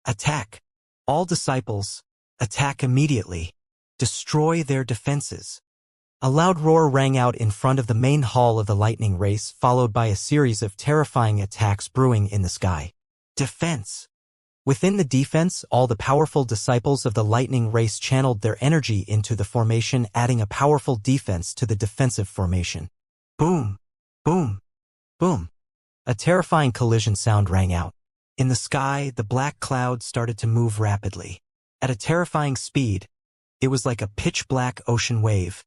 Attack. All disciples, attack immediately. Destroy their defenses. A loud roar rang out in front of the main hall of the lightning race, followed by a series of terrifying attacks brewing in the sky. Defense. Within the defense, all the powerful disciples of the lightning race channeled their energy into the formation, adding a powerful defense to the defensive formation. Boom, boom, boom. A terrifying collision sound rang out. In the sky, the black cloud started to move rapidly. At a terrifying speed, it was like a pitch-black ocean wave,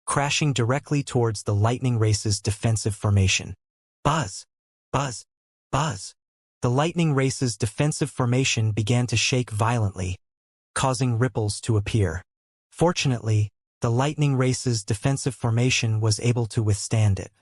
crashing directly towards the lightning race's defensive formation. Buzz, buzz, buzz. The lightning race's defensive formation began to shake violently, causing ripples to appear. Fortunately, the lightning race's defensive formation was able to withstand it.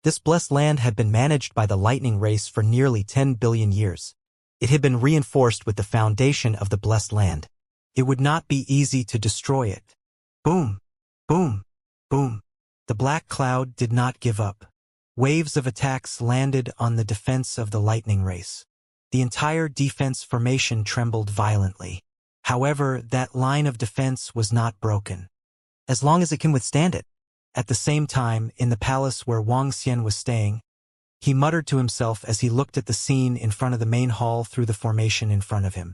This blessed land had been managed by the lightning race for nearly 10 billion years. It had been reinforced with the foundation of the blessed land. It would not be easy to destroy it. Boom, boom, boom. The black cloud did not give up. Waves of attacks landed on the defense of the lightning race. The entire defense formation trembled violently. However, that line of defense was not broken, as long as it can withstand it. At the same time, in the palace where Wuxia was staying, he muttered to himself as he looked at the scene in front of the main hall through the formation in front of him.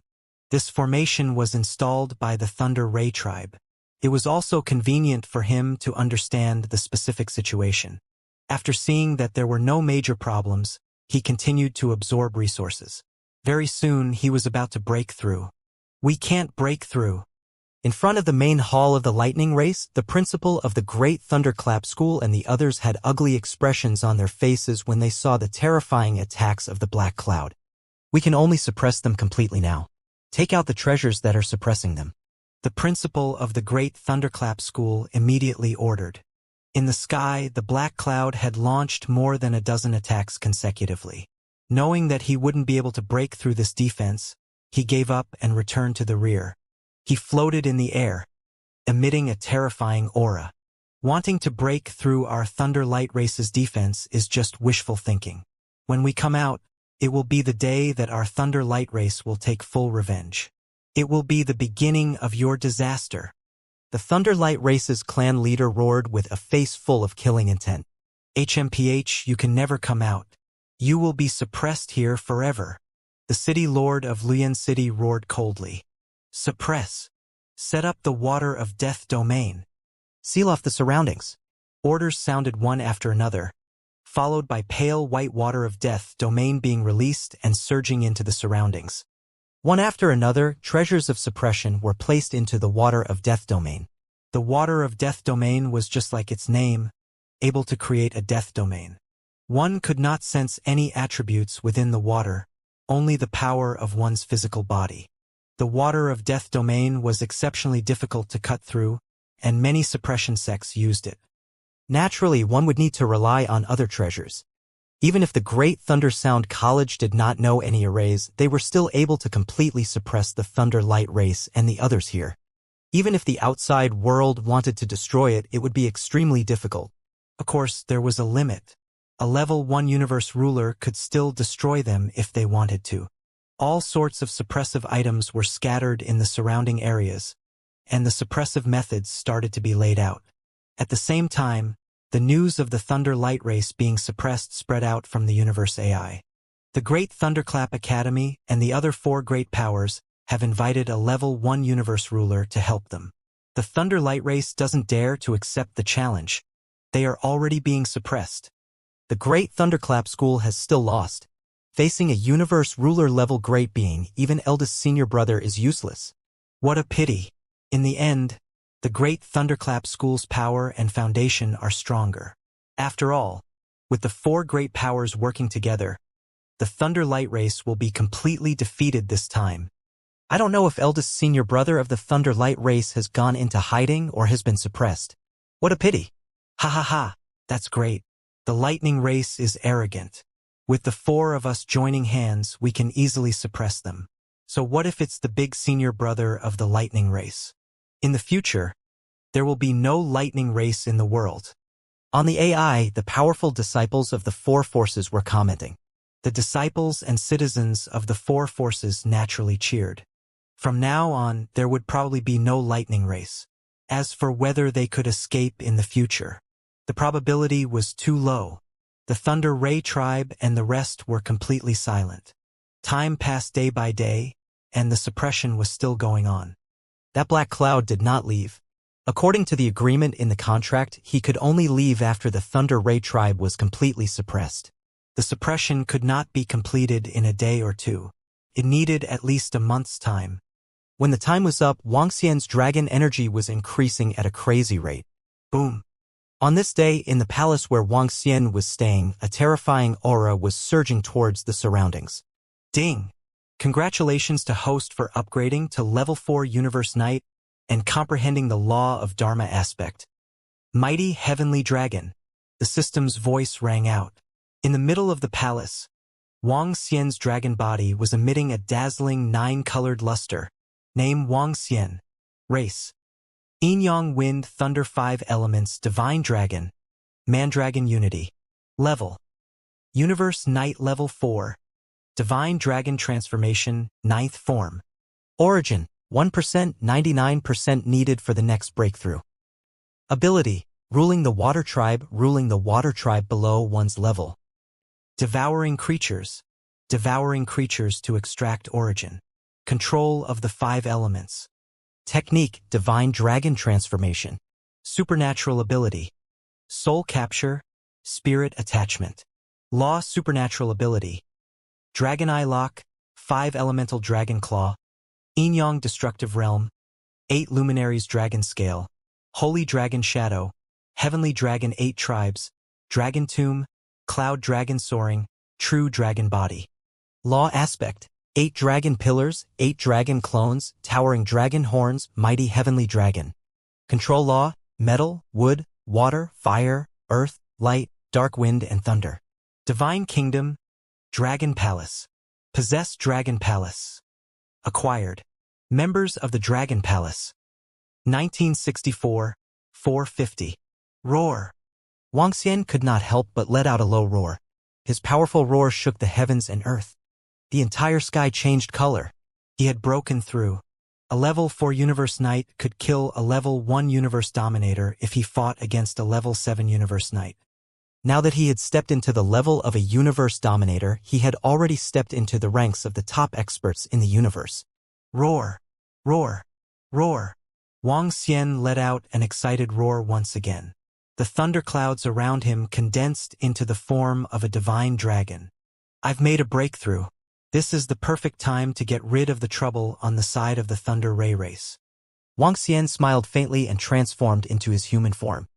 This formation was installed by the Thunder Ray tribe. It was also convenient for him to understand the specific situation. After seeing that there were no major problems, he continued to absorb resources. Very soon, he was about to break through. We can't break through. In front of the main hall of the lightning race, the principal of the Great Thunderclap School and the others had ugly expressions on their faces when they saw the terrifying attacks of the black cloud. We can only suppress them completely now. Take out the treasures that are suppressing them. The principal of the Great Thunderclap School immediately ordered. In the sky, the black cloud had launched more than a dozen attacks consecutively. Knowing that he wouldn't be able to break through this defense, he gave up and returned to the rear. He floated in the air, emitting a terrifying aura. Wanting to break through our Thunder Light Race's defense is just wishful thinking. When we come out, it will be the day that our Thunder Light Race will take full revenge. It will be the beginning of your disaster. The Thunder Light Race's clan leader roared with a face full of killing intent. HMPH, you can never come out. You will be suppressed here forever. The city lord of Luyan City roared coldly. Suppress. Set up the water of death domain. Seal off the surroundings. Orders sounded one after another, followed by pale white water of death domain being released and surging into the surroundings. One after another, treasures of suppression were placed into the water of death domain. The water of death domain was just like its name, able to create a death domain. One could not sense any attributes within the water, only the power of one's physical body. The water of death domain was exceptionally difficult to cut through, and many suppression sects used it. Naturally, one would need to rely on other treasures. Even if the Great Thunder Sound College did not know any arrays, they were still able to completely suppress the Thunder Light Race and the others here. Even if the outside world wanted to destroy it, it would be extremely difficult. Of course, there was a limit. A level 1 universe ruler could still destroy them if they wanted to. All sorts of suppressive items were scattered in the surrounding areas, and the suppressive methods started to be laid out. At the same time, the news of the Thunder Light Race being suppressed spread out from the universe AI. The Great Thunderclap Academy and the other 4 great powers have invited a level 1 universe ruler to help them. The Thunder Light Race doesn't dare to accept the challenge. They are already being suppressed. The Great Thunderclap School has still lost. Facing a universe ruler level great being, even eldest senior brother is useless. What a pity. In the end, the Great Thunderclap School's power and foundation are stronger. After all, with the 4 great powers working together, the Thunder Light Race will be completely defeated this time. I don't know if eldest senior brother of the Thunder Light Race has gone into hiding or has been suppressed. What a pity. Ha ha ha, that's great. The Lightning Race is arrogant. With the 4 of us joining hands, we can easily suppress them. So what if it's the big senior brother of the Lightning Race? In the future, there will be no lightning race in the world. On the AI, the powerful disciples of the 4 forces were commenting. The disciples and citizens of the four forces naturally cheered. From now on, there would probably be no lightning race. As for whether they could escape in the future, the probability was too low. The Thunder Ray tribe and the rest were completely silent. Time passed day by day, and the suppression was still going on. That black cloud did not leave. According to the agreement in the contract, he could only leave after the Thunder Ray tribe was completely suppressed. The suppression could not be completed in a day or two. It needed at least a month's time. When the time was up, Wuxia's dragon energy was increasing at a crazy rate. Boom. On this day, in the palace where Wuxia was staying, a terrifying aura was surging towards the surroundings. Ding! Congratulations to host for upgrading to level 4 Universe Knight and comprehending the law of Dharma aspect. Mighty Heavenly Dragon. The system's voice rang out. In the middle of the palace, Wuxia's dragon body was emitting a dazzling 9-colored luster. Name Wuxia. Race: Yin-Yang Wind Thunder 5 Elements Divine Dragon. Mandragon Unity. Level: Universe Knight Level 4. Divine Dragon Transformation, 9th Form. Origin: 1%, 99% needed for the next breakthrough. Ability: Ruling the Water Tribe below one's level. Devouring Creatures to extract origin. Control of the 5 elements. Technique: Divine Dragon Transformation. Supernatural ability: Soul Capture, Spirit Attachment. Law: Supernatural ability: Dragon Eye Lock, 5 Elemental Dragon Claw, Yin-Yang Destructive Realm, 8 Luminaries Dragon Scale, Holy Dragon Shadow, Heavenly Dragon 8 Tribes, Dragon Tomb, Cloud Dragon Soaring, True Dragon Body. Law Aspect: 8 Dragon Pillars, 8 Dragon Clones, Towering Dragon Horns, Mighty Heavenly Dragon. Control Law: Metal, Wood, Water, Fire, Earth, Light, Dark Wind, and Thunder. Divine Kingdom, Dragon Palace. Possess Dragon Palace. Acquired. Members of the Dragon Palace. 1964, 450. Roar. Wuxia could not help but let out a low roar. His powerful roar shook the heavens and earth. The entire sky changed color. He had broken through. A level 4 Universe Knight could kill a level 1 Universe Dominator if he fought against a level 7 Universe Knight. Now that he had stepped into the level of a Universe Dominator, he had already stepped into the ranks of the top experts in the universe. Roar! Roar! Roar! Wuxia let out an excited roar once again. The thunderclouds around him condensed into the form of a divine dragon. I've made a breakthrough. This is the perfect time to get rid of the trouble on the side of the Thunder Ray race. Wuxia smiled faintly and transformed into his human form.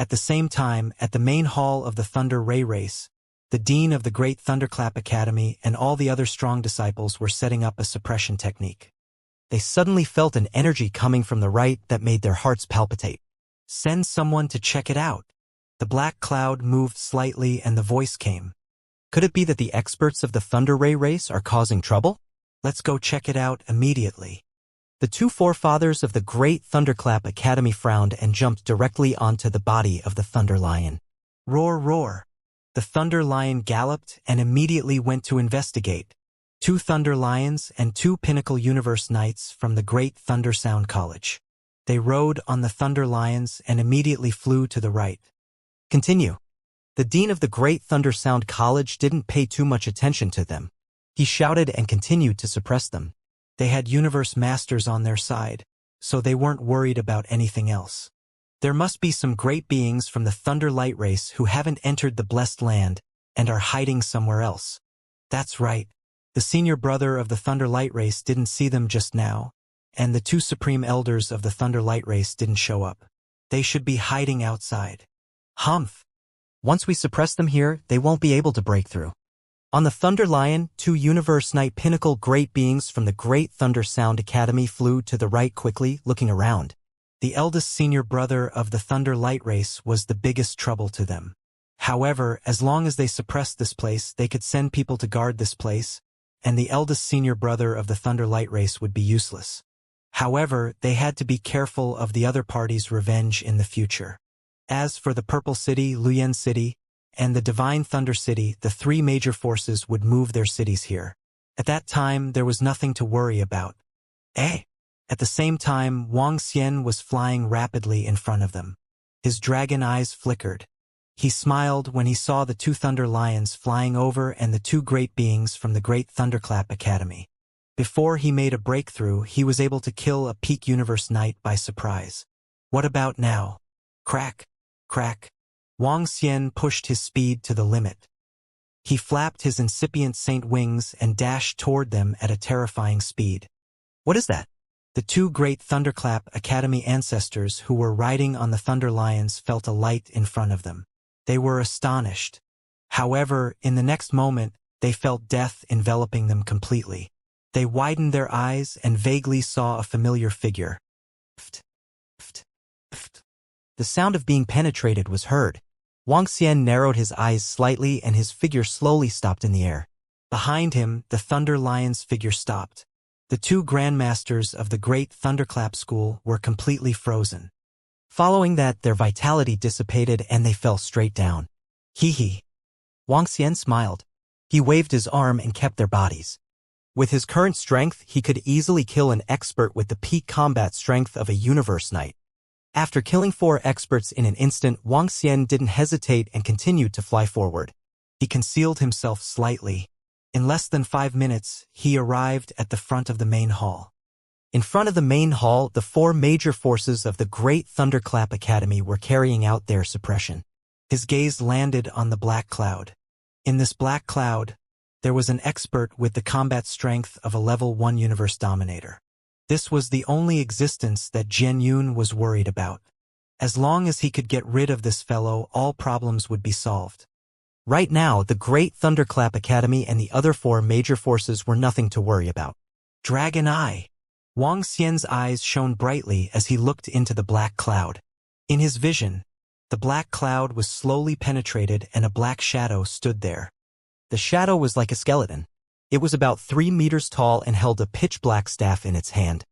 At the same time, at the main hall of the Thunder Ray race, the dean of the Great Thunderclap Academy and all the other strong disciples were setting up a suppression technique. They suddenly felt an energy coming from the right that made their hearts palpitate. Send someone to check it out. The black cloud moved slightly and the voice came. Could it be that the experts of the Thunder Ray race are causing trouble? Let's go check it out immediately. The 2 forefathers of the Great Thunderclap Academy frowned and jumped directly onto the body of the Thunder Lion. Roar, roar. The Thunder Lion galloped and immediately went to investigate. 2 Thunder Lions and 2 Pinnacle Universe Knights from the Great Thunder Sound College. They rode on the Thunder Lions and immediately flew to the right. Continue. The dean of the Great Thunder Sound College didn't pay too much attention to them. He shouted and continued to suppress them. They had Universe Masters on their side, so they weren't worried about anything else. There must be some great beings from the Thunder Light race who haven't entered the Blessed Land and are hiding somewhere else. That's right. The senior brother of the Thunder Light race didn't see them just now, and the 2 supreme elders of the Thunder Light race didn't show up. They should be hiding outside. Humph! Once we suppress them here, they won't be able to break through. On the Thunder Lion, 2 Universe Knight Pinnacle great beings from the Great Thunder Sound Academy flew to the right quickly, looking around. The eldest senior brother of the Thunder Light race was the biggest trouble to them. However, as long as they suppressed this place, they could send people to guard this place, and the eldest senior brother of the Thunder Light race would be useless. However, they had to be careful of the other party's revenge in the future. As for the Purple City, Luyen City, and the Divine Thunder City, the three major forces would move their cities here. At that time, there was nothing to worry about. At the same time, Wang Xian was flying rapidly in front of them. His dragon eyes flickered. He smiled when he saw the two Thunder Lions flying over and the two great beings from the Great Thunderclap Academy. Before he made a breakthrough, he was able to kill a Peak Universe Knight by surprise. What about now? Crack, crack. Wang Xian pushed his speed to the limit. He flapped his incipient saint wings and dashed toward them at a terrifying speed. What is that? The two Great Thunderclap Academy ancestors who were riding on the Thunder Lions felt a light in front of them. They were astonished. However, in the next moment, they felt death enveloping them completely. They widened their eyes and vaguely saw a familiar figure. Pft, pft, pft. The sound of being penetrated was heard. Wang Xian narrowed his eyes slightly and his figure slowly stopped in the air. Behind him, the Thunder Lion's figure stopped. The two grandmasters of the Great Thunderclap School were completely frozen. Following that, their vitality dissipated and they fell straight down. Hee. Wang Xian smiled. He waved his arm and kept their bodies. With his current strength, he could easily kill an expert with the peak combat strength of a Universe Knight. After killing 4 experts in an instant, Wang Xian didn't hesitate and continued to fly forward. He concealed himself slightly. In less than 5 minutes, he arrived at the front of the main hall. In front of the main hall, the 4 major forces of the Great Thunderclap Academy were carrying out their suppression. His gaze landed on the black cloud. In this black cloud, there was an expert with the combat strength of a level 1 universe dominator. This was the only existence that Jian Yun was worried about. As long as he could get rid of this fellow, all problems would be solved. Right now, the Great Thunderclap Academy and the other 4 major forces were nothing to worry about. Dragon Eye. Wang Xian's eyes shone brightly as he looked into the black cloud. In his vision, the black cloud was slowly penetrated and a black shadow stood there. The shadow was like a skeleton. It was about 3 meters tall and held a pitch-black staff in its hand.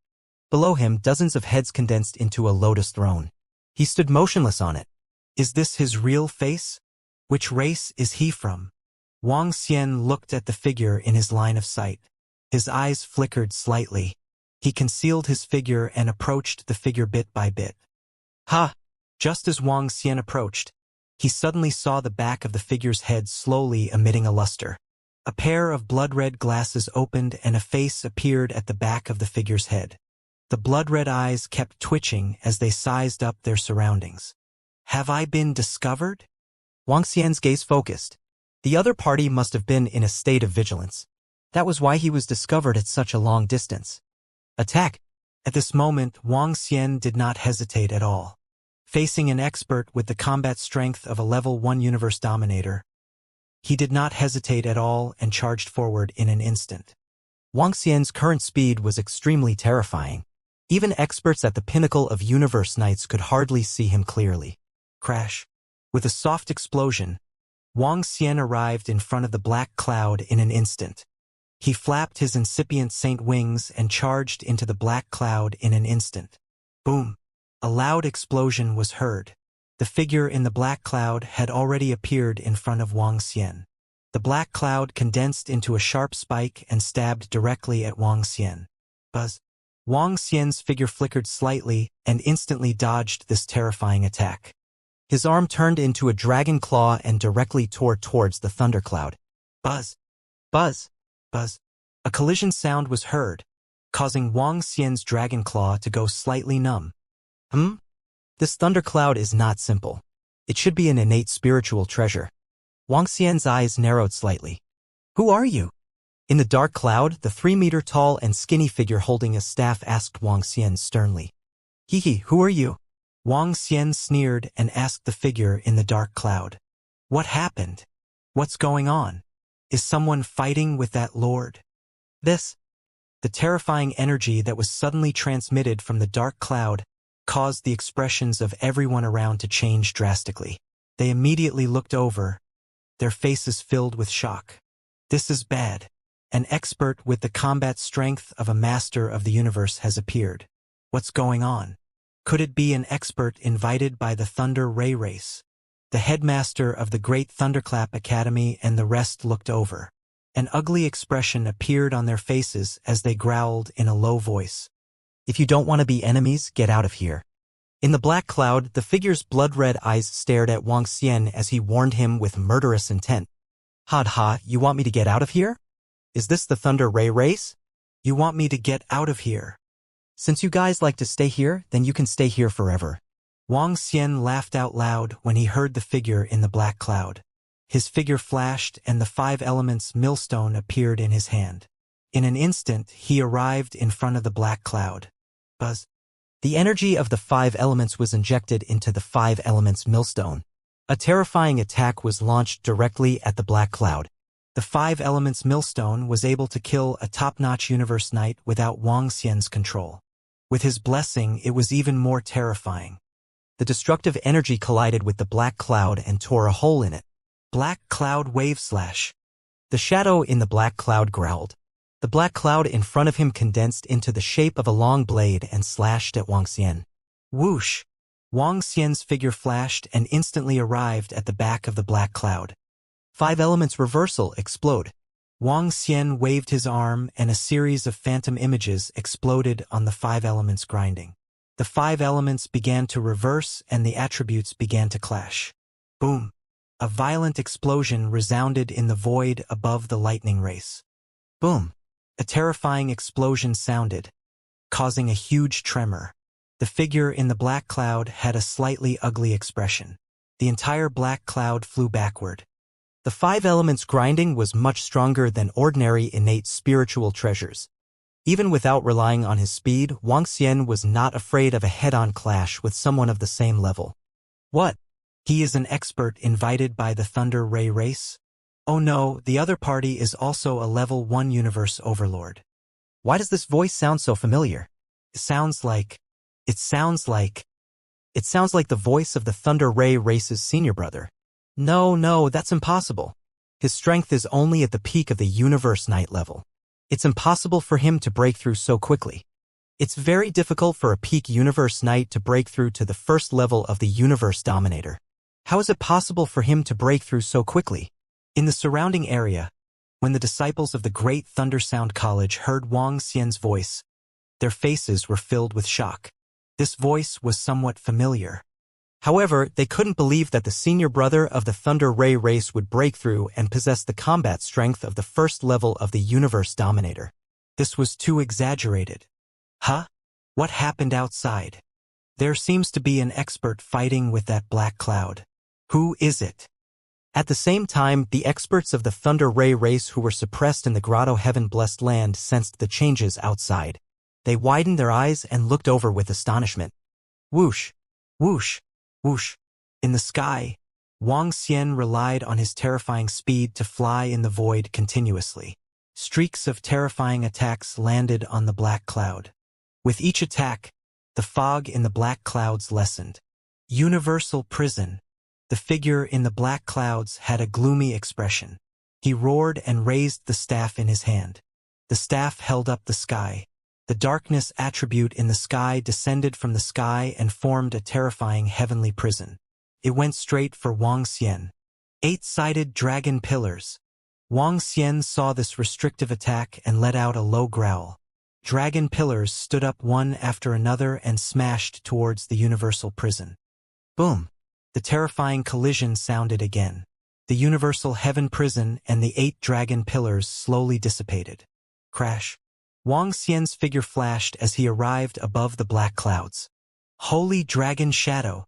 Below him, dozens of heads condensed into a lotus throne. He stood motionless on it. Is this his real face? Which race is he from? Wang Xian looked at the figure in his line of sight. His eyes flickered slightly. He concealed his figure and approached the figure bit by bit. Ha! Just as Wang Xian approached, he suddenly saw the back of the figure's head slowly emitting a luster. A pair of blood-red glasses opened and a face appeared at the back of the figure's head. The blood-red eyes kept twitching as they sized up their surroundings. Have I been discovered? Wang Xian's gaze focused. The other party must have been in a state of vigilance. That was why he was discovered at such a long distance. Attack! At this moment, Wang Xian did not hesitate at all. Facing an expert with the combat strength of a level 1 universe dominator, he did not hesitate at all and charged forward in an instant. Wang Xian's current speed was extremely terrifying. Even experts at the pinnacle of Universe Knights could hardly see him clearly. Crash! With a soft explosion, Wang Xian arrived in front of the black cloud in an instant. He flapped his incipient saint wings and charged into the black cloud in an instant. Boom! A loud explosion was heard. The figure in the black cloud had already appeared in front of Wang Xian. The black cloud condensed into a sharp spike and stabbed directly at Wang Xian. Buzz! Wang Xian's figure flickered slightly and instantly dodged this terrifying attack. His arm turned into a dragon claw and directly tore towards the thundercloud. Buzz! Buzz! Buzz! A collision sound was heard, causing Wang Xian's dragon claw to go slightly numb. This thundercloud is not simple. It should be an innate spiritual treasure. Wang Xian's eyes narrowed slightly. Who are you? In the dark cloud, the 3-meter-tall and skinny figure holding a staff asked Wang Xian sternly. Who are you? Wang Xian sneered and asked the figure in the dark cloud. What happened? What's going on? Is someone fighting with that lord? The terrifying energy that was suddenly transmitted from the dark cloud caused the expressions of everyone around to change drastically. They immediately looked over, their faces filled with shock. This is bad. An expert with the combat strength of a master of the universe has appeared. What's going on? Could it be an expert invited by the Thunder Ray race? the headmaster of the Great Thunderclap Academy, and the rest looked over. An ugly expression appeared on their faces as they growled in a low voice. "If you don't want to be enemies, get out of here." In the black cloud, the figure's blood-red eyes stared at Wang Xian as he warned him with murderous intent. "Ha, you want me to get out of here? Is this the Thunder Ray race? You want me to get out of here? Since you guys like to stay here, then you can stay here forever." Wang Xian laughed out loud when he heard the figure in the black cloud. His figure flashed and the 5 elements millstone appeared in his hand. In an instant, he arrived in front of the black cloud. Buzz. The energy of the 5 elements was injected into the 5 elements millstone. A terrifying attack was launched directly at the black cloud. The 5 elements millstone was able to kill a top-notch universe knight without Wang Xian's control. With his blessing, it was even more terrifying. The destructive energy collided with the black cloud and tore a hole in it. Black cloud wave slash. The shadow in the black cloud growled. The black cloud in front of him condensed into the shape of a long blade and slashed at Wang Xian. Whoosh! Wang Xian's figure flashed and instantly arrived at the back of the black cloud. 5 elements reversal explode. Wang Xian waved his arm and a series of phantom images exploded on the 5 elements grinding. The 5 elements began to reverse and the attributes began to clash. Boom! A violent explosion resounded in the void above the lightning race. Boom! A terrifying explosion sounded, causing a huge tremor. The figure in the black cloud had a slightly ugly expression. The entire black cloud flew backward. The 5 elements grinding was much stronger than ordinary innate spiritual treasures. Even without relying on his speed, Wang Xian was not afraid of a head-on clash with someone of the same level. What? He is an expert invited by the Thunder Ray race? Oh no, the other party is also a level 1 universe overlord. Why does this voice sound so familiar? It sounds like the voice of the Thunder Ray race's senior brother. No, that's impossible. His strength is only at the peak of the universe knight level. It's impossible for him to break through so quickly. It's very difficult for a peak universe knight to break through to the first level of the universe dominator. How is it possible for him to break through so quickly? In the surrounding area, when the disciples of the Great Thundersound College heard Wang Xian's voice, their faces were filled with shock. This voice was somewhat familiar. However, they couldn't believe that the senior brother of the Thunder Ray race would break through and possess the combat strength of the first level of the universe dominator. This was too exaggerated. Huh? What happened outside? There seems to be an expert fighting with that black cloud. Who is it? At the same time, the experts of the Thunder Ray race who were suppressed in the Grotto Heaven-blessed land sensed the changes outside. They widened their eyes and looked over with astonishment. Whoosh! Whoosh! Whoosh! In the sky, Wang Xian relied on his terrifying speed to fly in the void continuously. Streaks of terrifying attacks landed on the black cloud. With each attack, the fog in the black clouds lessened. Universal prison. The figure in the black clouds had a gloomy expression. He roared and raised the staff in his hand. The staff held up the sky. The darkness attribute in the sky descended from the sky and formed a terrifying heavenly prison. It went straight for Wang Xian. 8-sided dragon pillars. Wang Xian saw this restrictive attack and let out a low growl. Dragon pillars stood up one after another and smashed towards the universal prison. Boom! The terrifying collision sounded again. The universal heaven prison and the 8 dragon pillars slowly dissipated. Crash! Wang Xian's figure flashed as he arrived above the black clouds. Holy dragon shadow!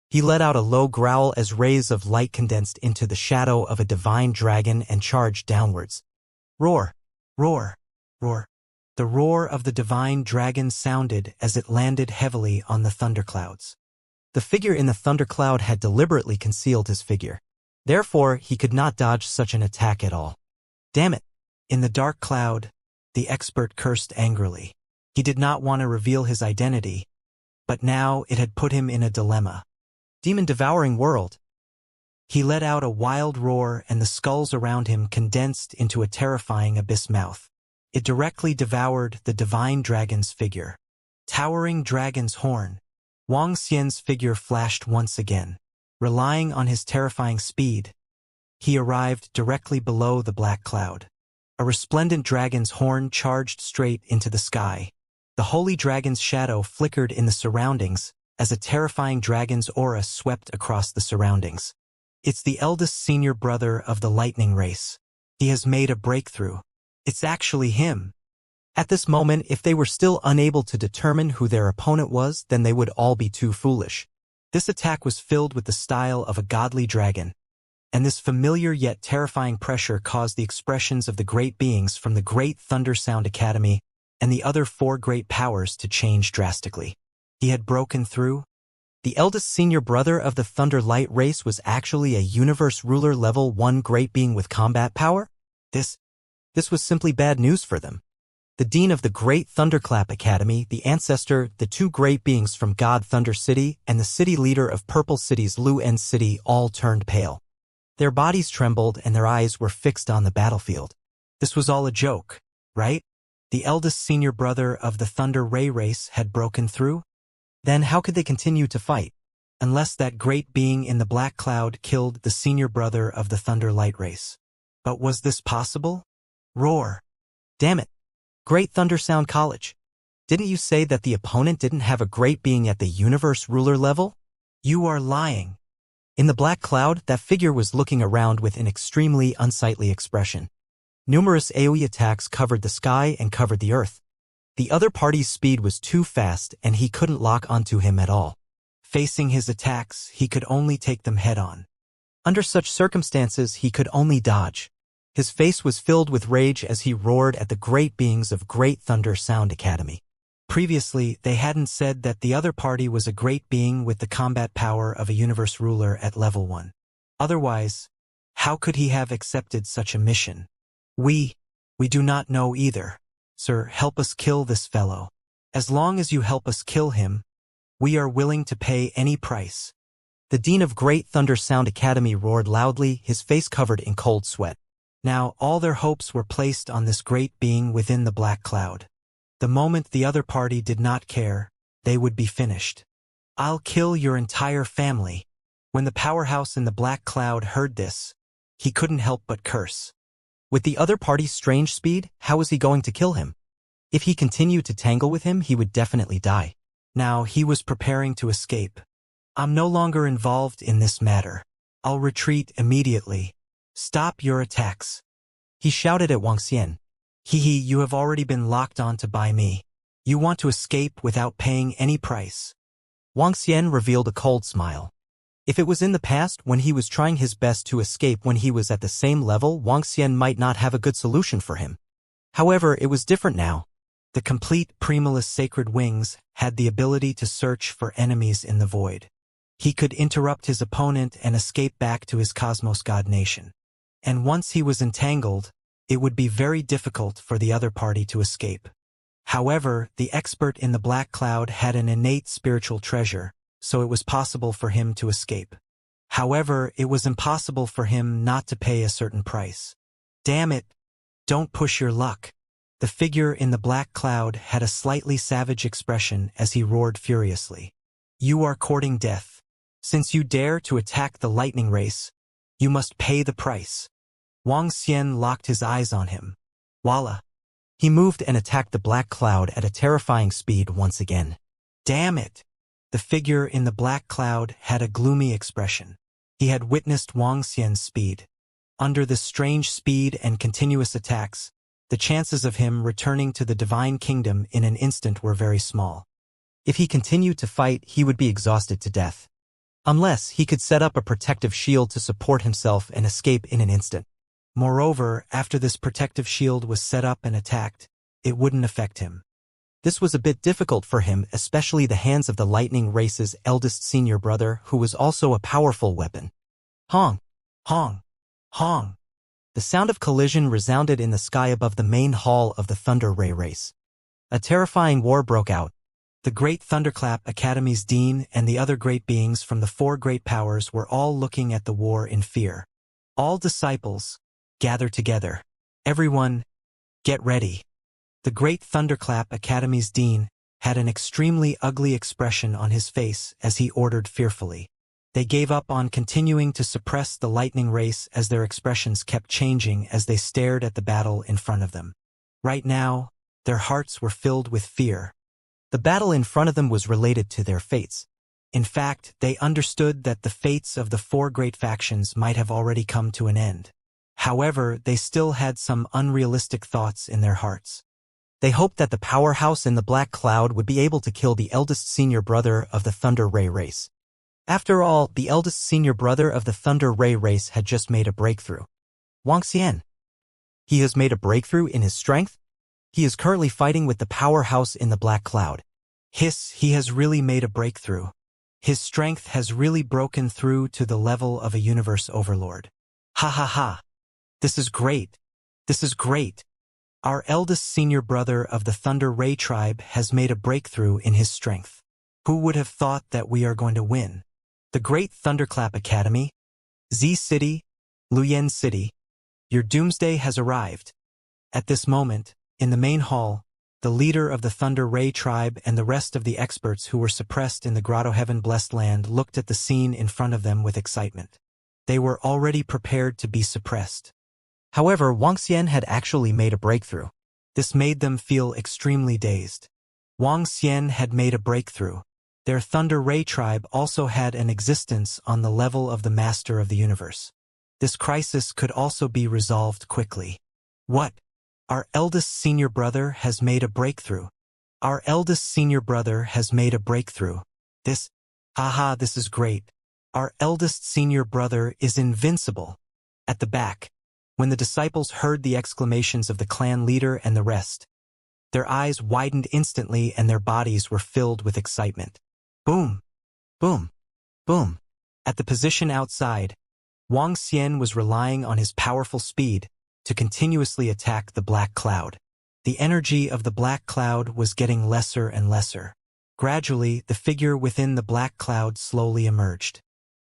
He let out a low growl as rays of light condensed into the shadow of a divine dragon and charged downwards. Roar! Roar! Roar! The roar of the divine dragon sounded as it landed heavily on the thunderclouds. The figure in the thundercloud had deliberately concealed his figure. Therefore, he could not dodge such an attack at all. Damn it! In the dark cloud, the expert cursed angrily. He did not want to reveal his identity, but now it had put him in a dilemma. Demon-devouring world. He let out a wild roar and the skulls around him condensed into a terrifying abyss mouth. It directly devoured the divine dragon's figure. Towering dragon's horn. Wang Xian's figure flashed once again. Relying on his terrifying speed, he arrived directly below the black cloud. A resplendent dragon's horn charged straight into the sky. The holy dragon's shadow flickered in the surroundings as a terrifying dragon's aura swept across the surroundings. It's the eldest senior brother of the lightning race. He has made a breakthrough. It's actually him. At this moment, if they were still unable to determine who their opponent was, then they would all be too foolish. This attack was filled with the style of a godly dragon, and this familiar yet terrifying pressure caused the expressions of the great beings from the Great Thunder Sound Academy and the other 4 great powers to change drastically. He had broken through. The eldest senior brother of the Thunder Light race was actually a universe ruler level 1 great being with combat power? This was simply bad news for them. The dean of the Great Thunderclap Academy, the ancestor, the 2 great beings from God Thunder City, and the city leader of Purple City's Lu En City all turned pale. Their bodies trembled and their eyes were fixed on the battlefield. This was all a joke, right? The eldest senior brother of the Thunder Ray race had broken through? Then how could they continue to fight? Unless that great being in the black cloud killed the senior brother of the Thunder Light race. But was this possible? Roar. Damn it. Great Thunder Sound College. Didn't you say that the opponent didn't have a great being at the universe ruler level? You are lying. In the black cloud, that figure was looking around with an extremely unsightly expression. Numerous AoE attacks covered the sky and covered the earth. The other party's speed was too fast and he couldn't lock onto him at all. Facing his attacks, he could only take them head-on. Under such circumstances, he could only dodge. His face was filled with rage as he roared at the great beings of Great Thunder Sound Academy. Previously, they hadn't said that the other party was a great being with the combat power of a universe ruler at level 1. Otherwise, how could he have accepted such a mission? We do not know either. Sir, help us kill this fellow. As long as you help us kill him, we are willing to pay any price. The dean of Great Thunder Sound Academy roared loudly, his face covered in cold sweat. Now all their hopes were placed on this great being within the black cloud. The moment the other party did not care, they would be finished. I'll kill your entire family. When the powerhouse in the black cloud heard this, he couldn't help but curse. With the other party's strange speed, how was he going to kill him? If he continued to tangle with him, he would definitely die. Now he was preparing to escape. I'm no longer involved in this matter. I'll retreat immediately. Stop your attacks. He shouted at Wuxia. You have already been locked onto by me. You want to escape without paying any price. Wuxia revealed a cold smile. If it was in the past when he was trying his best to escape when he was at the same level, Wuxia might not have a good solution for him. However, it was different now. The complete Primalist Sacred Wings had the ability to search for enemies in the void. He could interrupt his opponent and escape back to his Cosmos God Nation. And once he was entangled, it would be very difficult for the other party to escape. However, the expert in the black cloud had an innate spiritual treasure, so it was possible for him to escape. However, it was impossible for him not to pay a certain price. Damn it! Don't push your luck. The figure in the black cloud had a slightly savage expression as he roared furiously. You are courting death. Since you dare to attack the lightning race, you must pay the price. Wuxia locked his eyes on him. Voila! He moved and attacked the black cloud at a terrifying speed once again. Damn it! The figure in the black cloud had a gloomy expression. He had witnessed Wuxia's speed. Under this strange speed and continuous attacks, the chances of him returning to the Divine Kingdom in an instant were very small. If he continued to fight, he would be exhausted to death. Unless he could set up a protective shield to support himself and escape in an instant. Moreover, after this protective shield was set up and attacked, it wouldn't affect him. This was a bit difficult for him, especially the hands of the lightning race's eldest senior brother, who was also a powerful weapon. Hong! Hong! Hong! The sound of collision resounded in the sky above the main hall of the Thunder Ray race. A terrifying war broke out. The Great Thunderclap Academy's dean and the other great beings from the 4 great powers were all looking at the war in fear. All disciples, gather together. Everyone, get ready. The Great Thunderclap Academy's dean had an extremely ugly expression on his face as he ordered fearfully. They gave up on continuing to suppress the lightning race as their expressions kept changing as they stared at the battle in front of them. Right now, their hearts were filled with fear. The battle in front of them was related to their fates. In fact, they understood that the fates of the four great factions might have already come to an end. However, they still had some unrealistic thoughts in their hearts. They hoped that the powerhouse in the black cloud would be able to kill the eldest senior brother of the Thunder Ray race. After all, the eldest senior brother of the Thunder Ray race had just made a breakthrough. Wuxia. He has made a breakthrough in his strength? He is currently fighting with the powerhouse in the black cloud. He has really made a breakthrough. His strength has really broken through to the level of a universe overlord. Ha ha ha. This is great. This is great. Our eldest senior brother of the Thunder Ray tribe has made a breakthrough in his strength. Who would have thought that we are going to win? The Great Thunderclap Academy, Z City, Luyen City, your doomsday has arrived. At this moment, in the main hall, the leader of the Thunder Ray tribe and the rest of the experts who were suppressed in the Grotto Heaven Blessed Land looked at the scene in front of them with excitement. They were already prepared to be suppressed. However, Wuxia had actually made a breakthrough. This made them feel extremely dazed. Wuxia had made a breakthrough. Their Thunder Ray tribe also had an existence on the level of the Master of the Universe. This crisis could also be resolved quickly. What? Our eldest senior brother has made a breakthrough. Our eldest senior brother has made a breakthrough. This is great. Our eldest senior brother is invincible. At the back, when the disciples heard the exclamations of the clan leader and the rest, their eyes widened instantly and their bodies were filled with excitement. Boom! Boom! Boom! At the position outside, Wuxia was relying on his powerful speed to continuously attack the black cloud. The energy of the black cloud was getting lesser and lesser. Gradually, the figure within the black cloud slowly emerged.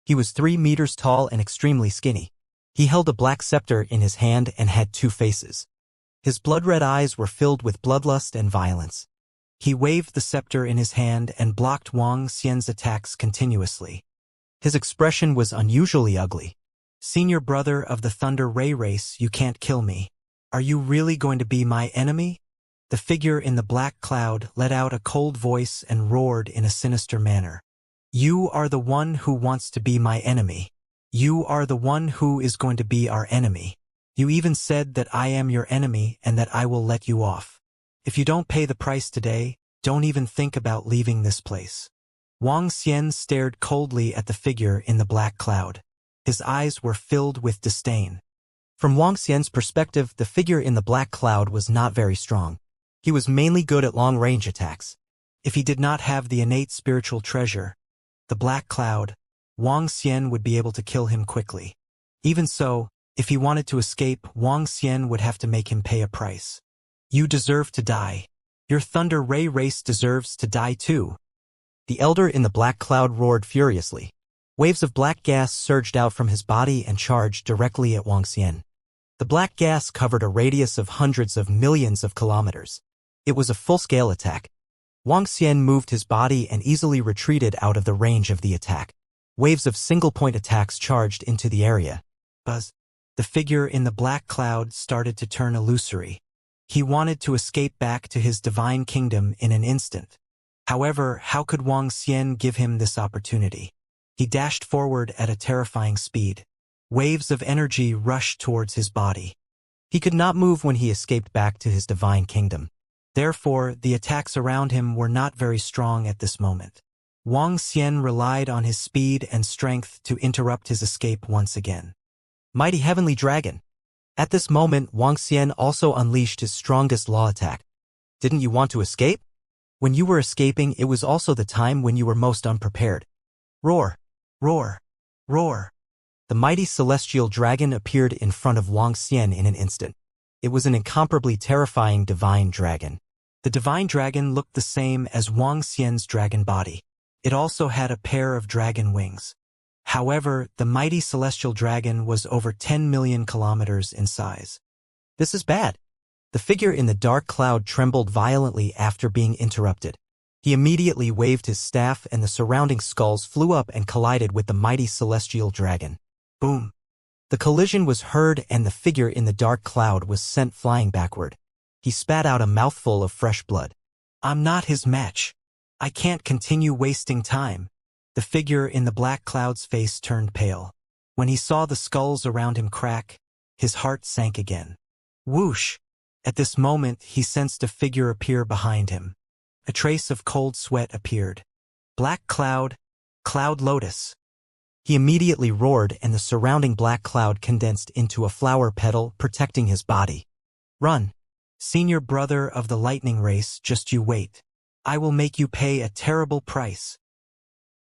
He was 3 meters tall and extremely skinny. He held a black scepter in his hand and had 2 faces. His blood-red eyes were filled with bloodlust and violence. He waved the scepter in his hand and blocked Wuxia's attacks continuously. His expression was unusually ugly. Senior brother of the Thunder Ray race, you can't kill me. Are you really going to be my enemy? The figure in the black cloud let out a cold voice and roared in a sinister manner. You are the one who wants to be my enemy. You are the one who is going to be our enemy. You even said that I am your enemy and that I will let you off. If you don't pay the price today, don't even think about leaving this place. Wuxia stared coldly at the figure in the black cloud. His eyes were filled with disdain. From Wuxia's perspective, the figure in the black cloud was not very strong. He was mainly good at long-range attacks. If he did not have the innate spiritual treasure, the black cloud, Wuxia would be able to kill him quickly. Even so, if he wanted to escape, Wuxia would have to make him pay a price. You deserve to die. Your Thunder Ray race deserves to die too. The elder in the black cloud roared furiously. Waves of black gas surged out from his body and charged directly at Wuxia. The black gas covered a radius of hundreds of millions of kilometers. It was a full-scale attack. Wuxia moved his body and easily retreated out of the range of the attack. Waves of single-point attacks charged into the area. Buzz. The figure in the black cloud started to turn illusory. He wanted to escape back to his divine kingdom in an instant. However, how could Wuxia give him this opportunity? He dashed forward at a terrifying speed. Waves of energy rushed towards his body. He could not move when he escaped back to his divine kingdom. Therefore, the attacks around him were not very strong at this moment. Wuxia relied on his speed and strength to interrupt his escape once again. Mighty Heavenly Dragon. At this moment, Wuxia also unleashed his strongest law attack. Didn't you want to escape? When you were escaping, it was also the time when you were most unprepared. Roar! Roar! Roar! The mighty celestial dragon appeared in front of Wuxia in an instant. It was an incomparably terrifying divine dragon. The divine dragon looked the same as Wuxia's dragon body. It also had a pair of dragon wings. However, the mighty celestial dragon was over 10 million kilometers in size. This is bad. The figure in the dark cloud trembled violently after being interrupted. He immediately waved his staff and the surrounding skulls flew up and collided with the mighty celestial dragon. Boom! The collision was heard and the figure in the dark cloud was sent flying backward. He spat out a mouthful of fresh blood. I'm not his match. I can't continue wasting time. The figure in the black cloud's face turned pale. When he saw the skulls around him crack, his heart sank again. Whoosh! At this moment he sensed a figure appear behind him. A trace of cold sweat appeared. Black Cloud, Cloud Lotus. He immediately roared and the surrounding black cloud condensed into a flower petal protecting his body. Run! Senior brother of the lightning race, just you wait. I will make you pay a terrible price.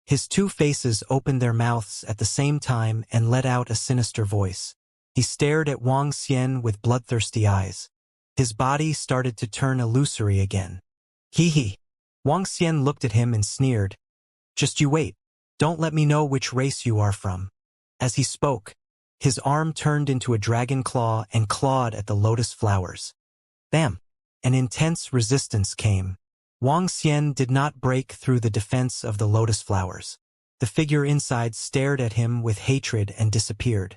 His two faces opened their mouths at the same time and let out a sinister voice. He stared at Wang Xian with bloodthirsty eyes. His body started to turn illusory again. Hee. Wang Xian looked at him and sneered. Just you wait. Don't let me know which race you are from. As he spoke, his arm turned into a dragon claw and clawed at the lotus flowers. Bam! An intense resistance came. Wang Xian did not break through the defense of the lotus flowers. The figure inside stared at him with hatred and disappeared.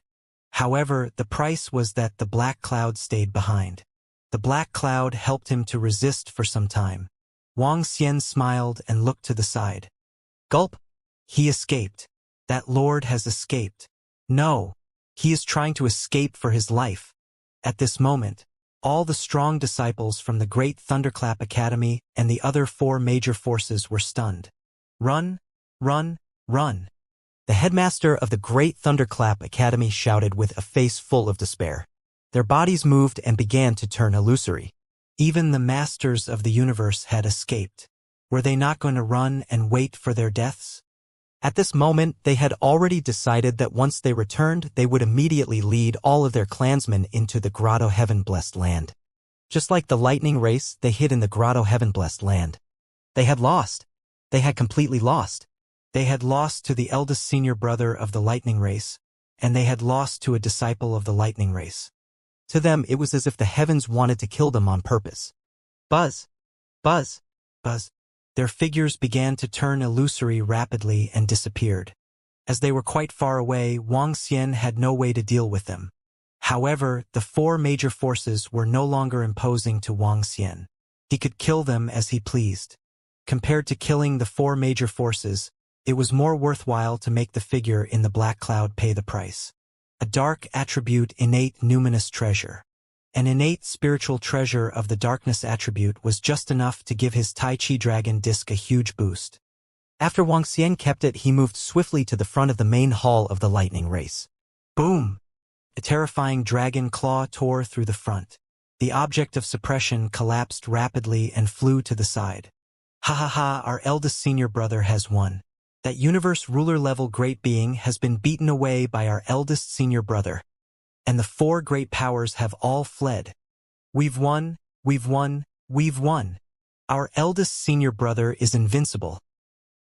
However, the price was that the black cloud stayed behind. The black cloud helped him to resist for some time. Wang Xian smiled and looked to the side. Gulp! He escaped. That lord has escaped. No, he is trying to escape for his life. At this moment, all the strong disciples from the Great Thunderclap Academy and the other 4 major forces were stunned. Run, run, run! The headmaster of the Great Thunderclap Academy shouted with a face full of despair. Their bodies moved and began to turn illusory. Even the masters of the universe had escaped. Were they not going to run and wait for their deaths? At this moment, they had already decided that once they returned, they would immediately lead all of their clansmen into the Grotto Heaven-blessed land. Just like the lightning race, they hid in the Grotto Heaven-blessed land. They had lost. They had completely lost. They had lost to the eldest senior brother of the lightning race, and they had lost to a disciple of the lightning race. To them, it was as if the heavens wanted to kill them on purpose. Buzz! Buzz! Buzz! Their figures began to turn illusory rapidly and disappeared. As they were quite far away, Wang Xian had no way to deal with them. However, the 4 major forces were no longer imposing to Wang Xian. He could kill them as he pleased. Compared to killing the 4 major forces, it was more worthwhile to make the figure in the black cloud pay the price. A dark attribute innate numinous treasure. An innate spiritual treasure of the darkness attribute was just enough to give his Tai Chi dragon disc a huge boost. After Wang Xian kept it, he moved swiftly to the front of the main hall of the lightning race. Boom! A terrifying dragon claw tore through the front. The object of suppression collapsed rapidly and flew to the side. Ha ha ha, our eldest senior brother has won. That universe ruler-level great being has been beaten away by our eldest senior brother. And the 4 great powers have all fled. We've won, we've won, we've won. Our eldest senior brother is invincible.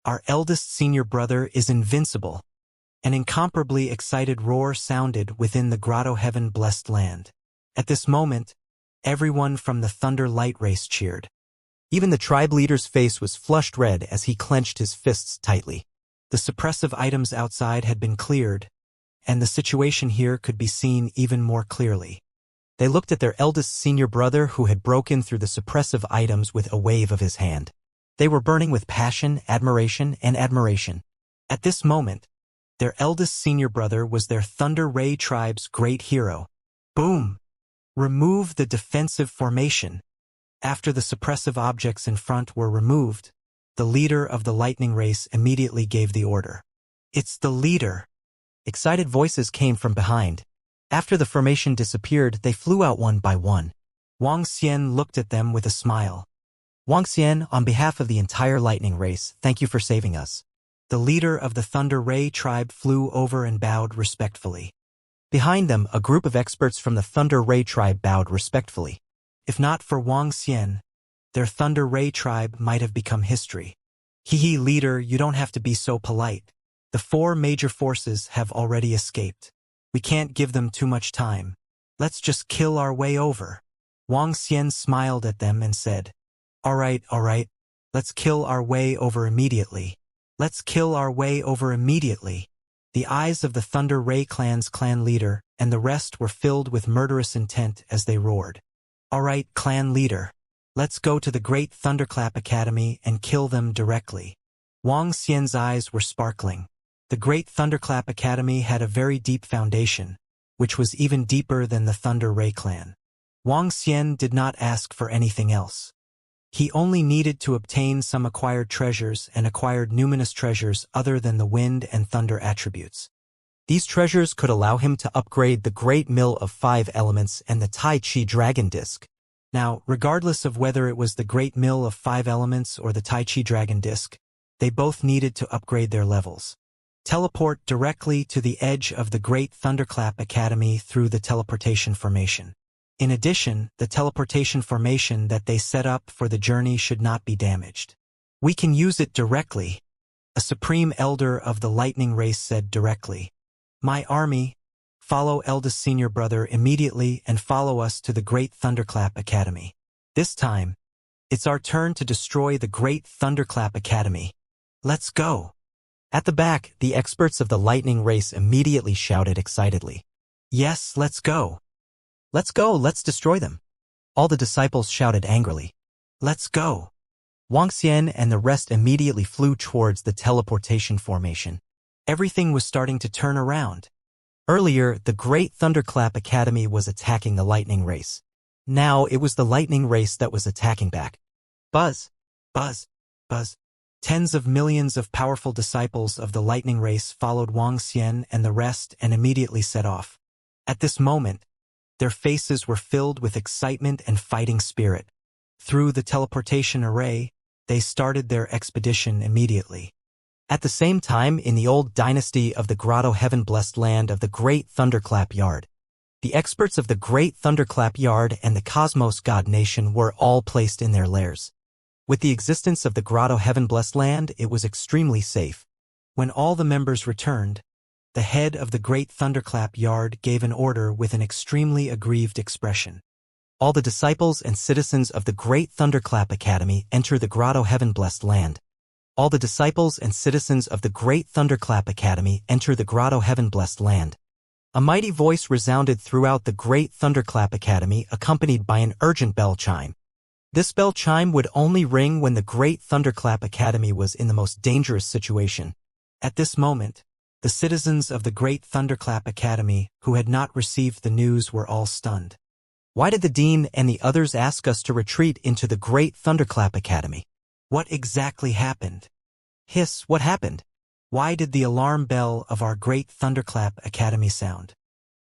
Our eldest senior brother is invincible. An incomparably excited roar sounded within the Grotto Heaven-blessed land. At this moment, everyone from the Thunder Light race cheered. Even the tribe leader's face was flushed red as he clenched his fists tightly. The suppressive items outside had been cleared, and the situation here could be seen even more clearly. They looked at their eldest senior brother who had broken through the suppressive items with a wave of his hand. They were burning with passion, admiration, and admiration. At this moment, their eldest senior brother was their Thunder Ray tribe's great hero. Boom! Remove the defensive formation. After the suppressive objects in front were removed, the leader of the lightning race immediately gave the order. It's the leader! Excited voices came from behind. After the formation disappeared, they flew out one by one. Wang Xian looked at them with a smile. Wang Xian, on behalf of the entire lightning race, thank you for saving us. The leader of the Thunder Ray tribe flew over and bowed respectfully. Behind them, a group of experts from the Thunder Ray tribe bowed respectfully. If not for Wang Xian, their Thunder Ray tribe might have become history. Hee leader, you don't have to be so polite. The 4 major forces have already escaped. We can't give them too much time. Let's just kill our way over. Wang Xian smiled at them and said, All right, Let's kill our way over immediately. Let's kill our way over immediately. The eyes of the Thunder Ray clan's clan leader and the rest were filled with murderous intent as they roared. All right, clan leader. Let's go to the Great Thunderclap Academy and kill them directly. Wang Xian's eyes were sparkling. The Great Thunderclap Academy had a very deep foundation, which was even deeper than the Thunder Ray clan. Wang Xian did not ask for anything else. He only needed to obtain some acquired treasures and acquired numinous treasures other than the wind and thunder attributes. These treasures could allow him to upgrade the Great Mill of 5 Elements and the Tai Chi Dragon Disc. Now, regardless of whether it was the Great Mill of 5 Elements or the Tai Chi Dragon Disc, they both needed to upgrade their levels. Teleport directly to the edge of the Great Thunderclap Academy through the teleportation formation. In addition, the teleportation formation that they set up for the journey should not be damaged. We can use it directly, a supreme elder of the lightning race said directly. My army, follow eldest senior brother immediately and follow us to the Great Thunderclap Academy. This time, it's our turn to destroy the Great Thunderclap Academy. Let's go. At the back, the experts of the lightning race immediately shouted excitedly. Yes, let's go. Let's go, let's destroy them. All the disciples shouted angrily. Let's go. Wang Xian and the rest immediately flew towards the teleportation formation. Everything was starting to turn around. Earlier, the Great Thunderclap Academy was attacking the lightning race. Now it was the lightning race that was attacking back. Buzz, buzz, buzz. Tens of millions of powerful disciples of the lightning race followed Wang Xian and the rest and immediately set off. At this moment, their faces were filled with excitement and fighting spirit. Through the teleportation array, they started their expedition immediately. At the same time, in the old dynasty of the Grotto Heaven-blessed land of the Great Thunderclap Yard, the experts of the Great Thunderclap Yard and the Cosmos God Nation were all placed in their lairs. With the existence of the Grotto Heaven-blessed land, it was extremely safe. When all the members returned, the head of the Great Thunderclap Yard gave an order with an extremely aggrieved expression. All the disciples and citizens of the Great Thunderclap Academy enter the Grotto Heaven-blessed land. All the disciples and citizens of the Great Thunderclap Academy enter the Grotto Heaven-blessed land. A mighty voice resounded throughout the Great Thunderclap Academy, accompanied by an urgent bell chime. This bell chime would only ring when the Great Thunderclap Academy was in the most dangerous situation. At this moment, the citizens of the Great Thunderclap Academy who had not received the news were all stunned. Why did the Dean and the others ask us to retreat into the Great Thunderclap Academy? What exactly happened? Hiss, what happened? Why did the alarm bell of our Great Thunderclap Academy sound?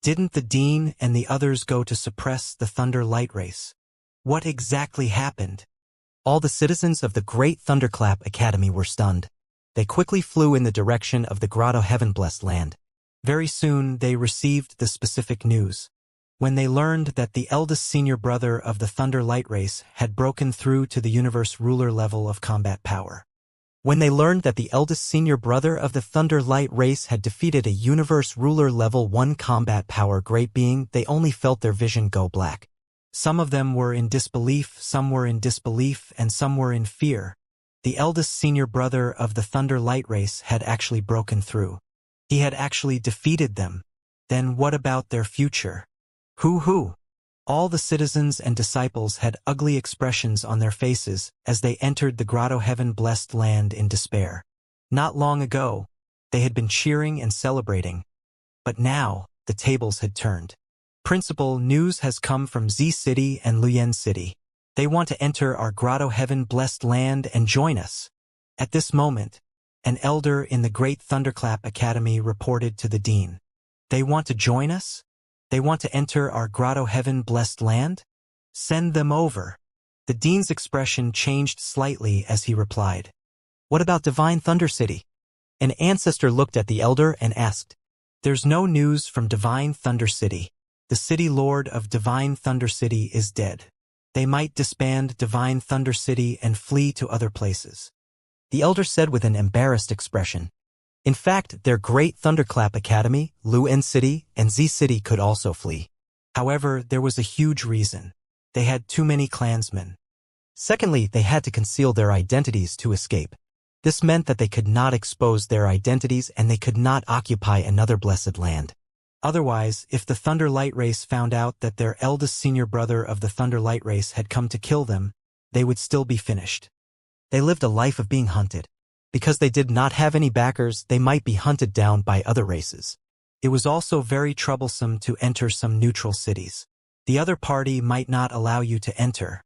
Didn't the Dean and the others go to suppress the Thunder Light Race? What exactly happened? All the citizens of the Great Thunderclap Academy were stunned. They quickly flew in the direction of the Grotto Heaven-blessed land. Very soon, they received the specific news. When they learned that the eldest senior brother of the Thunder Light Race had broken through to the universe ruler level of combat power. When they learned that the eldest senior brother of the Thunder Light Race had defeated a universe ruler level 1 combat power great being, they only felt their vision go black. Some of them were in disbelief, some were in disbelief, and some were in fear. The eldest senior brother of the Thunder Light Race had actually broken through. He had actually defeated them. Then what about their future? Hoo-hoo! All the citizens and disciples had ugly expressions on their faces as they entered the Grotto Heaven-blessed land in despair. Not long ago, they had been cheering and celebrating. But now, the tables had turned. Principal, news has come from Z City and Luyen City. They want to enter our Grotto Heaven-blessed land and join us. At this moment, an elder in the Great Thunderclap Academy reported to the Dean. They want to join us? They want to enter our Grotto Heaven-blessed land? Send them over. The Dean's expression changed slightly as he replied. What about Divine Thunder City? An ancestor looked at the elder and asked. There's no news from Divine Thunder City. The city lord of Divine Thunder City is dead. They might disband Divine Thunder City and flee to other places. The elder said with an embarrassed expression. In fact, their Great Thunderclap Academy, Luyen City, and Z City could also flee. However, there was a huge reason. They had too many clansmen. Secondly, they had to conceal their identities to escape. This meant that they could not expose their identities and they could not occupy another blessed land. Otherwise, if the Thunder Light Race found out that their eldest senior brother of the Thunder Light Race had come to kill them, they would still be finished. They lived a life of being hunted. Because they did not have any backers, they might be hunted down by other races. It was also very troublesome to enter some neutral cities. The other party might not allow you to enter.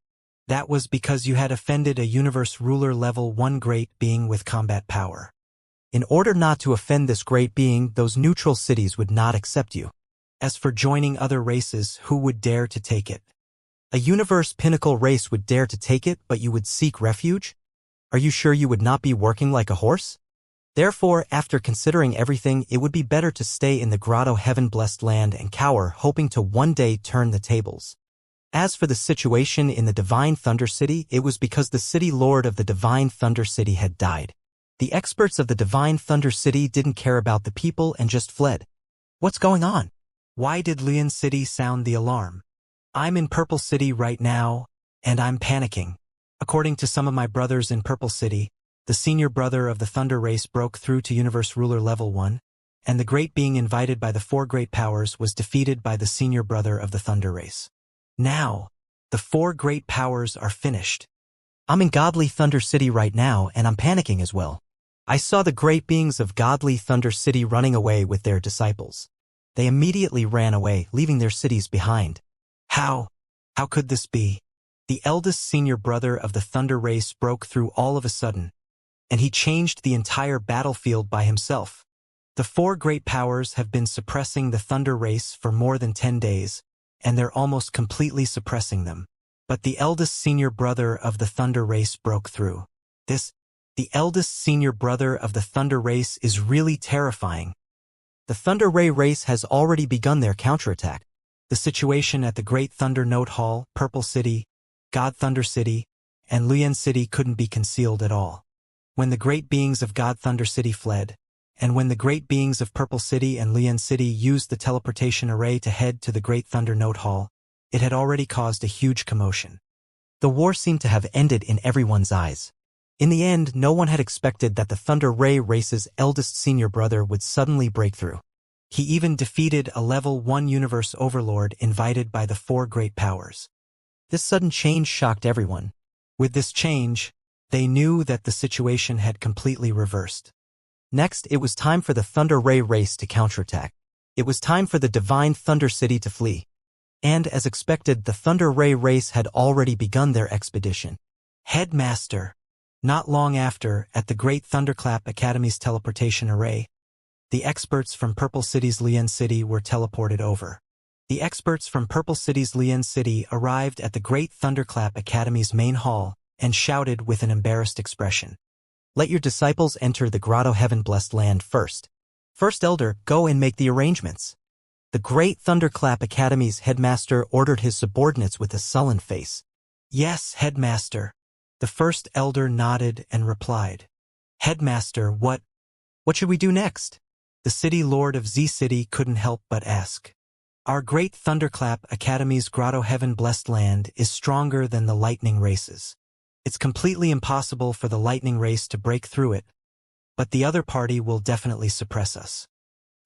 That was because you had offended a universe ruler level 1 great being with combat power. In order not to offend this great being, those neutral cities would not accept you. As for joining other races, who would dare to take it? A universe pinnacle race would dare to take it, but you would seek refuge? Are you sure you would not be working like a horse? Therefore, after considering everything, it would be better to stay in the grotto heaven-blessed land and cower, hoping to one day turn the tables. As for the situation in the Divine Thunder City, it was because the city lord of the Divine Thunder City had died. The experts of the Divine Thunder City didn't care about the people and just fled. What's going on? Why did Lian City sound the alarm? I'm in Purple City right now, and I'm panicking. According to some of my brothers in Purple City, the senior brother of the Thunder Race broke through to Universe Ruler Level 1, and the great being invited by the 4 great powers was defeated by the senior brother of the Thunder Race. Now, the 4 great powers are finished. I'm in Godly Thunder City right now, and I'm panicking as well. I saw the great beings of Godly Thunder City running away with their disciples. They immediately ran away, leaving their cities behind. How could this be? The eldest senior brother of the Thunder Race broke through all of a sudden, and he changed the entire battlefield by himself. The 4 great powers have been suppressing the Thunder Race for more than 10 days, and they're almost completely suppressing them. But the eldest senior brother of the Thunder Race broke through. The eldest senior brother of the Thunder Race is really terrifying. The Thunder Ray race has already begun their counterattack. The situation at the Great Thunder Note Hall, Purple City, God Thunder City, and Lian City couldn't be concealed at all. When the great beings of God Thunder City fled, and when the great beings of Purple City and Lian City used the teleportation array to head to the Great Thunder Note Hall, it had already caused a huge commotion. The war seemed to have ended in everyone's eyes. In the end, no one had expected that the Thunder Ray race's eldest senior brother would suddenly break through. He even defeated a level 1 universe overlord invited by the 4 great powers. This sudden change shocked everyone. With this change, they knew that the situation had completely reversed. Next, it was time for the Thunder Ray race to counterattack. It was time for the Divine Thunder City to flee. And, as expected, the Thunder Ray race had already begun their expedition. Headmaster. Not long after, at the Great Thunderclap Academy's teleportation array, the experts from Purple City's Lian City were teleported over. The experts from Purple City's Lian City arrived at the Great Thunderclap Academy's main hall and shouted with an embarrassed expression, "Let your disciples enter the Grotto Heaven-blessed land first. First Elder, go and make the arrangements." The Great Thunderclap Academy's headmaster ordered his subordinates with a sullen face. "Yes, headmaster." The First Elder nodded and replied, "Headmaster, what should we do next?" The City Lord of Z City couldn't help but ask. "Our Great Thunderclap Academy's Grotto Heaven-blessed land is stronger than the lightning races. It's completely impossible for the lightning race to break through it, but the other party will definitely suppress us."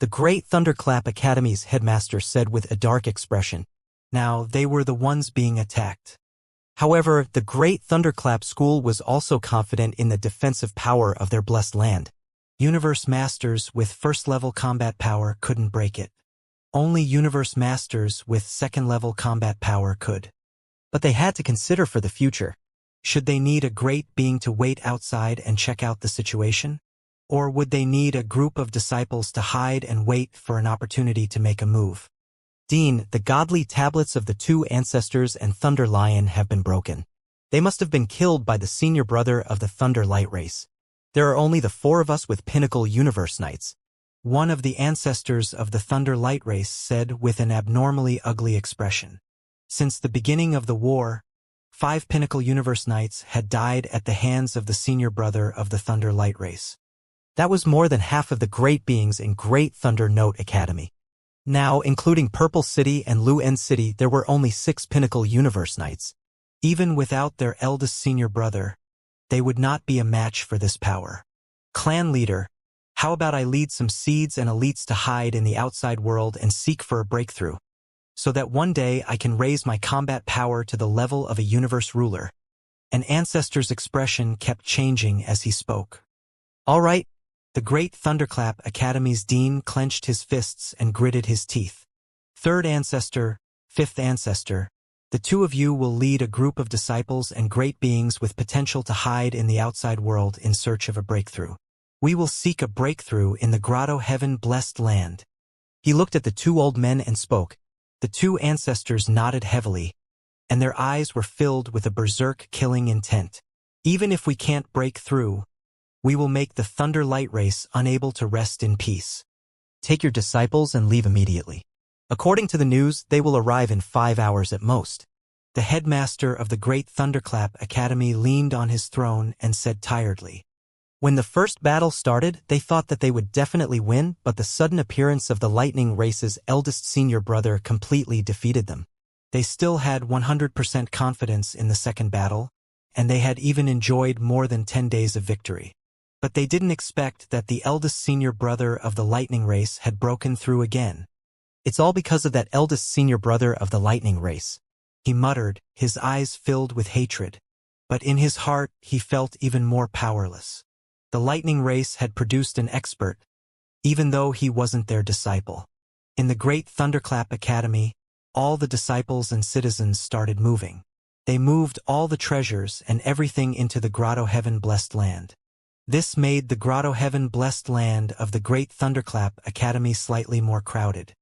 The Great Thunderclap Academy's headmaster said with a dark expression. Now, they were the ones being attacked. However, the Great Thunderclap School was also confident in the defensive power of their blessed land. Universe Masters with first-level combat power couldn't break it. Only Universe Masters with second-level combat power could. But they had to consider for the future. Should they need a great being to wait outside and check out the situation? Or would they need a group of disciples to hide and wait for an opportunity to make a move? Dean, the godly tablets of the 2 ancestors and Thunder Lion have been broken. They must have been killed by the senior brother of the Thunder Light race. There are only the 4 of us with Pinnacle Universe Knights. One of the ancestors of the Thunder Light race said with an abnormally ugly expression. Since the beginning of the war, 5 Pinnacle Universe Knights had died at the hands of the senior brother of the Thunder Light race. That was more than half of the great beings in Great Thunder Note Academy. Now, including Purple City and Lian City, there were only 6 Pinnacle Universe Knights. Even without their eldest senior brother, they would not be a match for this power. Clan leader, how about I lead some seeds and elites to hide in the outside world and seek for a breakthrough, so that one day I can raise my combat power to the level of a universe ruler. An ancestor's expression kept changing as he spoke. All right, the Great Thunderclap Academy's dean clenched his fists and gritted his teeth. Third ancestor, fifth ancestor, the two of you will lead a group of disciples and great beings with potential to hide in the outside world in search of a breakthrough. We will seek a breakthrough in the grotto heaven-blessed land. He looked at the two old men and spoke. The two ancestors nodded heavily, and their eyes were filled with a berserk killing intent. Even if we can't break through, we will make the Thunder Light Race unable to rest in peace. Take your disciples and leave immediately. According to the news, they will arrive in 5 hours at most. The headmaster of the Great Thunderclap Academy leaned on his throne and said tiredly. When the first battle started, they thought that they would definitely win, but the sudden appearance of the Lightning Race's eldest senior brother completely defeated them. They still had 100% confidence in the second battle, and they had even enjoyed more than 10 days of victory. But they didn't expect that the eldest senior brother of the Lightning Race had broken through again. It's all because of that eldest senior brother of the Lightning Race, he muttered, his eyes filled with hatred. But in his heart, he felt even more powerless. The Lightning Race had produced an expert, even though he wasn't their disciple. In the Great Thunderclap Academy, all the disciples and citizens started moving. They moved all the treasures and everything into the Grotto Heaven-blessed land. This made the Grotto Heaven-blessed land of the Great Thunderclap Academy slightly more crowded.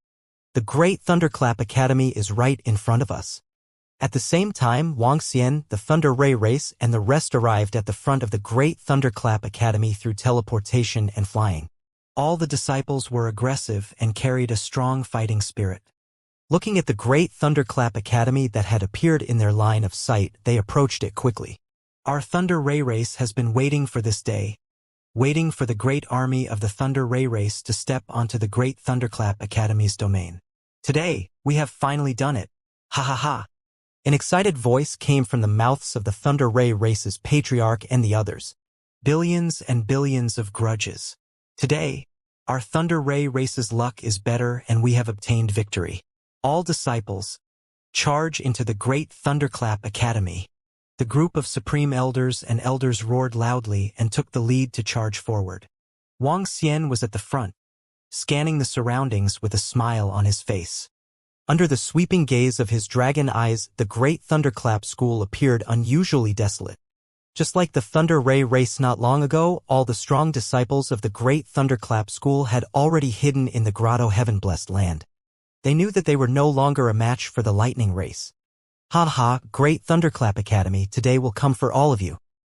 The Great Thunderclap Academy is right in front of us. At the same time, Wuxia, the Thunder Ray Race, and the rest arrived at the front of the Great Thunderclap Academy through teleportation and flying. All the disciples were aggressive and carried a strong fighting spirit. Looking at the Great Thunderclap Academy that had appeared in their line of sight, they approached it quickly. Our Thunder Ray Race has been waiting for this day, waiting for the great army of the Thunder Ray Race to step onto the Great Thunderclap Academy's domain. Today, we have finally done it. Ha ha ha. An excited voice came from the mouths of the Thunder Ray Race's patriarch and the others. Billions and billions of grudges. Today, our Thunder Ray Race's luck is better and we have obtained victory. All disciples, charge into the Great Thunderclap Academy. The group of supreme elders and elders roared loudly and took the lead to charge forward. Wuxia was at the front, scanning the surroundings with a smile on his face. Under the sweeping gaze of his dragon eyes, the Great Thunderclap School appeared unusually desolate. Just like the Thunder Ray Race not long ago, all the strong disciples of the Great Thunderclap School had already hidden in the Grotto Heaven-blessed land. They knew that they were no longer a match for the Lightning Race. Ha ha, Great Thunderclap Academy, today will come for all of you.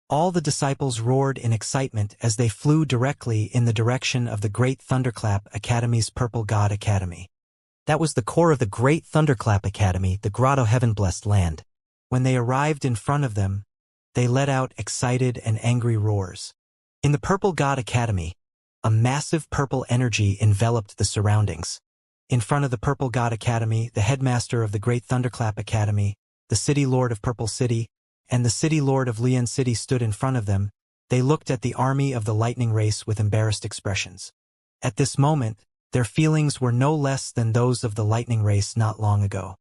All the disciples roared in excitement as they flew directly in the direction of the Great Thunderclap Academy's Purple God Academy. That was the core of the Great Thunderclap Academy, the Grotto Heaven-blessed land. When they arrived in front of them, they let out excited and angry roars. In the Purple God Academy, a massive purple energy enveloped the surroundings. In front of the Purple God Academy, the headmaster of the Great Thunderclap Academy, the City Lord of Purple City, and the City Lord of Lian City stood in front of them. They looked at the army of the Lightning Race with embarrassed expressions. At this moment, their feelings were no less than those of the Lightning Race not long ago.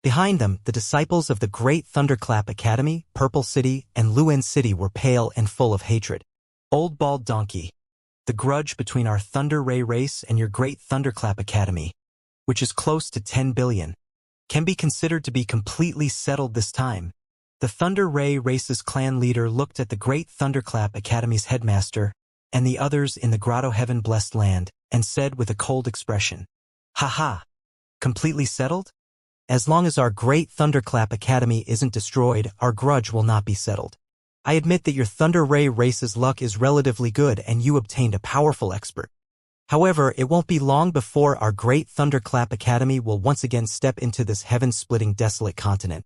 Behind them, the disciples of the Great Thunderclap Academy, Purple City, and Luan City were pale and full of hatred. Old Bald Donkey, the grudge between our Thunder Ray Race and your Great Thunderclap Academy, which is close to 10 billion, can be considered to be completely settled this time. The Thunder Ray Race's clan leader looked at the Great Thunderclap Academy's headmaster and the others in the Grotto Heaven-blessed land, and said with a cold expression, "Ha ha! Completely settled? As long as our Great Thunderclap Academy isn't destroyed, our grudge will not be settled. I admit that your Thunder Ray Race's luck is relatively good and you obtained a powerful expert. However, it won't be long before our Great Thunderclap Academy will once again step into this heaven-splitting desolate continent.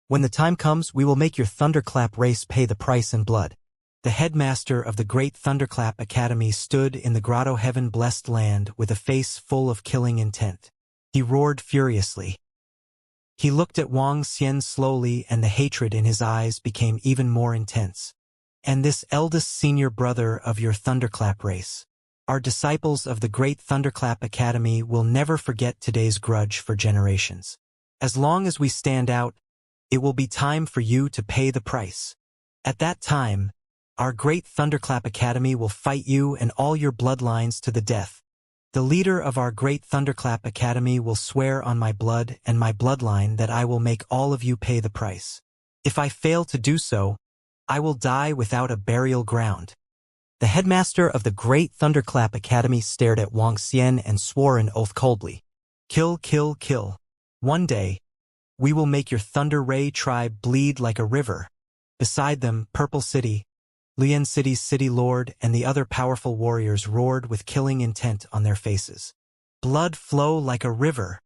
When the time comes, we will make your Thunderclap race pay the price in blood." The headmaster of the Great Thunderclap Academy stood in the Grotto Heaven-blessed land with a face full of killing intent. He roared furiously. He looked at Wang Xian slowly, and the hatred in his eyes became even more intense. And this eldest senior brother of your Thunderclap race, our disciples of the Great Thunderclap Academy, will never forget today's grudge for generations. As long as we stand out, it will be time for you to pay the price. At that time, our Great Thunderclap Academy will fight you and all your bloodlines to the death. The leader of our Great Thunderclap Academy will swear on my blood and my bloodline that I will make all of you pay the price. If I fail to do so, I will die without a burial ground. The headmaster of the Great Thunderclap Academy stared at Wang Xian and swore an oath coldly. Kill, kill, kill. One day, we will make your Thunder Ray tribe bleed like a river. Beside them, Purple City, Lian City's city lord, and the other powerful warriors roared with killing intent on their faces. Blood flow like a river.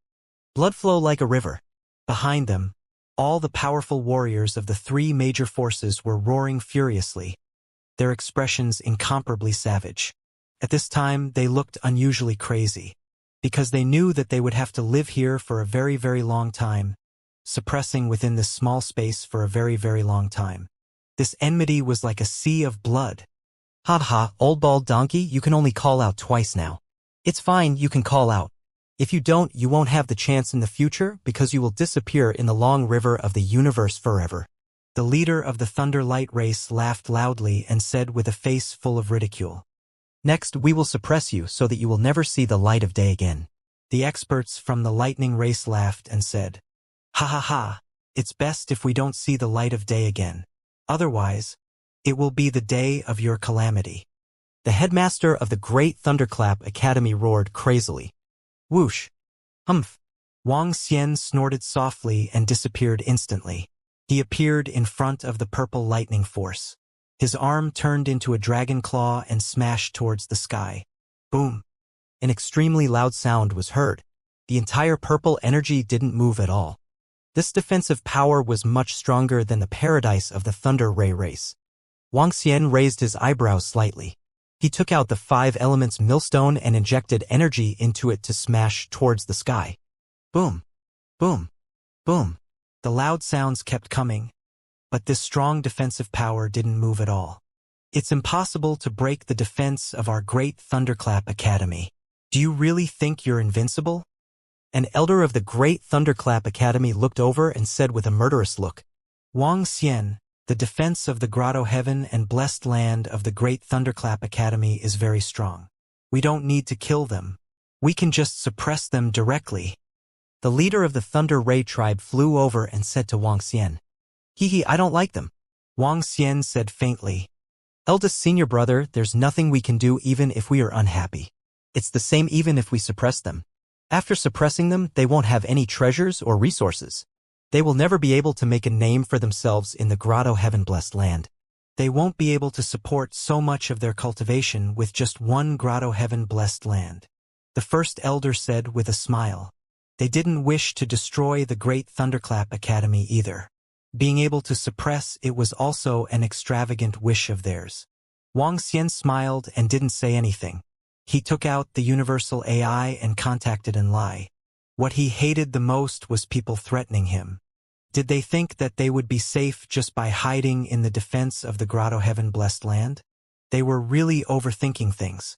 Blood flow like a river. Behind them, all the powerful warriors of the three major forces were roaring furiously, their expressions incomparably savage. At this time, they looked unusually crazy, because they knew that they would have to live here for a very, very long time, suppressing within this small space for a very, very long time. This enmity was like a sea of blood. Ha ha, old bald donkey, you can only call out twice now. It's fine, you can call out. If you don't, you won't have the chance in the future because you will disappear in the long river of the universe forever. The leader of the Thunder Light race laughed loudly and said with a face full of ridicule. Next, we will suppress you so that you will never see the light of day again. The experts from the Lightning race laughed and said, Ha ha ha, it's best if we don't see the light of day again. Otherwise, it will be the day of your calamity. The headmaster of the Great Thunderclap Academy roared crazily. Whoosh! Humph! Wang Xian snorted softly and disappeared instantly. He appeared in front of the Purple Lightning Force. His arm turned into a dragon claw and smashed towards the sky. Boom! An extremely loud sound was heard. The entire purple energy didn't move at all. This defensive power was much stronger than the paradise of the Thunder Ray race. Wang Xian raised his eyebrows slightly. He took out the 5 elements millstone and injected energy into it to smash towards the sky. Boom! Boom! Boom! The loud sounds kept coming, but this strong defensive power didn't move at all. It's impossible to break the defense of our Great Thunderclap Academy. Do you really think you're invincible? An elder of the Great Thunderclap Academy looked over and said with a murderous look, Wang Xian, the defense of the Grotto Heaven and blessed land of the Great Thunderclap Academy is very strong. We don't need to kill them. We can just suppress them directly. The leader of the Thunder Ray tribe flew over and said to Wang Xian, Hee, I don't like them. Wang Xian said faintly, Eldest senior brother, there's nothing we can do even if we are unhappy. It's the same even if we suppress them. After suppressing them, they won't have any treasures or resources. They will never be able to make a name for themselves in the Grotto Heaven blessed land. They won't be able to support so much of their cultivation with just one Grotto Heaven blessed land. The first elder said with a smile. They didn't wish to destroy the Great Thunderclap Academy either. Being able to suppress it was also an extravagant wish of theirs. Wang Xian smiled and didn't say anything. He took out the universal AI and contacted Enlai. What he hated the most was people threatening him. Did they think that they would be safe just by hiding in the defense of the Grotto Heaven blessed land? They were really overthinking things.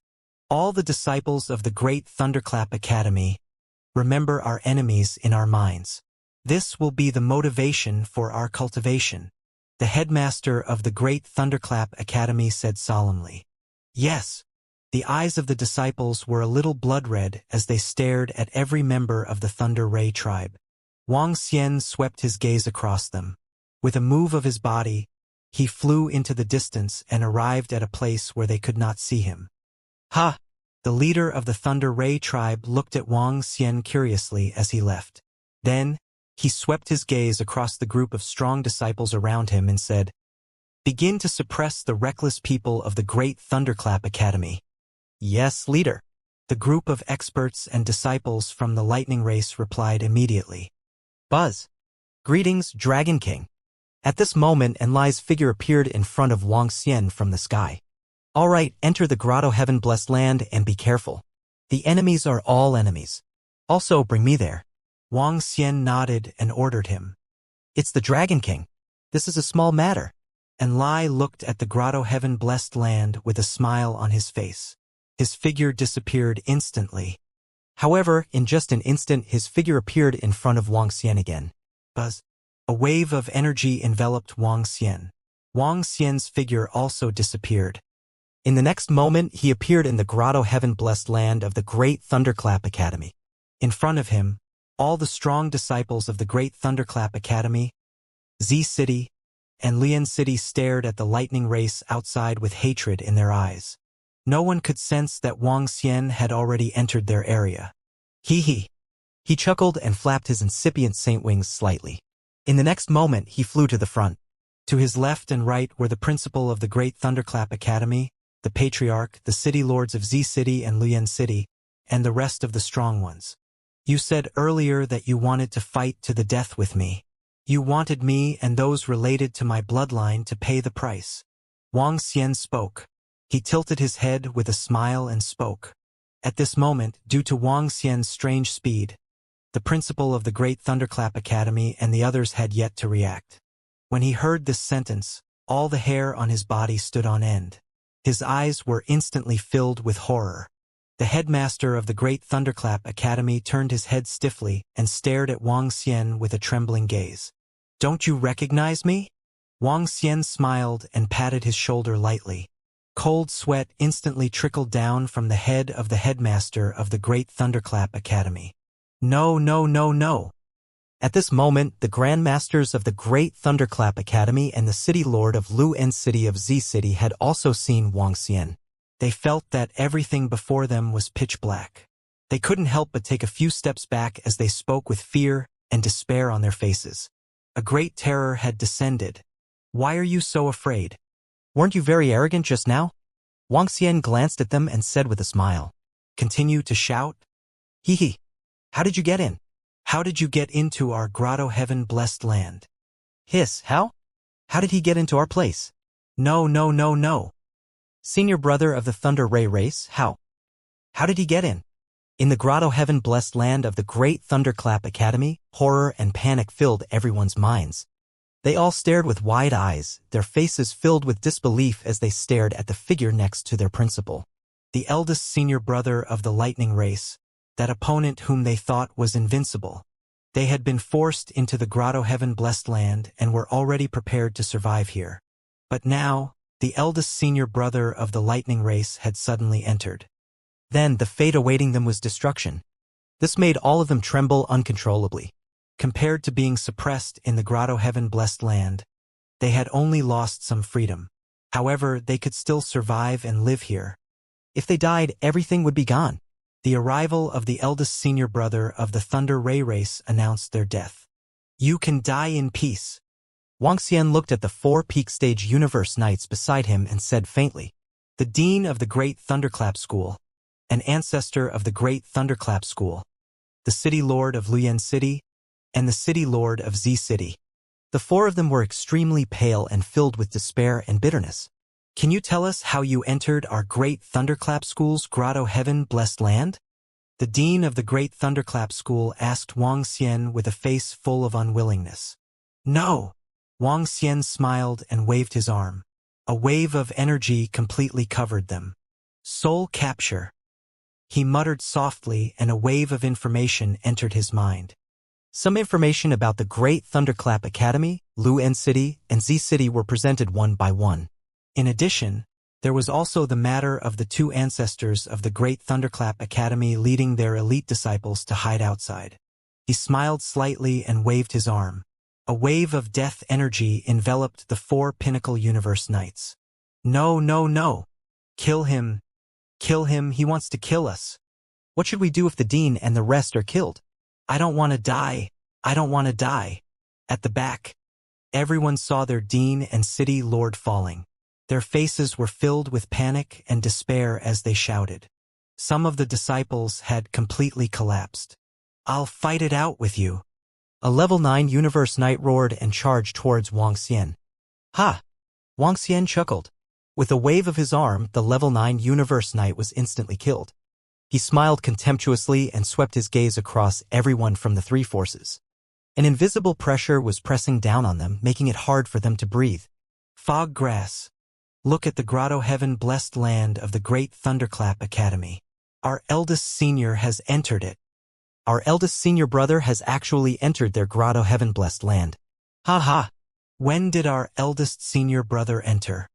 All the disciples of the Great Thunderclap Academy, remember our enemies in our minds. This will be the motivation for our cultivation. The headmaster of the Great Thunderclap Academy said solemnly. Yes. The eyes of the disciples were a little blood-red as they stared at every member of the Thunder Ray tribe. Wang Xian swept his gaze across them. With a move of his body, he flew into the distance and arrived at a place where they could not see him. Ha! The leader of the Thunder Ray tribe looked at Wang Xian curiously as he left. Then, he swept his gaze across the group of strong disciples around him and said, Begin to suppress the reckless people of the Great Thunderclap Academy. Yes, leader. The group of experts and disciples from the Lightning race replied immediately. Buzz. Greetings, Dragon King. At this moment, Enlai's figure appeared in front of Wang Xian from the sky. All right, enter the Grotto Heaven blessed land and be careful. The enemies are all enemies. Also, bring me there. Wang Xian nodded and ordered him. It's the Dragon King. This is a small matter. And Lai looked at the grotto heaven-blessed land with a smile on his face. His figure disappeared instantly. However, in just an instant his figure appeared in front of Wang Xian again. Buzz. A wave of energy enveloped Wang Xian. Wang Xian's figure also disappeared. In the next moment he appeared in the grotto heaven-blessed land of the Great Thunderclap Academy. In front of him, all the strong disciples of the Great Thunderclap Academy, Z City, and Lian City stared at the lightning race outside with hatred in their eyes. No one could sense that Wang Xian had already entered their area. Hee. He chuckled and flapped his incipient saint wings slightly. In the next moment he flew to the front. To his left and right were the principal of the Great Thunderclap Academy, the Patriarch, the City Lords of Z City and Lian City, and the rest of the strong ones. You said earlier that you wanted to fight to the death with me. You wanted me and those related to my bloodline to pay the price. Wang Xian spoke. He tilted his head with a smile and spoke. At this moment, due to Wang Xian's strange speed, the principal of the Great Thunderclap Academy and the others had yet to react. When he heard this sentence, all the hair on his body stood on end. His eyes were instantly filled with horror. The headmaster of the Great Thunderclap Academy turned his head stiffly and stared at Wang Xian with a trembling gaze. Don't you recognize me? Wang Xian smiled and patted his shoulder lightly. Cold sweat instantly trickled down from the head of the headmaster of the Great Thunderclap Academy. No. At this moment, the Grandmasters of the Great Thunderclap Academy and the City Lord of Lian City of Z City had also seen Wang Xian. They felt that everything before them was pitch black. They couldn't help but take a few steps back as they spoke with fear and despair on their faces. A great terror had descended. Why are you so afraid? Weren't you very arrogant just now? Wang Xian glanced at them and said with a smile. Continue to shout? Hee. How did you get in? How did you get into our grotto heaven-blessed land? Hiss, how? How did he get into our place? No. Senior brother of the Thunder Ray race, how? How did he get in? In the grotto heaven-blessed land of the Great Thunderclap Academy, horror and panic filled everyone's minds. They all stared with wide eyes, their faces filled with disbelief as they stared at the figure next to their principal. The eldest senior brother of the lightning race, that opponent whom they thought was invincible. They had been forced into the grotto heaven-blessed land and were already prepared to survive here. But now, the eldest senior brother of the lightning race had suddenly entered. Then the fate awaiting them was destruction. This made all of them tremble uncontrollably. Compared to being suppressed in the grotto heaven-blessed land, they had only lost some freedom. However, they could still survive and live here. If they died, everything would be gone. The arrival of the eldest senior brother of the Thunder Ray race announced their death. You can die in peace. Wang Xian looked at the 4 peak stage universe knights beside him and said faintly, the dean of the Great Thunderclap School, an ancestor of the Great Thunderclap School, the City Lord of Lian City, and the City Lord of Z City. The 4 of them were extremely pale and filled with despair and bitterness. Can you tell us how you entered our Great Thunderclap School's grotto heaven-blessed land? The dean of the Great Thunderclap School asked Wang Xian with a face full of unwillingness. No. Wang Xian smiled and waved his arm. A wave of energy completely covered them. Soul capture. He muttered softly and a wave of information entered his mind. Some information about the Great Thunderclap Academy, Lian City, and Z City were presented one by one. In addition, there was also the matter of the 2 ancestors of the Great Thunderclap Academy leading their elite disciples to hide outside. He smiled slightly and waved his arm. A wave of death energy enveloped the 4 Pinnacle Universe Knights. No. Kill him. Kill him, he wants to kill us. What should we do if the dean and the rest are killed? I don't want to die. At the back, everyone saw their dean and city lord falling. Their faces were filled with panic and despair as they shouted. Some of the disciples had completely collapsed. I'll fight it out with you. A level 9 Universe Knight roared and charged towards Wang Xian. Ha! Wang Xian chuckled. With a wave of his arm, the level 9 Universe Knight was instantly killed. He smiled contemptuously and swept his gaze across everyone from the three forces. An invisible pressure was pressing down on them, making it hard for them to breathe. Fog grass. Look at the grotto heaven-blessed land of the great Thunderclap Academy. Our eldest senior has entered it. Our eldest senior brother has actually entered their grotto heaven-blessed land. Ha ha! When did our eldest senior brother enter?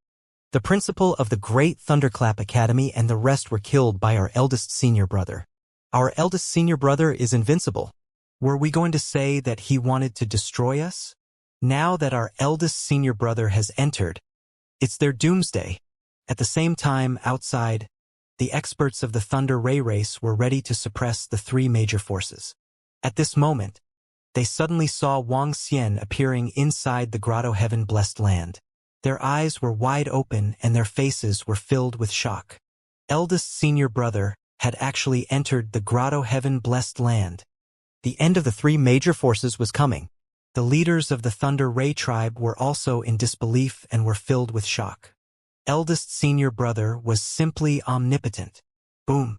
The principal of the great Thunderclap Academy and the rest were killed by our eldest senior brother. Our eldest senior brother is invincible. Were we going to say that he wanted to destroy us? Now that our eldest senior brother has entered, it's their doomsday. At the same time, outside, the experts of the Thunder Ray race were ready to suppress the three major forces. At this moment, they suddenly saw Wuxia appearing inside the grotto heaven-blessed land. Their eyes were wide open and their faces were filled with shock. Eldest senior brother had actually entered the grotto heaven-blessed land. The end of the three major forces was coming. The leaders of the Thunder Ray tribe were also in disbelief and were filled with shock. Eldest senior brother was simply omnipotent. Boom.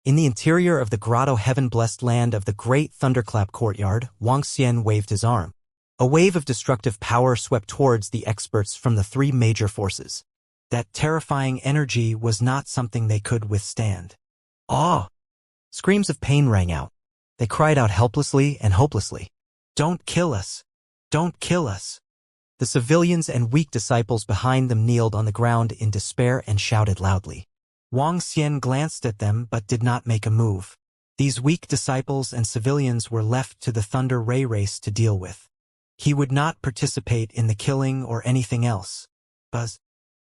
In the interior of the grotto heaven-blessed land of the great Thunderclap courtyard, Wuxia waved his arm. A wave of destructive power swept towards the experts from the three major forces. That terrifying energy was not something they could withstand. Awe! Screams of pain rang out. They cried out helplessly and hopelessly. Don't kill us! Don't kill us! The civilians and weak disciples behind them kneeled on the ground in despair and shouted loudly. Wuxia glanced at them but did not make a move. These weak disciples and civilians were left to the Thunder Ray race to deal with. He would not participate in the killing or anything else. Buzz.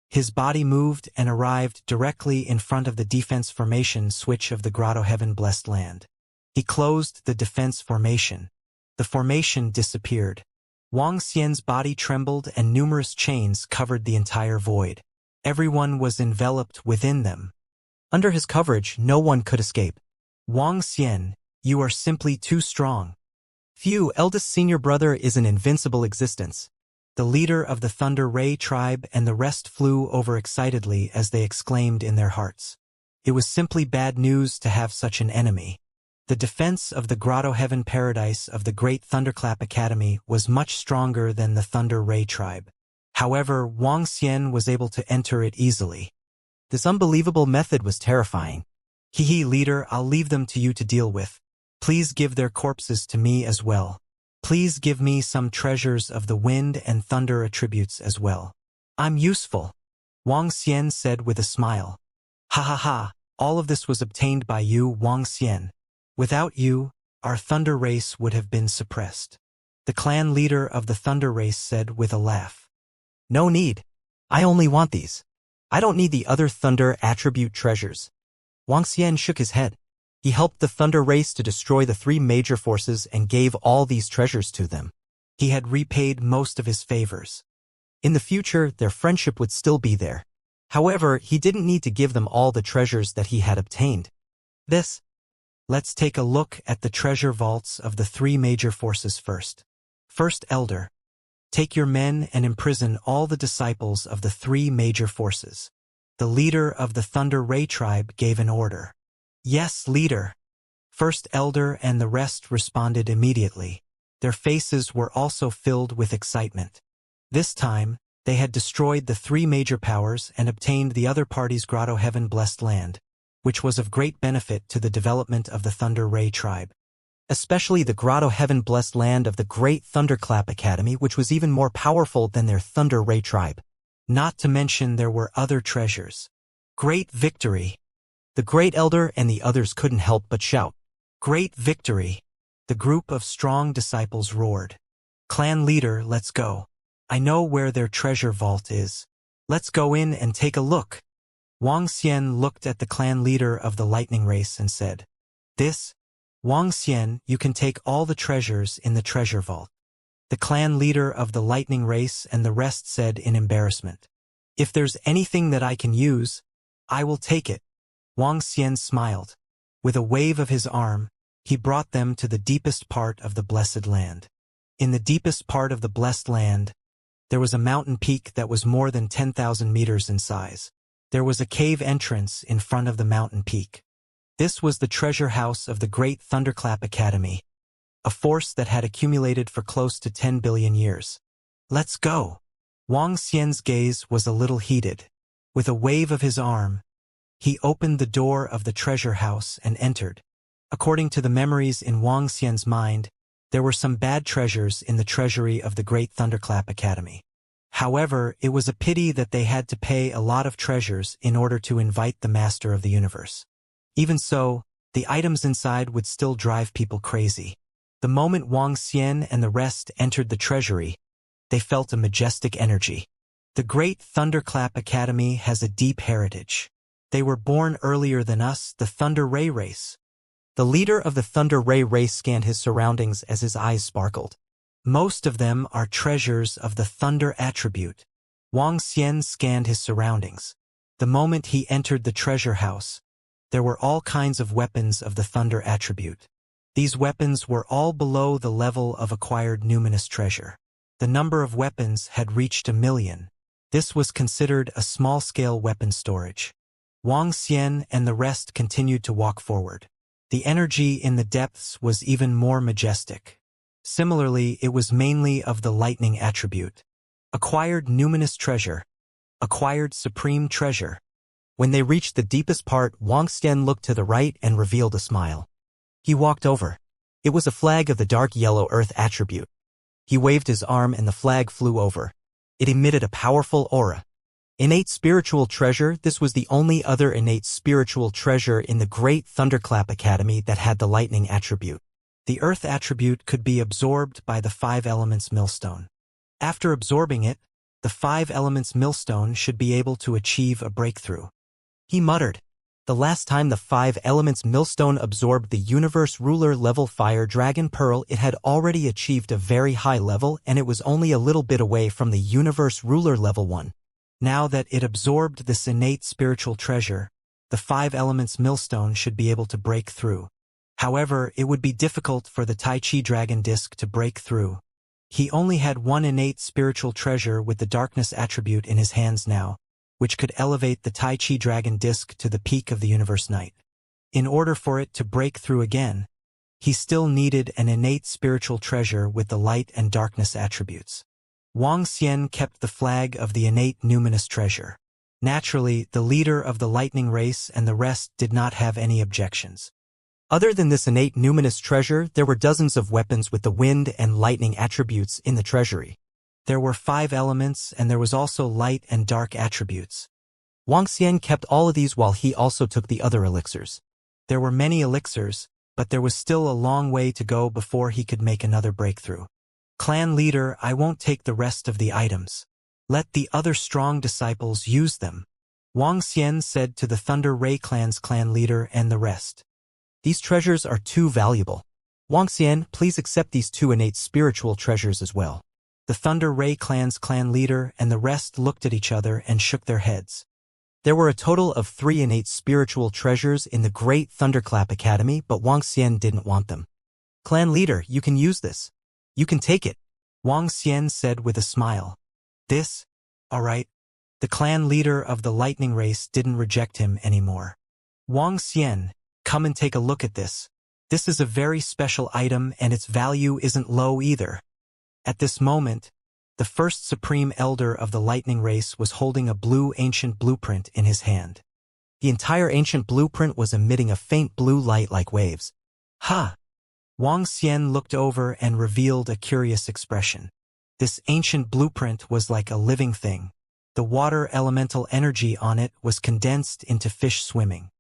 His body moved and arrived directly in front of the defense formation switch of the grotto heaven-blessed land. He closed the defense formation. The formation disappeared. Wuxia's body trembled and numerous chains covered the entire void. Everyone was enveloped within them. Under his coverage, no one could escape. Wuxia, you are simply too strong. Phew, eldest senior brother is an invincible existence. The leader of the Thunder Ray tribe and the rest flew over excitedly as they exclaimed in their hearts. It was simply bad news to have such an enemy. The defense of the Grotto Heaven Paradise of the Great Thunderclap Academy was much stronger than the Thunder Ray tribe. However, Wuxia was able to enter it easily. This unbelievable method was terrifying. Hee leader, I'll leave them to you to deal with. Please give their corpses to me as well. Please give me some treasures of the wind and thunder attributes as well. I'm useful, Wuxia said with a smile. Ha ha ha, all of this was obtained by you, Wuxia. Without you, our thunder race would have been suppressed. The clan leader of the thunder race said with a laugh. No need. I only want these. I don't need the other thunder attribute treasures. Wuxia shook his head. He helped the thunder race to destroy the three major forces and gave all these treasures to them. He had repaid most of his favors. In the future, their friendship would still be there. However, he didn't need to give them all the treasures that he had obtained. Let's take a look at the treasure vaults of the three major forces first. First Elder. Take your men and imprison all the disciples of the three major forces. The leader of the Thunder Ray tribe gave an order. Yes, leader. First Elder and the rest responded immediately. Their faces were also filled with excitement. This time, they had destroyed the three major powers and obtained the other party's Grotto Heaven blessed land, which was of great benefit to the development of the Thunder Ray tribe. Especially the Grotto Heaven blessed land of the Great Thunderclap Academy, which was even more powerful than their Thunder Ray tribe. Not to mention there were other treasures. Great victory! The Great Elder and the others couldn't help but shout. Great victory! The group of strong disciples roared. Clan leader, let's go. I know where their treasure vault is. Let's go in and take a look. Wuxia looked at the clan leader of the lightning race and said, Wuxia, you can take all the treasures in the treasure vault. The clan leader of the lightning race and the rest said in embarrassment. If there's anything that I can use, I will take it. Wuxia smiled. With a wave of his arm, he brought them to the deepest part of the blessed land. In the deepest part of the blessed land, there was a mountain peak that was more than 10,000 meters in size. There was a cave entrance in front of the mountain peak. This was the treasure house of the Great Thunderclap Academy, a force that had accumulated for close to 10 billion years. Let's go. Wang Xian's gaze was a little heated. With a wave of his arm, he opened the door of the treasure house and entered. According to the memories in Wang Xian's mind, there were some bad treasures in the treasury of the Great Thunderclap Academy. However, it was a pity that they had to pay a lot of treasures in order to invite the Master of the Universe. Even so, the items inside would still drive people crazy. The moment Wang Xian and the rest entered the treasury, they felt a majestic energy. The Great Thunderclap Academy has a deep heritage. They were born earlier than us, the Thunder Ray race. The leader of the Thunder Ray race scanned his surroundings as his eyes sparkled. Most of them are treasures of the Thunder attribute. Wang Xian scanned his surroundings. The moment he entered the treasure house, there were all kinds of weapons of the Thunder attribute. These weapons were all below the level of acquired numinous treasure. The number of weapons had reached 1 million. This was considered a small-scale weapon storage. Wang Xian and the rest continued to walk forward. The energy in the depths was even more majestic. Similarly, it was mainly of the lightning attribute. Acquired numinous treasure. Acquired supreme treasure. When they reached the deepest part, Wang Xian looked to the right and revealed a smile. He walked over. It was a flag of the dark yellow earth attribute. He waved his arm and the flag flew over. It emitted a powerful aura. Innate spiritual treasure. This was the only other innate spiritual treasure in the Great Thunderclap Academy that had the lightning attribute. The earth attribute could be absorbed by the 5 elements millstone. After absorbing it, the 5 elements millstone should be able to achieve a breakthrough. He muttered. The last time the 5 elements millstone absorbed the universe ruler level fire dragon pearl, it had already achieved a very high level and it was only a little bit away from the universe ruler level 1. Now that it absorbed this innate spiritual treasure, the 5 elements millstone should be able to break through. However, it would be difficult for the Tai Chi dragon disc to break through. He only had 1 innate spiritual treasure with the darkness attribute in his hands now, which could elevate the Tai Chi dragon disc to the peak of the universe night. In order for it to break through again, he still needed an innate spiritual treasure with the light and darkness attributes. Wang Xian kept the flag of the innate numinous treasure. Naturally, the leader of the lightning race and the rest did not have any objections. Other than this innate numinous treasure, there were dozens of weapons with the wind and lightning attributes in the treasury. There were 5 elements and there was also light and dark attributes. Wang Xian kept all of these while he also took the other elixirs. There were many elixirs, but there was still a long way to go before he could make another breakthrough. Clan leader, I won't take the rest of the items. Let the other strong disciples use them. Wang Xian said to the Thunder Ray clan's clan leader and the rest. These treasures are too valuable. Wang Xian, please accept these 2 innate spiritual treasures as well. The Thunder Ray clan's clan leader and the rest looked at each other and shook their heads. There were a total of 3 innate spiritual treasures in the Great Thunderclap Academy, but Wang Xian didn't want them. Clan leader, you can use this. You can take it, Wang Xian said with a smile. This? All right. The clan leader of the lightning race didn't reject him anymore. Wang Xian, come and take a look at this. This is a very special item and its value isn't low either. At this moment, the first supreme elder of the lightning race was holding a blue ancient blueprint in his hand. The entire ancient blueprint was emitting a faint blue light like waves. Ha! Wang Xian looked over and revealed a curious expression. This ancient blueprint was like a living thing. The water elemental energy on it was condensed into fish swimming.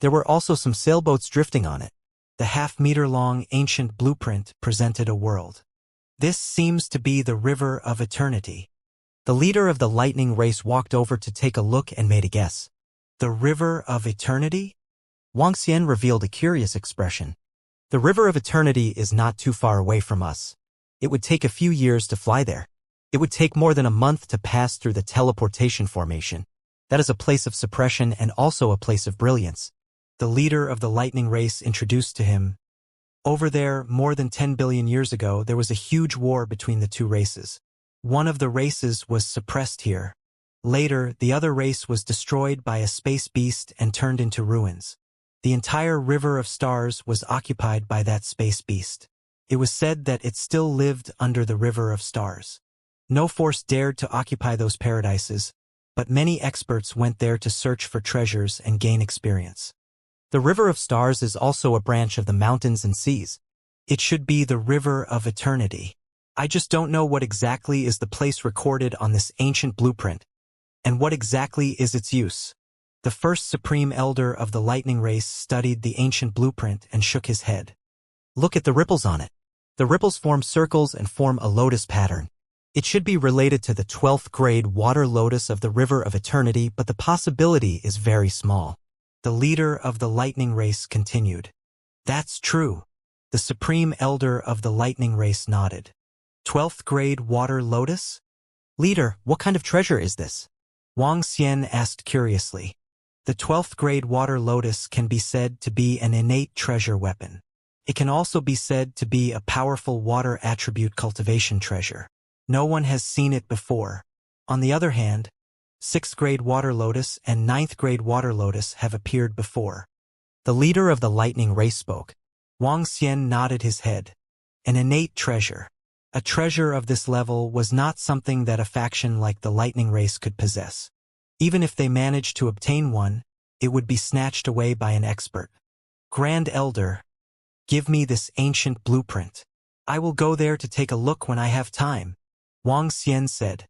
There were also some sailboats drifting on it. The half-meter-long ancient blueprint presented a world. This seems to be the river of eternity. The leader of the lightning race walked over to take a look and made a guess. The river of eternity? Wang Xian revealed a curious expression. The river of eternity is not too far away from us. It would take a few years to fly there. It would take more than a month to pass through the teleportation formation. That is a place of suppression and also a place of brilliance. The leader of the lightning race introduced to him. Over there, more than 10 billion years ago, there was a huge war between the 2 races. One of the races was suppressed here. Later, the other race was destroyed by a space beast and turned into ruins. The entire river of stars was occupied by that space beast. It was said that it still lived under the river of stars. No force dared to occupy those paradises, but many experts went there to search for treasures and gain experience. The river of stars is also a branch of the mountains and seas. It should be the river of eternity. I just don't know what exactly is the place recorded on this ancient blueprint, and what exactly is its use. The first supreme elder of the lightning race studied the ancient blueprint and shook his head. Look at the ripples on it. The ripples form circles and form a lotus pattern. It should be related to the 12th grade water lotus of the river of eternity, but the possibility is very small. The leader of the lightning race continued. That's true. The supreme elder of the lightning race nodded. 12th grade water lotus? Leader, what kind of treasure is this? Wang Xian asked curiously. The 12th grade water lotus can be said to be an innate treasure weapon. It can also be said to be a powerful water attribute cultivation treasure. No one has seen it before. On the other hand, 6th grade water lotus and 9th grade water lotus have appeared before. The leader of the lightning race spoke. Wang Xian nodded his head. An innate treasure. A treasure of this level was not something that a faction like the lightning race could possess. Even if they managed to obtain one, it would be snatched away by an expert. Grand Elder, give me this ancient blueprint. I will go there to take a look when I have time, Wang Xian said.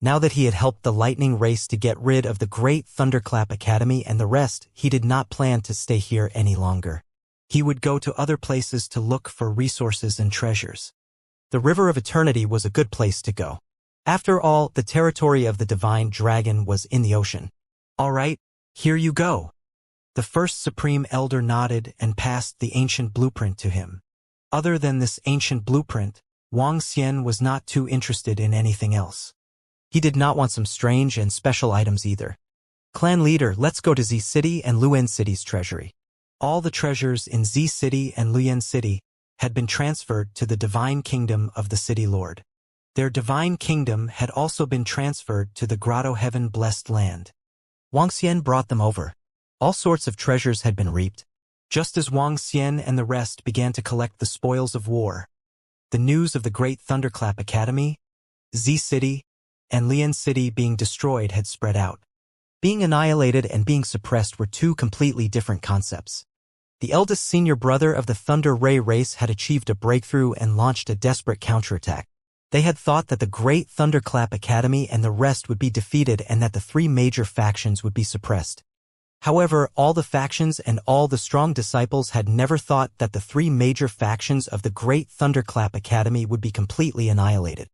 Now that he had helped the lightning race to get rid of the Great Thunderclap Academy and the rest, he did not plan to stay here any longer. He would go to other places to look for resources and treasures. The River of Eternity was a good place to go. After all, the territory of the divine dragon was in the ocean. All right, here you go. The first supreme elder nodded and passed the ancient blueprint to him. Other than this ancient blueprint, Wang Xian was not too interested in anything else. He did not want some strange and special items either. Clan leader, let's go to Z City and Luan City's treasury. All the treasures in Z City and Luan City had been transferred to the divine kingdom of the city lord. Their divine kingdom had also been transferred to the Grotto Heaven Blessed Land. Wang Xian brought them over. All sorts of treasures had been reaped. Just as Wang Xian and the rest began to collect the spoils of war, the news of the Great Thunderclap Academy, Z City, and Lian City being destroyed had spread out. Being annihilated and being suppressed were two completely different concepts. The eldest senior brother of the Thunder Ray race had achieved a breakthrough and launched a desperate counterattack. They had thought that the Great Thunderclap Academy and the rest would be defeated and that the three major factions would be suppressed. However, all the factions and all the strong disciples had never thought that the three major factions of the Great Thunderclap Academy would be completely annihilated.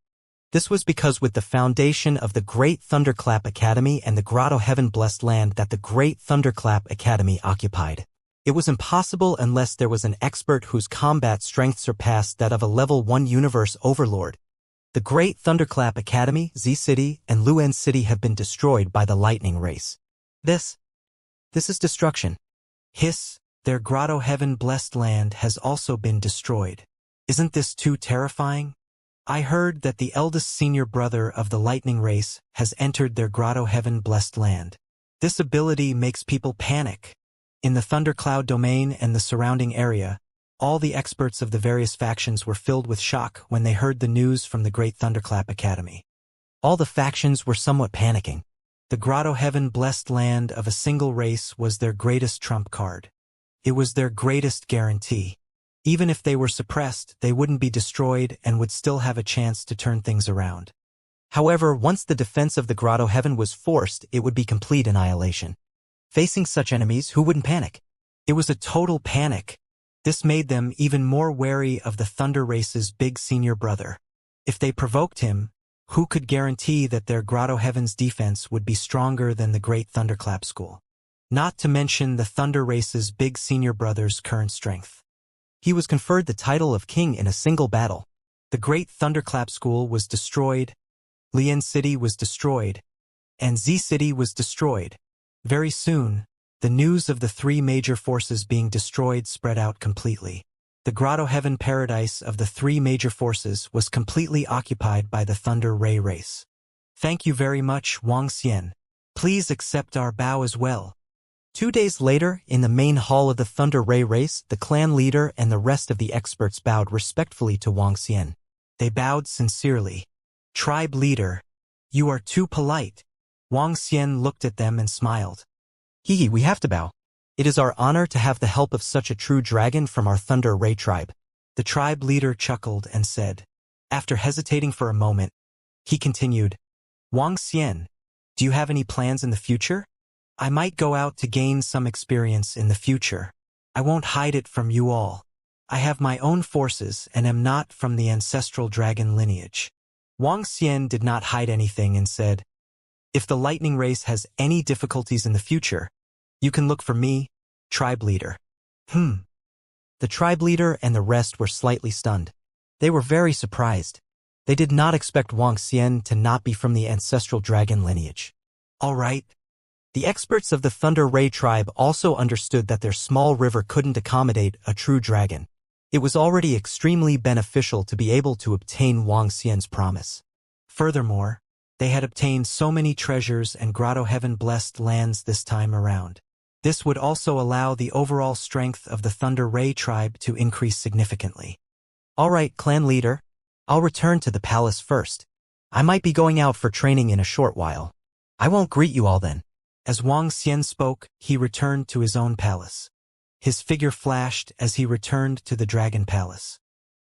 This was because with the foundation of the Great Thunderclap Academy and the Grotto Heaven Blessed Land that the Great Thunderclap Academy occupied, it was impossible unless there was an expert whose combat strength surpassed that of a level 1 universe overlord. The Great Thunderclap Academy, Z City, and Luan City have been destroyed by the lightning race. This is destruction. Hiss, their Grotto Heaven Blessed Land has also been destroyed. Isn't this too terrifying? I heard that the eldest senior brother of the lightning race has entered their Grotto Heaven Blessed Land. This ability makes people panic. In the Thundercloud domain and the surrounding area, all the experts of the various factions were filled with shock when they heard the news from the Great Thunderclap Academy. All the factions were somewhat panicking. The Grotto Heaven Blessed Land of a single race was their greatest trump card. It was their greatest guarantee. Even if they were suppressed, they wouldn't be destroyed and would still have a chance to turn things around. However, once the defense of the Grotto Heaven was forced, it would be complete annihilation. Facing such enemies, who wouldn't panic? It was a total panic. This made them even more wary of the Thunder Race's big senior brother. If they provoked him, who could guarantee that their Grotto Heaven's defense would be stronger than the Great Thunderclap School? Not to mention the Thunder Race's big senior brother's current strength. He was conferred the title of king in a single battle. The Great Thunderclap School was destroyed, Lian City was destroyed, and Z City was destroyed. Very soon, the news of the three major forces being destroyed spread out completely. The Grotto Heaven paradise of the three major forces was completely occupied by the Thunder Ray race. Thank you very much, Wang Xian. Please accept our bow as well. 2 days later, in the main hall of the Thunder Ray race, the clan leader and the rest of the experts bowed respectfully to Wang Xian. They bowed sincerely. Tribe leader, you are too polite. Wang Xian looked at them and smiled. Hee, we have to bow. It is our honor to have the help of such a true dragon from our Thunder Ray tribe. The tribe leader chuckled and said. After hesitating for a moment, he continued, Wang Xian, do you have any plans in the future? I might go out to gain some experience in the future. I won't hide it from you all. I have my own forces and am not from the ancestral dragon lineage. Wang Xian did not hide anything and said, if the lightning race has any difficulties in the future, you can look for me, tribe leader. The tribe leader and the rest were slightly stunned. They were very surprised. They did not expect Wang Xian to not be from the ancestral dragon lineage. All right. The experts of the Thunder Ray tribe also understood that their small river couldn't accommodate a true dragon. It was already extremely beneficial to be able to obtain Wang Xian's promise. Furthermore, they had obtained so many treasures and grotto heaven-blessed lands this time around. This would also allow the overall strength of the Thunder Ray tribe to increase significantly. All right, clan leader, I'll return to the palace first. I might be going out for training in a short while. I won't greet you all then. As Wang Xian spoke, he returned to his own palace. His figure flashed as he returned to the Dragon Palace.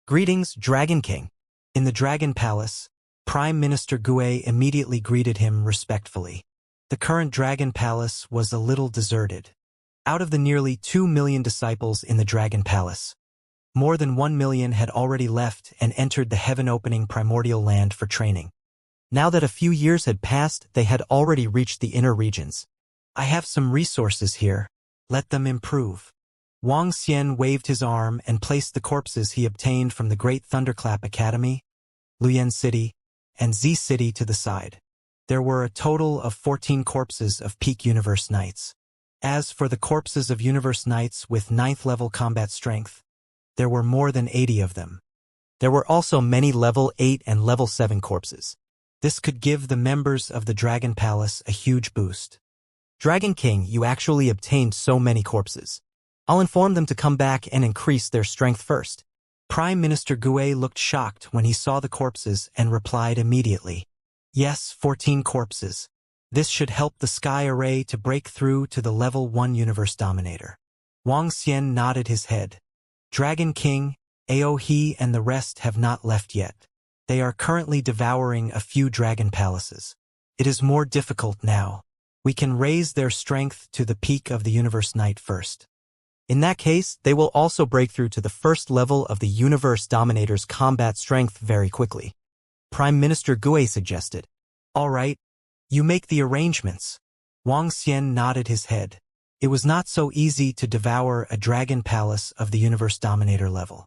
Greetings, Dragon King. In the Dragon Palace, Prime Minister Gue immediately greeted him respectfully. The current Dragon Palace was a little deserted. Out of the nearly 2 million disciples in the Dragon Palace, more than 1 million had already left and entered the heaven-opening primordial land for training. Now that a few years had passed, they had already reached the inner regions. I have some resources here. Let them improve. Wang Xian waved his arm and placed the corpses he obtained from the Great Thunderclap Academy, Luyan City, and Z City to the side. There were a total of 14 corpses of peak Universe Knights. As for the corpses of Universe Knights with 9th level combat strength, there were more than 80 of them. There were also many level 8 and level 7 corpses. This could give the members of the Dragon Palace a huge boost. Dragon King, you actually obtained so many corpses. I'll inform them to come back and increase their strength first. Prime Minister Gue looked shocked when he saw the corpses and replied immediately. Yes, 14 corpses. This should help the Sky Array to break through to the level 1 Universe Dominator. Wang Xian nodded his head. Dragon King, Aohe and the rest have not left yet. They are currently devouring a few dragon palaces. It is more difficult now. We can raise their strength to the peak of the Universe Knight first. In that case, they will also break through to the first level of the Universe Dominator's combat strength very quickly. Prime Minister Gue suggested. All right, you make the arrangements. Wang Xian nodded his head. It was not so easy to devour a dragon palace of the Universe Dominator level.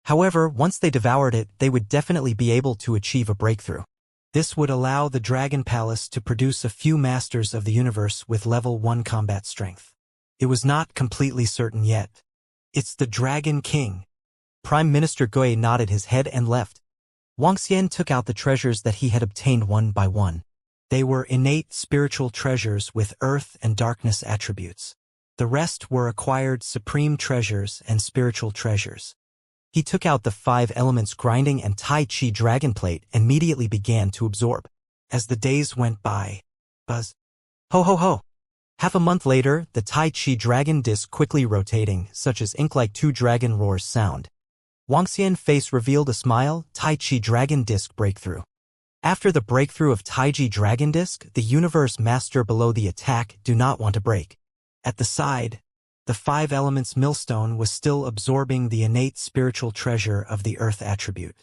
However, once they devoured it, they would definitely be able to achieve a breakthrough. This would allow the Dragon Palace to produce a few Masters of the Universe with level 1 combat strength. It was not completely certain yet. It's the Dragon King. Prime Minister Gue nodded his head and left. Wang Xian took out the treasures that he had obtained one by one. They were innate spiritual treasures with earth and darkness attributes. The rest were acquired supreme treasures and spiritual treasures. He took out the 5 elements grinding and Tai Chi dragon plate and immediately began to absorb. As the days went by, buzz. Ho ho ho. Half a month later, the Tai Chi dragon disc quickly rotating, such as ink like 2 dragon roars sound. Wang Xian's face revealed a smile, Tai Chi dragon disc breakthrough. After the breakthrough of Tai Chi dragon disc, the universe master below the attack do not want to break. At the side, the 5 elements millstone was still absorbing the innate spiritual treasure of the earth attribute.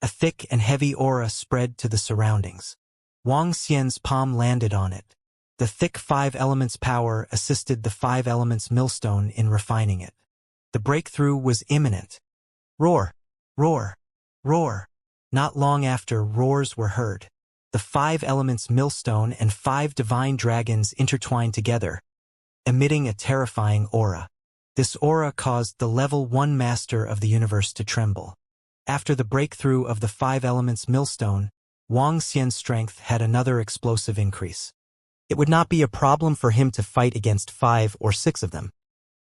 A thick and heavy aura spread to the surroundings. Wang Xian's palm landed on it. The thick 5 elements power assisted the 5 elements millstone in refining it. The breakthrough was imminent. Roar! Roar! Roar! Not long after, roars were heard. The 5 elements millstone and 5 divine dragons intertwined together, emitting a terrifying aura. This aura caused the level 1 master of the universe to tremble. After the breakthrough of the 5 elements millstone, Wang Xian's strength had another explosive increase. It would not be a problem for him to fight against 5 or 6 of them.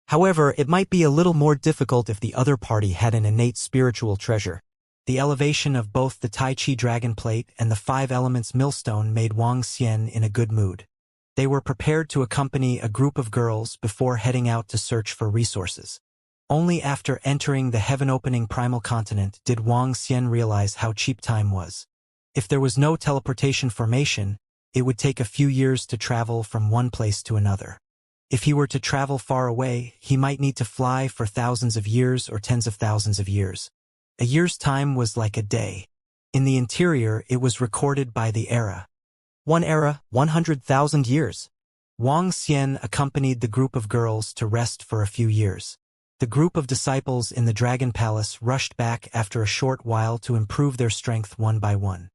However, it might be a little more difficult if the other party had an innate spiritual treasure. The elevation of both the Tai Chi Dragon Plate and the 5 Elements Millstone made Wang Xian in a good mood. They were prepared to accompany a group of girls before heading out to search for resources. Only after entering the heaven-opening primal continent did Wang Xian realize how cheap time was. If there was no teleportation formation, it would take a few years to travel from one place to another. If he were to travel far away, he might need to fly for thousands of years or tens of thousands of years. A year's time was like a day. In the interior, it was recorded by the era. 1 era, 100,000 years. Wang Xian accompanied the group of girls to rest for a few years. The group of disciples in the Dragon Palace rushed back after a short while to improve their strength one by one.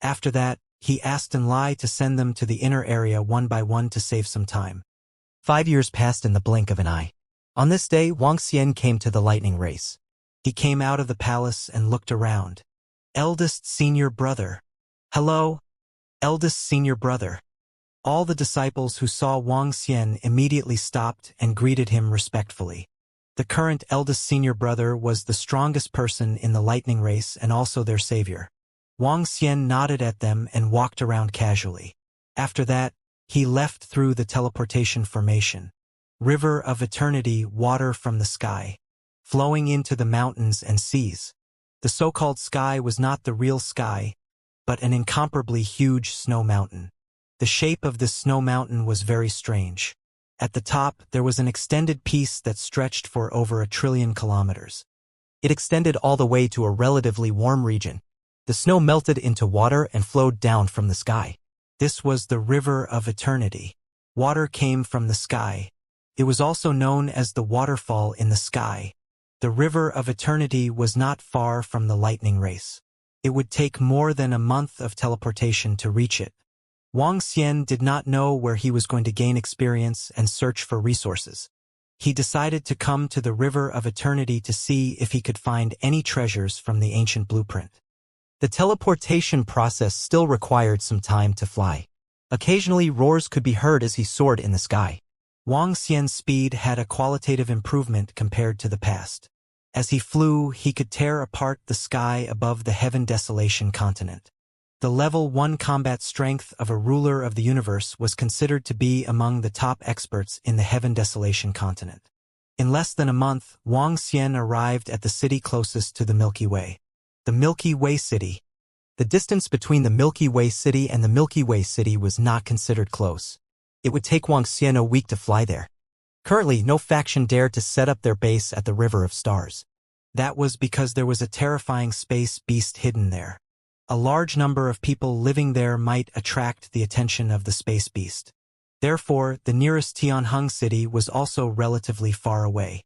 After that, he asked Enlai to send them to the inner area one by one to save some time. 5 years passed in the blink of an eye. On this day, Wang Xian came to the lightning race. He came out of the palace and looked around. Eldest senior brother. Hello, eldest senior brother. All the disciples who saw Wang Xian immediately stopped and greeted him respectfully. The current eldest senior brother was the strongest person in the lightning race and also their savior. Wang Xian nodded at them and walked around casually. After that, he left through the teleportation formation. River of eternity, water from the sky, flowing into the mountains and seas. The so-called sky was not the real sky, but an incomparably huge snow mountain. The shape of this snow mountain was very strange. At the top, there was an extended piece that stretched for over 1 trillion kilometers. It extended all the way to a relatively warm region. The snow melted into water and flowed down from the sky. This was the River of Eternity. Water came from the sky. It was also known as the waterfall in the sky. The River of Eternity was not far from the lightning race. It would take more than a month of teleportation to reach it. Wang Xian did not know where he was going to gain experience and search for resources. He decided to come to the River of Eternity to see if he could find any treasures from the ancient blueprint. The teleportation process still required some time to fly. Occasionally, roars could be heard as he soared in the sky. Wang Xian's speed had a qualitative improvement compared to the past. As he flew, he could tear apart the sky above the Heaven Desolation continent. The level 1 combat strength of a ruler of the universe was considered to be among the top experts in the Heaven Desolation continent. In less than a month, Wang Xian arrived at the city closest to the Milky Way. The Milky Way City. The distance between the Milky Way City and the Milky Way City was not considered close. It would take Wang Xian a week to fly there. Currently, no faction dared to set up their base at the River of Stars. That was because there was a terrifying space beast hidden there. A large number of people living there might attract the attention of the space beast. Therefore, the nearest Tianheng city was also relatively far away.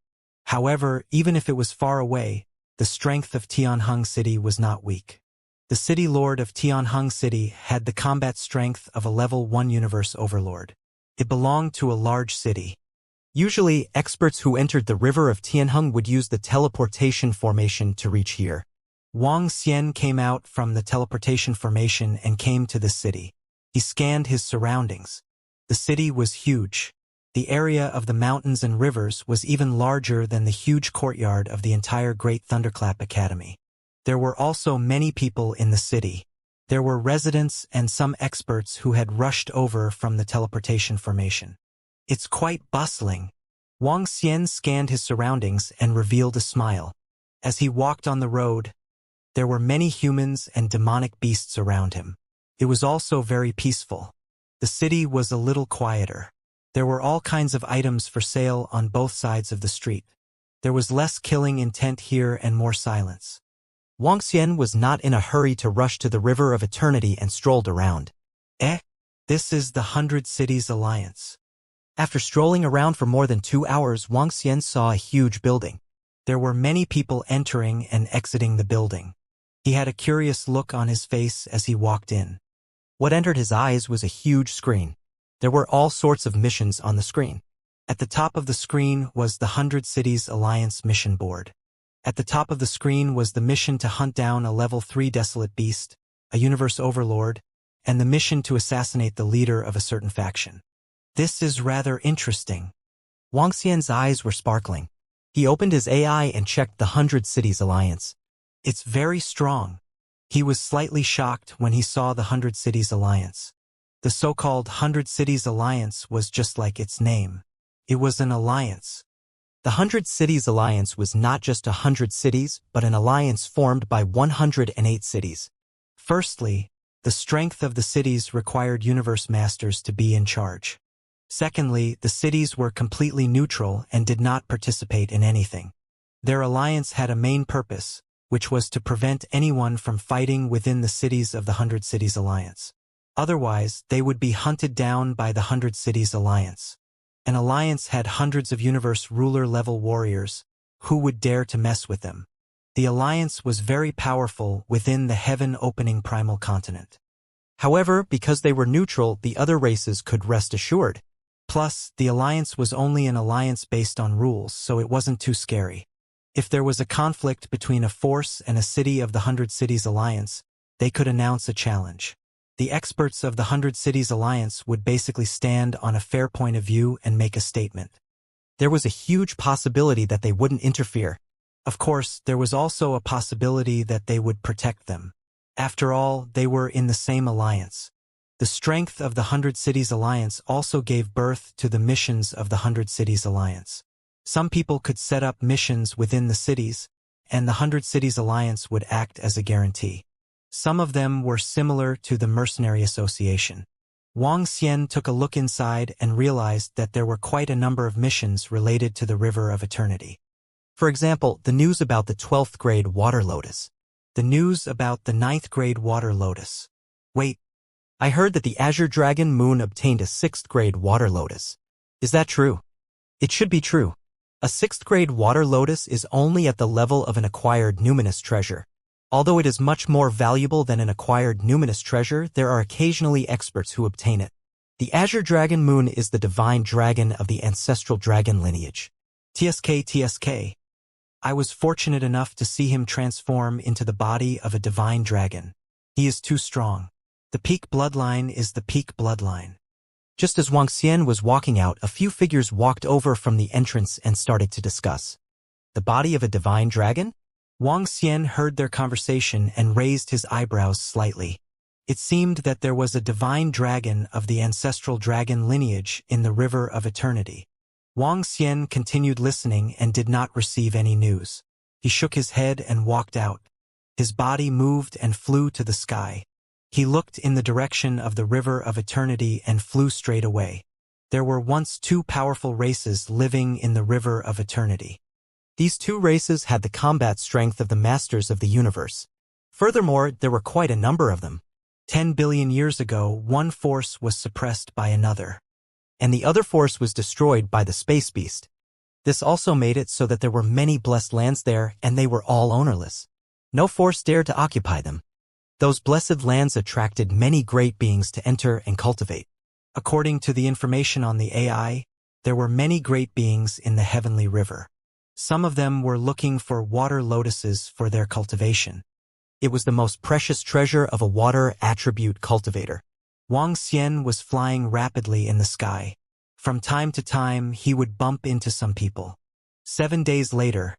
However, even if it was far away, the strength of Tianheng city was not weak. The city lord of Tianheng city had the combat strength of a level 1 universe overlord. It belonged to a large city. Usually, experts who entered the River of Tianheng would use the teleportation formation to reach here. Wang Xian came out from the teleportation formation and came to the city. He scanned his surroundings. The city was huge. The area of the mountains and rivers was even larger than the huge courtyard of the entire Great Thunderclap Academy. There were also many people in the city. There were residents and some experts who had rushed over from the teleportation formation. It's quite bustling. Wang Xian scanned his surroundings and revealed a smile. As he walked on the road, there were many humans and demonic beasts around him. It was also very peaceful. The city was a little quieter. There were all kinds of items for sale on both sides of the street. There was less killing intent here and more silence. Wang Xian was not in a hurry to rush to the River of Eternity and strolled around. This is the 100 Cities Alliance. After strolling around for more than 2 hours, Wang Xian saw a huge building. There were many people entering and exiting the building. He had a curious look on his face as he walked in. What entered his eyes was a huge screen. There were all sorts of missions on the screen. At the top of the screen was the 100 Cities Alliance mission board. At the top of the screen was the mission to hunt down a level 3 desolate beast, a universe overlord, and the mission to assassinate the leader of a certain faction. This is rather interesting. Wang Xian's eyes were sparkling. He opened his AI and checked the 100 Cities Alliance. It's very strong. He was slightly shocked when he saw the 100 Cities Alliance. The so-called 100 Cities Alliance was just like its name. It was an alliance. The 100 Cities Alliance was not just 100 cities, but an alliance formed by 108 cities. Firstly, the strength of the cities required universe masters to be in charge. Secondly, the cities were completely neutral and did not participate in anything. Their alliance had a main purpose, which was to prevent anyone from fighting within the cities of the 100 Cities Alliance. Otherwise, they would be hunted down by the 100 Cities Alliance. An alliance had hundreds of universe ruler-level warriors. Who would dare to mess with them? The alliance was very powerful within the heaven-opening primal continent. However, because they were neutral, the other races could rest assured. Plus, the alliance was only an alliance based on rules, so it wasn't too scary. If there was a conflict between a force and a city of the 100 Cities Alliance, they could announce a challenge. The experts of the 100 Cities Alliance would basically stand on a fair point of view and make a statement. There was a huge possibility that they wouldn't interfere. Of course, there was also a possibility that they would protect them. After all, they were in the same alliance. The strength of the 100 Cities Alliance also gave birth to the missions of the 100 Cities Alliance. Some people could set up missions within the cities, and the 100 Cities Alliance would act as a guarantee. Some of them were similar to the Mercenary Association. Wang Xian took a look inside and realized that there were quite a number of missions related to the River of Eternity. For example, the news about the 12th grade water lotus. The news about the 9th grade water lotus. Wait, I heard that the Azure Dragon Moon obtained a 6th grade water lotus. Is that true? It should be true. A 6th grade water lotus is only at the level of an acquired numinous treasure. Although it is much more valuable than an acquired numinous treasure, there are occasionally experts who obtain it. The Azure Dragon Moon is the divine dragon of the ancestral dragon lineage. TSK. I was fortunate enough to see him transform into the body of a divine dragon. He is too strong. The peak bloodline is the peak bloodline. Just as Wang Xian was walking out, a few figures walked over from the entrance and started to discuss. The body of a divine dragon? Wang Xian heard their conversation and raised his eyebrows slightly. It seemed that there was a divine dragon of the ancestral dragon lineage in the River of Eternity. Wang Xian continued listening and did not receive any news. He shook his head and walked out. His body moved and flew to the sky. He looked in the direction of the River of Eternity and flew straight away. There were once two powerful races living in the River of Eternity. These two races had the combat strength of the masters of the universe. Furthermore, there were quite a number of them. 10 billion years ago, one force was suppressed by another, and the other force was destroyed by the space beast. This also made it so that there were many blessed lands there, and they were all ownerless. No force dared to occupy them. Those blessed lands attracted many great beings to enter and cultivate. According to the information on the AI, there were many great beings in the heavenly river. Some of them were looking for water lotuses for their cultivation. It was the most precious treasure of a water attribute cultivator. Wang Xian was flying rapidly in the sky. From time to time, he would bump into some people. 7 days later,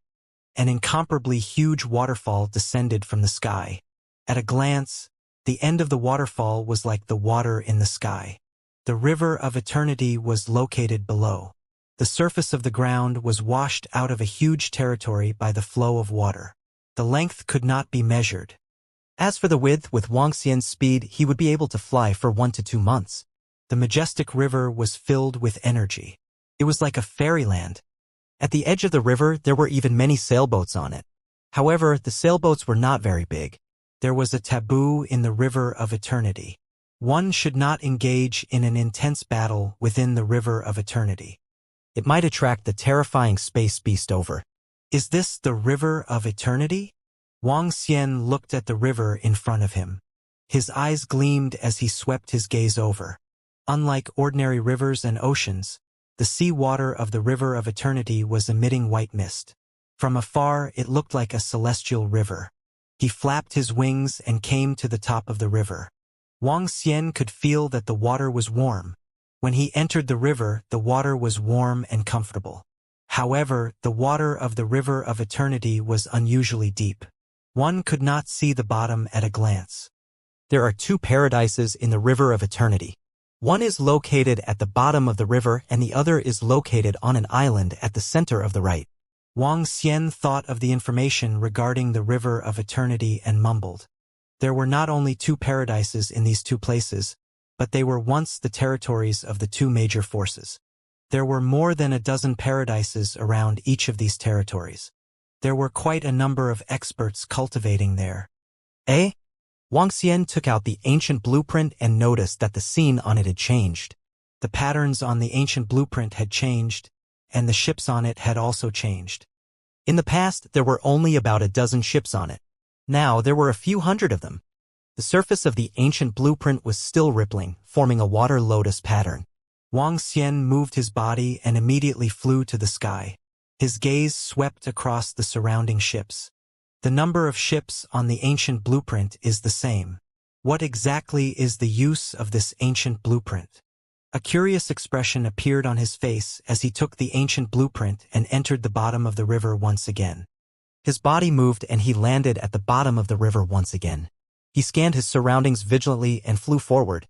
an incomparably huge waterfall descended from the sky. At a glance, the end of the waterfall was like the water in the sky. The River of Eternity was located below. The surface of the ground was washed out of a huge territory by the flow of water. The length could not be measured. As for the width, with Wang Xian's speed, he would be able to fly for 1 to 2 months. The majestic river was filled with energy. It was like a fairyland. At the edge of the river, there were even many sailboats on it. However, the sailboats were not very big. There was a taboo in the River of Eternity. One should not engage in an intense battle within the River of Eternity. It might attract the terrifying space beast over. Is this the River of Eternity? Wang Xian looked at the river in front of him. His eyes gleamed as he swept his gaze over. Unlike ordinary rivers and oceans, the sea water of the River of Eternity was emitting white mist. From afar, it looked like a celestial river. He flapped his wings and came to the top of the river. Wang Xian could feel that the water was warm. When he entered the river, the water was warm and comfortable. However, the water of the river of eternity was unusually deep. One could not see the bottom at a glance. There are two paradises in the river of eternity. One is located at the bottom of the river and the other is located on an island at the center of the right. Wang Xian thought of the information regarding the river of eternity and mumbled. There were not only two paradises in these two places, but they were once the territories of the two major forces. There were more than a dozen paradises around each of these territories. There were quite a number of experts cultivating there. Eh? Wang Xian took out the ancient blueprint and noticed that the scene on it had changed. The patterns on the ancient blueprint had changed, and the ships on it had also changed. In the past, there were only about a dozen ships on it. Now there were a few hundred of them. The surface of the ancient blueprint was still rippling, forming a water lotus pattern. Wang Xian moved his body and immediately flew to the sky. His gaze swept across the surrounding ships. The number of ships on the ancient blueprint is the same. What exactly is the use of this ancient blueprint? A curious expression appeared on his face as he took the ancient blueprint and entered the bottom of the river once again. His body moved and he landed at the bottom of the river once again. He scanned his surroundings vigilantly and flew forward.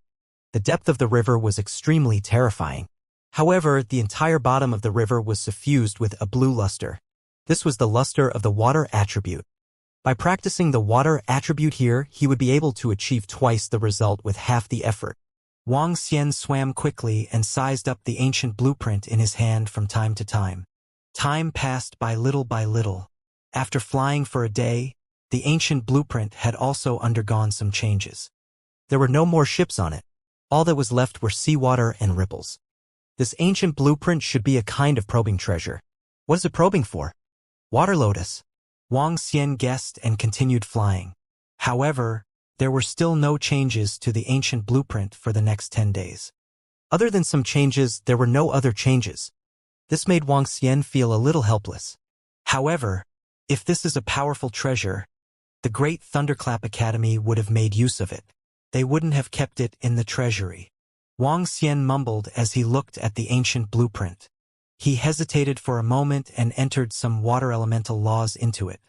The depth of the river was extremely terrifying. However, the entire bottom of the river was suffused with a blue luster. This was the luster of the water attribute. By practicing the water attribute here, he would be able to achieve twice the result with half the effort. Wang Xian swam quickly and sized up the ancient blueprint in his hand from time to time. Time passed by little by little. After flying for a day, the ancient blueprint had also undergone some changes. There were no more ships on it. All that was left were seawater and ripples. This ancient blueprint should be a kind of probing treasure. What is it probing for? Water lotus. Wang Xian guessed and continued flying. However, there were still no changes to the ancient blueprint for the next 10 days. Other than some changes, there were no other changes. This made Wang Xian feel a little helpless. However, if this is a powerful treasure, the Great Thunderclap Academy would have made use of it. They wouldn't have kept it in the treasury. Wang Xian mumbled as he looked at the ancient blueprint. He hesitated for a moment and entered some water elemental laws into it.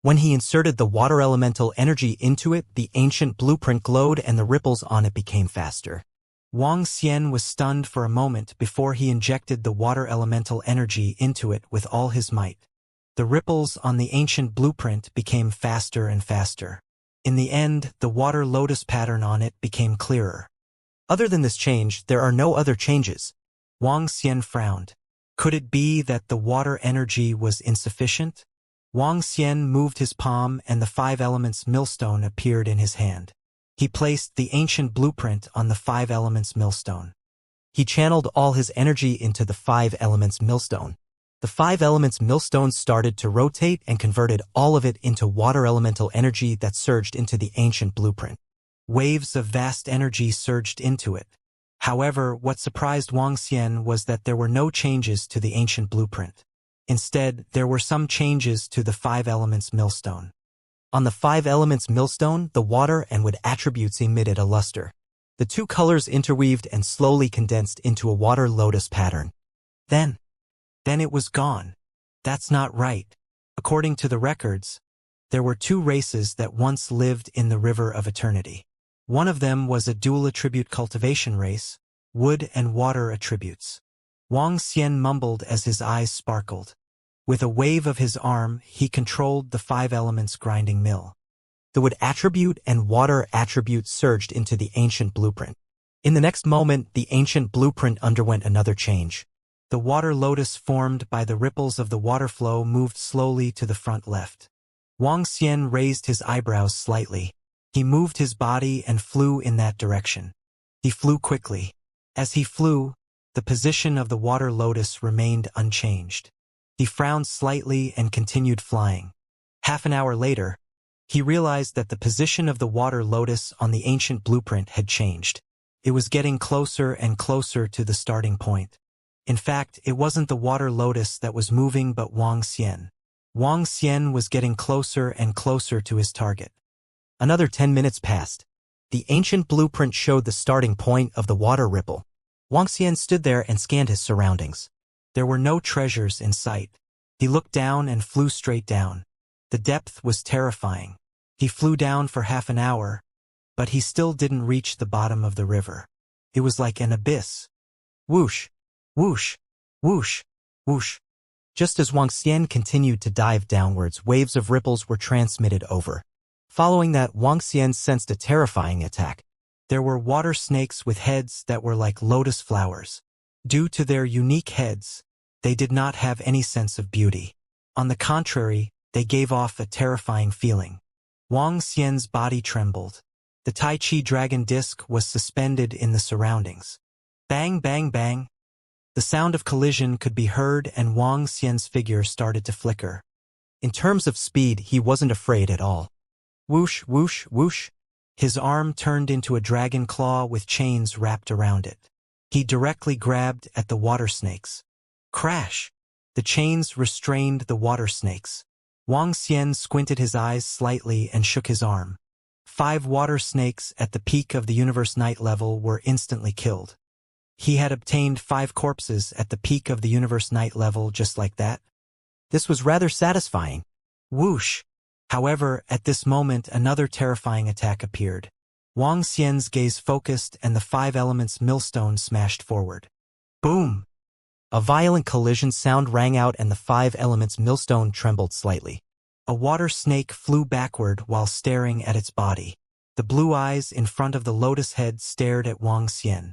When he inserted the water elemental energy into it, the ancient blueprint glowed and the ripples on it became faster. Wang Xian was stunned for a moment before he injected the water elemental energy into it with all his might. The ripples on the ancient blueprint became faster and faster. In the end, the water lotus pattern on it became clearer. Other than this change, there are no other changes. Wang Xian frowned. Could it be that the water energy was insufficient? Wang Xian moved his palm and the 5 elements millstone appeared in his hand. He placed the ancient blueprint on the 5 elements millstone. He channeled all his energy into the 5 elements millstone. The 5 elements millstone started to rotate and converted all of it into water elemental energy that surged into the ancient blueprint. Waves of vast energy surged into it. However, what surprised Wang Xian was that there were no changes to the ancient blueprint. Instead, there were some changes to the 5 elements millstone. On the 5 elements millstone, the water and wood attributes emitted a luster. The two colors interweaved and slowly condensed into a water lotus pattern. Then it was gone. That's not right. According to the records, there were 2 races that once lived in the river of eternity. One of them was a dual attribute cultivation race, wood and water attributes. Wang Xian mumbled as his eyes sparkled. With a wave of his arm, he controlled the 5 elements grinding mill. The wood attribute and water attribute surged into the ancient blueprint. In the next moment, the ancient blueprint underwent another change. The water lotus formed by the ripples of the water flow moved slowly to the front left. Wang Xian raised his eyebrows slightly. He moved his body and flew in that direction. He flew quickly. As he flew, the position of the water lotus remained unchanged. He frowned slightly and continued flying. Half an hour later, he realized that the position of the water lotus on the ancient blueprint had changed. It was getting closer and closer to the starting point. In fact, it wasn't the water lotus that was moving but Wang Xian. Wang Xian was getting closer and closer to his target. Another 10 minutes passed. The ancient blueprint showed the starting point of the water ripple. Wuxia stood there and scanned his surroundings. There were no treasures in sight. He looked down and flew straight down. The depth was terrifying. He flew down for half an hour, but he still didn't reach the bottom of the river. It was like an abyss. Whoosh, whoosh, whoosh, whoosh. Just as Wuxia continued to dive downwards, waves of ripples were transmitted over. Following that, Wuxia sensed a terrifying attack. There were water snakes with heads that were like lotus flowers. Due to their unique heads, they did not have any sense of beauty. On the contrary, they gave off a terrifying feeling. Wuxia's body trembled. The Tai Chi dragon disc was suspended in the surroundings. Bang, bang, bang. The sound of collision could be heard and Wuxia's figure started to flicker. In terms of speed, he wasn't afraid at all. Whoosh, whoosh, whoosh. His arm turned into a dragon claw with chains wrapped around it. He directly grabbed at the water snakes. Crash! The chains restrained the water snakes. Wuxia squinted his eyes slightly and shook his arm. 5 water snakes at the peak of the universe night level were instantly killed. He had obtained 5 corpses at the peak of the universe night level just like that. This was rather satisfying. Whoosh! However, at this moment another terrifying attack appeared. Wuxia's gaze focused and the 5 elements millstone smashed forward. Boom! A violent collision sound rang out and the 5 elements millstone trembled slightly. A water snake flew backward while staring at its body. The blue eyes in front of the lotus head stared at Wuxia.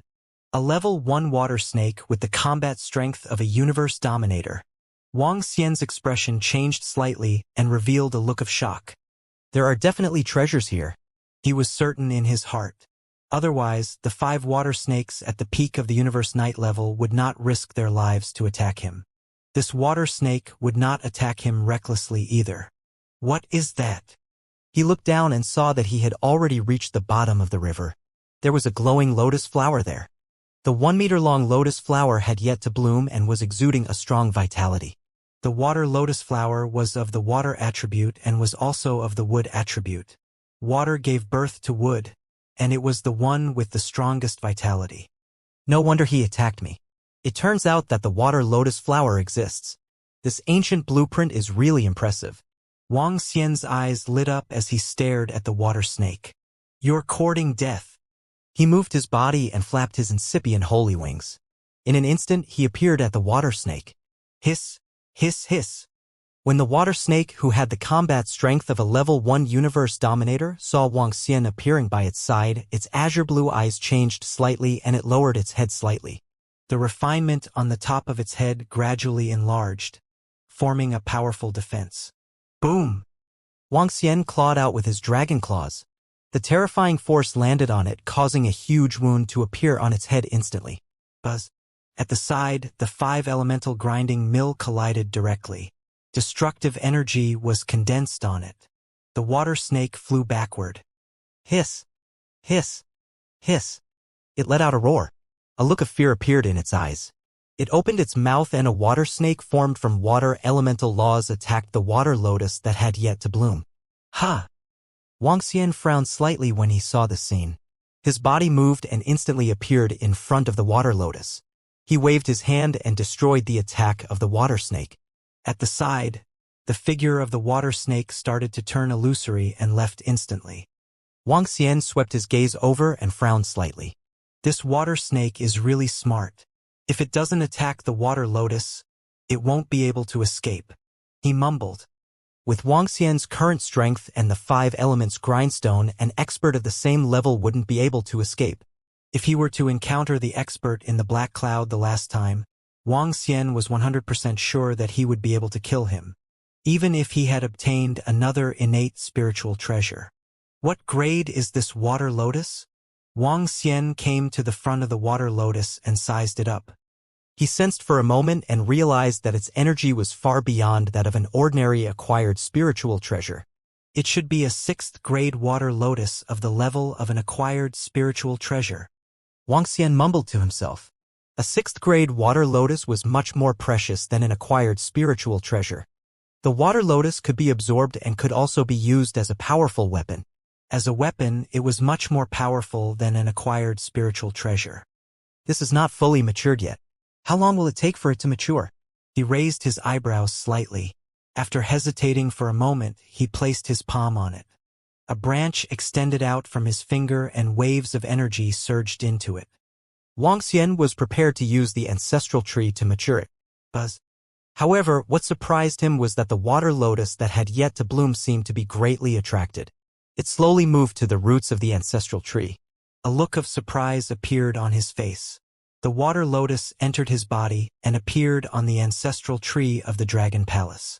A level 1 water snake with the combat strength of a universe dominator. Wuxia's expression changed slightly and revealed a look of shock. There are definitely treasures here. He was certain in his heart. Otherwise, the 5 water snakes at the peak of the universe night level would not risk their lives to attack him. This water snake would not attack him recklessly either. What is that? He looked down and saw that he had already reached the bottom of the river. There was a glowing lotus flower there. The 1-meter-long lotus flower had yet to bloom and was exuding a strong vitality. The water lotus flower was of the water attribute and was also of the wood attribute. Water gave birth to wood, and it was the one with the strongest vitality. No wonder he attacked me. It turns out that the water lotus flower exists. This ancient blueprint is really impressive. Wuxia's eyes lit up as he stared at the water snake. You're courting death. He moved his body and flapped his incipient holy wings. In an instant, he appeared at the water snake. Hiss, hiss, hiss. When the water snake, who had the combat strength of a level 1 universe dominator, saw Wuxia appearing by its side, its azure blue eyes changed slightly and it lowered its head slightly. The refinement on the top of its head gradually enlarged, forming a powerful defense. Boom! Wuxia clawed out with his dragon claws. The terrifying force landed on it, causing a huge wound to appear on its head instantly. Buzz! At the side, the 5 elemental grinding mill collided directly. Destructive energy was condensed on it. The water snake flew backward. Hiss! Hiss! Hiss! It let out a roar. A look of fear appeared in its eyes. It opened its mouth and a water snake formed from water elemental laws attacked the water lotus that had yet to bloom. Ha! Wuxia frowned slightly when he saw the scene. His body moved and instantly appeared in front of the water lotus. He waved his hand and destroyed the attack of the water snake. At the side, the figure of the water snake started to turn illusory and left instantly. Wuxia swept his gaze over and frowned slightly. This water snake is really smart. If it doesn't attack the water lotus, it won't be able to escape. He mumbled. With Wuxia's current strength and the 5 elements grindstone, an expert of the same level wouldn't be able to escape. If he were to encounter the expert in the black cloud the last time, Wuxia was 100% sure that he would be able to kill him, even if he had obtained another innate spiritual treasure. What grade is this water lotus? Wuxia came to the front of the water lotus and sized it up. He sensed for a moment and realized that its energy was far beyond that of an ordinary acquired spiritual treasure. It should be a 6th grade water lotus of the level of an acquired spiritual treasure. Wuxia mumbled to himself. A 6th grade water lotus was much more precious than an acquired spiritual treasure. The water lotus could be absorbed and could also be used as a powerful weapon. As a weapon, it was much more powerful than an acquired spiritual treasure. This is not fully matured yet. How long will it take for it to mature? He raised his eyebrows slightly. After hesitating for a moment, he placed his palm on it. A branch extended out from his finger and waves of energy surged into it. Wang Xian was prepared to use the ancestral tree to mature it. However, what surprised him was that the water lotus that had yet to bloom seemed to be greatly attracted. It slowly moved to the roots of the ancestral tree. A look of surprise appeared on his face. The water lotus entered his body and appeared on the ancestral tree of the Dragon Palace.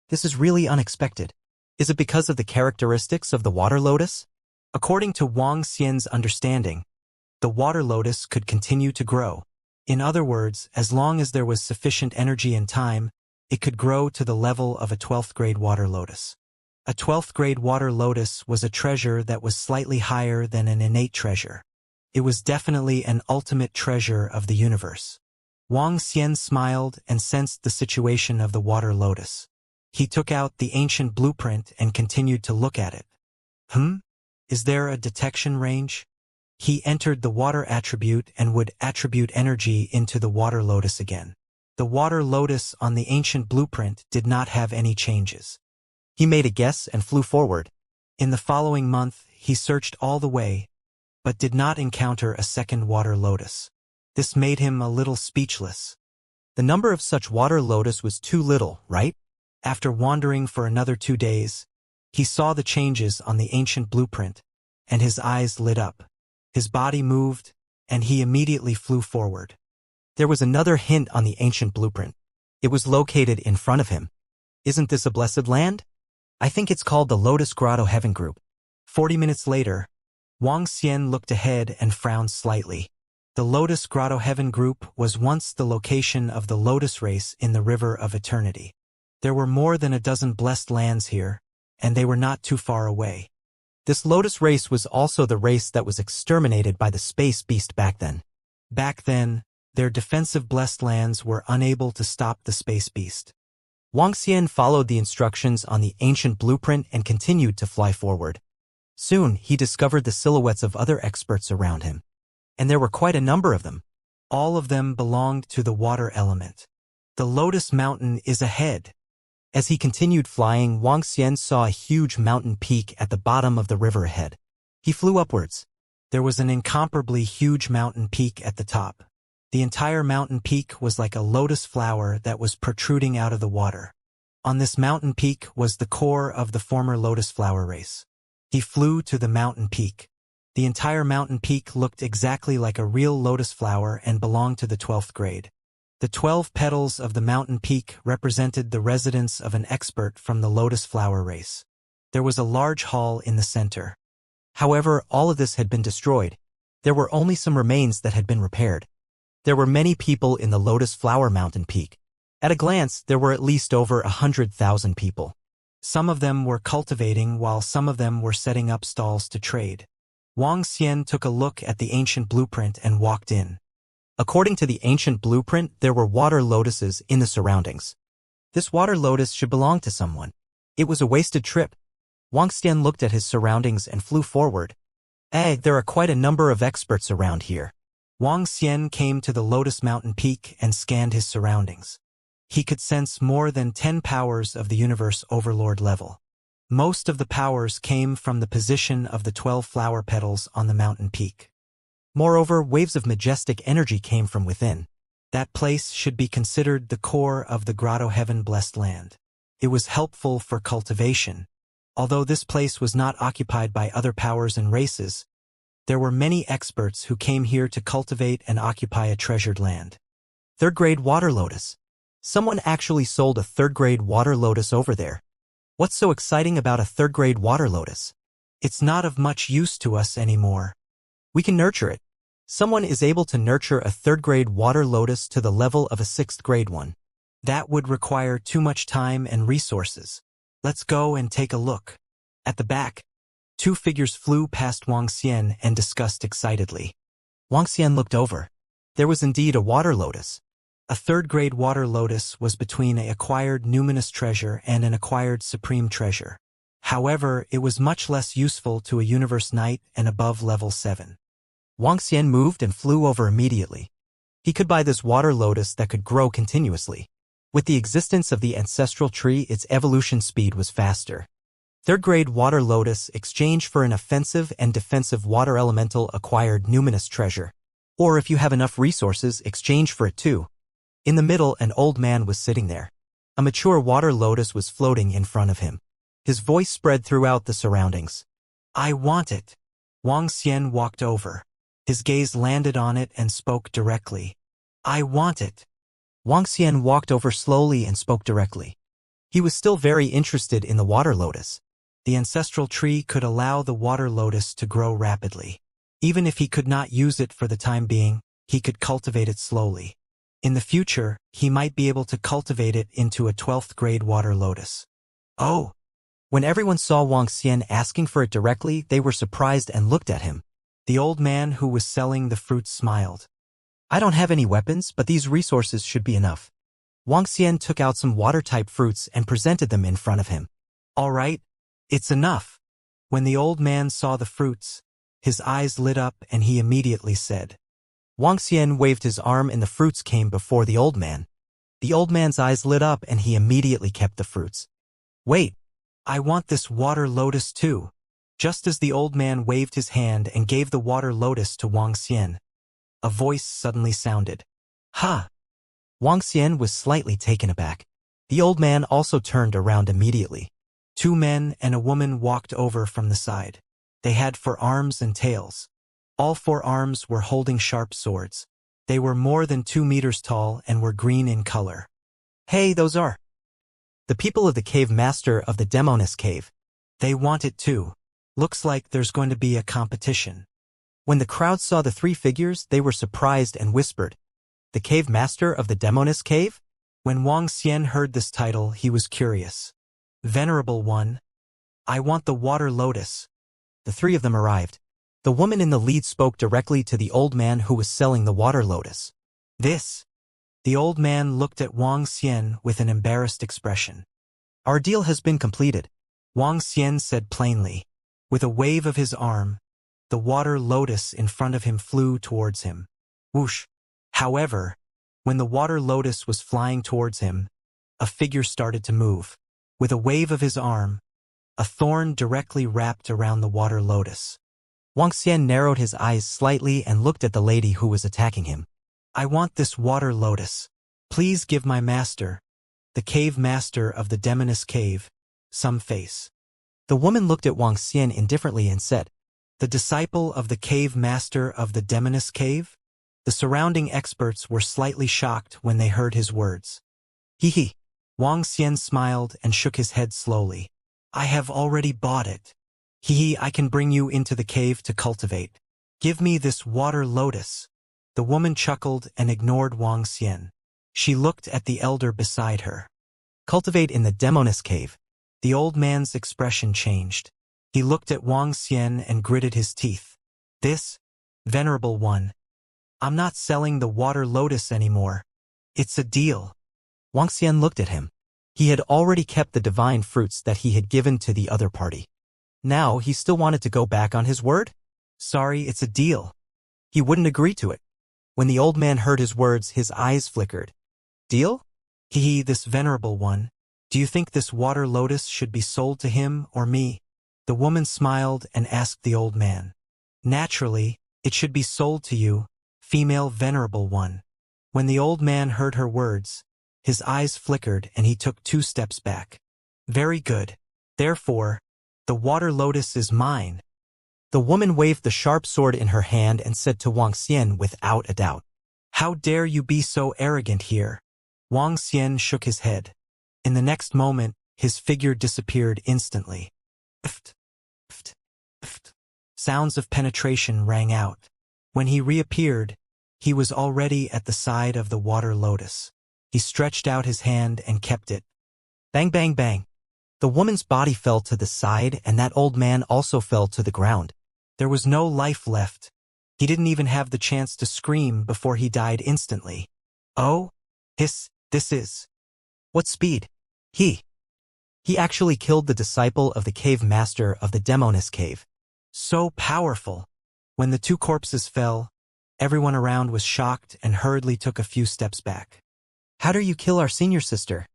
This is really unexpected. Is it because of the characteristics of the water lotus? According to Wang Xian's understanding, the water lotus could continue to grow. In other words, as long as there was sufficient energy and time, it could grow to the level of a 12th grade water lotus. A 12th grade water lotus was a treasure that was slightly higher than an innate treasure. It was definitely an ultimate treasure of the universe. Wang Xian smiled and sensed the situation of the water lotus. He took out the ancient blueprint and continued to look at it. Is there a detection range? He entered the water attribute and would attribute energy into the water lotus again. The water lotus on the ancient blueprint did not have any changes. He made a guess and flew forward. In the following month, he searched all the way, but did not encounter a second water lotus. This made him a little speechless. The number of such water lotus was too little, right? After wandering for another 2 days, he saw the changes on the ancient blueprint, and his eyes lit up. His body moved, and he immediately flew forward. There was another hint on the ancient blueprint. It was located in front of him. Isn't this a blessed land? I think it's called the Lotus Grotto Heaven Group. 40 minutes later, Wang Xian looked ahead and frowned slightly. The Lotus Grotto Heaven Group was once the location of the Lotus Race in the River of Eternity. There were more than a dozen blessed lands here, and they were not too far away. This Lotus Race was also the race that was exterminated by the space beast back then. Back then, their defensive blessed lands were unable to stop the space beast. Wang Xian followed the instructions on the ancient blueprint and continued to fly forward. Soon, he discovered the silhouettes of other experts around him. And there were quite a number of them. All of them belonged to the water element. The Lotus Mountain is ahead. As he continued flying, Wang Xian saw a huge mountain peak at the bottom of the river ahead. He flew upwards. There was an incomparably huge mountain peak at the top. The entire mountain peak was like a lotus flower that was protruding out of the water. On this mountain peak was the core of the former lotus flower race. He flew to the mountain peak. The entire mountain peak looked exactly like a real lotus flower and belonged to the 12th grade. The 12 petals of the mountain peak represented the residence of an expert from the lotus flower race. There was a large hall in the center. However, all of this had been destroyed. There were only some remains that had been repaired. There were many people in the Lotus Flower Mountain Peak. At a glance, there were at least over 100,000 people. Some of them were cultivating while some of them were setting up stalls to trade. Wang Xian took a look at the ancient blueprint and walked in. According to the ancient blueprint, there were water lotuses in the surroundings. This water lotus should belong to someone. It was a wasted trip. Wang Xian looked at his surroundings and flew forward. There are quite a number of experts around here. Wang Xian came to the Lotus Mountain Peak and scanned his surroundings. He could sense more than 10 powers of the universe overlord level. Most of the powers came from the position of the 12 flower petals on the mountain peak. Moreover, waves of majestic energy came from within. That place should be considered the core of the Grotto Heaven blessed land. It was helpful for cultivation. Although this place was not occupied by other powers and races, there were many experts who came here to cultivate and occupy a treasured land. Third-grade water lotus. Someone actually sold a third-grade water lotus over there. What's so exciting about a third-grade water lotus? It's not of much use to us anymore. We can nurture it. Someone is able to nurture a third-grade water lotus to the level of a 6th-grade one. That would require too much time and resources. Let's go and take a look. At the back, 2 figures flew past Wang Xian and discussed excitedly. Wang Xian looked over. There was indeed a water lotus. A third-grade water lotus was between an acquired numinous treasure and an acquired supreme treasure. However, it was much less useful to a universe knight and above level 7. Wang Xian moved and flew over immediately. He could buy this water lotus that could grow continuously. With the existence of the ancestral tree, its evolution speed was faster. Third-grade water lotus exchange for an offensive and defensive water elemental acquired numinous treasure. Or if you have enough resources, exchange for it too. In the middle, an old man was sitting there. A mature water lotus was floating in front of him. His voice spread throughout the surroundings. I want it. Wang Xian walked over. His gaze landed on it and spoke directly. I want it. Wang Xian walked over slowly and spoke directly. He was still very interested in the water lotus. The ancestral tree could allow the water lotus to grow rapidly. Even if he could not use it for the time being, he could cultivate it slowly. In the future, he might be able to cultivate it into a 12th grade water lotus. Oh! When everyone saw Wang Xian asking for it directly, they were surprised and looked at him. The old man who was selling the fruits smiled. I don't have any weapons, but these resources should be enough. Wang Xian took out some water-type fruits and presented them in front of him. All right, it's enough. When the old man saw the fruits, his eyes lit up and he immediately said. Wang Xian waved his arm and the fruits came before the old man. The old man's eyes lit up and he immediately kept the fruits. Wait, I want this water lotus too. Just as the old man waved his hand and gave the water lotus to Wang Xian, a voice suddenly sounded. Ha! Wang Xian was slightly taken aback. The old man also turned around immediately. 2 men and a woman walked over from the side. They had 4 arms and tails. All 4 arms were holding sharp swords. They were more than 2 meters tall and were green in color. Hey, those are the people of the cave master of the Demoness cave. They want it too. Looks like there's going to be a competition. When the crowd saw the 3 figures, they were surprised and whispered, the cave master of the Demoness cave? When Wang Xian heard this title, he was curious. Venerable one, I want the water lotus. The 3 of them arrived. The woman in the lead spoke directly to the old man who was selling the water lotus. This. The old man looked at Wang Xian with an embarrassed expression. Our deal has been completed, Wang Xian said plainly. With a wave of his arm, the water lotus in front of him flew towards him. Whoosh! However, when the water lotus was flying towards him, a figure started to move. With a wave of his arm, a thorn directly wrapped around the water lotus. Wang Xian narrowed his eyes slightly and looked at the lady who was attacking him. I want this water lotus. Please give my master, the cave master of the Demoness cave, some face. The woman looked at Wang Xian indifferently and said, the disciple of the cave master of the Demoness cave? The surrounding experts were slightly shocked when they heard his words. Hee. Wang Xian smiled and shook his head slowly. I have already bought it. Hee, I can bring you into the cave to cultivate. Give me this water lotus. The woman chuckled and ignored Wang Xian. She looked at the elder beside her. Cultivate in the Demoness cave. The old man's expression changed. He looked at Wang Xian and gritted his teeth. This, venerable one. I'm not selling the water lotus anymore. It's a deal. Wang Xian looked at him. He had already kept the divine fruits that he had given to the other party. Now he still wanted to go back on his word? Sorry, it's a deal. He wouldn't agree to it. When the old man heard his words, his eyes flickered. Deal? Hee, this venerable one. Do you think this water lotus should be sold to him or me? The woman smiled and asked the old man. Naturally, it should be sold to you, female venerable one. When the old man heard her words, his eyes flickered and he took 2 steps back. Very good. Therefore, the water lotus is mine. The woman waved the sharp sword in her hand and said to Wang Xian without a doubt, how dare you be so arrogant here? Wang Xian shook his head. In the next moment, his figure disappeared instantly. Ft, ft, ft. Sounds of penetration rang out. When he reappeared, he was already at the side of the water lotus. He stretched out his hand and kept it. Bang, bang, bang. The woman's body fell to the side and that old man also fell to the ground. There was no life left. He didn't even have the chance to scream before he died instantly. Oh? Hiss, this is. What speed? He. He actually killed the disciple of the cave master of the Demonis cave. So powerful. When the two corpses fell, everyone around was shocked and hurriedly took a few steps back. How dare you kill our senior sister?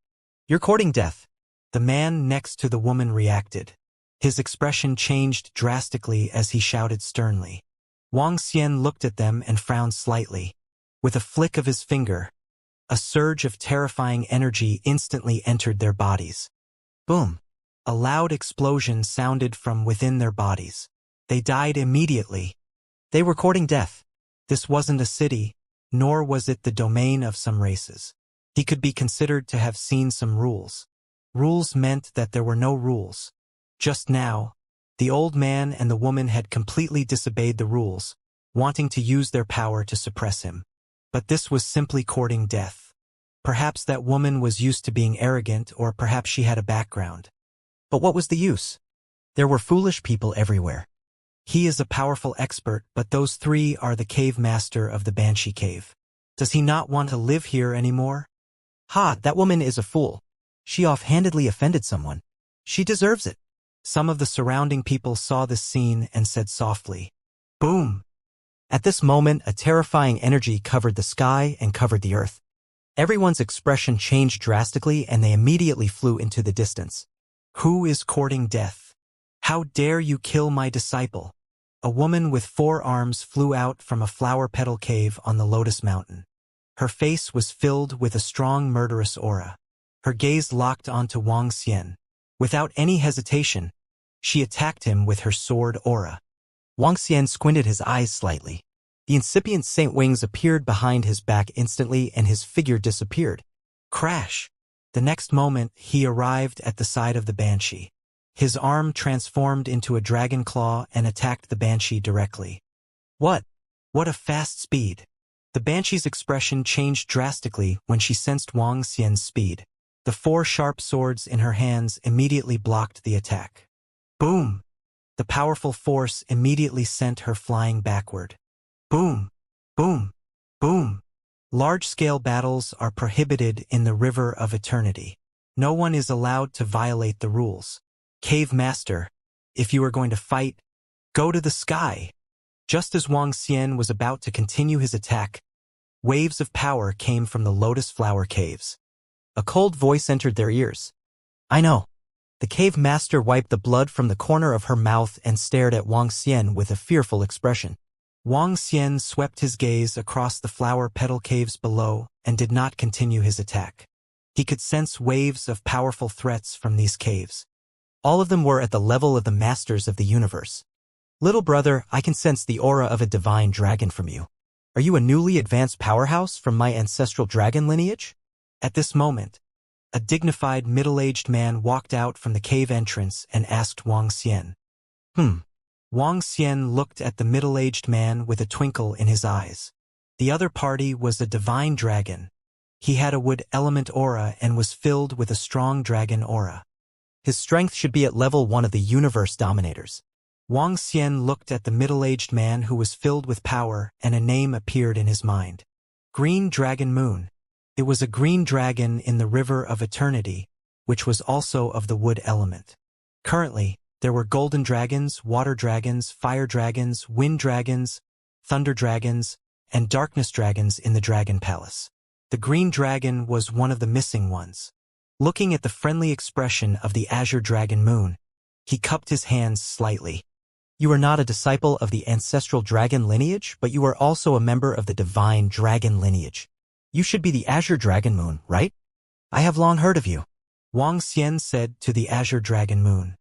You're courting death. The man next to the woman reacted. His expression changed drastically as he shouted sternly. Wang Xian looked at them and frowned slightly. With a flick of his finger, a surge of terrifying energy instantly entered their bodies. Boom! A loud explosion sounded from within their bodies. They died immediately. They were courting death. This wasn't a city, nor was it the domain of some races. He could be considered to have seen some rules. Rules meant that there were no rules. Just now, the old man and the woman had completely disobeyed the rules, wanting to use their power to suppress him. But this was simply courting death. Perhaps that woman was used to being arrogant, or perhaps she had a background. But what was the use? There were foolish people everywhere. He is a powerful expert, but those three are the cave master of the Banshee Cave. Does he not want to live here anymore? Ha, that woman is a fool. She offhandedly offended someone. She deserves it. Some of the surrounding people saw this scene and said softly, "Boom!" At this moment, a terrifying energy covered the sky and covered the earth. Everyone's expression changed drastically and they immediately flew into the distance. Who is courting death? How dare you kill my disciple? A woman with 4 arms flew out from a flower petal cave on the Lotus Mountain. Her face was filled with a strong murderous aura. Her gaze locked onto Wang Xian. Without any hesitation, she attacked him with her sword aura. Wang Xian squinted his eyes slightly. The incipient saint wings appeared behind his back instantly and his figure disappeared. Crash! The next moment, he arrived at the side of the Banshee. His arm transformed into a dragon claw and attacked the Banshee directly. What? What a fast speed! The Banshee's expression changed drastically when she sensed Wang Xian's speed. The 4 sharp swords in her hands immediately blocked the attack. Boom! The powerful force immediately sent her flying backward. Boom! Boom! Boom! Large-scale battles are prohibited in the River of Eternity. No one is allowed to violate the rules. Cave Master, if you are going to fight, go to the sky. Just as Wang Xian was about to continue his attack, waves of power came from the Lotus Flower Caves. A cold voice entered their ears. I know. The cave master wiped the blood from the corner of her mouth and stared at Wang Xian with a fearful expression. Wang Xian swept his gaze across the flower petal caves below and did not continue his attack. He could sense waves of powerful threats from these caves. All of them were at the level of the masters of the universe. Little brother, I can sense the aura of a divine dragon from you. Are you a newly advanced powerhouse from my ancestral dragon lineage? At this moment, a dignified middle-aged man walked out from the cave entrance and asked Wang Xian. Wang Xian looked at the middle-aged man with a twinkle in his eyes. The other party was a divine dragon. He had a wood element aura and was filled with a strong dragon aura. His strength should be at level 1 of the universe dominators. Wang Xian looked at the middle-aged man who was filled with power and a name appeared in his mind. Green Dragon Moon. It was a green dragon in the River of Eternity, which was also of the wood element. Currently, there were golden dragons, water dragons, fire dragons, wind dragons, thunder dragons, and darkness dragons in the Dragon Palace. The green dragon was one of the missing ones. Looking at the friendly expression of the Azure Dragon Moon, he cupped his hands slightly. You are not a disciple of the ancestral dragon lineage, but you are also a member of the divine dragon lineage. You should be the Azure Dragon Moon, right? I have long heard of you. Wang Xian said to the Azure Dragon Moon.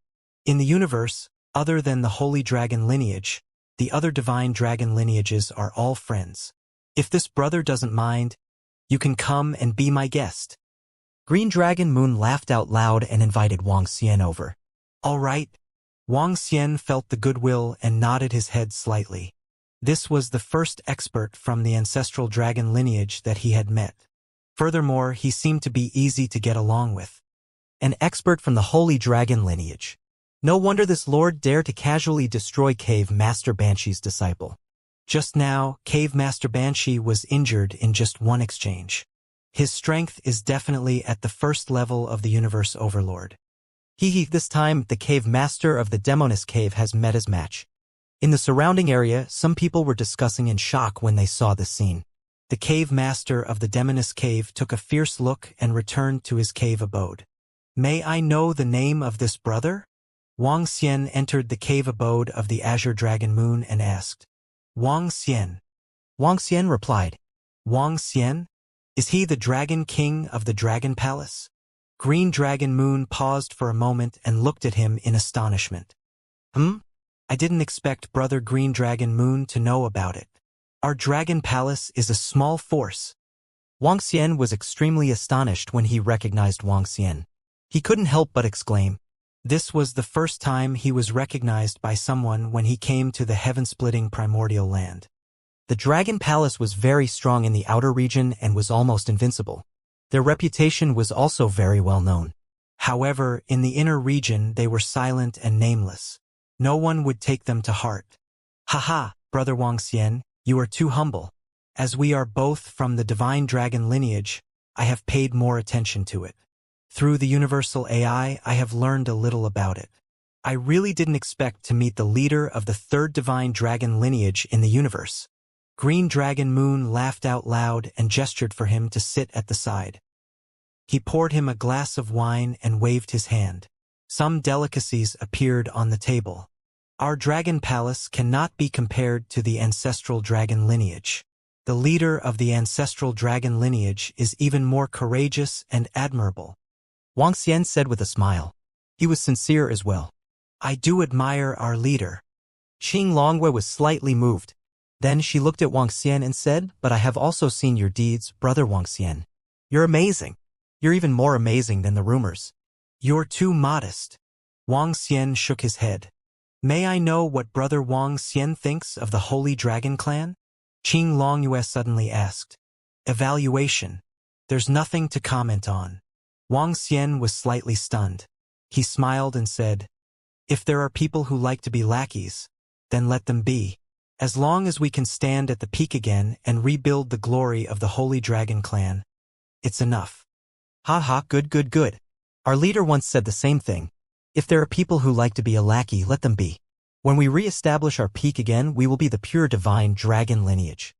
In the universe, other than the Holy Dragon lineage, the other divine dragon lineages are all friends. If this brother doesn't mind, you can come and be my guest. Green Dragon Moon laughed out loud and invited Wang Xian over. All right. Wang Xian felt the goodwill and nodded his head slightly. This was the first expert from the ancestral dragon lineage that he had met. Furthermore, he seemed to be easy to get along with. An expert from the Holy Dragon lineage. No wonder this lord dared to casually destroy Cave Master Banshee's disciple. Just now, Cave Master Banshee was injured in just one exchange. His strength is definitely at the first level of the Universe Overlord. This time, the cave master of the Demoness Cave has met his match. In the surrounding area, some people were discussing in shock when they saw this scene. The cave master of the Demoness Cave took a fierce look and returned to his cave abode. May I know the name of this brother? Wang Xian entered the cave abode of the Azure Dragon Moon and asked. Wang Xian. Wang Xian replied. Wang Xian? Is he the Dragon King of the Dragon Palace? Green Dragon Moon paused for a moment and looked at him in astonishment. I didn't expect Brother Green Dragon Moon to know about it. Our Dragon Palace is a small force. Wang Xian was extremely astonished when he recognized Wang Xian. He couldn't help but exclaim. This was the first time he was recognized by someone when he came to the heaven-splitting primordial land. The Dragon Palace was very strong in the outer region and was almost invincible. Their reputation was also very well known. However, in the inner region they were silent and nameless. No one would take them to heart. Haha, Brother Wang Xian, you are too humble. As we are both from the divine dragon lineage, I have paid more attention to it. Through the universal AI, I have learned a little about it. I really didn't expect to meet the leader of the third divine dragon lineage in the universe. Green Dragon Moon laughed out loud and gestured for him to sit at the side. He poured him a glass of wine and waved his hand. Some delicacies appeared on the table. Our dragon palace cannot be compared to the ancestral dragon lineage. The leader of the ancestral dragon lineage is even more courageous and admirable. Wang Xian said with a smile. He was sincere as well. I do admire our leader. Qing Longwei was slightly moved. Then she looked at Wang Xian and said, but I have also seen your deeds, Brother Wang Xian. You're amazing. You're even more amazing than the rumors. You're too modest. Wang Xian shook his head. May I know what Brother Wang Xian thinks of the Holy Dragon Clan? Qing Longyue suddenly asked. Evaluation. There's nothing to comment on. Wang Xian was slightly stunned. He smiled and said, if there are people who like to be lackeys, then let them be. As long as we can stand at the peak again and rebuild the glory of the Holy Dragon Clan, it's enough. Good. Our leader once said the same thing. If there are people who like to be a lackey, let them be. When we re-establish our peak again, we will be the pure divine dragon lineage.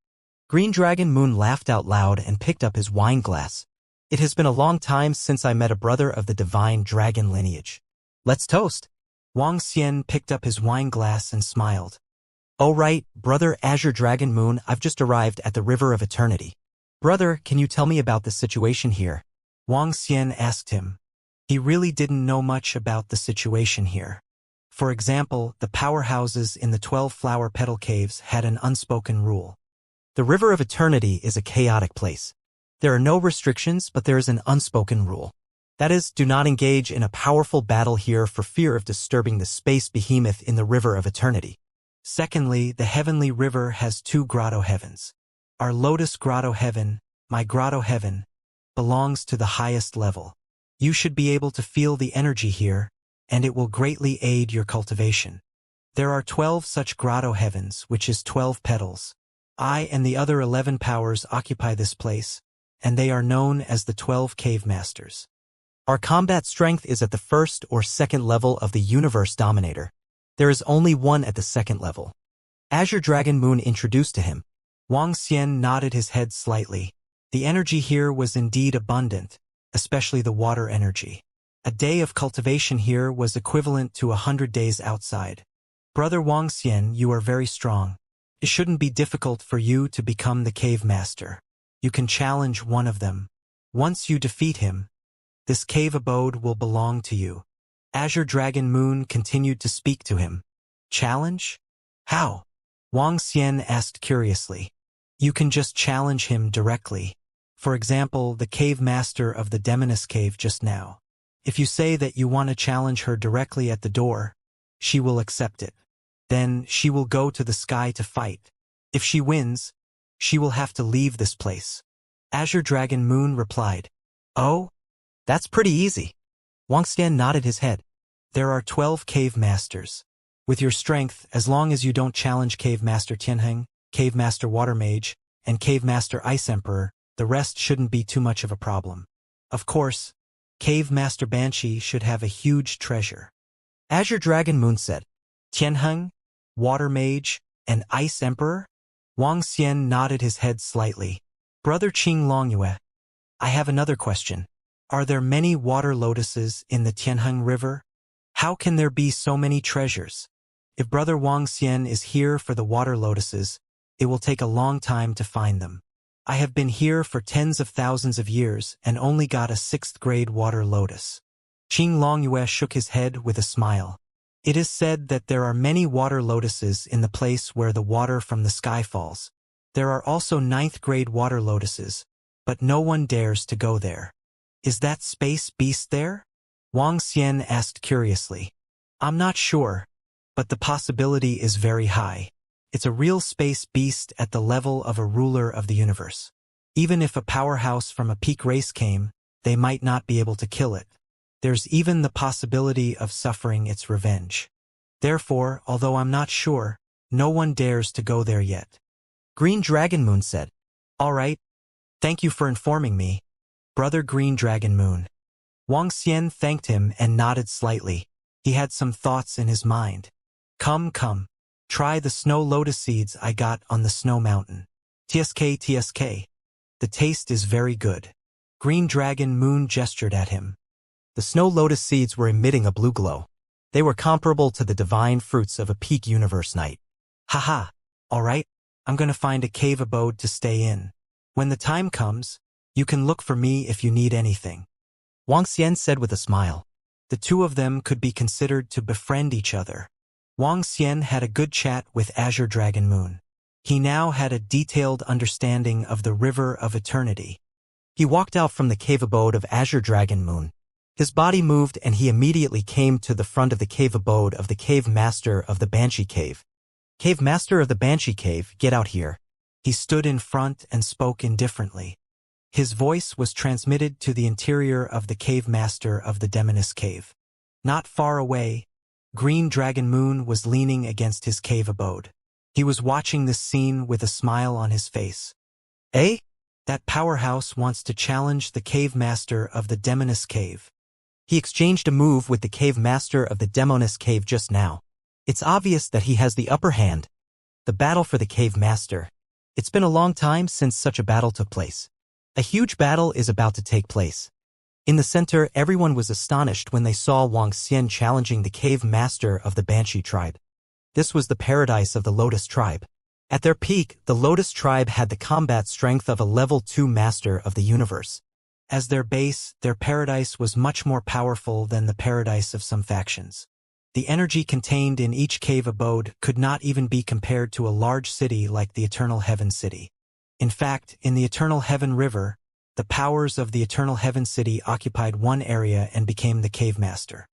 Green Dragon Moon laughed out loud and picked up his wine glass. It has been a long time since I met a brother of the divine dragon lineage. Let's toast. Wang Xian picked up his wine glass and smiled. Oh right, Brother Azure Dragon Moon, I've just arrived at the River of Eternity. Brother, can you tell me about the situation here? Wang Xian asked him. He really didn't know much about the situation here. For example, the powerhouses in the 12 flower petal caves had an unspoken rule. The River of Eternity is a chaotic place. There are no restrictions, but there is an unspoken rule. That is, do not engage in a powerful battle here for fear of disturbing the space behemoth in the River of Eternity. Secondly, the heavenly river has 2 grotto heavens. Our Lotus Grotto Heaven, my Grotto Heaven, belongs to the highest level. You should be able to feel the energy here, and it will greatly aid your cultivation. There are 12 such grotto heavens, which is 12 petals. I and the other 11 powers occupy this place, and they are known as the 12 cave masters. Our combat strength is at the first or second level of the universe dominator. There is only one at the second level. Azure Dragon Moon introduced to him. Wang Xian nodded his head slightly. The energy here was indeed abundant, especially the water energy. A day of cultivation here was equivalent to 100 days outside. Brother Wang Xian, you are very strong. It shouldn't be difficult for you to become the cave master. You can challenge one of them. Once you defeat him, this cave abode will belong to you. Azure Dragon Moon continued to speak to him. Challenge? How? Wang Xian asked curiously. You can just challenge him directly. For example, the cave master of the Demoness Cave just now. If you say that you want to challenge her directly at the door, she will accept it. Then she will go to the sky to fight. If she wins, she will have to leave this place. Azure Dragon Moon replied. Oh? That's pretty easy. Wang Xian nodded his head. There are 12 cave masters. With your strength, as long as you don't challenge Cave Master Tianheng, Cave Master Water Mage, and Cave Master Ice Emperor, the rest shouldn't be too much of a problem. Of course, Cave Master Banshee should have a huge treasure. Azure Dragon Moon said, Tianheng, Water Mage, and Ice Emperor? Wang Xian nodded his head slightly. Brother Qing Longyue, I have another question. Are there many water lotuses in the Tianheng River? How can there be so many treasures? If Brother Wang Xian is here for the water lotuses, it will take a long time to find them. I have been here for tens of thousands of years and only got a 6th grade water lotus. Qing Longyue shook his head with a smile. It is said that there are many water lotuses in the place where the water from the sky falls. There are also 9th grade water lotuses, but no one dares to go there. Is that space beast there? Wang Xian asked curiously. I'm not sure, but the possibility is very high. It's a real space beast at the level of a ruler of the universe. Even if a powerhouse from a peak race came, they might not be able to kill it. There's even the possibility of suffering its revenge. Therefore, although I'm not sure, no one dares to go there yet. Green Dragon Moon said, All right. Thank you for informing me, Brother Green Dragon Moon. Wang Xian thanked him and nodded slightly. He had some thoughts in his mind. Come. Try the snow lotus seeds I got on the snow mountain. TSK. The taste is very good. Green Dragon Moon gestured at him. The snow lotus seeds were emitting a blue glow. They were comparable to the divine fruits of a peak universe night. Haha. All right, I'm gonna find a cave abode to stay in. When the time comes, you can look for me if you need anything. Wang Xian said with a smile. The two of them could be considered to befriend each other. Wang Xian had a good chat with Azure Dragon Moon. He now had a detailed understanding of the River of Eternity. He walked out from the cave abode of Azure Dragon Moon. His body moved and he immediately came to the front of the cave abode of the Cave Master of the Banshee Cave. Cave Master of the Banshee Cave, get out here. He stood in front and spoke indifferently. His voice was transmitted to the interior of the Cave Master of the Demoness Cave. Not far away, Green Dragon Moon was leaning against his cave abode. He was watching this scene with a smile on his face. Eh? That powerhouse wants to challenge the Cave Master of the Demoness Cave. He exchanged a move with the Cave Master of the Demoness Cave just now. It's obvious that he has the upper hand. The battle for the Cave Master. It's been a long time since such a battle took place. A huge battle is about to take place. In the center, everyone was astonished when they saw Wang Xian challenging the Cave Master of the Banshee tribe. This was the paradise of the Lotus tribe. At their peak, the Lotus tribe had the combat strength of a level 2 master of the universe. As their base, their paradise was much more powerful than the paradise of some factions. The energy contained in each cave abode could not even be compared to a large city like the Eternal Heaven City. In fact, in the Eternal Heaven River, the powers of the Eternal Heaven City occupied one area and became the Cave Master.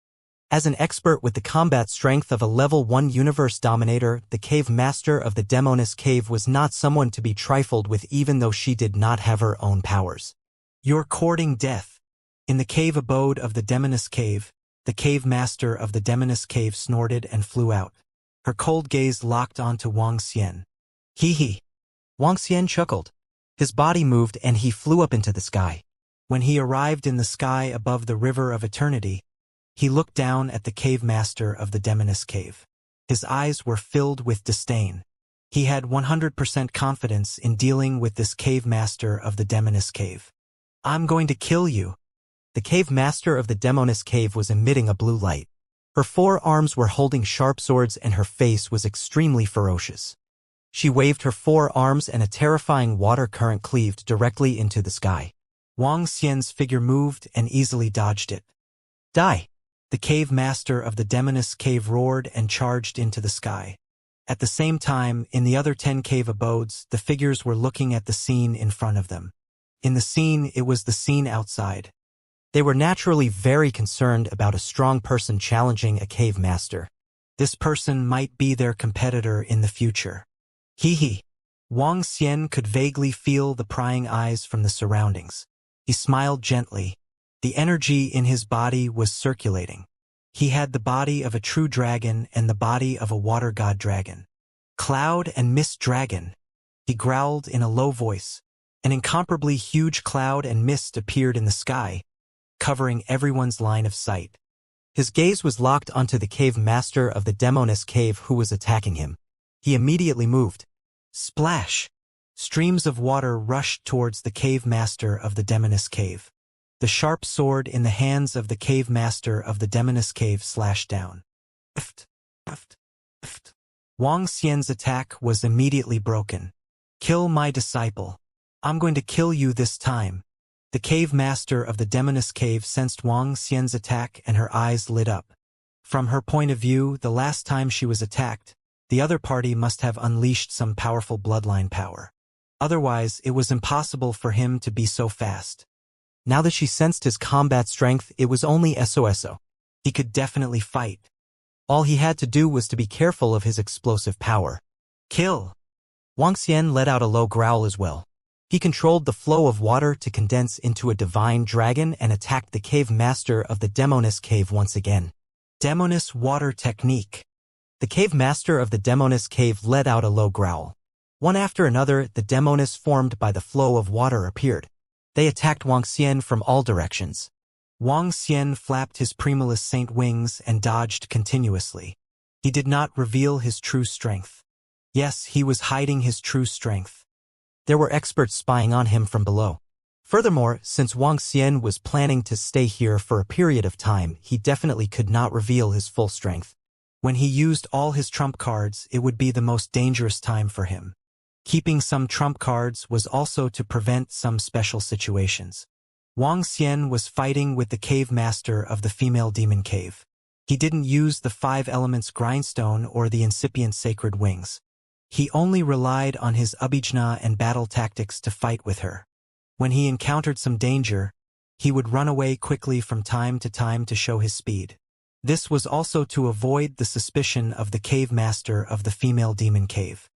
As an expert with the combat strength of a level 1 universe dominator, the Cave Master of the Demoness Cave was not someone to be trifled with even though she did not have her own powers. You're courting death. In the cave abode of the Demoness Cave, the Cave Master of the Demoness Cave snorted and flew out. Her cold gaze locked onto Wang Xian. Hee. Wang Xian chuckled. His body moved and he flew up into the sky. When he arrived in the sky above the River of Eternity, he looked down at the Cave Master of the Demoness Cave. His eyes were filled with disdain. He had 100% confidence in dealing with this Cave Master of the Demoness Cave. I'm going to kill you. The Cave Master of the Demoness Cave was emitting a blue light. Her 4 arms were holding sharp swords and her face was extremely ferocious. She waved her 4 arms and a terrifying water current cleaved directly into the sky. Wang Xian's figure moved and easily dodged it. Die! The Cave Master of the Demoness Cave roared and charged into the sky. At the same time, in the other 10 cave abodes, the figures were looking at the scene in front of them. In the scene, it was the scene outside. They were naturally very concerned about a strong person challenging a cave master. This person might be their competitor in the future. Hee. Wang Xian could vaguely feel the prying eyes from the surroundings. He smiled gently. The energy in his body was circulating. He had the body of a true dragon and the body of a water god dragon. Cloud and mist dragon. He growled in a low voice. An incomparably huge cloud and mist appeared in the sky. covering everyone's line of sight. His gaze was locked onto the cave master of the demoness cave who was attacking him. He immediately moved. Splash! Streams of water rushed towards the cave master of the demoness cave. The sharp sword in the hands of the cave master of the demoness cave slashed down. Wang Xian's attack was immediately broken. Kill my disciple. I'm going to kill you this time. The cave master of the demoness cave sensed Wang Xian's attack and her eyes lit up. From her point of view, the last time she was attacked, the other party must have unleashed some powerful bloodline power. Otherwise, it was impossible for him to be so fast. Now that she sensed his combat strength, it was only SOSO. He could definitely fight. All he had to do was to be careful of his explosive power. Kill! Wang Xian let out a low growl as well. He controlled the flow of water to condense into a divine dragon and attacked the cave master of the demoness cave once again. Demoness water technique. The cave master of the demoness cave let out a low growl. One after another, the demoness formed by the flow of water appeared. They attacked Wang Xian from all directions. Wang Xian flapped his Primulus Saint wings and dodged continuously. He did not reveal his true strength. Yes, he was hiding his true strength. There were experts spying on him from below. Furthermore, since Wang Xian was planning to stay here for a period of time, he definitely could not reveal his full strength. When he used all his trump cards, it would be the most dangerous time for him. Keeping some trump cards was also to prevent some special situations. Wang Xian was fighting with the cave master of the female demon cave. He didn't use the 5 elements grindstone or the incipient sacred wings. He only relied on his abhijna and battle tactics to fight with her. When he encountered some danger, he would run away quickly from time to show his speed. This was also to avoid the suspicion of the cave master of the female demon cave.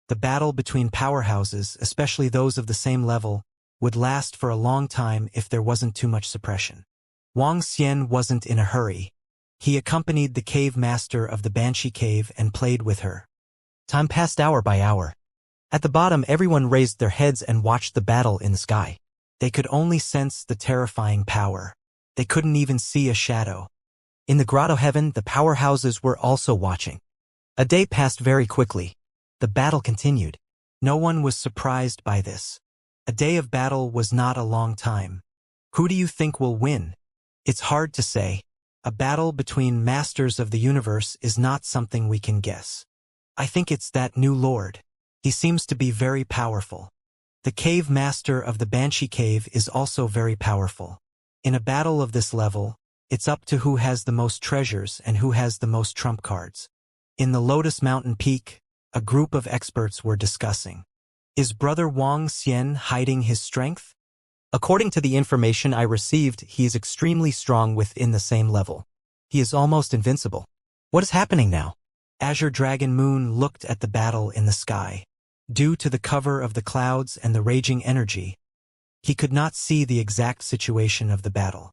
The battle between powerhouses, especially those of the same level, would last for a long time if there wasn't too much suppression. Wang Xian wasn't in a hurry. He accompanied the cave master of the Banshee cave and played with her. Time passed hour by hour. At the bottom, everyone raised their heads and watched the battle in the sky. They could only sense the terrifying power. They couldn't even see a shadow. In the grotto heaven, the powerhouses were also watching. A day passed very quickly. The battle continued. No one was surprised by this. A day of battle was not a long time. Who do you think will win? It's hard to say. A battle between masters of the universe is not something we can guess. I think it's that new lord. He seems to be very powerful. The cave master of the Banshee cave is also very powerful. In a battle of this level, it's up to who has the most treasures and who has the most trump cards. In the Lotus Mountain Peak, a group of experts were discussing. Is Brother Wang Xian hiding his strength? According to the information I received, he is extremely strong within the same level. He is almost invincible. What is happening now? Azure Dragon Moon looked at the battle in the sky. Due to the cover of the clouds and the raging energy, he could not see the exact situation of the battle.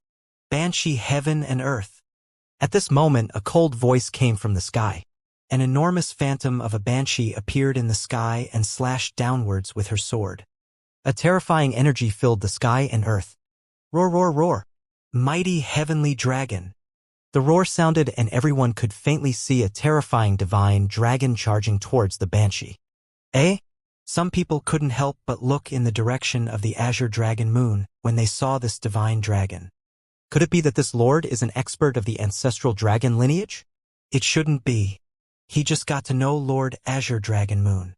Banshee heaven and earth. At this moment, a cold voice came from the sky. An enormous phantom of a banshee appeared in the sky and slashed downwards with her sword. A terrifying energy filled the sky and earth. Roar, roar, roar. Mighty heavenly dragon. The roar sounded and everyone could faintly see a terrifying divine dragon charging towards the banshee. Eh? Some people couldn't help but look in the direction of the Azure Dragon Moon when they saw this divine dragon. Could it be that this lord is an expert of the ancestral dragon lineage? It shouldn't be. He just got to know Lord Azure Dragon Moon.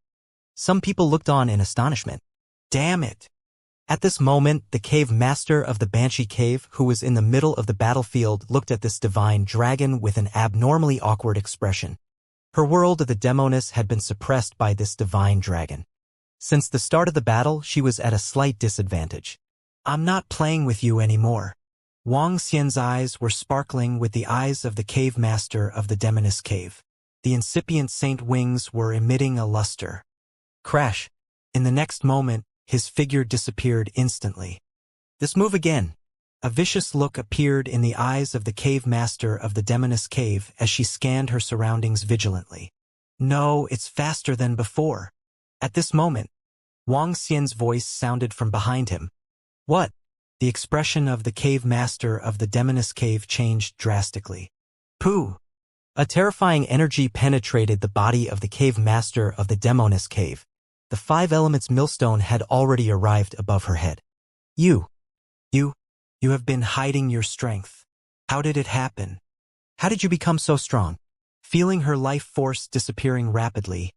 Some people looked on in astonishment. Damn it! At this moment, the cave master of the Banshee cave, who was in the middle of the battlefield, looked at this divine dragon with an abnormally awkward expression. Her world of the demoness had been suppressed by this divine dragon. Since the start of the battle, she was at a slight disadvantage. I'm not playing with you anymore. Wang Xian's eyes were sparkling with the eyes of the cave master of the demoness cave. The incipient saint wings were emitting a luster. Crash! In the next moment, his figure disappeared instantly. This move again. A vicious look appeared in the eyes of the cave master of the demoness cave as she scanned her surroundings vigilantly. No, it's faster than before. At this moment, Wang Xian's voice sounded from behind him. What? The expression of the cave master of the Demoness Cave changed drastically. Pooh! A terrifying energy penetrated the body of the cave master of the Demoness Cave. The 5 elements millstone had already arrived above her head. You have been hiding your strength. How did it happen? How did you become so strong? Feeling her life force disappearing rapidly,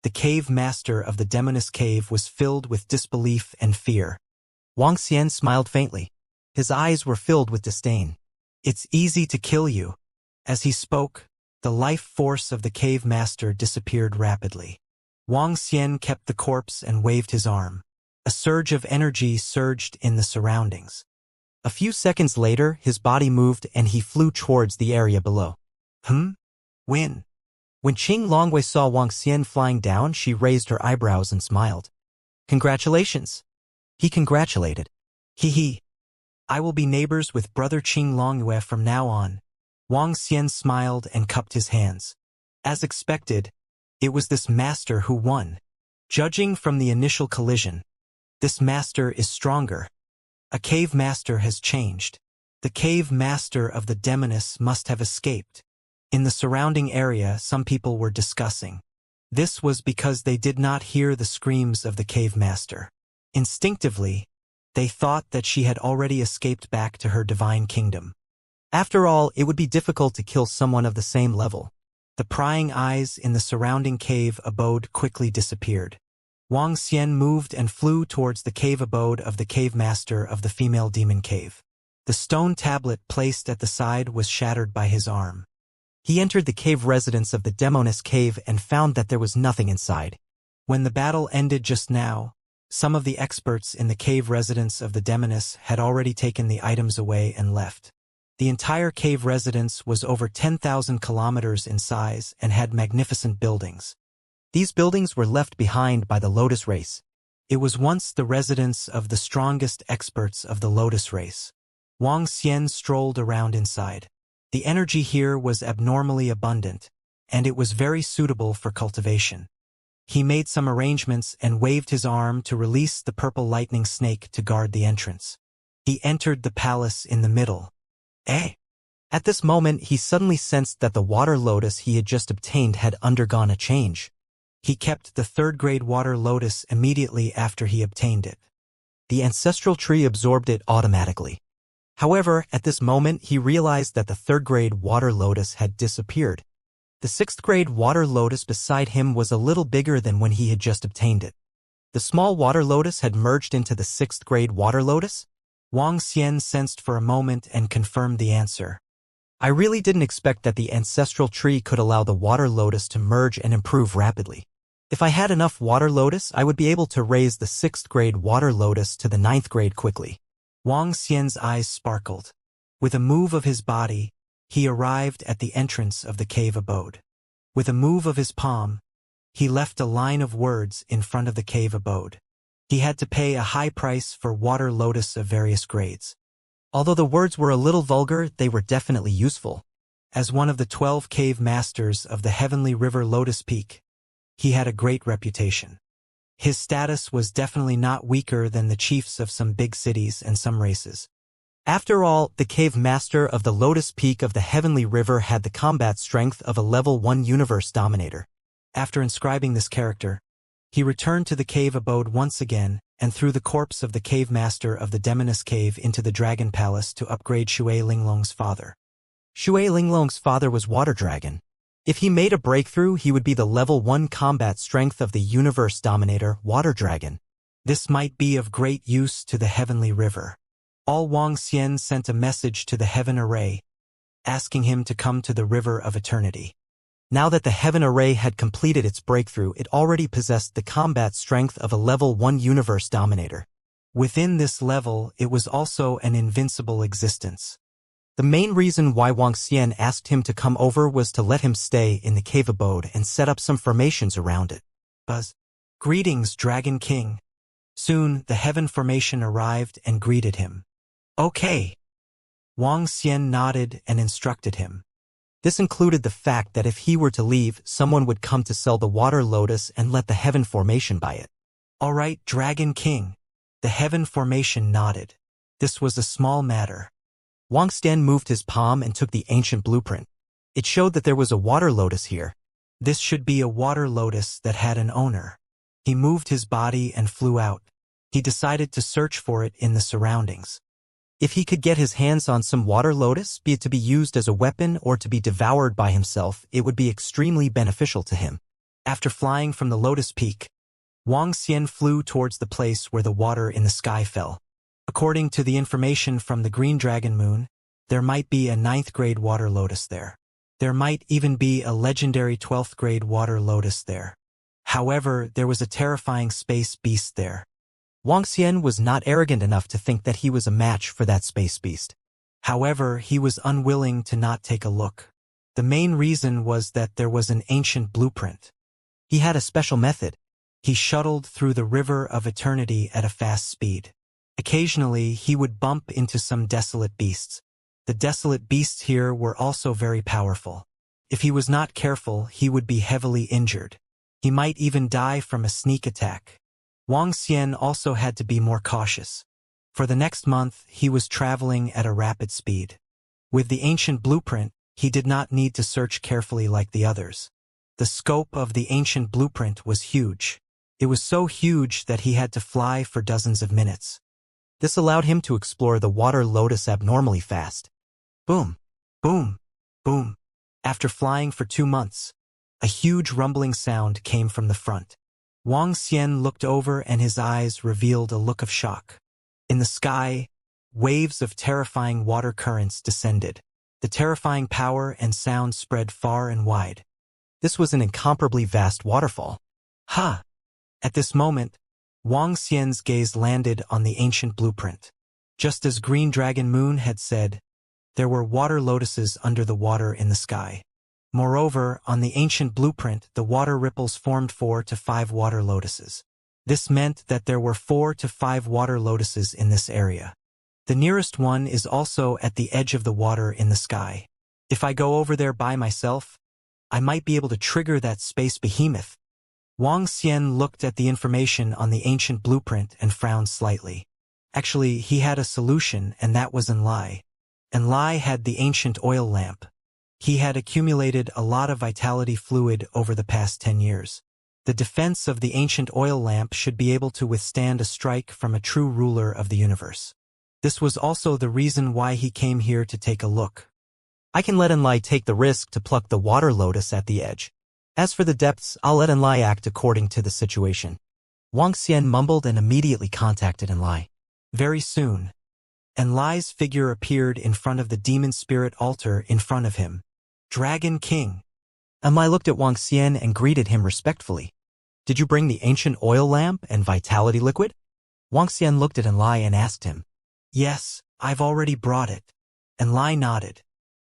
the cave master of the Demoness Cave was filled with disbelief and fear. Wang Xian smiled faintly. His eyes were filled with disdain. It's easy to kill you. As he spoke, the life force of the cave master disappeared rapidly. Wang Xian kept the corpse and waved his arm. A surge of energy surged in the surroundings. A few seconds later, his body moved and he flew towards the area below. When Qing Longwei saw Wang Xian flying down, she raised her eyebrows and smiled. Congratulations. He congratulated. He. I will be neighbors with brother Qing Longwei from now on. Wang Xian smiled and cupped his hands. As expected, it was this master who won. Judging from the initial collision, this master is stronger. A cave master has changed. The cave master of the Demoness must have escaped. In the surrounding area, some people were discussing. This was because they did not hear the screams of the cave master. Instinctively, they thought that she had already escaped back to her divine kingdom. After all, it would be difficult to kill someone of the same level. The prying eyes in the surrounding cave abode quickly disappeared. Wang Xian moved and flew towards the cave abode of the cave master of the female demon cave. The stone tablet placed at the side was shattered by his arm. He entered the cave residence of the Demoness Cave and found that there was nothing inside. When the battle ended just now, some of the experts in the cave residence of the Demoness had already taken the items away and left. The entire cave residence was over 10,000 kilometers in size and had magnificent buildings. These buildings were left behind by the Lotus race. It was once the residence of the strongest experts of the Lotus race. Wang Xian strolled around inside. The energy here was abnormally abundant, and it was very suitable for cultivation. He made some arrangements and waved his arm to release the purple lightning snake to guard the entrance. He entered the palace in the middle. At this moment, he suddenly sensed that the water lotus he had just obtained had undergone a change. He kept the 3rd-grade water lotus immediately after he obtained it. The ancestral tree absorbed it automatically. However, at this moment, he realized that the 3rd-grade water lotus had disappeared. The 6th-grade water lotus beside him was a little bigger than when he had just obtained it. The small water lotus had merged into the 6th-grade water lotus? Wang Xian sensed for a moment and confirmed the answer. I really didn't expect that the ancestral tree could allow the water lotus to merge and improve rapidly. If I had enough water lotus, I would be able to raise the 6th-grade water lotus to the 9th grade quickly. Wang Xian's eyes sparkled. With a move of his body, he arrived at the entrance of the cave abode. With a move of his palm, he left a line of words in front of the cave abode. He had to pay a high price for water lotus of various grades. Although the words were a little vulgar, they were definitely useful. As one of the 12 cave masters of the Heavenly River Lotus Peak, he had a great reputation. His status was definitely not weaker than the chiefs of some big cities and some races. After all, the cave master of the Lotus Peak of the Heavenly River had the combat strength of a level 1 universe dominator. After inscribing this character, he returned to the cave abode once again and threw the corpse of the cave master of the Demoness Cave into the Dragon Palace to upgrade Shui Linglong's father. Shui Linglong's father was Water Dragon. If he made a breakthrough, he would be the level 1 combat strength of the universe dominator, Water Dragon. This might be of great use to the Heavenly River. All Wang Xian sent a message to the Heaven Array, asking him to come to the River of Eternity. Now that the Heaven Array had completed its breakthrough, it already possessed the combat strength of a level 1 universe dominator. Within this level, it was also an invincible existence. The main reason why Wang Xian asked him to come over was to let him stay in the cave abode and set up some formations around it. Greetings, Dragon King. Soon, the Heaven Formation arrived and greeted him. Okay. Wang Xian nodded and instructed him. This included the fact that if he were to leave, someone would come to sell the water lotus and let the Heaven Formation buy it. All right, Dragon King. The Heaven Formation nodded. This was a small matter. Wang Xian moved his palm and took the ancient blueprint. It showed that there was a water lotus here. This should be a water lotus that had an owner. He moved his body and flew out. He decided to search for it in the surroundings. If he could get his hands on some water lotus, be it to be used as a weapon or to be devoured by himself, it would be extremely beneficial to him. After flying from the lotus peak, Wang Xian flew towards the place where the water in the sky fell. According to the information from the Green Dragon Moon, there might be a 9th grade water lotus there. There might even be a legendary 12th grade water lotus there. However, there was a terrifying space beast there. Wang Xian was not arrogant enough to think that he was a match for that space beast. However, he was unwilling to not take a look. The main reason was that there was an ancient blueprint. He had a special method. He shuttled through the river of eternity at a fast speed. Occasionally, he would bump into some desolate beasts. The desolate beasts here were also very powerful. If he was not careful, he would be heavily injured. He might even die from a sneak attack. Wang Xian also had to be more cautious. For the next month, he was traveling at a rapid speed. With the ancient blueprint, he did not need to search carefully like the others. The scope of the ancient blueprint was huge. It was so huge that he had to fly for dozens of minutes. This allowed him to explore the water lotus abnormally fast. Boom, boom, boom. After flying for 2 months, a huge rumbling sound came from the front. Wang Xian looked over and his eyes revealed a look of shock. In the sky, waves of terrifying water currents descended. The terrifying power and sound spread far and wide. This was an incomparably vast waterfall. Ha! At this moment, Wang Xian's gaze landed on the ancient blueprint. Just as Green Dragon Moon had said, there were water lotuses under the water in the sky. Moreover, on the ancient blueprint, the water ripples formed 4 to 5 water lotuses. This meant that there were 4 to 5 water lotuses in this area. The nearest one is also at the edge of the water in the sky. If I go over there by myself, I might be able to trigger that space behemoth. Wang Xian looked at the information on the ancient blueprint and frowned slightly. Actually, he had a solution, and that was Enlai. Enlai had the ancient oil lamp. He had accumulated a lot of vitality fluid over the past 10 years. The defense of the ancient oil lamp should be able to withstand a strike from a true ruler of the universe. This was also the reason why he came here to take a look. I can let Enlai take the risk to pluck the water lotus at the edge. As for the depths, I'll let Enlai act according to the situation. Wang Xian mumbled and immediately contacted Enlai. Very soon, Enlai's figure appeared in front of the demon spirit altar in front of him. Dragon King. Enlai looked at Wang Xian and greeted him respectfully. Did you bring the ancient oil lamp and vitality liquid? Wang Xian looked at Enlai and asked him. Yes, I've already brought it. Enlai nodded.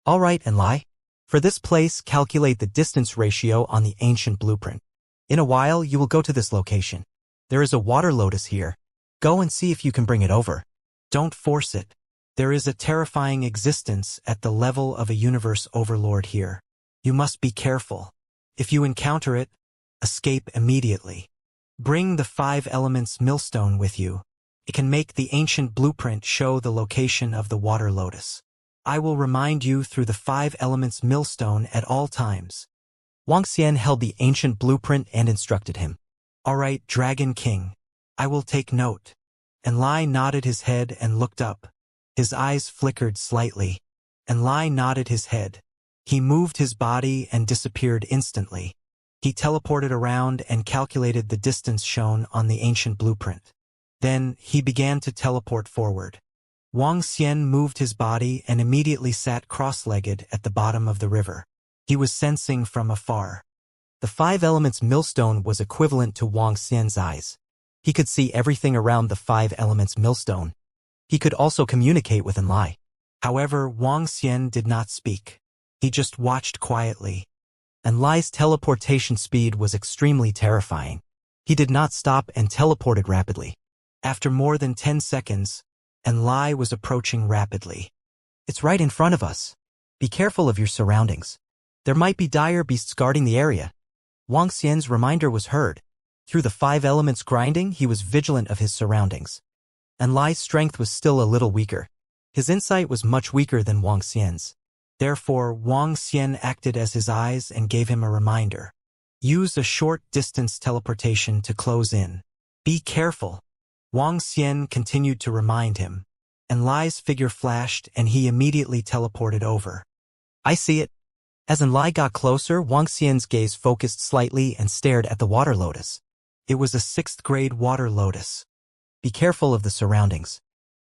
All right, Enlai. For this place, calculate the distance ratio on the ancient blueprint. In a while, you will go to this location. There is a water lotus here. Go and see if you can bring it over. Don't force it. There is a terrifying existence at the level of a universe overlord here. You must be careful. If you encounter it, escape immediately. Bring the 5 elements millstone with you. It can make the ancient blueprint show the location of the water lotus. I will remind you through the 5 elements millstone at all times. Wang Xian held the ancient blueprint and instructed him. All right, Dragon King. I will take note. Enlai nodded his head and looked up. His eyes flickered slightly. Enlai nodded his head. He moved his body and disappeared instantly. He teleported around and calculated the distance shown on the ancient blueprint. Then he began to teleport forward. Wang Xian moved his body and immediately sat cross-legged at the bottom of the river. He was sensing from afar. The 5 elements millstone was equivalent to Wang Xian's eyes. He could see everything around the 5 elements millstone. He could also communicate with Enlai. However, Wang Xian did not speak. He just watched quietly. Enlai's teleportation speed was extremely terrifying. He did not stop and teleported rapidly. After more than 10 seconds, Enlai was approaching rapidly. It's right in front of us. Be careful of your surroundings. There might be dire beasts guarding the area. Wang Xian's reminder was heard. Through the 5 elements grinding, he was vigilant of his surroundings. and Lai's strength was still a little weaker. His insight was much weaker than Wang Xian's. Therefore, Wang Xian acted as his eyes and gave him a reminder. Use a short-distance teleportation to close in. Be careful. Wang Xian continued to remind him, and Lai's figure flashed and he immediately teleported over. I see it. As Lai got closer, Wang Xian's gaze focused slightly and stared at the water lotus. It was a 6th-grade water lotus. Be careful of the surroundings.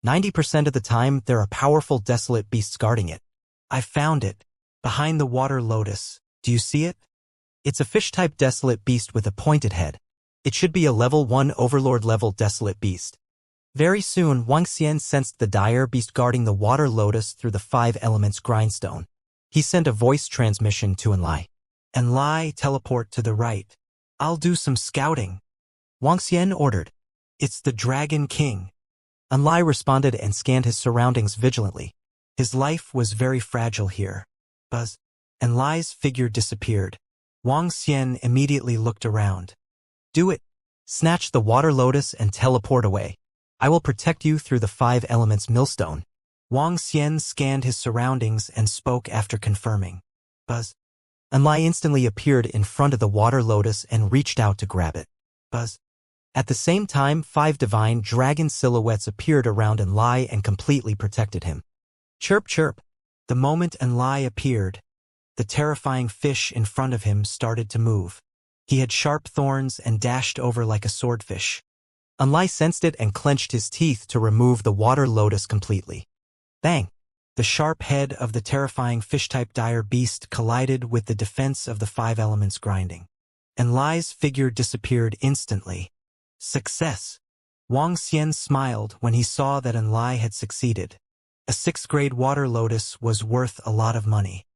90% of the time, there are powerful desolate beasts guarding it. I found it. Behind the water lotus. Do you see it? It's a fish-type desolate beast with a pointed head. It should be a level 1 overlord-level desolate beast. Very soon, Wang Xian sensed the dire beast guarding the water lotus through the 5 elements grindstone. He sent a voice transmission to Lai. Lai, teleport to the right. I'll do some scouting. Wang Xian ordered. It's the Dragon King. Lai responded and scanned his surroundings vigilantly. His life was very fragile here. Buzz. Lai's figure disappeared. Wang Xian immediately looked around. Do it. Snatch the water lotus and teleport away. I will protect you through the 5 elements millstone. Wang Xian scanned his surroundings and spoke after confirming. Buzz. Lai instantly appeared in front of the water lotus and reached out to grab it. Buzz. At the same time, 5 divine dragon silhouettes appeared around Lai and completely protected him. Chirp chirp. The moment Lai appeared, the terrifying fish in front of him started to move. He had sharp thorns and dashed over like a swordfish. Lai sensed it and clenched his teeth to remove the water lotus completely. Bang! The sharp head of the terrifying fish-type dire beast collided with the defense of the 5 elements grinding. Lai's figure disappeared instantly. Success! Wang Xian smiled when he saw that Lai had succeeded. A 6th-grade water lotus was worth a lot of money.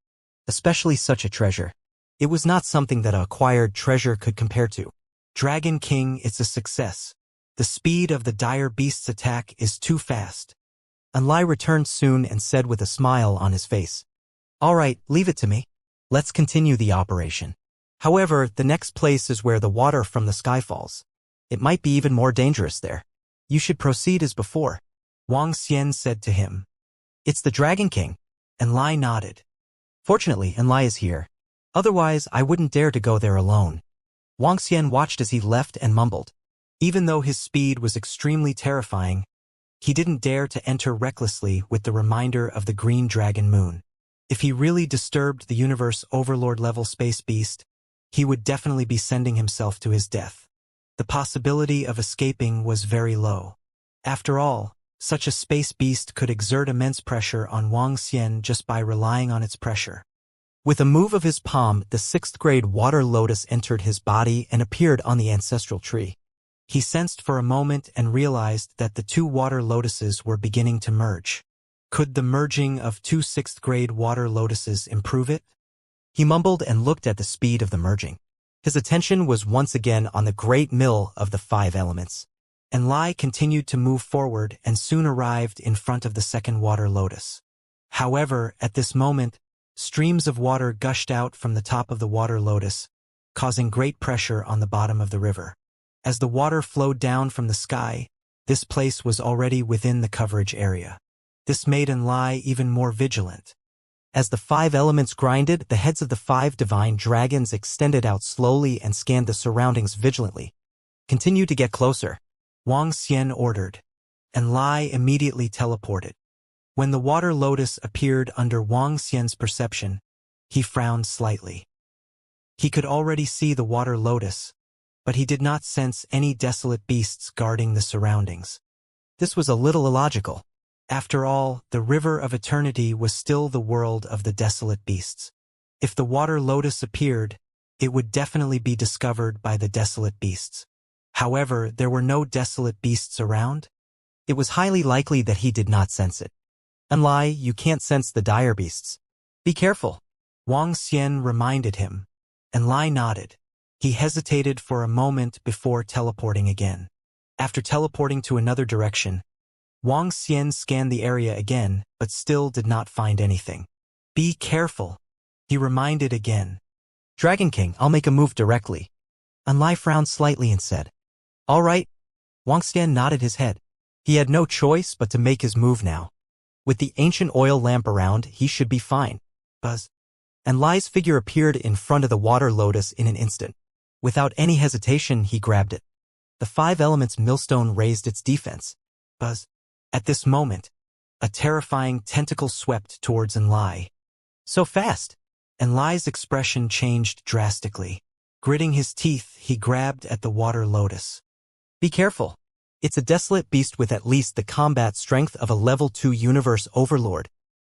Especially such a treasure. It was not something that an acquired treasure could compare to. Dragon King, it's a success. The speed of the dire beast's attack is too fast. Lai returned soon and said with a smile on his face. All right, leave it to me. Let's continue the operation. However, the next place is where the water from the sky falls. It might be even more dangerous there. You should proceed as before. Wang Xian said to him. It's the Dragon King. Lai nodded. Fortunately, Lai is here. Otherwise, I wouldn't dare to go there alone. Wang Xian watched as he left and mumbled. Even though his speed was extremely terrifying, he didn't dare to enter recklessly with the reminder of the green dragon moon. If he really disturbed the universe overlord-level space beast, he would definitely be sending himself to his death. The possibility of escaping was very low. After all, such a space beast could exert immense pressure on Wang Xian just by relying on its pressure. With a move of his palm, the 6th-grade water lotus entered his body and appeared on the ancestral tree. He sensed for a moment and realized that the 2 water lotuses were beginning to merge. Could the merging of 2 6th-grade water lotuses improve it? He mumbled and looked at the speed of the merging. His attention was once again on the great mill of the 5 elements. Lai continued to move forward and soon arrived in front of the 2nd water lotus. However, at this moment, streams of water gushed out from the top of the water lotus, causing great pressure on the bottom of the river. As the water flowed down from the sky, this place was already within the coverage area. This made Lai even more vigilant. As the 5 elements grinded, the heads of the 5 divine dragons extended out slowly and scanned the surroundings vigilantly. Continue to get closer, Wang Xian ordered. Lai immediately teleported. When the water lotus appeared under Wang Xian's perception, he frowned slightly. He could already see the water lotus, but he did not sense any desolate beasts guarding the surroundings. This was a little illogical. After all, the river of eternity was still the world of the desolate beasts. If the water lotus appeared, it would definitely be discovered by the desolate beasts. However, there were no desolate beasts around. It was highly likely that he did not sense it. Lai, you can't sense the dire beasts. Be careful, Wang Xian reminded him. Lai nodded. He hesitated for a moment before teleporting again. After teleporting to another direction, Wang Xian scanned the area again, but still did not find anything. Be careful, he reminded again. Dragon King, I'll make a move directly. Lai frowned slightly and said, All right. Wang Xian nodded his head. He had no choice but to make his move now. With the ancient oil lamp around, he should be fine. Buzz. And Lai's figure appeared in front of the water lotus in an instant. Without any hesitation, he grabbed it. The 5 elements millstone raised its defense. Buzz. At this moment, a terrifying tentacle swept towards Enlai. So fast! Enlai's expression changed drastically. Gritting his teeth, he grabbed at the water lotus. Be careful. It's a desolate beast with at least the combat strength of a level 2 universe overlord.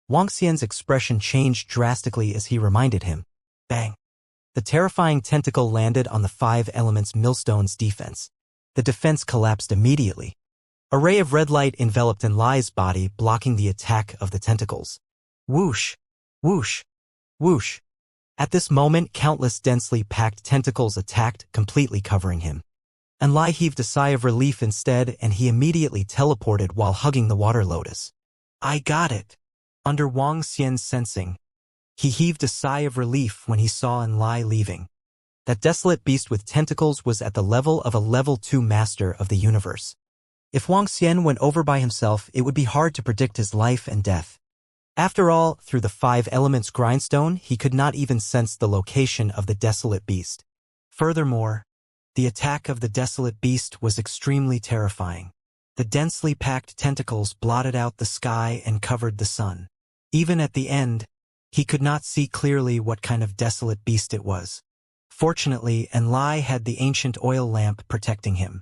Wang Xian's expression changed drastically as he reminded him. Bang! The terrifying tentacle landed on the 5 elements millstone's defense. The defense collapsed immediately. A ray of red light enveloped Enlai's body, blocking the attack of the tentacles. Whoosh! Whoosh! Whoosh! At this moment, countless densely packed tentacles attacked, completely covering him. Enlai heaved a sigh of relief instead, and he immediately teleported while hugging the water lotus. I got it! Under Wang Xian's sensing, he heaved a sigh of relief when he saw Enlai leaving. That desolate beast with tentacles was at the level of a level 2 master of the universe. If Wang Xian went over by himself, it would be hard to predict his life and death. After all, through the 5 elements grindstone, he could not even sense the location of the desolate beast. Furthermore, the attack of the desolate beast was extremely terrifying. The densely packed tentacles blotted out the sky and covered the sun. Even at the end, he could not see clearly what kind of desolate beast it was. Fortunately, Enlai had the ancient oil lamp protecting him.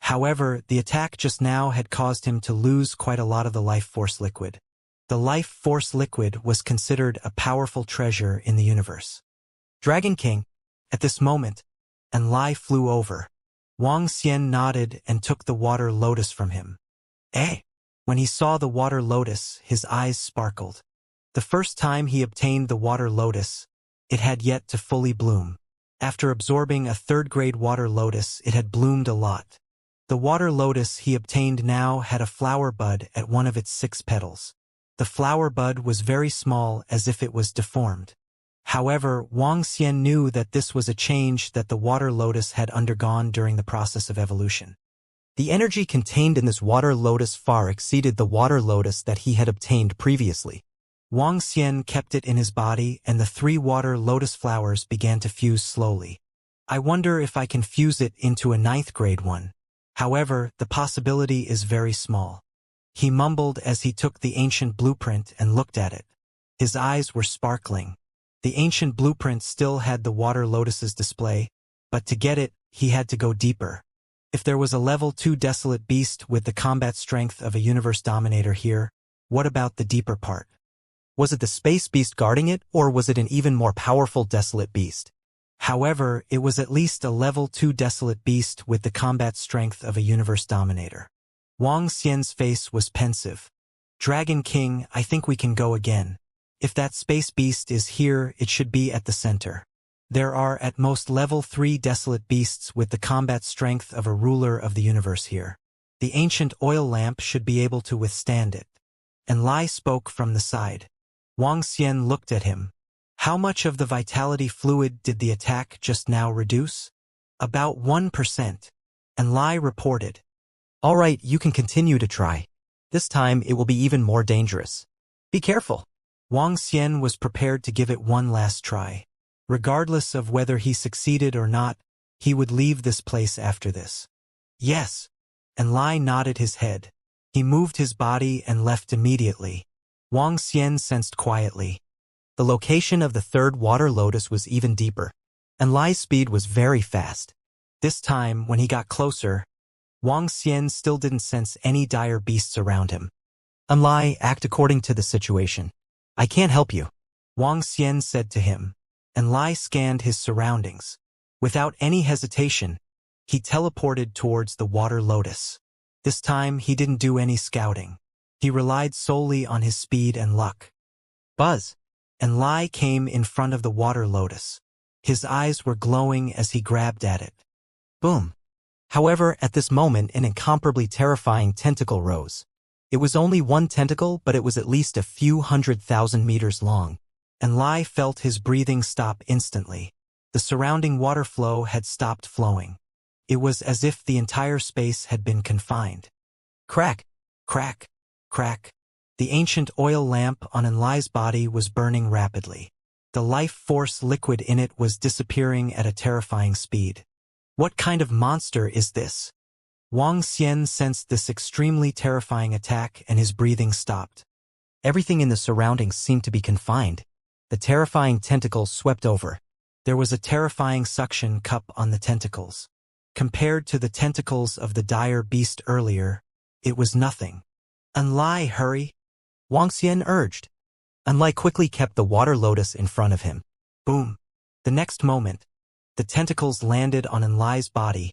However, the attack just now had caused him to lose quite a lot of the life force liquid. The life force liquid was considered a powerful treasure in the universe. Dragon King, at this moment, Enlai flew over. Wang Xian nodded and took the water lotus from him. Eh? When he saw the water lotus, his eyes sparkled. The first time he obtained the water lotus, it had yet to fully bloom. After absorbing a 3rd-grade water lotus, it had bloomed a lot. The water lotus he obtained now had a flower bud at one of its 6 petals. The flower bud was very small, as if it was deformed. However, Wang Xian knew that this was a change that the water lotus had undergone during the process of evolution. The energy contained in this water lotus far exceeded the water lotus that he had obtained previously. Wang Xian kept it in his body, and the 3 water lotus flowers began to fuse slowly. I wonder if I can fuse it into a 9th-grade one. However, the possibility is very small. He mumbled as he took the ancient blueprint and looked at it. His eyes were sparkling. The ancient blueprint still had the water lotus's display, but to get it, he had to go deeper. If there was a level 2 desolate beast with the combat strength of a universe dominator here, what about the deeper part? Was it the space beast guarding it, or was it an even more powerful desolate beast? However, it was at least a level 2 desolate beast with the combat strength of a universe dominator. Wang Xian's face was pensive. Dragon King, I think we can go again. If that space beast is here, it should be at the center. There are at most level 3 desolate beasts with the combat strength of a ruler of the universe here. The ancient oil lamp should be able to withstand it. Enlai spoke from the side. Wang Xian looked at him. How much of the vitality fluid did the attack just now reduce? About 1%. Enlai reported. All right, you can continue to try. This time it will be even more dangerous. Be careful. Wang Xian was prepared to give it one last try. Regardless of whether he succeeded or not, he would leave this place after this. Yes. Enlai nodded his head. He moved his body and left immediately. Wang Xian sensed quietly. The location of the 3rd water lotus was even deeper. Enlai's speed was very fast. This time, when he got closer, Wang Xian still didn't sense any dire beasts around him. Enlai, act according to the situation. I can't help you, Wang Xian said to him. Enlai scanned his surroundings. Without any hesitation, he teleported towards the water lotus. This time, he didn't do any scouting. He relied solely on his speed and luck. Buzz! Enlai came in front of the water lotus. His eyes were glowing as he grabbed at it. Boom! However, at this moment, an incomparably terrifying tentacle rose. It was only one tentacle, but it was at least a few 100,000 meters long. Enlai felt his breathing stop instantly. The surrounding water flow had stopped flowing. It was as if the entire space had been confined. Crack, crack, crack. The ancient oil lamp on Enlai's body was burning rapidly. The life force liquid in it was disappearing at a terrifying speed. What kind of monster is this? Wang Xian sensed this extremely terrifying attack and his breathing stopped. Everything in the surroundings seemed to be confined. The terrifying tentacles swept over. There was a terrifying suction cup on the tentacles. Compared to the tentacles of the dire beast earlier, it was nothing. Enlai, hurry! Wang Xian urged. Enlai quickly kept the water lotus in front of him. Boom! The next moment, the tentacles landed on Enlai's body,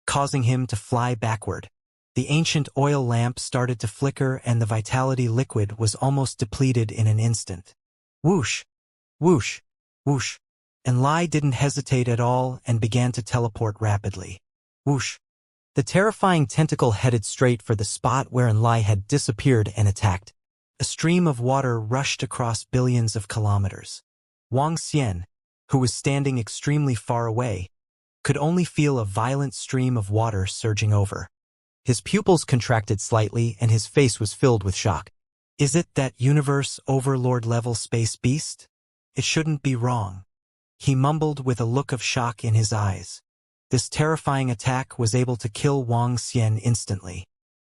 causing him to fly backward. The ancient oil lamp started to flicker and the vitality liquid was almost depleted in an instant. Whoosh! Whoosh! Whoosh! Enlai didn't hesitate at all and began to teleport rapidly. Whoosh! The terrifying tentacle headed straight for the spot where Enlai had disappeared and attacked. A stream of water rushed across billions of kilometers. Wang Xian, who was standing extremely far away, could only feel a violent stream of water surging over. His pupils contracted slightly and his face was filled with shock. Is it that universe overlord level space beast? It shouldn't be wrong. He mumbled with a look of shock in his eyes. This terrifying attack was able to kill Wang Xian instantly.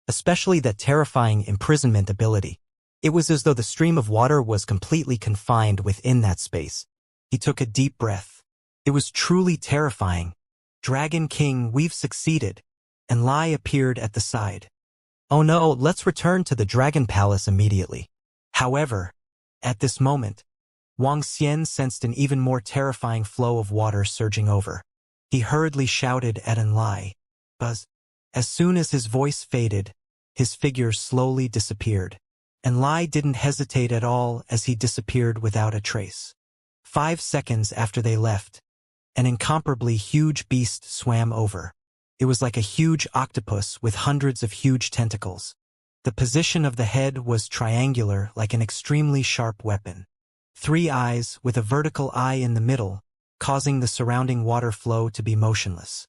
Especially that terrifying imprisonment ability. It was as though the stream of water was completely confined within that space. He took a deep breath. It was truly terrifying. Dragon King, we've succeeded. Enlai appeared at the side. Oh no, let's return to the Dragon Palace immediately. However, at this moment, Wang Xian sensed an even more terrifying flow of water surging over. He hurriedly shouted at Enlai. Buzz. As soon as his voice faded, his figure slowly disappeared. Enlai didn't hesitate at all as he disappeared without a trace. 5 seconds after they left, an incomparably huge beast swam over. It was like a huge octopus with hundreds of huge tentacles. The position of the head was triangular like an extremely sharp weapon. 3 eyes with a vertical eye in the middle, causing the surrounding water flow to be motionless.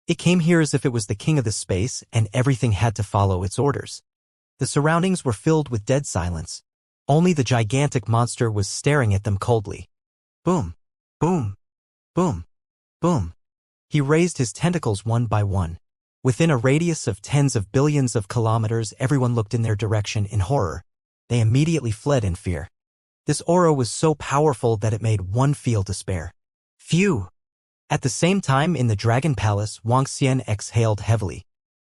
It came here as if it was the king of the space and everything had to follow its orders. The surroundings were filled with dead silence. Only the gigantic monster was staring at them coldly. Boom, boom, boom, boom. He raised his tentacles one by one. Within a radius of tens of billions of kilometers, everyone looked in their direction in horror. They immediately fled in fear. This aura was so powerful that it made one feel despair. Phew! At the same time in the Dragon Palace, Wang Xian exhaled heavily.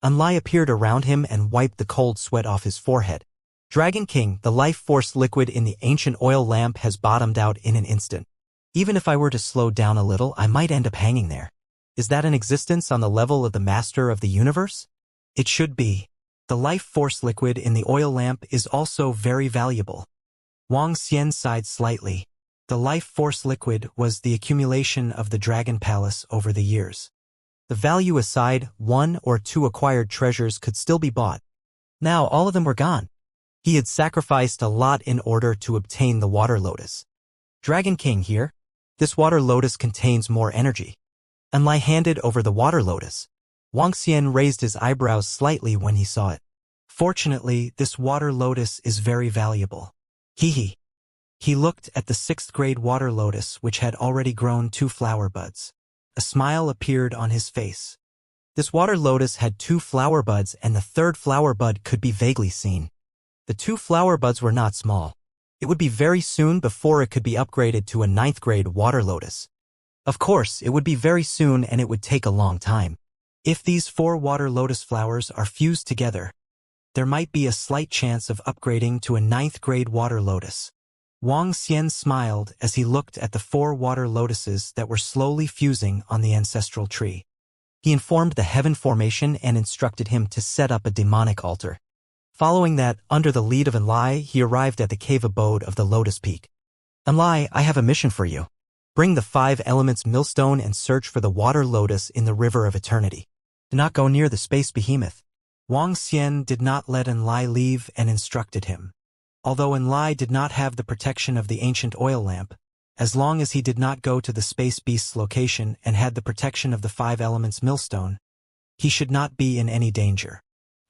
Enlai appeared around him and wiped the cold sweat off his forehead. Dragon King, the life force liquid in the ancient oil lamp has bottomed out in an instant. Even if I were to slow down a little, I might end up hanging there. Is that an existence on the level of the master of the universe? It should be. The life force liquid in the oil lamp is also very valuable. Wang Xian sighed slightly. The life force liquid was the accumulation of the Dragon Palace over the years. The value aside, 1 or 2 acquired treasures could still be bought. Now all of them were gone. He had sacrificed a lot in order to obtain the water lotus. Dragon King here. This water lotus contains more energy. Enlai handed over the water lotus. Wang Xian raised his eyebrows slightly when he saw it. Fortunately, this water lotus is very valuable. Hee. He looked at the 6th grade water lotus which had already grown 2 flower buds. A smile appeared on his face. This water lotus had 2 flower buds and the 3rd flower bud could be vaguely seen. The 2 flower buds were not small. It would be very soon before it could be upgraded to a 9th grade water lotus. Of course, it would be very soon and it would take a long time. If these 4 water lotus flowers are fused together, there might be a slight chance of upgrading to a 9th grade water lotus. Wang Xian smiled as he looked at the 4 water lotuses that were slowly fusing on the ancestral tree. He informed the heaven formation and instructed him to set up a demonic altar. Following that, under the lead of Enlai, he arrived at the cave abode of the Lotus Peak. Enlai, I have a mission for you. Bring the 5 elements millstone and search for the water lotus in the river of eternity. Do not go near the space behemoth. Wang Xian did not let Enlai leave and instructed him. Although Enlai did not have the protection of the ancient oil lamp, as long as he did not go to the space beast's location and had the protection of the 5 elements millstone, he should not be in any danger.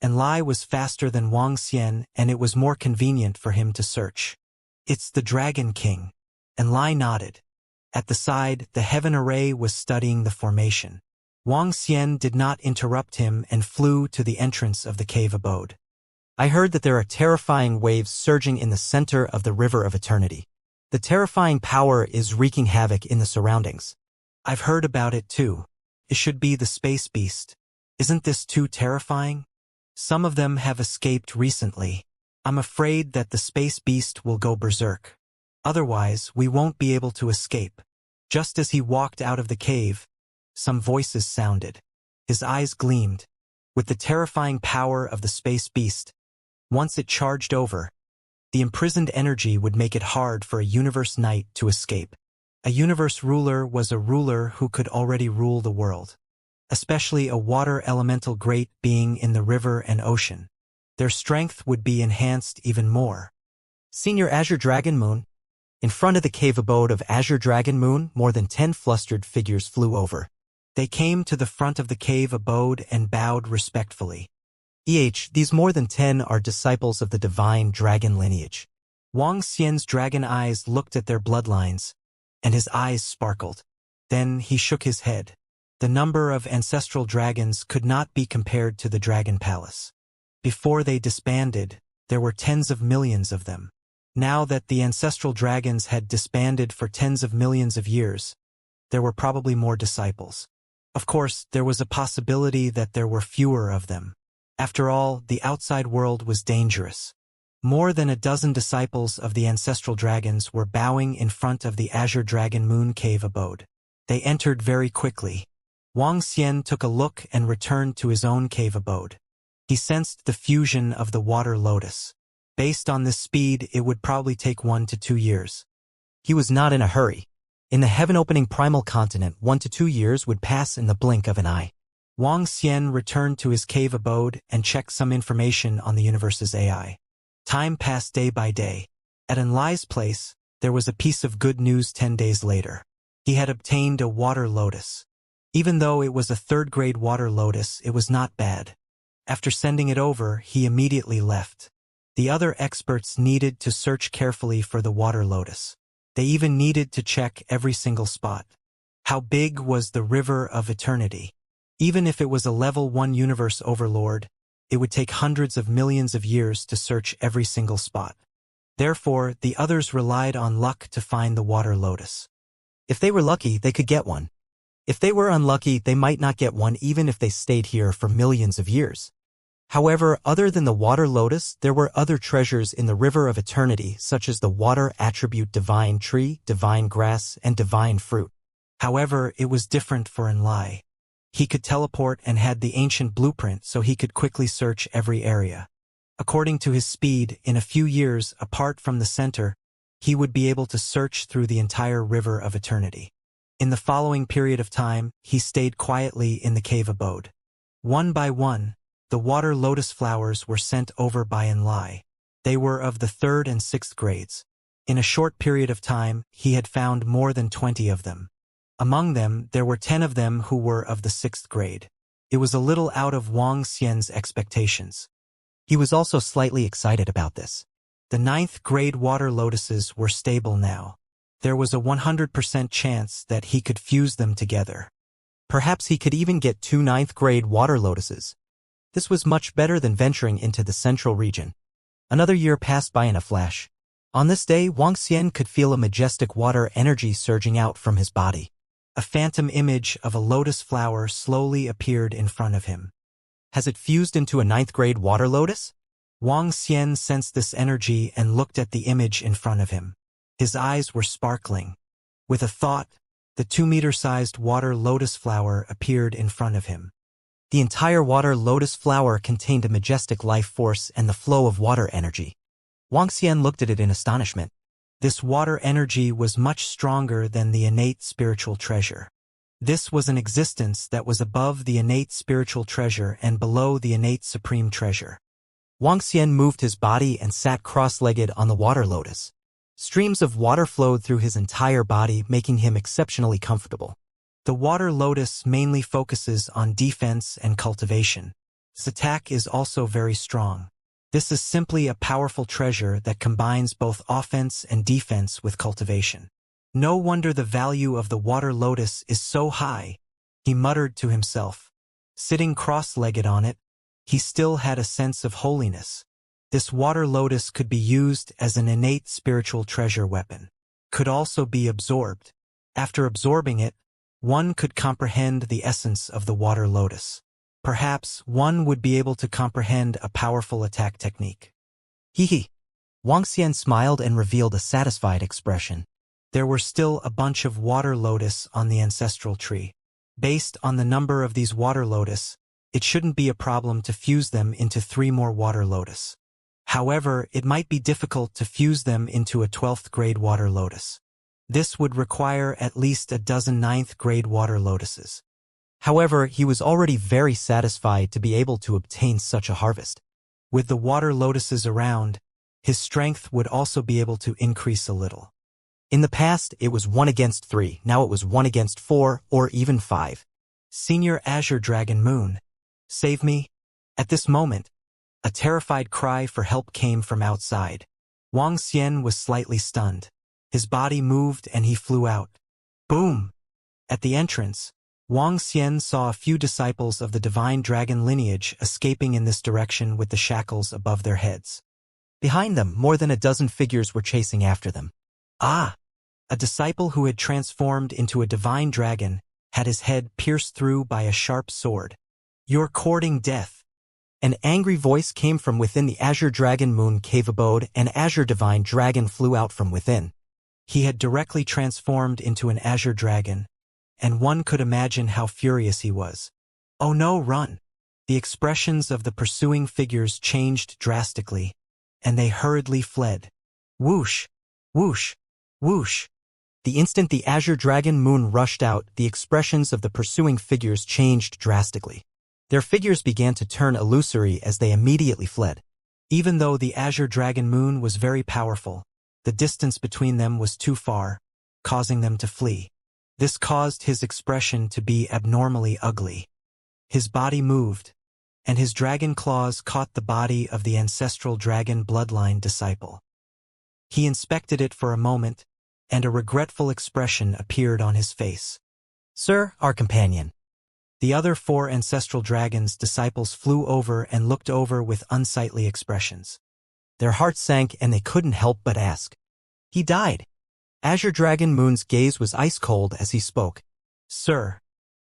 Enlai was faster than Wang Xian, and it was more convenient for him to search. "It's the Dragon King." Enlai nodded. At the side, the Heaven Array was studying the formation. Wang Xian did not interrupt him and flew to the entrance of the cave abode. "I heard that there are terrifying waves surging in the center of the River of Eternity. The terrifying power is wreaking havoc in the surroundings." "I've heard about it too. It should be the space beast. Isn't this too terrifying? Some of them have escaped recently. I'm afraid that the space beast will go berserk. Otherwise, we won't be able to escape." Just as he walked out of the cave, some voices sounded. His eyes gleamed. With the terrifying power of the space beast, once it charged over, the imprisoned energy would make it hard for a universe knight to escape. A universe ruler was a ruler who could already rule the world, especially a water elemental great being in the river and ocean. Their strength would be enhanced even more. Senior Azure Dragon Moon. In front of the cave abode of Azure Dragon Moon, more than 10 flustered figures flew over. They came to the front of the cave abode and bowed respectfully. These more than 10 are disciples of the divine dragon lineage." Wang Xian's dragon eyes looked at their bloodlines, and his eyes sparkled. Then he shook his head. The number of ancestral dragons could not be compared to the Dragon Palace. Before they disbanded, there were tens of millions of them. Now that the ancestral dragons had disbanded for tens of millions of years, there were probably more disciples. Of course, there was a possibility that there were fewer of them. After all, the outside world was dangerous. More than a dozen disciples of the ancestral dragons were bowing in front of the Azure Dragon Moon cave abode. They entered very quickly. Wang Xian took a look and returned to his own cave abode. He sensed the fusion of the water lotus. Based on this speed, it would probably take 1 to 2 years. He was not in a hurry. In the heaven-opening primal continent, 1 to 2 years would pass in the blink of an eye. Wang Xian returned to his cave abode and checked some information on the universe's AI. Time passed day by day. At Enlai's place, there was a piece of good news 10 days later. He had obtained a water lotus. Even though it was a third-grade water lotus, it was not bad. After sending it over, he immediately left. The other experts needed to search carefully for the water lotus. They even needed to check every single spot. How big was the River of Eternity? Even if it was a level 1 universe overlord, it would take hundreds of millions of years to search every single spot. Therefore, the others relied on luck to find the water lotus. If they were lucky, they could get one. If they were unlucky, they might not get one even if they stayed here for millions of years. However, other than the water lotus, there were other treasures in the River of Eternity, such as the water attribute divine tree, divine grass, and divine fruit. However, it was different for Enlai. He could teleport and had the ancient blueprint, so he could quickly search every area. According to his speed, in a few years, apart from the center, he would be able to search through the entire River of Eternity. In the following period of time, he stayed quietly in the cave abode. One by one, the water lotus flowers were sent over by Enlai. They were of the 3rd and 6th grades. In a short period of time, he had found more than 20 of them. Among them, there were 10 of them who were of the 6th grade. It was a little out of Wang Xian's expectations. He was also slightly excited about this. The 9th grade water lotuses were stable now. There was a 100% chance that he could fuse them together. Perhaps he could even get 2 9th grade water lotuses. This was much better than venturing into the central region. Another year passed by in a flash. On this day, Wang Xian could feel a majestic water energy surging out from his body. A phantom image of a lotus flower slowly appeared in front of him. Has it fused into a 9th grade water lotus? Wang Xian sensed this energy and looked at the image in front of him. His eyes were sparkling. With a thought, the 2-meter-sized water lotus flower appeared in front of him. The entire water lotus flower contained a majestic life force and the flow of water energy. Wang Xian looked at it in astonishment. This water energy was much stronger than the innate spiritual treasure. This was an existence that was above the innate spiritual treasure and below the innate supreme treasure. Wang Xian moved his body and sat cross-legged on the water lotus. Streams of water flowed through his entire body, making him exceptionally comfortable. The water lotus mainly focuses on defense and cultivation. Its attack is also very strong. This is simply a powerful treasure that combines both offense and defense with cultivation. No wonder the value of the water lotus is so high, he muttered to himself. Sitting cross-legged on it, he still had a sense of holiness. This water lotus could be used as an innate spiritual treasure weapon. Could also be absorbed. After absorbing it, one could comprehend the essence of the water lotus. Perhaps one would be able to comprehend a powerful attack technique. Hee. Wuxia smiled and revealed a satisfied expression. There were still a bunch of water lotus on the ancestral tree. Based on the number of these water lotus, it shouldn't be a problem to fuse them into 3 more water lotus. However, it might be difficult to fuse them into a 12th grade water lotus. This would require at least a dozen 9th grade water lotuses. However, he was already very satisfied to be able to obtain such a harvest. With the water lotuses around, his strength would also be able to increase a little. In the past, it was 1 against 3, now it was 1 against 4, or even 5. Senior Azure Dragon Moon, save me. At this moment, a terrified cry for help came from outside. Wuxia was slightly stunned. His body moved and he flew out. Boom! At the entrance, Wuxia saw a few disciples of the divine dragon lineage escaping in this direction with the shackles above their heads. Behind them, more than a dozen figures were chasing after them. Ah! A disciple who had transformed into a divine dragon had his head pierced through by a sharp sword. You're courting death. An angry voice came from within the Azure Dragon Moon cave abode, and Azure Divine Dragon flew out from within. He had directly transformed into an Azure Dragon, and one could imagine how furious he was. Oh no, run! The expressions of the pursuing figures changed drastically, and they hurriedly fled. Whoosh! Whoosh! Whoosh! The instant the Azure Dragon Moon rushed out, the expressions of the pursuing figures changed drastically. Their figures began to turn illusory as they immediately fled. Even though the Azure Dragon Moon was very powerful, the distance between them was too far, causing them to flee. This caused his expression to be abnormally ugly. His body moved, and his dragon claws caught the body of the ancestral dragon bloodline disciple. He inspected it for a moment, and a regretful expression appeared on his face. Sir, our companion. The other 4 ancestral dragons' disciples flew over and looked over with unsightly expressions. Their hearts sank and they couldn't help but ask. He died. Azure Dragon Moon's gaze was ice-cold as he spoke. Sir,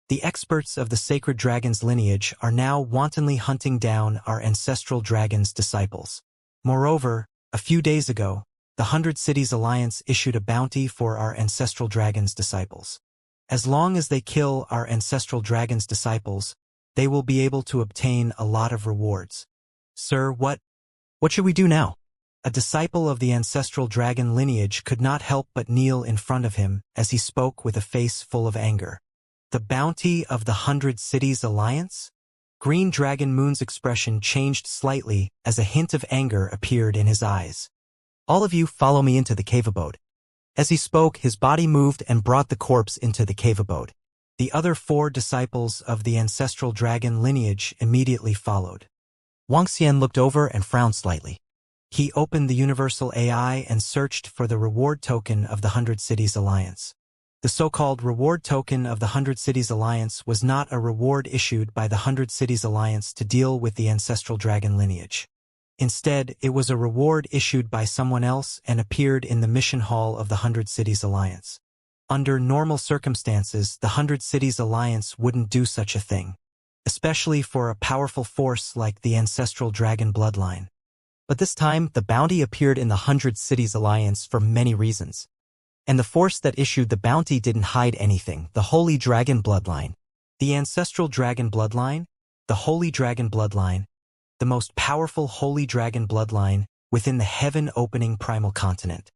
the experts of the sacred dragon's lineage are now wantonly hunting down our ancestral dragon's disciples. Moreover, a few days ago, the 100 Cities Alliance issued a bounty for our ancestral dragon's disciples. As long as they kill our ancestral dragon's disciples, they will be able to obtain a lot of rewards. Sir, what should we do now? A disciple of the ancestral dragon lineage could not help but kneel in front of him as he spoke with a face full of anger. The bounty of the 100 Cities Alliance? Green Dragon Moon's expression changed slightly as a hint of anger appeared in his eyes. All of you follow me into the cave abode. As he spoke, his body moved and brought the corpse into the cave abode. The other 4 disciples of the ancestral dragon lineage immediately followed. Wuxia looked over and frowned slightly. He opened the Universal AI and searched for the reward token of the 100 Cities Alliance. The so-called reward token of the 100 Cities Alliance was not a reward issued by the 100 Cities Alliance to deal with the ancestral dragon lineage. Instead, it was a reward issued by someone else and appeared in the mission hall of the 100 Cities Alliance. Under normal circumstances, the 100 Cities Alliance wouldn't do such a thing, especially for a powerful force like the ancestral dragon bloodline. But this time, the bounty appeared in the 100 Cities Alliance for many reasons. And the force that issued the bounty didn't hide anything, the Holy Dragon Bloodline. The ancestral dragon bloodline, the Holy Dragon Bloodline, the most powerful Holy Dragon Bloodline within the heaven-opening primal continent.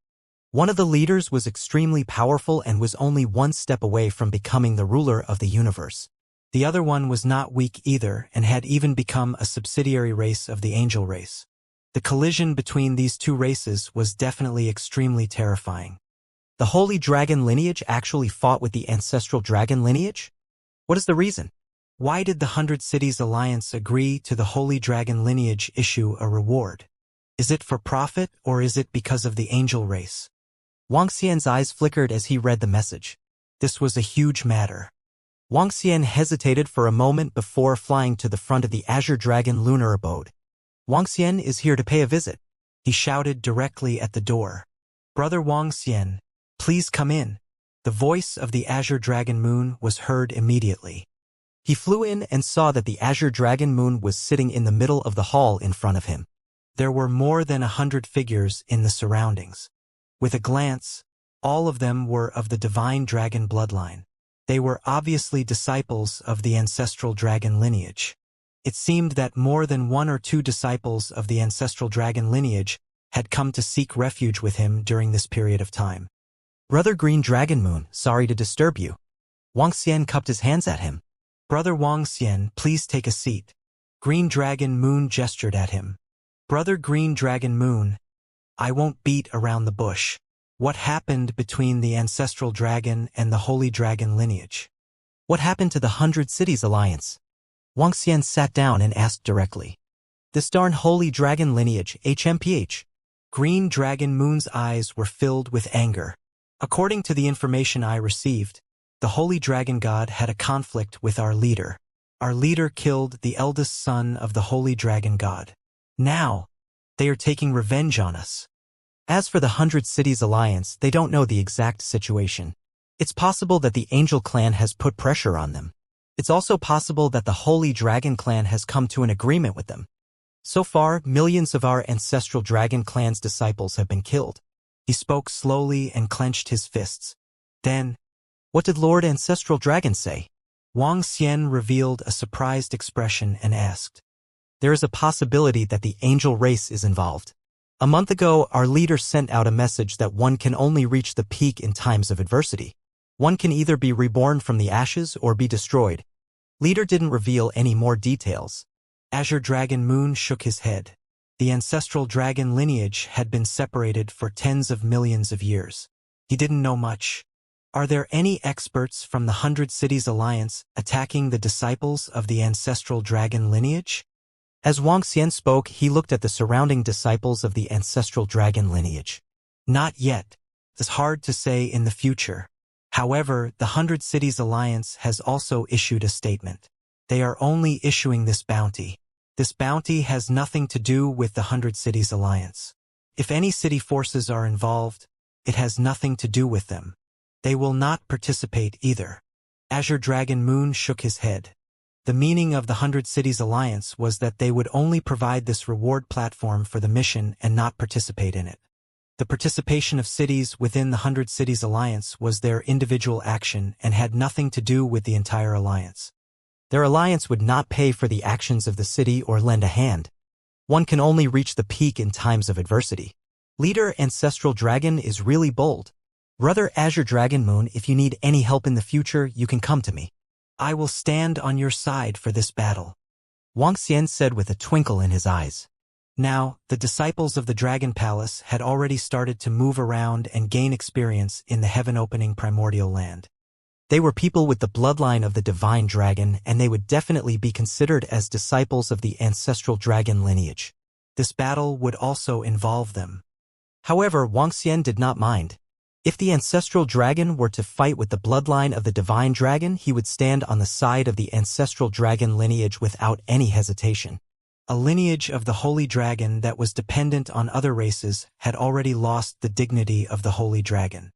One of the leaders was extremely powerful and was only one step away from becoming the ruler of the universe. The other one was not weak either and had even become a subsidiary race of the angel race. The collision between these 2 races was definitely extremely terrifying. The Holy Dragon lineage actually fought with the ancestral dragon lineage? What is the reason? Why did the 100 Cities Alliance agree to the Holy Dragon lineage issue a reward? Is it for profit or is it because of the angel race? Wang Xian's eyes flickered as he read the message. This was a huge matter. Wang Xian hesitated for a moment before flying to the front of the Azure Dragon lunar abode. Wang Xian is here to pay a visit, he shouted directly at the door. Brother Wang Xian, please come in. The voice of the Azure Dragon Moon was heard immediately. He flew in and saw that the Azure Dragon Moon was sitting in the middle of the hall in front of him. There were more than 100 figures in the surroundings. With a glance, all of them were of the divine dragon bloodline. They were obviously disciples of the ancestral dragon lineage. It seemed that more than 1 or 2 disciples of the ancestral dragon lineage had come to seek refuge with him during this period of time. Brother Green Dragon Moon, sorry to disturb you. Wang Xian cupped his hands at him. Brother Wang Xian, please take a seat. Green Dragon Moon gestured at him. Brother Green Dragon Moon, I won't beat around the bush. What happened between the ancestral dragon and the holy dragon lineage? What happened to the 100 Cities Alliance? Wang Xian sat down and asked directly. This darn holy dragon lineage, HMPH. Green Dragon Moon's eyes were filled with anger. According to the information I received, the holy dragon god had a conflict with our leader. Our leader killed the eldest son of the holy dragon god. Now, they are taking revenge on us. As for the 100 Cities Alliance, they don't know the exact situation. It's possible that the Angel Clan has put pressure on them. It's also possible that the Holy Dragon Clan has come to an agreement with them. So far, millions of our ancestral Dragon Clan's disciples have been killed. He spoke slowly and clenched his fists. Then, what did Lord Ancestral Dragon say? Wang Xian revealed a surprised expression and asked. There is a possibility that the angel race is involved. A month ago, our leader sent out a message that one can only reach the peak in times of adversity. One can either be reborn from the ashes or be destroyed. Leader didn't reveal any more details. Azure Dragon Moon shook his head. The ancestral dragon lineage had been separated for tens of millions of years. He didn't know much. Are there any experts from the 100 Cities Alliance attacking the disciples of the ancestral dragon lineage? As Wang Xian spoke, he looked at the surrounding disciples of the ancestral dragon lineage. Not yet. It's hard to say in the future. However, the 100 Cities Alliance has also issued a statement. They are only issuing this bounty. This bounty has nothing to do with the 100 Cities Alliance. If any city forces are involved, it has nothing to do with them. They will not participate either. Azure Dragon Moon shook his head. The meaning of the 100 Cities Alliance was that they would only provide this reward platform for the mission and not participate in it. The participation of cities within the 100 Cities Alliance was their individual action and had nothing to do with the entire alliance. Their alliance would not pay for the actions of the city or lend a hand. One can only reach the peak in times of adversity. Leader Ancestral Dragon is really bold. Brother Azure Dragon Moon, if you need any help in the future, you can come to me. I will stand on your side for this battle. Wang Xian said with a twinkle in his eyes. Now, the disciples of the Dragon Palace had already started to move around and gain experience in the heaven-opening primordial land. They were people with the bloodline of the divine dragon, and they would definitely be considered as disciples of the ancestral dragon lineage. This battle would also involve them. However, Wang Xian did not mind. If the ancestral dragon were to fight with the bloodline of the divine dragon, he would stand on the side of the ancestral dragon lineage without any hesitation. A lineage of the holy dragon that was dependent on other races had already lost the dignity of the holy dragon.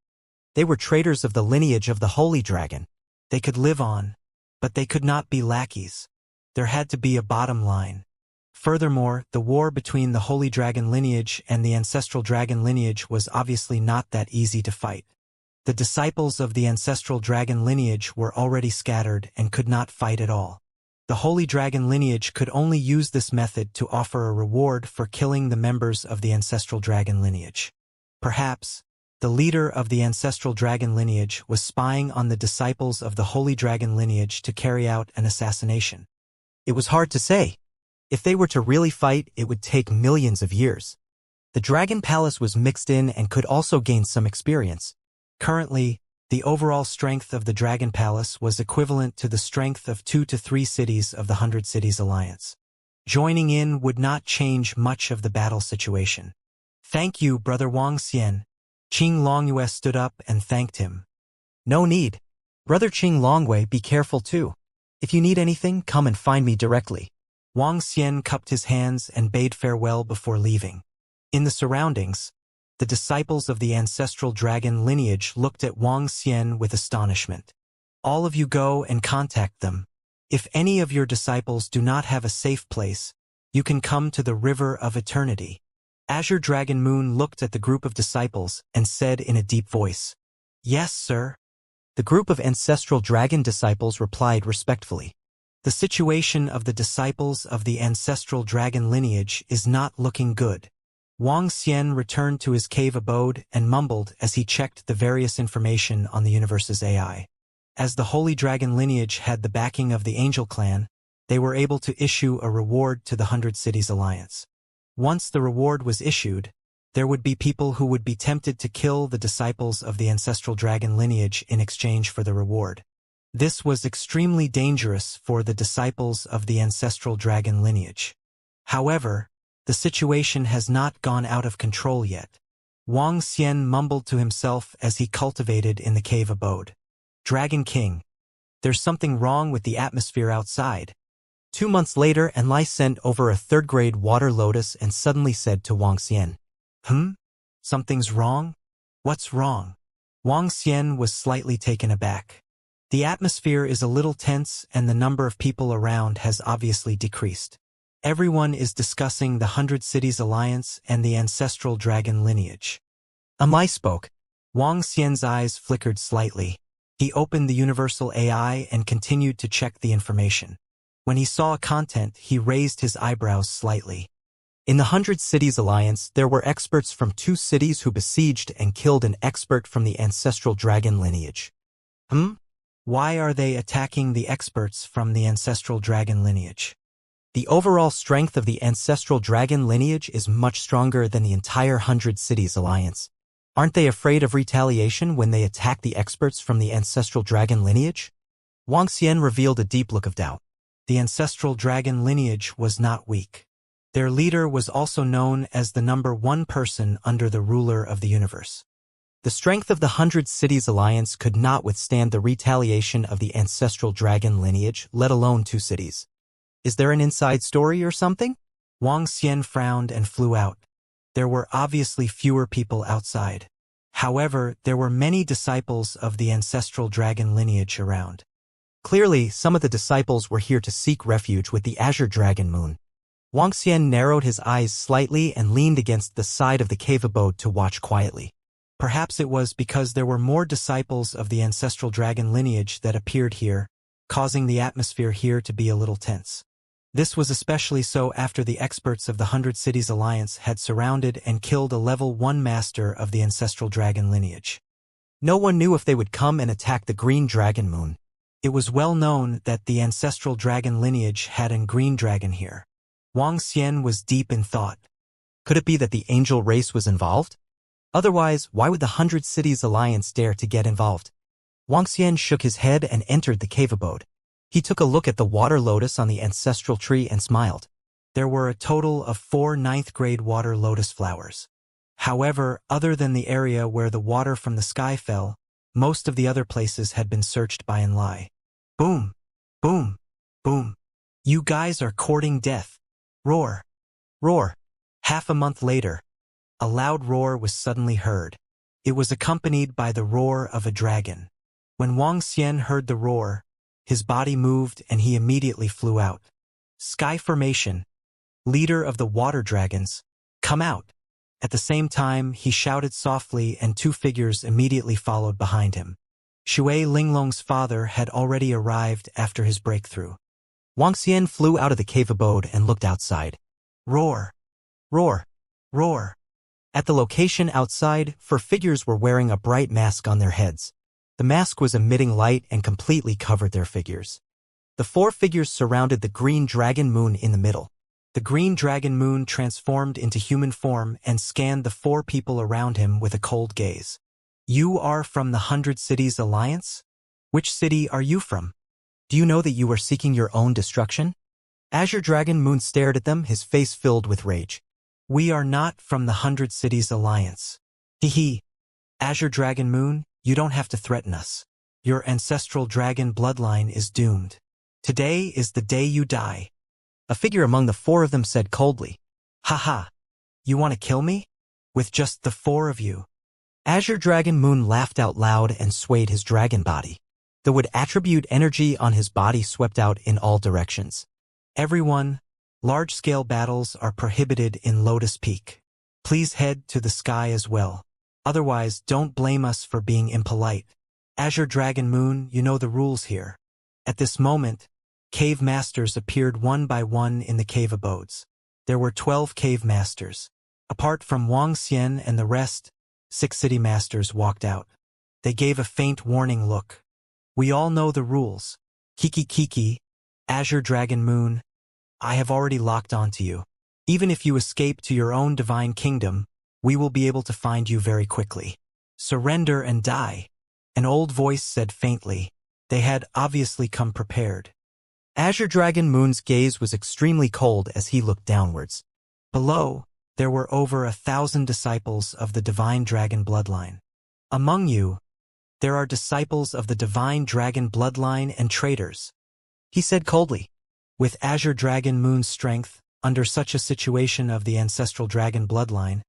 They were traitors of the lineage of the holy dragon. They could live on, but they could not be lackeys. There had to be a bottom line. Furthermore, the war between the holy dragon lineage and the ancestral dragon lineage was obviously not that easy to fight. The disciples of the ancestral dragon lineage were already scattered and could not fight at all. The holy dragon lineage could only use this method to offer a reward for killing the members of the ancestral dragon lineage. Perhaps, the leader of the ancestral dragon lineage was spying on the disciples of the holy dragon lineage to carry out an assassination. It was hard to say. If they were to really fight, it would take millions of years. The Dragon Palace was mixed in and could also gain some experience. Currently, The overall strength of the Dragon Palace was equivalent to the strength of 2 to 3 cities of the 100 Cities Alliance. Joining in would not change much of the battle situation. "Thank you, Brother Wang Xian." Qing Longyue stood up and thanked him. "No need. Brother Qing Longwei, be careful too. If you need anything, come and find me directly." Wang Xian cupped his hands and bade farewell before leaving. In the surroundings, the disciples of the ancestral dragon lineage looked at Wang Xian with astonishment. "All of you go and contact them. If any of your disciples do not have a safe place, you can come to the River of Eternity." Azure Dragon Moon looked at the group of disciples and said in a deep voice, "Yes, sir." The group of ancestral dragon disciples replied respectfully. The situation of the disciples of the ancestral dragon lineage is not looking good. Wang Xian returned to his cave abode and mumbled as he checked the various information on the universe's AI. As the Holy Dragon lineage had the backing of the Angel Clan, they were able to issue a reward to the 100 Cities Alliance. Once the reward was issued, there would be people who would be tempted to kill the disciples of the ancestral dragon lineage in exchange for the reward. This was extremely dangerous for the disciples of the ancestral dragon lineage. However, the situation has not gone out of control yet. Wang Xian mumbled to himself as he cultivated in the cave abode. "Dragon King, there's something wrong with the atmosphere outside." 2 months later, Enlai sent over a third-grade water lotus and suddenly said to Wang Xian, Something's wrong? What's wrong?" Wang Xian was slightly taken aback. "The atmosphere is a little tense and the number of people around has obviously decreased. Everyone is discussing the 100 Cities Alliance and the ancestral dragon lineage." Enlai spoke. Wang Xian's eyes flickered slightly. He opened the universal AI and continued to check the information. When he saw content, he raised his eyebrows slightly. In the 100 Cities Alliance, there were experts from 2 cities who besieged and killed an expert from the ancestral dragon lineage. Why are they attacking the experts from the ancestral dragon lineage? The overall strength of the ancestral dragon lineage is much stronger than the entire 100 Cities Alliance. Aren't they afraid of retaliation when they attack the experts from the ancestral dragon lineage? Wang Xian revealed a deep look of doubt. The ancestral dragon lineage was not weak. Their leader was also known as the number 1 person under the ruler of the universe. The strength of the 100 Cities Alliance could not withstand the retaliation of the ancestral dragon lineage, let alone 2 cities. Is there an inside story or something? Wang Xian frowned and flew out. There were obviously fewer people outside. However, there were many disciples of the ancestral dragon lineage around. Clearly, some of the disciples were here to seek refuge with the Azure Dragon Moon. Wang Xian narrowed his eyes slightly and leaned against the side of the cave abode to watch quietly. Perhaps it was because there were more disciples of the ancestral dragon lineage that appeared here, causing the atmosphere here to be a little tense. This was especially so after the experts of the 100 Cities Alliance had surrounded and killed a level 1 master of the ancestral dragon lineage. No one knew if they would come and attack the Green Dragon Moon. It was well known that the ancestral dragon lineage had a green dragon here. Wang Xian was deep in thought. Could it be that the angel race was involved? Otherwise, why would the 100 Cities Alliance dare to get involved? Wang Xian shook his head and entered the cave abode. He took a look at the water lotus on the ancestral tree and smiled. There were a total of 4 ninth-grade water lotus flowers. However, other than the area where the water from the sky fell, most of the other places had been searched by Enlai. Boom! Boom! Boom! "You guys are courting death. Roar! Roar!" Half a month later, a loud roar was suddenly heard. It was accompanied by the roar of a dragon. When Wang Xian heard the roar, his body moved and he immediately flew out. "Sky Formation, leader of the water dragons, come out!" At the same time, he shouted softly and 2 figures immediately followed behind him. Shui Linglong's father had already arrived after his breakthrough. Wang Xian flew out of the cave abode and looked outside. Roar! Roar! Roar! At the location outside, 4 figures were wearing a bright mask on their heads. The mask was emitting light and completely covered their figures. The 4 figures surrounded the Green Dragon Moon in the middle. The Green Dragon Moon transformed into human form and scanned the 4 people around him with a cold gaze. You are from the 100 Cities Alliance? Which city are you from? Do you know that you are seeking your own destruction? Azure Dragon Moon stared at them, his face filled with rage. We are not from the 100 Cities Alliance. Hee. Azure Dragon Moon, you don't have to threaten us. Your ancestral dragon bloodline is doomed. Today is the day you die. A figure among the four of them said coldly. Haha. You want to kill me? With just the four of you? Azure Dragon Moon laughed out loud and swayed his dragon body. The wood attribute energy on his body swept out in all directions. Everyone, large-scale battles are prohibited in Lotus Peak. Please head to the sky as well. Otherwise, don't blame us for being impolite. Azure Dragon Moon, you know the rules here. At this moment, cave masters appeared one by one in the cave abodes. There were 12 cave masters. Apart from Wang Xian and the rest, 6 city masters walked out. They gave a faint warning look. We all know the rules. Kiki, Azure Dragon Moon, I have already locked onto you. Even if you escape to your own divine kingdom, we will be able to find you very quickly. Surrender and die. An old voice said faintly. They had obviously come prepared. Azure Dragon Moon's gaze was extremely cold as he looked downwards. Below, there were over 1,000 disciples of the divine dragon bloodline. Among you, there are disciples of the divine dragon bloodline and traitors. He said coldly. With Azure Dragon Moon's strength, under such a situation of the ancestral dragon bloodline,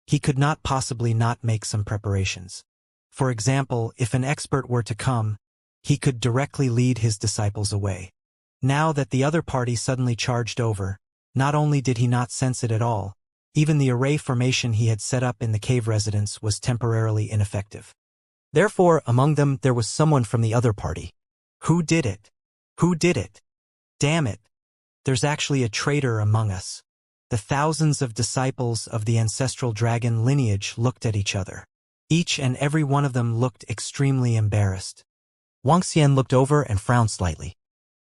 he could not possibly not make some preparations. For example, if an expert were to come, he could directly lead his disciples away. Now that the other party suddenly charged over, not only did he not sense it at all, even the array formation he had set up in the cave residence was temporarily ineffective. Therefore, among them there was someone from the other party. Who did it? Who did it? Damn it! There's actually a traitor among us. The thousands of disciples of the ancestral dragon lineage looked at each other. Each and every one of them looked extremely embarrassed. Wang Xian looked over and frowned slightly.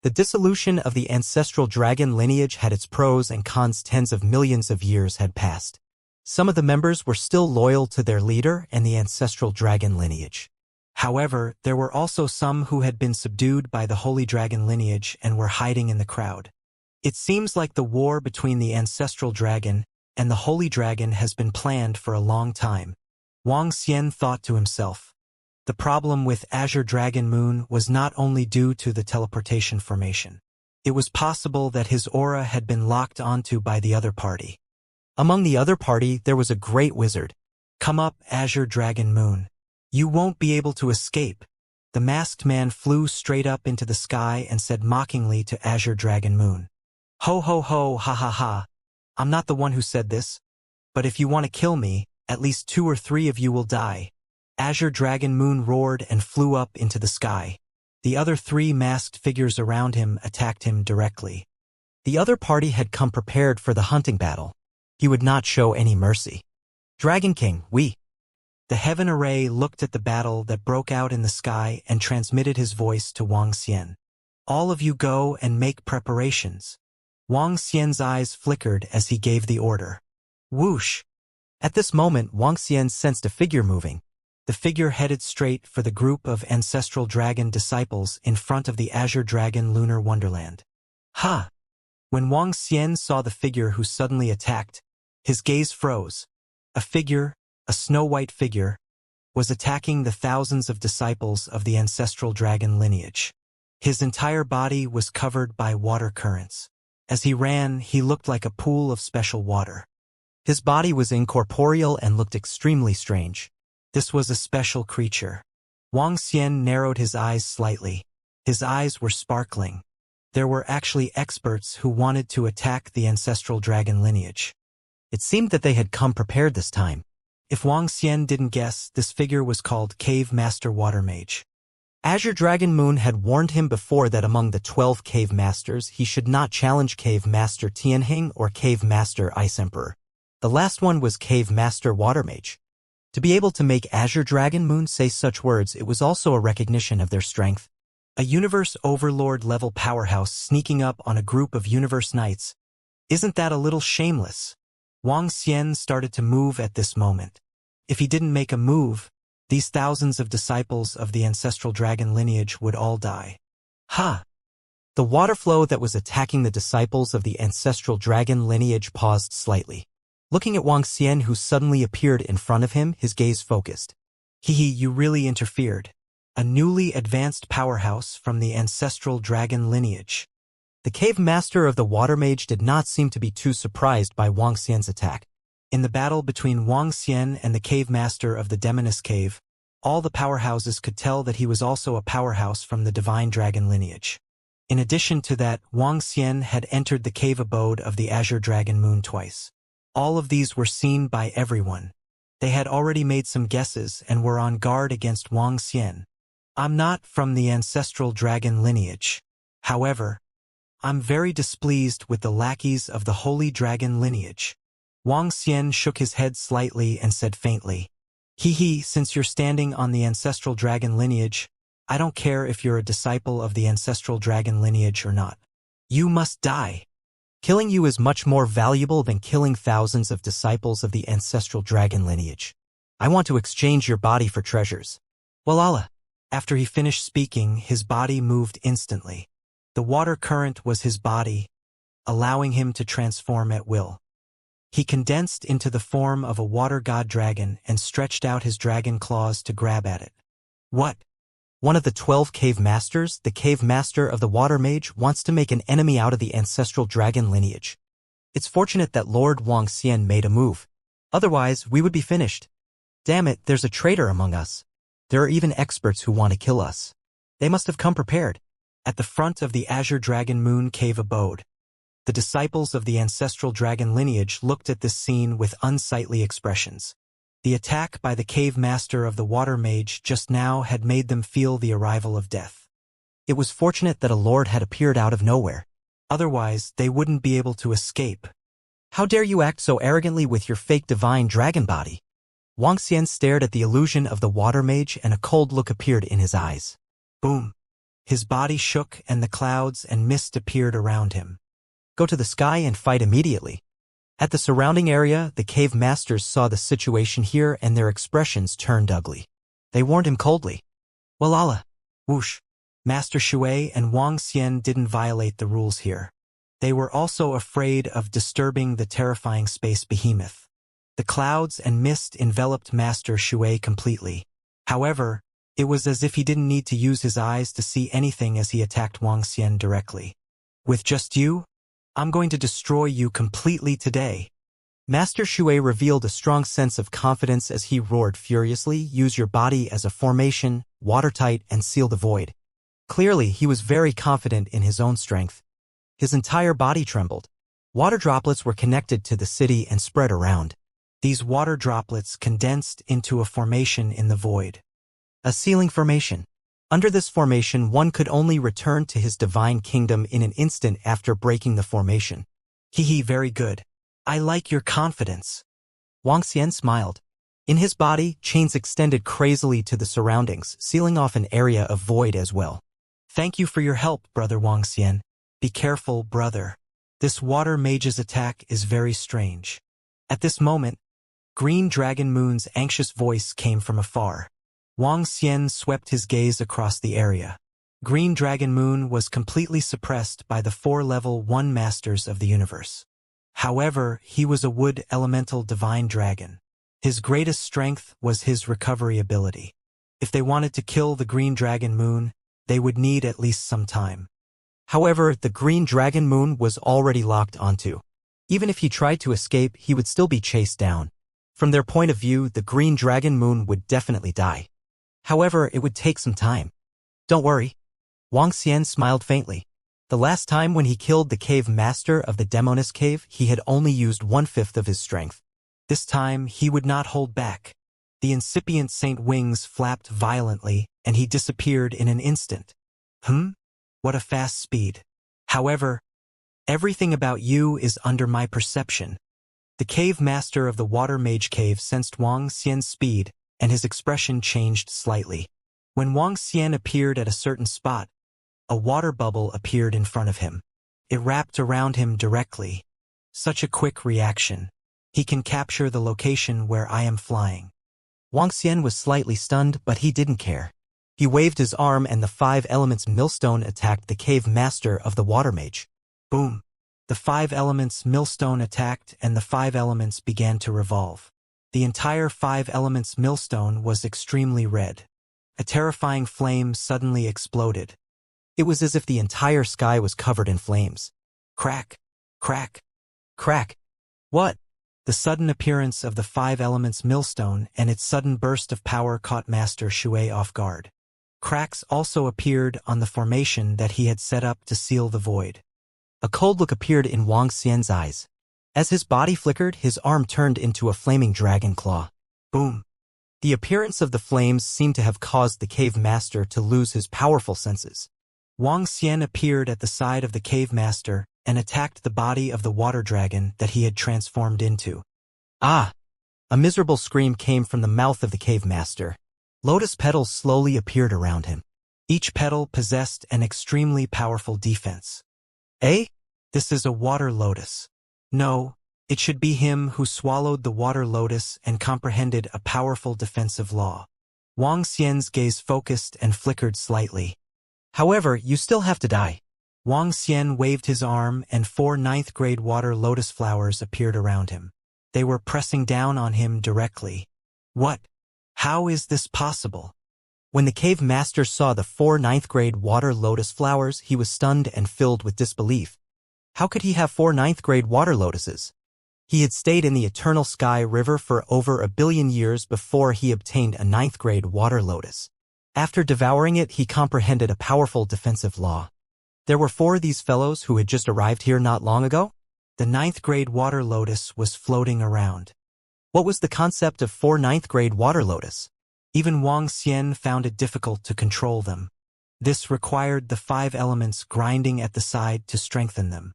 The dissolution of the ancestral dragon lineage had its pros and cons. Tens of millions of years had passed. Some of the members were still loyal to their leader and the ancestral dragon lineage. However, there were also some who had been subdued by the holy dragon lineage and were hiding in the crowd. It seems like the war between the ancestral dragon and the holy dragon has been planned for a long time. Wang Xian thought to himself. The problem with Azure Dragon Moon was not only due to the teleportation formation. It was possible that his aura had been locked onto by the other party. Among the other party, there was a great wizard. Come up, Azure Dragon Moon. You won't be able to escape. The masked man flew straight up into the sky and said mockingly to Azure Dragon Moon. Ho ho ho, ha ha ha. I'm not the one who said this. But if you want to kill me, at least 2 or 3 of you will die. Azure Dragon Moon roared and flew up into the sky. The other 3 masked figures around him attacked him directly. The other party had come prepared for the hunting battle. He would not show any mercy. Dragon King, we. The heaven array looked at the battle that broke out in the sky and transmitted his voice to Wang Xian. All of you go and make preparations. Wang Xian's eyes flickered as he gave the order. Whoosh! At this moment, Wang Xian sensed a figure moving. The figure headed straight for the group of ancestral dragon disciples in front of the Azure Dragon Lunar Wonderland. Ha! When Wang Xian saw the figure who suddenly attacked, his gaze froze. A figure, a snow-white figure, was attacking the thousands of disciples of the ancestral dragon lineage. His entire body was covered by water currents. As he ran, he looked like a pool of special water. His body was incorporeal and looked extremely strange. This was a special creature. Wang Xian narrowed his eyes slightly. His eyes were sparkling. There were actually experts who wanted to attack the ancestral dragon lineage. It seemed that they had come prepared this time. If Wang Xian didn't guess, this figure was called Cave Master Water Mage. Azure Dragon Moon had warned him before that among the 12 Cave Masters, he should not challenge Cave Master Tianheng or Cave Master Ice Emperor. The last one was Cave Master Water Mage. To be able to make Azure Dragon Moon say such words, it was also a recognition of their strength. A Universe Overlord level powerhouse sneaking up on a group of Universe Knights. Isn't that a little shameless? Wang Xian started to move at this moment. If he didn't make a move, these thousands of disciples of the ancestral dragon lineage would all die. Ha! The water flow that was attacking the disciples of the ancestral dragon lineage paused slightly. Looking at Wuxia, who suddenly appeared in front of him, his gaze focused. Hehe, you really interfered. A newly advanced powerhouse from the ancestral dragon lineage. The cave master of the water mage did not seem to be too surprised by Wuxia's attack. In the battle between Wuxia and the cave master of the demoness cave, all the powerhouses could tell that he was also a powerhouse from the divine dragon lineage. In addition to that, Wuxia had entered the cave abode of the azure dragon moon twice. All of these were seen by everyone. They had already made some guesses and were on guard against Wuxia. I'm not from the ancestral dragon lineage. However, I'm very displeased with the lackeys of the holy dragon lineage. Wuxia shook his head slightly and said faintly, Hehe, since you're standing on the ancestral dragon lineage, I don't care if you're a disciple of the ancestral dragon lineage or not. You must die. Killing you is much more valuable than killing thousands of disciples of the ancestral dragon lineage. I want to exchange your body for treasures. Well, Allah. After he finished speaking, his body moved instantly. The water current was his body, allowing him to transform at will. He condensed into the form of a water god dragon and stretched out his dragon claws to grab at it. What? One of the 12 cave masters, the cave master of the water mage, wants to make an enemy out of the ancestral dragon lineage. It's fortunate that Lord Wuxia made a move. Otherwise, we would be finished. Damn it, there's a traitor among us. There are even experts who want to kill us. They must have come prepared. At the front of the azure dragon moon cave abode, the disciples of the ancestral dragon lineage looked at this scene with unsightly expressions. The attack by the cave master of the water mage just now had made them feel the arrival of death. It was fortunate that a lord had appeared out of nowhere. Otherwise, they wouldn't be able to escape. How dare you act so arrogantly with your fake divine dragon body? Wuxia stared at the illusion of the water mage and a cold look appeared in his eyes. Boom. His body shook and the clouds and mist appeared around him. Go to the sky and fight immediately. At the surrounding area, the cave masters saw the situation here and their expressions turned ugly. They warned him coldly. Well, Allah. Whoosh. Master Shui and Wuxia didn't violate the rules here. They were also afraid of disturbing the terrifying space behemoth. The clouds and mist enveloped Master Shui completely. However, it was as if he didn't need to use his eyes to see anything as he attacked Wuxia directly. With just you, I'm going to destroy you completely today. Master Shui revealed a strong sense of confidence as he roared furiously, use your body as a formation, watertight, and seal the void. Clearly, he was very confident in his own strength. His entire body trembled. Water droplets were connected to the city and spread around. These water droplets condensed into a formation in the void. A sealing formation. Under this formation, one could only return to his divine kingdom in an instant after breaking the formation. Hehe, very good. I like your confidence. Wuxia smiled. In his body, chains extended crazily to the surroundings, sealing off an area of void as well. Thank you for your help, Brother Wuxia. Be careful, brother. This water mage's attack is very strange. At this moment, Green Dragon Moon's anxious voice came from afar. Wuxia swept his gaze across the area. Green Dragon Moon was completely suppressed by the 4 level 1 masters of the universe. However, he was a wood elemental divine dragon. His greatest strength was his recovery ability. If they wanted to kill the Green Dragon Moon, they would need at least some time. However, the Green Dragon Moon was already locked onto. Even if he tried to escape, he would still be chased down. From their point of view, the Green Dragon Moon would definitely die. However, it would take some time. Don't worry. Wuxia smiled faintly. The last time when he killed the cave master of the demoness cave, he had only used 1/5 of his strength. This time, he would not hold back. The incipient saint wings flapped violently, and he disappeared in an instant. What a fast speed. However, everything about you is under my perception. The cave master of the water mage cave sensed Wuxia's speed, and his expression changed slightly. When Wuxia appeared at a certain spot, a water bubble appeared in front of him. It wrapped around him directly. Such a quick reaction. He can capture the location where I am flying. Wang Xian was slightly stunned, but he didn't care. He waved his arm and the 5 elements millstone attacked the cave master of the water mage. Boom! The 5 elements millstone attacked and the 5 elements began to revolve. The entire 5 elements millstone was extremely red. A terrifying flame suddenly exploded. It was as if the entire sky was covered in flames. Crack! Crack! Crack! What? The sudden appearance of the 5 elements millstone and its sudden burst of power caught Master Shui off guard. Cracks also appeared on the formation that he had set up to seal the void. A cold look appeared in Wang Xian's eyes. As his body flickered, his arm turned into a flaming dragon claw. Boom! The appearance of the flames seemed to have caused the cave master to lose his powerful senses. Wang Xian appeared at the side of the cave master and attacked the body of the water dragon that he had transformed into. Ah! A miserable scream came from the mouth of the cave master. Lotus petals slowly appeared around him. Each petal possessed an extremely powerful defense. Eh? This is a water lotus. No, it should be him who swallowed the water lotus and comprehended a powerful defensive law. Wang Xian's gaze focused and flickered slightly. However, you still have to die. Wang Xian waved his arm and 4 ninth-grade water lotus flowers appeared around him. They were pressing down on him directly. What? How is this possible? When the cave master saw the 4 ninth-grade water lotus flowers, he was stunned and filled with disbelief. How could he have 4 ninth-grade water lotuses? He had stayed in the eternal sky river for over 1 billion years before he obtained a 9th-grade water lotus. After devouring it, he comprehended a powerful defensive law. There were 4 of these fellows who had just arrived here not long ago. The 9th-grade water lotus was floating around. What was the concept of 4 9th-grade water lotus? Even Wang Xian found it difficult to control them. This required the 5 elements grinding at the side to strengthen them.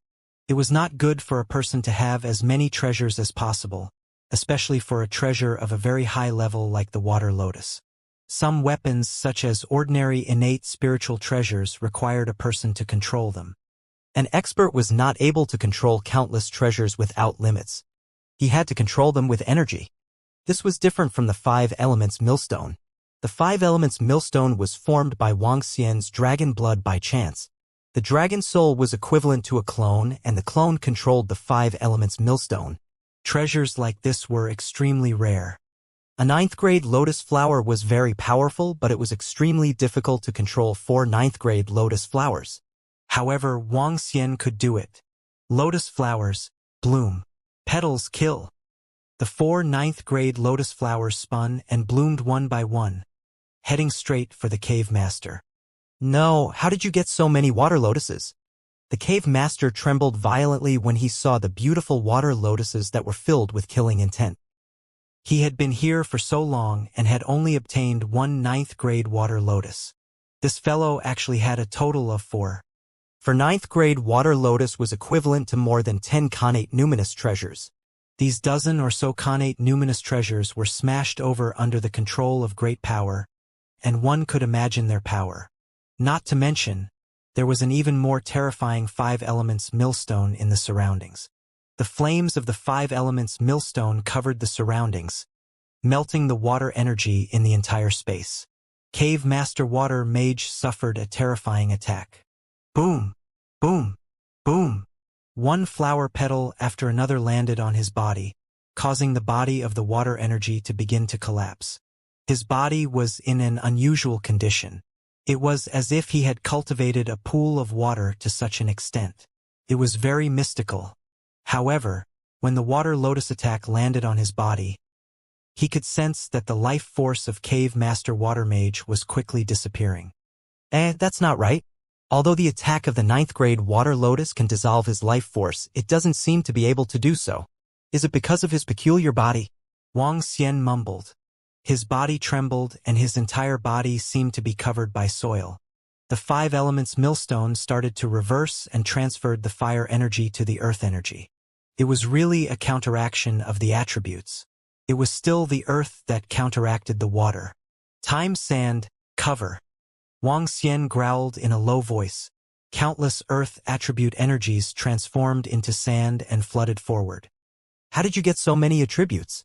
It was not good for a person to have as many treasures as possible, especially for a treasure of a very high level like the water lotus. Some weapons, such as ordinary innate spiritual treasures, required a person to control them. An expert was not able to control countless treasures without limits. He had to control them with energy. This was different from the 5 elements millstone. The 5 elements millstone was formed by Wang Xian's dragon blood by chance. The dragon soul was equivalent to a clone, and the clone controlled the 5 elements millstone. Treasures like this were extremely rare. A 9th-grade lotus flower was very powerful, but it was extremely difficult to control 4 9th-grade lotus flowers. However, Wang Xian could do it. Lotus flowers, bloom. Petals kill. The 4 9th-grade lotus flowers spun and bloomed one by one, heading straight for the cave master. No, how did you get so many water lotuses? The cave master trembled violently when he saw the beautiful water lotuses that were filled with killing intent. He had been here for so long and had only obtained 1 9th-grade water lotus. This fellow actually had a total of 4. For 9th-grade water lotus was equivalent to more than 10 connate numinous treasures. These dozen or so connate numinous treasures were smashed over under the control of great power, and one could imagine their power. Not to mention, there was an even more terrifying 5 elements millstone in the surroundings. The flames of the 5 elements millstone covered the surroundings, melting the water energy in the entire space. Cave Master Water Mage suffered a terrifying attack. Boom! Boom! Boom! One flower petal after another landed on his body, causing the body of the water energy to begin to collapse. His body was in an unusual condition. It was as if he had cultivated a pool of water to such an extent. It was very mystical. However, when the water lotus attack landed on his body, he could sense that the life force of Cave Master Water Mage was quickly disappearing. That's not right. Although the attack of the 9th-grade water lotus can dissolve his life force, it doesn't seem to be able to do so. Is it because of his peculiar body? Wang Xian mumbled. His body trembled and his entire body seemed to be covered by soil. The 5 elements millstone started to reverse and transferred the fire energy to the earth energy. It was really a counteraction of the attributes. It was still the earth that counteracted the water. Time, sand, cover. Wang Xian growled in a low voice. Countless earth attribute energies transformed into sand and flooded forward. How did you get so many attributes?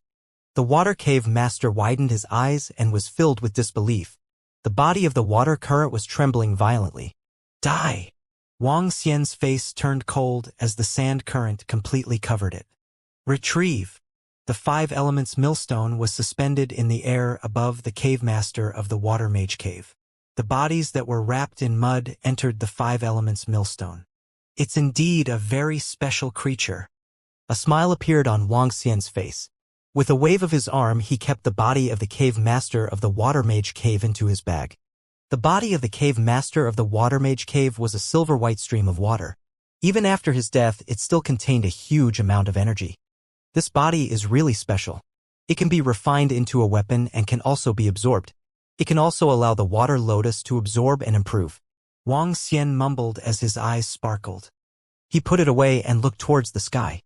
The water cave master widened his eyes and was filled with disbelief. The body of the water current was trembling violently. Die! Wang Xian's face turned cold as the sand current completely covered it. Retrieve! The 5 elements millstone was suspended in the air above the cave master of the water mage cave. The bodies that were wrapped in mud entered the 5 elements millstone. It's indeed a very special creature. A smile appeared on Wang Xian's face. With a wave of his arm, he kept the body of the cave master of the water mage cave into his bag. The body of the cave master of the water mage cave was a silver-white stream of water. Even after his death, it still contained a huge amount of energy. This body is really special. It can be refined into a weapon and can also be absorbed. It can also allow the water lotus to absorb and improve. Wang Xian mumbled as his eyes sparkled. He put it away and looked towards the sky.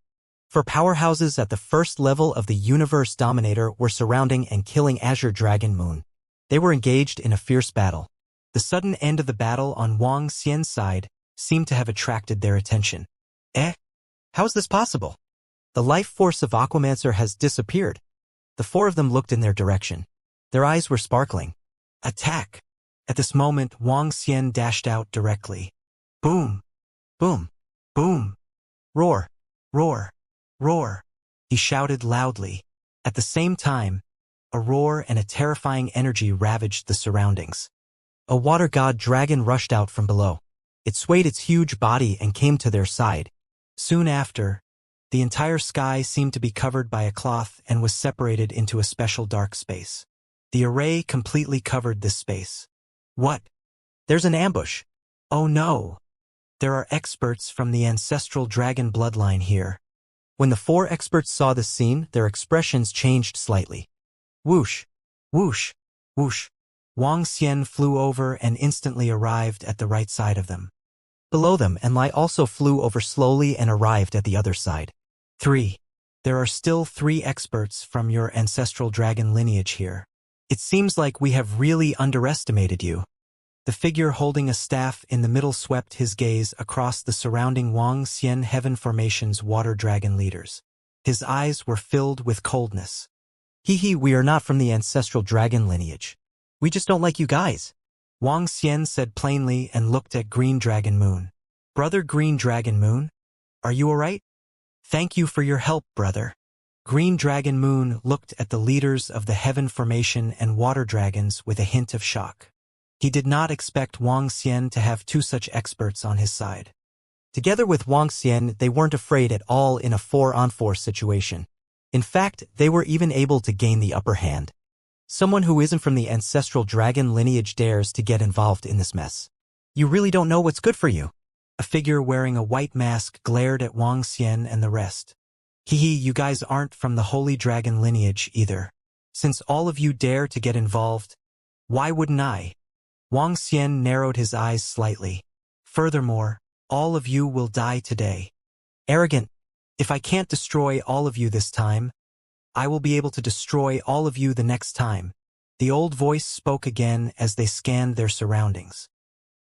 4 powerhouses at the first level of the Universe Dominator were surrounding and killing Azure Dragon Moon. They were engaged in a fierce battle. The sudden end of the battle on Wang Xian's side seemed to have attracted their attention. How is this possible? The life force of Aquamancer has disappeared. The 4 of them looked in their direction. Their eyes were sparkling. Attack! At this moment, Wang Xian dashed out directly. Boom! Boom! Boom! Roar! Roar! Roar! He shouted loudly. At the same time, a roar and a terrifying energy ravaged the surroundings. A water god dragon rushed out from below. It swayed its huge body and came to their side. Soon after, the entire sky seemed to be covered by a cloth and was separated into a special dark space. The array completely covered this space. What? There's an ambush. Oh no! There are experts from the ancestral dragon bloodline here. When the 4 experts saw this scene, their expressions changed slightly. Whoosh! Whoosh! Whoosh! Wang Xian flew over and instantly arrived at the right side of them. Below them, Enlai also flew over slowly and arrived at the other side. 3. There are still 3 experts from your ancestral dragon lineage here. It seems like we have really underestimated you. The figure holding a staff in the middle swept his gaze across the surrounding Wang Xian Heaven Formation's water dragon leaders. His eyes were filled with coldness. We are not from the ancestral dragon lineage. We just don't like you guys. Wang Xian said plainly and looked at Green Dragon Moon. Brother Green Dragon Moon, are you alright? Thank you for your help, brother. Green Dragon Moon looked at the leaders of the Heaven Formation and water dragons with a hint of shock. He did not expect Wang Xian to have 2 such experts on his side. Together with Wang Xian, they weren't afraid at all in a 4-on-4 situation. In fact, they were even able to gain the upper hand. Someone who isn't from the ancestral dragon lineage dares to get involved in this mess. You really don't know what's good for you. A figure wearing a white mask glared at Wang Xian and the rest. You guys aren't from the holy dragon lineage either. Since all of you dare to get involved, why wouldn't I? Wang Xian narrowed his eyes slightly. Furthermore, all of you will die today. Arrogant. If I can't destroy all of you this time, I will be able to destroy all of you the next time. The old voice spoke again as they scanned their surroundings.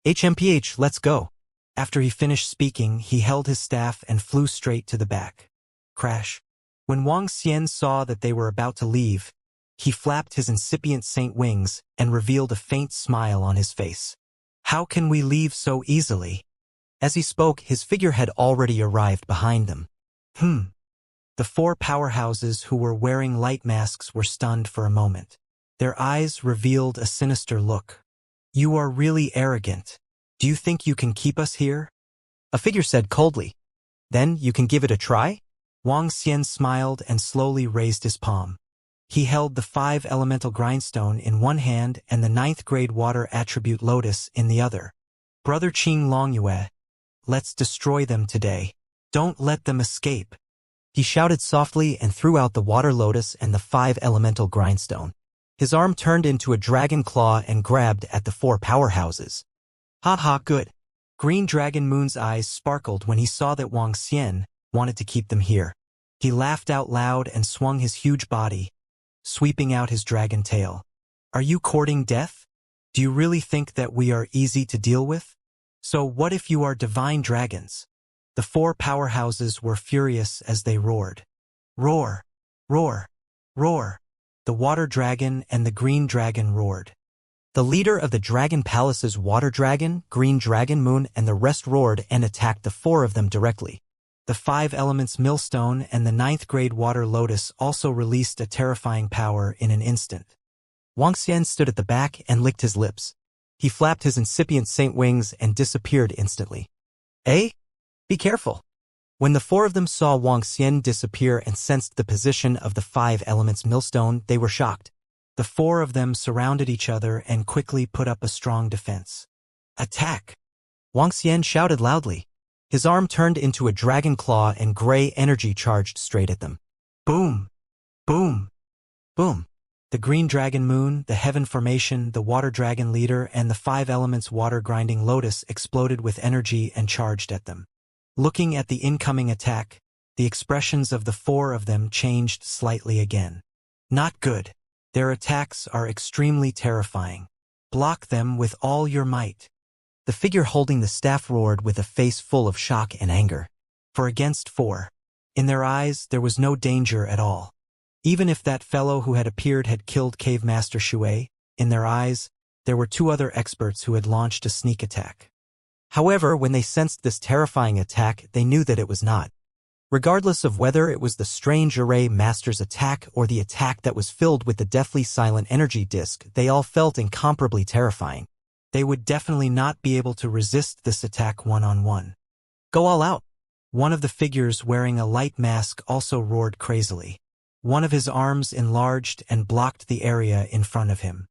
HMPH, let's go. After he finished speaking, he held his staff and flew straight to the back. Crash. When Wang Xian saw that they were about to leave, he flapped his incipient saint wings and revealed a faint smile on his face. How can we leave so easily? As he spoke, his figure had already arrived behind them. The 4 powerhouses who were wearing light masks were stunned for a moment. Their eyes revealed a sinister look. You are really arrogant. Do you think you can keep us here? A figure said coldly. Then you can give it a try? Wang Xian smiled and slowly raised his palm. He held the 5 elemental grindstone in one hand and the 9th grade water attribute lotus in the other. Brother Qing Longyue, let's destroy them today. Don't let them escape. He shouted softly and threw out the water lotus and the 5 elemental grindstone. His arm turned into a dragon claw and grabbed at the 4 powerhouses. Good. Green Dragon Moon's eyes sparkled when he saw that Wang Xian wanted to keep them here. He laughed out loud and swung his huge body, sweeping out his dragon tail. Are you courting death? Do you really think that we are easy to deal with? So what if you are divine dragons? The 4 powerhouses were furious as they roared. Roar! Roar! Roar! The water dragon and the green dragon roared. The leader of the Dragon Palace's water dragon, green dragon moon, and the rest roared and attacked the four of them directly. The five elements millstone and the ninth grade water lotus also released a terrifying power in an instant. Wuxia stood at the back and licked his lips. He flapped his incipient saint wings and disappeared instantly. Eh? Be careful. When the four of them saw Wuxia disappear and sensed the position of the five elements millstone, they were shocked. The four of them surrounded each other and quickly put up a strong defense. Attack! Wuxia shouted loudly. His arm turned into a dragon claw and gray energy charged straight at them. Boom! Boom! Boom! The green dragon moon, the heaven formation, the water dragon leader, and the five elements water grinding lotus exploded with energy and charged at them. Looking at the incoming attack, the expressions of the four of them changed slightly again. Not good. Their attacks are extremely terrifying. Block them with all your might. The figure holding the staff roared with a face full of shock and anger. For against four. In their eyes, there was no danger at all. Even if that fellow who had appeared had killed Cave Master Shui, in their eyes, there were two other experts who had launched a sneak attack. However, when they sensed this terrifying attack, they knew that it was not. Regardless of whether it was the strange array master's attack or the attack that was filled with the deathly silent energy disk, they all felt incomparably terrifying. They would definitely not be able to resist this attack one-on-one. Go all out! One of the figures wearing a light mask also roared crazily. One of his arms enlarged and blocked the area in front of him.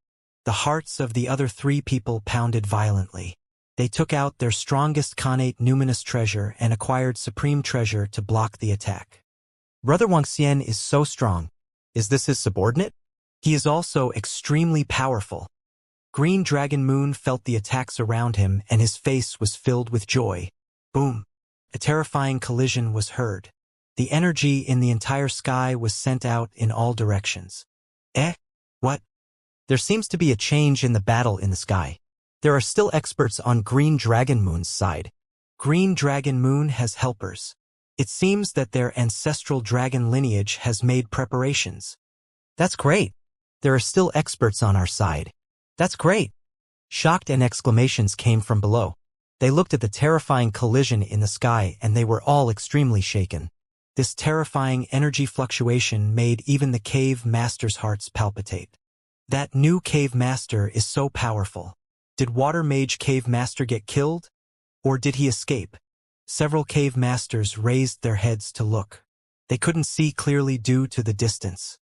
The hearts of the other three people pounded violently. They took out their strongest connate numinous treasure and acquired supreme treasure to block the attack. Brother Wuxia is so strong. Is this his subordinate? He is also extremely powerful. Green Dragon Moon felt the attacks around him and his face was filled with joy. Boom! A terrifying collision was heard. The energy in the entire sky was sent out in all directions. Eh? What? There seems to be a change in the battle in the sky. There are still experts on Green Dragon Moon's side. Green Dragon Moon has helpers. It seems that their ancestral dragon lineage has made preparations. That's great. There are still experts on our side. That's great. Shocked and exclamations came from below. They looked at the terrifying collision in the sky and they were all extremely shaken. This terrifying energy fluctuation made even the cave master's hearts palpitate. That new cave master is so powerful. Did Water Mage Cave Master get killed? Or did he escape? Several cave masters raised their heads to look. They couldn't see clearly due to the distance.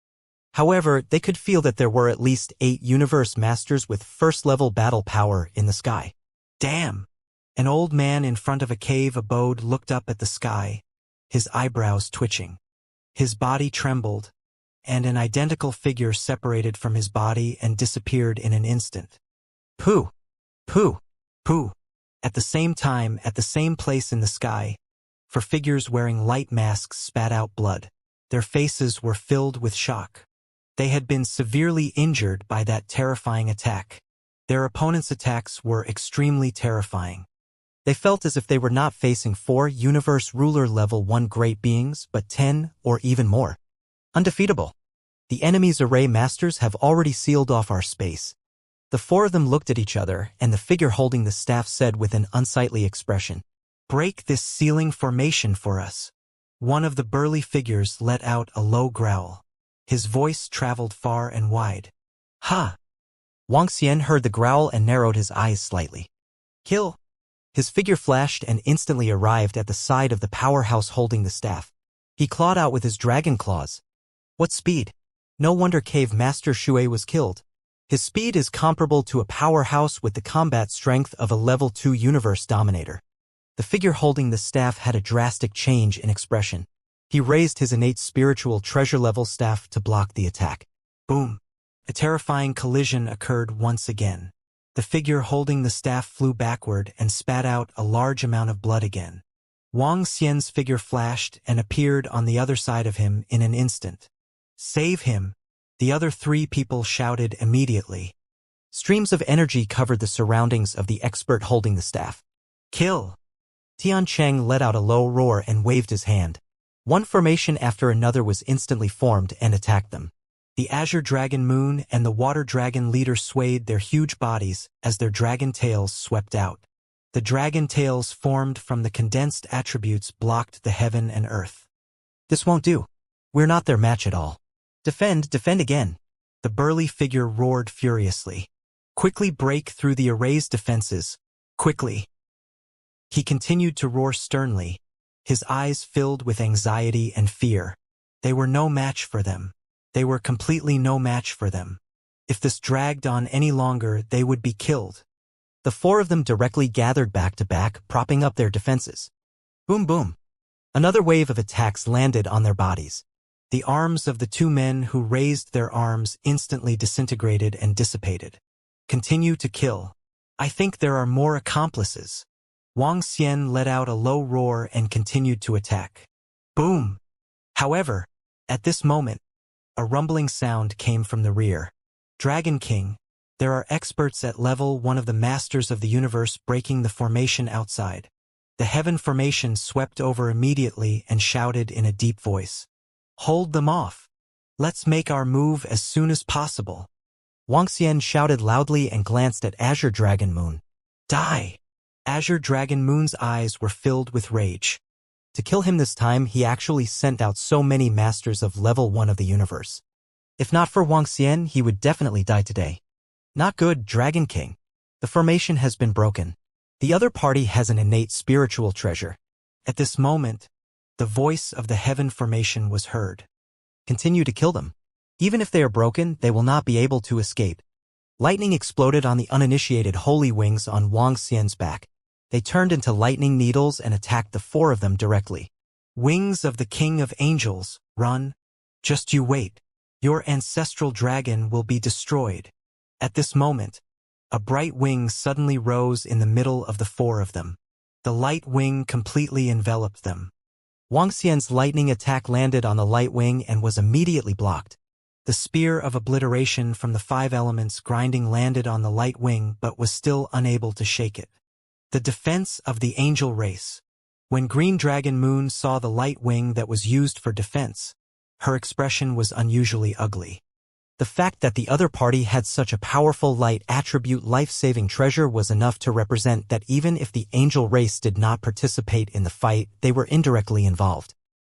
However, they could feel that there were at least 8 universe masters with first-level battle power in the sky. Damn! An old man in front of a cave abode looked up at the sky, his eyebrows twitching. His body trembled, and an identical figure separated from his body and disappeared in an instant. Pooh! Pooh! Pooh! At the same time, at the same place in the sky, four figures wearing light masks spat out blood. Their faces were filled with shock. They had been severely injured by that terrifying attack. Their opponents' attacks were extremely terrifying. They felt as if they were not facing 4 Universe Ruler Level 1 great beings, but 10 or even more. Undefeatable. The enemy's array masters have already sealed off our space. The 4 of them looked at each other, and the figure holding the staff said with an unsightly expression, "Break this sealing formation for us." One of the burly figures let out a low growl. His voice traveled far and wide. Ha! Wuxia heard the growl and narrowed his eyes slightly. Kill! His figure flashed and instantly arrived at the side of the powerhouse holding the staff. He clawed out with his dragon claws. What speed! No wonder Cave Master Shui was killed. His speed is comparable to a powerhouse with the combat strength of a level 2 universe dominator. The figure holding the staff had a drastic change in expression. He raised his innate spiritual treasure level staff to block the attack. Boom! A terrifying collision occurred once again. The figure holding the staff flew backward and spat out a large amount of blood again. Wuxia's figure flashed and appeared on the other side of him in an instant. Save him! The other 3 people shouted immediately. Streams of energy covered the surroundings of the expert holding the staff. Kill! Tian Cheng let out a low roar and waved his hand. One formation after another was instantly formed and attacked them. The Azure Dragon Moon and the Water Dragon leader swayed their huge bodies as their dragon tails swept out. The dragon tails formed from the condensed attributes blocked the heaven and earth. This won't do. We're not their match at all. Defend again. The burly figure roared furiously. Quickly break through the array's defenses. Quickly. He continued to roar sternly, his eyes filled with anxiety and fear. They were no match for them. They were completely no match for them. If this dragged on any longer, they would be killed. The four of them directly gathered back to back, propping up their defenses. Boom, boom. Another wave of attacks landed on their bodies. The arms of the two men who raised their arms instantly disintegrated and dissipated. Continue to kill. I think there are more accomplices. Wang Xian let out a low roar and continued to attack. Boom! However, at this moment, a rumbling sound came from the rear. Dragon King, there are experts at level 1 of the Masters of the Universe breaking the formation outside. The heaven formation swept over immediately and shouted in a deep voice. Hold them off. Let's make our move as soon as possible. Wang Xian shouted loudly and glanced at Azure Dragon Moon. Die! Azure Dragon Moon's eyes were filled with rage. To kill him this time, he actually sent out so many masters of level 1 of the universe. If not for Wang Xian, he would definitely die today. Not good, Dragon King. The formation has been broken. The other party has an innate spiritual treasure. At this moment, the voice of the heaven formation was heard. Continue to kill them. Even if they are broken, they will not be able to escape. Lightning exploded on the uninitiated holy wings on Wang Xian's back. They turned into lightning needles and attacked the four of them directly. Wings of the King of Angels, run. Just you wait. Your ancestral dragon will be destroyed. At this moment, a bright wing suddenly rose in the middle of the four of them. The light wing completely enveloped them. Wang Xian's lightning attack landed on the light wing and was immediately blocked. The spear of obliteration from the 5 elements grinding landed on the light wing but was still unable to shake it. The defense of the angel race. When Green Dragon Moon saw the light wing that was used for defense, her expression was unusually ugly. The fact that the other party had such a powerful light attribute life-saving treasure was enough to represent that even if the angel race did not participate in the fight, they were indirectly involved.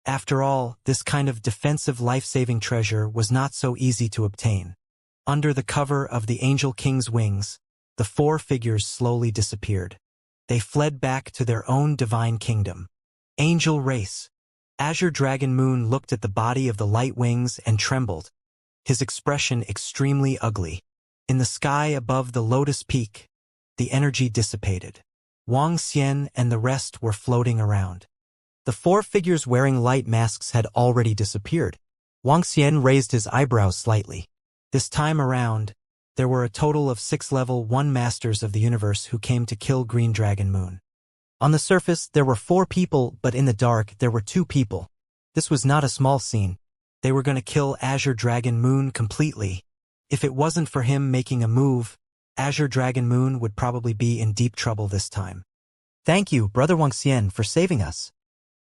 After all, this kind of defensive life-saving treasure was not so easy to obtain. Under the cover of the Angel King's wings, the four figures slowly disappeared. They fled back to their own divine kingdom. Angel race. Azure Dragon Moon looked at the body of the light wings and trembled, his expression extremely ugly. In the sky above the Lotus Peak, the energy dissipated. Wang Xian and the rest were floating around. The four figures wearing light masks had already disappeared. Wang Xian raised his eyebrows slightly. This time around, there were a total of 6 level 1 Masters of the Universe who came to kill Green Dragon Moon. On the surface, there were 4 people, but in the dark, there were 2 people. This was not a small scene. They were going to kill Azure Dragon Moon completely. If it wasn't for him making a move, Azure Dragon Moon would probably be in deep trouble this time. Thank you, Brother Wang Xian, for saving us.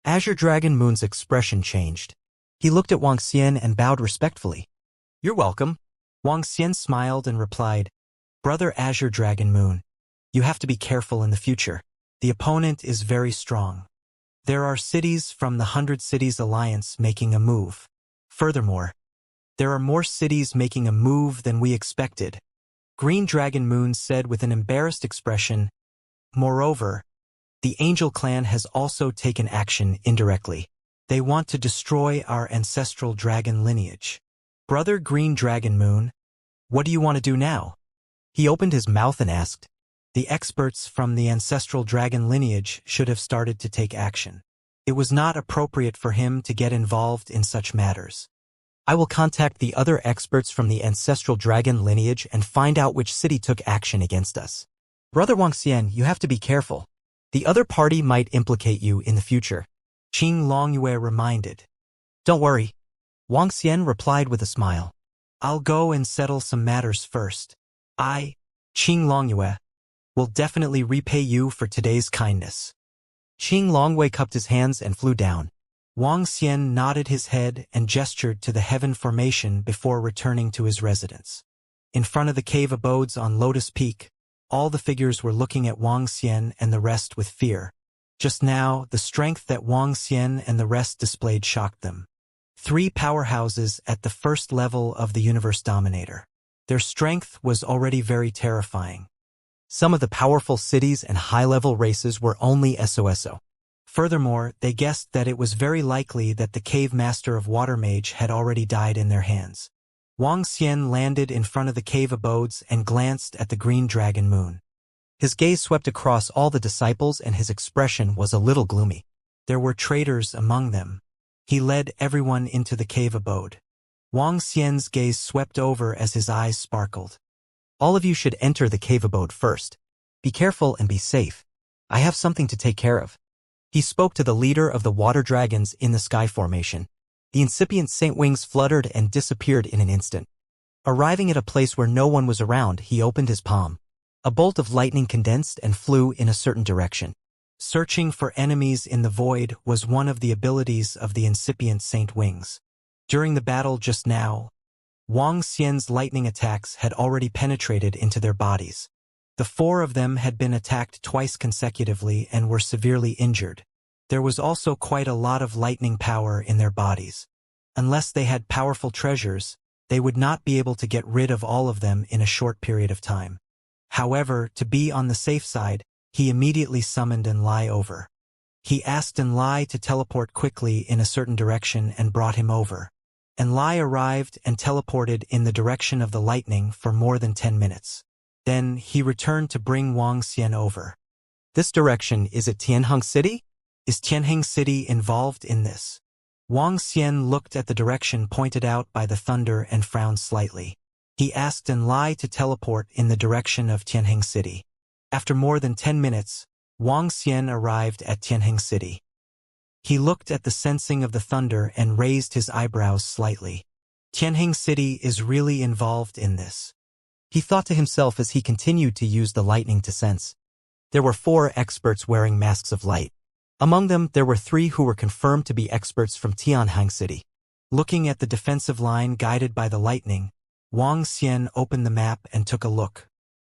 Azure Dragon Moon's expression changed. He looked at Wang Xian and bowed respectfully. You're welcome. Wang Xian smiled and replied, Brother Azure Dragon Moon, you have to be careful in the future. The opponent is very strong. There are cities from the 100 Cities Alliance making a move. Furthermore, there are more cities making a move than we expected. Green Dragon Moon said with an embarrassed expression. Moreover, the Angel Clan has also taken action indirectly. They want to destroy our ancestral dragon lineage. Brother Green Dragon Moon, what do you want to do now? He opened his mouth and asked. The experts from the ancestral dragon lineage should have started to take action. It was not appropriate for him to get involved in such matters. I will contact the other experts from the ancestral dragon lineage and find out which city took action against us. Brother Wang Xian, you have to be careful. The other party might implicate you in the future. Qing Longyue reminded. Don't worry. Wang Xian replied with a smile. I'll go and settle some matters first. I, Qing Longyue, will definitely repay you for today's kindness. Qing Longyue cupped his hands and flew down. Wang Xian nodded his head and gestured to the heaven formation before returning to his residence. In front of the cave abodes on Lotus Peak, all the figures were looking at Wang Xian and the rest with fear. Just now, the strength that Wang Xian and the rest displayed shocked them. 3 powerhouses at the first level of the universe dominator. Their strength was already very terrifying. Some of the powerful cities and high-level races were only SOSO. Furthermore, they guessed that it was very likely that the cave master of Water Mage had already died in their hands. Wang Xian landed in front of the cave abodes and glanced at the green dragon moon. His gaze swept across all the disciples and his expression was a little gloomy. There were traitors among them. He led everyone into the cave abode. Wang Xian's gaze swept over as his eyes sparkled. All of you should enter the cave abode first. Be careful and be safe. I have something to take care of. He spoke to the leader of the water dragons in the sky formation. The incipient saint wings fluttered and disappeared in an instant. Arriving at a place where no one was around, he opened his palm. A bolt of lightning condensed and flew in a certain direction. Searching for enemies in the void was one of the abilities of the incipient saint wings. During the battle just now, Wang Xian's lightning attacks had already penetrated into their bodies. The 4 of them had been attacked twice consecutively and were severely injured. There was also quite a lot of lightning power in their bodies. Unless they had powerful treasures, they would not be able to get rid of all of them in a short period of time. However, to be on the safe side, he immediately summoned Enlai over. He asked Enlai to teleport quickly in a certain direction and brought him over. Enlai arrived and teleported in the direction of the lightning for more than 10 minutes. Then he returned to bring Wang Xian over. This direction is at Tianheng City? Is Tianheng City involved in this? Wang Xian looked at the direction pointed out by the thunder and frowned slightly. He asked Enlai to teleport in the direction of Tianheng City. After more than 10 minutes, Wang Xian arrived at Tianheng City. He looked at the sensing of the thunder and raised his eyebrows slightly. Tianheng City is really involved in this. He thought to himself as he continued to use the lightning to sense. There were 4 experts wearing masks of light. Among them, there were 3 who were confirmed to be experts from Tianheng City. Looking at the defensive line guided by the lightning, Wang Xian opened the map and took a look.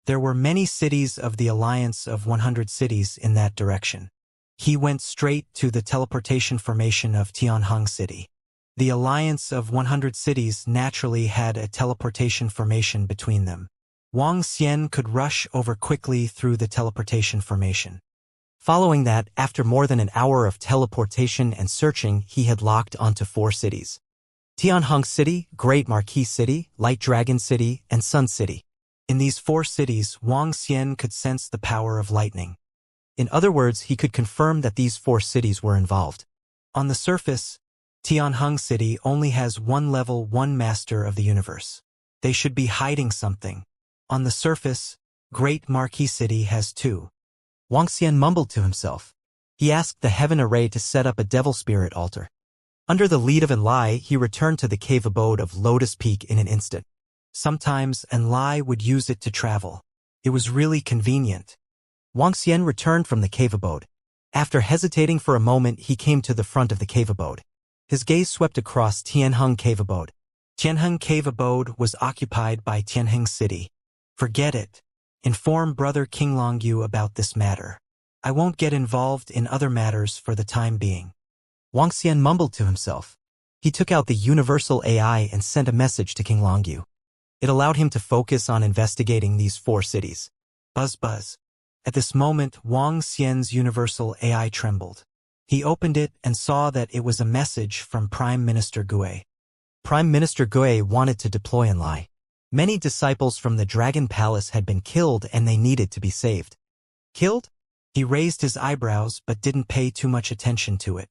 There were many cities of the Alliance of 100 Cities in that direction. He went straight to the teleportation formation of Tianheng City. The Alliance of 100 Cities naturally had a teleportation formation between them. Wang Xian could rush over quickly through the teleportation formation. Following that, after more than an hour of teleportation and searching, he had locked onto 4 cities. Tianheng City, Great Marquis City, Light Dragon City, and Sun City. In these 4 cities, Wang Xian could sense the power of lightning. In other words, he could confirm that these 4 cities were involved. On the surface, Tianheng City only has 1 level 1 master of the universe. They should be hiding something. On the surface, Great Marquis City has 2. Wang Xian mumbled to himself. He asked the heaven array to set up a devil spirit altar. Under the lead of Enlai, he returned to the cave abode of Lotus Peak in an instant. Sometimes Enlai would use it to travel. It was really convenient. Wang Xian returned from the cave abode. After hesitating for a moment, he came to the front of the cave abode. His gaze swept across Tianheng Cave Abode. Tianheng Cave Abode was occupied by Tianheng City. Forget it. Inform Brother King Longyu about this matter. I won't get involved in other matters for the time being. Wang Xian mumbled to himself. He took out the universal AI and sent a message to King Longyu. It allowed him to focus on investigating these 4 cities. Buzz buzz. At this moment, Wang Xian's universal AI trembled. He opened it and saw that it was a message from Prime Minister Gue. Prime Minister Gue wanted to deploy Enlai. Many disciples from the Dragon Palace had been killed and they needed to be saved. Killed? He raised his eyebrows but didn't pay too much attention to it.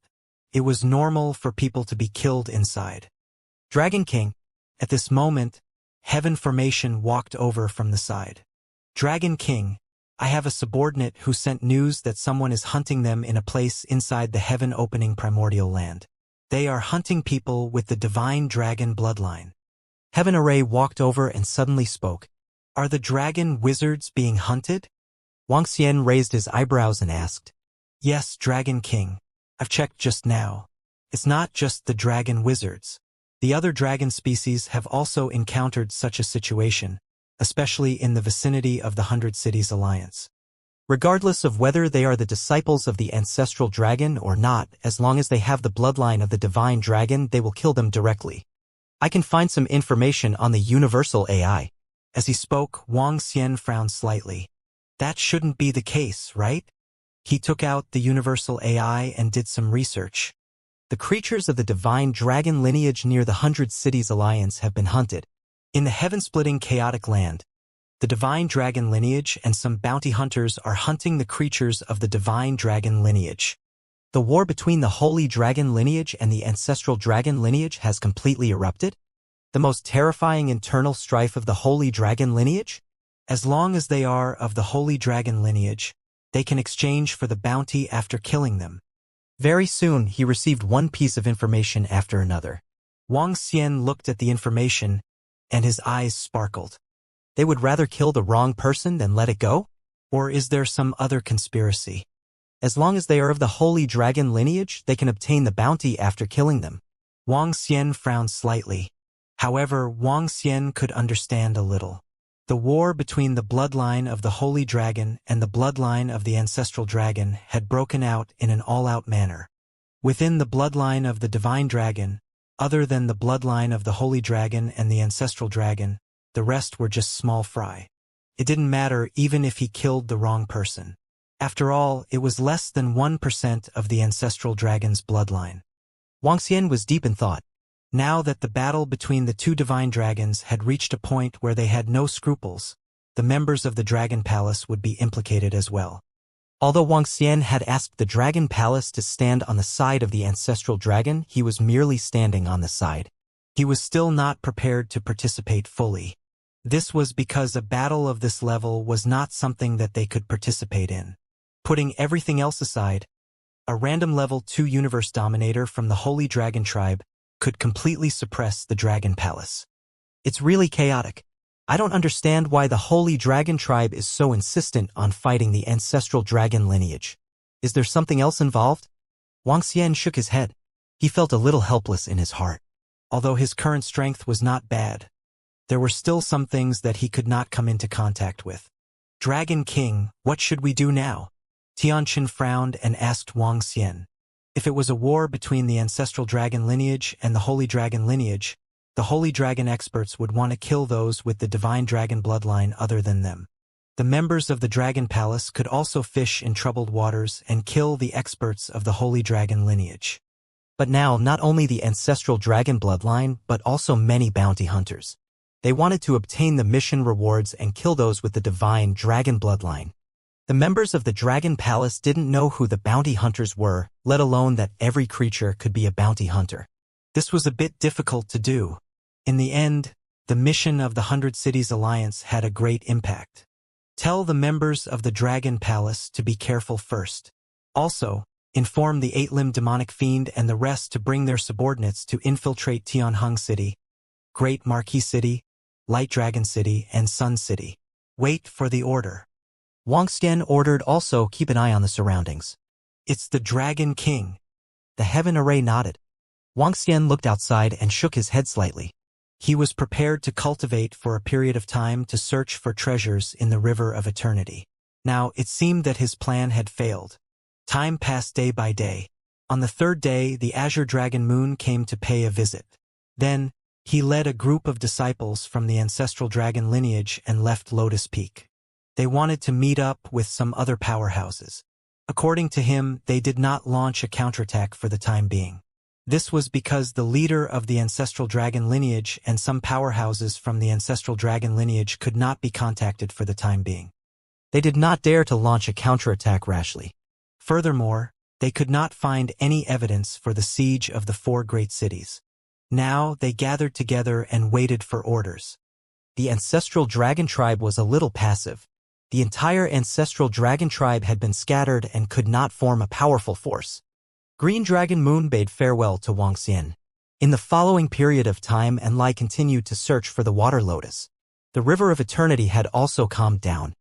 It was normal for people to be killed inside. Dragon King. At this moment, Heaven Formation walked over from the side. Dragon King, I have a subordinate who sent news that someone is hunting them in a place inside the Heaven Opening Primordial Land. They are hunting people with the Divine Dragon bloodline. Heaven Array walked over and suddenly spoke. Are the dragon wizards being hunted? Wang Xian raised his eyebrows and asked. Yes, Dragon King. I've checked just now. It's not just the dragon wizards. The other dragon species have also encountered such a situation, especially in the vicinity of the 100 Cities Alliance. Regardless of whether they are the disciples of the ancestral dragon or not, as long as they have the bloodline of the divine dragon, they will kill them directly. I can find some information on the universal AI. As he spoke, Wang Xian frowned slightly. That shouldn't be the case, right? He took out the universal AI and did some research. The creatures of the divine dragon lineage near the 100 Cities Alliance have been hunted. In the heaven-splitting chaotic land, the divine dragon lineage and some bounty hunters are hunting the creatures of the divine dragon lineage. The war between the holy dragon lineage and the ancestral dragon lineage has completely erupted? The most terrifying internal strife of the holy dragon lineage? As long as they are of the holy dragon lineage, they can exchange for the bounty after killing them. Very soon, he received one piece of information after another. Wang Xian looked at the information, and his eyes sparkled. They would rather kill the wrong person than let it go? Or is there some other conspiracy? As long as they are of the holy dragon lineage, they can obtain the bounty after killing them. Wang Xian frowned slightly. However, Wang Xian could understand a little. The war between the bloodline of the holy dragon and the bloodline of the ancestral dragon had broken out in an all-out manner. Within the bloodline of the divine dragon, other than the bloodline of the holy dragon and the ancestral dragon, the rest were just small fry. It didn't matter even if he killed the wrong person. After all, it was less than 1% of the ancestral dragon's bloodline. Wang Xian was deep in thought. Now that the battle between the two divine dragons had reached a point where they had no scruples, the members of the Dragon Palace would be implicated as well. Although Wang Xian had asked the Dragon Palace to stand on the side of the ancestral dragon, he was merely standing on the side. He was still not prepared to participate fully. This was because a battle of this level was not something that they could participate in. Putting everything else aside, a random level 2 universe dominator from the Holy Dragon Tribe could completely suppress the Dragon Palace. It's really chaotic. I don't understand why the Holy Dragon Tribe is so insistent on fighting the ancestral dragon lineage. Is there something else involved? Wang Xian shook his head. He felt a little helpless in his heart. Although his current strength was not bad, there were still some things that he could not come into contact with. Dragon King, what should we do now? Tianqin frowned and asked Wang Xian. If it was a war between the ancestral dragon lineage and the holy dragon lineage, the holy dragon experts would want to kill those with the divine dragon bloodline other than them. The members of the Dragon Palace could also fish in troubled waters and kill the experts of the holy dragon lineage. But now, not only the ancestral dragon bloodline, but also many bounty hunters. They wanted to obtain the mission rewards and kill those with the divine dragon bloodline. The members of the Dragon Palace didn't know who the bounty hunters were, let alone that every creature could be a bounty hunter. This was a bit difficult to do. In the end, the mission of the 100 Cities Alliance had a great impact. Tell the members of the Dragon Palace to be careful first. Also, inform the 8-limbed demonic fiend and the rest to bring their subordinates to infiltrate Tianheng City, Great Marquis City, Light Dragon City, and Sun City. Wait for the order. Wang Xian ordered also keep an eye on the surroundings. It's the Dragon King. The Heaven Array nodded. Wang Xian looked outside and shook his head slightly. He was prepared to cultivate for a period of time to search for treasures in the River of Eternity. Now, it seemed that his plan had failed. Time passed day by day. On the third day, the Azure Dragon Moon came to pay a visit. Then, he led a group of disciples from the ancestral dragon lineage and left Lotus Peak. They wanted to meet up with some other powerhouses. According to him, they did not launch a counterattack for the time being. This was because the leader of the ancestral dragon lineage and some powerhouses from the ancestral dragon lineage could not be contacted for the time being. They did not dare to launch a counterattack rashly. Furthermore, they could not find any evidence for the siege of the 4 great cities. Now they gathered together and waited for orders. The ancestral dragon tribe was a little passive. The entire ancestral dragon tribe had been scattered and could not form a powerful force. Green Dragon Moon bade farewell to Wang Xian. In the following period of time, Enlai continued to search for the water lotus. The River of Eternity had also calmed down.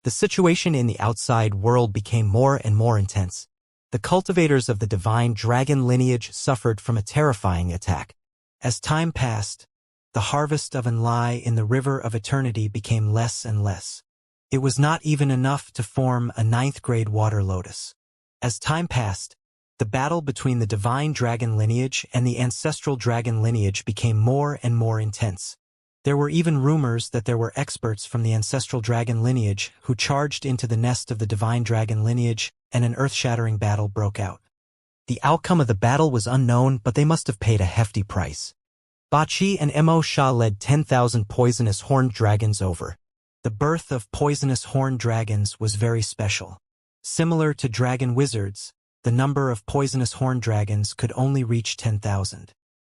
The situation in the outside world became more and more intense. The cultivators of the divine dragon lineage suffered from a terrifying attack. As time passed, the harvest of Inflate in the river of eternity became less and less. It was not even enough to form a 9th-grade water lotus. As time passed, the battle between the divine dragon lineage and the ancestral dragon lineage became more and more intense. There were even rumors that there were experts from the ancestral dragon lineage who charged into the nest of the divine dragon lineage, and an earth-shattering battle broke out. The outcome of the battle was unknown, but they must have paid a hefty price. Bachi and Mo Sha led 10,000 poisonous horned dragons over. The birth of poisonous horned dragons was very special. Similar to dragon wizards, the number of poisonous horned dragons could only reach 10,000.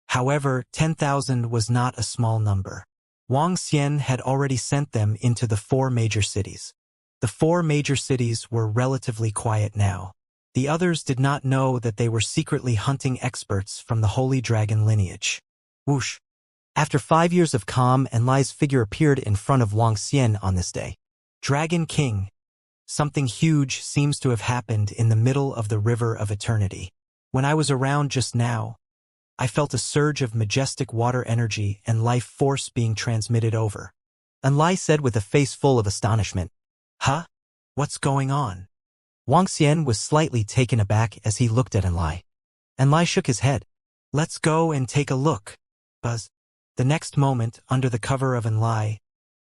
However, 10,000 was not a small number. Wang Xian had already sent them into the 4 major cities. The 4 major cities were relatively quiet now. The others did not know that they were secretly hunting experts from the holy dragon lineage. Whoosh! After 5 years of calm, Enlai's figure appeared in front of Wang Xian on this day. Dragon King. Something huge seems to have happened in the middle of the river of eternity. When I was around just now, I felt a surge of majestic water energy and life force being transmitted over. Enlai said with a face full of astonishment. Huh? What's going on? Wang Xian was slightly taken aback as he looked at Enlai. Enlai shook his head. Let's go and take a look. Buzz. The next moment, under the cover of Inflate,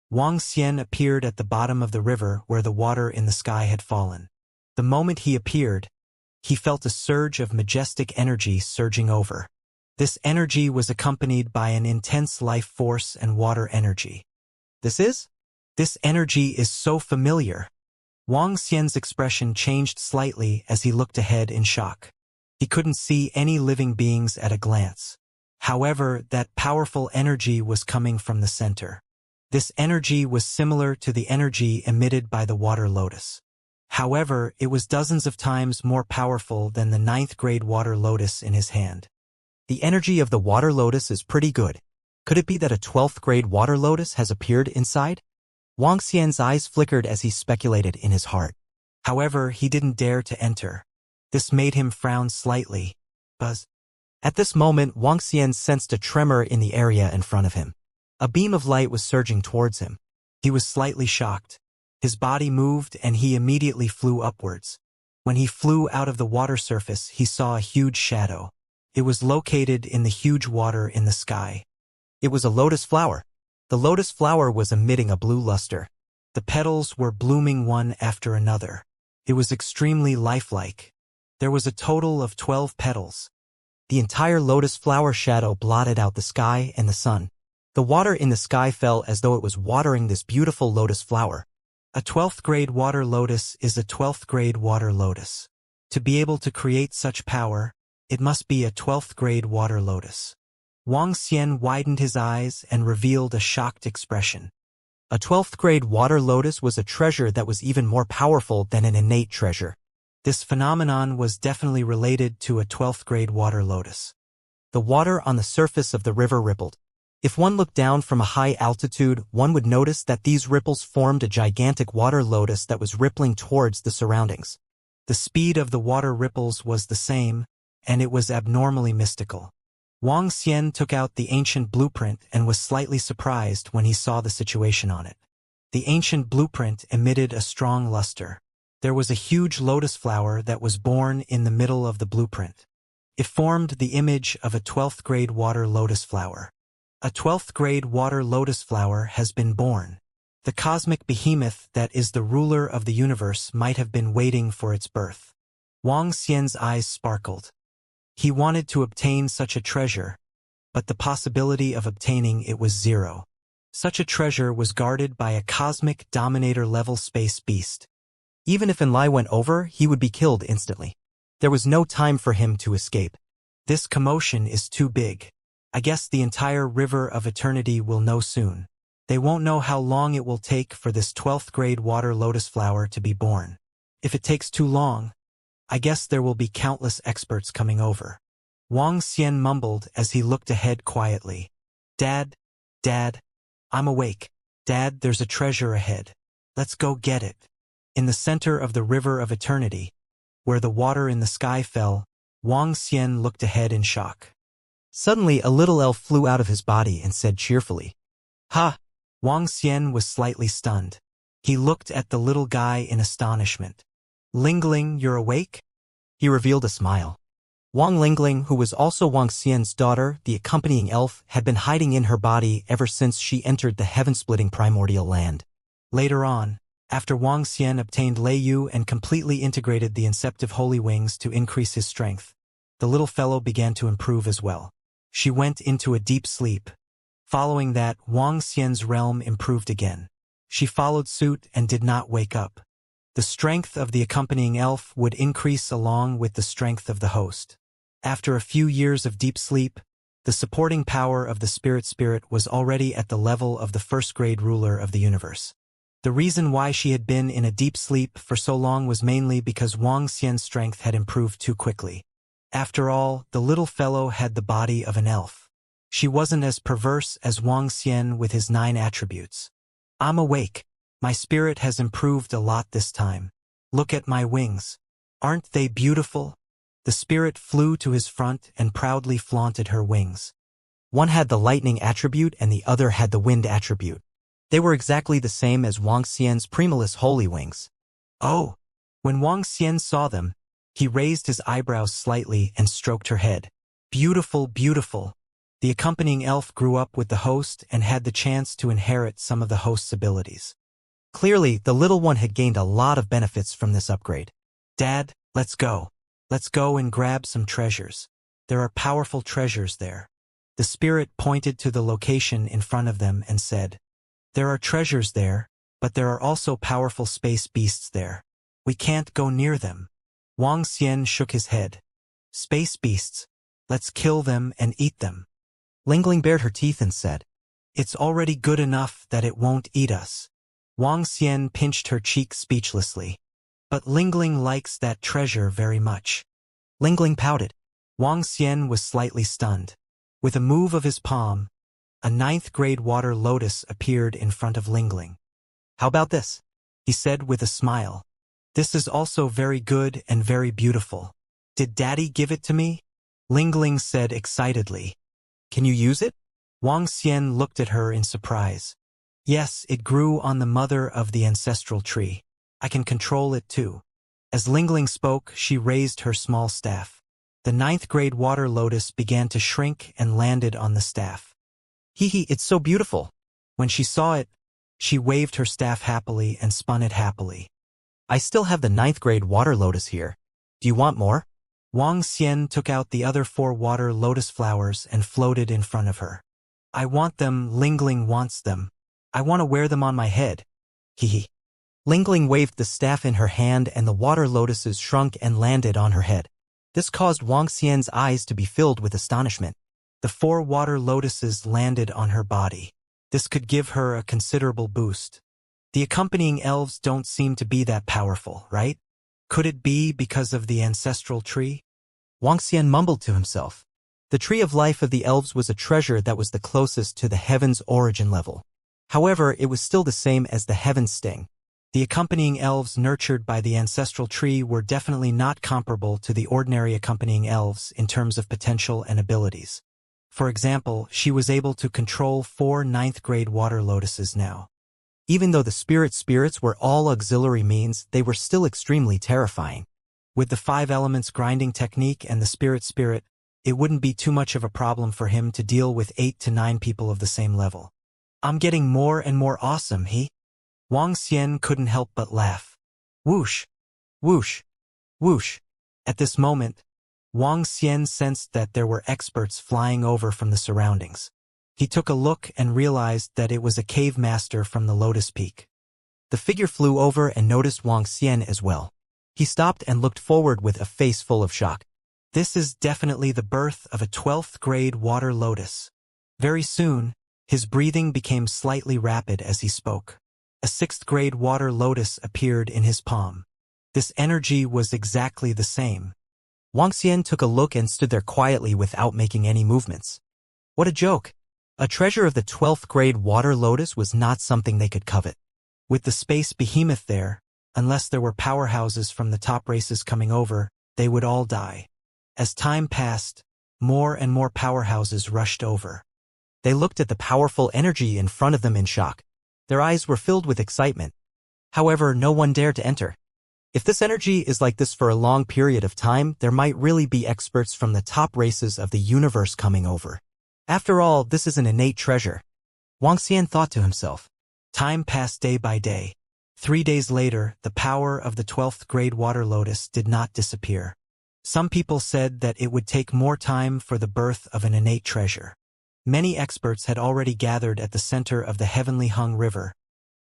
Wang Xian appeared at the bottom of the river where the water in the sky had fallen. The moment he appeared, he felt a surge of majestic energy surging over. This energy was accompanied by an intense life force and water energy. This energy is so familiar. Wang Xian's expression changed slightly as he looked ahead in shock. He couldn't see any living beings at a glance. However, that powerful energy was coming from the center. This energy was similar to the energy emitted by the water lotus. However, it was dozens of times more powerful than the 9th-grade water lotus in his hand. The energy of the water lotus is pretty good. Could it be that a 12th-grade water lotus has appeared inside? Wang Xian's eyes flickered as he speculated in his heart. However, he didn't dare to enter. This made him frown slightly. Buzz. At this moment, Wang Xian sensed a tremor in the area in front of him. A beam of light was surging towards him. He was slightly shocked. His body moved and he immediately flew upwards. When he flew out of the water surface, he saw a huge shadow. It was located in the huge water in the sky. It was a lotus flower. The lotus flower was emitting a blue luster. The petals were blooming one after another. It was extremely lifelike. There was a total of 12 petals. The entire lotus flower shadow blotted out the sky and the sun. The water in the sky fell as though it was watering this beautiful lotus flower. A 12th-grade water lotus is a 12th-grade water lotus. To be able to create such power, it must be a 12th-grade water lotus. Wang Xian widened his eyes and revealed a shocked expression. A 12th-grade water lotus was a treasure that was even more powerful than an innate treasure. This phenomenon was definitely related to a 12th-grade water lotus. The water on the surface of the river rippled. If one looked down from a high altitude, one would notice that these ripples formed a gigantic water lotus that was rippling towards the surroundings. The speed of the water ripples was the same, and it was abnormally mystical. Wang Xian took out the ancient blueprint and was slightly surprised when he saw the situation on it. The ancient blueprint emitted a strong luster. There was a huge lotus flower that was born in the middle of the blueprint. It formed the image of a 12th-grade water lotus flower. A 12th-grade water lotus flower has been born. The cosmic behemoth that is the ruler of the universe might have been waiting for its birth. Wang Xian's eyes sparkled. He wanted to obtain such a treasure, but the possibility of obtaining it was zero. Such a treasure was guarded by a cosmic dominator-level space beast. Even if Inflate went over, he would be killed instantly. There was no time for him to escape. This commotion is too big. I guess the entire river of eternity will know soon. They won't know how long it will take for this 12th-grade water lotus flower to be born. If it takes too long, I guess there will be countless experts coming over. Wang Xian mumbled as he looked ahead quietly. Dad, I'm awake. Dad, there's a treasure ahead. Let's go get it. In the center of the river of eternity, where the water in the sky fell, Wang Xian looked ahead in shock. Suddenly a little elf flew out of his body and said cheerfully, "Ha!" Wang Xian was slightly stunned. He looked at the little guy in astonishment. "Lingling, you're awake?" He revealed a smile. Wang Lingling, who was also Wang Xian's daughter, the accompanying elf, had been hiding in her body ever since she entered the heaven-splitting primordial land. Later on, after Wang Xian obtained Lei Yu and completely integrated the inceptive holy wings to increase his strength, the little fellow began to improve as well. She went into a deep sleep. Following that, Wang Xian's realm improved again. She followed suit and did not wake up. The strength of the accompanying elf would increase along with the strength of the host. After a few years of deep sleep, the supporting power of the spirit was already at the level of the first-grade ruler of the universe. The reason why she had been in a deep sleep for so long was mainly because Wang Xian's strength had improved too quickly. After all, the little fellow had the body of an elf. She wasn't as perverse as Wang Xian with his 9 attributes. "I'm awake. My spirit has improved a lot this time. Look at my wings. Aren't they beautiful?" The spirit flew to his front and proudly flaunted her wings. One had the lightning attribute and the other had the wind attribute. They were exactly the same as Wang Xian's primaless holy wings. "Oh!" When Wang Xian saw them, he raised his eyebrows slightly and stroked her head. "Beautiful, beautiful." The accompanying elf grew up with the host and had the chance to inherit some of the host's abilities. Clearly, the little one had gained a lot of benefits from this upgrade. "Dad, let's go. Let's go and grab some treasures. There are powerful treasures there." The spirit pointed to the location in front of them and said, "There are treasures there, but there are also powerful space beasts there. We can't go near them." Wang Xian shook his head. "Space beasts. Let's kill them and eat them." Lingling bared her teeth and said, "It's already good enough that it won't eat us." Wang Xian pinched her cheek speechlessly. "But Lingling likes that treasure very much." Lingling pouted. Wang Xian was slightly stunned. With a move of his palm, a 9th-grade water lotus appeared in front of Lingling. "How about this?" he said with a smile. "This is also very good and very beautiful. Did Daddy give it to me?" Lingling said excitedly. "Can you use it?" Wang Xian looked at her in surprise. "Yes, it grew on the mother of the ancestral tree. I can control it too." As Lingling spoke, she raised her small staff. The 9th-grade water lotus began to shrink and landed on the staff. "Hee, it's so beautiful." When she saw it, she waved her staff happily and spun it happily. "I still have the 9th-grade water lotus here. Do you want more?" Wang Xian took out the other 4 water lotus flowers and floated in front of her. "I want them. Lingling wants them. I want to wear them on my head. Hee." Lingling waved the staff in her hand and the water lotuses shrunk and landed on her head. This caused Wang Xian's eyes to be filled with astonishment. The 4 water lotuses landed on her body. This could give her a considerable boost. The accompanying elves don't seem to be that powerful, right? Could it be because of the ancestral tree? Wang Xian mumbled to himself. The tree of life of the elves was a treasure that was the closest to the heaven's origin level. However, it was still the same as the heaven's sting. The accompanying elves nurtured by the ancestral tree were definitely not comparable to the ordinary accompanying elves in terms of potential and abilities. For example, she was able to control 4 9th-grade water lotuses now. Even though the spirits were all auxiliary means, they were still extremely terrifying. With the 5 elements grinding technique and the spirit, it wouldn't be too much of a problem for him to deal with 8 to 9 people of the same level. "I'm getting more and more awesome, he?" Wang Xian couldn't help but laugh. Whoosh! Whoosh! Whoosh! At this moment, Wang Xian sensed that there were experts flying over from the surroundings. He took a look and realized that it was a cave master from the Lotus Peak. The figure flew over and noticed Wang Xian as well. He stopped and looked forward with a face full of shock. This is definitely the birth of a 12th-grade water lotus. Very soon, his breathing became slightly rapid as he spoke. A 6th-grade water lotus appeared in his palm. This energy was exactly the same. Wang Xian took a look and stood there quietly without making any movements. What a joke! A treasure of the 12th-grade water lotus was not something they could covet. With the space behemoth there, Unless there were powerhouses from the top races coming over, they would all die. As time passed, more and more powerhouses rushed over. They looked at the powerful energy in front of them in shock. Their eyes were filled with excitement. However, no one dared to enter. If this energy is like this for a long period of time, there might really be experts from the top races of the universe coming over. After all, this is an innate treasure. Wuxia thought to himself. Time passed day by day. 3 days later, the power of the 12th grade water lotus did not disappear. Some people said that it would take more time for the birth of an innate treasure. Many experts had already gathered at the center of the heavenly hung river,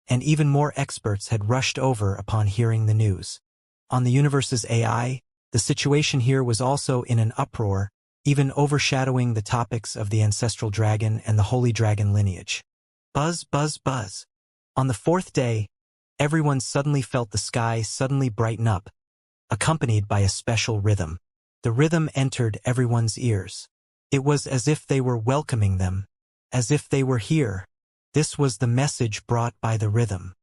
and even more experts had rushed over upon hearing the news. On the universe's AI, the situation here was also in an uproar, even overshadowing the topics of the ancestral dragon and the holy dragon lineage. Buzz, buzz, buzz. On the 4th day, everyone suddenly felt the sky suddenly brighten up, accompanied by a special rhythm. The rhythm entered everyone's ears. It was as if they were welcoming them, as if they were here. This was the message brought by the rhythm.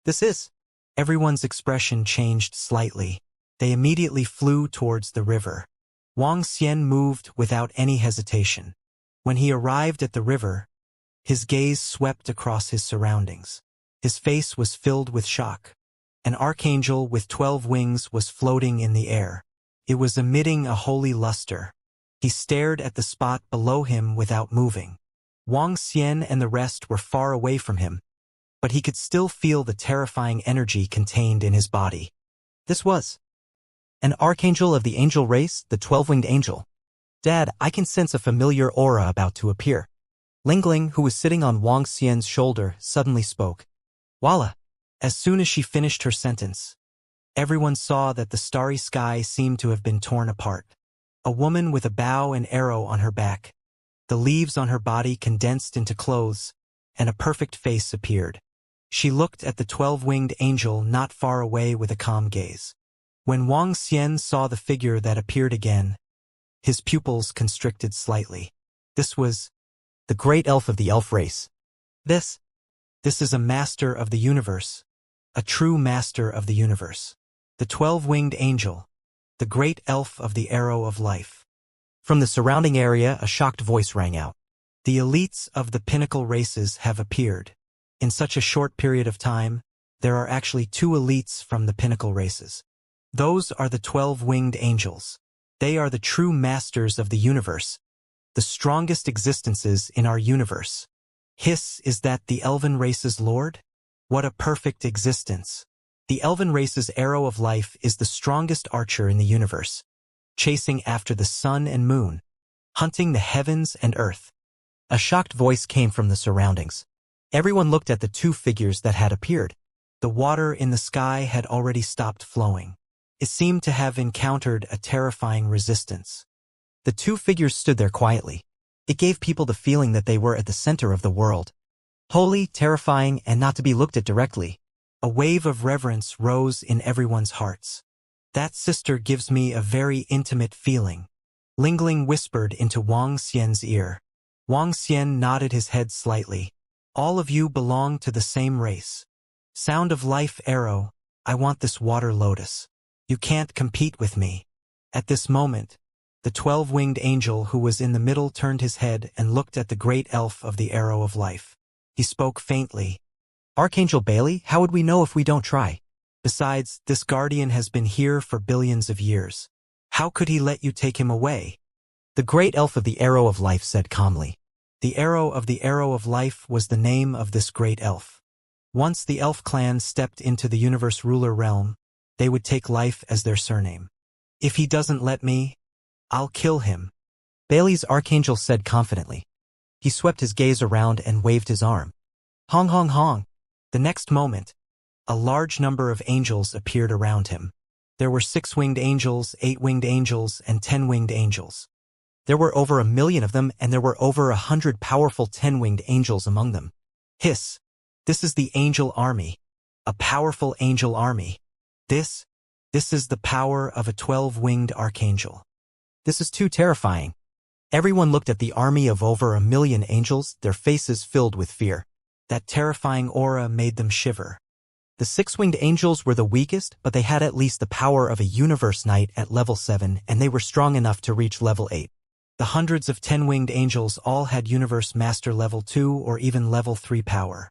This is. Everyone's expression changed slightly. They immediately flew towards the river. Wuxia moved without any hesitation. When he arrived at the river, his gaze swept across his surroundings. His face was filled with shock. An archangel with 12 wings was floating in the air. It was emitting a holy luster. He stared at the spot below him without moving. Wuxia and the rest were far away from him, but he could still feel the terrifying energy contained in his body. This was an archangel of the angel race, the 12-winged angel. Dad, I can sense a familiar aura about to appear. Lingling, who was sitting on Wuxia's shoulder, suddenly spoke. Voila! As soon as she finished her sentence, everyone saw that the starry sky seemed to have been torn apart. A woman with a bow and arrow on her back. The leaves on her body condensed into clothes, and a perfect face appeared. She looked at the 12-winged angel not far away with a calm gaze. When Wuxia saw the figure that appeared again, his pupils constricted slightly. This was the great elf of the elf race. This is a master of the universe, a true master of the universe. The 12-winged angel, the great elf of the arrow of life. From the surrounding area, a shocked voice rang out. The elites of the pinnacle races have appeared. In such a short period of time, there are actually 2 elites from the pinnacle races. Those are the 12-winged angels. They are the true masters of the universe, the strongest existences in our universe. Hiss, is that the elven race's lord? What a perfect existence. The elven race's arrow of life is the strongest archer in the universe, chasing after the sun and moon, hunting the heavens and earth. A shocked voice came from the surroundings. Everyone looked at the 2 figures that had appeared. The water in the sky had already stopped flowing. It seemed to have encountered a terrifying resistance. The 2 figures stood there quietly. It gave people the feeling that they were at the center of the world. Holy, terrifying, and not to be looked at directly. A wave of reverence rose in everyone's hearts. That sister gives me a very intimate feeling. Lingling whispered into Wuxia's ear. Wuxia nodded his head slightly. All of you belong to the same race. Sound of life arrow, I want this water lotus. You can't compete with me. At this moment, the 12-winged angel who was in the middle turned his head and looked at the great elf of the arrow of life. He spoke faintly. Archangel Bailey, how would we know if we don't try? Besides, this guardian has been here for billions of years. How could he let you take him away? The great elf of the arrow of life said calmly. The arrow of life was the name of this great elf. Once the elf clan stepped into the universe ruler realm, they would take life as their surname. If he doesn't let me, I'll kill him. Bailey's archangel said confidently. He swept his gaze around and waved his arm. Hong hong hong. The next moment, a large number of angels appeared around him. There were 6-winged angels, 8-winged angels, and 10-winged angels. There were over 1 million of them, and there were over 100 powerful 10-winged angels among them. Hiss. This is the angel army. A powerful angel army. This is the power of a 12-winged archangel. This is too terrifying. Everyone looked at the army of over 1 million angels, their faces filled with fear. That terrifying aura made them shiver. The six-winged angels were the weakest, but they had at least the power of a universe knight at level 7, and they were strong enough to reach level 8. The hundreds of 10-winged angels all had universe master level 2 or even level 3 power.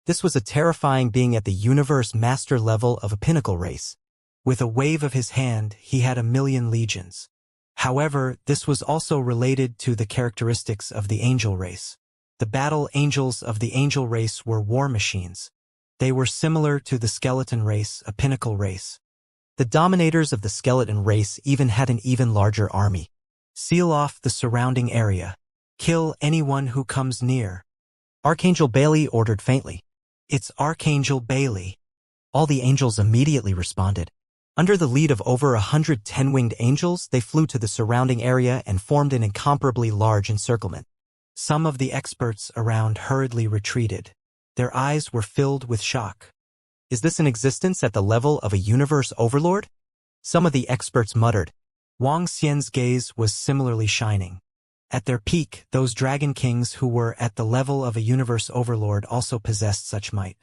This was a terrifying being at the universe master level of a pinnacle race. With a wave of his hand, he had 1,000,000 legions. However, this was also related to the characteristics of the angel race. The battle angels of the angel race were war machines. They were similar to the skeleton race, a pinnacle race. The dominators of the skeleton race even had an even larger army. Seal off the surrounding area. Kill anyone who comes near. Archangel Bailey ordered faintly. It's Archangel Bailey. All the angels immediately responded. Under the lead of over 100 10-winged angels, they flew to the surrounding area and formed an incomparably large encirclement. Some of the experts around hurriedly retreated. Their eyes were filled with shock. Is this an existence at the level of a universe overlord? Some of the experts muttered. Wang Xian's gaze was similarly shining. At their peak, those dragon kings who were at the level of a universe overlord also possessed such might.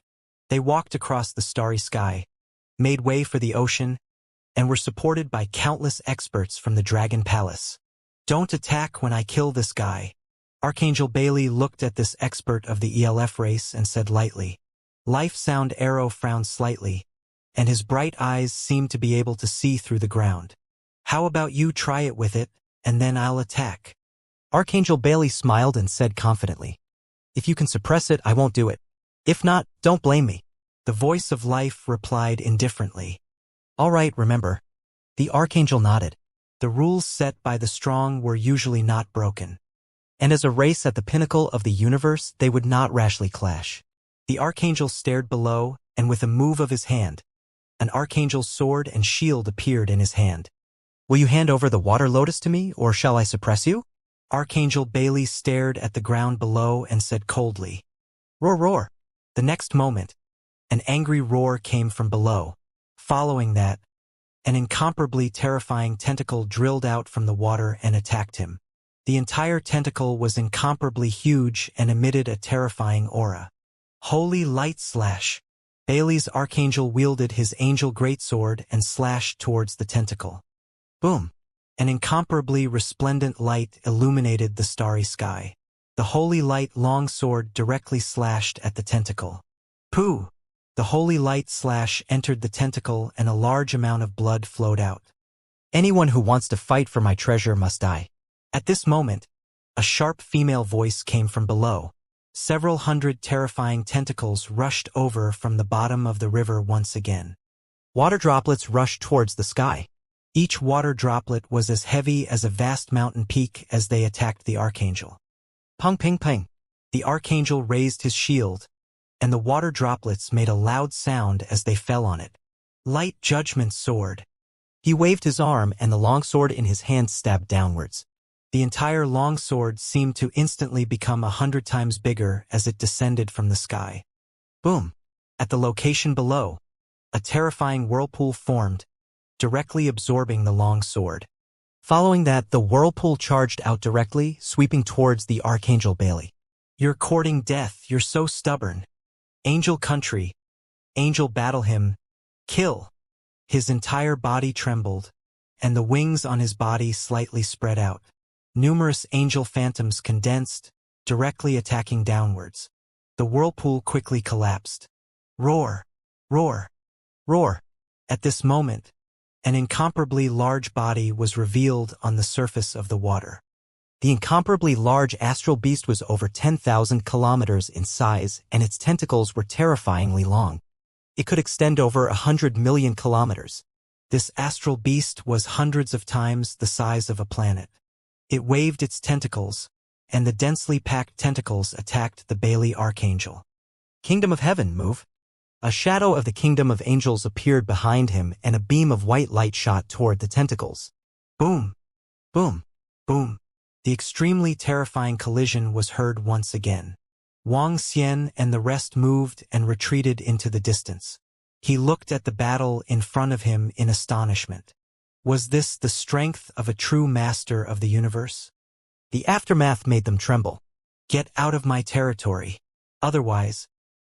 They walked across the starry sky, made way for the ocean, and were supported by countless experts from the Dragon Palace. Don't attack when I kill this guy. Archangel Bailey looked at this expert of the ELF race and said lightly. Life Sound Arrow frowned slightly, and his bright eyes seemed to be able to see through the ground. How about you try it with it, and then I'll attack? Archangel Bailey smiled and said confidently. If you can suppress it, I won't do it. If not, don't blame me. The voice of life replied indifferently. All right, remember. The Archangel nodded. The rules set by the strong were usually not broken. And as a race at the pinnacle of the universe, they would not rashly clash. The Archangel stared below, and with a move of his hand, an Archangel's sword and shield appeared in his hand. Will you hand over the water lotus to me, or shall I suppress you? Archangel Bailey stared at the ground below and said coldly. Roar, roar. The next moment, an angry roar came from below. Following that, an incomparably terrifying tentacle drilled out from the water and attacked him. The entire tentacle was incomparably huge and emitted a terrifying aura. Holy light slash! Bailey's Archangel wielded his angel greatsword and slashed towards the tentacle. Boom! An incomparably resplendent light illuminated the starry sky. The holy light longsword directly slashed at the tentacle. Pooh! The holy light slash entered the tentacle and a large amount of blood flowed out. Anyone who wants to fight for my treasure must die. At this moment, a sharp female voice came from below. Several hundred terrifying tentacles rushed over from the bottom of the river once again. Water droplets rushed towards the sky. Each water droplet was as heavy as a vast mountain peak as they attacked the Archangel. Pung ping ping. The Archangel raised his shield, and the water droplets made a loud sound as they fell on it. Light Judgment Sword. He waved his arm and the longsword in his hand stabbed downwards. The entire longsword seemed to instantly become 100 times bigger as it descended from the sky. Boom! At the location below, a terrifying whirlpool formed, directly absorbing the longsword. Following that, the whirlpool charged out directly, sweeping towards the Archangel Bailey. You're courting death, you're so stubborn. Angel Country. Angel Battle Hymn. Kill. His entire body trembled, and the wings on his body slightly spread out. Numerous angel phantoms condensed, directly attacking downwards. The whirlpool quickly collapsed. Roar! Roar! Roar! At this moment, an incomparably large body was revealed on the surface of the water. The incomparably large astral beast was over 10,000 kilometers in size, and its tentacles were terrifyingly long. It could extend over 100 million kilometers. This astral beast was hundreds of times the size of a planet. It waved its tentacles, and the densely packed tentacles attacked the Bailey Archangel. Kingdom of Heaven, move! A shadow of the Kingdom of Angels appeared behind him, and a beam of white light shot toward the tentacles. Boom! Boom! Boom! The extremely terrifying collision was heard once again. Wang Xian and the rest moved and retreated into the distance. He looked at the battle in front of him in astonishment. Was this the strength of a true master of the universe? The aftermath made them tremble. Get out of my territory. Otherwise,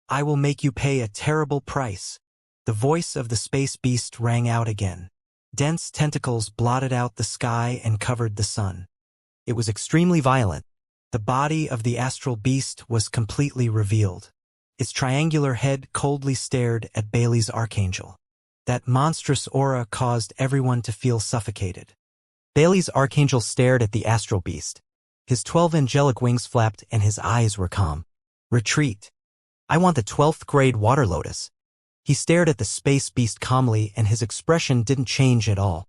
I will make you pay a terrible price. The voice of the space beast rang out again. Dense tentacles blotted out the sky and covered the sun. It was extremely violent. The body of the astral beast was completely revealed. Its triangular head coldly stared at Bailey's archangel. That monstrous aura caused everyone to feel suffocated. Bailey's archangel stared at the astral beast. His 12 angelic wings flapped and his eyes were calm. Retreat. I want the 12th grade water lotus. He stared at the space beast calmly and his expression didn't change at all.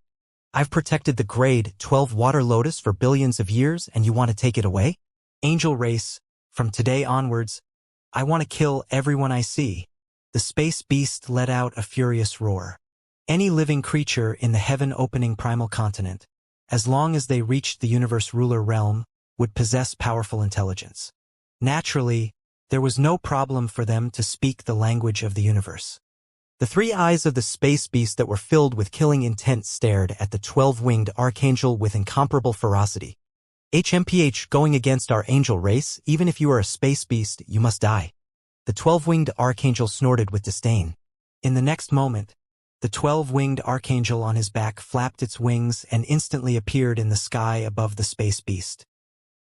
I've protected the grade 12 water lotus for billions of years and you want to take it away? Angel race, from today onwards, I want to kill everyone I see. The space beast let out a furious roar. Any living creature in the heaven-opening primal continent, as long as they reached the universe ruler realm, would possess powerful intelligence. Naturally, there was no problem for them to speak the language of the universe. The 3 eyes of the space beast that were filled with killing intent stared at the 12-winged archangel with incomparable ferocity. HMPH, going against our angel race, even if you are a space beast, you must die. The 12-winged archangel snorted with disdain. In the next moment, the 12-winged archangel on his back flapped its wings and instantly appeared in the sky above the space beast.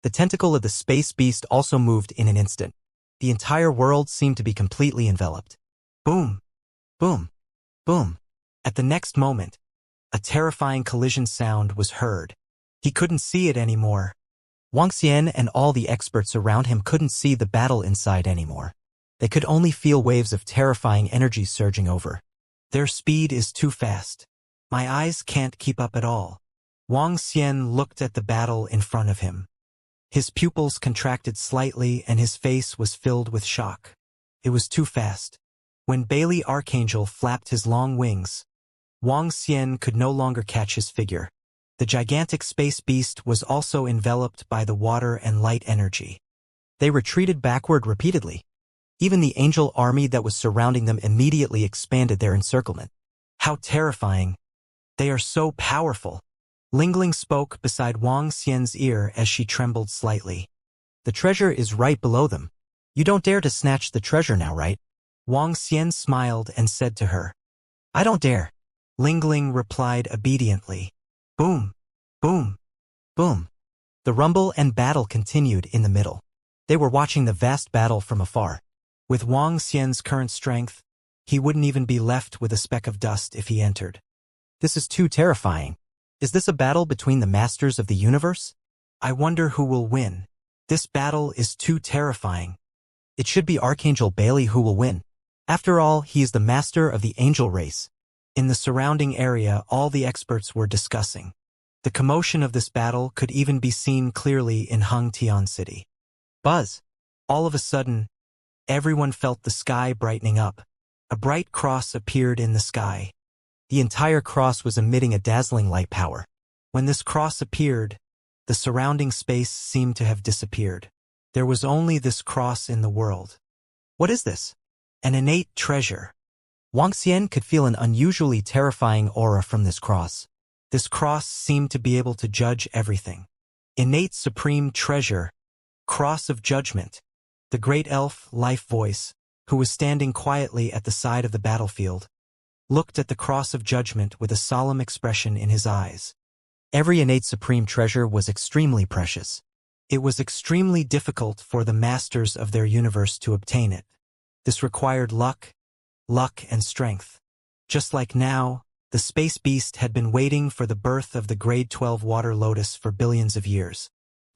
The tentacle of the space beast also moved in an instant. The entire world seemed to be completely enveloped. Boom! Boom! Boom! At the next moment, a terrifying collision sound was heard. He couldn't see it anymore. Wuxia and all the experts around him couldn't see the battle inside anymore. They could only feel waves of terrifying energy surging over. Their speed is too fast. My eyes can't keep up at all. Wuxia looked at the battle in front of him. His pupils contracted slightly and his face was filled with shock. It was too fast. When Bailey Archangel flapped his long wings, Wuxia could no longer catch his figure. The gigantic space beast was also enveloped by the water and light energy. They retreated backward repeatedly. Even the angel army that was surrounding them immediately expanded their encirclement. How terrifying. They are so powerful. Lingling spoke beside Wuxia's ear as she trembled slightly. The treasure is right below them. You don't dare to snatch the treasure now, right? Wuxia smiled and said to her. I don't dare. Lingling replied obediently. Boom, boom, boom. The rumble and battle continued in the middle. They were watching the vast battle from afar. With Wuxia's current strength, he wouldn't even be left with a speck of dust if he entered. This is too terrifying. Is this a battle between the masters of the universe? I wonder who will win. This battle is too terrifying. It should be Archangel Bailey who will win. After all, he is the master of the angel race. In the surrounding area, all the experts were discussing. The commotion of this battle could even be seen clearly in Hengtian City. Buzz! All of a sudden, everyone felt the sky brightening up. A bright cross appeared in the sky. The entire cross was emitting a dazzling light power. When this cross appeared, the surrounding space seemed to have disappeared. There was only this cross in the world. What is this? An innate treasure. Wuxia could feel an unusually terrifying aura from this cross. This cross seemed to be able to judge everything. Innate supreme treasure. Cross of judgment. The great elf, Life Voice, who was standing quietly at the side of the battlefield, looked at the cross of judgment with a solemn expression in his eyes. Every innate supreme treasure was extremely precious. It was extremely difficult for the masters of their universe to obtain it. This required luck and strength. Just like now, the space beast had been waiting for the birth of the grade 12 water lotus for billions of years.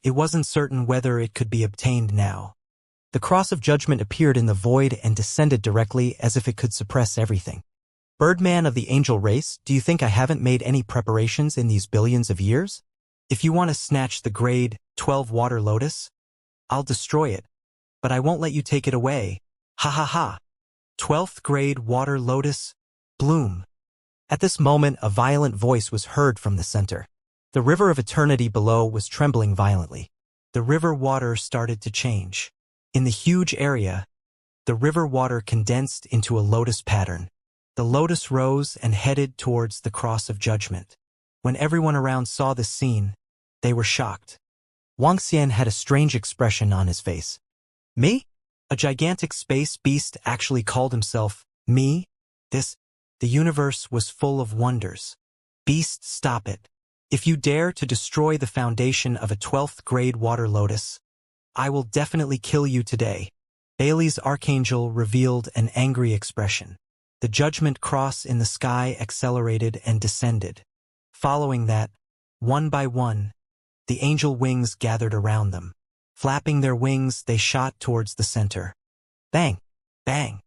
It wasn't certain whether it could be obtained now. The cross of judgment appeared in the void and descended directly as if it could suppress everything. Birdman of the angel race, do you think I haven't made any preparations in these billions of years? If you want to snatch the grade 12 water lotus, I'll destroy it. But I won't let you take it away. Ha ha ha. 12th grade water lotus, bloom. At this moment, a violent voice was heard from the center. The river of eternity below was trembling violently. The river water started to change. In the huge area, the river water condensed into a lotus pattern. The lotus rose and headed towards the cross of judgment. When everyone around saw this scene, they were shocked. Wuxia had a strange expression on his face. Me? A gigantic space beast actually called himself me? This The universe was full of wonders. Beast, stop it. If you dare to destroy the foundation of a 12th grade water lotus, I will definitely kill you today. Bailey's archangel revealed an angry expression. The judgment cross in the sky accelerated and descended. Following that, one by one, the angel wings gathered around them. Flapping their wings, they shot towards the center. Bang! Bang!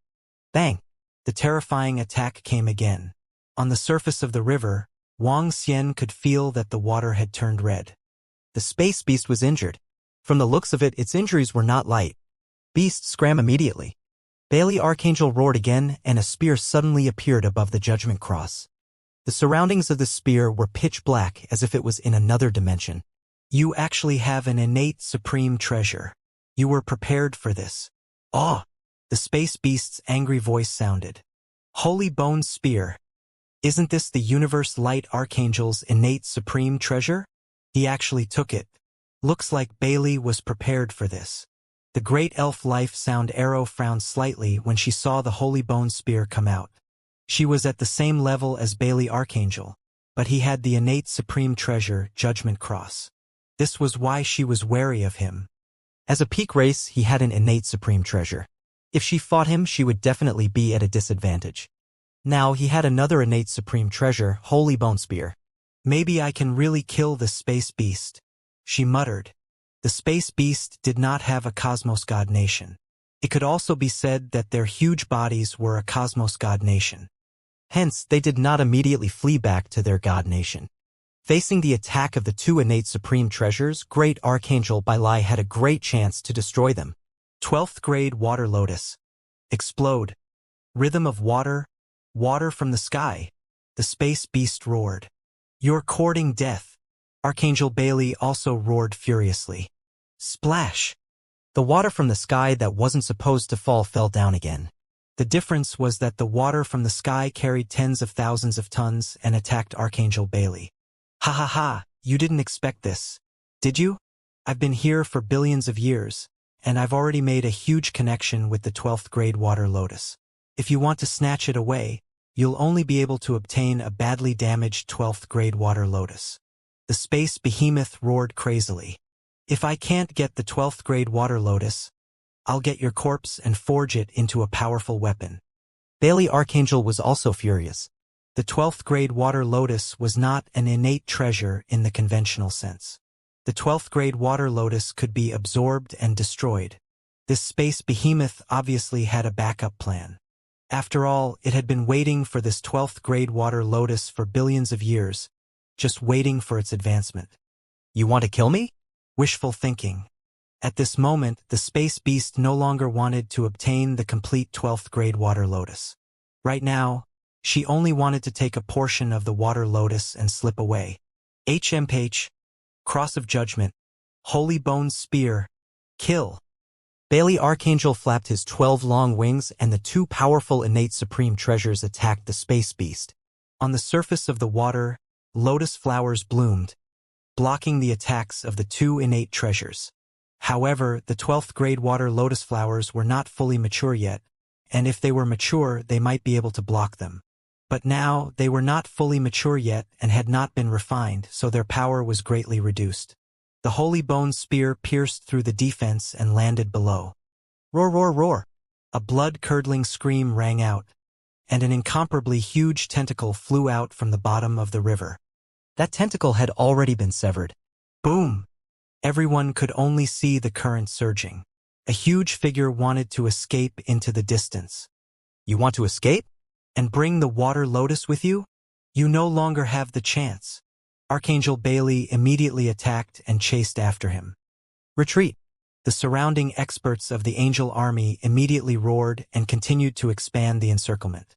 Bang! The terrifying attack came again. On the surface of the river, Wang Xian could feel that the water had turned red. The space beast was injured. From the looks of it, its injuries were not light. Beast scram immediately. Bailey Archangel roared again, and a spear suddenly appeared above the judgment cross. The surroundings of the spear were pitch black, as if it was in another dimension. You actually have an innate supreme treasure. You were prepared for this. Ah! The space beast's angry voice sounded. Holy Bone Spear. Isn't this the Universe Light Archangel's innate supreme treasure? He actually took it. Looks like Bailey was prepared for this. The great elf life sound arrow frowned slightly when she saw the Holy Bone Spear come out. She was at the same level as Bailey Archangel, but he had the innate supreme treasure, Judgment Cross. This was why she was wary of him. As a peak race, he had an innate supreme treasure. If she fought him, she would definitely be at a disadvantage. Now he had another innate supreme treasure, Holy Bone Spear. Maybe I can really kill the space beast, she muttered. The space beast did not have a cosmos god nation. It could also be said that their huge bodies were a cosmos god nation. Hence, they did not immediately flee back to their god nation. Facing the attack of the two innate supreme treasures, Great Archangel Bailey had a great chance to destroy them. 12th grade water lotus. Explode. Rhythm of water. Water from the sky. The space beast roared. You're courting death. Archangel Bailey also roared furiously. Splash. The water from the sky that wasn't supposed to fall fell down again. The difference was that the water from the sky carried tens of thousands of tons and attacked Archangel Bailey. Ha ha ha, you didn't expect this, did you? I've been here for billions of years, and I've already made a huge connection with the 12th grade water lotus. If you want to snatch it away, you'll only be able to obtain a badly damaged 12th grade water lotus. The space behemoth roared crazily. If I can't get the 12th grade water lotus, I'll get your corpse and forge it into a powerful weapon. Bailey Archangel was also furious. The 12th grade water lotus was not an innate treasure in the conventional sense. The 12th grade water lotus could be absorbed and destroyed. This space behemoth obviously had a backup plan. After all, it had been waiting for this 12th grade water lotus for billions of years, just waiting for its advancement. You want to kill me? Wishful thinking. At this moment, the space beast no longer wanted to obtain the complete 12th grade water lotus. Right now, she only wanted to take a portion of the water lotus and slip away. HMH, Cross of Judgment, Holy Bone Spear, kill. Bailey Archangel flapped his 12 long wings and the two powerful innate supreme treasures attacked the space beast. On the surface of the water, lotus flowers bloomed, blocking the attacks of the two innate treasures. However, the 12th grade water lotus flowers were not fully mature yet, and if they were mature, they might be able to block them. But now, they were not fully mature yet and had not been refined, so their power was greatly reduced. The Holy Bone Spear pierced through the defense and landed below. Roar, roar, roar! A blood-curdling scream rang out, and an incomparably huge tentacle flew out from the bottom of the river. That tentacle had already been severed. Boom! Everyone could only see the current surging. A huge figure wanted to escape into the distance. You want to escape? And bring the water lotus with you? You no longer have the chance. Archangel Bailey immediately attacked and chased after him. Retreat! The surrounding experts of the angel army immediately roared and continued to expand the encirclement.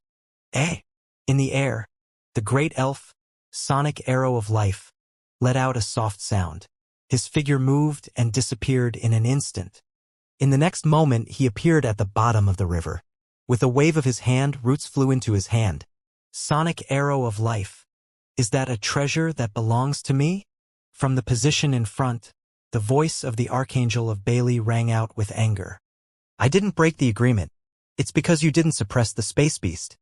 In the air, the great elf, Sonic Arrow of Life, let out a soft sound. His figure moved and disappeared in an instant. In the next moment, he appeared at the bottom of the river. With a wave of his hand, roots flew into his hand. Sonic Arrow of Life. Is that a treasure that belongs to me? From the position in front, the voice of the Archangel of Bailey rang out with anger. I didn't break the agreement. It's because you didn't suppress the space beast.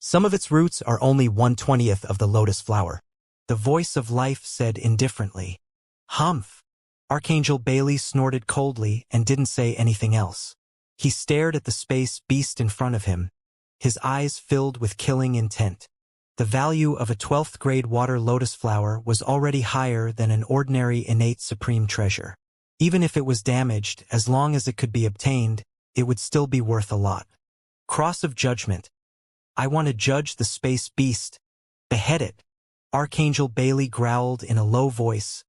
Some of its roots are only 1/20th of the lotus flower. The voice of life said indifferently. Humph. Archangel Bailey snorted coldly and didn't say anything else. He stared at the space beast in front of him, his eyes filled with killing intent. The value of a 12th grade water lotus flower was already higher than an ordinary innate supreme treasure. Even if it was damaged, as long as it could be obtained, it would still be worth a lot. Cross of Judgment. I want to judge the space beast. Behead it. Archangel Bailey growled in a low voice,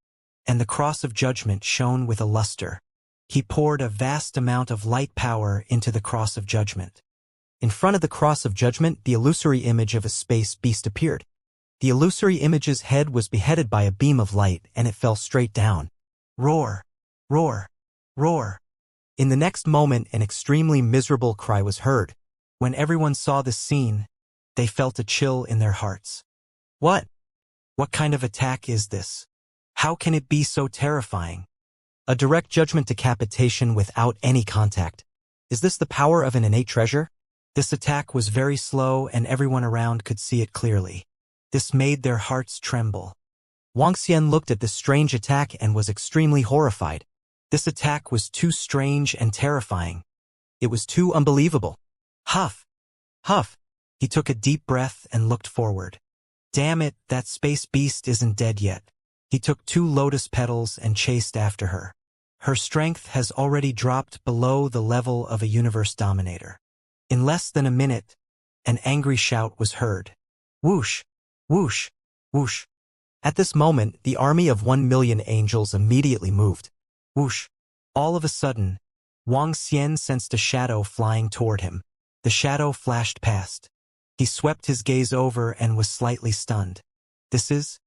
and the Cross of Judgment shone with a luster. He poured a vast amount of light power into the Cross of Judgment. In front of the Cross of Judgment, the illusory image of a space beast appeared. The illusory image's head was beheaded by a beam of light, and it fell straight down. Roar! Roar! Roar! In the next moment, an extremely miserable cry was heard. When everyone saw this scene, they felt a chill in their hearts. What? What kind of attack is this? How can it be so terrifying? A direct judgment decapitation without any contact. Is this the power of an innate treasure? This attack was very slow and everyone around could see it clearly. This made their hearts tremble. Wuxia looked at this strange attack and was extremely horrified. This attack was too strange and terrifying. It was too unbelievable. Huff! Huff! He took a deep breath and looked forward. Damn it, that space beast isn't dead yet. He took 2 lotus petals and chased after her. Her strength has already dropped below the level of a universe dominator. In less than a minute, an angry shout was heard. Whoosh! Whoosh! Whoosh! At this moment, the army of 1,000,000 angels immediately moved. Whoosh! All of a sudden, Wuxia sensed a shadow flying toward him. The shadow flashed past. He swept his gaze over and was slightly stunned. This is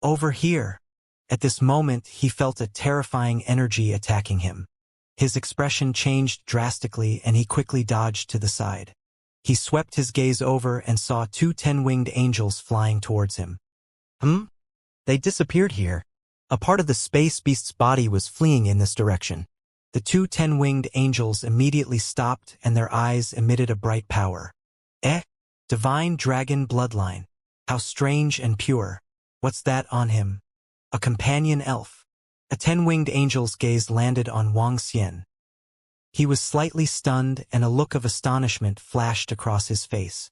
over here. At this moment, he felt a terrifying energy attacking him. His expression changed drastically and he quickly dodged to the side. He swept his gaze over and saw 2 10-winged angels flying towards him. They disappeared here. A part of the space beast's body was fleeing in this direction. The 2 10-winged angels immediately stopped and their eyes emitted a bright power. Divine dragon bloodline. How strange and pure. What's that on him? A companion elf. A 10-winged angel's gaze landed on Wuxia. He was slightly stunned and a look of astonishment flashed across his face.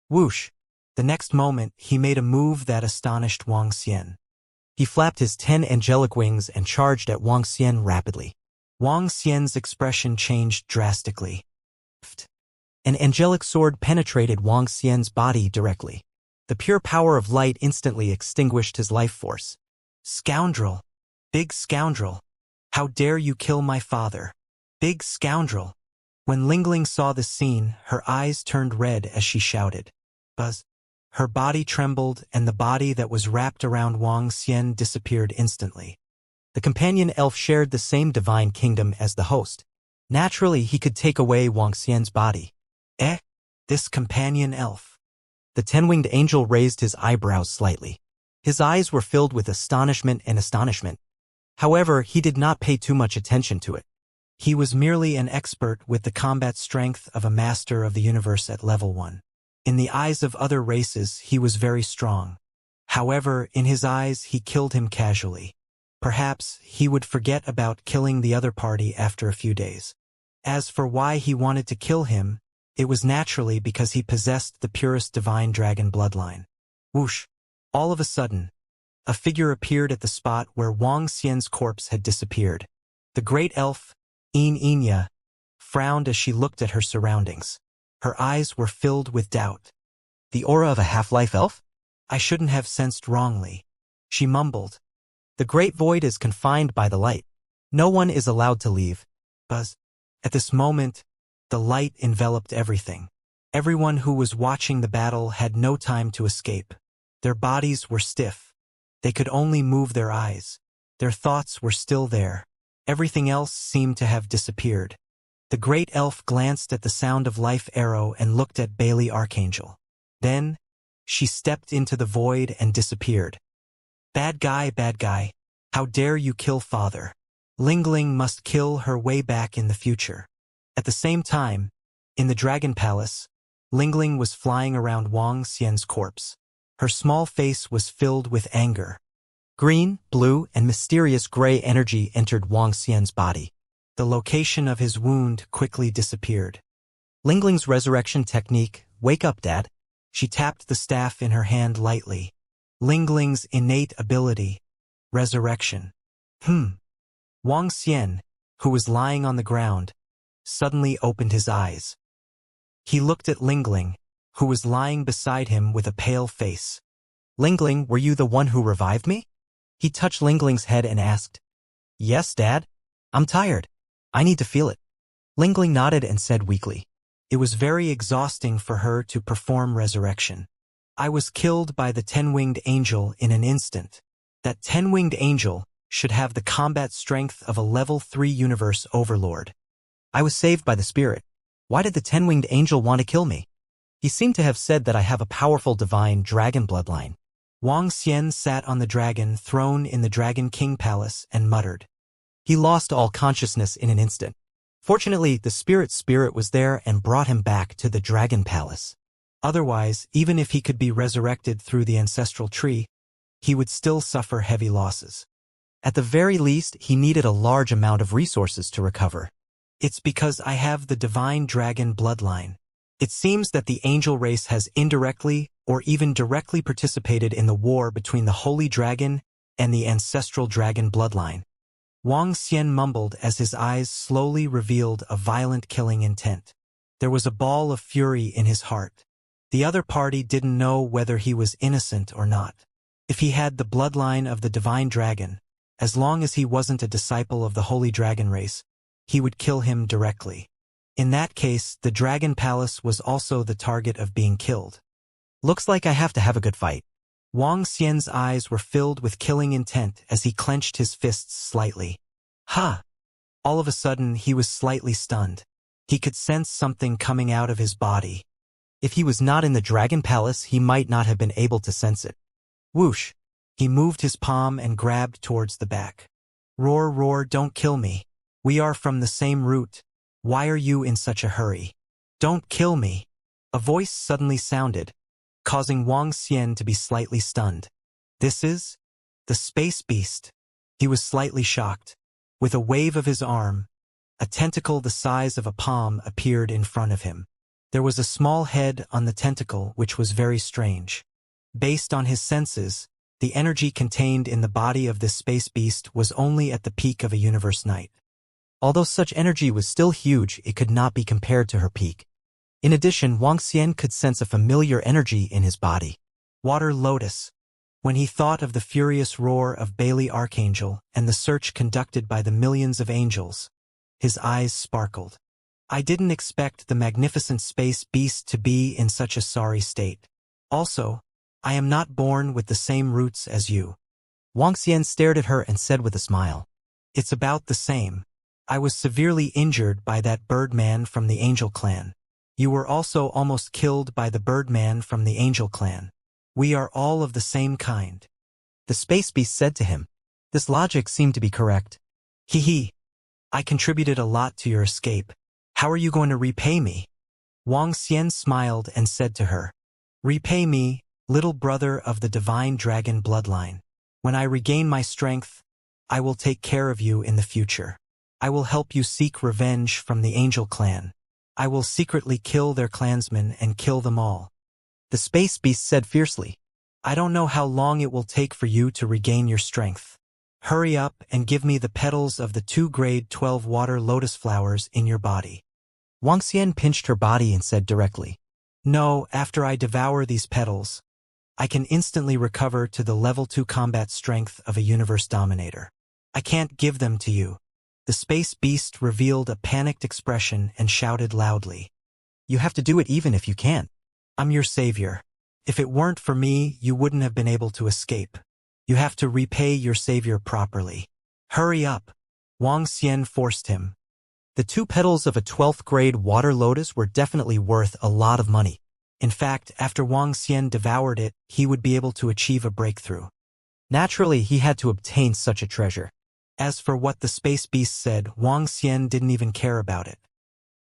Whoosh! The next moment, he made a move that astonished Wuxia. He flapped his 10 angelic wings and charged at Wuxia rapidly. Wuxia's expression changed drastically. An angelic sword penetrated Wuxia's body directly. The pure power of light instantly extinguished his life force. Scoundrel! Big scoundrel! How dare you kill my father? Big scoundrel! When Lingling saw the scene, her eyes turned red as she shouted. Buzz! Her body trembled and the body that was wrapped around Wuxia disappeared instantly. The companion elf shared the same divine kingdom as the host. Naturally, he could take away Wuxia's body. This companion elf. The 10-winged angel raised his eyebrows slightly. His eyes were filled with astonishment and astonishment. However, he did not pay too much attention to it. He was merely an expert with the combat strength of a master of the universe at level 1. In the eyes of other races, he was very strong. However, in his eyes, he killed him casually. Perhaps he would forget about killing the other party after a few days. As for why he wanted to kill him, it was naturally because he possessed the purest divine dragon bloodline. Whoosh! All of a sudden, a figure appeared at the spot where Wuxia's corpse had disappeared. The great elf, Inya, frowned as she looked at her surroundings. Her eyes were filled with doubt. The aura of a half-life elf? I shouldn't have sensed wrongly. She mumbled. The great void is confined by the light. No one is allowed to leave. Buzz. At this moment, the light enveloped everything. Everyone who was watching the battle had no time to escape. Their bodies were stiff. They could only move their eyes. Their thoughts were still there. Everything else seemed to have disappeared. The great elf glanced at the Sound of Life arrow and looked at Bailey Archangel. Then, she stepped into the void and disappeared. Bad guy, how dare you kill father? Lingling must kill her way back in the future. At the same time, in the Dragon Palace, Lingling was flying around Wang Xian's corpse. Her small face was filled with anger. Green, blue, and mysterious gray energy entered Wang Xian's body. The location of his wound quickly disappeared. Lingling's resurrection technique, "Wake up, Dad." She tapped the staff in her hand lightly. Lingling's innate ability, resurrection. Wang Xian, who was lying on the ground, suddenly opened his eyes. He looked at Lingling, who was lying beside him with a pale face. "Lingling, were you the one who revived me?" He touched Lingling's head and asked. "Yes, Dad. I'm tired. I need to feel it." Lingling nodded and said weakly. It was very exhausting for her to perform resurrection. "I was killed by the 10-winged angel in an instant. That 10-winged angel should have the combat strength of a level 3 universe overlord. I was saved by the spirit. Why did the 10-winged angel want to kill me? He seemed to have said that I have a powerful divine dragon bloodline." Wang Xian sat on the dragon throne in the Dragon King Palace and muttered. He lost all consciousness in an instant. Fortunately, the spirit was there and brought him back to the Dragon Palace. Otherwise, even if he could be resurrected through the ancestral tree, he would still suffer heavy losses. At the very least, he needed a large amount of resources to recover. "It's because I have the divine dragon bloodline. It seems that the angel race has indirectly or even directly participated in the war between the holy dragon and the ancestral dragon bloodline." Wang Xian mumbled as his eyes slowly revealed a violent killing intent. There was a ball of fury in his heart. The other party didn't know whether he was innocent or not. If he had the bloodline of the divine dragon, as long as he wasn't a disciple of the holy dragon race, he would kill him directly. In that case, the Dragon Palace was also the target of being killed. "Looks like I have to have a good fight." Wang Xian's eyes were filled with killing intent as he clenched his fists slightly. Ha! All of a sudden, he was slightly stunned. He could sense something coming out of his body. If he was not in the Dragon Palace, he might not have been able to sense it. Whoosh! He moved his palm and grabbed towards the back. "Roar, roar, don't kill me. We are from the same root. Why are you in such a hurry? Don't kill me." A voice suddenly sounded, causing Wang Xian to be slightly stunned. "This is the space beast." He was slightly shocked. With a wave of his arm, a tentacle the size of a palm appeared in front of him. There was a small head on the tentacle, which was very strange. Based on his senses, the energy contained in the body of this space beast was only at the peak of a universe night. Although such energy was still huge, it could not be compared to her peak. In addition, Wang Xian could sense a familiar energy in his body. Water Lotus. When he thought of the furious roar of Bailey Archangel and the search conducted by the millions of angels, his eyes sparkled. "I didn't expect the magnificent space beast to be in such a sorry state. Also, I am not born with the same roots as you." Wang Xian stared at her and said with a smile, "It's about the same. I was severely injured by that birdman from the Angel Clan. You were also almost killed by the birdman from the Angel Clan. We are all of the same kind." The space beast said to him. This logic seemed to be correct. "Hee. I contributed a lot to your escape. How are you going to repay me?" Wang Xian smiled and said to her, "Repay me, little brother of the divine dragon bloodline. When I regain my strength, I will take care of you in the future. I will help you seek revenge from the Angel Clan. I will secretly kill their clansmen and kill them all." The space beast said fiercely, "I don't know how long it will take for you to regain your strength. Hurry up and give me the petals of the 2 grade 12 water lotus flowers in your body." Wang Xian pinched her body and said directly, "No, after I devour these petals, I can instantly recover to the level 2 combat strength of a universe dominator. I can't give them to you." The space beast revealed a panicked expression and shouted loudly, "You have to do it even if you can't. I'm your savior. If it weren't for me, you wouldn't have been able to escape. You have to repay your savior properly. Hurry up." Wang Xian forced him. The 2 petals of a 12th grade water lotus were definitely worth a lot of money. In fact, after Wang Xian devoured it, he would be able to achieve a breakthrough. Naturally, he had to obtain such a treasure. As for what the space beast said, Wang Xian didn't even care about it.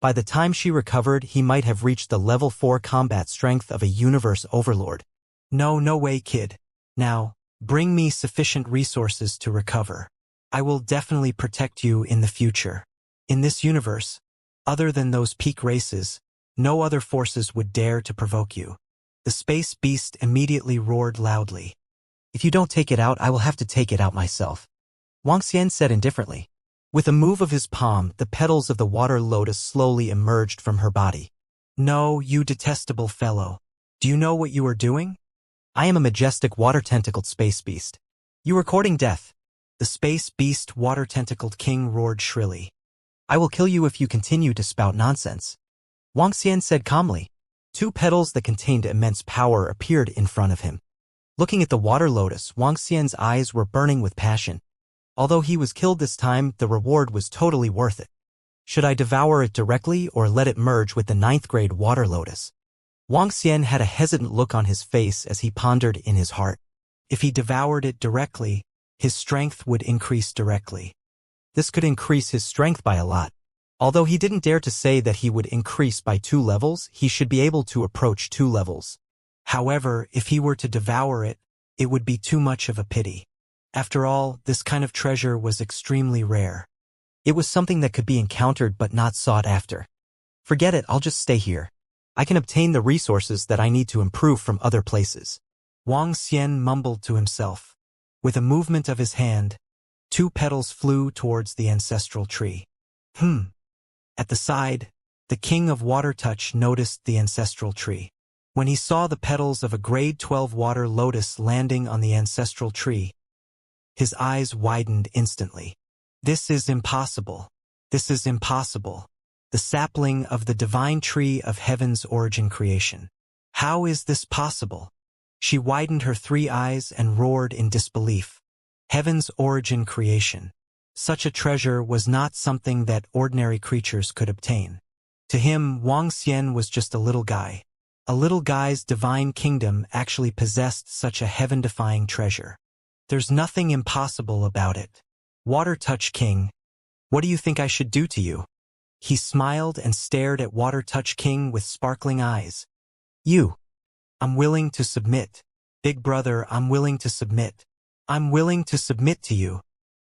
By the time she recovered, he might have reached the level 4 combat strength of a universe overlord. No way, kid. Now, bring me sufficient resources to recover. I will definitely protect you in the future. In this universe, other than those peak races, no other forces would dare to provoke you. The space beast immediately roared loudly. If you don't take it out, I will have to take it out myself, Wuxia said indifferently. With a move of his palm, the petals of the water lotus slowly emerged from her body. No, you detestable fellow. Do you know what you are doing? I am a majestic water-tentacled space beast. You are courting death. The space beast water-tentacled king roared shrilly. I will kill you if you continue to spout nonsense, Wuxia said calmly. Two petals that contained immense power appeared in front of him. Looking at the water lotus, Wuxia's eyes were burning with passion. Although he was killed this time, the reward was totally worth it. Should I devour it directly or let it merge with the 9th grade water lotus? Wuxia had a hesitant look on his face as he pondered in his heart. If he devoured it directly, his strength would increase directly. This could increase his strength by a lot. Although he didn't dare to say that he would increase by 2 levels, he should be able to approach 2 levels. However, if he were to devour it, it would be too much of a pity. After all, this kind of treasure was extremely rare. It was something that could be encountered but not sought after. Forget it, I'll just stay here. I can obtain the resources that I need to improve from other places. Wuxia mumbled to himself. With a movement of his hand, 2 petals flew towards the ancestral tree. At the side, the king of water touch noticed the ancestral tree. When he saw the petals of a grade 12 water lotus landing on the ancestral tree, his eyes widened instantly. This is impossible. This is impossible. The sapling of the divine tree of heaven's origin creation. How is this possible? She widened her 3 eyes and roared in disbelief. Heaven's origin creation. Such a treasure was not something that ordinary creatures could obtain. To him, Wuxia was just a little guy. A little guy's divine kingdom actually possessed such a heaven-defying treasure. There's nothing impossible about it. Water Touch King, what do you think I should do to you? He smiled and stared at Water Touch King with sparkling eyes. I'm willing to submit. Big brother, I'm willing to submit. I'm willing to submit to you.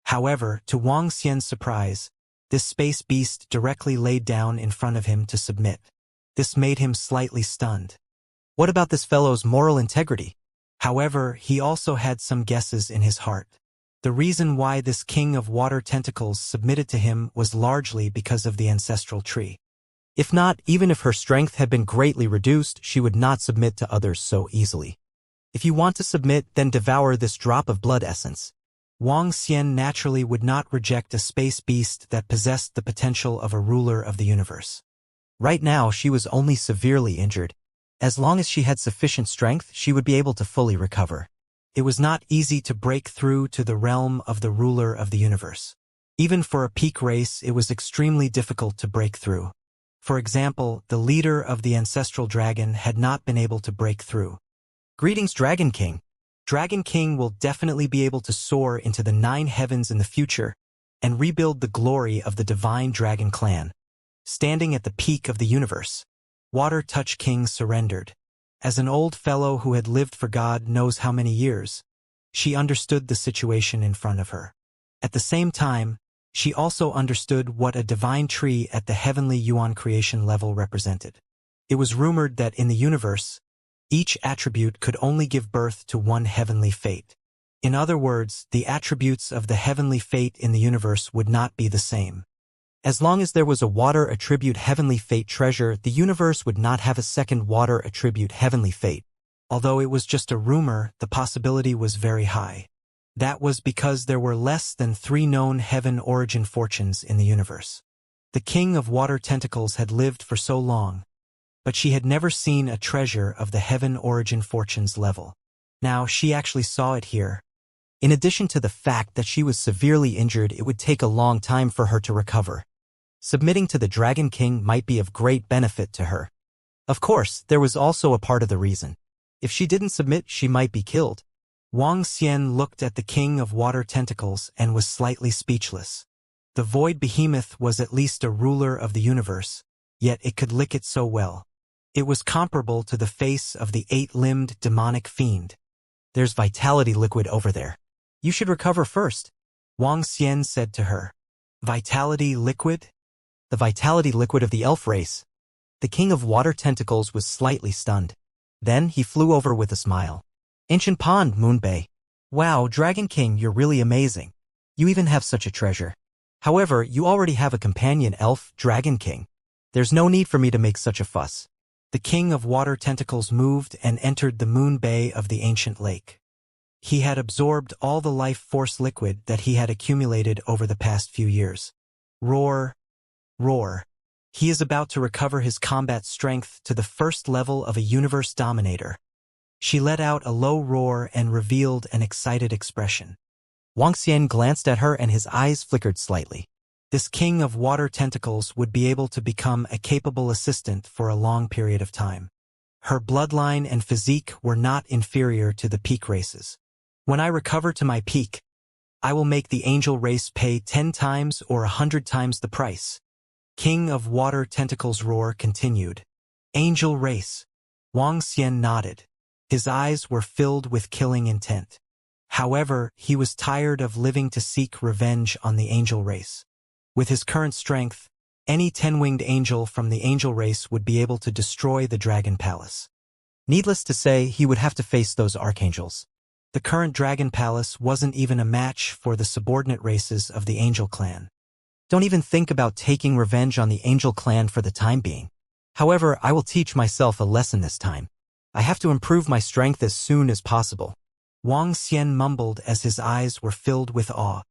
However, to Wuxia's surprise, this space beast directly laid down in front of him to submit. This made him slightly stunned. What about this fellow's moral integrity? However, he also had some guesses in his heart. The reason why this king of water tentacles submitted to him was largely because of the ancestral tree. If not, even if her strength had been greatly reduced, she would not submit to others so easily. If you want to submit, then devour this drop of blood essence. Wuxia naturally would not reject a space beast that possessed the potential of a ruler of the universe. Right now, she was only severely injured. As long as she had sufficient strength, she would be able to fully recover. It was not easy to break through to the realm of the ruler of the universe. Even for a peak race, it was extremely difficult to break through. For example, the leader of the ancestral dragon had not been able to break through. Greetings, Dragon King. Dragon King will definitely be able to soar into the 9 heavens in the future and rebuild the glory of the divine dragon clan. Standing at the peak of the universe, Water Touch King surrendered. As an old fellow who had lived for God knows how many years, she understood the situation in front of her. At the same time, she also understood what a divine tree at the heavenly Yuan creation level represented. It was rumored that in the universe, each attribute could only give birth to one heavenly fate. In other words, the attributes of the heavenly fate in the universe would not be the same. As long as there was a water attribute heavenly fate treasure, the universe would not have a second water attribute heavenly fate. Although it was just a rumor, the possibility was very high. That was because there were less than 3 known heaven origin fortunes in the universe. The king of water tentacles had lived for so long, but she had never seen a treasure of the heaven origin fortunes level. Now she actually saw it here. In addition to the fact that she was severely injured, it would take a long time for her to recover. Submitting to the Dragon King might be of great benefit to her. Of course, there was also a part of the reason. If she didn't submit, she might be killed. Wuxia looked at the king of water tentacles and was slightly speechless. The void behemoth was at least a ruler of the universe, yet it could lick it so well. It was comparable to the face of the 8-limbed demonic fiend. There's vitality liquid over there. You should recover first, Wang Xian said to her. Vitality liquid? The vitality liquid of the elf race. The king of water tentacles was slightly stunned. Then he flew over with a smile. Ancient pond, Moonbei. Wow, Dragon King, you're really amazing. You even have such a treasure. However, you already have a companion elf, Dragon King. There's no need for me to make such a fuss. The king of water tentacles moved and entered the moon bay of the ancient lake. He had absorbed all the life force liquid that he had accumulated over the past few years. Roar, roar. He is about to recover his combat strength to the first level of a universe dominator. She let out a low roar and revealed an excited expression. Wang Xian glanced at her and his eyes flickered slightly. This king of water tentacles would be able to become a capable assistant for a long period of time. Her bloodline and physique were not inferior to the peak races. When I recover to my peak, I will make the angel race pay 10 times or 100 times the price. King of water tentacles roar continued. Angel race. Wang Xian nodded. His eyes were filled with killing intent. However, he was tired of living to seek revenge on the angel race. With his current strength, any 10-winged angel from the angel race would be able to destroy the Dragon Palace. Needless to say, he would have to face those archangels. The current Dragon Palace wasn't even a match for the subordinate races of the Angel Clan. Don't even think about taking revenge on the Angel Clan for the time being. However, I will teach myself a lesson this time. I have to improve my strength as soon as possible. Wang Xian mumbled as his eyes were filled with awe.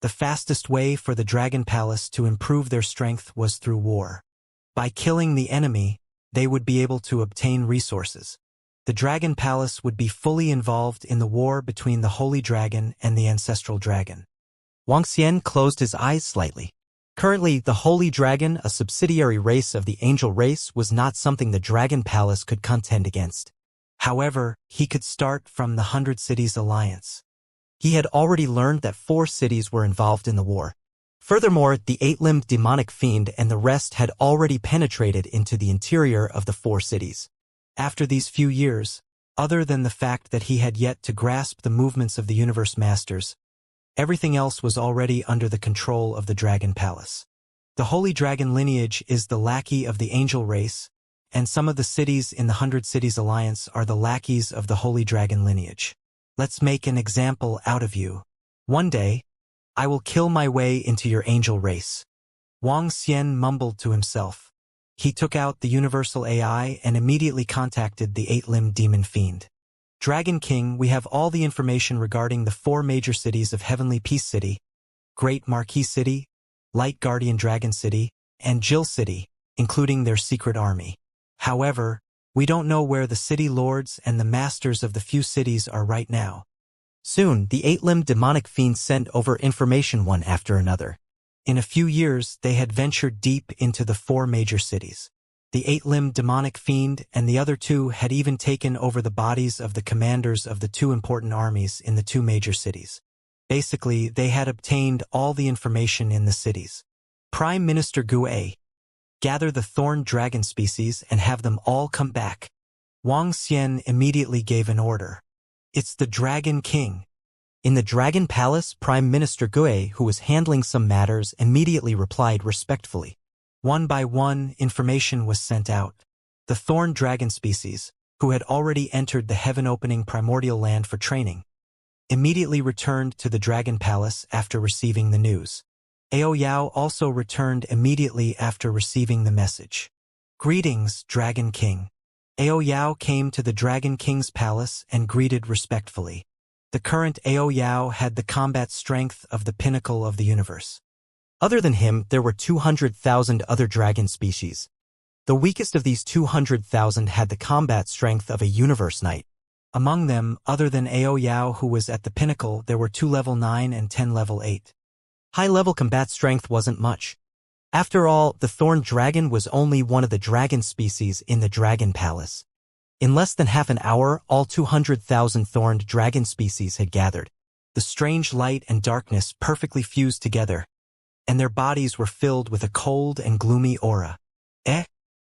The fastest way for the Dragon Palace to improve their strength was through war. By killing the enemy, they would be able to obtain resources. The Dragon Palace would be fully involved in the war between the Holy Dragon and the Ancestral Dragon. Wang Xian closed his eyes slightly. Currently, the Holy Dragon, a subsidiary race of the Angel race, was not something the Dragon Palace could contend against. However, he could start from the 100 Cities Alliance. He had already learned that 4 cities were involved in the war. Furthermore, the 8-limbed demonic fiend and the rest had already penetrated into the interior of the 4 cities. After these few years, other than the fact that he had yet to grasp the movements of the Universe Masters, everything else was already under the control of the Dragon Palace. The Holy Dragon lineage is the lackey of the Angel race, and some of the cities in the 100 Cities Alliance are the lackeys of the Holy Dragon lineage. Let's make an example out of you. One day, I will kill my way into your angel race. Wang Xian mumbled to himself. He took out the universal AI and immediately contacted the 8-limbed demon fiend. Dragon King, we have all the information regarding the 4 major cities of Heavenly Peace City, Great Marquis City, Light Guardian Dragon City, and Jill City, including their secret army. However, we don't know where the city lords and the masters of the few cities are right now. Soon, the 8-limbed demonic fiends sent over information one after another. In a few years, they had ventured deep into the 4 major cities. The 8-limbed demonic fiend and the other 2 had even taken over the bodies of the commanders of the 2 important armies in the 2 major cities. Basically, they had obtained all the information in the cities. Prime Minister Gue, gather the thorn dragon species and have them all come back. Wang Xian immediately gave an order. It's the Dragon King. In the Dragon Palace, Prime Minister Gue, who was handling some matters, immediately replied respectfully. One by one, information was sent out. The thorn dragon species, who had already entered the heaven-opening primordial land for training, immediately returned to the Dragon Palace after receiving the news. Ao Yao also returned immediately after receiving the message. Greetings, Dragon King. Ao Yao came to the Dragon King's palace and greeted respectfully. The current Ao Yao had the combat strength of the pinnacle of the universe. Other than him, there were 200,000 other dragon species. The weakest of these 200,000 had the combat strength of a universe knight. Among them, other than Ao Yao who was at the pinnacle, there were 2 level 9 and 10 level 8. High-level combat strength wasn't much. After all, the thorn dragon was only one of the dragon species in the Dragon Palace. In less than half an hour, all 200,000 thorned dragon species had gathered. The strange light and darkness perfectly fused together, and their bodies were filled with a cold and gloomy aura.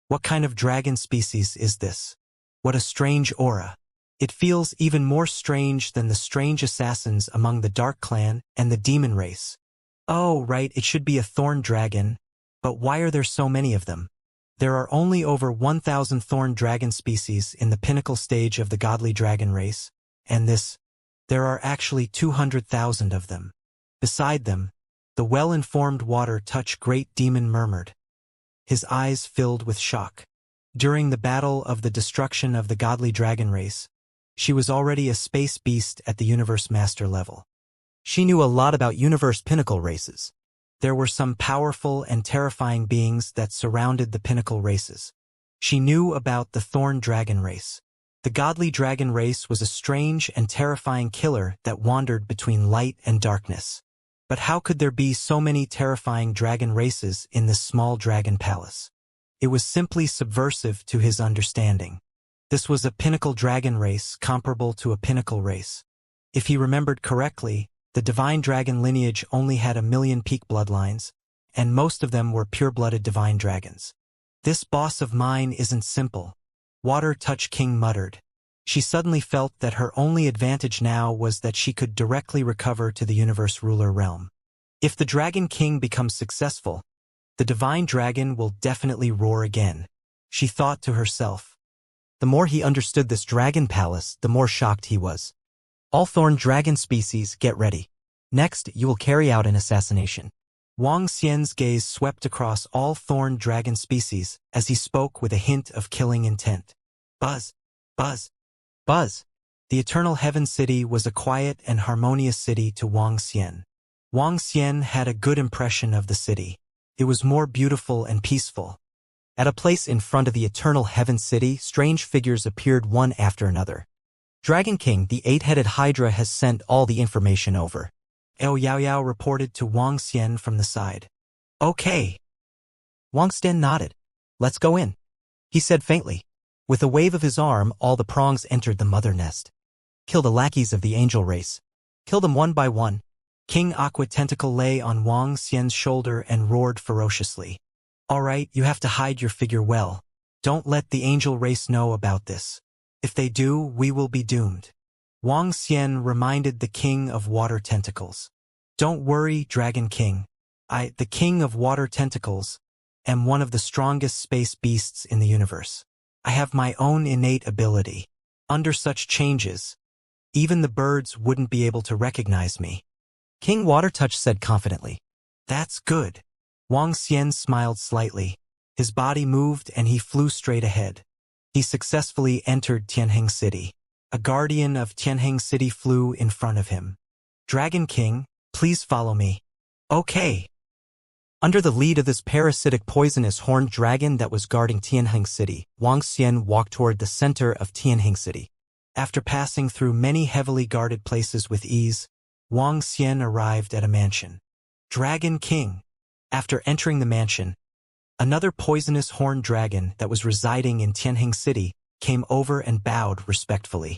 What kind of dragon species is this? What a strange aura. It feels even more strange than the strange assassins among the Dark Clan and the Demon race. Oh, right, it should be a thorn dragon. But why are there so many of them? There are only over 1,000 thorn dragon species in the pinnacle stage of the godly dragon race, and there are actually 200,000 of them. Beside them, the well-informed water touch great demon murmured. His eyes filled with shock. During the battle of the destruction of the godly dragon race, she was already a space beast at the universe master level. She knew a lot about universe pinnacle races. There were some powerful and terrifying beings that surrounded the pinnacle races. She knew about the thorn dragon race. The godly dragon race was a strange and terrifying killer that wandered between light and darkness. But how could there be so many terrifying dragon races in this small dragon palace? It was simply subversive to his understanding. This was a pinnacle dragon race comparable to a pinnacle race. If he remembered correctly, the divine dragon lineage only had 1,000,000 peak bloodlines, and most of them were pure-blooded divine dragons. This boss of mine isn't simple, Water Touch King muttered. She suddenly felt that her only advantage now was that she could directly recover to the universe ruler realm. If the Dragon King becomes successful, the divine dragon will definitely roar again, she thought to herself. The more he understood this dragon palace, the more shocked he was. All thorn dragon species, get ready. Next, you will carry out an assassination. Wang Xian's gaze swept across all thorn dragon species as he spoke with a hint of killing intent. Buzz, buzz, buzz. The Eternal Heaven City was a quiet and harmonious city to Wang Xian. Wang Xian had a good impression of the city. It was more beautiful and peaceful. At a place in front of the Eternal Heaven City, strange figures appeared one after another. Dragon King, the 8-headed Hydra, has sent all the information over. Ao Yao Yao reported to Wang Xian from the side. Okay. Wang Xian nodded. Let's go in, he said faintly. With a wave of his arm, all the prongs entered the mother nest. Kill the lackeys of the angel race. Kill them one by one. King Aqua Tentacle lay on Wang Xian's shoulder and roared ferociously. All right, you have to hide your figure well. Don't let the angel race know about this. If they do, we will be doomed. Wang Xian reminded the King of Water Tentacles. Don't worry, Dragon King. I, the King of Water Tentacles, am one of the strongest space beasts in the universe. I have my own innate ability. Under such changes, even the birds wouldn't be able to recognize me. King Watertouch said confidently. That's good. Wang Xian smiled slightly. His body moved and he flew straight ahead. He successfully entered Tianheng City. A guardian of Tianheng City flew in front of him. Dragon King, please follow me. Okay. Under the lead of this parasitic poisonous horned dragon that was guarding Tianheng City, Wang Xian walked toward the center of Tianheng City. After passing through many heavily guarded places with ease, Wang Xian arrived at a mansion. Dragon King. After entering the mansion, another poisonous horned dragon that was residing in Tianheng City came over and bowed respectfully.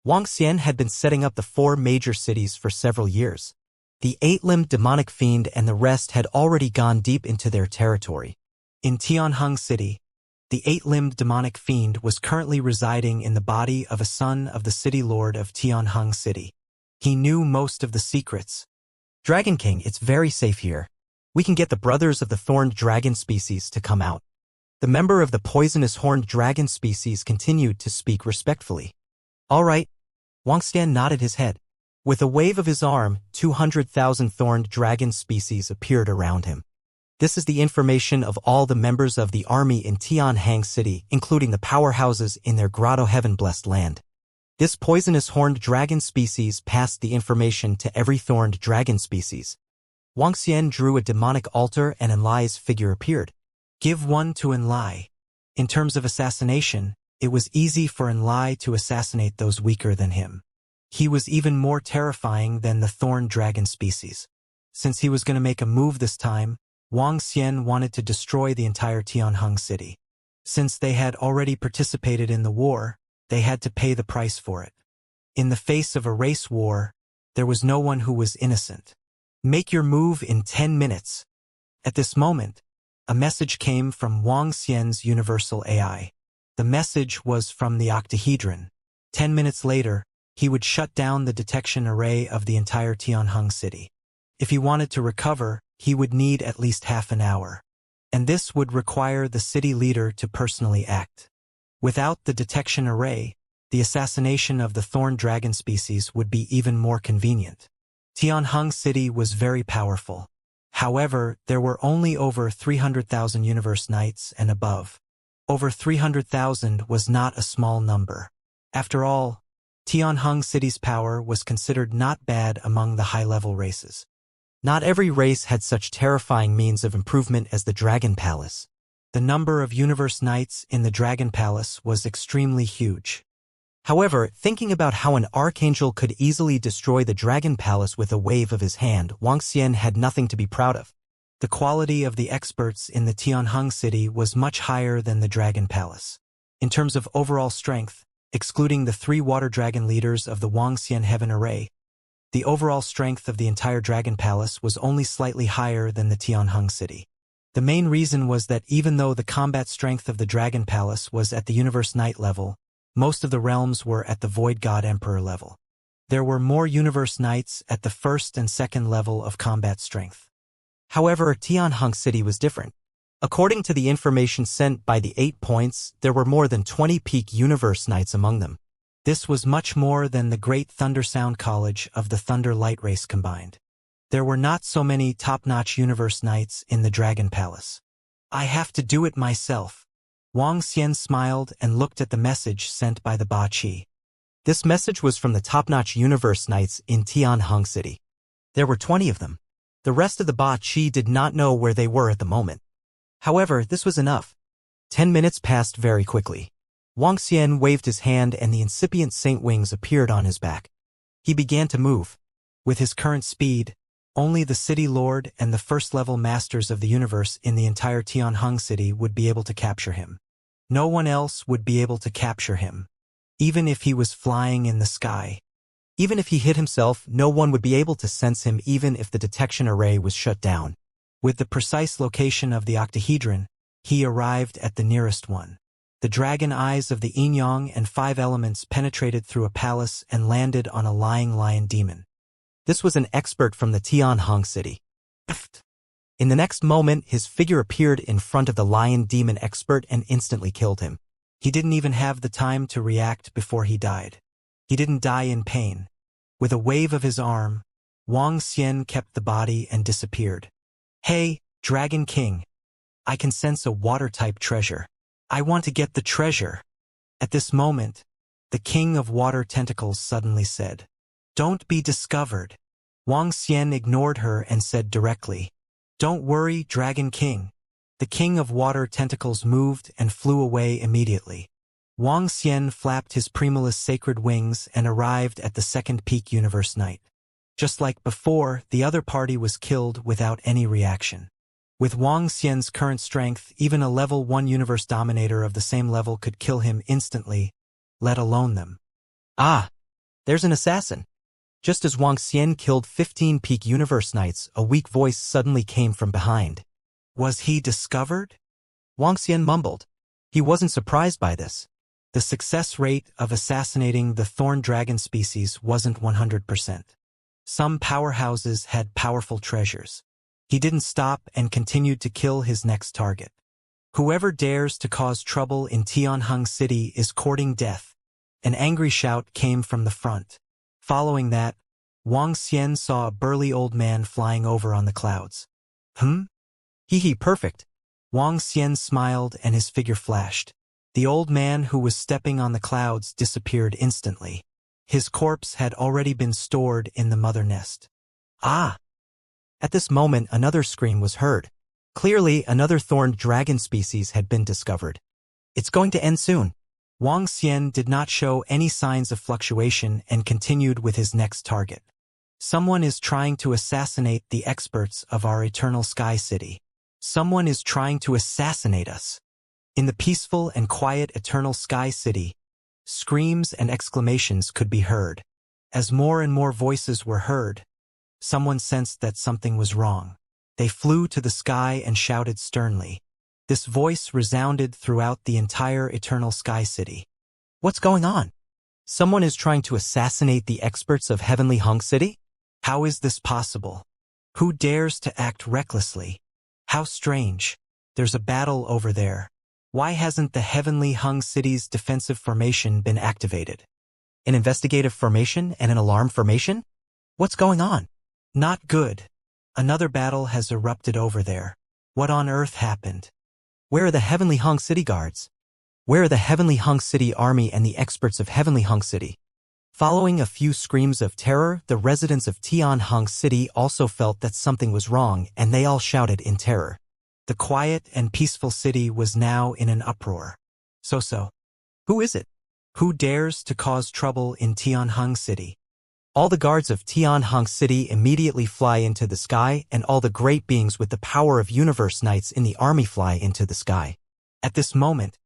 Wang Xian had been setting up the 4 major cities for several years. The 8-limbed demonic fiend and the rest had already gone deep into their territory. In Tianheng City, the 8-limbed demonic fiend was currently residing in the body of a son of the city lord of Tianheng City. He knew most of the secrets. Dragon King, it's very safe here. We can get the brothers of the thorned dragon species to come out. The member of the poisonous horned dragon species continued to speak respectfully. All right. Wang Xian nodded his head. With a wave of his arm, 200,000 thorned dragon species appeared around him. This is the information of all the members of the army in Tianheng City, including the powerhouses in their grotto heaven-blessed land. This poisonous horned dragon species passed the information to every thorned dragon species. Wang Xian drew a demonic altar and Enlai's figure appeared. Give one to Enlai. In terms of assassination, it was easy for Enlai to assassinate those weaker than him. He was even more terrifying than the thorn dragon species. Since he was going to make a move this time, Wang Xian wanted to destroy the entire Tianheng City. Since they had already participated in the war, they had to pay the price for it. In the face of a race war, there was no one who was innocent. Make your move in 10 minutes. At this moment, a message came from Wang Xian's universal AI. The message was from the octahedron. 10 minutes later, he would shut down the detection array of the entire Tianheng city. If he wanted to recover, he would need at least half an hour. And this would require the city leader to personally act. Without the detection array, the assassination of the thorn dragon species would be even more convenient. Tianheng City was very powerful. However, there were only over 300,000 universe knights and above. Over 300,000 was not a small number. After all, Tianheng City's power was considered not bad among the high-level races. Not every race had such terrifying means of improvement as the Dragon Palace. The number of universe knights in the Dragon Palace was extremely huge. However, thinking about how an archangel could easily destroy the Dragon Palace with a wave of his hand, Wang Xian had nothing to be proud of. The quality of the experts in the Tianheng City was much higher than the Dragon Palace. In terms of overall strength, excluding the 3 water dragon leaders of the Wang Xian Heaven Array, the overall strength of the entire Dragon Palace was only slightly higher than the Tianheng City. The main reason was that even though the combat strength of the Dragon Palace was at the Universe Knight level, most of the realms were at the Void God Emperor level. There were more Universe Knights at the first and second level of combat strength. However, Tianheng City was different. According to the information sent by the 8 points, there were more than 20 peak Universe Knights among them. This was much more than the Great Thunder Sound College of the Thunder Light race combined. There were not so many top-notch Universe Knights in the Dragon Palace. I have to do it myself. Wang Xian smiled and looked at the message sent by the Ba Qi. This message was from the top-notch Universe Knights in Tianheng City. There were 20 of them. The rest of the Ba Qi did not know where they were at the moment. However, this was enough. 10 minutes passed very quickly. Wang Xian waved his hand and the incipient saint wings appeared on his back. He began to move. With his current speed, only the City Lord and the first-level masters of the universe in the entire Tianheng City would be able to capture him. No one else would be able to capture him. Even if he was flying in the sky. Even if he hid himself, no one would be able to sense him even if the detection array was shut down. With the precise location of the octahedron, he arrived at the nearest one. The dragon eyes of the yin-yang and 5 elements penetrated through a palace and landed on a lying lion demon. This was an expert from the Tianheng City. In the next moment, his figure appeared in front of the lion demon expert and instantly killed him. He didn't even have the time to react before he died. He didn't die in pain. With a wave of his arm, Wang Xian kept the body and disappeared. Hey, Dragon King. I can sense a water-type treasure. I want to get the treasure. At this moment, the King of Water Tentacles suddenly said, "Don't be discovered." Wang Xian ignored her and said directly, "Don't worry, Dragon King." The King of Water Tentacles moved and flew away immediately. Wang Xian flapped his Primulus sacred wings and arrived at the second peak Universe Knight. Just like before, the other party was killed without any reaction. With Wang Xian's current strength, even a level 1 Universe Dominator of the same level could kill him instantly, let alone them. Ah! There's an assassin. Just as Wang Xian killed 15 peak Universe Knights, a weak voice suddenly came from behind. Was he discovered? Wang Xian mumbled. He wasn't surprised by this. The success rate of assassinating the thorn dragon species wasn't 100%. Some powerhouses had powerful treasures. He didn't stop and continued to kill his next target. Whoever dares to cause trouble in Tianheng City is courting death. An angry shout came from the front. Following that, Wang Xian saw a burly old man flying over on the clouds. Hee perfect. Wang Xian smiled and his figure flashed. The old man who was stepping on the clouds disappeared instantly. His corpse had already been stored in the mother nest. Ah! At this moment, another scream was heard. Clearly, another thorned dragon species had been discovered. It's going to end soon. Wang Xian did not show any signs of fluctuation and continued with his next target. Someone is trying to assassinate the experts of our Eternal Sky City. Someone is trying to assassinate us. In the peaceful and quiet Eternal Sky City, screams and exclamations could be heard. As more and more voices were heard, someone sensed that something was wrong. They flew to the sky and shouted sternly. This voice resounded throughout the entire Eternal Sky City. What's going on? Someone is trying to assassinate the experts of Heavenly Hung City? How is this possible? Who dares to act recklessly? How strange. There's a battle over there. Why hasn't the Heavenly Hung City's defensive formation been activated? An investigative formation and an alarm formation? What's going on? Not good. Another battle has erupted over there. What on earth happened? Where are the Heavenly Hung City guards? Where are the Heavenly Hung City army and the experts of Heavenly Hung City? Following a few screams of terror, the residents of Tianheng City also felt that something was wrong, and they all shouted in terror. The quiet and peaceful city was now in an uproar. So. Who is it? Who dares to cause trouble in Tianheng City? All the guards of Tianheng City immediately fly into the sky, and all the great beings with the power of universe knights in the army fly into the sky. At this moment,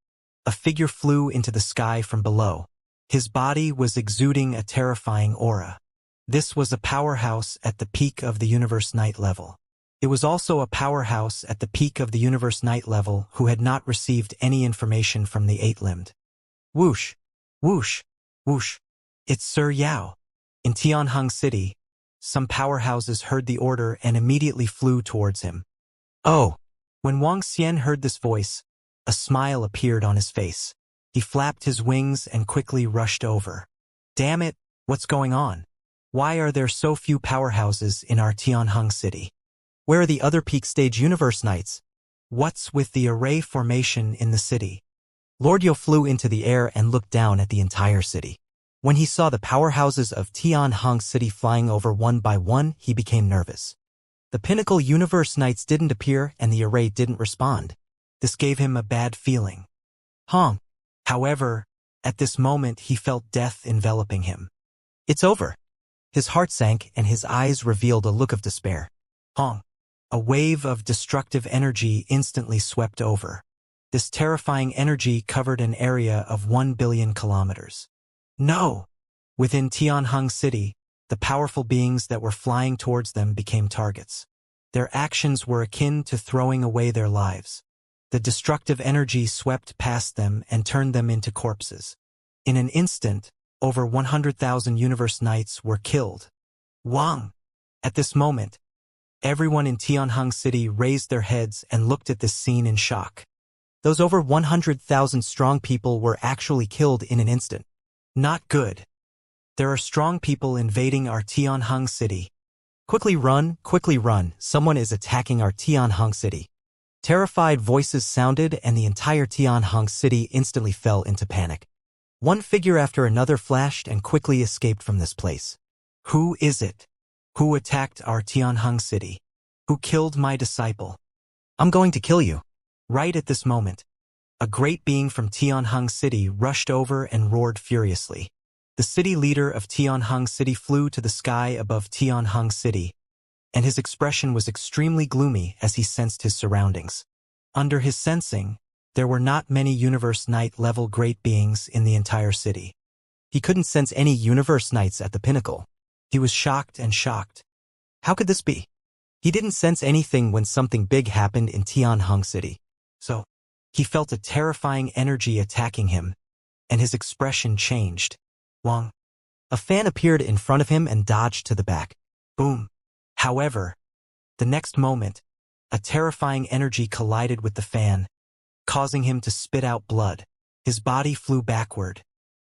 a figure flew into the sky from below. His body was exuding a terrifying aura. This was a powerhouse at the peak of the universe knight level. It was also a powerhouse at the peak of the universe knight level who had not received any information from the eight-limbed. Whoosh, whoosh, whoosh. It's Sir Yao. In Tianheng City, some powerhouses heard the order and immediately flew towards him. Oh! When Wang Xian heard this voice, a smile appeared on his face. He flapped his wings and quickly rushed over. Damn it, what's going on? Why are there so few powerhouses in our Tianheng City? Where are the other peak stage universe knights? What's with the array formation in the city? Lord Yo flew into the air and looked down at the entire city. When he saw the powerhouses of Tianheng City flying over one by one, he became nervous. The pinnacle universe knights didn't appear and the array didn't respond. This gave him a bad feeling. However, at this moment he felt death enveloping him. It's over. His heart sank and his eyes revealed a look of despair. A wave of destructive energy instantly swept over. This terrifying energy covered an area of 1 billion kilometers. No! Within Tianheng City, the powerful beings that were flying towards them became targets. Their actions were akin to throwing away their lives. The destructive energy swept past them and turned them into corpses. In an instant, over 100,000 universe knights were killed. Wang! At this moment, everyone in Tianheng City raised their heads and looked at this scene in shock. Those over 100,000 strong people were actually killed in an instant. Not good. There are strong people invading our Tianheng City. Quickly run, someone is attacking our Tianheng City. Terrified voices sounded and the entire Tianheng City instantly fell into panic. One figure after another flashed and quickly escaped from this place. Who is it? Who attacked our Tianheng City? Who killed my disciple? I'm going to kill you. Right at this moment, a great being from Tianheng City rushed over and roared furiously. The city leader of Tianheng City flew to the sky above Tianheng City, and his expression was extremely gloomy as he sensed his surroundings. Under his sensing, there were not many Universe Knight-level great beings in the entire city. He couldn't sense any Universe Knights at the pinnacle. He was shocked and shocked. How could this be? He didn't sense anything when something big happened in Tianheng City. So, he felt a terrifying energy attacking him, and his expression changed. Wang. A fan appeared in front of him and dodged to the back. Boom. However, the next moment, a terrifying energy collided with the fan, causing him to spit out blood. His body flew backward.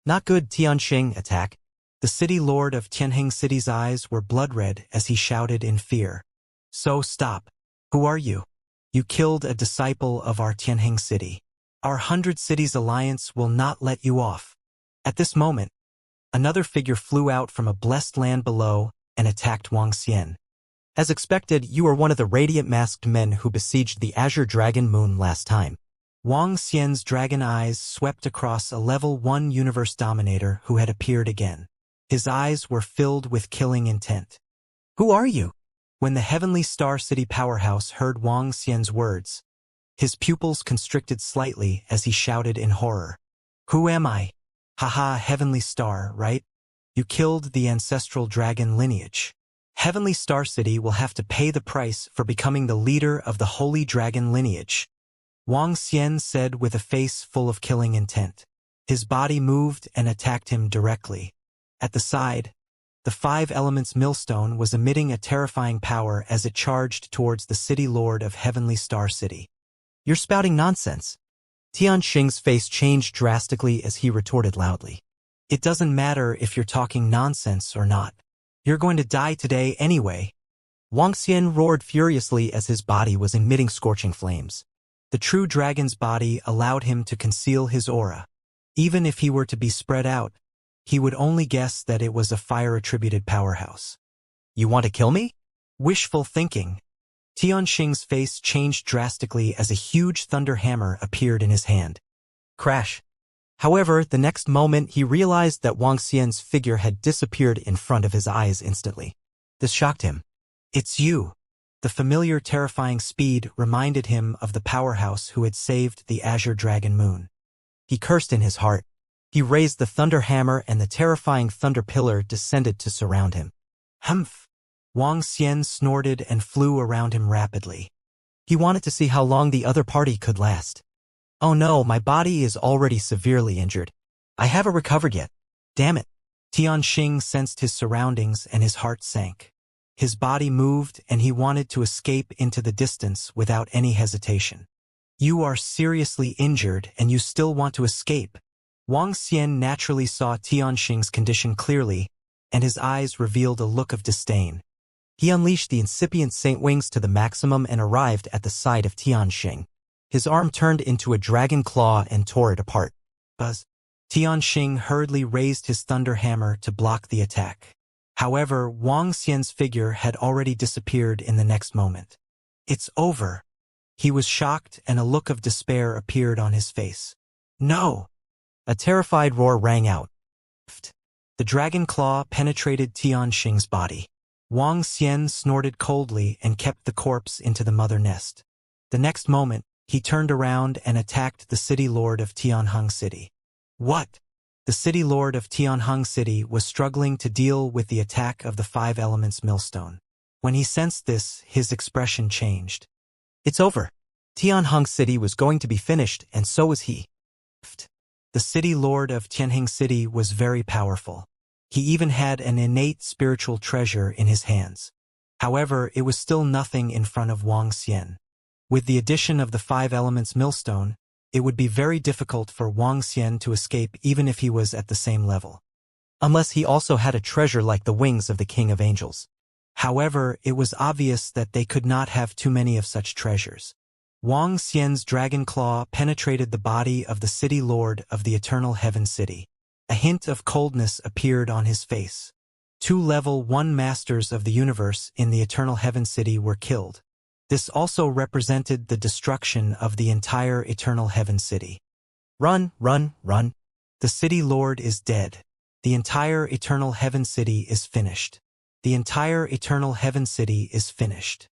Not good. Tianxing attack. The city lord of Tianheng City's eyes were blood-red as he shouted in fear. So stop. Who are you? You killed a disciple of our Tianheng City. Our 100 Cities Alliance will not let you off. At this moment, another figure flew out from a blessed land below and attacked Wang Xian. As expected, you are one of the radiant masked men who besieged the Azure Dragon Moon last time. Wang Xian's dragon eyes swept across a level 1 universe dominator who had appeared again. His eyes were filled with killing intent. Who are you? When the Heavenly Star City powerhouse heard Wang Xian's words, his pupils constricted slightly as he shouted in horror. Who am I? Haha, Heavenly Star, right? You killed the ancestral dragon lineage. Heavenly Star City will have to pay the price for becoming the leader of the Holy Dragon lineage, Wang Xian said with a face full of killing intent. His body moved and attacked him directly. At the side, the Five Elements millstone was emitting a terrifying power as it charged towards the city lord of Heavenly Star City. "You're spouting nonsense." Tianxing's face changed drastically as he retorted loudly. "It doesn't matter if you're talking nonsense or not. You're going to die today anyway." Wang Xian roared furiously as his body was emitting scorching flames. The true dragon's body allowed him to conceal his aura. Even if he were to be spread out, he would only guess that it was a fire-attributed powerhouse. "You want to kill me?" Wishful thinking. Tianxing's face changed drastically as a huge thunder hammer appeared in his hand. Crash. However, the next moment he realized that Wang Xian's figure had disappeared in front of his eyes instantly. This shocked him. "It's you." The familiar terrifying speed reminded him of the powerhouse who had saved the Azure Dragon Moon. He cursed in his heart. He raised the thunder hammer and the terrifying thunder pillar descended to surround him. Humph! Wang Xian snorted and flew around him rapidly. He wanted to see how long the other party could last. "Oh no, my body is already severely injured. I haven't recovered yet. Damn it." Tianxing sensed his surroundings and his heart sank. His body moved and he wanted to escape into the distance without any hesitation. "You are seriously injured and you still want to escape." Wang Xian naturally saw Tianxing's condition clearly, and his eyes revealed a look of disdain. He unleashed the incipient Saint Wings to the maximum and arrived at the side of Tianxing. His arm turned into a dragon claw and tore it apart. Buzz. Tianxing hurriedly raised his thunder hammer to block the attack. However, Wang Xian's figure had already disappeared in the next moment. "It's over." He was shocked and a look of despair appeared on his face. "No!" A terrified roar rang out. The dragon claw penetrated Tianxing's body. Wang Xian snorted coldly and kept the corpse into the mother nest. The next moment, he turned around and attacked the city lord of Tianheng City. "What?" The city lord of Tianheng City was struggling to deal with the attack of the Five Elements millstone. When he sensed this, his expression changed. "It's over." Tianheng City was going to be finished, and so was he. The city lord of Tianheng City was very powerful. He even had an innate spiritual treasure in his hands. However, it was still nothing in front of Wang Xian. With the addition of the Five Elements millstone, it would be very difficult for Wang Xian to escape even if he was at the same level. Unless he also had a treasure like the wings of the King of Angels. However, it was obvious that they could not have too many of such treasures. Wang Xian's dragon claw penetrated the body of the city lord of the Eternal Heaven City. A hint of coldness appeared on his face. 2 level 1 masters of the universe in the Eternal Heaven City were killed. This also represented the destruction of the entire Eternal Heaven City. "Run, run, run. The city lord is dead. The entire Eternal Heaven City is finished. The entire Eternal Heaven City is finished."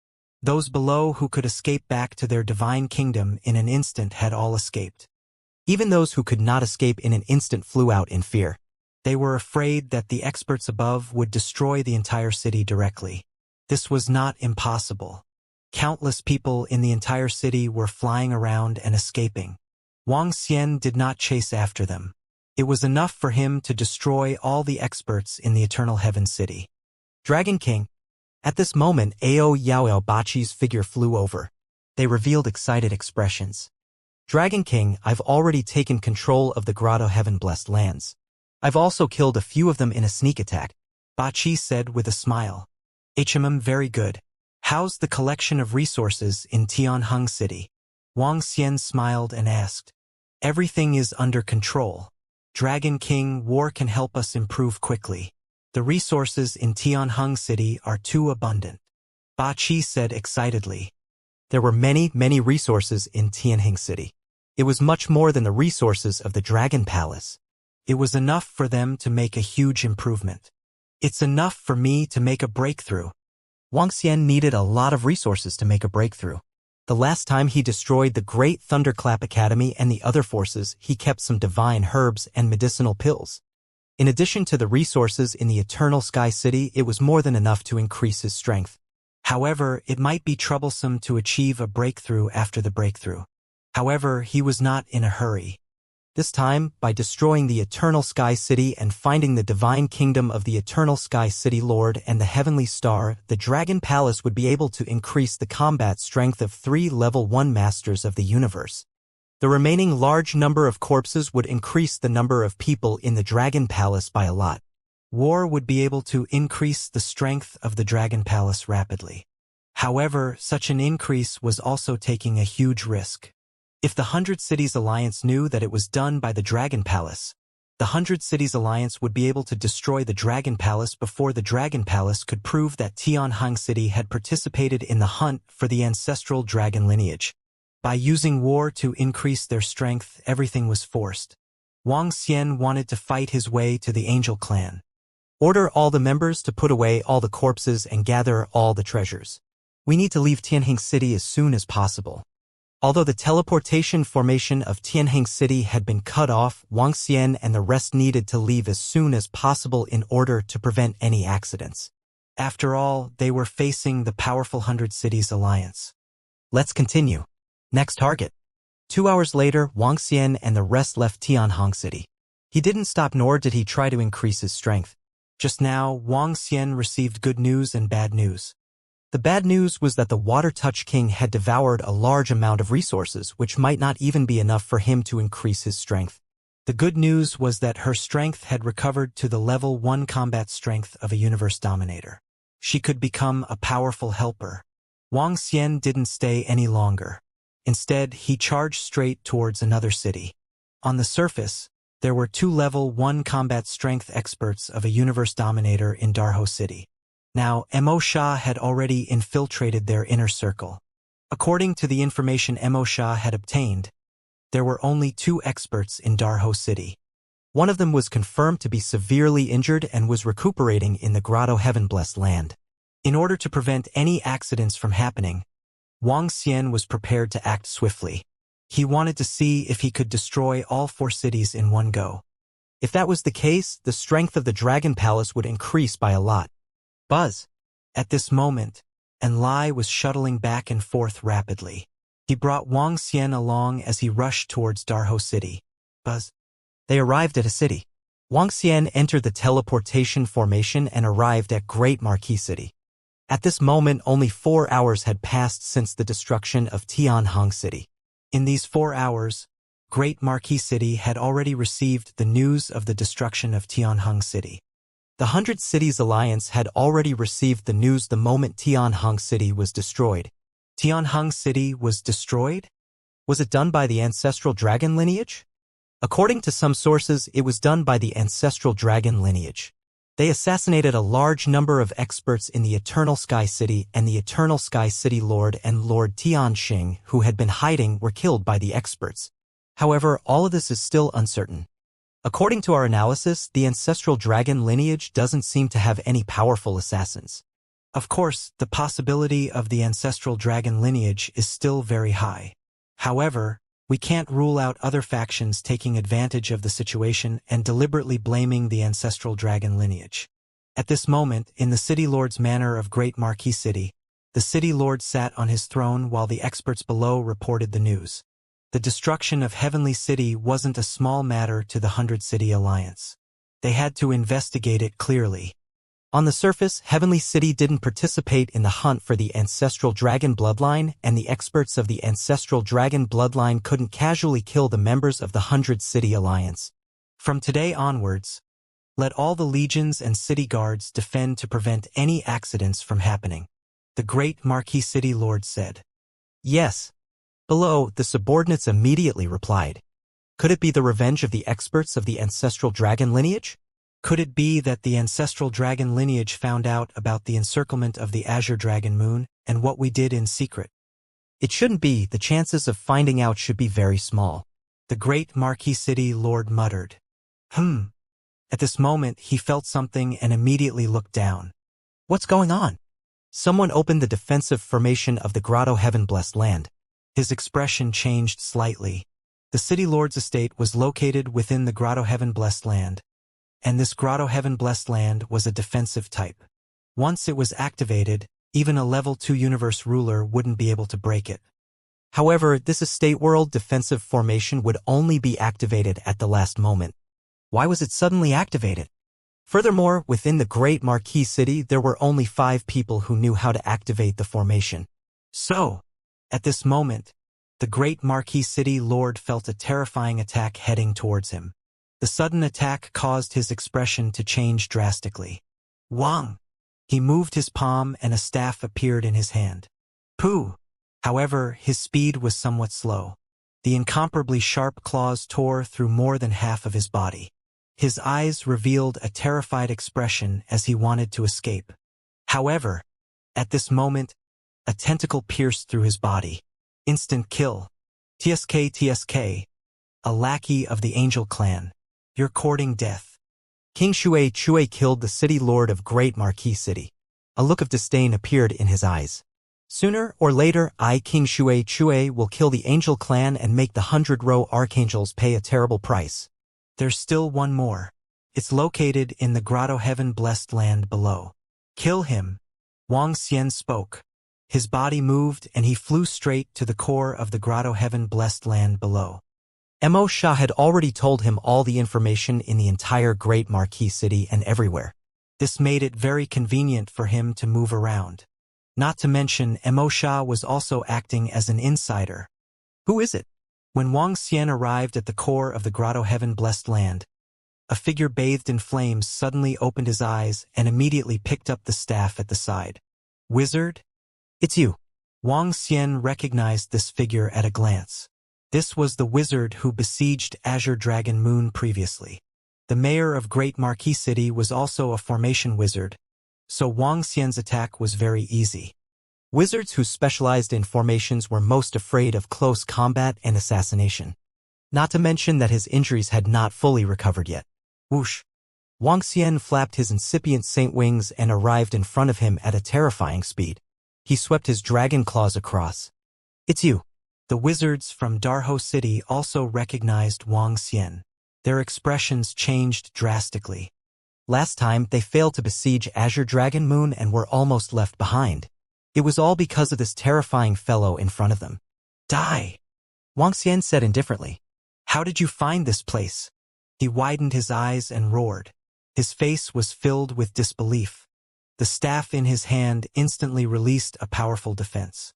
Those below who could escape back to their divine kingdom in an instant had all escaped. Even those who could not escape in an instant flew out in fear. They were afraid that the experts above would destroy the entire city directly. This was not impossible. Countless people in the entire city were flying around and escaping. Wang Xian did not chase after them. It was enough for him to destroy all the experts in the Eternal Heaven City. Dragon King. At this moment, Ao Yao Bachi's figure flew over. They revealed excited expressions. "Dragon King, I've already taken control of the Grotto Heaven-blessed lands. I've also killed a few of them in a sneak attack," Bachi said with a smile. Very good. How's the collection of resources in Tianheng City?" Wang Xian smiled and asked. "Everything is under control. Dragon King, war can help us improve quickly. The resources in Tianheng City are too abundant," Bachi said excitedly. There were many, many resources in Tianheng City. It was much more than the resources of the Dragon Palace. It was enough for them to make a huge improvement. "It's enough for me to make a breakthrough." Wang Xian needed a lot of resources to make a breakthrough. The last time he destroyed the Great Thunderclap Academy and the other forces, he kept some divine herbs and medicinal pills. In addition to the resources in the Eternal Sky City, it was more than enough to increase his strength. However, it might be troublesome to achieve a breakthrough after the breakthrough. However, he was not in a hurry. This time, by destroying the Eternal Sky City and finding the divine kingdom of the Eternal Sky City Lord and the Heavenly Star, the Dragon Palace would be able to increase the combat strength of 3 level 1 masters of the universe. The remaining large number of corpses would increase the number of people in the Dragon Palace by a lot. War would be able to increase the strength of the Dragon Palace rapidly. However, such an increase was also taking a huge risk. If the 100 Cities Alliance knew that it was done by the Dragon Palace, the 100 Cities Alliance would be able to destroy the Dragon Palace before the Dragon Palace could prove that Tianheng City had participated in the hunt for the ancestral dragon lineage. By using war to increase their strength, everything was forced. Wang Xian wanted to fight his way to the Angel Clan. Order all the members to put away all the corpses and gather all the treasures. We need to leave Tianheng City as soon as possible. Although the teleportation formation of Tianheng City had been cut off, Wang Xian and the rest needed to leave as soon as possible in order to prevent any accidents. After all, they were facing the powerful 100 Cities Alliance. Let's continue. Next target. 2 hours later, Wang Xian and the rest left Tianheng City. He didn't stop, nor did he try to increase his strength. Just now, Wang Xian received good news and bad news. The bad news was that the Water Touch King had devoured a large amount of resources, which might not even be enough for him to increase his strength. The good news was that her strength had recovered to the level 1 combat strength of a universe dominator. She could become a powerful helper. Wang Xian didn't stay any longer. Instead, he charged straight towards another city. On the surface, there were 2 level 1 combat strength experts of a universe dominator in Darho City. Now, Mo Sha had already infiltrated their inner circle. According to the information Mo Sha had obtained, there were only 2 experts in Darho City. One of them was confirmed to be severely injured and was recuperating in the Grotto Heaven-blessed land. In order to prevent any accidents from happening, Wang Xian was prepared to act swiftly. He wanted to see if he could destroy all 4 cities in one go. If that was the case, the strength of the Dragon Palace would increase by a lot. Buzz. At this moment, Enlai was shuttling back and forth rapidly. He brought Wang Xian along as he rushed towards Darho City. Buzz. They arrived at a city. Wang Xian entered the teleportation formation and arrived at Great Marquis City. At this moment, only 4 hours had passed since the destruction of Tianheng City. In these 4 hours, Great Marquis City had already received the news of the destruction of Tianheng City. The 100 Cities Alliance had already received the news the moment Tianheng City was destroyed. Tianheng City was destroyed? Was it done by the ancestral dragon lineage? According to some sources, it was done by the ancestral dragon lineage. They assassinated a large number of experts in the Eternal Sky City, and the Eternal Sky City Lord and Lord Tianxing, who had been hiding, were killed by the experts. However, all of this is still uncertain. According to our analysis, the ancestral dragon lineage doesn't seem to have any powerful assassins. Of course, the possibility of the ancestral dragon lineage is still very high. However, we can't rule out other factions taking advantage of the situation and deliberately blaming the ancestral dragon lineage. At this moment, in the City Lord's manor of Great Marquis City, the City Lord sat on his throne while the experts below reported the news. The destruction of Heavenly City wasn't a small matter to the 100 City Alliance. They had to investigate it clearly. On the surface, Heavenly City didn't participate in the hunt for the ancestral dragon bloodline, and the experts of the ancestral dragon bloodline couldn't casually kill the members of the 100 City Alliance. From today onwards, let all the legions and city guards defend to prevent any accidents from happening. The Great Marquis City Lord said. Yes. Below, the subordinates immediately replied. Could it be the revenge of the experts of the ancestral dragon lineage? Could it be that the ancestral dragon lineage found out about the encirclement of the Azure Dragon Moon and what we did in secret? It shouldn't be. The chances of finding out should be very small. The Great Marquis City Lord muttered. At this moment, he felt something and immediately looked down. What's going on? Someone opened the defensive formation of the Grotto Heaven-blessed land. His expression changed slightly. The City Lord's estate was located within the Grotto Heaven-blessed land. and this grotto heaven-blessed land was a defensive type. Once it was activated, even a level 2 universe ruler wouldn't be able to break it. However, this estate world defensive formation would only be activated at the last moment. Why was it suddenly activated? Furthermore, within the Great Marquis City, there were only 5 people who knew how to activate the formation. So, at this moment, the Great Marquis City Lord felt a terrifying attack heading towards him. The sudden attack caused his expression to change drastically. Wang! He moved his palm and a staff appeared in his hand. Pooh! However, his speed was somewhat slow. The incomparably sharp claws tore through more than half of his body. His eyes revealed a terrified expression as he wanted to escape. However, at this moment, a tentacle pierced through his body. Instant kill. TSK, a lackey of the Angel clan. You're courting death. King Shui killed the city lord of Great Marquis City. A look of disdain appeared in his eyes. Sooner or later, King Shui will kill the Angel clan and make the 100-row archangels pay a terrible price. There's still one more. It's located in the grotto heaven-blessed land below. Kill him. Wang Xian spoke. His body moved and he flew straight to the core of the grotto heaven-blessed land below. Mo Sha had already told him all the information in the entire Great Marquis City and everywhere. This made it very convenient for him to move around. Not to mention, Mo Sha was also acting as an insider. Who is it? When Wang Xian arrived at the core of the grotto heaven-blessed land, a figure bathed in flames suddenly opened his eyes and immediately picked up the staff at the side. Wizard? It's you. Wang Xian recognized this figure at a glance. This was the wizard who besieged Azure Dragon Moon previously. The mayor of Great Marquis City was also a formation wizard, so Wang Xian's attack was very easy. Wizards who specialized in formations were most afraid of close combat and assassination. Not to mention that his injuries had not fully recovered yet. Whoosh! Wang Xian flapped his incipient saint wings and arrived in front of him at a terrifying speed. He swept his dragon claws across. It's you. The wizards from Darho City also recognized Wang Xian. Their expressions changed drastically. Last time, they failed to besiege Azure Dragon Moon and were almost left behind. It was all because of this terrifying fellow in front of them. Die! Wang Xian said indifferently. How did you find this place? He widened his eyes and roared. His face was filled with disbelief. The staff in his hand instantly released a powerful defense.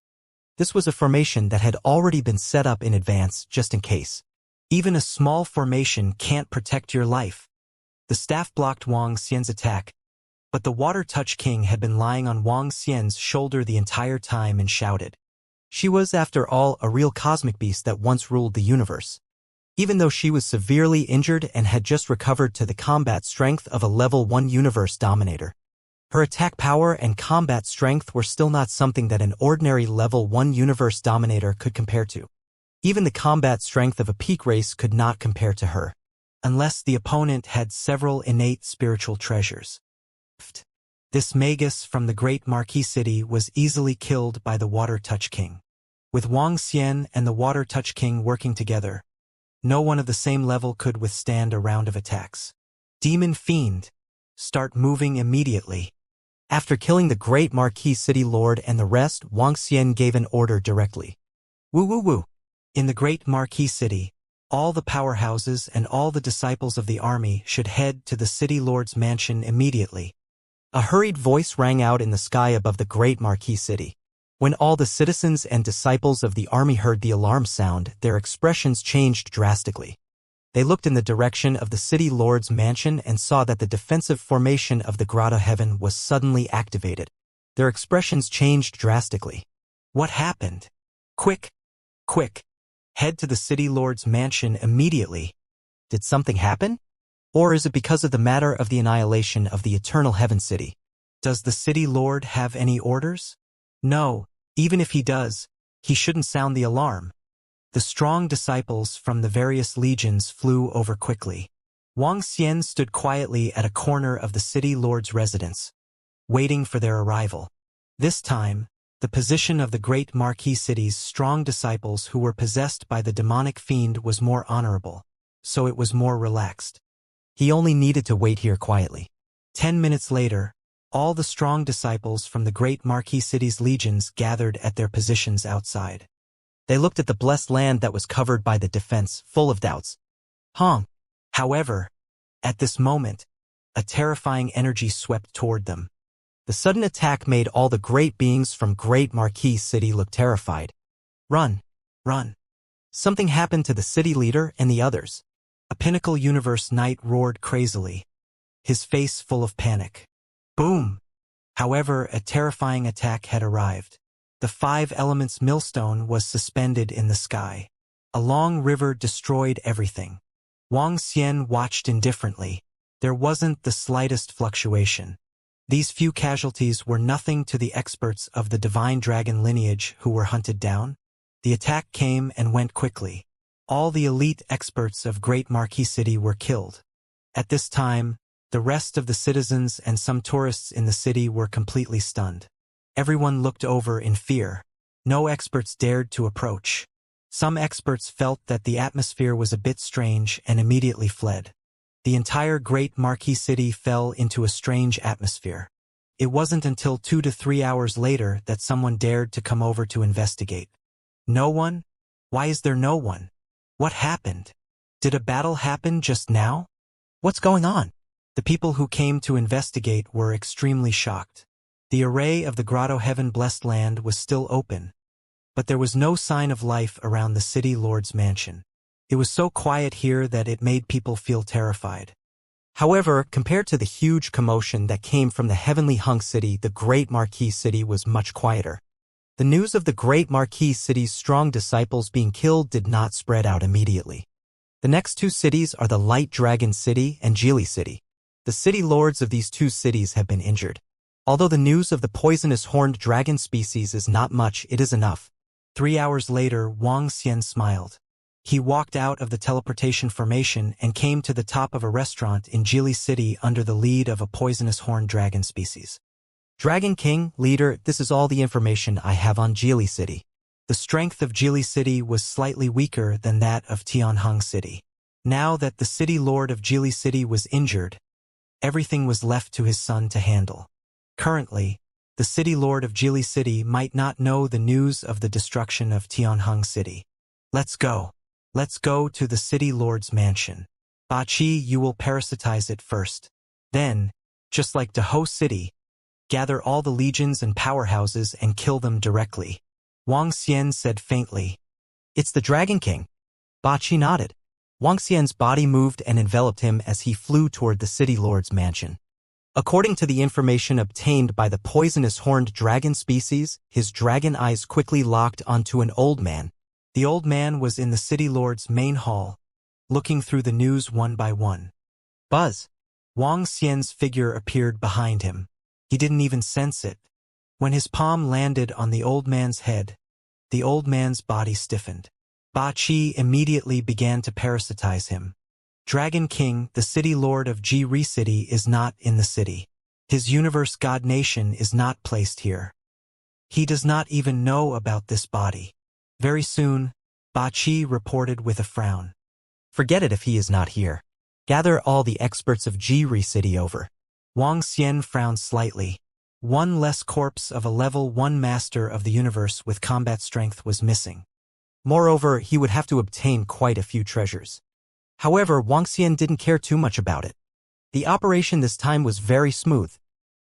This was a formation that had already been set up in advance just in case. Even a small formation can't protect your life. The staff blocked Wang Xian's attack, but the Water Touch King had been lying on Wang Xian's shoulder the entire time and shouted. She was, after all, a real cosmic beast that once ruled the universe. Even though she was severely injured and had just recovered to the combat strength of a level 1 universe dominator, her attack power and combat strength were still not something that an ordinary level 1 universe dominator could compare to. Even the combat strength of a peak race could not compare to her, unless the opponent had several innate spiritual treasures. This magus from the Great Marquis City was easily killed by the Water Touch King. With Wang Xian and the Water Touch King working together, no one of the same level could withstand a round of attacks. Demon Fiend, start moving immediately. After killing the Great Marquis City Lord and the rest, Wang Xian gave an order directly. Woo. In the Great Marquis City, all the powerhouses and all the disciples of the army should head to the City Lord's mansion immediately. A hurried voice rang out in the sky above the Great Marquis City. When all the citizens and disciples of the army heard the alarm sound, their expressions changed drastically. They looked in the direction of the City Lord's mansion and saw that the defensive formation of the Grotto Heaven was suddenly activated. Their expressions changed drastically. What happened? Quick! Head to the City Lord's mansion immediately. Did something happen? Or is it because of the matter of the annihilation of the Eternal Heaven City? Does the City Lord have any orders? No, even if he does, he shouldn't sound the alarm. The strong disciples from the various legions flew over quickly. Wang Xian stood quietly at a corner of the City Lord's residence, waiting for their arrival. This time, the position of the Great Marquis City's strong disciples who were possessed by the demonic fiend was more honorable, so it was more relaxed. He only needed to wait here quietly. 10 minutes later, all the strong disciples from the great Marquis city's legions gathered at their positions outside. They looked at the blessed land that was covered by the defense, full of doubts. However, at this moment, a terrifying energy swept toward them. The sudden attack made all the great beings from Great Marquis City look terrified. Run! Run! Something happened to the city leader and the others. A Pinnacle Universe knight roared crazily, his face full of panic. Boom! However, a terrifying attack had arrived. The 5 elements millstone was suspended in the sky. A long river destroyed everything. Wang Xian watched indifferently. There wasn't the slightest fluctuation. These few casualties were nothing to the experts of the divine dragon lineage who were hunted down. The attack came and went quickly. All the elite experts of Great Marquis City were killed. At this time, the rest of the citizens and some tourists in the city were completely stunned. Everyone looked over in fear. No experts dared to approach. Some experts felt that the atmosphere was a bit strange and immediately fled. The entire Great Marquis City fell into a strange atmosphere. It wasn't until 2 to 3 hours later that someone dared to come over to investigate. No one? Why is there no one? What happened? Did a battle happen just now? What's going on? The people who came to investigate were extremely shocked. The array of the Grotto Heaven-blessed land was still open, but there was no sign of life around the city lord's mansion. It was so quiet here that it made people feel terrified. However, compared to the huge commotion that came from the heavenly hung city, the Great Marquis City was much quieter. The news of the Great Marquis City's strong disciples being killed did not spread out immediately. The next 2 cities are the Light Dragon City and Geely City. The city lords of these 2 cities have been injured. Although the news of the poisonous horned dragon species is not much, it is enough. 3 hours later, Wang Xian smiled. He walked out of the teleportation formation and came to the top of a restaurant in Geely City under the lead of a poisonous horned dragon species. Dragon King, leader, this is all the information I have on Geely City. The strength of Geely City was slightly weaker than that of Tianheng City. Now that the city lord of Geely City was injured, everything was left to his son to handle. Currently, the city lord of Geely City might not know the news of the destruction of Tianheng City. Let's go. Let's go to the city lord's mansion. Ba Qi, you will parasitize it first. Then, just like Deho City, gather all the legions and powerhouses and kill them directly. Wang Xian said faintly. It's the Dragon King. Ba Qi nodded. Wang Xian's body moved and enveloped him as he flew toward the city lord's mansion. According to the information obtained by the poisonous horned dragon species, his dragon eyes quickly locked onto an old man. The old man was in the city lord's main hall, looking through the news one by one. Buzz! Wang Xian's figure appeared behind him. He didn't even sense it. When his palm landed on the old man's head, the old man's body stiffened. Ba Qi immediately began to parasitize him. Dragon King, the city lord of Ji City, is not in the city. His universe god nation is not placed here. He does not even know about this body. Very soon, Ba Qi reported with a frown. Forget it if he is not here. Gather all the experts of Ji City over. Wang Xian frowned slightly. One less corpse of a level 1 master of the universe with combat strength was missing. Moreover, he would have to obtain quite a few treasures. However, Wang Xian didn't care too much about it. The operation this time was very smooth.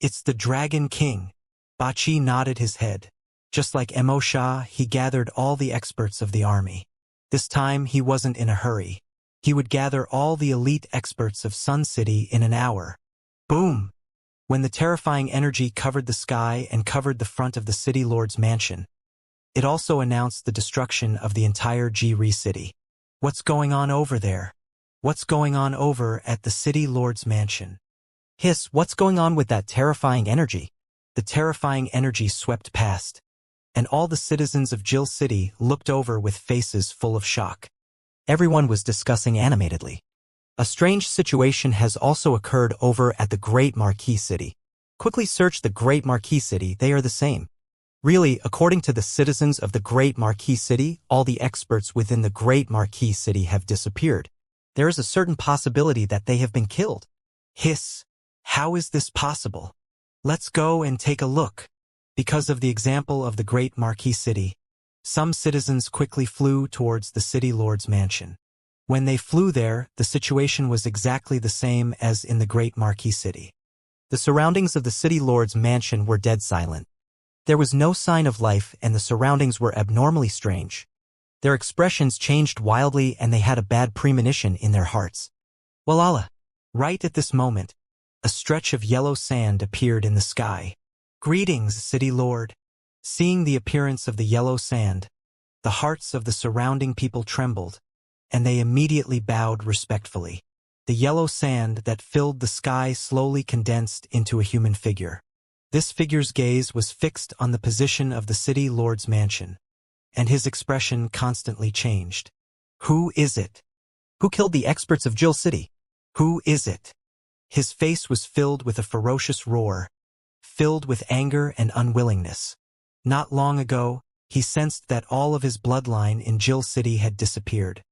It's the Dragon King. Ba Qi nodded his head. Just like Mo Sha, he gathered all the experts of the army. This time, he wasn't in a hurry. He would gather all the elite experts of Sun City in an hour. Boom! When the terrifying energy covered the sky and covered the front of the city lord's mansion, it also announced the destruction of the entire Ji City. What's going on over there? What's going on over at the city lord's mansion? Hiss, what's going on with that terrifying energy? The terrifying energy swept past, and all the citizens of Jill City looked over with faces full of shock. Everyone was discussing animatedly. A strange situation has also occurred over at the Great Marquis City. Quickly search the Great Marquis City, they are the same. Really, according to the citizens of the Great Marquis City, all the experts within the Great Marquis City have disappeared. There is a certain possibility that they have been killed. Hiss. How is this possible? Let's go and take a look. Because of the example of the great marquee city, some citizens quickly flew towards the city lord's mansion. When they flew there, the situation was exactly the same as in the great marquee city. The surroundings of the city lord's mansion were dead silent. There was no sign of life, and the surroundings were abnormally strange. Their expressions changed wildly, and they had a bad premonition in their hearts. Walala! Right at this moment, a stretch of yellow sand appeared in the sky. Greetings, city lord. Seeing the appearance of the yellow sand, the hearts of the surrounding people trembled, and they immediately bowed respectfully. The yellow sand that filled the sky slowly condensed into a human figure. This figure's gaze was fixed on the position of the city lord's mansion, and his expression constantly changed. Who is it? Who killed the experts of Jill City? Who is it? His face was filled with a ferocious roar, filled with anger and unwillingness. Not long ago, he sensed that all of his bloodline in Jill City had disappeared.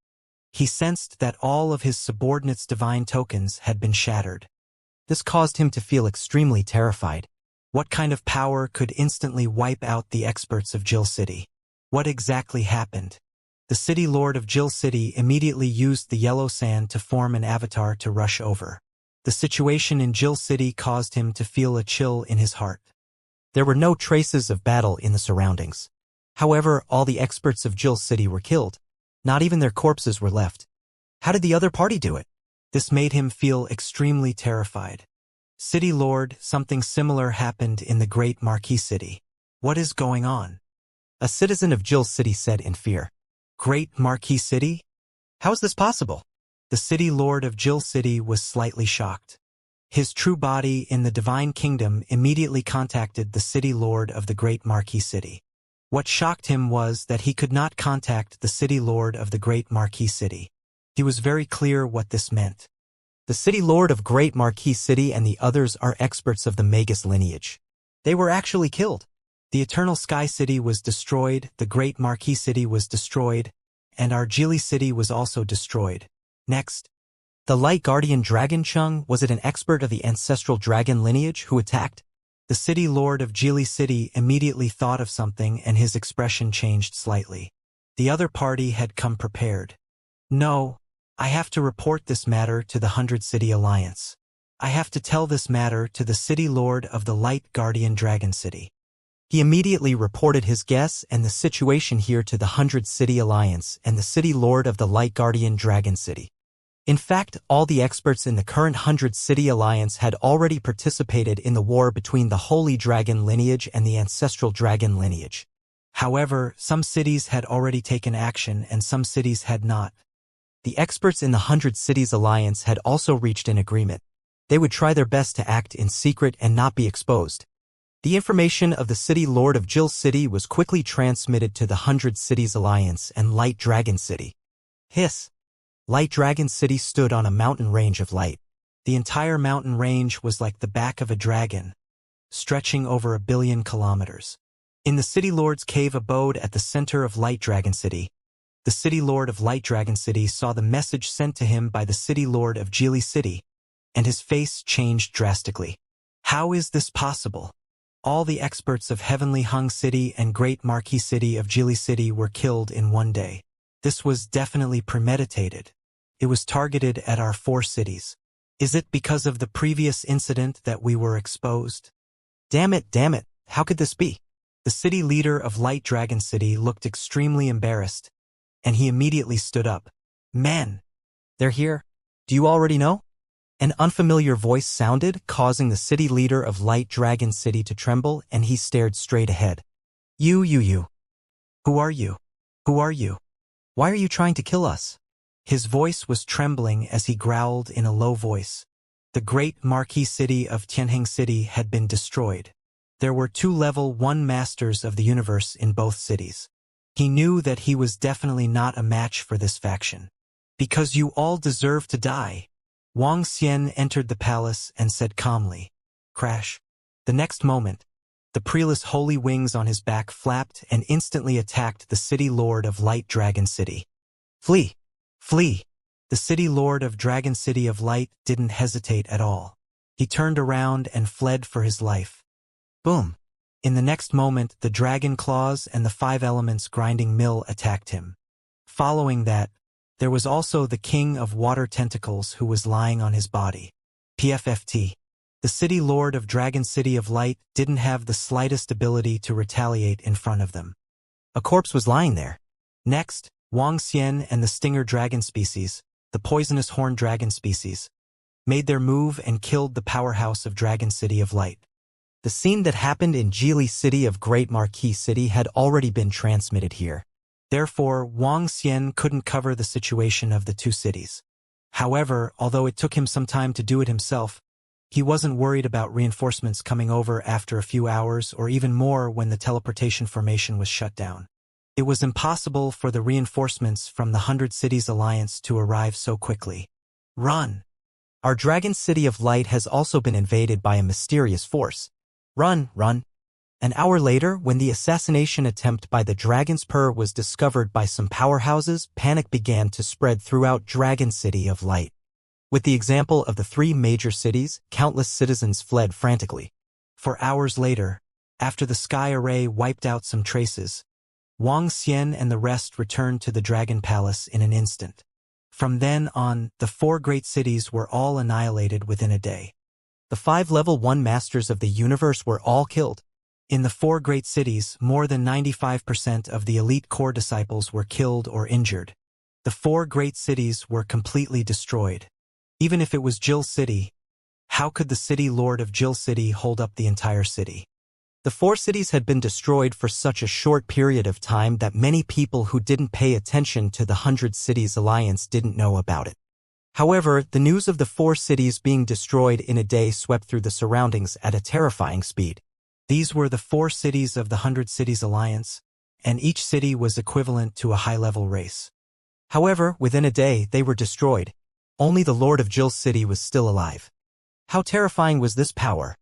He sensed that all of his subordinates' divine tokens had been shattered. This caused him to feel extremely terrified. What kind of power could instantly wipe out the experts of Jill City? What exactly happened? The city lord of Jill City immediately used the yellow sand to form an avatar to rush over. The situation in Jill City caused him to feel a chill in his heart. There were no traces of battle in the surroundings. However, all the experts of Jill City were killed. Not even their corpses were left. How did the other party do it? This made him feel extremely terrified. City Lord, something similar happened in the great marquee city. What is going on? A citizen of Jill City said in fear. Great marquee city? How is this possible? The city lord of Jill City was slightly shocked. His true body in the divine kingdom immediately contacted the city lord of the great marquee city. What shocked him was that he could not contact the city lord of the great marquee city. He was very clear what this meant. The city lord of great marquee city and the others are experts of the Magus lineage. They were actually killed. The eternal sky city was destroyed, the great marquee city was destroyed, and our Jili city was also destroyed. Next, the light guardian dragon Chung, was it an expert of the ancestral dragon lineage who attacked? The city lord of Jili City immediately thought of something and his expression changed slightly. The other party had come prepared. No, I have to report this matter to the 100 City Alliance. I have to tell this matter to the city lord of the light guardian dragon city. He immediately reported his guess and the situation here to the 100 City Alliance and the city lord of the light guardian dragon city. In fact, all the experts in the current 100 City Alliance had already participated in the war between the Holy Dragon lineage and the Ancestral Dragon lineage. However, some cities had already taken action and some cities had not. The experts in the 100 Cities Alliance had also reached an agreement. They would try their best to act in secret and not be exposed. The information of the city lord of Jill City was quickly transmitted to the 100 Cities Alliance and Light Dragon City. Hiss. Light Dragon City stood on a mountain range of light. The entire mountain range was like the back of a dragon, stretching over 1 billion kilometers. In the City Lord's cave abode at the center of Light Dragon City, the City Lord of Light Dragon City saw the message sent to him by the City Lord of Jili City, and his face changed drastically. How is this possible? All the experts of Heavenly Hung City and Great Marquee City of Jili City were killed in one day. This was definitely premeditated. It was targeted at our 4 cities. Is it because of the previous incident that we were exposed? Damn it, how could this be? The city leader of Light Dragon City looked extremely embarrassed, and he immediately stood up. Man, they're here. Do you already know? An unfamiliar voice sounded, causing the city leader of Light Dragon City to tremble, and he stared straight ahead. You. Who are you? Who are you? Why are you trying to kill us? His voice was trembling as he growled in a low voice. The great marquee city of Tianheng City had been destroyed. There were 2 level 1 masters of the universe in both cities. He knew that he was definitely not a match for this faction. Because you all deserve to die. Wang Xian entered the palace and said calmly. Crash. The next moment, the preless holy wings on his back flapped and instantly attacked the city lord of Light Dragon City. Flee! Flee! The city lord of Dragon City of Light didn't hesitate at all. He turned around and fled for his life. Boom! In the next moment, the dragon claws and the 5 elements grinding mill attacked him. Following that, there was also the king of water tentacles who was lying on his body. P58. The city lord of Dragon City of Light didn't have the slightest ability to retaliate in front of them. A corpse was lying there. Next, Wuxia and the stinger dragon species, the poisonous horned dragon species, made their move and killed the powerhouse of Dragon City of Light. The scene that happened in Geely City of Great Marquis City had already been transmitted here. Therefore, Wuxia couldn't cover the situation of the two cities. However, although it took him some time to do it himself, he wasn't worried about reinforcements coming over after a few hours or even more when the teleportation formation was shut down. It was impossible for the reinforcements from the 100 Cities Alliance to arrive so quickly. Run! Our Dragon City of Light has also been invaded by a mysterious force. Run, run! An hour later, when the assassination attempt by the Dragon's Purr was discovered by some powerhouses, panic began to spread throughout Dragon City of Light. With the example of the 3 major cities, countless citizens fled frantically. 4 hours later, after the sky array wiped out some traces, Wuxia and the rest returned to the Dragon Palace in an instant. From then on, the 4 great cities were all annihilated within a day. The 5 level 1 masters of the universe were all killed. In the 4 great cities, more than 95% of the elite core disciples were killed or injured. The 4 great cities were completely destroyed. Even if it was Jill City, how could the city lord of Jill City hold up the entire city? The 4 cities had been destroyed for such a short period of time that many people who didn't pay attention to the 100 Cities Alliance didn't know about it. However, the news of the 4 cities being destroyed in a day swept through the surroundings at a terrifying speed. These were the 4 cities of the 100 Cities Alliance, and each city was equivalent to a high-level race. However, within a day, they were destroyed. Only the Lord of Jill City was still alive. How terrifying was this power?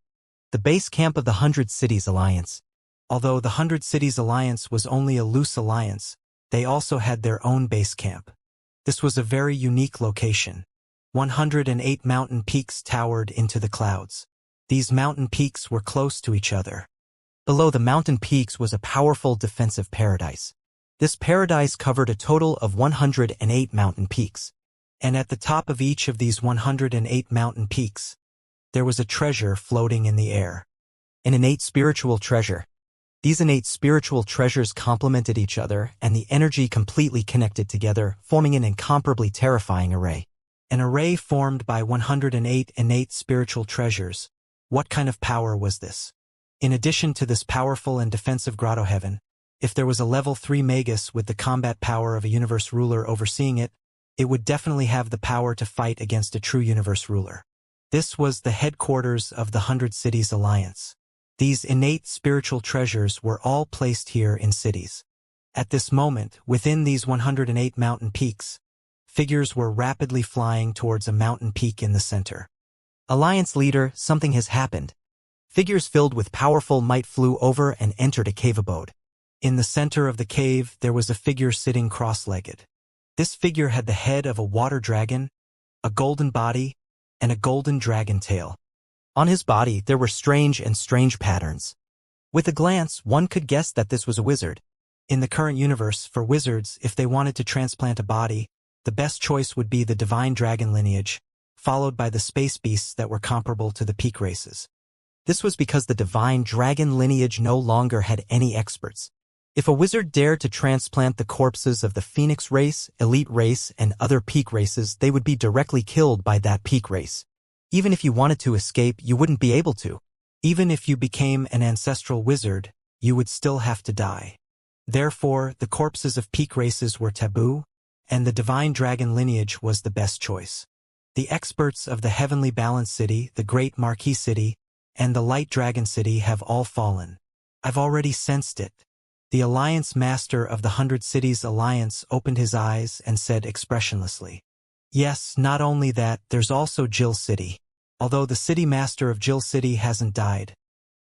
The base camp of the 100 Cities Alliance. Although the 100 Cities Alliance was only a loose alliance, they also had their own base camp. This was a very unique location. 108 mountain peaks towered into the clouds. These mountain peaks were close to each other. Below the mountain peaks was a powerful defensive paradise. This paradise covered a total of 108 mountain peaks. And at the top of each of these 108 mountain peaks, there was a treasure floating in the air. An innate spiritual treasure. These innate spiritual treasures complemented each other, and the energy completely connected together, forming an incomparably terrifying array. An array formed by 108 innate spiritual treasures. What kind of power was this? In addition to this powerful and defensive grotto heaven, if there was a level 3 Magus with the combat power of a universe ruler overseeing it, it would definitely have the power to fight against a true universe ruler. This was the headquarters of the 100 Cities Alliance. These innate spiritual treasures were all placed here in cities. At this moment, within these 108 mountain peaks, figures were rapidly flying towards a mountain peak in the center. Alliance leader, something has happened. Figures filled with powerful might flew over and entered a cave abode. In the center of the cave, there was a figure sitting cross-legged. This figure had the head of a water dragon, a golden body, and a golden dragon tail. On his body, there were strange patterns. With a glance, one could guess that this was a wizard. In the current universe, for wizards, if they wanted to transplant a body, the best choice would be the divine dragon lineage, followed by the space beasts that were comparable to the peak races. This was because the divine dragon lineage no longer had any experts. If a wizard dared to transplant the corpses of the Phoenix race, elite race, and other peak races, they would be directly killed by that peak race. Even if you wanted to escape, you wouldn't be able to. Even if you became an ancestral wizard, you would still have to die. Therefore, the corpses of peak races were taboo, and the divine dragon lineage was the best choice. The experts of the Heavenly Balance City, the Great Marquis City, and the Light Dragon City have all fallen. I've already sensed it. The Alliance Master of the 100 Cities Alliance opened his eyes and said expressionlessly, "Yes, not only that, there's also Jill City. Although the City Master of Jill City hasn't died,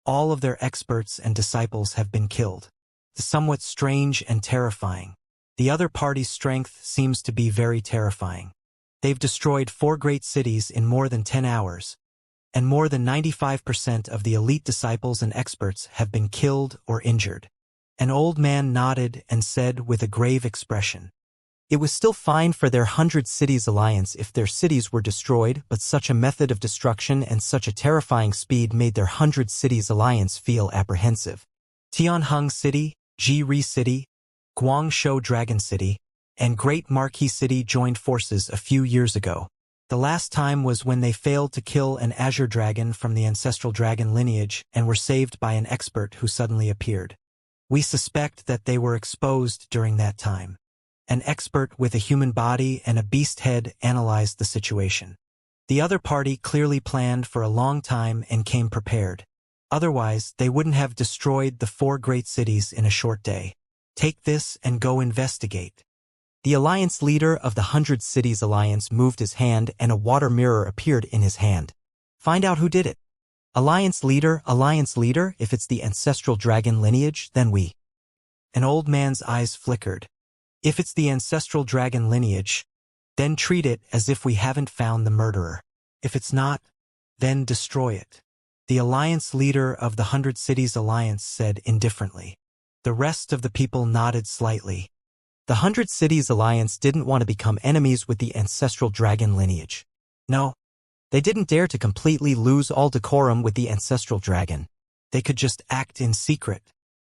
all of their experts and disciples have been killed. It's somewhat strange and terrifying. The other party's strength seems to be very terrifying. They've destroyed 4 great cities in more than 10 hours, and more than 95% of the elite disciples and experts have been killed or injured. An old man nodded and said with a grave expression, "It was still fine for their 100 Cities Alliance if their cities were destroyed, but such a method of destruction and such a terrifying speed made their 100 Cities Alliance feel apprehensive." Tianheng City, Jiri City, Guangzhou Dragon City, and Great Marquis City joined forces a few years ago. The last time was when they failed to kill an azure dragon from the ancestral dragon lineage and were saved by an expert who suddenly appeared. We suspect that they were exposed during that time. An expert with a human body and a beast head analyzed the situation. The other party clearly planned for a long time and came prepared. Otherwise, they wouldn't have destroyed the 4 great cities in a short day. Take this and go investigate. The alliance leader of the 100 Cities Alliance moved his hand and a water mirror appeared in his hand. Find out who did it. Alliance leader, if it's the ancestral dragon lineage, then we. An old man's eyes flickered. If it's the ancestral dragon lineage, then treat it as if we haven't found the murderer. If it's not, then destroy it. The alliance leader of the 100 Cities Alliance said indifferently. The rest of the people nodded slightly. The 100 Cities Alliance didn't want to become enemies with the ancestral dragon lineage. No, they didn't dare to completely lose all decorum with the ancestral dragon. They could just act in secret.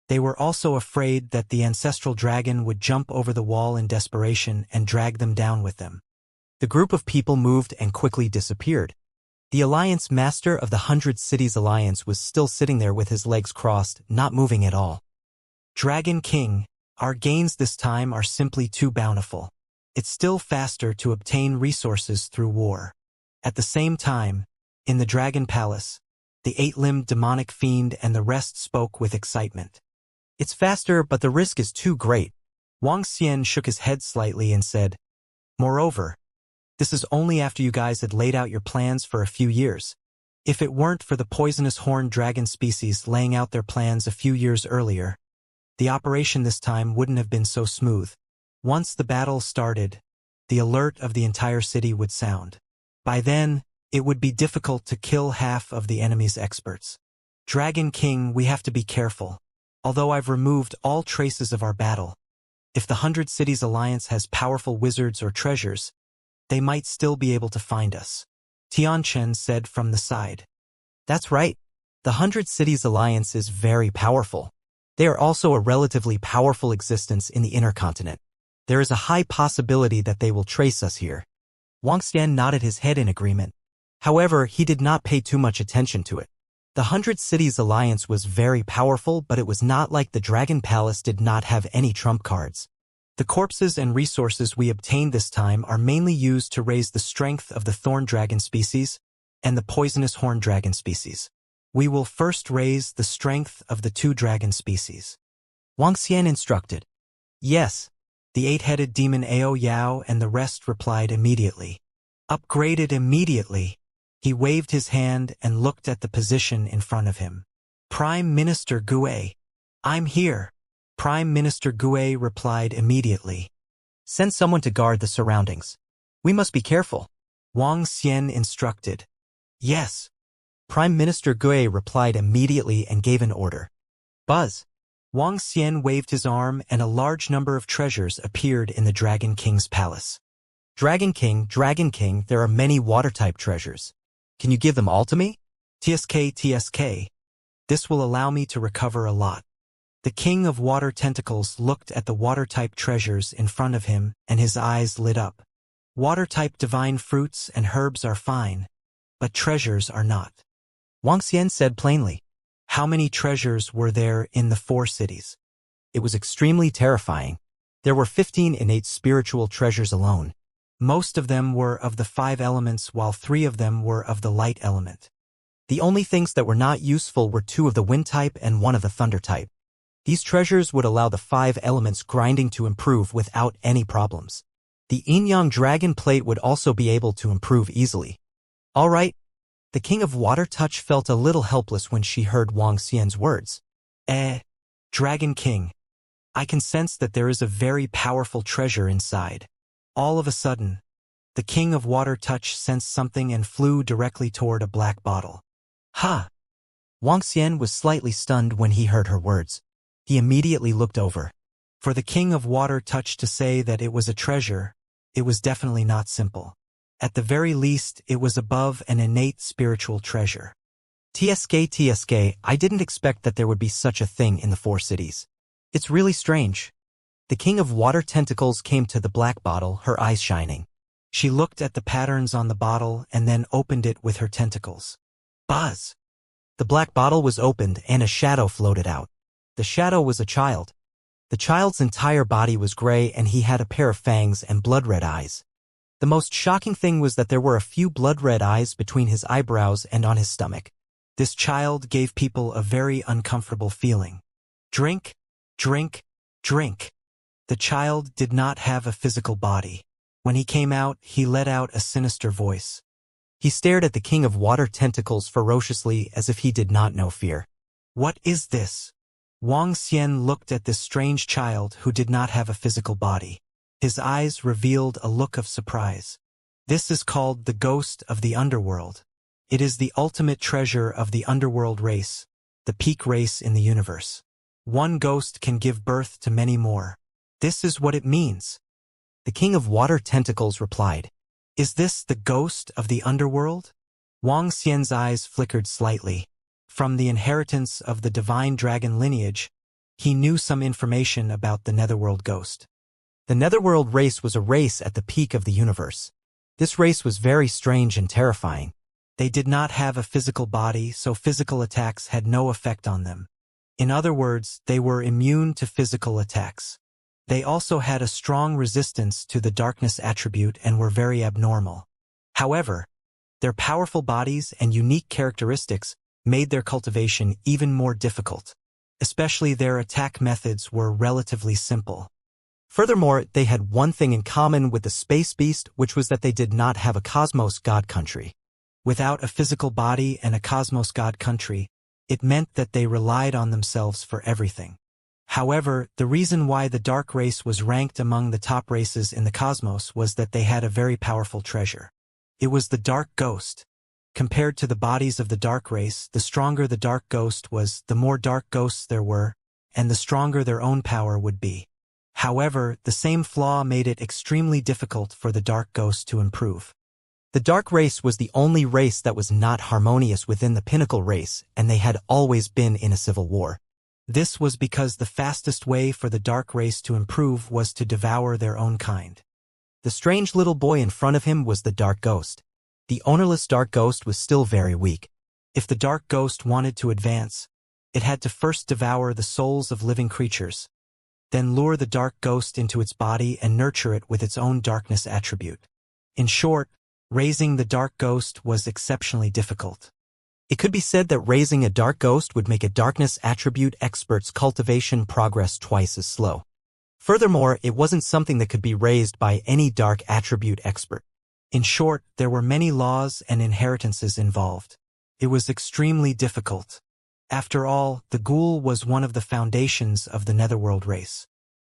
They were also afraid that the ancestral dragon would jump over the wall in desperation and drag them down with them. The group of people moved and quickly disappeared. The alliance master of the 100 Cities Alliance was still sitting there with his legs crossed, not moving at all. Dragon King, our gains this time are simply too bountiful. It's still faster to obtain resources through war. At the same time, in the Dragon Palace, the 8-limbed demonic fiend and the rest spoke with excitement. It's faster, but the risk is too great. Wang Xian shook his head slightly and said, "Moreover, this is only after you guys had laid out your plans for a few years. If it weren't for the poisonous horned dragon species laying out their plans a few years earlier, the operation this time wouldn't have been so smooth. Once the battle started, the alert of the entire city would sound. By then, it would be difficult to kill half of the enemy's experts. Dragon King, we have to be careful. Although I've removed all traces of our battle, if the 100 Cities Alliance has powerful wizards or treasures, they might still be able to find us." Tianchen said from the side. "That's right. The 100 Cities Alliance is very powerful. They are also a relatively powerful existence in the inner continent. There is a high possibility that they will trace us here." Wang Xian nodded his head in agreement. However, he did not pay too much attention to it. The 100 Cities Alliance was very powerful, but it was not like the Dragon Palace did not have any trump cards. The corpses and resources we obtained this time are mainly used to raise the strength of the thorn dragon species and the poisonous horn dragon species. We will first raise the strength of the 2 dragon species. Wang Xian instructed. Yes, the 8-headed demon Ao Yao and the rest replied immediately. Upgraded immediately. He waved his hand and looked at the position in front of him. Prime Minister Gue. I'm here. Prime Minister Gue replied immediately. Send someone to guard the surroundings. We must be careful. Wang Xian instructed. Yes. Prime Minister Gue replied immediately and gave an order. Buzz. Wang Xian waved his arm and a large number of treasures appeared in the Dragon King's palace. Dragon King, there are many water-type treasures. Can you give them all to me? TSK. This will allow me to recover a lot. The King of Water Tentacles looked at the water-type treasures in front of him and his eyes lit up. Water-type divine fruits and herbs are fine, but treasures are not. Wang Xian said plainly. How many treasures were there in the 4 cities? It was extremely terrifying. There were 15 innate spiritual treasures alone. Most of them were of the 5 elements, while 3 of them were of the light element. The only things that were not useful were 2 of the wind type and 1 of the thunder type. These treasures would allow the 5 elements grinding to improve without any problems. The yin-yang dragon plate would also be able to improve easily. All right. The King of Water Touch felt a little helpless when she heard Wang Xian's words. Dragon King. I can sense that there is a very powerful treasure inside. All of a sudden, The king of water touch sensed something and flew directly toward a black bottle. Ha! Wang Xian was slightly stunned when he heard her words. He immediately looked over. For the king of water touch to say that it was a treasure, it was definitely not simple. At the very least, it was above an innate spiritual treasure. TSK, I didn't expect that there would be such a thing in the four cities. It's really strange. The king of water tentacles came to the black bottle, her eyes shining. She looked at the patterns on the bottle and then opened it with her tentacles. Buzz! The black bottle was opened and a shadow floated out. The shadow was a child. The child's entire body was gray and he had a pair of fangs and blood-red eyes. The most shocking thing was that there were a few blood-red eyes between his eyebrows and on his stomach. This child gave people a very uncomfortable feeling. Drink, drink, drink. The child did not have a physical body. When he came out, he let out a sinister voice. He stared at the king of water tentacles ferociously as if he did not know fear. What is this? Wang Xian looked at this strange child who did not have a physical body. His eyes revealed a look of surprise. This is called the ghost of the underworld. It is the ultimate treasure of the underworld race, the peak race in the universe. One ghost can give birth to many more. This is what it means. The king of water tentacles replied. Is this the ghost of the underworld? Wang Xian's eyes flickered slightly. From the inheritance of the divine dragon lineage, he knew some information about the netherworld ghost. The netherworld race was a race at the peak of the universe. This race was very strange and terrifying. They did not have a physical body, so physical attacks had no effect on them. In other words, they were immune to physical attacks. They also had a strong resistance to the darkness attribute and were very abnormal. However, their powerful bodies and unique characteristics made their cultivation even more difficult. Especially their attack methods were relatively simple. Furthermore, they had one thing in common with the space beast, which was that they did not have a cosmos god country. Without a physical body and a cosmos god country, it meant that they relied on themselves for everything. However, the reason why the dark race was ranked among the top races in the cosmos was that they had a very powerful treasure. It was the dark ghost. Compared to the bodies of the dark race, the stronger the dark ghost was, the more dark ghosts there were, and the stronger their own power would be. However, the same flaw made it extremely difficult for the dark ghost to improve. The dark race was the only race that was not harmonious within the pinnacle race, and they had always been in a civil war. This was because the fastest way for the dark race to improve was to devour their own kind. The strange little boy in front of him was the dark ghost. The ownerless dark ghost was still very weak. If the dark ghost wanted to advance, it had to first devour the souls of living creatures, then lure the dark ghost into its body and nurture it with its own darkness attribute. In short, raising the dark ghost was exceptionally difficult. It could be said that raising a dark ghost would make a darkness attribute expert's cultivation progress twice as slow. Furthermore, it wasn't something that could be raised by any dark attribute expert. In short, there were many laws and inheritances involved. It was extremely difficult. After all, the ghoul was one of the foundations of the netherworld race.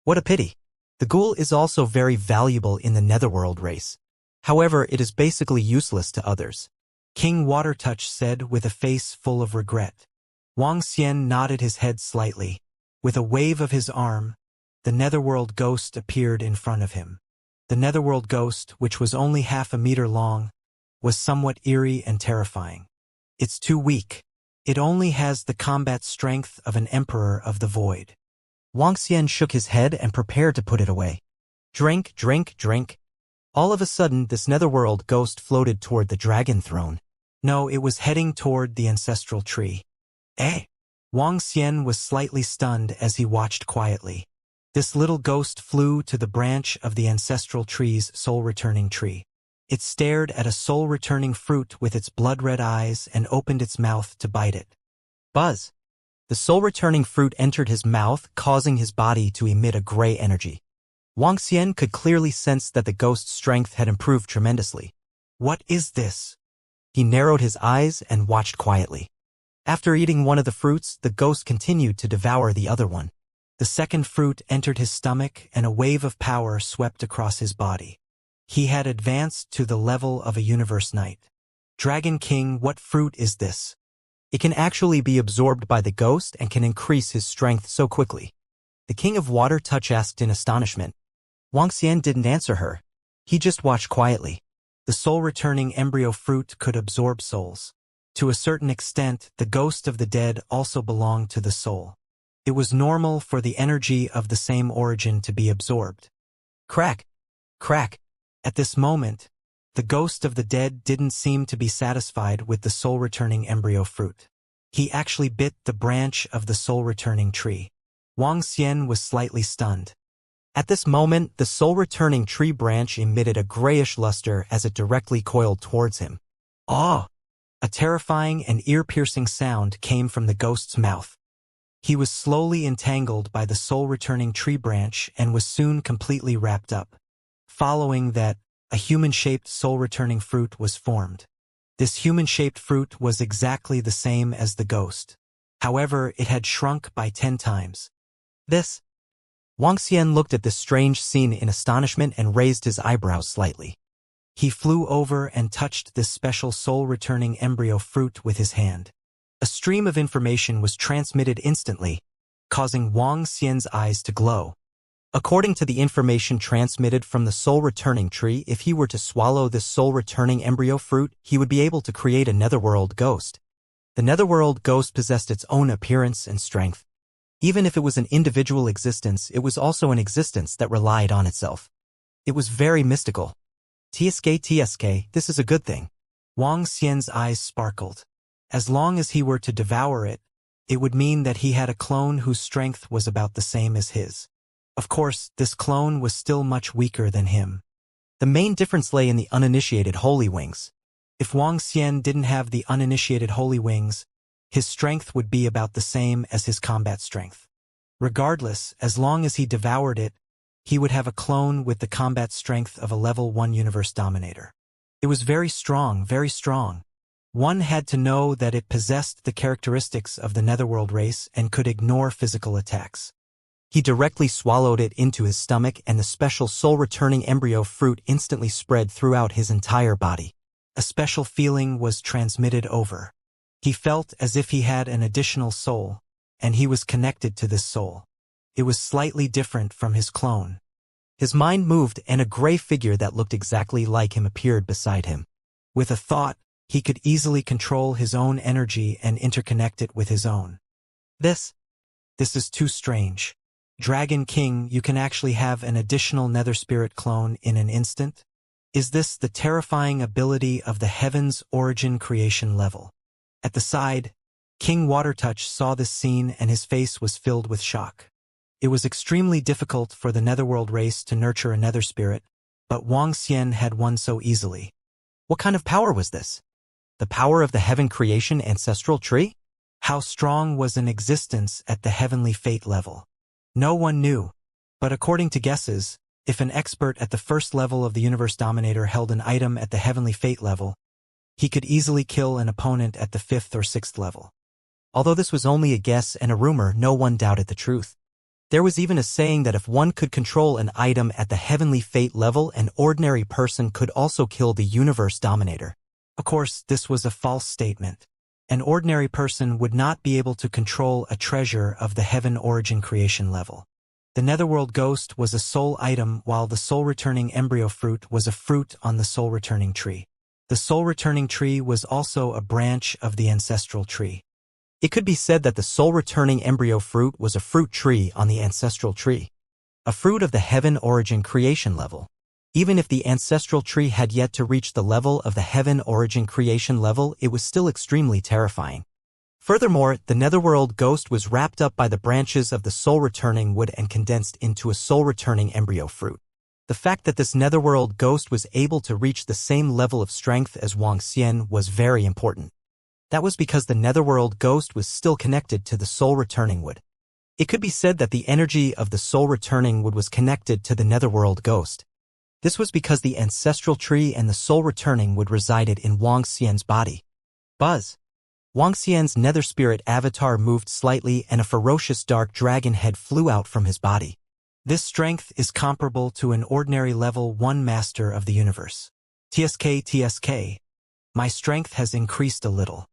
What a pity. The ghoul is also very valuable in the netherworld race. However, it is basically useless to others. King Watertouch said with a face full of regret. Wang Xian nodded his head slightly. With a wave of his arm, the netherworld ghost appeared in front of him. The netherworld ghost, which was only half a meter long, was somewhat eerie and terrifying. It's too weak. It only has the combat strength of an emperor of the void. Wang Xian shook his head and prepared to put it away. Drink, drink, drink. All of a sudden, this netherworld ghost floated toward the dragon throne. No, it was heading toward the ancestral tree. Eh? Wang Xian was slightly stunned as he watched quietly. This little ghost flew to the branch of the ancestral tree's soul-returning tree. It stared at a soul-returning fruit with its blood-red eyes and opened its mouth to bite it. Buzz! The soul-returning fruit entered his mouth, causing his body to emit a gray energy. Wang Xian could clearly sense that the ghost's strength had improved tremendously. What is this? He narrowed his eyes and watched quietly. After eating one of the fruits, the ghost continued to devour the other one. The second fruit entered his stomach and a wave of power swept across his body. He had advanced to the level of a universe knight. Dragon King, what fruit is this? It can actually be absorbed by the ghost and can increase his strength so quickly. The King of Water Touch asked in astonishment. Wuxia didn't answer her. He just watched quietly. The soul-returning embryo fruit could absorb souls. To a certain extent, the ghost of the dead also belonged to the soul. It was normal for the energy of the same origin to be absorbed. Crack! Crack! At this moment, the ghost of the dead didn't seem to be satisfied with the soul-returning embryo fruit. He actually bit the branch of the soul-returning tree. Wuxia was slightly stunned. At this moment, the soul-returning tree branch emitted a grayish luster as it directly coiled towards him. Ah! A terrifying and ear-piercing sound came from the ghost's mouth. He was slowly entangled by the soul-returning tree branch and was soon completely wrapped up. Following that, a human-shaped soul-returning fruit was formed. This human-shaped fruit was exactly the same as the ghost. However, it had shrunk by 10 times. Wuxia looked at this strange scene in astonishment and raised his eyebrows slightly. He flew over and touched this special soul-returning embryo fruit with his hand. A stream of information was transmitted instantly, causing Wuxia's eyes to glow. According to the information transmitted from the soul-returning tree, if he were to swallow this soul-returning embryo fruit, he would be able to create a netherworld ghost. The netherworld ghost possessed its own appearance and strength. Even if it was an individual existence, it was also an existence that relied on itself. It was very mystical. TSK, this is a good thing. Wuxia's eyes sparkled. As long as he were to devour it, it would mean that he had a clone whose strength was about the same as his. Of course, this clone was still much weaker than him. The main difference lay in the uninitiated holy wings. If Wuxia didn't have the uninitiated holy wings, his strength would be about the same as his combat strength. Regardless, as long as he devoured it, he would have a clone with the combat strength of a level 1 universe dominator. It was very strong, very strong. One had to know that it possessed the characteristics of the netherworld race and could ignore physical attacks. He directly swallowed it into his stomach, and the special soul-returning embryo fruit instantly spread throughout his entire body. A special feeling was transmitted over. He felt as if he had an additional soul, and he was connected to this soul. It was slightly different from his clone. His mind moved, and a gray figure that looked exactly like him appeared beside him. With a thought, he could easily control his own energy and interconnect it with his own. This is too strange. Dragon King, you can actually have an additional nether spirit clone in an instant? Is this the terrifying ability of the Heaven's Origin creation level? At the side, King Watertouch saw this scene and his face was filled with shock. It was extremely difficult for the netherworld race to nurture a nether spirit, but Wuxia had one so easily. What kind of power was this? The power of the Heaven Creation Ancestral Tree? How strong was an existence at the Heavenly Fate level? No one knew, but according to guesses, if an expert at the first level of the Universe Dominator held an item at the Heavenly Fate level, he could easily kill an opponent at the 5th or 6th level. Although this was only a guess and a rumor, no one doubted the truth. There was even a saying that if one could control an item at the Heavenly Fate level, an ordinary person could also kill the Universe Dominator. Of course, this was a false statement. An ordinary person would not be able to control a treasure of the Heaven Origin creation level. The Netherworld Ghost was a soul item, while the soul-returning embryo fruit was a fruit on the soul-returning tree. The soul-returning tree was also a branch of the ancestral tree. It could be said that the soul-returning embryo fruit was a fruit tree on the ancestral tree. A fruit of the Heaven Origin creation level. Even if the ancestral tree had yet to reach the level of the Heaven Origin creation level, it was still extremely terrifying. Furthermore, the Netherworld Ghost was wrapped up by the branches of the soul-returning wood and condensed into a soul-returning embryo fruit. The fact that this Netherworld Ghost was able to reach the same level of strength as Wuxia was very important. That was because the Netherworld Ghost was still connected to the soul-returning wood. It could be said that the energy of the soul-returning wood was connected to the Netherworld Ghost. This was because the ancestral tree and the soul-returning wood resided in Wuxia's body. Buzz! Wuxia's nether spirit avatar moved slightly and a ferocious dark dragon head flew out from his body. This strength is comparable to an ordinary level 1 master of the universe. TSK. My strength has increased a little.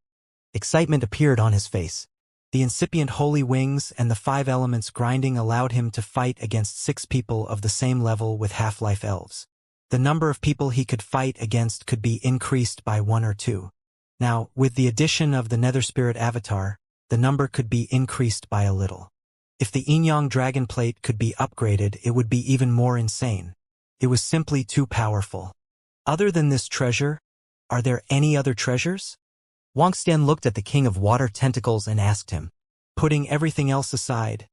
Excitement appeared on his face. The incipient holy wings and the 5 elements grinding allowed him to fight against 6 people of the same level with half-life elves. The number of people he could fight against could be increased by 1 or 2. Now, with the addition of the Netherspirit avatar, the number could be increased by a little. If the Inyang dragon plate could be upgraded, it would be even more insane. It was simply too powerful. Other than this treasure, are there any other treasures? Wuxia looked at the king of water tentacles and asked him. Putting everything else aside,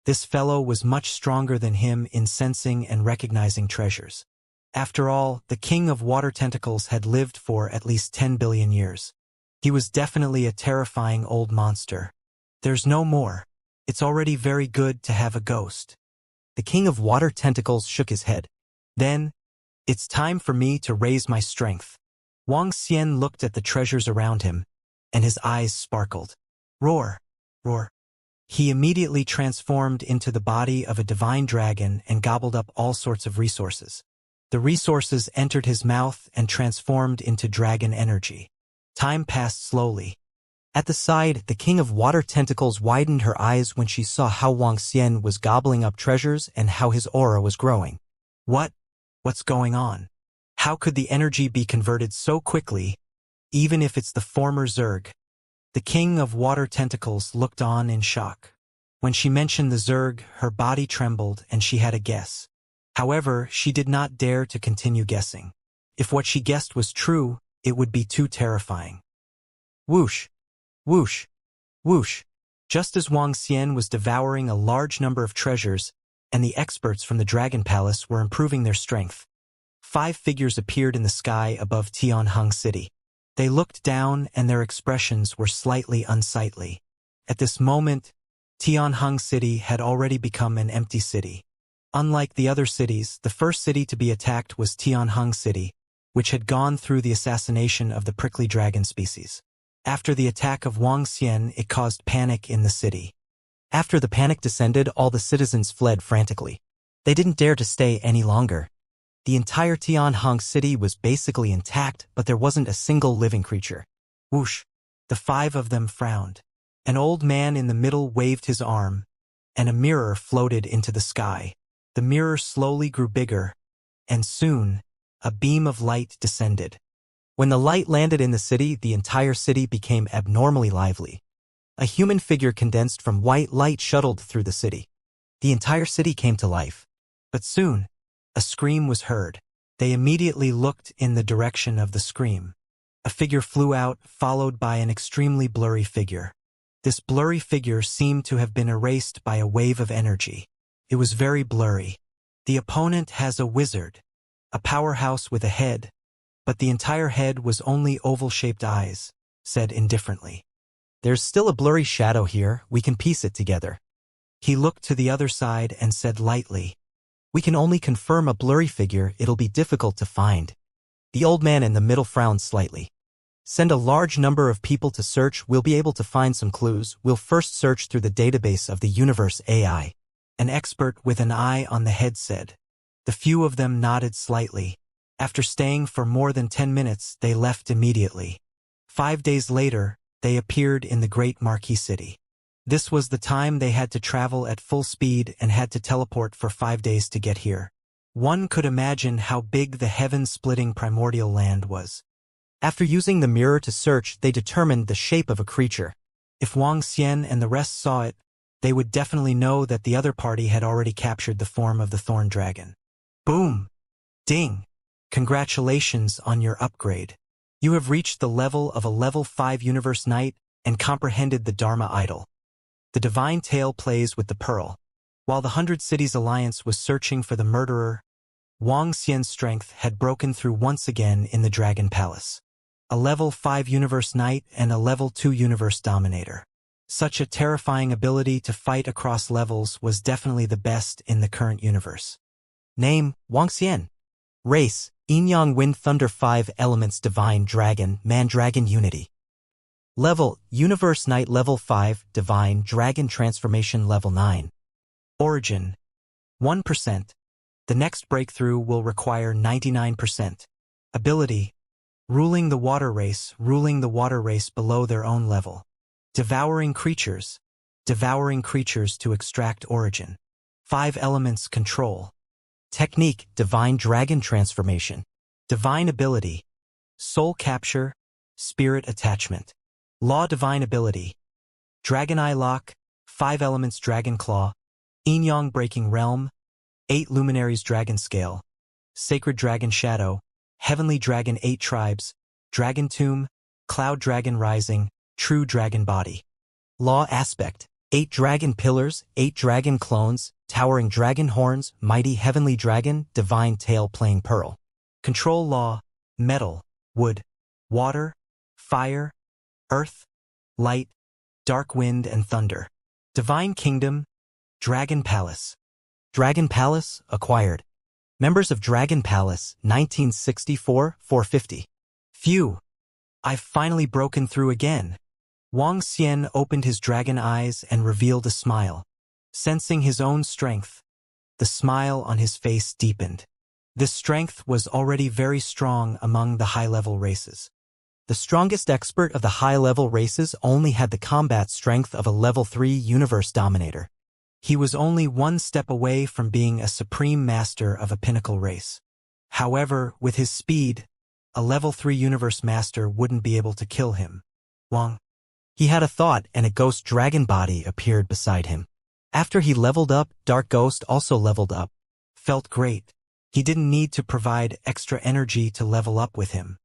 this fellow was much stronger than him in sensing and recognizing treasures. After all, the king of water tentacles had lived for at least 10 billion years. He was definitely a terrifying old monster. There's no more. It's already very good to have a ghost. The king of water tentacles shook his head. Then, it's time for me to raise my strength. Wuxia looked at the treasures around him, and his eyes sparkled. Roar, roar. He immediately transformed into the body of a divine dragon and gobbled up all sorts of resources. The resources entered his mouth and transformed into dragon energy. Time passed slowly. At the side, the king of water tentacles widened her eyes when she saw how Wuxia was gobbling up treasures and how his aura was growing. What's going on? How could the energy be converted so quickly, even if it's the former Zerg? The king of water tentacles looked on in shock. When she mentioned the Zerg, her body trembled and she had a guess. However, she did not dare to continue guessing. If what she guessed was true, it would be too terrifying. Whoosh! Whoosh! Whoosh! Just as Wuxia was devouring a large number of treasures, and the experts from the Dragon Palace were improving their strength, 5 figures appeared in the sky above Tianheng City. They looked down and their expressions were slightly unsightly. At this moment, Tianheng City had already become an empty city. Unlike the other cities, the first city to be attacked was Tianheng City, which had gone through the assassination of the prickly dragon species. After the attack of Wuxia, it caused panic in the city. After the panic descended, all the citizens fled frantically. They didn't dare to stay any longer. The entire Tianheng City was basically intact, but there wasn't a single living creature. Whoosh! The 5 of them frowned. An old man in the middle waved his arm, and a mirror floated into the sky. The mirror slowly grew bigger, and soon, a beam of light descended. When the light landed in the city, the entire city became abnormally lively. A human figure condensed from white light shuttled through the city. The entire city came to life. But soon, a scream was heard. They immediately looked in the direction of the scream. A figure flew out, followed by an extremely blurry figure. This blurry figure seemed to have been erased by a wave of energy. It was very blurry. The opponent has a wizard, a powerhouse with a head, but the entire head was only oval-shaped eyes, said indifferently. There's still a blurry shadow here, we can piece it together. He looked to the other side and said lightly, we can only confirm a blurry figure, it'll be difficult to find. The old man in the middle frowned slightly. Send a large number of people to search, we'll be able to find some clues, we'll first search through the database of the universe AI. An expert with an eye on the head said. The few of them nodded slightly. After staying for more than 10 minutes, they left immediately. 5 days later, they appeared in the great marquee city. This was the time they had to travel at full speed and had to teleport for 5 days to get here. One could imagine how big the heaven-splitting primordial land was. After using the mirror to search, they determined the shape of a creature. If Wuxia and the rest saw it, they would definitely know that the other party had already captured the form of the thorn dragon. Boom! Ding! Congratulations on your upgrade. You have reached the level of a level 5 Universe Knight and comprehended the Dharma Idol. The divine tale plays with the pearl. While the 100 Cities Alliance was searching for the murderer, Wuxia's strength had broken through once again in the Dragon Palace. A level 5 Universe Knight and a level 2 Universe Dominator. Such a terrifying ability to fight across levels was definitely the best in the current universe. Name, Wuxia. Race, Yin-Yang Wind Thunder 5 Elements Divine Dragon Man-Dragon Unity. Level, Universe Knight Level 5 Divine Dragon Transformation Level 9. Origin, 1%. The next breakthrough will require 99%. Ability. Ruling the water race below their own level. Devouring creatures to extract origin. 5 elements control. Technique, divine dragon transformation. Divine ability, soul capture, spirit attachment. Law divine ability, dragon eye lock, 5 elements dragon claw, yin-yang breaking realm, 8 luminaries dragon scale, sacred dragon shadow, heavenly dragon 8 tribes, dragon tomb, cloud dragon rising, true dragon body. Law aspect, 8 dragon pillars, 8 dragon clones, towering dragon horns, mighty heavenly dragon, divine tail playing pearl. Control law, metal, wood, water, fire, earth, light, dark wind and thunder. Divine kingdom, Dragon Palace. Dragon Palace, acquired. Members of Dragon Palace, 1964-450. Phew, I've finally broken through again. Wang Xian opened his dragon eyes and revealed a smile. Sensing his own strength, the smile on his face deepened. This strength was already very strong among the high-level races. The strongest expert of the high-level races only had the combat strength of a level 3 universe dominator. He was only one step away from being a supreme master of a pinnacle race. However, with his speed, a level 3 universe master wouldn't be able to kill him. Wang. He had a thought and a ghost dragon body appeared beside him. After he leveled up, Dark Ghost also leveled up. Felt great. He didn't need to provide extra energy to level up with him.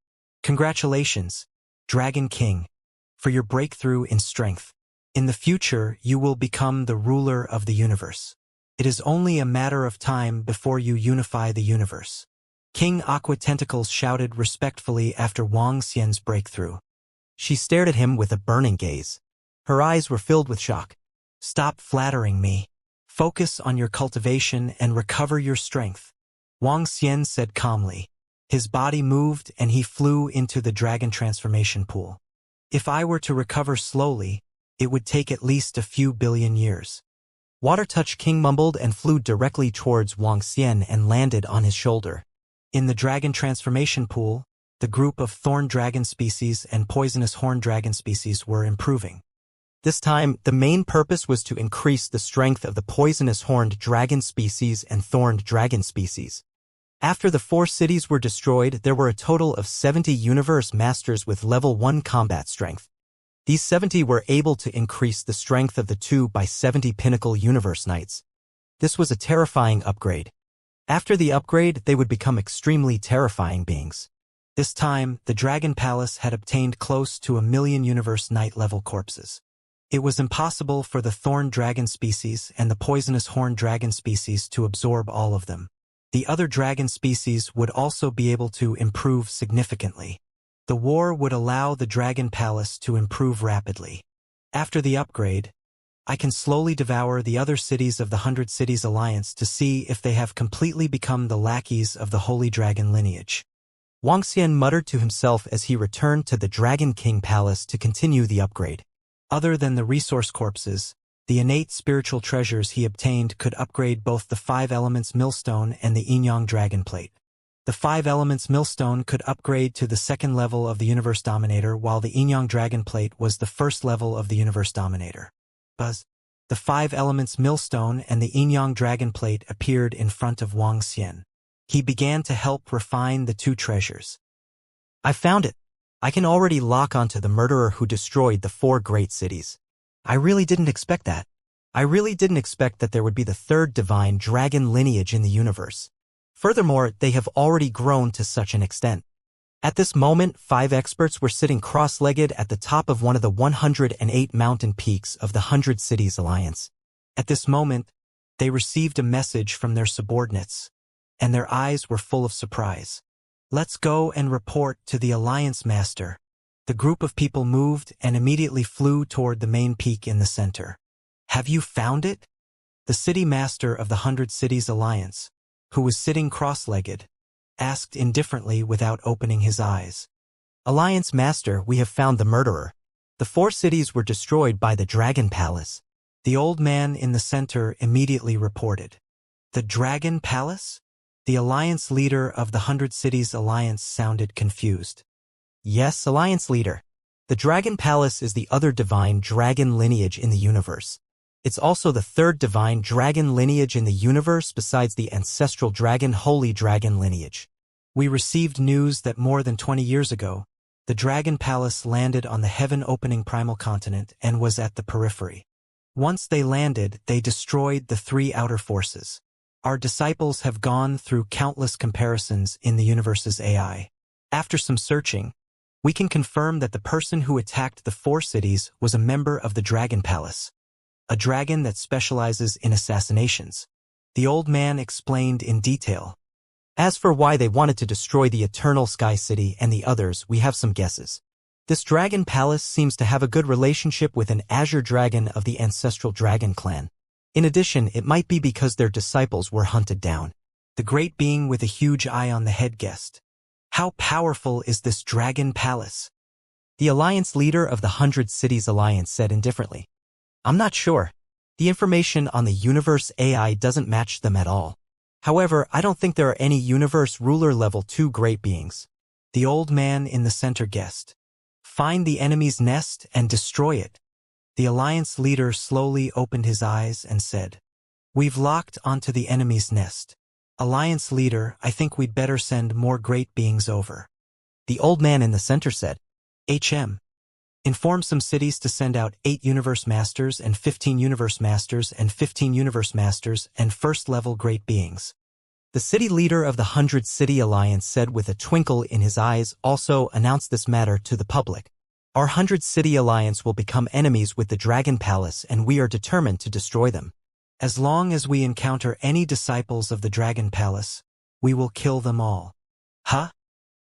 Congratulations, Dragon King, for your breakthrough in strength. In the future, you will become the ruler of the universe. It is only a matter of time before you unify the universe. King Aqua Tentacles shouted respectfully after Wang Xian's breakthrough. She stared at him with a burning gaze. Her eyes were filled with shock. Stop flattering me. Focus on your cultivation and recover your strength. Wang Xian said calmly. His body moved and he flew into the dragon transformation pool. If I were to recover slowly, it would take at least a few billion years. Water Touch King mumbled and flew directly towards Wang Xian and landed on his shoulder. In the dragon transformation pool, the group of thorn dragon species and poisonous horn dragon species were improving. This time, the main purpose was to increase the strength of the poisonous horned dragon species and thorned dragon species. After the 4 cities were destroyed, there were a total of 70 universe masters with level 1 combat strength. These 70 were able to increase the strength of the 2 by 70 pinnacle universe knights. This was a terrifying upgrade. After the upgrade, they would become extremely terrifying beings. This time, the Dragon Palace had obtained close to 1 million universe knight level corpses. It was impossible for the thorn dragon species and the poisonous horn dragon species to absorb all of them. The other dragon species would also be able to improve significantly. The war would allow the Dragon Palace to improve rapidly. After the upgrade, I can slowly devour the other cities of the 100 Cities Alliance to see if they have completely become the lackeys of the Holy Dragon lineage. Wang Xian muttered to himself as he returned to the Dragon King Palace to continue the upgrade. Other than the resource corpses, the innate spiritual treasures he obtained could upgrade both the 5 elements millstone and the yin-yang dragon plate. The 5 elements millstone could upgrade to the 2nd level of the universe dominator, while the yin-yang dragon plate was the 1st level of the universe dominator. Buzz. The 5 elements millstone and the yin-yang dragon plate appeared in front of Wang Xian. He began to help refine the 2 treasures. I found it. I can already lock onto the murderer who destroyed the 4 great cities. I really didn't expect that. I really didn't expect that there would be the 3rd divine dragon lineage in the universe. Furthermore, they have already grown to such an extent. At this moment, 5 experts were sitting cross-legged at the top of one of the 108 mountain peaks of the 100 Cities Alliance. At this moment, they received a message from their subordinates, and their eyes were full of surprise. Let's go and report to the Alliance Master. The group of people moved and immediately flew toward the main peak in the center. Have you found it? The City Master of the 100 Cities Alliance, who was sitting cross-legged, asked indifferently without opening his eyes. Alliance Master, we have found the murderer. The 4 cities were destroyed by the Dragon Palace. The old man in the center immediately reported. The Dragon Palace? The alliance leader of the 100 Cities Alliance sounded confused. Yes, alliance leader. The Dragon Palace is the other divine dragon lineage in the universe. It's also the third divine dragon lineage in the universe besides the ancestral dragon holy dragon lineage. We received news that more than 20 years ago, the Dragon Palace landed on the heaven-opening primal continent and was at the periphery. Once they landed, they destroyed the three outer forces. Our disciples have gone through countless comparisons in the universe's AI. After some searching, we can confirm that the person who attacked the four cities was a member of the Dragon Palace, a dragon that specializes in assassinations. The old man explained in detail. As for why they wanted to destroy the Eternal Sky City and the others, we have some guesses. This Dragon Palace seems to have a good relationship with an Azure Dragon of the ancestral dragon clan. In addition, it might be because their disciples were hunted down. The great being with a huge eye on the head guessed. How powerful is this Dragon Palace? The alliance leader of the 100 Cities Alliance said indifferently. I'm not sure. The information on the universe AI doesn't match them at all. However, I don't think there are any universe ruler level 2 great beings. The old man in the center guessed. Find the enemy's nest and destroy it. The alliance leader slowly opened his eyes and said, We've locked onto the enemy's nest. Alliance leader, I think we'd better send more great beings over. The old man in the center said, Inform some cities to send out 8 Universe Masters and 15 Universe Masters and 15 Universe Masters and first-level great beings. The city leader of the 100 City Alliance said with a twinkle in his eyes, also announced this matter to the public. Our 100 City Alliance will become enemies with the Dragon Palace and we are determined to destroy them. As long as we encounter any disciples of the Dragon Palace, we will kill them all. Huh?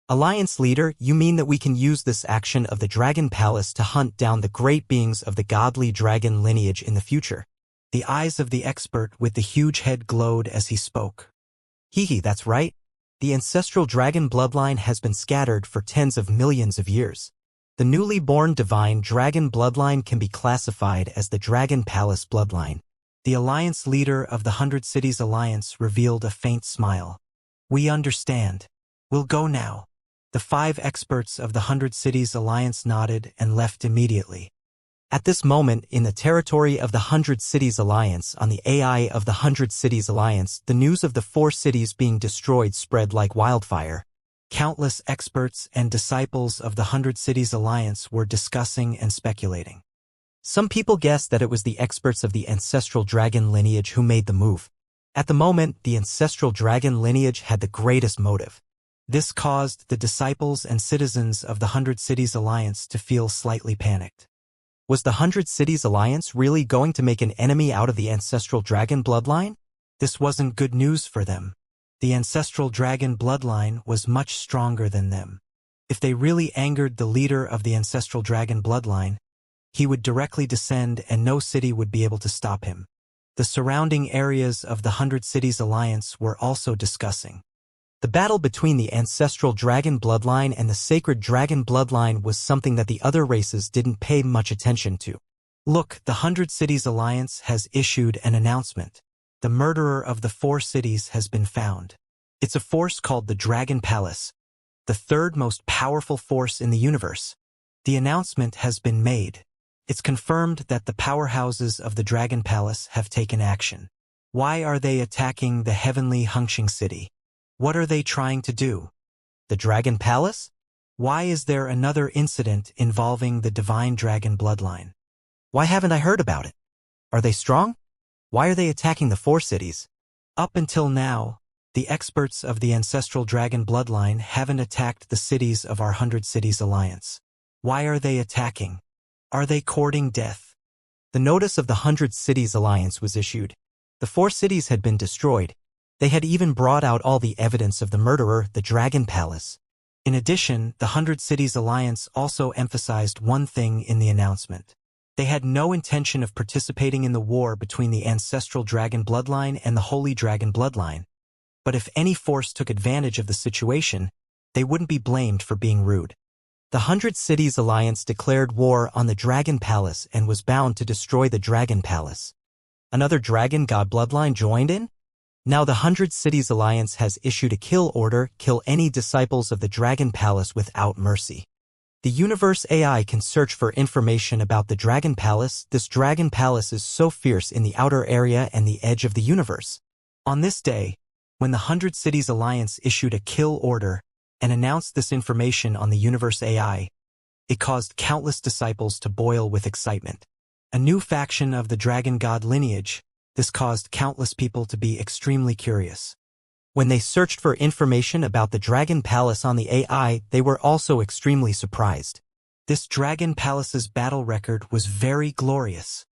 Alliance leader, you mean that we can use this action of the Dragon Palace to hunt down the great beings of the godly dragon lineage in the future? The eyes of the expert with the huge head glowed as he spoke. Hee, that's right. The ancestral dragon bloodline has been scattered for tens of millions of years. The newly born divine dragon bloodline can be classified as the Dragon Palace bloodline. The alliance leader of the 100 Cities Alliance revealed a faint smile. We understand. We'll go now. The 5 experts of the 100 Cities Alliance nodded and left immediately. At this moment, in the territory of the 100 Cities Alliance, on the AI of the 100 Cities Alliance, the news of the 4 cities being destroyed spread like wildfire. Countless experts and disciples of the 100 Cities Alliance were discussing and speculating. Some people guessed that it was the experts of the ancestral dragon lineage who made the move. At the moment, the ancestral dragon lineage had the greatest motive. This caused the disciples and citizens of the 100 Cities Alliance to feel slightly panicked. Was the 100 Cities Alliance really going to make an enemy out of the ancestral dragon bloodline? This wasn't good news for them. The ancestral dragon bloodline was much stronger than them. If they really angered the leader of the ancestral dragon bloodline, he would directly descend and no city would be able to stop him. The surrounding areas of the 100 Cities Alliance were also discussing. The battle between the ancestral dragon bloodline and the sacred dragon bloodline was something that the other races didn't pay much attention to. Look, the 100 Cities Alliance has issued an announcement. The murderer of the 4 cities has been found. It's a force called the Dragon Palace, the third most powerful force in the universe. The announcement has been made. It's confirmed that the powerhouses of the Dragon Palace have taken action. Why are they attacking the heavenly Hengqin city? What are they trying to do? The Dragon Palace? Why is there another incident involving the divine dragon bloodline? Why haven't I heard about it? Are they strong? Why are they attacking the 4 cities? Up until now, the experts of the ancestral dragon bloodline haven't attacked the cities of our 100 Cities Alliance. Why are they attacking? Are they courting death? The notice of the 100 Cities Alliance was issued. The 4 cities had been destroyed. They had even brought out all the evidence of the murderer, the Dragon Palace. In addition, the 100 Cities Alliance also emphasized one thing in the announcement. They had no intention of participating in the war between the ancestral dragon bloodline and the holy dragon bloodline. But if any force took advantage of the situation, they wouldn't be blamed for being rude. The 100 Cities Alliance declared war on the Dragon Palace and was bound to destroy the Dragon Palace. Another dragon god bloodline joined in? Now the 100 Cities Alliance has issued a kill order, kill any disciples of the Dragon Palace without mercy. The Universe AI can search for information about the Dragon Palace. This Dragon Palace is so fierce in the outer area and the edge of the universe. On this day, when the 100 Cities Alliance issued a kill order and announced this information on the Universe AI, it caused countless disciples to boil with excitement. A new faction of the Dragon God lineage, this caused countless people to be extremely curious. When they searched for information about the Dragon Palace on the AI, they were also extremely surprised. This Dragon Palace's battle record was very glorious.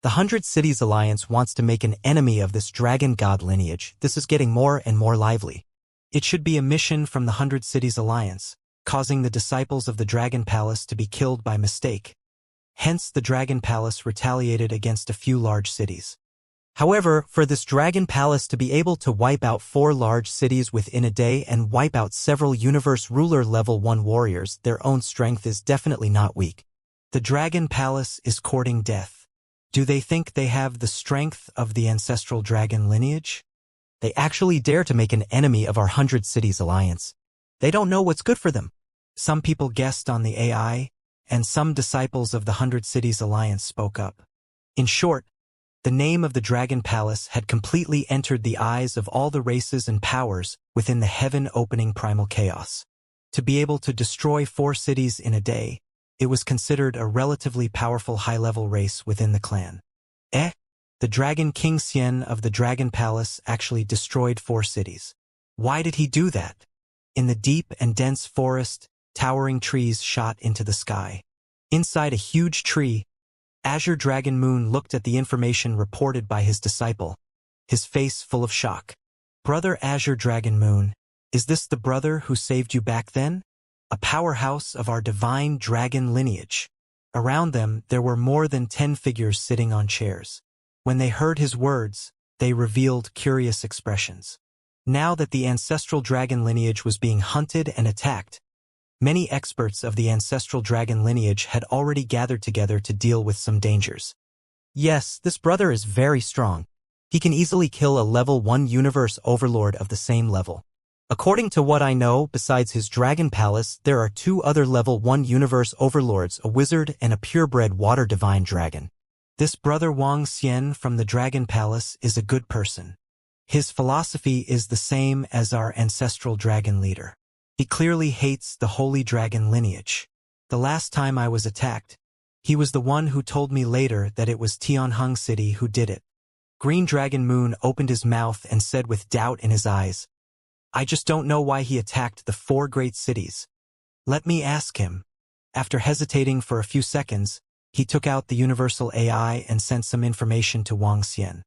The 100 Cities Alliance wants to make an enemy of this Dragon God lineage. This is getting more and more lively. It should be a mission from the 100 Cities Alliance, causing the disciples of the Dragon Palace to be killed by mistake. Hence, the Dragon Palace retaliated against a few large cities. However, for this Dragon Palace to be able to wipe out 4 large cities within a day and wipe out several Universe Ruler Level 1 warriors, their own strength is definitely not weak. The Dragon Palace is courting death. Do they think they have the strength of the ancestral dragon lineage? They actually dare to make an enemy of our 100 Cities Alliance. They don't know what's good for them. Some people guessed on the AI, and some disciples of the 100 Cities Alliance spoke up. In short, the name of the Dragon Palace had completely entered the eyes of all the races and powers within the heaven-opening primal chaos. To be able to destroy 4 cities in a day, it was considered a relatively powerful high-level race within the clan. The Dragon King Xian of the Dragon Palace actually destroyed 4 cities. Why did he do that? In the deep and dense forest, towering trees shot into the sky. Inside a huge tree, Azure Dragon Moon looked at the information reported by his disciple, his face full of shock. Brother Azure Dragon Moon, is this the brother who saved you back then? A powerhouse of our divine dragon lineage. Around them, there were more than 10 figures sitting on chairs. When they heard his words, they revealed curious expressions. Now that the ancestral dragon lineage was being hunted and attacked, many experts of the ancestral dragon lineage had already gathered together to deal with some dangers. Yes, this brother is very strong. He can easily kill a level 1 universe overlord of the same level. According to what I know, besides his dragon palace, there are 2 other level 1 universe overlords, a wizard and a purebred water divine dragon. This brother Wang Xian from the Dragon Palace is a good person. His philosophy is the same as our ancestral dragon leader. He clearly hates the holy dragon lineage. The last time I was attacked, he was the one who told me later that it was Tianheng City who did it. Green Dragon Moon opened his mouth and said with doubt in his eyes, I just don't know why he attacked the 4 great cities. Let me ask him. After hesitating for a few seconds, he took out the universal AI and sent some information to Wang Xian.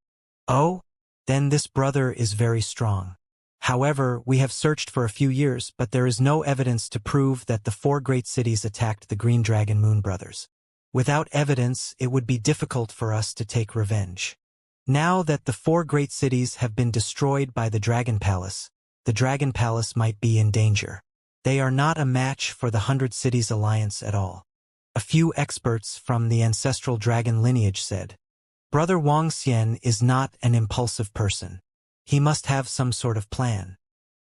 Oh, then this brother is very strong. However, we have searched for a few years, but there is no evidence to prove that the 4 great cities attacked the Green Dragon Moon brothers. Without evidence, it would be difficult for us to take revenge. Now that the 4 great cities have been destroyed by the Dragon Palace might be in danger. They are not a match for the 100 Cities Alliance at all. A few experts from the ancestral dragon lineage said, Brother Wang Xian is not an impulsive person. He must have some sort of plan.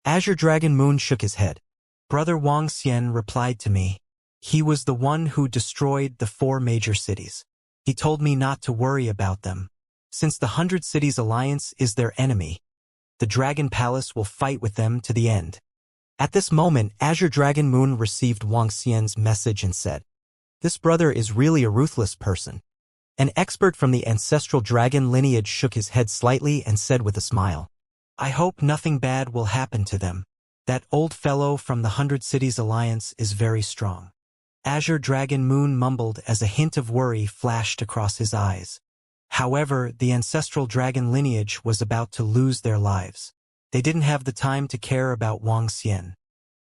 Azure Dragon Moon shook his head. Brother Wang Xian replied to me. He was the one who destroyed the 4 major cities. He told me not to worry about them. Since the 100 Cities Alliance is their enemy, the Dragon Palace will fight with them to the end. At this moment, Azure Dragon Moon received Wang Xian's message and said, This brother is really a ruthless person. An expert from the ancestral dragon lineage shook his head slightly and said with a smile, I hope nothing bad will happen to them. That old fellow from the 100 Cities Alliance is very strong. Azure Dragon Moon mumbled as a hint of worry flashed across his eyes. However, the ancestral dragon lineage was about to lose their lives. They didn't have the time to care about Wang Xian.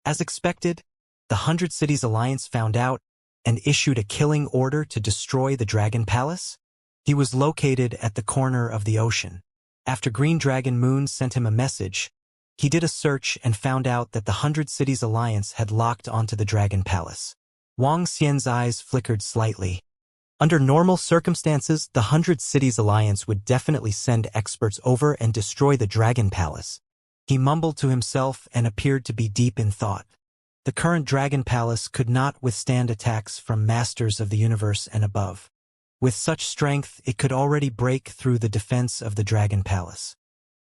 As expected, the 100 Cities Alliance found out and issued a killing order to destroy the Dragon Palace. He was located at the corner of the ocean. After Green Dragon Moon sent him a message, he did a search and found out that the 100 Cities Alliance had locked onto the Dragon Palace. Wang Xian's eyes flickered slightly. Under normal circumstances, the 100 Cities Alliance would definitely send experts over and destroy the Dragon Palace. He mumbled to himself and appeared to be deep in thought. The current Dragon Palace could not withstand attacks from masters of the universe and above. With such strength, it could already break through the defense of the Dragon Palace.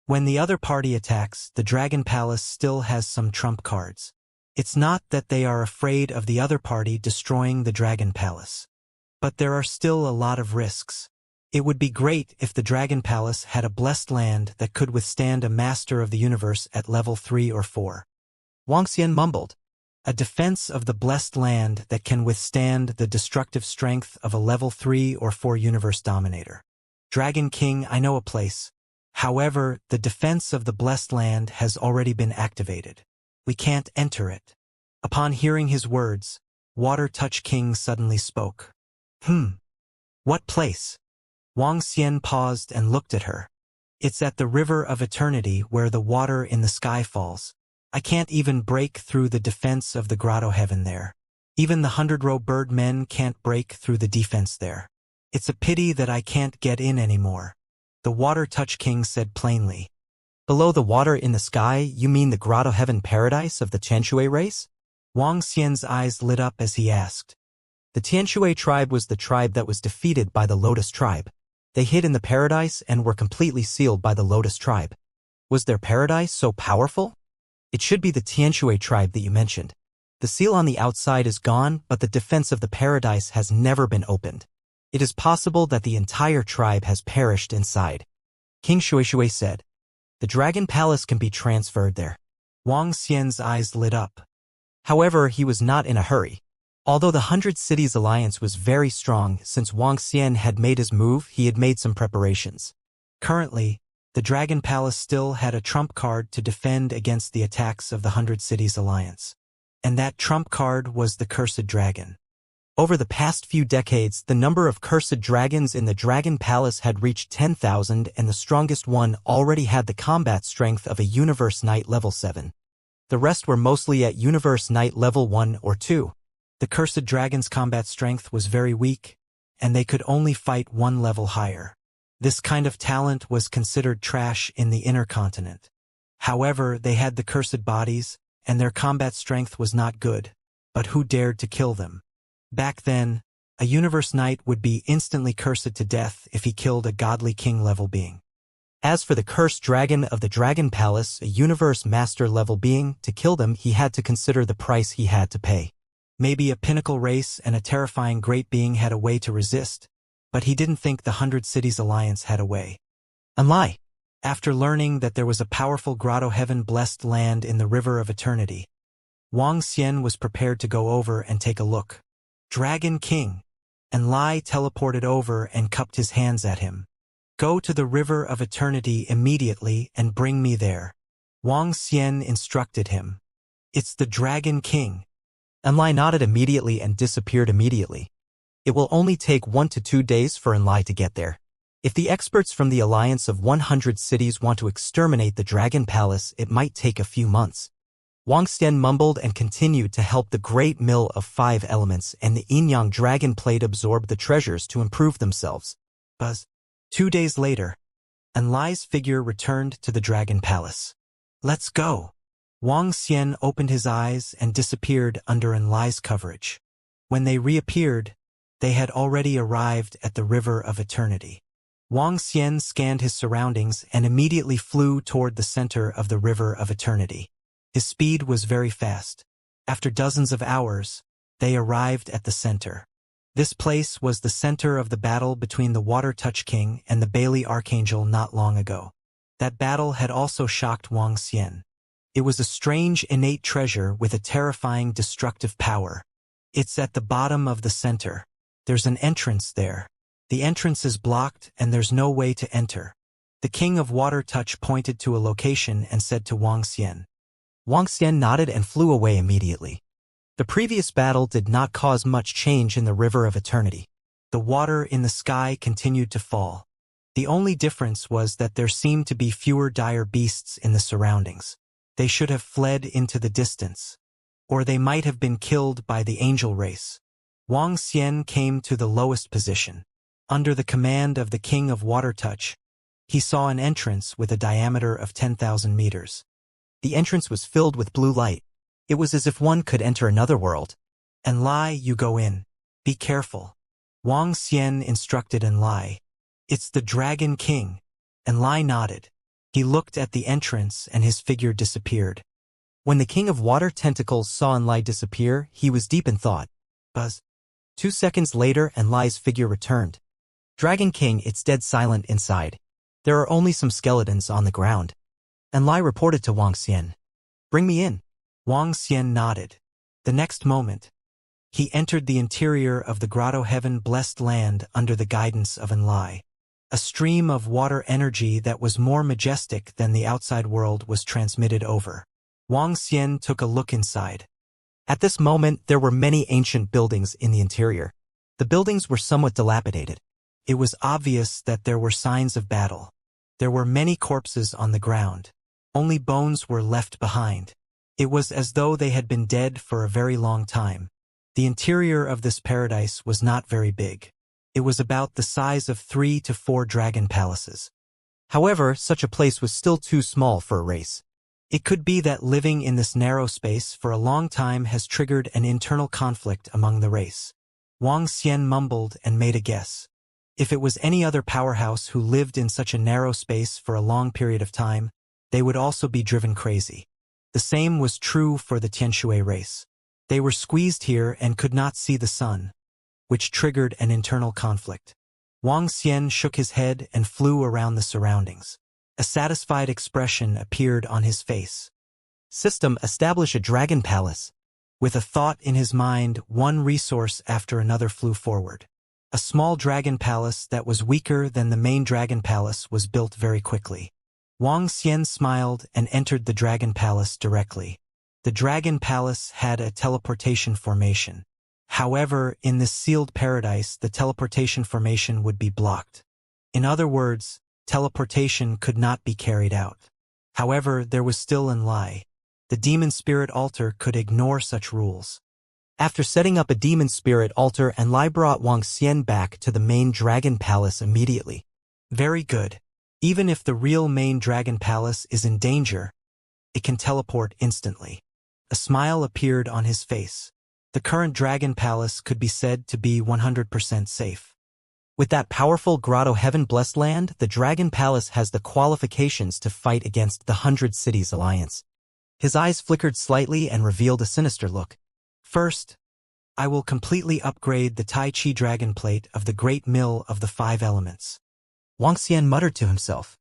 When the other party attacks, the Dragon Palace still has some trump cards. It's not that they are afraid of the other party destroying the Dragon Palace. But there are still a lot of risks. It would be great if the Dragon Palace had a blessed land that could withstand a master of the universe at level 3 or 4. Wuxia mumbled. A defense of the blessed land that can withstand the destructive strength of a level 3 or 4 universe dominator. Dragon King, I know a place. However, the defense of the blessed land has already been activated. We can't enter it. Upon hearing his words, Water Touch King suddenly spoke. What place? Wuxia paused and looked at her. It's at the River of Eternity where the water in the sky falls. I can't even break through the defense of the grotto heaven there. Even the 100-row bird men can't break through the defense there. It's a pity that I can't get in anymore. The Water Touch King said plainly. Below the water in the sky, you mean the grotto heaven paradise of the Tianshui race? Wuxia's eyes lit up as he asked. The Tianshui tribe was the tribe that was defeated by the Lotus tribe. They hid in the paradise and were completely sealed by the Lotus tribe. Was their paradise so powerful? It should be the Tianshui tribe that you mentioned. The seal on the outside is gone, but the defense of the paradise has never been opened. It is possible that the entire tribe has perished inside. King Shuishui said. The Dragon Palace can be transferred there. Wuxia's eyes lit up. However, he was not in a hurry. Although the 100 Cities Alliance was very strong, since Wuxia had made his move, he had made some preparations. Currently, the Dragon Palace still had a trump card to defend against the attacks of the 100 Cities Alliance. And that trump card was the Cursed Dragon. Over the past few decades, the number of cursed dragons in the Dragon Palace had reached 10,000, and the strongest one already had the combat strength of a Universe Knight level 7. The rest were mostly at Universe Knight level 1 or 2. The Cursed Dragon's combat strength was very weak, and they could only fight one level higher. This kind of talent was considered trash in the inner continent. However, they had the cursed bodies, and their combat strength was not good. But who dared to kill them? Back then, a Universe Knight would be instantly cursed to death if he killed a godly king-level being. As for the Cursed Dragon of the Dragon Palace, a Universe Master-level being, to kill them he had to consider the price he had to pay. Maybe a pinnacle race and a terrifying great being had a way to resist, but he didn't think the 100 Cities Alliance had a way. Unlike, after learning that there was a powerful grotto heaven-blessed land in the River of Eternity, Wuxia was prepared to go over and take a look. Dragon King. And Lai teleported over and cupped his hands at him. Go to the River of Eternity immediately and bring me there. Wuxia instructed him. It's the Dragon King. Enlai nodded immediately and disappeared immediately. It will only take 1 to 2 days for Enlai to get there. If the experts from the Alliance of 100 Cities want to exterminate the Dragon Palace, it might take a few months. Wuxia mumbled and continued to help the Great Mill of 5 Elements and the Yin-Yang Dragon Plate absorb the treasures to improve themselves. Buzz. 2 days later, Enlai's figure returned to the Dragon Palace. Let's go. Wuxia opened his eyes and disappeared under Enlai's coverage. When they reappeared, they had already arrived at the River of Eternity. Wuxia scanned his surroundings and immediately flew toward the center of the River of Eternity. His speed was very fast. After dozens of hours, they arrived at the center. This place was the center of the battle between the Water Touch King and the Bailey Archangel not long ago. That battle had also shocked Wuxia. It was a strange innate treasure with a terrifying destructive power. It's at the bottom of the center. There's an entrance there. The entrance is blocked and there's no way to enter. The King of Water Touch pointed to a location and said to Wuxia. Wuxia nodded and flew away immediately. The previous battle did not cause much change in the River of Eternity. The water in the sky continued to fall. The only difference was that there seemed to be fewer dire beasts in the surroundings. They should have fled into the distance. Or they might have been killed by the angel race. Wang Xian came to the lowest position. Under the command of the King of Water Touch, he saw an entrance with a diameter of 10,000 meters. The entrance was filled with blue light. It was as if one could enter another world. "Enlai, you go in. Be careful." Wang Xian instructed Enlai. "It's the Dragon King." Enlai nodded. He looked at the entrance and his figure disappeared. When the King of Water Tentacles saw Enlai disappear, he was deep in thought. Buzz. 2 seconds later, Enlai's figure returned. "Dragon King, it's dead silent inside. There are only some skeletons on the ground." Enlai reported to Wang Xian. "Bring me in." Wang Xian nodded. The next moment, he entered the interior of the grotto heaven-blessed land under the guidance of Enlai. A stream of water energy that was more majestic than the outside world was transmitted over. Wang Xian took a look inside. At this moment, there were many ancient buildings in the interior. The buildings were somewhat dilapidated. It was obvious that there were signs of battle. There were many corpses on the ground. Only bones were left behind. It was as though they had been dead for a very long time. The interior of this paradise was not very big. It was about the size of 3 to 4 dragon palaces. However, such a place was still too small for a race. It could be that living in this narrow space for a long time has triggered an internal conflict among the race. Wang Xian mumbled and made a guess. If it was any other powerhouse who lived in such a narrow space for a long period of time, they would also be driven crazy. The same was true for the Tianshui race. They were squeezed here and could not see the sun, which triggered an internal conflict. Wang Xian shook his head and flew around the surroundings. A satisfied expression appeared on his face. System, establish a dragon palace. With a thought in his mind, one resource after another flew forward. A small dragon palace that was weaker than the main dragon palace was built very quickly. Wang Xian smiled and entered the dragon palace directly. The dragon palace had a teleportation formation. However, in this sealed paradise, the teleportation formation would be blocked. In other words, teleportation could not be carried out. However, there was still Enlai. The demon spirit altar could ignore such rules. After setting up a demon spirit altar, Enlai brought Wang Xian back to the main dragon palace immediately. Very good. Even if the real main dragon palace is in danger, it can teleport instantly. A smile appeared on his face. The current dragon palace could be said to be 100% safe. With that powerful grotto heaven-blessed land, the dragon palace has the qualifications to fight against the 100 Cities Alliance. His eyes flickered slightly and revealed a sinister look. First, I will completely upgrade the Tai Chi dragon plate of the Great Mill of the 5 Elements. Wang Xian muttered to himself.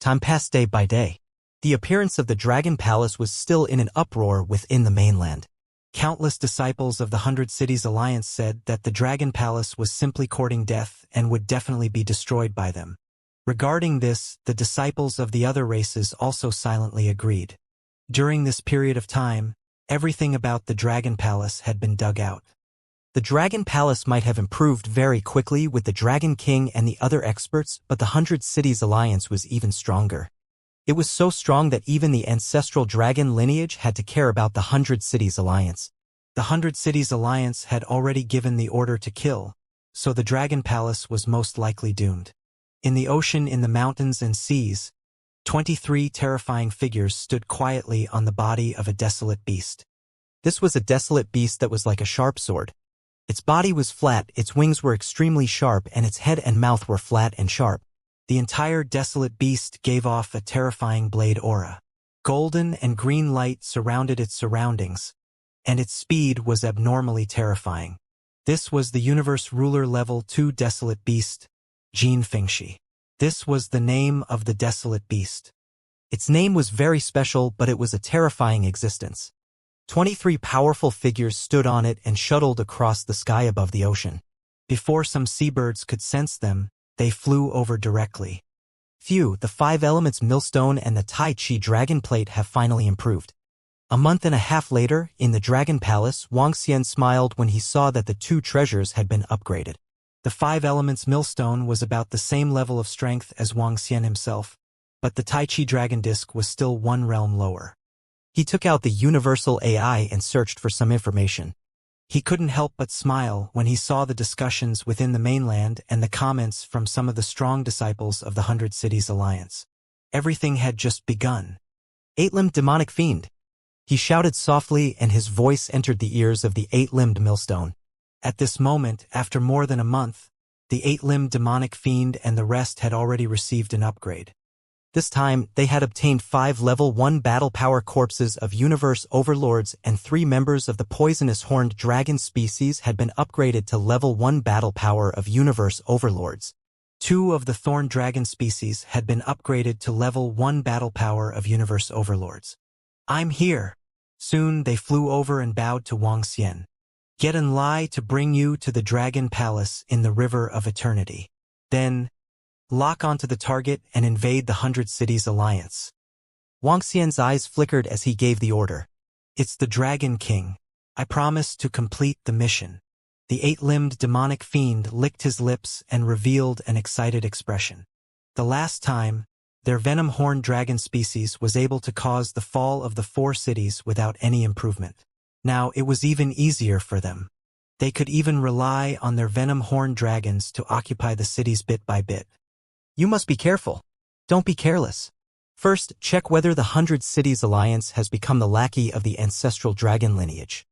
Time passed day by day. The appearance of the dragon palace was still in an uproar within the mainland. Countless disciples of the 100 Cities Alliance said that the dragon palace was simply courting death and would definitely be destroyed by them. Regarding this, the disciples of the other races also silently agreed. During this period of time, everything about the dragon palace had been dug out. The dragon palace might have improved very quickly with the Dragon King and the other experts, but the 100 Cities Alliance was even stronger. It was so strong that even the ancestral dragon lineage had to care about the 100 Cities Alliance. The 100 Cities Alliance had already given the order to kill, so the dragon palace was most likely doomed. In the ocean, in the mountains and seas, 23 terrifying figures stood quietly on the body of a desolate beast. This was a desolate beast that was like a sharp sword. Its body was flat, its wings were extremely sharp, and its head and mouth were flat and sharp. The entire desolate beast gave off a terrifying blade aura. Golden and green light surrounded its surroundings, and its speed was abnormally terrifying. This was the Universe Ruler Level 2 Desolate Beast, Jin Fengshi. This was the name of the desolate beast. Its name was very special, but it was a terrifying existence. 23 powerful figures stood on it and shuttled across the sky above the ocean. Before some seabirds could sense them, they flew over directly. Phew, the 5 Elements millstone and the Tai Chi dragon plate have finally improved. A month and a half later, in the Dragon Palace, Wang Xian smiled when he saw that the 2 treasures had been upgraded. The 5 Elements millstone was about the same level of strength as Wang Xian himself, but the Tai Chi dragon disc was still 1 realm lower. He took out the universal AI and searched for some information. He couldn't help but smile when he saw the discussions within the mainland and the comments from some of the strong disciples of the 100 Cities Alliance. Everything had just begun. Eight-limbed demonic fiend. He shouted softly, and his voice entered the ears of the eight-limbed millstone. At this moment, after more than a month, the eight-limbed demonic fiend and the rest had already received an upgrade. This time, they had obtained 5 level 1 battle power corpses of universe overlords, and 3 members of the poisonous horned dragon species had been upgraded to level 1 battle power of universe overlords. 2 of the thorn dragon species had been upgraded to level 1 battle power of universe overlords. I'm here. Soon they flew over and bowed to Wuxia. Get in line to bring you to the Dragon Palace in the River of Eternity. Then, lock onto the target and invade the 100 Cities Alliance. Wuxia's eyes flickered as he gave the order. It's the Dragon King. I promise to complete the mission. The eight-limbed demonic fiend licked his lips and revealed an excited expression. The last time, their venom-horned dragon species was able to cause the fall of the 4 cities without any improvement. Now it was even easier for them. They could even rely on their venom-horned dragons to occupy the cities bit by bit. You must be careful. Don't be careless. First, check whether the 100 Cities Alliance has become the lackey of the ancestral dragon lineage.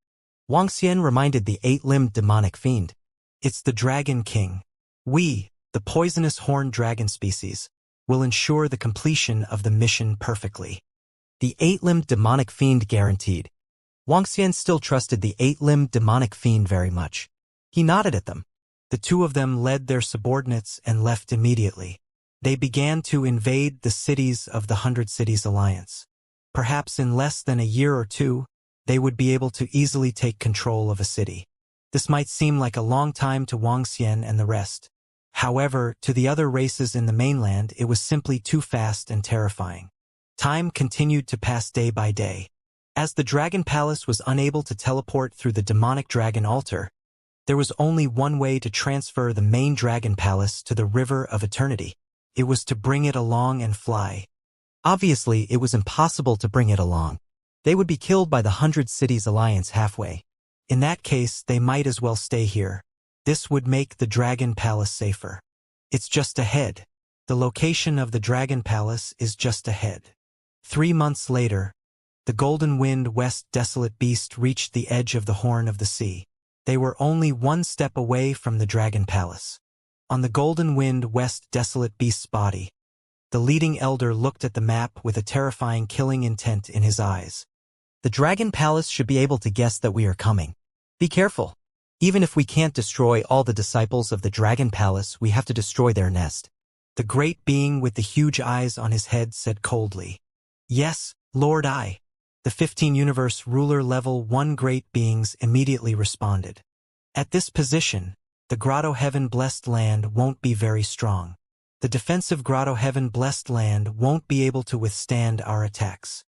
Wuxia reminded the eight-limbed demonic fiend. It's the Dragon King. We, the poisonous horned dragon species, will ensure the completion of the mission perfectly. The eight-limbed demonic fiend guaranteed. Wuxia still trusted the eight-limbed demonic fiend very much. He nodded at them. The 2 of them led their subordinates and left immediately. They began to invade the cities of the 100 Cities Alliance. Perhaps in less than a year or 2, they would be able to easily take control of a city. This might seem like a long time to Wuxia and the rest. However, to the other races in the mainland, it was simply too fast and terrifying. Time continued to pass day by day. As the Dragon Palace was unable to teleport through the demonic dragon altar, there was only one way to transfer the main Dragon Palace to the River of Eternity. It was to bring it along and fly. Obviously, it was impossible to bring it along. They would be killed by the 100 Cities Alliance halfway. In that case, they might as well stay here. This would make the Dragon Palace safer. It's just ahead. The location of the Dragon Palace is just ahead. 3 months later, the Golden Wind West Desolate Beast reached the edge of the Horn of the Sea. They were only 1 step away from the Dragon Palace. On the Golden Wind West Desolate Beast's body, the leading elder looked at the map with a terrifying killing intent in his eyes. The Dragon Palace should be able to guess that we are coming. Be careful. Even if we can't destroy all the disciples of the Dragon Palace, we have to destroy their nest. The great being with the huge eyes on his head said coldly. Yes, Lord I. The 15 universe ruler level 1 great beings immediately responded. At this position, the Grotto Heaven Blessed Land won't be very strong. The defensive Grotto Heaven Blessed Land won't be able to withstand our attacks.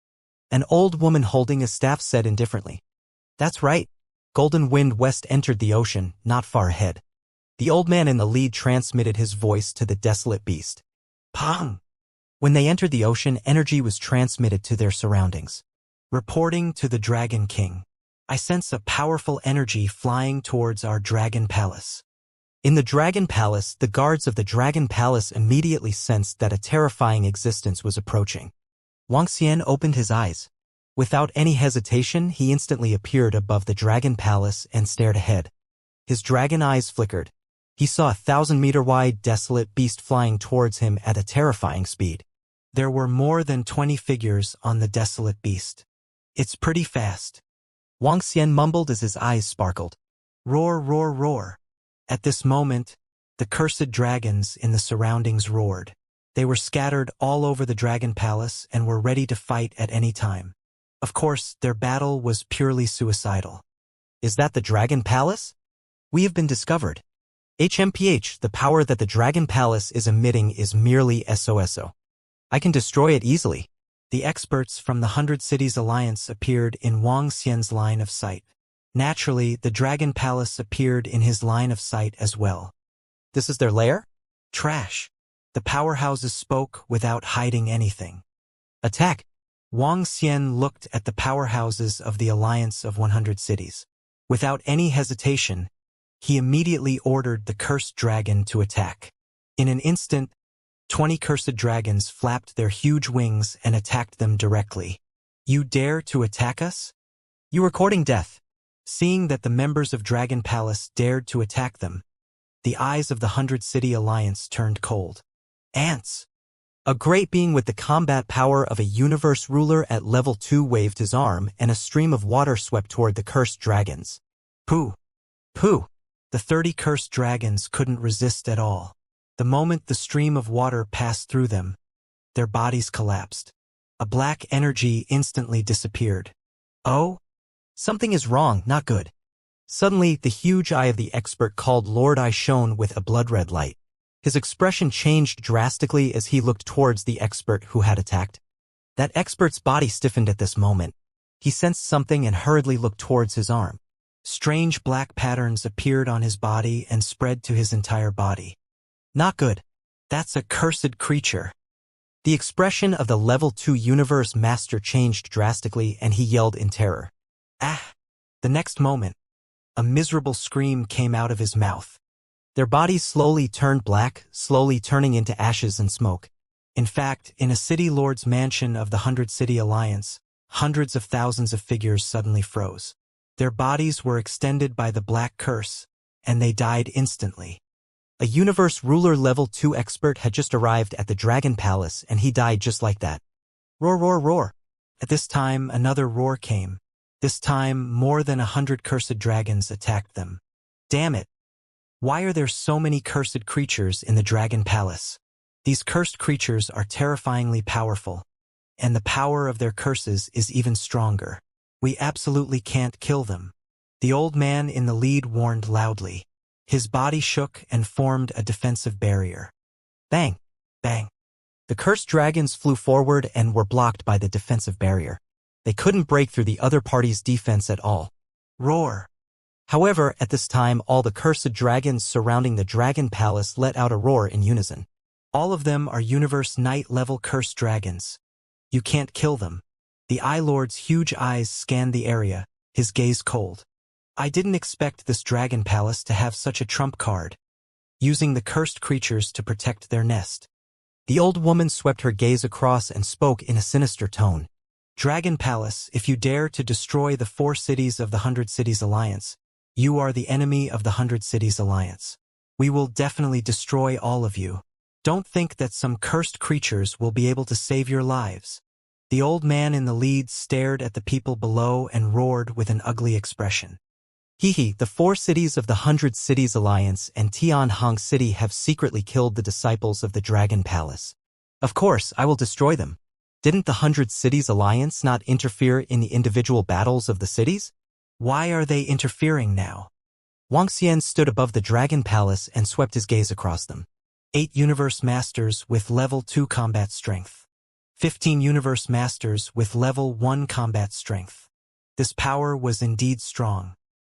An old woman holding a staff said indifferently. That's right. Golden Wind West entered the ocean, not far ahead. The old man in the lead transmitted his voice to the desolate beast. Pong! When they entered the ocean, energy was transmitted to their surroundings. Reporting to the Dragon King. I sense a powerful energy flying towards our Dragon Palace. In the Dragon Palace, the guards of the Dragon Palace immediately sensed that a terrifying existence was approaching. Wuxia opened his eyes. Without any hesitation, he instantly appeared above the Dragon Palace and stared ahead. His dragon eyes flickered. He saw a 1,000-meter-wide desolate beast flying towards him at a terrifying speed. There were more than 20 figures on the desolate beast. It's pretty fast. Wuxia mumbled as his eyes sparkled. Roar, roar, roar. At this moment, the cursed dragons in the surroundings roared. They were scattered all over the Dragon Palace and were ready to fight at any time. Of course, their battle was purely suicidal. Is that the Dragon Palace? We have been discovered. HMPH, the power that the Dragon Palace is emitting is merely SOSO. I can destroy it easily. The experts from the 100 Cities Alliance appeared in Wuxia's line of sight. Naturally, the Dragon Palace appeared in his line of sight as well. This is their lair? Trash. The powerhouses spoke without hiding anything. Attack! Wuxia looked at the powerhouses of the Alliance of 100 Cities. Without any hesitation, he immediately ordered the cursed dragon to attack. In an instant, 20 cursed dragons flapped their huge wings and attacked them directly. You dare to attack us? You are courting death. Seeing that the members of Dragon Palace dared to attack them, the eyes of the 100-City Alliance turned cold. Ants! A great being with the combat power of a universe ruler at level 2 waved his arm and a stream of water swept toward the cursed dragons. Pooh! Pooh! The 30 cursed dragons couldn't resist at all. The moment the stream of water passed through them, their bodies collapsed. A black energy instantly disappeared. Oh? Something is wrong, not good. Suddenly, the huge eye of the expert called Lord Eye shone with a blood-red light. His expression changed drastically as he looked towards the expert who had attacked. That expert's body stiffened at this moment. He sensed something and hurriedly looked towards his arm. Strange black patterns appeared on his body and spread to his entire body. Not good. That's a cursed creature. The expression of the level 2 universe master changed drastically and he yelled in terror. Ah! The next moment, a miserable scream came out of his mouth. Their bodies slowly turned black, slowly turning into ashes and smoke. In fact, in a city lord's mansion of the 100-City Alliance, hundreds of thousands of figures suddenly froze. Their bodies were extended by the black curse, and they died instantly. A universe ruler level 2 expert had just arrived at the Dragon Palace and he died just like that. Roar, roar, roar. At this time, another roar came. This time, more than 100 cursed dragons attacked them. Damn it! Why are there so many cursed creatures in the Dragon Palace? These cursed creatures are terrifyingly powerful, and the power of their curses is even stronger. We absolutely can't kill them. The old man in the lead warned loudly. His body shook and formed a defensive barrier. Bang! Bang! The cursed dragons flew forward and were blocked by the defensive barrier. They couldn't break through the other party's defense at all. Roar! However, at this time, all the cursed dragons surrounding the Dragon Palace let out a roar in unison. All of them are Universe Knight-level cursed dragons. You can't kill them. The Eye Lord's huge eyes scanned the area, his gaze cold. I didn't expect this Dragon Palace to have such a trump card, using the cursed creatures to protect their nest. The old woman swept her gaze across and spoke in a sinister tone. Dragon Palace, if you dare to destroy the 4 cities of the 100 Cities Alliance, you are the enemy of the 100 Cities Alliance. We will definitely destroy all of you. Don't think that some cursed creatures will be able to save your lives. The old man in the lead stared at the people below and roared with an ugly expression. Hehe, the 4 cities of the 100 Cities Alliance and Tianhong City have secretly killed the disciples of the Dragon Palace. Of course, I will destroy them. Didn't the 100 Cities Alliance not interfere in the individual battles of the cities? Why are they interfering now? Wuxia stood above the Dragon Palace and swept his gaze across them. 8 Universe Masters with level 2 combat strength. 15 Universe Masters with level 1 combat strength. This power was indeed strong.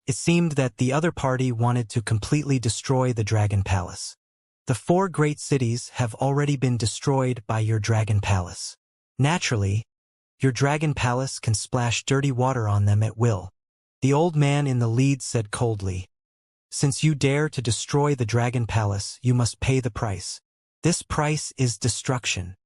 It seemed that the other party wanted to completely destroy the Dragon Palace. The 4 great cities have already been destroyed by your Dragon Palace. Naturally, your Dragon Palace can splash dirty water on them at will. The old man in the lead said coldly, Since you dare to destroy the Dragon Palace, you must pay the price. This price is destruction.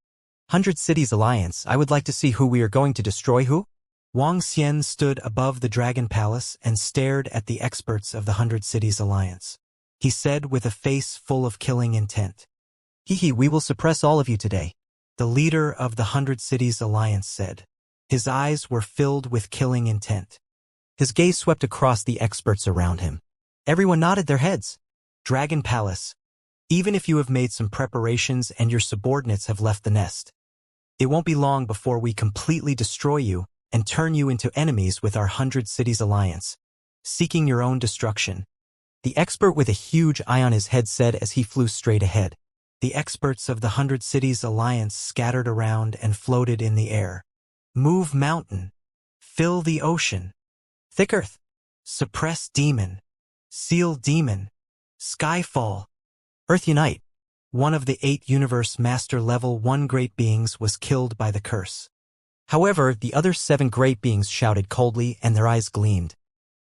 100 Cities Alliance, I would like to see who we are going to destroy who? Wang Xian stood above the Dragon Palace and stared at the experts of the 100 Cities Alliance. He said with a face full of killing intent. Hehe, we will suppress all of you today. The leader of the 100 Cities Alliance said. His eyes were filled with killing intent. His gaze swept across the experts around him. Everyone nodded their heads. Dragon Palace. Even if you have made some preparations and your subordinates have left the nest, it won't be long before we completely destroy you and turn you into enemies with our 100 Cities Alliance, seeking your own destruction. The expert with a huge eye on his head said as he flew straight ahead. The experts of the 100 Cities Alliance scattered around and floated in the air. Move mountain. Fill the ocean. Thick earth. Suppress demon. Seal demon. Skyfall. Earth unite. One of the 8 Universe Master Level 1 Great Beings was killed by the curse. However, the other 7 Great Beings shouted coldly and their eyes gleamed.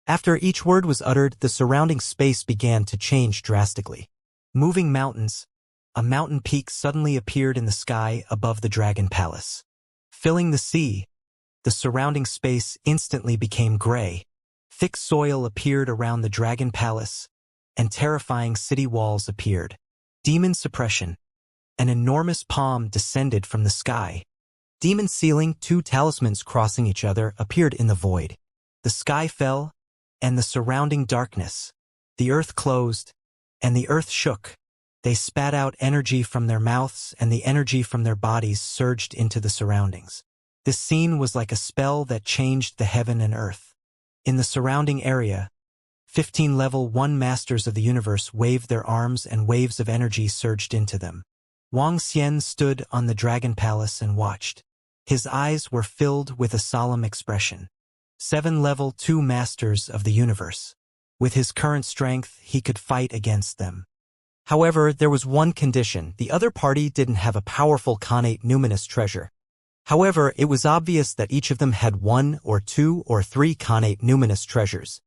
After each word was uttered, the surrounding space began to change drastically. Moving mountains, a mountain peak suddenly appeared in the sky above the Dragon Palace. Filling the sea, the surrounding space instantly became gray. Thick soil appeared around the Dragon Palace, and terrifying city walls appeared. Demon suppression. An enormous palm descended from the sky. Demon ceiling, two talismans crossing each other, appeared in the void. The sky fell, and the surrounding darkness. The earth closed, and the earth shook. They spat out energy from their mouths, and the energy from their bodies surged into the surroundings. This scene was like a spell that changed the heaven and earth. In the surrounding area, 15 level 1 masters of the universe waved their arms and waves of energy surged into them. Wang Xian stood on the Dragon Palace and watched. His eyes were filled with a solemn expression. 7 level 2 masters of the universe. With his current strength, he could fight against them. However, there was one condition: the other party didn't have a powerful connate numinous treasure. However, it was obvious that each of them had 1 or 2 or 3 connate numinous treasures.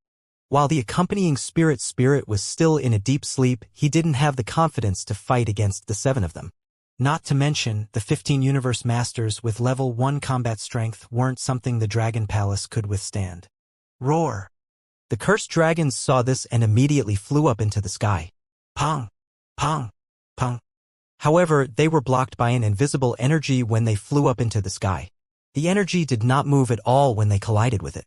While the accompanying spirit was still in a deep sleep, he didn't have the confidence to fight against the 7 of them. Not to mention, the 15 universe masters with level 1 combat strength weren't something the Dragon Palace could withstand. Roar! The cursed dragons saw this and immediately flew up into the sky. Pong! Pong! Pong! However, they were blocked by an invisible energy when they flew up into the sky. The energy did not move at all when they collided with it.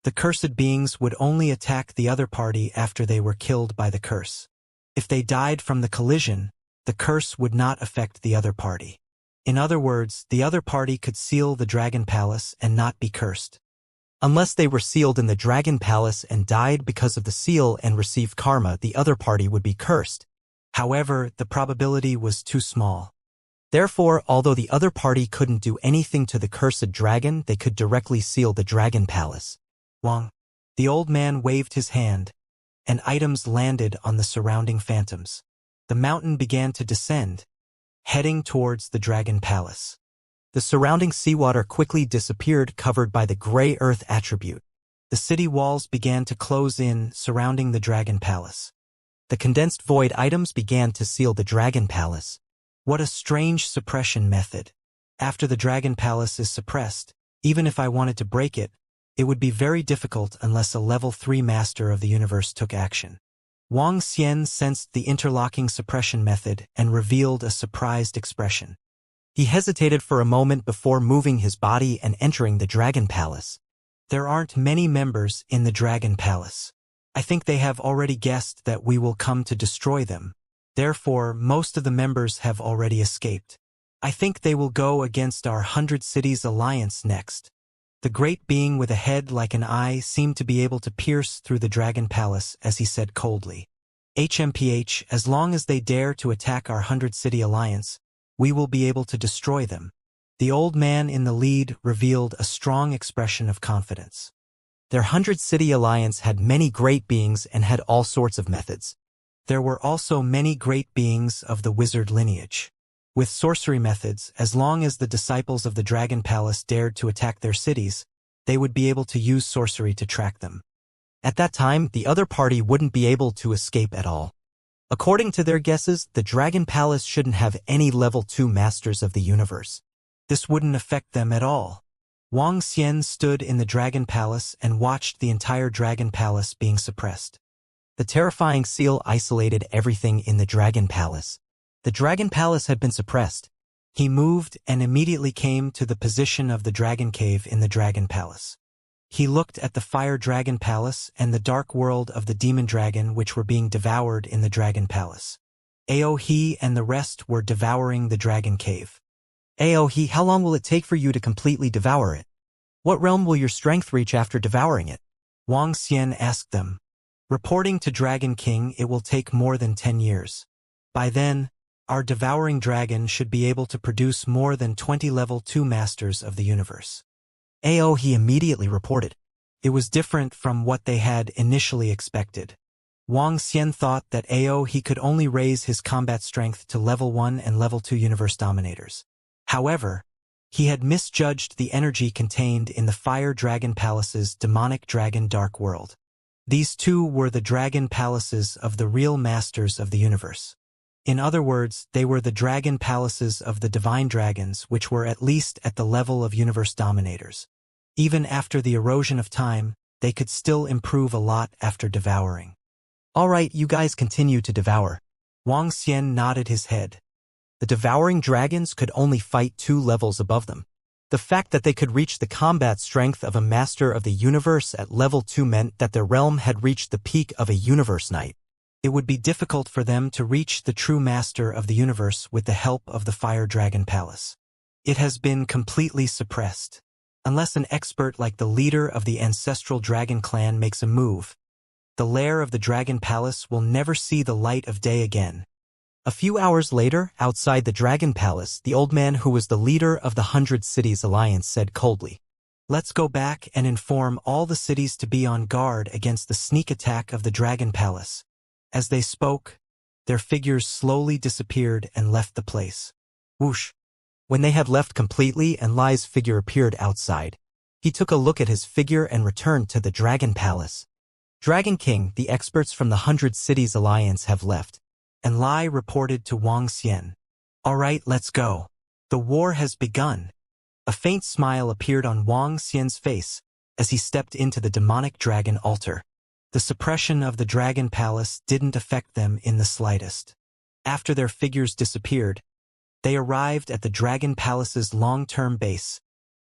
The cursed beings would only attack the other party after they were killed by the curse. If they died from the collision, the curse would not affect the other party. In other words, the other party could seal the Dragon Palace and not be cursed. Unless they were sealed in the Dragon Palace and died because of the seal and received karma, the other party would be cursed. However, the probability was too small. Therefore, although the other party couldn't do anything to the cursed dragon, they could directly seal the Dragon Palace. Wang. The old man waved his hand, and items landed on the surrounding phantoms. The mountain began to descend, heading towards the Dragon Palace. The surrounding seawater quickly disappeared, covered by the gray earth attribute. The city walls began to close in, surrounding the Dragon Palace. The condensed void items began to seal the Dragon Palace. What a strange suppression method. After the Dragon Palace is suppressed, even if I wanted to break it, it would be very difficult unless a level 3 master of the universe took action. Wang Xian sensed the interlocking suppression method and revealed a surprised expression. He hesitated for a moment before moving his body and entering the Dragon Palace. There aren't many members in the Dragon Palace. I think they have already guessed that we will come to destroy them. Therefore, most of the members have already escaped. I think they will go against our 100 Cities Alliance next. The great being with a head like an eye seemed to be able to pierce through the Dragon Palace as he said coldly, HMPH, as long as they dare to attack our 100 City Alliance, we will be able to destroy them. The old man in the lead revealed a strong expression of confidence. Their 100 City Alliance had many great beings and had all sorts of methods. There were also many great beings of the wizard lineage. With sorcery methods, as long as the disciples of the Dragon Palace dared to attack their cities, they would be able to use sorcery to track them. At that time, the other party wouldn't be able to escape at all. According to their guesses, the Dragon Palace shouldn't have any level 2 masters of the universe. This wouldn't affect them at all. Wang Xian stood in the Dragon Palace and watched the entire Dragon Palace being suppressed. The terrifying seal isolated everything in the Dragon Palace. The Dragon Palace had been suppressed. He moved and immediately came to the position of the Dragon Cave in the Dragon Palace. He looked at the Fire Dragon Palace and the dark world of the Demon Dragon, which were being devoured in the Dragon Palace. He and the rest were devouring the Dragon Cave. He, how long will it take for you to completely devour it? What realm will your strength reach after devouring it? Wang Xian asked them. Reporting to Dragon King, it will take more than 10 years. By then, our devouring dragon should be able to produce more than 20 level 2 masters of the universe. He immediately reported. It was different from what they had initially expected. Wang Xian thought that he could only raise his combat strength to level 1 and level 2 universe dominators. However, he had misjudged the energy contained in the Fire Dragon Palace's demonic dragon dark world. These two were the dragon palaces of the real masters of the universe. In other words, they were the dragon palaces of the divine dragons, which were at least at the level of universe dominators. Even after the erosion of time, they could still improve a lot after devouring. All right, you guys continue to devour. Wang Xian nodded his head. The devouring dragons could only fight 2 levels above them. The fact that they could reach the combat strength of a master of the universe at level 2 meant that their realm had reached the peak of a universe knight. It would be difficult for them to reach the true master of the universe with the help of the Fire Dragon Palace. It has been completely suppressed. Unless an expert like the leader of the ancestral dragon clan makes a move, the lair of the Dragon Palace will never see the light of day again. A few hours later, outside the Dragon Palace, the old man who was the leader of the 100 Cities Alliance said coldly, "Let's go back and inform all the cities to be on guard against the sneak attack of the Dragon Palace." As they spoke, their figures slowly disappeared and left the place. Whoosh! When they had left completely and Lai's figure appeared outside, he took a look at his figure and returned to the Dragon Palace. Dragon King, the experts from the 100 Cities Alliance have left, and Lai reported to Wang Xian. "All right, let's go. The war has begun." A faint smile appeared on Wang Xian's face as he stepped into the demonic dragon altar. The suppression of the Dragon Palace didn't affect them in the slightest. After their figures disappeared, they arrived at the Dragon Palace's long-term base,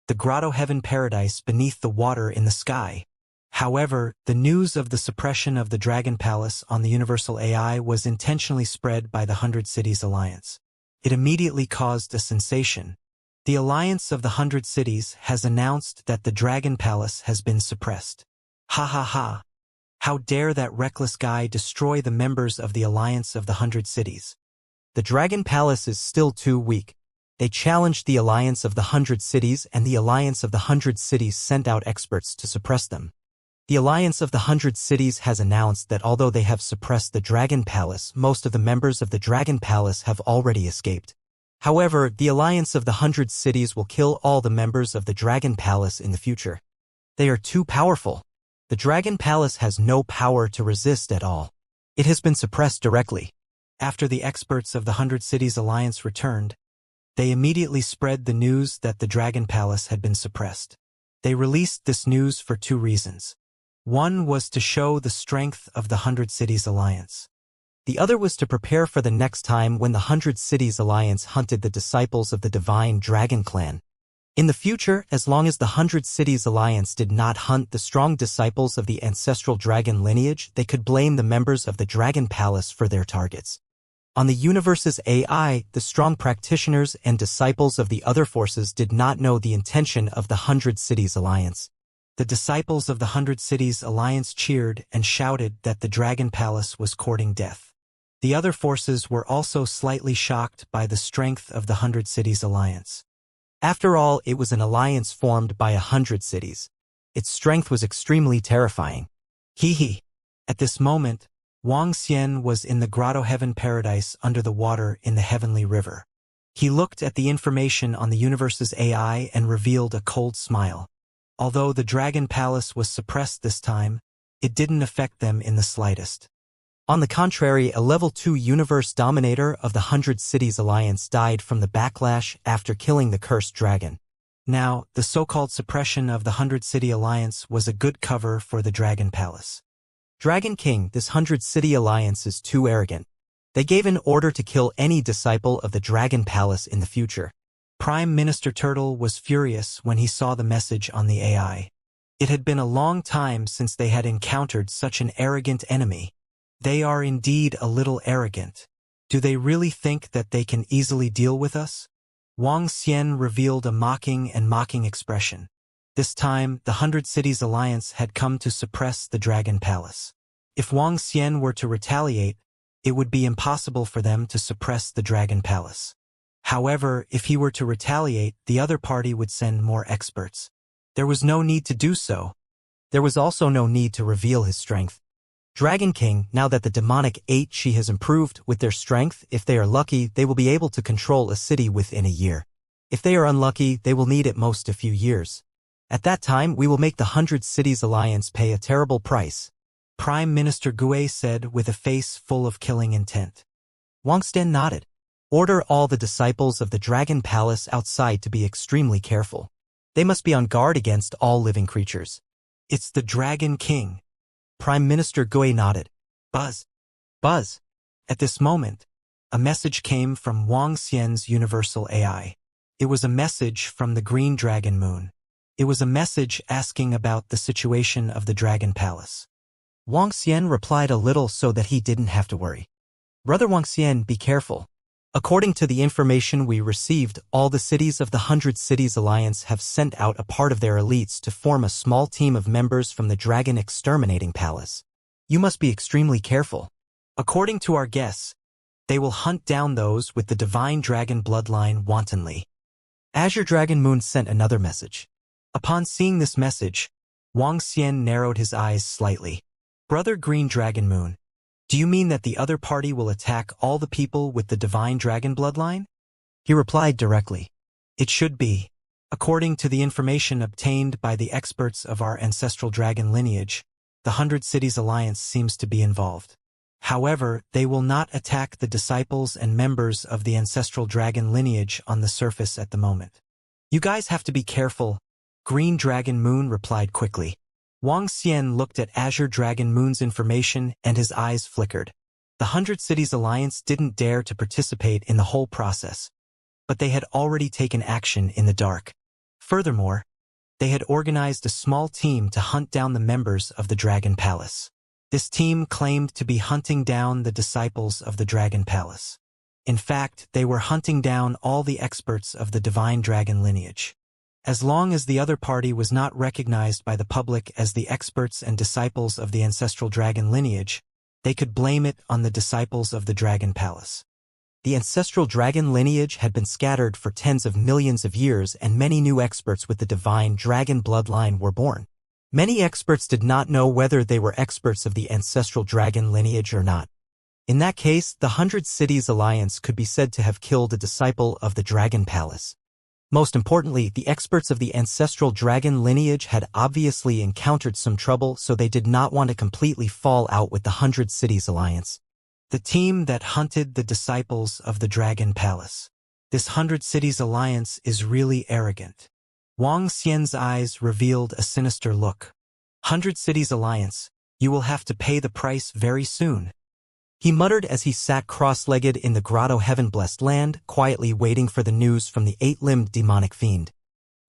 the Grotto Heaven Paradise beneath the water in the sky. However, the news of the suppression of the Dragon Palace on the Universal AI was intentionally spread by the 100 Cities Alliance. It immediately caused a sensation. The Alliance of the 100 Cities has announced that the Dragon Palace has been suppressed. Ha ha ha! How dare that reckless guy destroy the members of the Alliance of the 100 Cities? The Dragon Palace is still too weak. They challenged the Alliance of the 100 Cities, and the Alliance of the 100 Cities sent out experts to suppress them. The Alliance of the 100 Cities has announced that although they have suppressed the Dragon Palace, most of the members of the Dragon Palace have already escaped. However, the Alliance of the 100 Cities will kill all the members of the Dragon Palace in the future. They are too powerful. The Dragon Palace has no power to resist at all. It has been suppressed directly. After the experts of the 100 Cities Alliance returned, they immediately spread the news that the Dragon Palace had been suppressed. They released this news for 2 reasons. One was to show the strength of the 100 Cities Alliance. The other was to prepare for the next time when the 100 Cities Alliance hunted the disciples of the Divine Dragon Clan. In the future, as long as the 100 Cities Alliance did not hunt the strong disciples of the ancestral dragon lineage, they could blame the members of the Dragon Palace for their targets. On the universe's AI, the strong practitioners and disciples of the other forces did not know the intention of the 100 Cities Alliance. The disciples of the 100 Cities Alliance cheered and shouted that the Dragon Palace was courting death. The other forces were also slightly shocked by the strength of the 100 Cities Alliance. After all, it was an alliance formed by 100 cities. Its strength was extremely terrifying. Hee. At this moment, Wang Xian was in the Grotto Heaven Paradise under the water in the Heavenly River. He looked at the information on the universe's AI and revealed a cold smile. Although the Dragon Palace was suppressed this time, it didn't affect them in the slightest. On the contrary, a level 2 universe dominator of the 100 Cities Alliance died from the backlash after killing the cursed dragon. Now, the so-called suppression of the 100 City Alliance was a good cover for the Dragon Palace. Dragon King, this 100 City Alliance is too arrogant. They gave an order to kill any disciple of the Dragon Palace in the future. Prime Minister Turtle was furious when he saw the message on the AI. It had been a long time since they had encountered such an arrogant enemy. They are indeed a little arrogant. Do they really think that they can easily deal with us? Wang Xian revealed a mocking expression. This time, the 100 Cities Alliance had come to suppress the Dragon Palace. If Wang Xian were to retaliate, it would be impossible for them to suppress the Dragon Palace. However, if he were to retaliate, the other party would send more experts. There was no need to do so. There was also no need to reveal his strength. Dragon King, now that the demonic 8 she has improved with their strength, if they are lucky, they will be able to control a city within a year. If they are unlucky, they will need at most a few years. At that time, we will make the 100 Cities Alliance pay a terrible price. Prime Minister Gue said with a face full of killing intent. Wang Xian nodded. Order all the disciples of the Dragon Palace outside to be extremely careful. They must be on guard against all living creatures. It's the Dragon King. Prime Minister Gue nodded. Buzz. Buzz. At this moment, a message came from Wang Xian's universal AI. It was a message from the Green Dragon Moon. It was a message asking about the situation of the Dragon Palace. Wang Xian replied a little so that he didn't have to worry. Brother Wang Xian, be careful. According to the information we received, all the cities of the 100 Cities Alliance have sent out a part of their elites to form a small team of members from the Dragon Exterminating Palace. You must be extremely careful. According to our guess, they will hunt down those with the Divine Dragon bloodline wantonly. Azure Dragon Moon sent another message. Upon seeing this message, Wang Xian narrowed his eyes slightly. Brother Green Dragon Moon, do you mean that the other party will attack all the people with the Divine Dragon bloodline? He replied directly. It should be. According to the information obtained by the experts of our ancestral dragon lineage, the 100 Cities Alliance seems to be involved. However, they will not attack the disciples and members of the ancestral dragon lineage on the surface at the moment. You guys have to be careful, Green Dragon Moon replied quickly. Wang Xian looked at Azure Dragon Moon's information and his eyes flickered. The 100 Cities Alliance didn't dare to participate in the whole process, but they had already taken action in the dark. Furthermore, they had organized a small team to hunt down the members of the Dragon Palace. This team claimed to be hunting down the disciples of the Dragon Palace. In fact, they were hunting down all the experts of the Divine Dragon lineage. As long as the other party was not recognized by the public as the experts and disciples of the ancestral dragon lineage, they could blame it on the disciples of the Dragon Palace. The ancestral dragon lineage had been scattered for tens of millions of years, and many new experts with the divine dragon bloodline were born. Many experts did not know whether they were experts of the ancestral dragon lineage or not. In that case, the 100 Cities Alliance could be said to have killed a disciple of the Dragon Palace. Most importantly, the experts of the ancestral dragon lineage had obviously encountered some trouble, so they did not want to completely fall out with the 100 Cities Alliance. The team that hunted the disciples of the Dragon Palace. This 100 Cities Alliance is really arrogant. Wang Xian's eyes revealed a sinister look. 100 Cities Alliance, you will have to pay the price very soon. He muttered as he sat cross-legged in the grotto heaven-blessed land, quietly waiting for the news from the 8-limbed demonic fiend.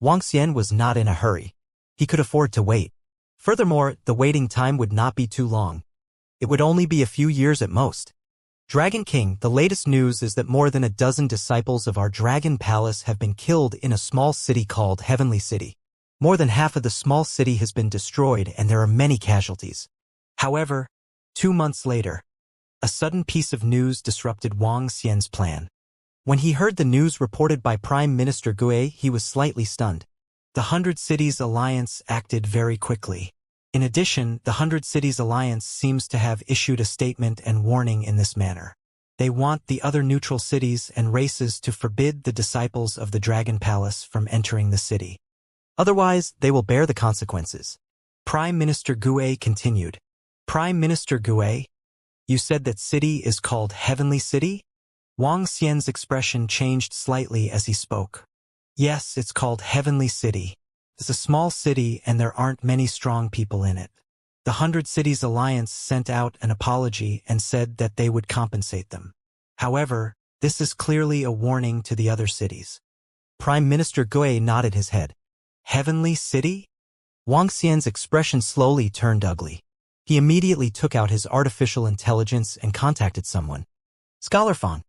Wang Xian was not in a hurry. He could afford to wait. Furthermore, the waiting time would not be too long. It would only be a few years at most. Dragon King, the latest news is that more than a dozen disciples of our Dragon Palace have been killed in a small city called Heavenly City. More than half of the small city has been destroyed and there are many casualties. However, 2 months later, a sudden piece of news disrupted Wang Xian's plan. When he heard the news reported by Prime Minister Gue, he was slightly stunned. The 100 Cities Alliance acted very quickly. In addition, the 100 Cities Alliance seems to have issued a statement and warning in this manner. They want the other neutral cities and races to forbid the disciples of the Dragon Palace from entering the city. Otherwise, they will bear the consequences. Prime Minister Gue continued. Prime Minister Gue, you said that city is called Heavenly City? Wang Xian's expression changed slightly as he spoke. Yes, it's called Heavenly City. It's a small city and there aren't many strong people in it. The 100 Cities Alliance sent out an apology and said that they would compensate them. However, this is clearly a warning to the other cities. Prime Minister Gue nodded his head. Heavenly City? Wang Xian's expression slowly turned ugly. He immediately took out his artificial intelligence and contacted someone. Scholar Fang.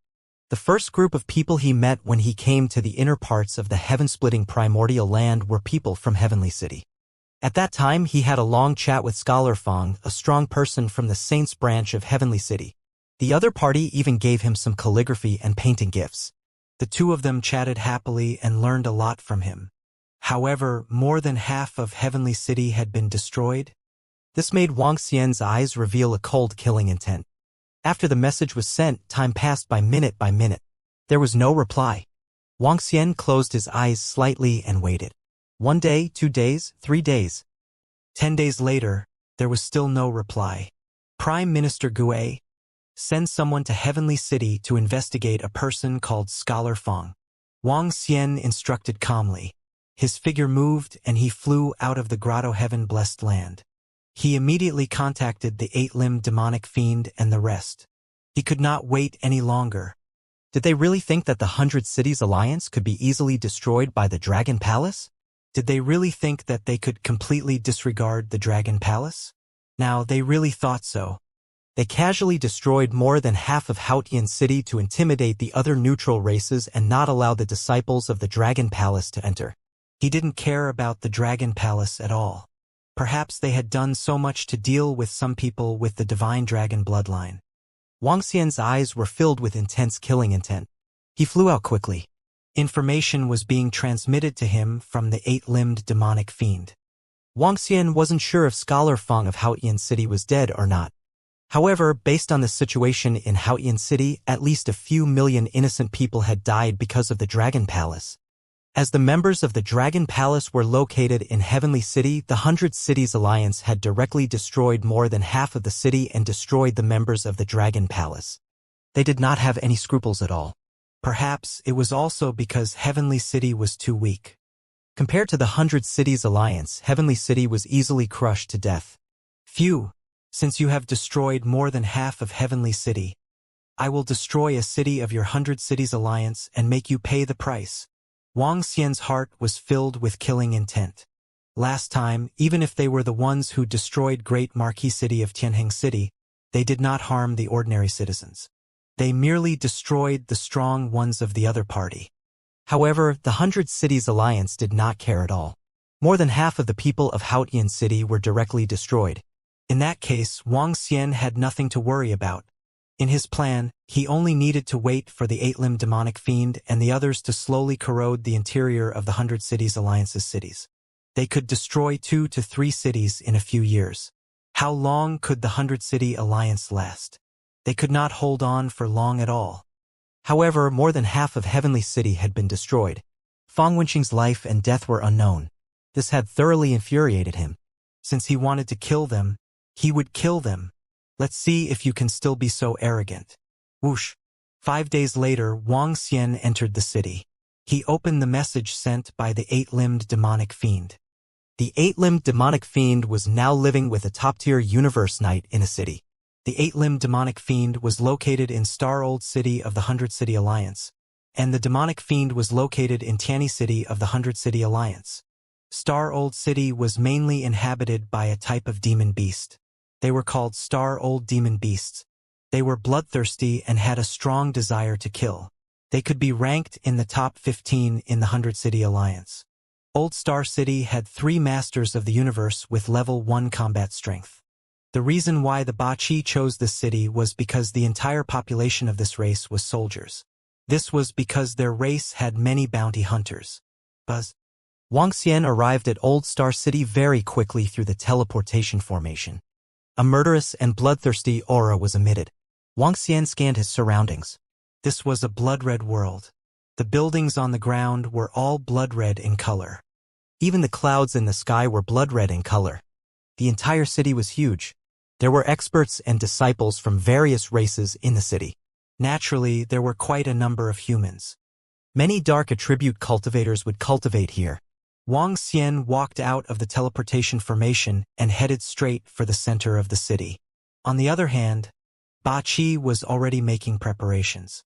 The first group of people he met when he came to the inner parts of the heaven-splitting primordial land were people from Heavenly City. At that time, he had a long chat with Scholar Fang, a strong person from the Saints branch of Heavenly City. The other party even gave him some calligraphy and painting gifts. The two of them chatted happily and learned a lot from him. However, more than half of Heavenly City had been destroyed. This made Wang Xian's eyes reveal a cold killing intent. After the message was sent, time passed by minute. There was no reply. Wang Xian closed his eyes slightly and waited. 1 day, 2 days, 3 days. 10 days later, There was still no reply. Prime Minister Gue, send someone to Heavenly City to investigate a person called Scholar Fong. Wang Xian instructed calmly. His figure moved and he flew out of the grotto heaven-blessed land. He immediately contacted the eight-limbed demonic fiend and the rest. He could not wait any longer. Did they really think that the 100 Cities Alliance could be easily destroyed by the Dragon Palace? Did they really think that they could completely disregard the Dragon Palace? Now, they really thought so. They casually destroyed more than half of Haotian City to intimidate the other neutral races and not allow the disciples of the Dragon Palace to enter. He didn't care about the Dragon Palace at all. Perhaps they had done so much to deal with some people with the divine dragon bloodline. Wang Xian's eyes were filled with intense killing intent. He flew out quickly. Information was being transmitted to him from the eight-limbed demonic fiend. Wang Xian wasn't sure if Scholar Fong of Haotian City was dead or not. However, based on the situation in Haotian City, at least a few million innocent people had died because of the Dragon Palace. As the members of the Dragon Palace were located in Heavenly City, the 100 Cities Alliance had directly destroyed more than half of the city and destroyed the members of the Dragon Palace. They did not have any scruples at all. Perhaps it was also because Heavenly City was too weak. Compared to the 100 Cities Alliance, Heavenly City was easily crushed to death. Phew, since you have destroyed more than half of Heavenly City, I will destroy a city of your 100 Cities Alliance and make you pay the price. Wang Xian's heart was filled with killing intent. Last time, even if they were the ones who destroyed Great Marquee City of Tianheng City, they did not harm the ordinary citizens. They merely destroyed the strong ones of the other party. However, the 100 Cities Alliance did not care at all. More than half of the people of Haotian City were directly destroyed. In that case, Wang Xian had nothing to worry about. In his plan, he only needed to wait for the eight-limbed demonic fiend and the others to slowly corrode the interior of the 100 Cities Alliance's cities. They could destroy 2 to 3 cities in a few years. How long could the 100 City Alliance last? They could not hold on for long at all. However, more than half of Heavenly City had been destroyed. Fong Wenqing's life and death were unknown. This had thoroughly infuriated him. Since he wanted to kill them, he would kill them. Let's see if you can still be so arrogant. Whoosh. 5 days later, Wang Xian entered the city. He opened the message sent by the eight-limbed demonic fiend. The eight-limbed demonic fiend was now living with a top-tier universe knight in a city. The eight-limbed demonic fiend was located in Star Old City of the 100 City Alliance, and the demonic fiend was located in Tianyi City of the 100 City Alliance. Star Old City was mainly inhabited by a type of demon beast. They were called Star Old Demon Beasts. They were bloodthirsty and had a strong desire to kill. They could be ranked in the top 15 in the 100 City Alliance. Old Star City had 3 masters of the universe with level 1 combat strength. The reason why the Bachi chose this city was because the entire population of this race was soldiers. This was because their race had many bounty hunters. Buzz. Wang Xian arrived at Old Star City very quickly through the teleportation formation. A murderous and bloodthirsty aura was emitted. Wang Xian scanned his surroundings. This was a blood-red world. The buildings on the ground were all blood-red in color. Even the clouds in the sky were blood-red in color. The entire city was huge. There were experts and disciples from various races in the city. Naturally, there were quite a number of humans. Many dark attribute cultivators would cultivate here. Wang Xian walked out of the teleportation formation and headed straight for the center of the city. On the other hand, Ba Qi was already making preparations.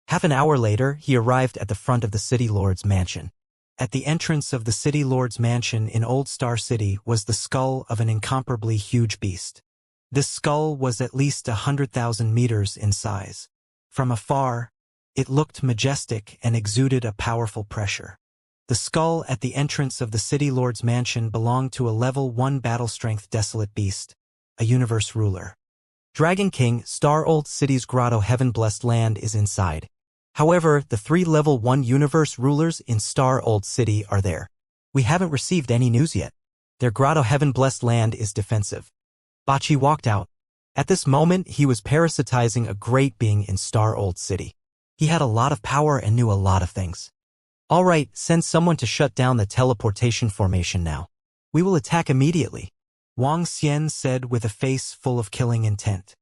Half an hour later, he arrived at the front of the City Lord's mansion. At the entrance of the City Lord's mansion in Old Star City was the skull of an incomparably huge beast. This skull was at least 100,000 meters in size. From afar, it looked majestic and exuded a powerful pressure. The skull at the entrance of the City Lord's mansion belonged to a level 1 battle strength desolate beast, a universe ruler. Dragon King, Star Old City's grotto heaven-blessed land is inside. However, the 3 level 1 universe rulers in Star Old City are there. We haven't received any news yet. Their grotto heaven-blessed land is defensive. Bachi walked out. At this moment, he was parasitizing a great being in Star Old City. He had a lot of power and knew a lot of things. All right, send someone to shut down the teleportation formation now. We will attack immediately. Wang Xian said with a face full of killing intent.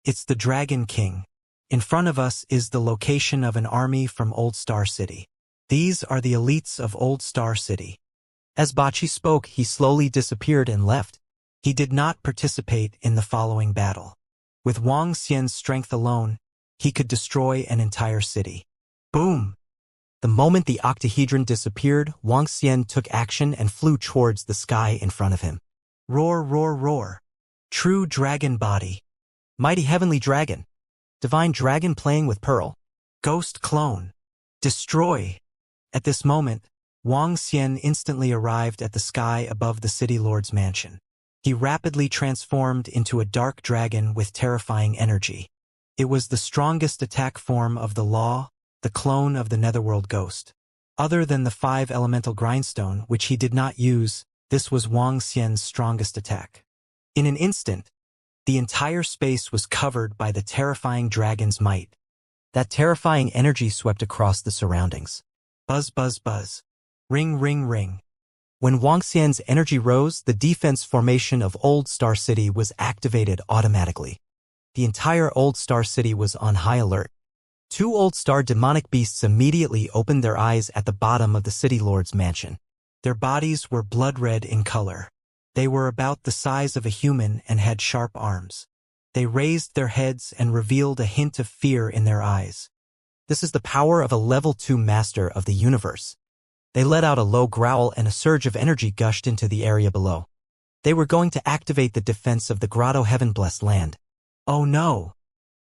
It's the Dragon King. In front of us is the location of an army from Old Star City. These are the elites of Old Star City. As Bachi spoke, he slowly disappeared and left. He did not participate in the following battle. With Wang Xian's strength alone, he could destroy an entire city. Boom! The moment the octahedron disappeared, Wang Xian took action and flew towards the sky in front of him. Roar, roar, roar. True dragon body. Mighty heavenly dragon. Divine dragon playing with pearl. Ghost clone. Destroy. At this moment, Wang Xian instantly arrived at the sky above the city lord's mansion. He rapidly transformed into a dark dragon with terrifying energy. It was the strongest attack form of the law, the clone of the netherworld ghost. Other than the 5 elemental grindstone, which he did not use, this was Wang Xian's strongest attack. In an instant, the entire space was covered by the terrifying dragon's might. That terrifying energy swept across the surroundings. Buzz, buzz, buzz. Ring, ring, ring. When Wang Xian's energy rose, the defense formation of Old Star City was activated automatically. The entire Old Star City was on high alert. 2 Old Star demonic beasts immediately opened their eyes at the bottom of the city lord's mansion. Their bodies were blood red in color. They were about the size of a human and had sharp arms. They raised their heads and revealed a hint of fear in their eyes. This is the power of a level 2 master of the universe. They let out a low growl and a surge of energy gushed into the area below. They were going to activate the defense of the Grotto Heaven-blessed land. Oh no!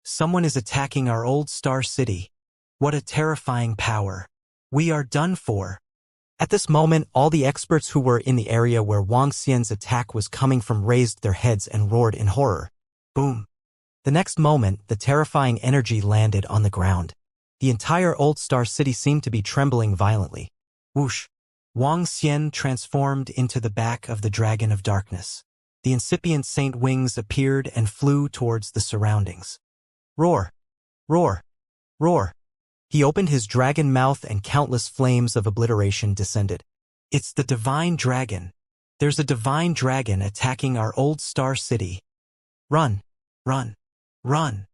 Someone is attacking our Old Star City. What a terrifying power. We are done for. At this moment, all the experts who were in the area where Wang Xian's attack was coming from raised their heads and roared in horror. Boom. The next moment, the terrifying energy landed on the ground. The entire Old Star City seemed to be trembling violently. Whoosh! Wang Xian transformed into the back of the Dragon of Darkness. The incipient saint wings appeared and flew towards the surroundings. Roar! Roar! Roar! He opened his dragon mouth and countless flames of obliteration descended. It's the divine dragon. There's a divine dragon attacking our Old Star City. Run! Run! Run!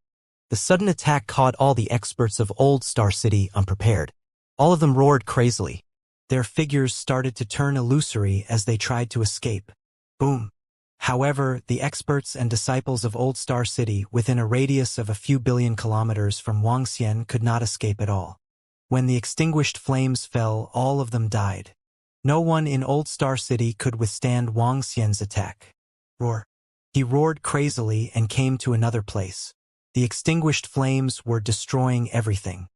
The sudden attack caught all the experts of Old Star City unprepared. All of them roared crazily. Their figures started to turn illusory as they tried to escape. Boom! However, the experts and disciples of Old Star City within a radius of a few billion kilometers from Wang Xian could not escape at all. When the extinguished flames fell, all of them died. No one in Old Star City could withstand Wang Xian's attack. Roar! He roared crazily and came to another place. The extinguished flames were destroying everything.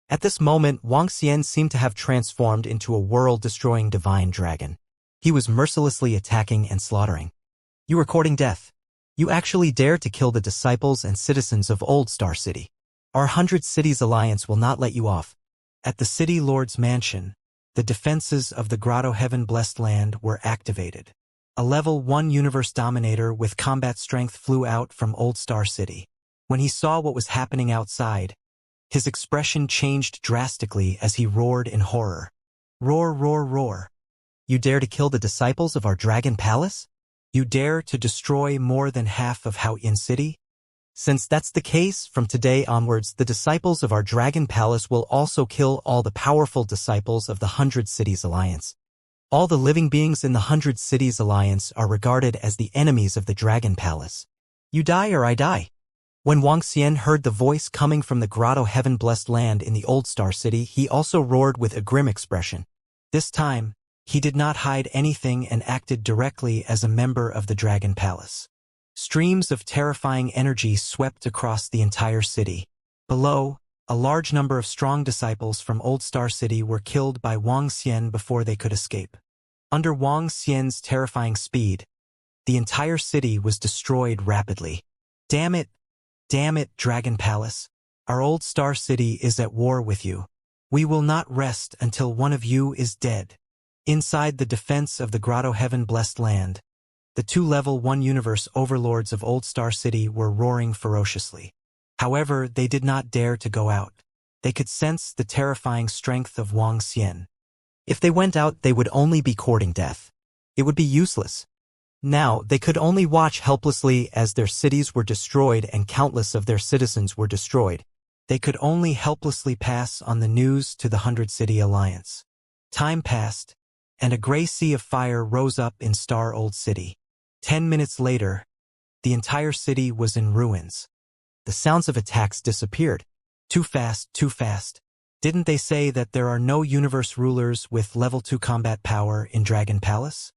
At this moment, Wang Xian seemed to have transformed into a world-destroying divine dragon. He was mercilessly attacking and slaughtering. You were courting death. You actually dared to kill the disciples and citizens of Old Star City. Our 100 Cities Alliance will not let you off. At the City Lord's mansion, the defenses of the Grotto Heaven-blessed land were activated. A level 1 universe dominator with combat strength flew out from Old Star City. When he saw what was happening outside, his expression changed drastically as he roared in horror. Roar, roar, roar. You dare to kill the disciples of our Dragon Palace? You dare to destroy more than half of Haoyan City? Since that's the case, from today onwards, the disciples of our Dragon Palace will also kill all the powerful disciples of the 100 Cities Alliance. All the living beings in the 100 Cities Alliance are regarded as the enemies of the Dragon Palace. You die or I die. When Wang Xian heard the voice coming from the Grotto Heaven-blessed land in the Old Star City, he also roared with a grim expression. This time, he did not hide anything and acted directly as a member of the Dragon Palace. Streams of terrifying energy swept across the entire city. Below, a large number of strong disciples from Old Star City were killed by Wang Xian before they could escape. Under Wang Xian's terrifying speed, the entire city was destroyed rapidly. Damn it, Dragon Palace. Our Old Star City is at war with you. We will not rest until one of you is dead. Inside the defense of the Grotto Heaven-blessed land, the 2 level 1 universe overlords of Old Star City were roaring ferociously. However, they did not dare to go out. They could sense the terrifying strength of Wang Xian. If they went out, they would only be courting death. It would be useless. Now, they could only watch helplessly as their cities were destroyed and countless of their citizens were destroyed. They could only helplessly pass on the news to the 100-City Alliance. Time passed, and a gray sea of fire rose up in Star Old City. 10 minutes later, the entire city was in ruins. The sounds of attacks disappeared. Too fast, too fast. Didn't they say that there are no universe rulers with level 2 combat power in Dragon Palace?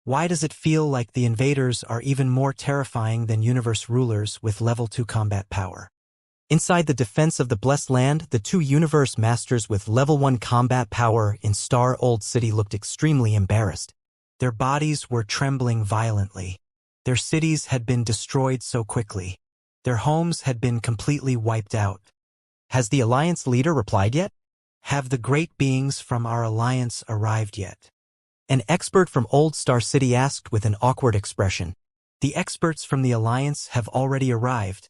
Why does it feel like the invaders are even more terrifying than universe rulers with level 2 combat power? Inside the defense of the Blessed Land, the two universe masters with level 1 combat power in Star Old City looked extremely embarrassed. Their bodies were trembling violently. Their cities had been destroyed so quickly. Their homes had been completely wiped out. Has the Alliance leader replied yet? Have the great beings from our Alliance arrived yet? An expert from Old Star City asked with an awkward expression. The experts from the Alliance have already arrived,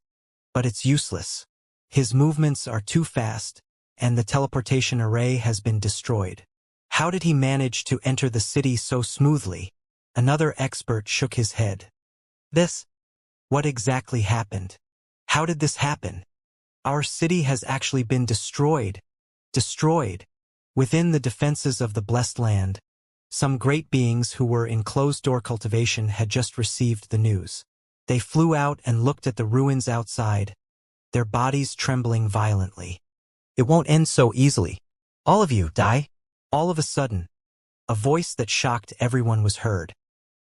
but it's useless. His movements are too fast, and the teleportation array has been destroyed. How did he manage to enter the city so smoothly? Another expert shook his head. What exactly happened? How did this happen? Our city has actually been destroyed. Destroyed. Within the defenses of the Blessed Land, some great beings who were in closed-door cultivation had just received the news. They flew out and looked at the ruins outside, their bodies trembling violently. It won't end so easily. All of you, die. All of a sudden, a voice that shocked everyone was heard.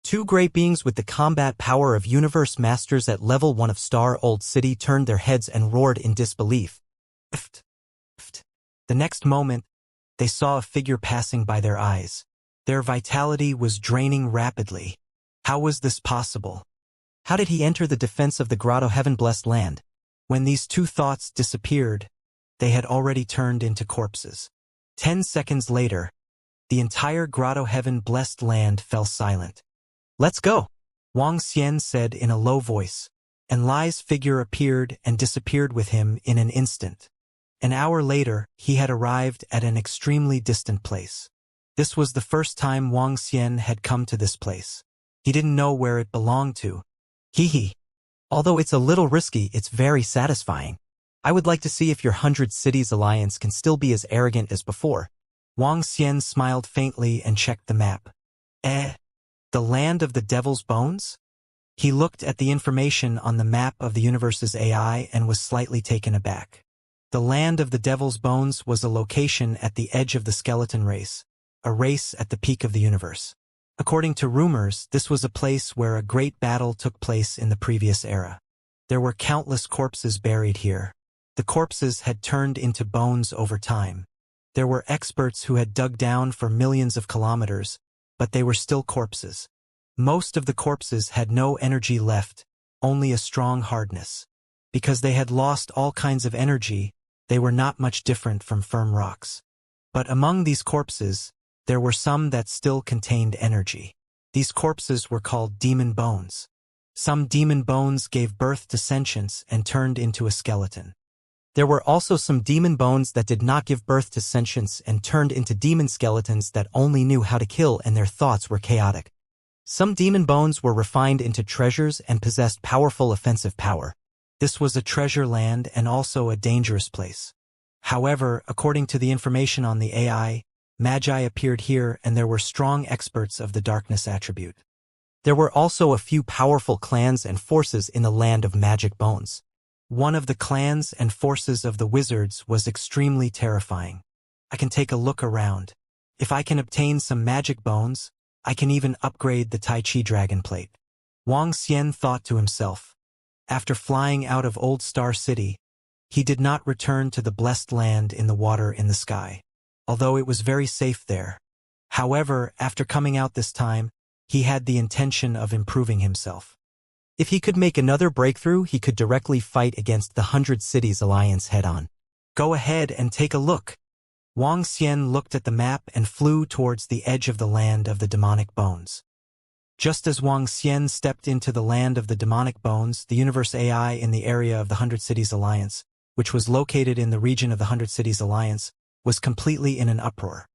Two great beings with the combat power of universe masters at level 1 of Star Old City turned their heads and roared in disbelief. The next moment, they saw a figure passing by their eyes. Their vitality was draining rapidly. How was this possible? How did he enter the defense of the Grotto Heaven Blessed Land? When these two thoughts disappeared, they had already turned into corpses. 10 seconds later, the entire Grotto Heaven Blessed Land fell silent. Let's go, Wang Xian said in a low voice, and Lai's figure appeared and disappeared with him in an instant. An hour later, he had arrived at an extremely distant place. This was the first time Wang Xian had come to this place. He didn't know where it belonged to. Hee. Although it's a little risky, it's very satisfying. I would like to see if your 100 Cities Alliance can still be as arrogant as before. Wang Xian smiled faintly and checked the map. The land of the Devil's Bones? He looked at the information on the map of the universe's AI and was slightly taken aback. The land of the Devil's Bones was a location at the edge of the skeleton race, a race at the peak of the universe. According to rumors, this was a place where a great battle took place in the previous era. There were countless corpses buried here. The corpses had turned into bones over time. There were experts who had dug down for millions of kilometers, but they were still corpses. Most of the corpses had no energy left, only a strong hardness. Because they had lost all kinds of energy, they were not much different from firm rocks. But among these corpses, there were some that still contained energy. These corpses were called demon bones. Some demon bones gave birth to sentience and turned into a skeleton. There were also some demon bones that did not give birth to sentience and turned into demon skeletons that only knew how to kill and their thoughts were chaotic. Some demon bones were refined into treasures and possessed powerful offensive power. This was a treasure land and also a dangerous place. However, according to the information on the AI, Magi appeared here and there were strong experts of the darkness attribute. There were also a few powerful clans and forces in the land of magic bones. One of the clans and forces of the wizards was extremely terrifying. I can take a look around. If I can obtain some magic bones, I can even upgrade the Tai Chi Dragon Plate. Wang Xian thought to himself. After flying out of Old Star City, he did not return to the blessed land in the water in the sky, although it was very safe there. However, after coming out this time, he had the intention of improving himself. If he could make another breakthrough, he could directly fight against the 100 Cities Alliance head-on. Go ahead and take a look. Wang Xian looked at the map and flew towards the edge of the land of the demonic bones. Just as Wang Xian stepped into the land of the demonic bones, the universe AI in the area of the 100 Cities Alliance, which was located in the region of the 100 Cities Alliance, was completely in an uproar.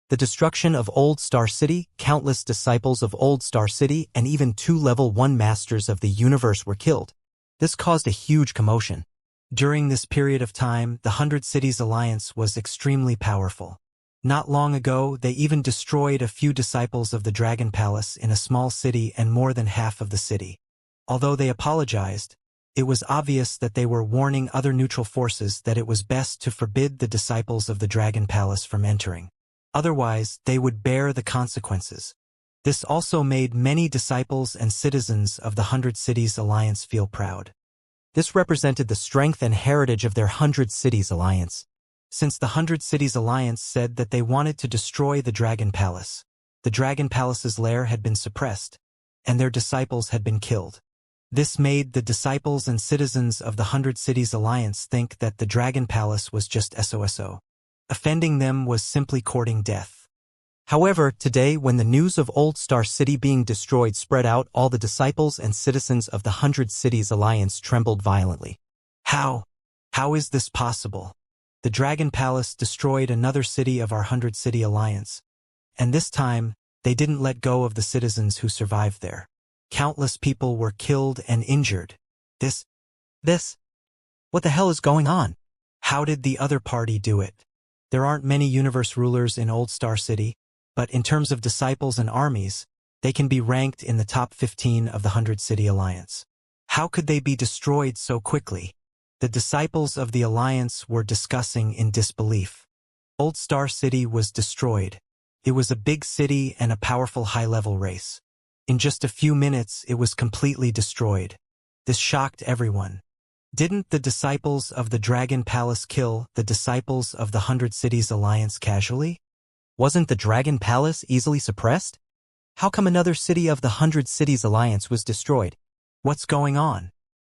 The destruction of Old Star City, countless disciples of Old Star City, and even 2 level 1 masters of the universe were killed. This caused a huge commotion. During this period of time, the 100 Cities Alliance was extremely powerful. Not long ago, they even destroyed a few disciples of the Dragon Palace in a small city and more than half of the city. Although they apologized, it was obvious that they were warning other neutral forces that it was best to forbid the disciples of the Dragon Palace from entering. Otherwise, they would bear the consequences. This also made many disciples and citizens of the 100 Cities Alliance feel proud. This represented the strength and heritage of their 100 Cities Alliance. Since the 100 Cities Alliance said that they wanted to destroy the Dragon Palace, the Dragon Palace's lair had been suppressed, and their disciples had been killed. This made the disciples and citizens of the 100 Cities Alliance think that the Dragon Palace was just SOSO. Offending them was simply courting death. However, today, when the news of Old Star City being destroyed spread out, all the disciples and citizens of the 100 Cities Alliance trembled violently. How? How is this possible? The Dragon Palace destroyed another city of our 100 City Alliance. And this time, they didn't let go of the citizens who survived there. Countless people were killed and injured. This? What the hell is going on? How did the other party do it? There aren't many universe rulers in Old Star City, but in terms of disciples and armies, they can be ranked in the top 15 of the 100 City Alliance. How could they be destroyed so quickly? The disciples of the Alliance were discussing in disbelief. Old Star City was destroyed. It was a big city and a powerful high-level race. In just a few minutes, it was completely destroyed. This shocked everyone. Didn't the disciples of the Dragon Palace kill the disciples of the 100 Cities Alliance casually? Wasn't the Dragon Palace easily suppressed? How come another city of the 100 Cities Alliance was destroyed? What's going on?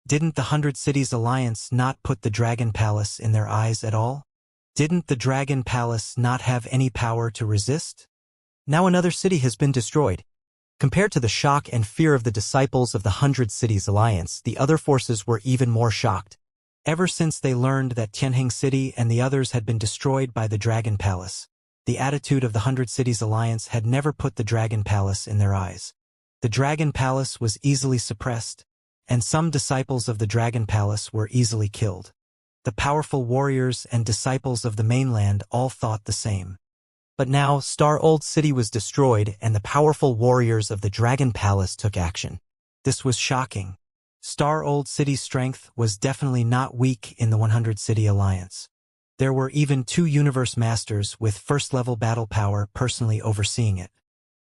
Didn't the 100 Cities Alliance not put the Dragon Palace in their eyes at all? Didn't the Dragon Palace not have any power to resist? Now another city has been destroyed. Compared to the shock and fear of the disciples of the 100 Cities Alliance, the other forces were even more shocked. Ever since they learned that Tianheng City and the others had been destroyed by the Dragon Palace, the attitude of the 100 Cities Alliance had never put the Dragon Palace in their eyes. The Dragon Palace was easily suppressed, and some disciples of the Dragon Palace were easily killed. The powerful warriors and disciples of the mainland all thought the same. But now, Star Old City was destroyed and the powerful warriors of the Dragon Palace took action. This was shocking. Star Old City's strength was definitely not weak in the 100 City Alliance. There were even 2 Universe Masters with first-level battle power personally overseeing it.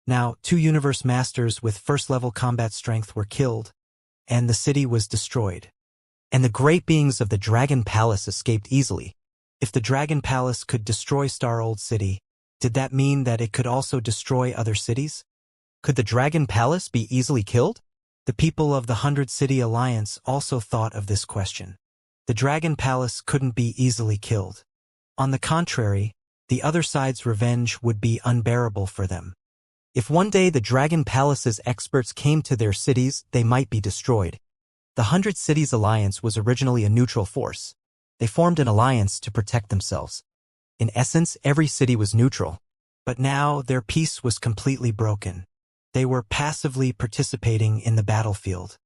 Now, 2 Universe Masters with first-level combat strength were killed, and the city was destroyed. And the great beings of the Dragon Palace escaped easily. If the Dragon Palace could destroy Star Old City, did that mean that it could also destroy other cities? Could the Dragon Palace be easily killed? The people of the 100 City Alliance also thought of this question. The Dragon Palace couldn't be easily killed. On the contrary, the other side's revenge would be unbearable for them. If one day the Dragon Palace's experts came to their cities, they might be destroyed. The 100 Cities Alliance was originally a neutral force. They formed an alliance to protect themselves. In essence, every city was neutral. But now their peace was completely broken. They were passively participating in the battlefield.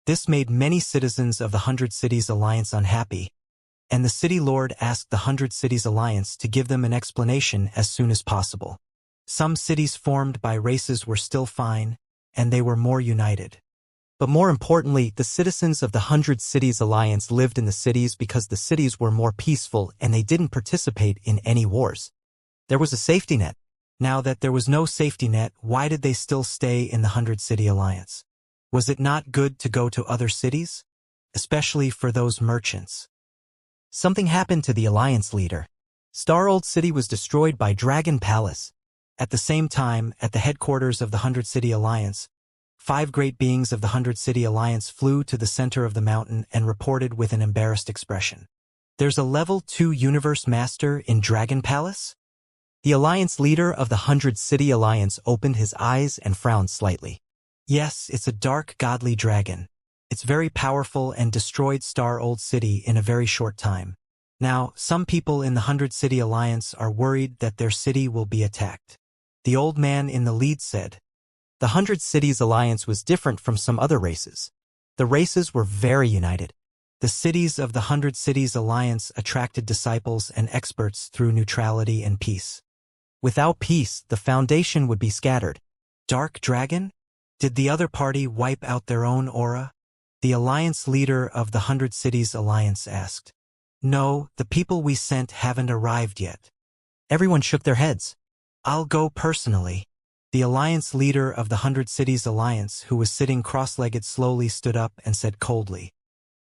This made many citizens of the 100 Cities Alliance unhappy, and the City Lord asked the 100 Cities Alliance to give them an explanation as soon as possible. Some cities formed by races were still fine, and they were more united. But more importantly, the citizens of the 100 Cities Alliance lived in the cities because the cities were more peaceful and they didn't participate in any wars. There was a safety net. Now that there was no safety net, why did they still stay in the 100 City Alliance? Was it not good to go to other cities? Especially for those merchants. Something happened to the Alliance leader. Star Old City was destroyed by Dragon Palace. At the same time, at the headquarters of the 100 City Alliance, 5 great beings of the 100 City Alliance flew to the center of the mountain and reported with an embarrassed expression. There's a level 2 Universe Master in Dragon Palace? The Alliance leader of the 100 City Alliance opened his eyes and frowned slightly. Yes, it's a dark, godly dragon. It's very powerful and destroyed Star Old City in a very short time. Now, some people in the 100-City Alliance are worried that their city will be attacked. The old man in the lead said, "The 100 Cities Alliance was different from some other races. The races were very united. The cities of the 100 Cities Alliance attracted disciples and experts through neutrality and peace. Without peace, the foundation would be scattered." Dark Dragon? Did the other party wipe out their own aura? The alliance leader of the 100 Cities Alliance asked. "No, the people we sent haven't arrived yet." Everyone shook their heads. "I'll go personally." The alliance leader of the 100 Cities Alliance, who was sitting cross-legged, slowly stood up and said coldly.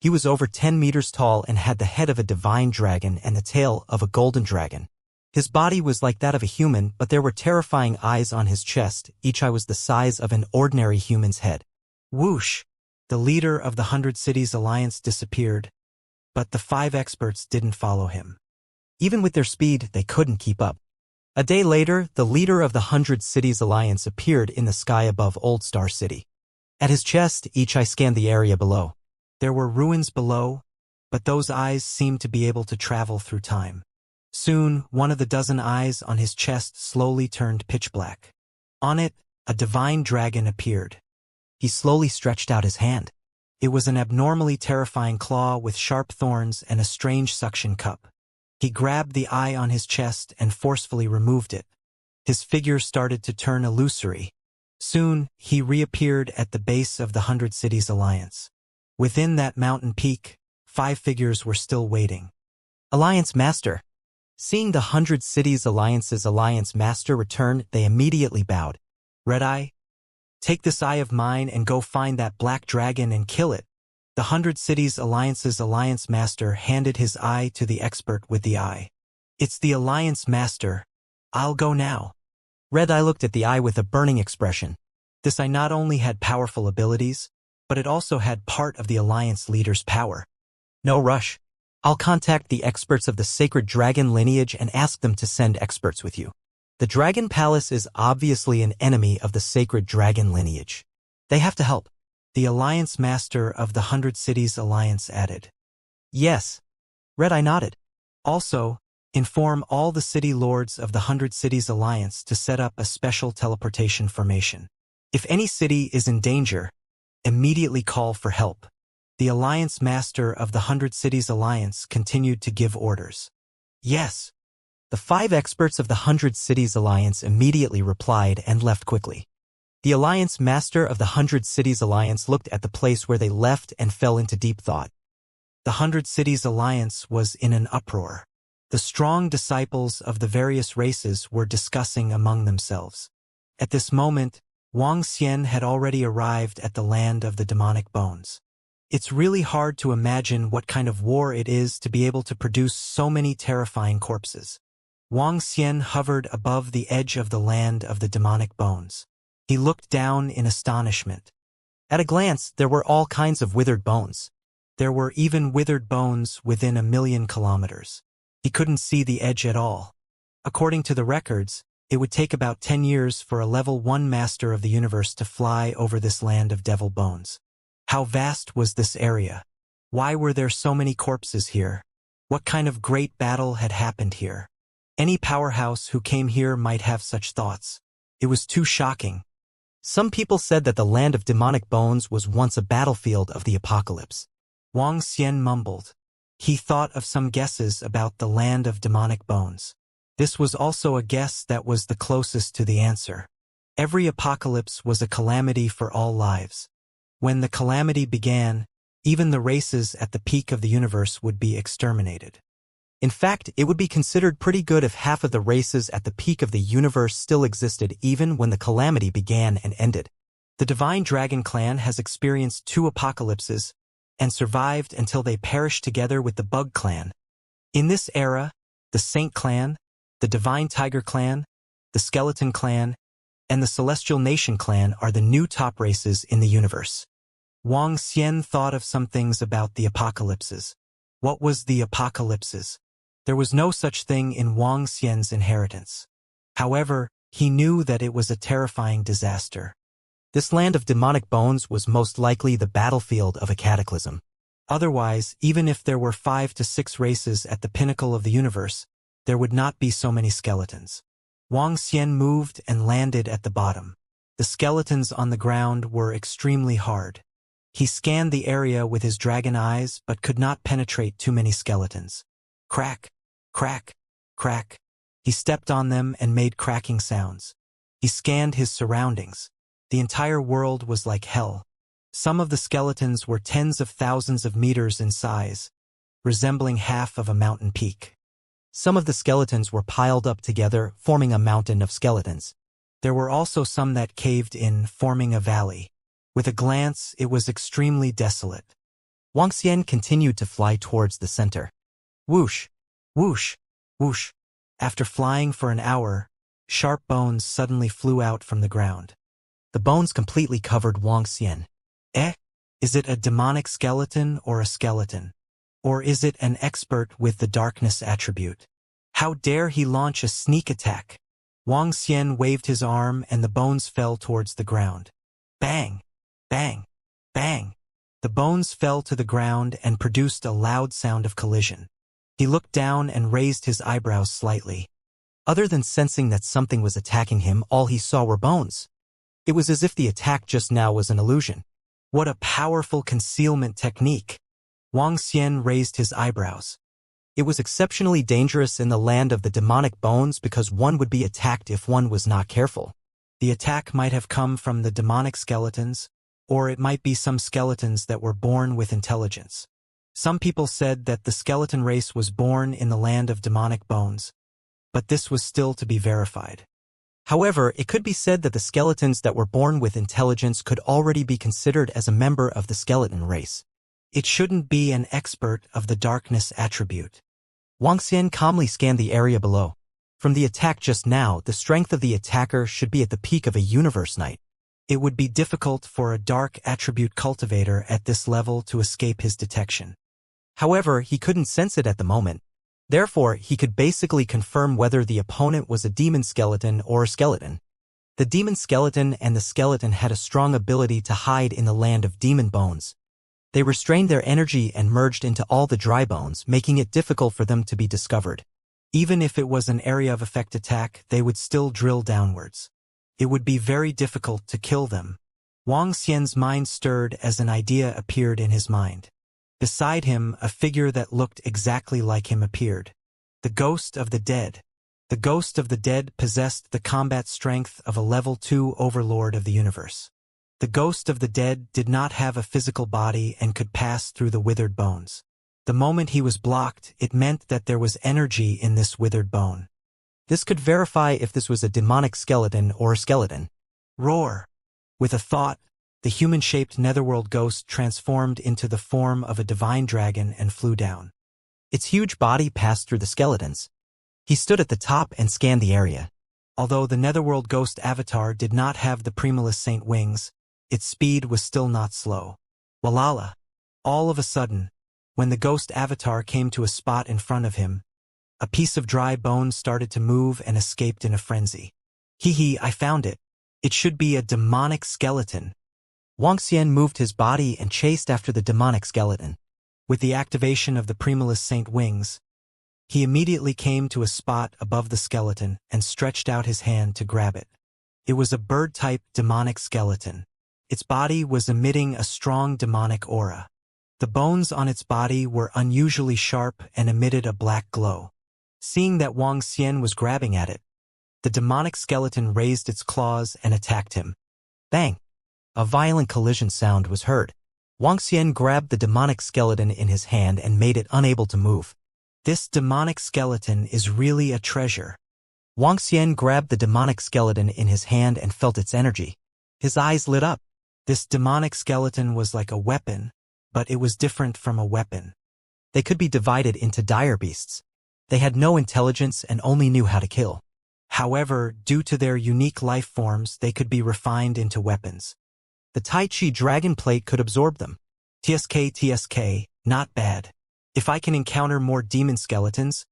He was over 10 meters tall and had the head of a divine dragon and the tail of a golden dragon. His body was like that of a human, but there were terrifying eyes on his chest. Each eye was the size of an ordinary human's head. Whoosh! The leader of the 100 Cities Alliance disappeared, but the 5 experts didn't follow him. Even with their speed, they couldn't keep up. A day later, the leader of the 100 Cities Alliance appeared in the sky above Old Star City. At his chest, each eye scanned the area below. There were ruins below, but those eyes seemed to be able to travel through time. Soon, one of the dozen eyes on his chest slowly turned pitch black. On it, a divine dragon appeared. He slowly stretched out his hand. It was an abnormally terrifying claw with sharp thorns and a strange suction cup. He grabbed the eye on his chest and forcefully removed it. His figure started to turn illusory. Soon, he reappeared at the base of the 100 Cities Alliance. Within that mountain peak, 5 figures were still waiting. Alliance Master. Seeing the 100 Cities Alliance's Alliance Master return, they immediately bowed. Red Eye, take this eye of mine and go find that black dragon and kill it. The 100 Cities Alliance's Alliance Master handed his eye to the expert with the eye. It's the Alliance Master. I'll go now. Red Eye looked at the eye with a burning expression. This eye not only had powerful abilities, but it also had part of the Alliance leader's power. No rush. I'll contact the experts of the Sacred Dragon lineage and ask them to send experts with you. The Dragon Palace is obviously an enemy of the Sacred Dragon lineage. They have to help. The Alliance Master of the 100 Cities Alliance added. Yes. Red Eye nodded. Also, inform all the city lords of the 100 Cities Alliance to set up a special teleportation formation. If any city is in danger, immediately call for help. The Alliance Master of the 100 Cities Alliance continued to give orders. Yes. The 5 experts of the 100 Cities Alliance immediately replied and left quickly. The Alliance Master of the 100 Cities Alliance looked at the place where they left and fell into deep thought. The 100 Cities Alliance was in an uproar. The strong disciples of the various races were discussing among themselves. At this moment, Wang Xian had already arrived at the land of the demonic bones. It's really hard to imagine what kind of war it is to be able to produce so many terrifying corpses. Wang Xian hovered above the edge of the land of the demonic bones. He looked down in astonishment. At a glance, there were all kinds of withered bones. There were even withered bones within 1,000,000 kilometers. He couldn't see the edge at all. According to the records, it would take about 10 years for a level 1 master of the universe to fly over this land of devil bones. How vast was this area? Why were there so many corpses here? What kind of great battle had happened here? Any powerhouse who came here might have such thoughts. It was too shocking. Some people said that the land of demonic bones was once a battlefield of the apocalypse. Wang Xian mumbled. He thought of some guesses about the land of demonic bones. This was also a guess that was the closest to the answer. Every apocalypse was a calamity for all lives. When the calamity began, even the races at the peak of the universe would be exterminated. In fact, it would be considered pretty good if half of the races at the peak of the universe still existed even when the calamity began and ended. The Divine Dragon Clan has experienced 2 apocalypses and survived until they perished together with the Bug Clan. In this era, the Saint Clan, the Divine Tiger Clan, the Skeleton Clan, and the Celestial Nation Clan are the new top races in the universe. Wang Xian thought of some things about the apocalypses. What was the apocalypses? There was no such thing in Wang Xian's inheritance. However, he knew that it was a terrifying disaster. This land of demonic bones was most likely the battlefield of a cataclysm. Otherwise, even if there were 5 to 6 races at the pinnacle of the universe, there would not be so many skeletons. Wang Xian moved and landed at the bottom. The skeletons on the ground were extremely hard. He scanned the area with his dragon eyes but could not penetrate too many skeletons. Crack, crack, crack. He stepped on them and made cracking sounds. He scanned his surroundings. The entire world was like hell. Some of the skeletons were tens of thousands of meters in size, resembling half of a mountain peak. Some of the skeletons were piled up together, forming a mountain of skeletons. There were also some that caved in, forming a valley. With a glance, it was extremely desolate. Wang Xian continued to fly towards the center. Whoosh, whoosh, whoosh. After flying for an hour, sharp bones suddenly flew out from the ground. The bones completely covered Wang Xian. Is it a demonic skeleton or a skeleton? Or is it an expert with the darkness attribute? How dare he launch a sneak attack? Wang Xian waved his arm and the bones fell towards the ground. Bang! Bang! Bang! The bones fell to the ground and produced a loud sound of collision. He looked down and raised his eyebrows slightly. Other than sensing that something was attacking him, all he saw were bones. It was as if the attack just now was an illusion. What a powerful concealment technique! Wang Xian raised his eyebrows. It was exceptionally dangerous in the land of the demonic bones because one would be attacked if one was not careful. The attack might have come from the demonic skeletons, or it might be some skeletons that were born with intelligence. Some people said that the skeleton race was born in the land of demonic bones, but this was still to be verified. However, it could be said that the skeletons that were born with intelligence could already be considered as a member of the skeleton race. It shouldn't be an expert of the darkness attribute. Wang Xian calmly scanned the area below. From the attack just now, the strength of the attacker should be at the peak of a universe knight. It would be difficult for a dark attribute cultivator at this level to escape his detection. However, he couldn't sense it at the moment. Therefore, he could basically confirm whether the opponent was a demon skeleton or a skeleton. The demon skeleton and the skeleton had a strong ability to hide in the land of demon bones. They restrained their energy and merged into all the dry bones, making it difficult for them to be discovered. Even if it was an area of effect attack, they would still drill downwards. It would be very difficult to kill them. Wang Xian's mind stirred as an idea appeared in his mind. Beside him, a figure that looked exactly like him appeared. The ghost of the dead. The ghost of the dead possessed the combat strength of a level 2 overlord of the universe. The ghost of the dead did not have a physical body and could pass through the withered bones. The moment he was blocked, it meant that there was energy in this withered bone. This could verify if this was a demonic skeleton or a skeleton. Roar! With a thought, the human-shaped netherworld ghost transformed into the form of a divine dragon and flew down. Its huge body passed through the skeletons. He stood at the top and scanned the area. Although the netherworld ghost avatar did not have the Primulus Saint wings, its speed was still not slow. Walala! All of a sudden, when the ghost avatar came to a spot in front of him, a piece of dry bone started to move and escaped in a frenzy. Hee, I found it. It should be a demonic skeleton. Wang Xian moved his body and chased after the demonic skeleton. With the activation of the Primulus Saint wings, he immediately came to a spot above the skeleton and stretched out his hand to grab it. It was a bird-type demonic skeleton. Its body was emitting a strong demonic aura. The bones on its body were unusually sharp and emitted a black glow. Seeing that Wang Xian was grabbing at it, the demonic skeleton raised its claws and attacked him. Bang! A violent collision sound was heard. Wang Xian grabbed the demonic skeleton in his hand and made it unable to move. This demonic skeleton is really a treasure. Wang Xian grabbed the demonic skeleton in his hand and felt its energy. His eyes lit up. This demonic skeleton was like a weapon, but it was different from a weapon. They could be divided into dire beasts. They had no intelligence and only knew how to kill. However, due to their unique life forms, they could be refined into weapons. The Tai Chi dragon plate could absorb them. TSK, not bad. If I can encounter more demon skeletons,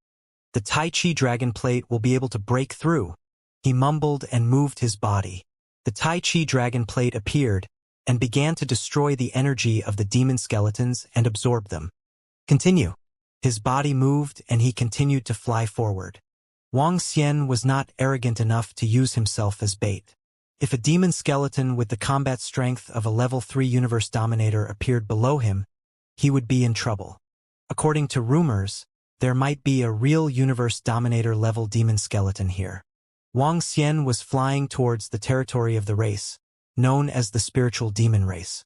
the Tai Chi dragon plate will be able to break through. He mumbled and moved his body. The Tai Chi dragon plate appeared, and began to destroy the energy of the demon skeletons and absorb them. Continue. His body moved and he continued to fly forward. Wang Xian was not arrogant enough to use himself as bait. If a demon skeleton with the combat strength of a level 3 universe dominator appeared below him, he would be in trouble. According to rumors, there might be a real universe dominator level demon skeleton here. Wang Xian was flying towards the territory of the race, known as the spiritual demon race.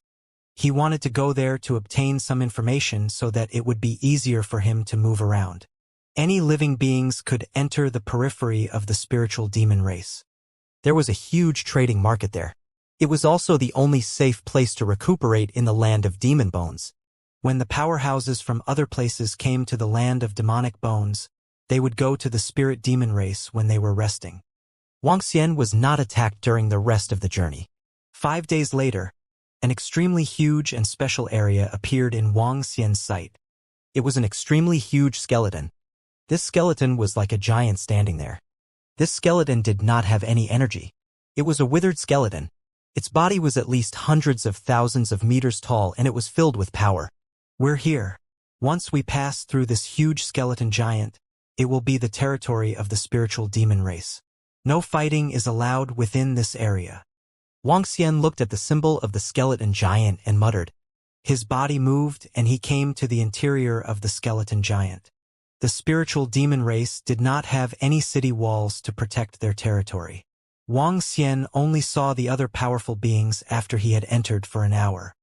He wanted to go there to obtain some information so that it would be easier for him to move around. Any living beings could enter the periphery of the spiritual demon race. There was a huge trading market there. It was also the only safe place to recuperate in the land of demon bones. When the powerhouses from other places came to the land of demonic bones, they would go to the spirit demon race when they were resting. Wang Xian was not attacked during the rest of the journey. 5 days later, an extremely huge and special area appeared in Wang Xian's sight. It was an extremely huge skeleton. This skeleton was like a giant standing there. This skeleton did not have any energy. It was a withered skeleton. Its body was at least hundreds of thousands of meters tall and it was filled with power. We're here. Once we pass through this huge skeleton giant, it will be the territory of the spiritual demon race. No fighting is allowed within this area. Wang Xian looked at the symbol of the skeleton giant and muttered. His body moved and he came to the interior of the skeleton giant. The spiritual demon race did not have any city walls to protect their territory. Wang Xian only saw the other powerful beings after he had entered for an hour.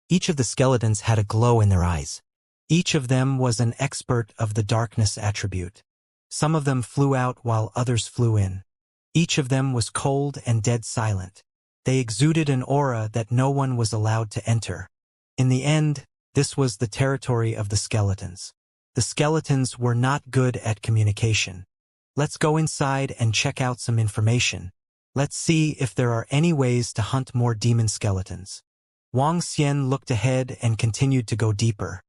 Each of the skeletons had a glow in their eyes. Each of them was an expert of the darkness attribute. Some of them flew out while others flew in. Each of them was cold and dead silent. They exuded an aura that no one was allowed to enter. In the end, this was the territory of the skeletons. The skeletons were not good at communication. Let's go inside and check out some information. Let's see if there are any ways to hunt more demon skeletons. Wang Xian looked ahead and continued to go deeper.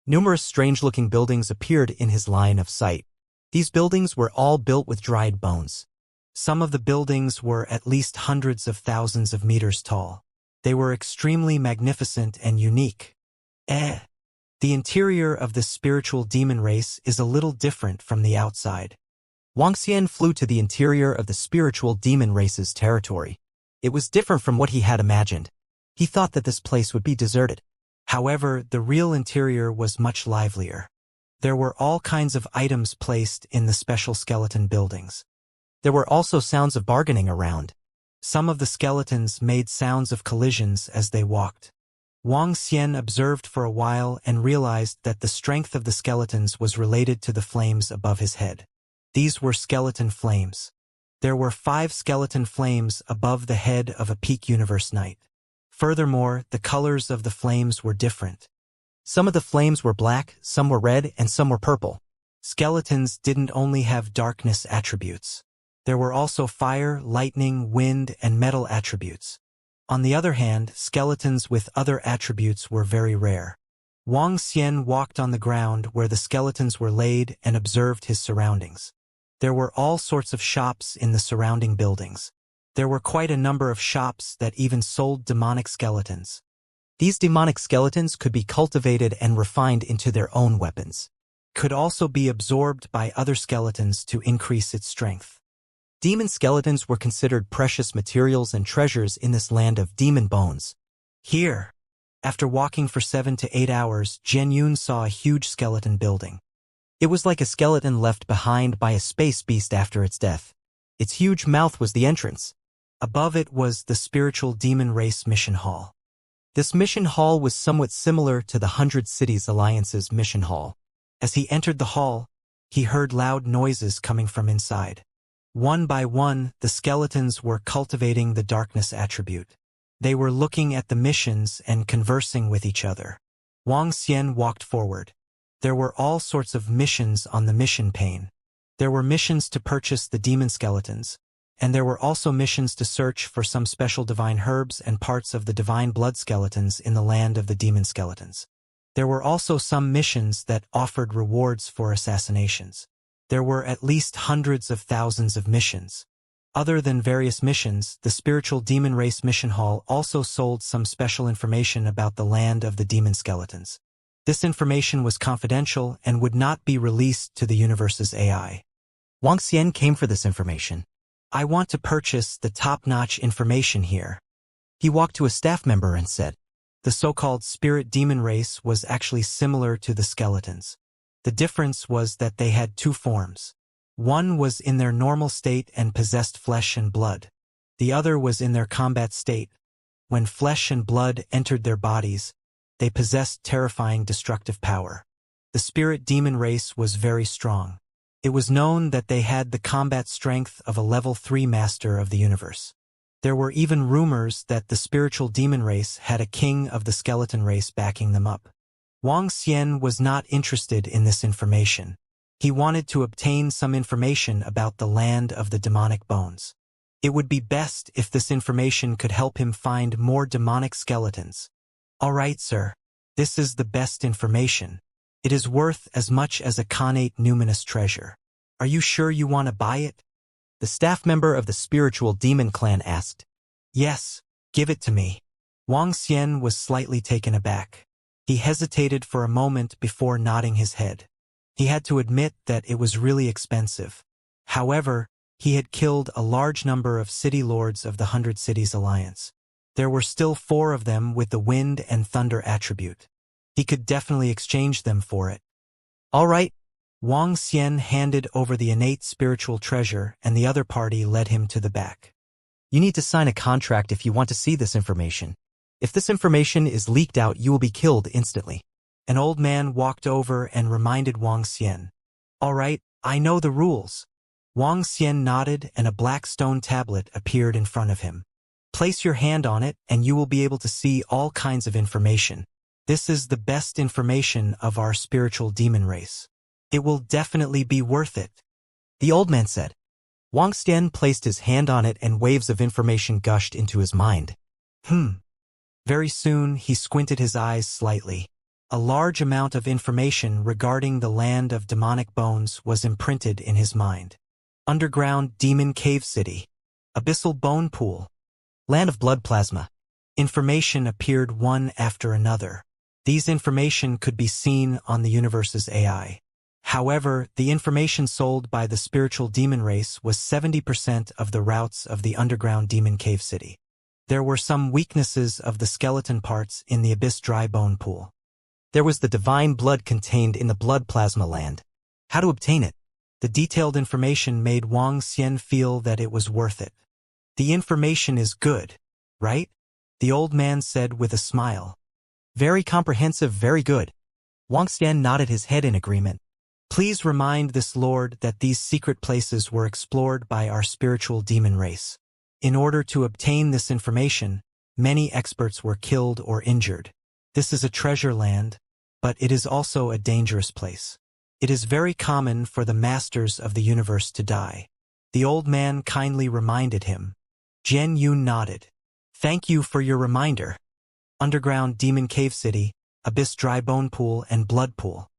Numerous strange-looking buildings appeared in his line of sight. These buildings were all built with dried bones. Some of the buildings were at least hundreds of thousands of meters tall. They were extremely magnificent and unique. The interior of the spiritual demon race is a little different from the outside. Wang Xian flew to the interior of the spiritual demon race's territory. It was different from what he had imagined. He thought that this place would be deserted. However, the real interior was much livelier. There were all kinds of items placed in the special skeleton buildings. There were also sounds of bargaining around. Some of the skeletons made sounds of collisions as they walked. Wang Xian observed for a while and realized that the strength of the skeletons was related to the flames above his head. These were skeleton flames. There were 5 skeleton flames above the head of a peak universe knight. Furthermore, the colors of the flames were different. Some of the flames were black, some were red, and some were purple. Skeletons didn't only have darkness attributes. There were also fire, lightning, wind, and metal attributes. On the other hand, skeletons with other attributes were very rare. Wang Xian walked on the ground where the skeletons were laid and observed his surroundings. There were all sorts of shops in the surrounding buildings. There were quite a number of shops that even sold demonic skeletons. These demonic skeletons could be cultivated and refined into their own weapons. Could also be absorbed by other skeletons to increase its strength. Demon skeletons were considered precious materials and treasures in this land of demon bones. Here, after walking for 7 to 8 hours, Jian Yun saw a huge skeleton building. It was like a skeleton left behind by a space beast after its death. Its huge mouth was the entrance. Above it was the spiritual demon race mission hall. This mission hall was somewhat similar to the 100 Cities Alliance's mission hall. As he entered the hall, he heard loud noises coming from inside. One by one, the skeletons were cultivating the darkness attribute. They were looking at the missions and conversing with each other. Wang Xian walked forward. There were all sorts of missions on the mission pane. There were missions to purchase the demon skeletons, and there were also missions to search for some special divine herbs and parts of the divine blood skeletons in the land of the demon skeletons. There were also some missions that offered rewards for assassinations. There were at least hundreds of thousands of missions. Other than various missions, the spiritual demon race mission hall also sold some special information about the land of the demon skeletons. This information was confidential and would not be released to the universe's AI. Wang Xian came for this information. I want to purchase the top-notch information here. He walked to a staff member and said, the so-called spirit demon race was actually similar to the skeletons. The difference was that they had two forms. One was in their normal state and possessed flesh and blood. The other was in their combat state. When flesh and blood entered their bodies, they possessed terrifying destructive power. The spirit demon race was very strong. It was known that they had the combat strength of a level 3 master of the universe. There were even rumors that the spiritual demon race had a king of the skeleton race backing them up. Wang Xian was not interested in this information. He wanted to obtain some information about the land of the demonic bones. It would be best if this information could help him find more demonic skeletons. All right, sir. This is the best information. It is worth as much as a connate numinous treasure. Are you sure you want to buy it? The staff member of the spiritual demon clan asked. Yes, give it to me. Wang Xian was slightly taken aback. He hesitated for a moment before nodding his head. He had to admit that it was really expensive. However, he had killed a large number of city lords of the 100 Cities Alliance. There were still 4 of them with the wind and thunder attribute. He could definitely exchange them for it. All right. Wang Xian handed over the innate spiritual treasure and the other party led him to the back. You need to sign a contract if you want to see this information. If this information is leaked out, you will be killed instantly. An old man walked over and reminded Wang Xian. All right, I know the rules. Wang Xian nodded and a black stone tablet appeared in front of him. Place your hand on it and you will be able to see all kinds of information. This is the best information of our spiritual demon race. It will definitely be worth it. The old man said. Wang Xian placed his hand on it and waves of information gushed into his mind. Very soon he squinted his eyes slightly. A large amount of information regarding the land of demonic bones was imprinted in his mind. Underground demon cave city. Abyssal bone pool. Land of blood plasma. Information appeared one after another. These information could be seen on the universe's AI. However, the information sold by the spiritual demon race was 70% of the routes of the underground demon cave city. There were some weaknesses of the skeleton parts in the abyss dry bone pool. There was the divine blood contained in the blood plasma land. How to obtain it? The detailed information made Wang Xian feel that it was worth it. The information is good, right? The old man said with a smile. Very comprehensive, very good. Wang Xian nodded his head in agreement. Please remind this lord that these secret places were explored by our spiritual demon race. In order to obtain this information, many experts were killed or injured. This is a treasure land, but it is also a dangerous place. It is very common for the masters of the universe to die. The old man kindly reminded him. Jian Yun nodded. Thank you for your reminder. Underground demon cave city, abyss dry bone pool, and blood pool.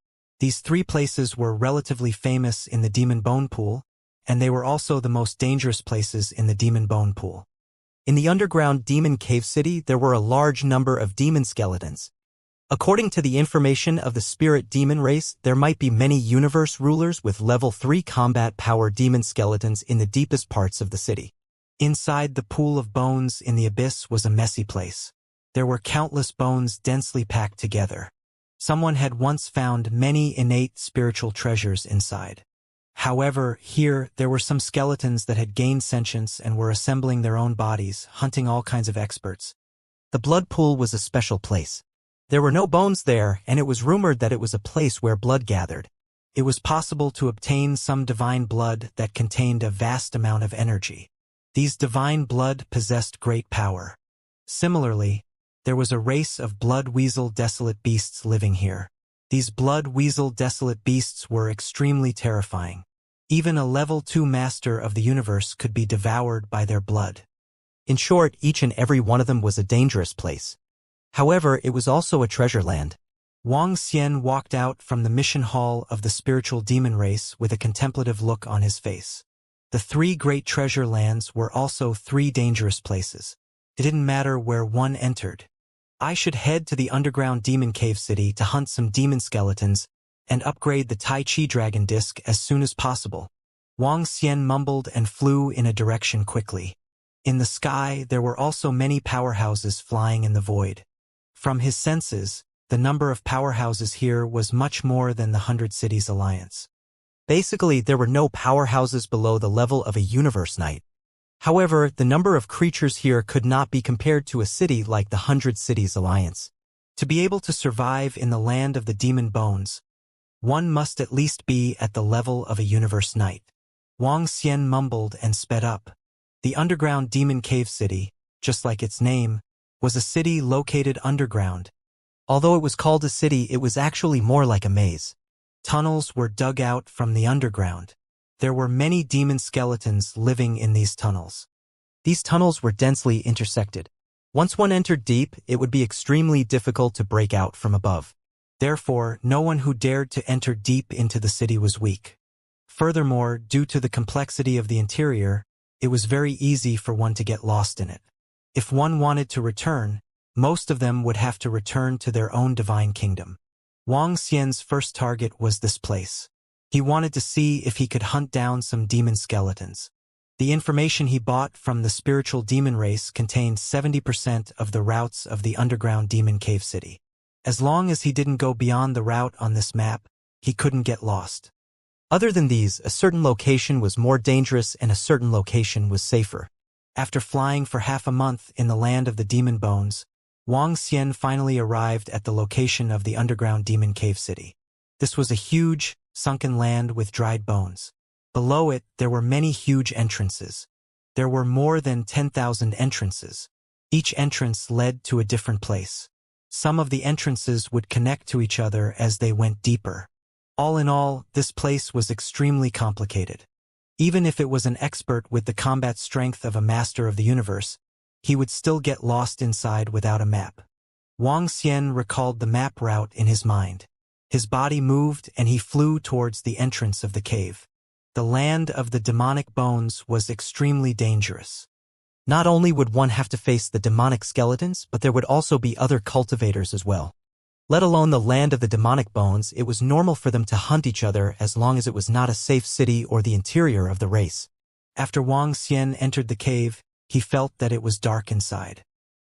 These 3 places were relatively famous in the demon bone pool, and they were also the most dangerous places in the demon bone pool. In the underground demon cave city, there were a large number of demon skeletons. According to the information of the spirit demon race, there might be many universe rulers with level 3 combat power demon skeletons in the deepest parts of the city. Inside the pool of bones in the abyss was a messy place. There were countless bones densely packed together. Someone had once found many innate spiritual treasures inside. However, here there were some skeletons that had gained sentience and were assembling their own bodies, hunting all kinds of experts. The blood pool was a special place. There were no bones there, and it was rumored that it was a place where blood gathered. It was possible to obtain some divine blood that contained a vast amount of energy. These divine blood possessed great power. Similarly, there was a race of blood weasel desolate beasts living here. These blood weasel desolate beasts were extremely terrifying. Even a level 2 master of the universe could be devoured by their blood. In short, each and every one of them was a dangerous place. However, it was also a treasure land. Wang Xian walked out from the mission hall of the spiritual demon race with a contemplative look on his face. The 3 great treasure lands were also 3 dangerous places. It didn't matter where one entered. I should head to the underground demon cave city to hunt some demon skeletons and upgrade the Tai Chi dragon disc as soon as possible. Wang Xian mumbled and flew in a direction quickly. In the sky, there were also many powerhouses flying in the void. From his senses, the number of powerhouses here was much more than the 100 Cities Alliance. Basically, there were no powerhouses below the level of a universe knight. However, the number of creatures here could not be compared to a city like the 100 Cities Alliance. To be able to survive in the land of the demon bones, one must at least be at the level of a universe knight. Wang Xian mumbled and sped up. The underground demon cave city, just like its name, was a city located underground. Although it was called a city, it was actually more like a maze. Tunnels were dug out from the underground. There were many demon skeletons living in these tunnels. These tunnels were densely intersected. Once one entered deep, it would be extremely difficult to break out from above. Therefore, no one who dared to enter deep into the city was weak. Furthermore, due to the complexity of the interior, it was very easy for one to get lost in it. If one wanted to return, most of them would have to return to their own divine kingdom. Wang Xian's first target was this place. He wanted to see if he could hunt down some demon skeletons. The information he bought from the spiritual demon race contained 70% of the routes of the underground demon cave city. As long as he didn't go beyond the route on this map, he couldn't get lost. Other than these, a certain location was more dangerous and a certain location was safer. After flying for half a month in the land of the demon bones, Wang Xian finally arrived at the location of the underground demon cave city. This was a huge, sunken land with dried bones. Below it, there were many huge entrances. There were more than 10,000 entrances. Each entrance led to a different place. Some of the entrances would connect to each other as they went deeper. All in all, this place was extremely complicated. Even if it was an expert with the combat strength of a master of the universe, he would still get lost inside without a map. Wang Xian recalled the map route in his mind. His body moved and he flew towards the entrance of the cave. The land of the demonic bones was extremely dangerous. Not only would one have to face the demonic skeletons, but there would also be other cultivators as well. Let alone the land of the demonic bones, it was normal for them to hunt each other as long as it was not a safe city or the interior of the race. After Wang Xian entered the cave, he felt that it was dark inside.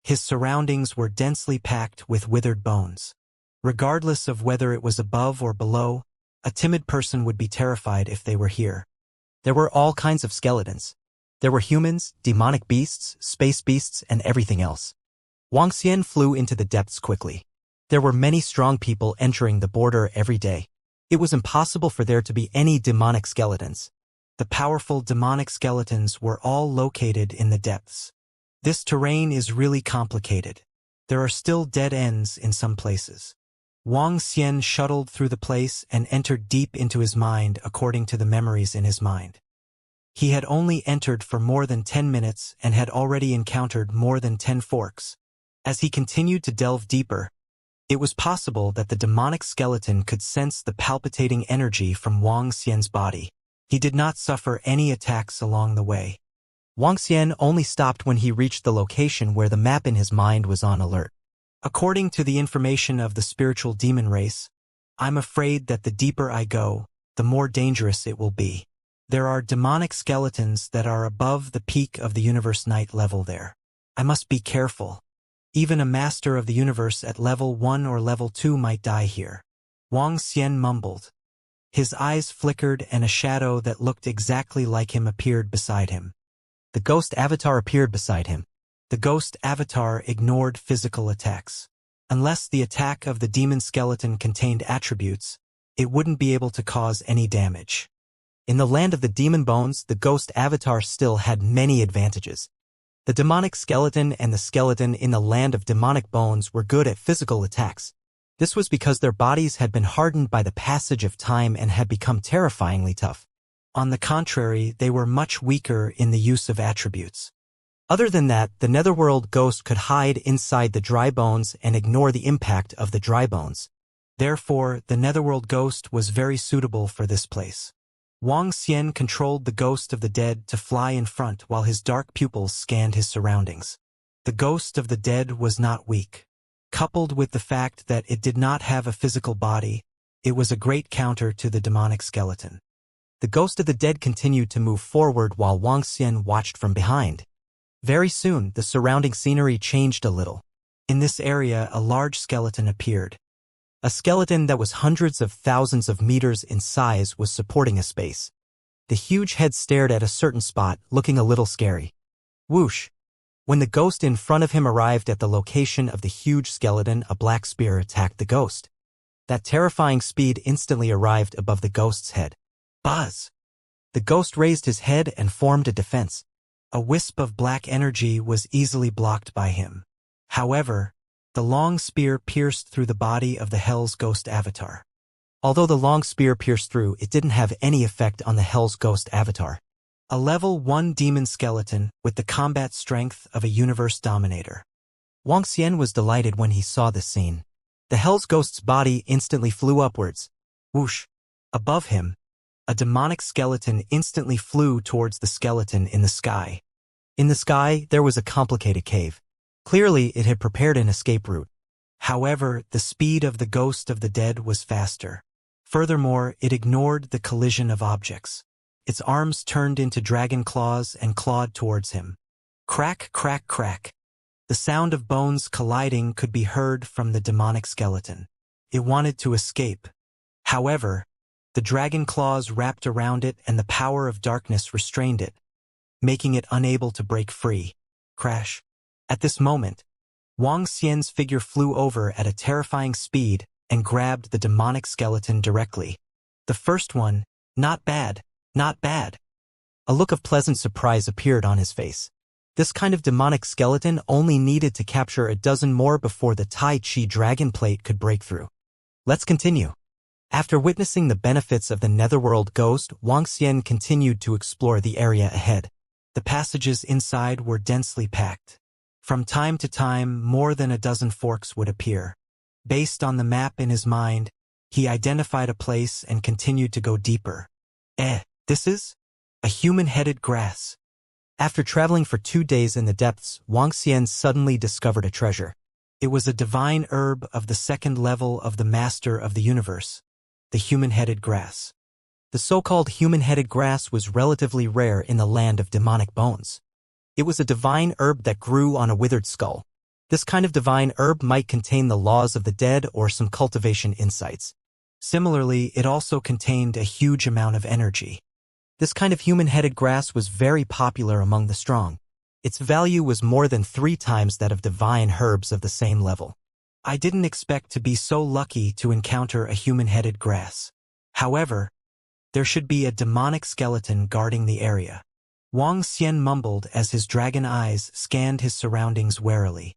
His surroundings were densely packed with withered bones. Regardless of whether it was above or below, a timid person would be terrified if they were here. There were all kinds of skeletons. There were humans, demonic beasts, space beasts, and everything else. Wang Xian flew into the depths quickly. There were many strong people entering the border every day. It was impossible for there to be any demonic skeletons. The powerful demonic skeletons were all located in the depths. This terrain is really complicated. There are still dead ends in some places. Wang Xian shuttled through the place and entered deep into his mind according to the memories in his mind. He had only entered for more than 10 minutes and had already encountered more than 10 forks. As he continued to delve deeper, it was possible that the demonic skeleton could sense the palpitating energy from Wang Xian's body. He did not suffer any attacks along the way. Wang Xian only stopped when he reached the location where the map in his mind was on alert. According to the information of the spiritual demon race, I'm afraid that the deeper I go, the more dangerous it will be. There are demonic skeletons that are above the peak of the universe knight level there. I must be careful. Even a master of the universe at level 1 or level 2 might die here. Wang Xian mumbled. His eyes flickered and a shadow that looked exactly like him appeared beside him. The ghost avatar appeared beside him. The ghost avatar ignored physical attacks. Unless the attack of the demon skeleton contained attributes, it wouldn't be able to cause any damage. In the land of the demon bones, the ghost avatar still had many advantages. The demonic skeleton and the skeleton in the land of demonic bones were good at physical attacks. This was because their bodies had been hardened by the passage of time and had become terrifyingly tough. On the contrary, they were much weaker in the use of attributes. Other than that, the netherworld ghost could hide inside the dry bones and ignore the impact of the dry bones. Therefore, the netherworld ghost was very suitable for this place. Wang Xian controlled the ghost of the dead to fly in front while his dark pupils scanned his surroundings. The ghost of the dead was not weak. Coupled with the fact that it did not have a physical body, it was a great counter to the demonic skeleton. The ghost of the dead continued to move forward while Wang Xian watched from behind. Very soon, the surrounding scenery changed a little. In this area, a large skeleton appeared. A skeleton that was hundreds of thousands of meters in size was supporting a space. The huge head stared at a certain spot, looking a little scary. Whoosh! When the ghost in front of him arrived at the location of the huge skeleton, a black spear attacked the ghost. That terrifying speed instantly arrived above the ghost's head. Buzz! The ghost raised his head and formed a defense. A wisp of black energy was easily blocked by him. However, the long spear pierced through the body of the Hell's Ghost avatar. Although the long spear pierced through, it didn't have any effect on the Hell's Ghost avatar. A level 1 demon skeleton with the combat strength of a universe dominator. Wang Xian was delighted when he saw this scene. The Hell's Ghost's body instantly flew upwards. Whoosh! Above him, a demonic skeleton instantly flew towards the skeleton in the sky. In the sky, there was a complicated cave. Clearly, it had prepared an escape route. However, the speed of the ghost of the dead was faster. Furthermore, it ignored the collision of objects. Its arms turned into dragon claws and clawed towards him. Crack, crack, crack. The sound of bones colliding could be heard from the demonic skeleton. It wanted to escape. However, the dragon claws wrapped around it and the power of darkness restrained it, making it unable to break free. Crash. At this moment, Wang Xian's figure flew over at a terrifying speed and grabbed the demonic skeleton directly. The first one, not bad, not bad. A look of pleasant surprise appeared on his face. This kind of demonic skeleton only needed to capture a dozen more before the Tai Chi dragon plate could break through. Let's continue. After witnessing the benefits of the Netherworld Ghost, Wang Xian continued to explore the area ahead. The passages inside were densely packed. From time to time, more than a dozen forks would appear. Based on the map in his mind, he identified a place and continued to go deeper. This is? A human-headed grass. After traveling for 2 days in the depths, Wang Xian suddenly discovered a treasure. It was a divine herb of the second level of the Master of the Universe, the human-headed grass. The so-called human-headed grass was relatively rare in the land of demonic bones. It was a divine herb that grew on a withered skull. This kind of divine herb might contain the laws of the dead or some cultivation insights. Similarly, it also contained a huge amount of energy. This kind of human-headed grass was very popular among the strong. Its value was more than 3 times that of divine herbs of the same level. I didn't expect to be so lucky to encounter a human-headed grass. However, there should be a demonic skeleton guarding the area. Wang Xian mumbled as his dragon eyes scanned his surroundings warily.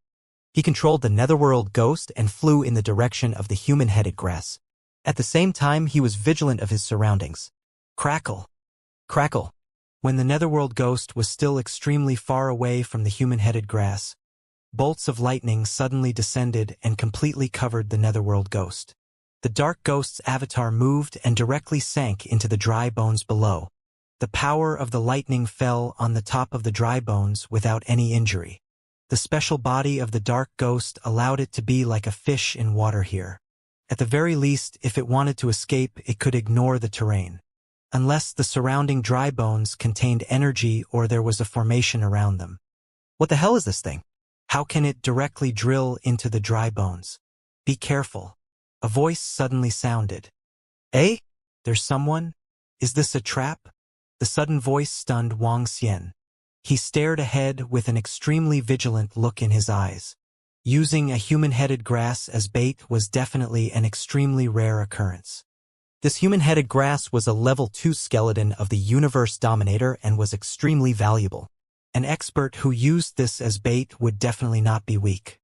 He controlled the Netherworld Ghost and flew in the direction of the human-headed grass. At the same time, he was vigilant of his surroundings. Crackle. Crackle. When the Netherworld Ghost was still extremely far away from the human-headed grass, bolts of lightning suddenly descended and completely covered the Netherworld Ghost. The Dark Ghost's avatar moved and directly sank into the dry bones below. The power of the lightning fell on the top of the dry bones without any injury. The special body of the Dark Ghost allowed it to be like a fish in water here. At the very least, if it wanted to escape, it could ignore the terrain. Unless the surrounding dry bones contained energy or there was a formation around them. What the hell is this thing? How can it directly drill into the dry bones? Be careful. A voice suddenly sounded. There's someone? Is this a trap? The sudden voice stunned Wang Xian. He stared ahead with an extremely vigilant look in his eyes. Using a human-headed grass as bait was definitely an extremely rare occurrence. This human-headed grass was a level 2 skeleton of the Universe Dominator and was extremely valuable. An expert who used this as bait would definitely not be weak.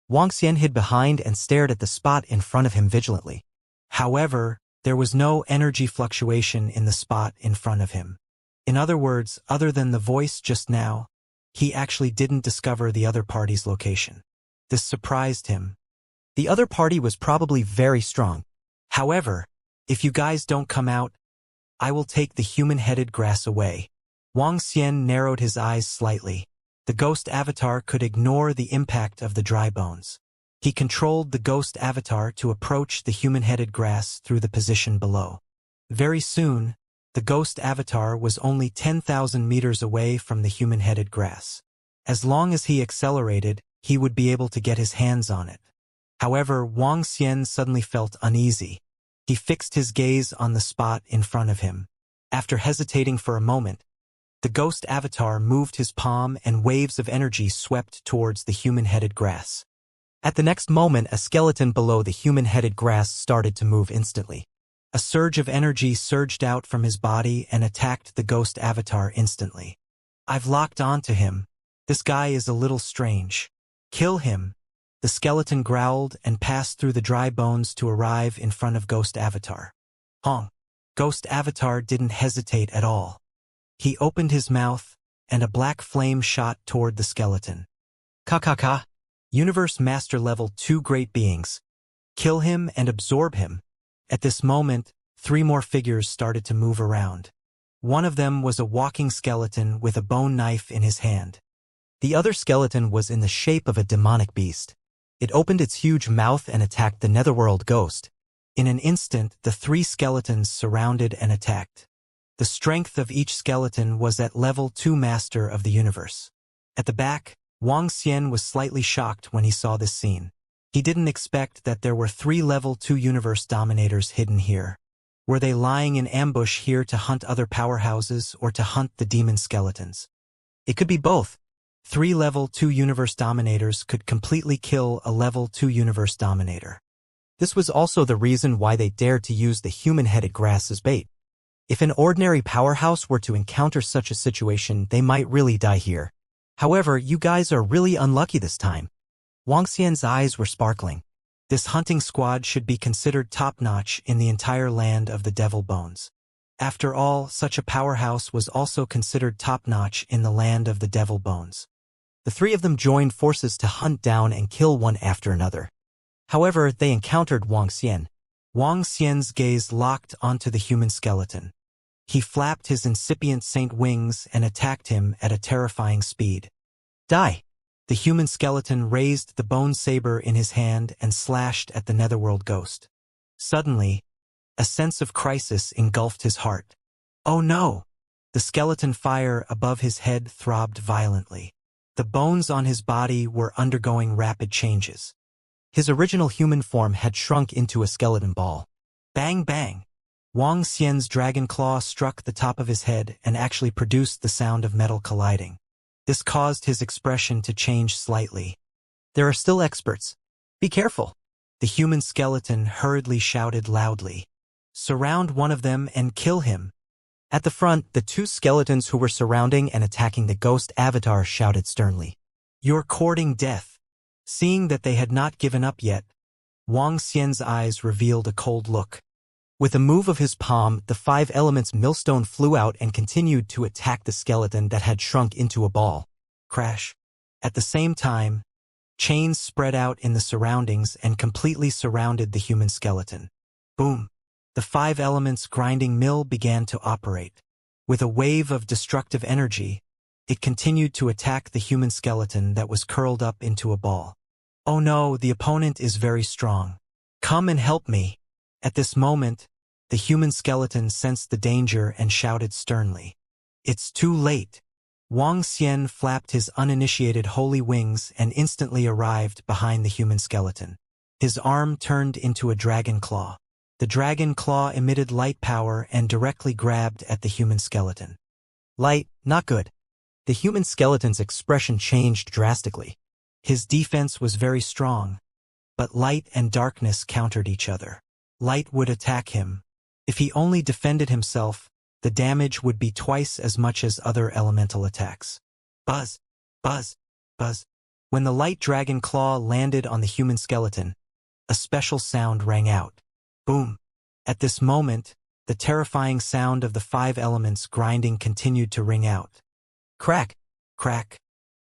Wang Xian hid behind and stared at the spot in front of him vigilantly. However, there was no energy fluctuation in the spot in front of him. In other words, other than the voice just now, he actually didn't discover the other party's location. This surprised him. The other party was probably very strong. However, if you guys don't come out, I will take the human-headed grass away. Wang Xian narrowed his eyes slightly. The ghost avatar could ignore the impact of the dry bones. He controlled the ghost avatar to approach the human-headed grass through the position below. Very soon, the ghost avatar was only 10,000 meters away from the human-headed grass. As long as he accelerated, he would be able to get his hands on it. However, Wang Xian suddenly felt uneasy. He fixed his gaze on the spot in front of him. After hesitating for a moment, the ghost avatar moved his palm and waves of energy swept towards the human-headed grass. At the next moment, a skeleton below the human-headed grass started to move instantly. A surge of energy surged out from his body and attacked the ghost avatar instantly. I've locked onto him. This guy is a little strange. Kill him. The skeleton growled and passed through the dry bones to arrive in front of Ghost Avatar. Hong. Ghost Avatar didn't hesitate at all. He opened his mouth, and a black flame shot toward the skeleton. Ka. Universe Master Level 2 Great Beings. Kill him and absorb him. At this moment, 3 more figures started to move around. One of them was a walking skeleton with a bone knife in his hand. The other skeleton was in the shape of a demonic beast. It opened its huge mouth and attacked the netherworld ghost. In an instant, the 3 skeletons surrounded and attacked. The strength of each skeleton was at level 2 Master of the Universe. At the back, Wang Xian was slightly shocked when he saw this scene. He didn't expect that there were 3 level 2 Universe Dominators hidden here. Were they lying in ambush here to hunt other powerhouses or to hunt the demon skeletons? It could be both. 3 level 2 Universe Dominators could completely kill a level 2 Universe Dominator. This was also the reason why they dared to use the human-headed grass as bait. If an ordinary powerhouse were to encounter such a situation, they might really die here. However, you guys are really unlucky this time. Wang Xian's eyes were sparkling. This hunting squad should be considered top-notch in the entire land of the Devil Bones. After all, such a powerhouse was also considered top-notch in the land of the Devil Bones. The 3 of them joined forces to hunt down and kill one after another. However, they encountered Wang Xian. Wang Xian's gaze locked onto the human skeleton. He flapped his incipient saint wings and attacked him at a terrifying speed. Die! The human skeleton raised the bone saber in his hand and slashed at the netherworld ghost. Suddenly, a sense of crisis engulfed his heart. Oh no! The skeleton fire above his head throbbed violently. The bones on his body were undergoing rapid changes. His original human form had shrunk into a skeleton ball. Bang bang! Wang Xian's dragon claw struck the top of his head and actually produced the sound of metal colliding. This caused his expression to change slightly. There are still experts. Be careful! The human skeleton hurriedly shouted loudly. Surround one of them and kill him. At the front, the 2 skeletons who were surrounding and attacking the ghost avatar shouted sternly. You're courting death. Seeing that they had not given up yet, Wang Xian's eyes revealed a cold look. With a move of his palm, the 5 elements millstone flew out and continued to attack the skeleton that had shrunk into a ball. Crash. At the same time, chains spread out in the surroundings and completely surrounded the human skeleton. Boom. The 5 elements grinding mill began to operate. With a wave of destructive energy, it continued to attack the human skeleton that was curled up into a ball. Oh no, the opponent is very strong. Come and help me. At this moment, the human skeleton sensed the danger and shouted sternly. It's too late. Wang Xian flapped his uninitiated holy wings and instantly arrived behind the human skeleton. His arm turned into a dragon claw. The dragon claw emitted light power and directly grabbed at the human skeleton. Light, not good. The human skeleton's expression changed drastically. His defense was very strong, but light and darkness countered each other. Light would attack him. If he only defended himself, the damage would be twice as much as other elemental attacks. Buzz, buzz, buzz. When the light dragon claw landed on the human skeleton, a special sound rang out. Boom. At this moment, the terrifying sound of the 5 elements grinding continued to ring out. Crack, crack.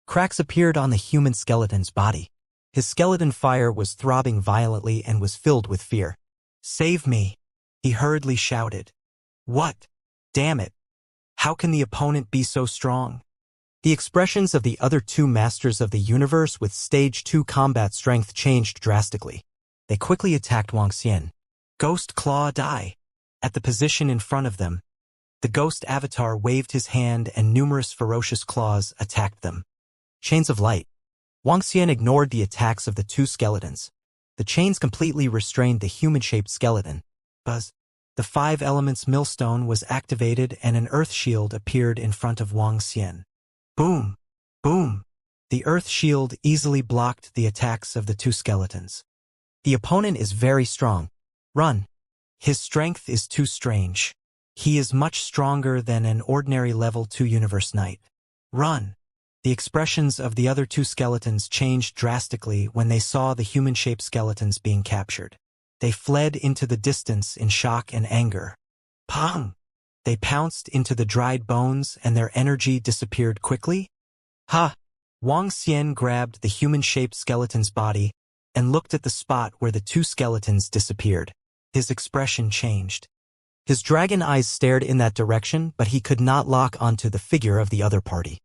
Cracks appeared on the human skeleton's body. His skeleton fire was throbbing violently and was filled with fear. Save me! He hurriedly shouted. What? Damn it. How can the opponent be so strong? The expressions of the other two masters of the universe with Stage 2 combat strength changed drastically. They quickly attacked Wuxia. Ghost Claw Die. At the position in front of them, the ghost avatar waved his hand and numerous ferocious claws attacked them. Chains of Light. Wuxia ignored the attacks of the two skeletons. The chains completely restrained the human-shaped skeleton. Buzz. The 5 elements millstone was activated and an earth shield appeared in front of Wuxia. Boom! Boom! The earth shield easily blocked the attacks of the two skeletons. The opponent is very strong. Run! His strength is too strange. He is much stronger than an ordinary level 2 universe knight. Run! The expressions of the other two skeletons changed drastically when they saw the human-shaped skeletons being captured. They fled into the distance in shock and anger. Pong! They pounced into the dried bones and their energy disappeared quickly. Ha! Wuxia grabbed the human-shaped skeleton's body and looked at the spot where the two skeletons disappeared. His expression changed. His dragon eyes stared in that direction, but he could not lock onto the figure of the other party.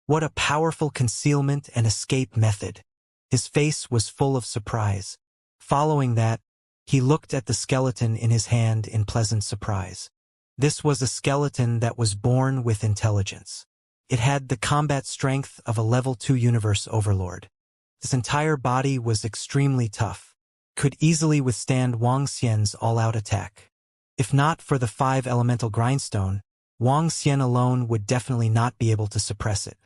What a powerful concealment and escape method. His face was full of surprise. Following that, he looked at the skeleton in his hand in pleasant surprise. This was a skeleton that was born with intelligence. It had the combat strength of a level 2 universe overlord. His entire body was extremely tough, could easily withstand Wuxia's all-out attack. If not for the 5 elemental grindstone, Wuxia alone would definitely not be able to suppress it.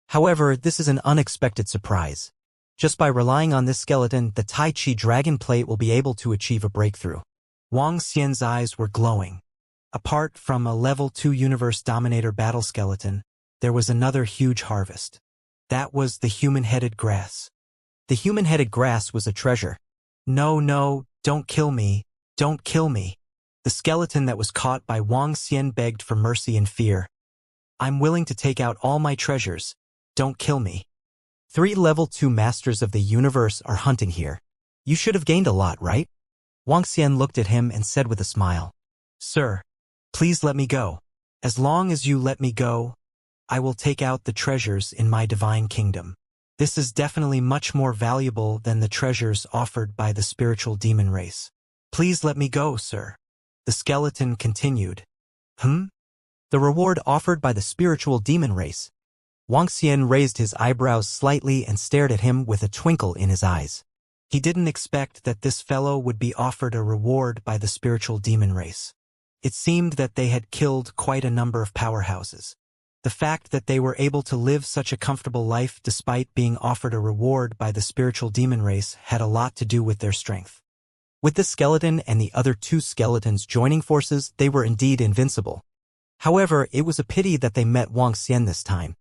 However, this is an unexpected surprise. Just by relying on this skeleton, the Tai Chi Dragon Plate will be able to achieve a breakthrough. Wuxia's eyes were glowing. Apart from a level 2 universe dominator battle skeleton, there was another huge harvest. That was the human-headed grass. The human-headed grass was a treasure. No, no, don't kill me, don't kill me. The skeleton that was caught by Wuxia begged for mercy in fear. I'm willing to take out all my treasures. Don't kill me. 3 level 2 masters of the universe are hunting here. You should have gained a lot, right? Wuxia looked at him and said with a smile. Sir, please let me go. As long as you let me go, I will take out the treasures in my divine kingdom. This is definitely much more valuable than the treasures offered by the spiritual demon race. Please let me go, sir. The skeleton continued. The reward offered by the spiritual demon race. Wuxia raised his eyebrows slightly and stared at him with a twinkle in his eyes. He didn't expect that this fellow would be offered a reward by the spiritual demon race. It seemed that they had killed quite a number of powerhouses. The fact that they were able to live such a comfortable life despite being offered a reward by the spiritual demon race had a lot to do with their strength. With the skeleton and the other 2 skeletons joining forces, they were indeed invincible. However, it was a pity that they met Wuxia this time.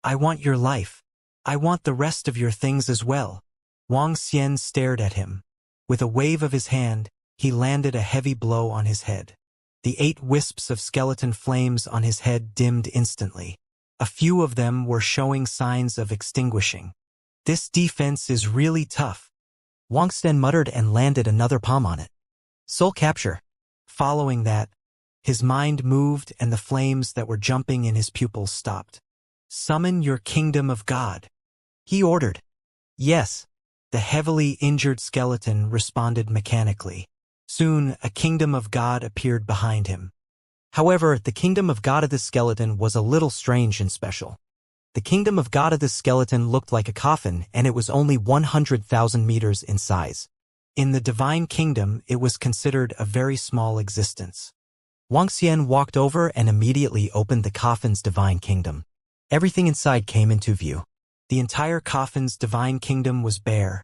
I want your life. I want the rest of your things as well. Wuxia stared at him. With a wave of his hand, he landed a heavy blow on his head. The 8 wisps of skeleton flames on his head dimmed instantly. A few of them were showing signs of extinguishing. This defense is really tough. Wuxia muttered and landed another palm on it. Soul capture. Following that, his mind moved and the flames that were jumping in his pupils stopped. Summon your kingdom of God, he ordered. Yes, the heavily injured skeleton responded mechanically. Soon, a kingdom of God appeared behind him. However, the kingdom of God of the skeleton was a little strange and special. The kingdom of God of the skeleton looked like a coffin, and it was only 100,000 meters in size. In the divine kingdom, it was considered a very small existence. Wuxia walked over and immediately opened the coffin's divine kingdom. Everything inside came into view. The entire coffin's divine kingdom was bare,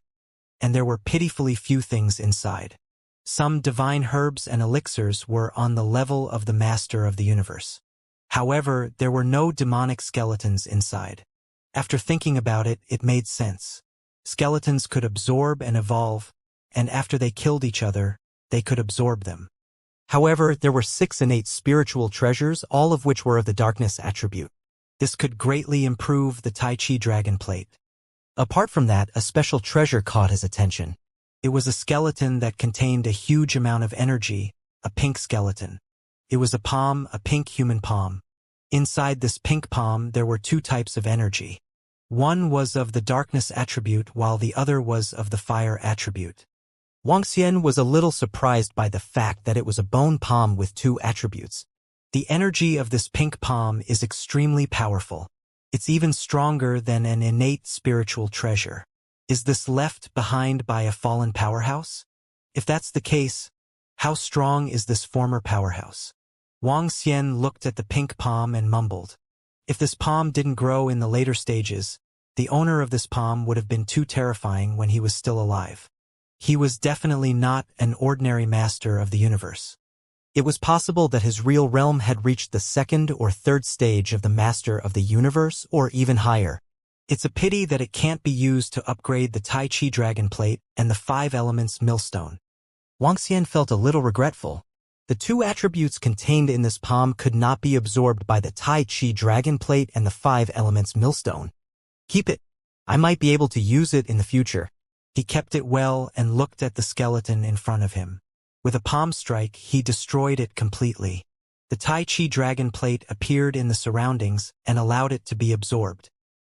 and there were pitifully few things inside. Some divine herbs and elixirs were on the level of the master of the universe. However, there were no demonic skeletons inside. After thinking about it, it made sense. Skeletons could absorb and evolve, and after they killed each other, they could absorb them. However, there were 6 innate spiritual treasures, all of which were of the darkness attribute. This could greatly improve the Tai Chi Dragon Plate. Apart from that, a special treasure caught his attention. It was a skeleton that contained a huge amount of energy, a pink skeleton. It was a palm, a pink human palm. Inside this pink palm there were two types of energy. One was of the darkness attribute while the other was of the fire attribute. Wuxia was a little surprised by the fact that it was a bone palm with two attributes. The energy of this pink palm is extremely powerful. It's even stronger than an innate spiritual treasure. Is this left behind by a fallen powerhouse? If that's the case, how strong is this former powerhouse? Wuxia looked at the pink palm and mumbled. If this palm didn't grow in the later stages, the owner of this palm would have been too terrifying when he was still alive. He was definitely not an ordinary master of the universe. It was possible that his real realm had reached the second or third stage of the master of the universe or even higher. It's a pity that it can't be used to upgrade the Tai Chi Dragon Plate and the 5 Elements Millstone. Wuxia felt a little regretful. The two attributes contained in this palm could not be absorbed by the Tai Chi Dragon Plate and the 5 Elements Millstone. Keep it. I might be able to use it in the future. He kept it well and looked at the skeleton in front of him. With a palm strike, he destroyed it completely. The Tai Chi Dragon Plate appeared in the surroundings and allowed it to be absorbed.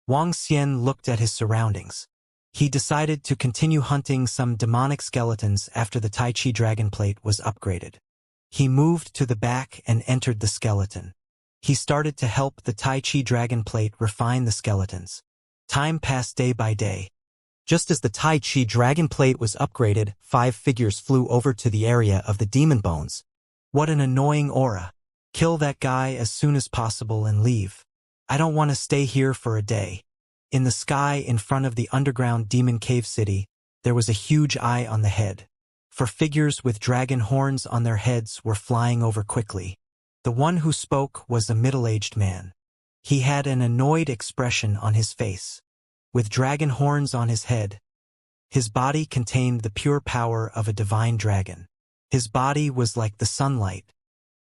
Wuxia looked at his surroundings. He decided to continue hunting some demonic skeletons after the Tai Chi Dragon Plate was upgraded. He moved to the back and entered the skeleton. He started to help the Tai Chi Dragon Plate refine the skeletons. Time passed day by day. Just as the Tai Chi Dragon Plate was upgraded, 5 figures flew over to the area of the demon bones. What an annoying aura. Kill that guy as soon as possible and leave. I don't want to stay here for a day. In the sky in front of the underground demon cave city, there was a huge eye on the head. 4 figures with dragon horns on their heads were flying over quickly. The one who spoke was a middle-aged man. He had an annoyed expression on his face. With dragon horns on his head, his body contained the pure power of a divine dragon. His body was like the sunlight.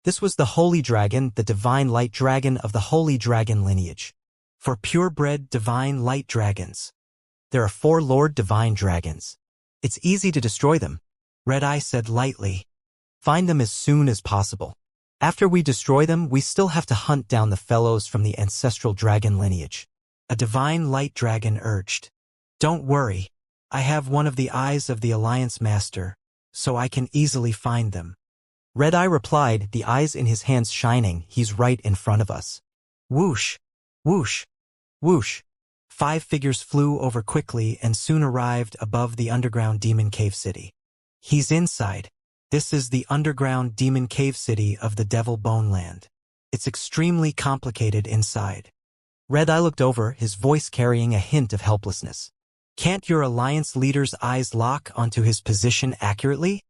This was the holy dragon, the divine light dragon of the holy dragon lineage. For purebred divine light dragons, there are 4 Lord Divine Dragons. It's easy to destroy them, Red Eye said lightly. Find them as soon as possible. After we destroy them, we still have to hunt down the fellows from the ancestral dragon lineage. A divine light dragon urged. Don't worry, I have one of the eyes of the Alliance Master, so I can easily find them. Red Eye replied, the eyes in his hands shining. He's right in front of us. Whoosh, whoosh, whoosh. 5 figures flew over quickly and soon arrived above the underground demon cave city. He's inside. This is the underground demon cave city of the Devil Bone Land. It's extremely complicated inside. Red Eye looked over, his voice carrying a hint of helplessness. Can't your alliance leader's eyes lock onto his position accurately?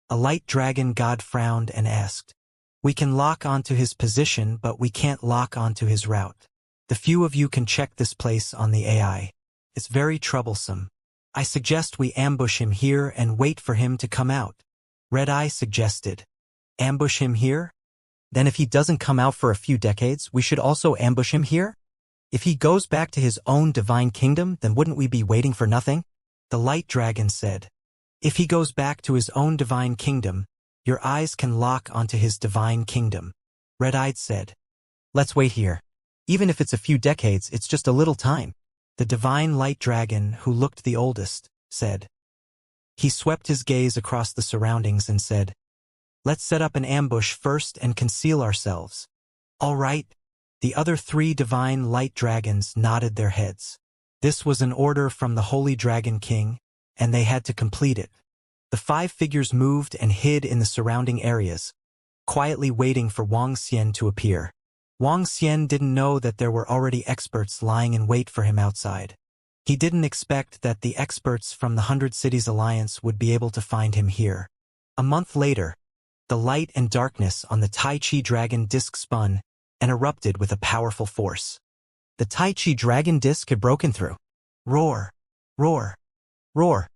A light dragon god frowned and asked. We can lock onto his position, but we can't lock onto his route. The few of you can check this place on the AI. It's very troublesome. I suggest we ambush him here and wait for him to come out. Red Eye suggested. Ambush him here? Then if he doesn't come out for a few decades, we should also ambush him here? If he goes back to his own divine kingdom, then wouldn't we be waiting for nothing? The light dragon said. If he goes back to his own divine kingdom, your eyes can lock onto his divine kingdom. Red-Eyed said. Let's wait here. Even if it's a few decades, it's just a little time. The divine light dragon, who looked the oldest, said. He swept his gaze across the surroundings and said, Let's set up an ambush first and conceal ourselves. All right. The other 3 divine light dragons nodded their heads. This was an order from the Holy Dragon King, and they had to complete it. The 5 figures moved and hid in the surrounding areas, quietly waiting for Wuxia to appear. Wuxia didn't know that there were already experts lying in wait for him outside. He didn't expect that the experts from the 100 Cities Alliance would be able to find him here. A month later, the light and darkness on the Tai Chi Dragon Disc spun and erupted with a powerful force. The Tai Chi Dragon Disc had broken through. Roar, roar, roar.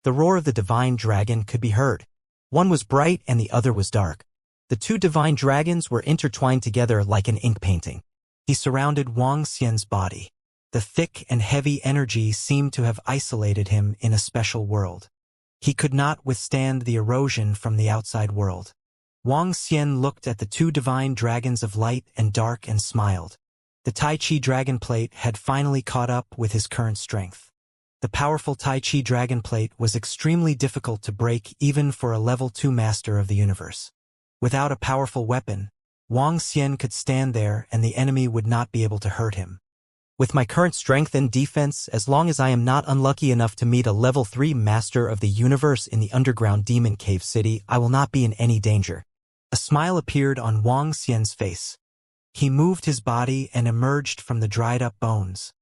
The roar of the divine dragon could be heard. One was bright and the other was dark. The 2 divine dragons were intertwined together like an ink painting. He surrounded Wuxia's body. The thick and heavy energy seemed to have isolated him in a special world. He could not withstand the erosion from the outside world. Wang Xian looked at the two divine dragons of light and dark and smiled. The Tai Chi dragon plate had finally caught up with his current strength. The powerful Tai Chi dragon plate was extremely difficult to break even for a level 2 master of the universe. Without a powerful weapon, Wang Xian could stand there and the enemy would not be able to hurt him. With my current strength and defense, as long as I am not unlucky enough to meet a level 3 master of the universe in the underground demon cave city, I will not be in any danger. A smile appeared on Wang Xian's face. He moved his body and emerged from the dried-up bones,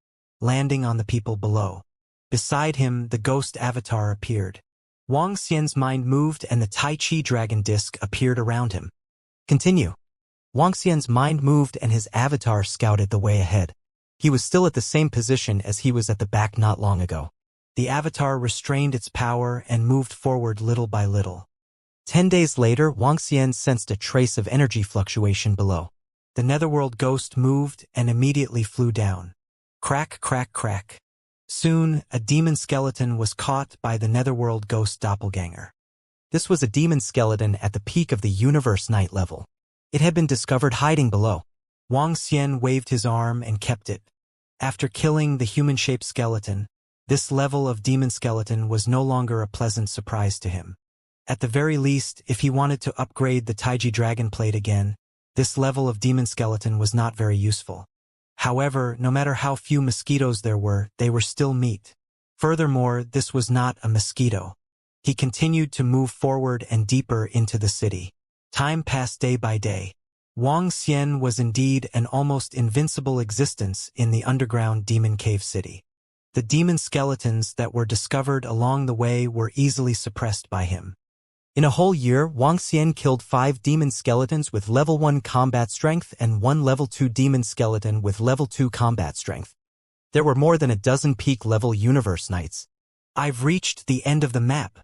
landing on the people below. Beside him, the ghost avatar appeared. Wang Xian's mind moved and the Tai Chi dragon disc appeared around him. Continue. Wang Xian's mind moved and his avatar scouted the way ahead. He was still at the same position as he was at the back not long ago. The avatar restrained its power and moved forward little by little. 10 days later, Wang Xian sensed a trace of energy fluctuation below. The netherworld ghost moved and immediately flew down. Crack, crack, crack. Soon, a demon skeleton was caught by the netherworld ghost doppelganger. This was a demon skeleton at the peak of the universe night level. It had been discovered hiding below. Wang Xian waved his arm and kept it. After killing the human-shaped skeleton, this level of demon skeleton was no longer a pleasant surprise to him. At the very least, if he wanted to upgrade the Taiji dragon plate again, this level of demon skeleton was not very useful. However, no matter how few mosquitoes there were, they were still meat. Furthermore, this was not a mosquito. He continued to move forward and deeper into the city. Time passed day by day. Wang Xian was indeed an almost invincible existence in the underground demon cave city. The demon skeletons that were discovered along the way were easily suppressed by him. In a whole year, Wang Xian killed 5 demon skeletons with level 1 combat strength and 1 level 2 demon skeleton with level 2 combat strength. There were more than a dozen peak-level universe knights. I've reached the end of the map.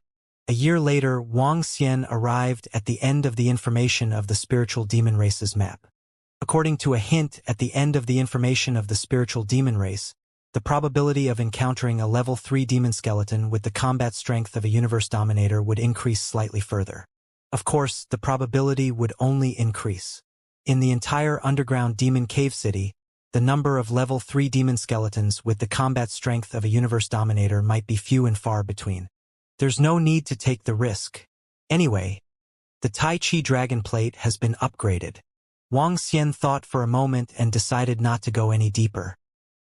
A year later, Wang Xian arrived at the end of the information of the spiritual demon race's map. According to a hint at the end of the information of the spiritual demon race, the probability of encountering a level 3 demon skeleton with the combat strength of a universe dominator would increase slightly further. Of course, the probability would only increase. In the entire underground demon cave city, the number of level 3 demon skeletons with the combat strength of a universe dominator might be few and far between. There's no need to take the risk. Anyway, the Tai Chi dragon plate has been upgraded. Wang Xian thought for a moment and decided not to go any deeper.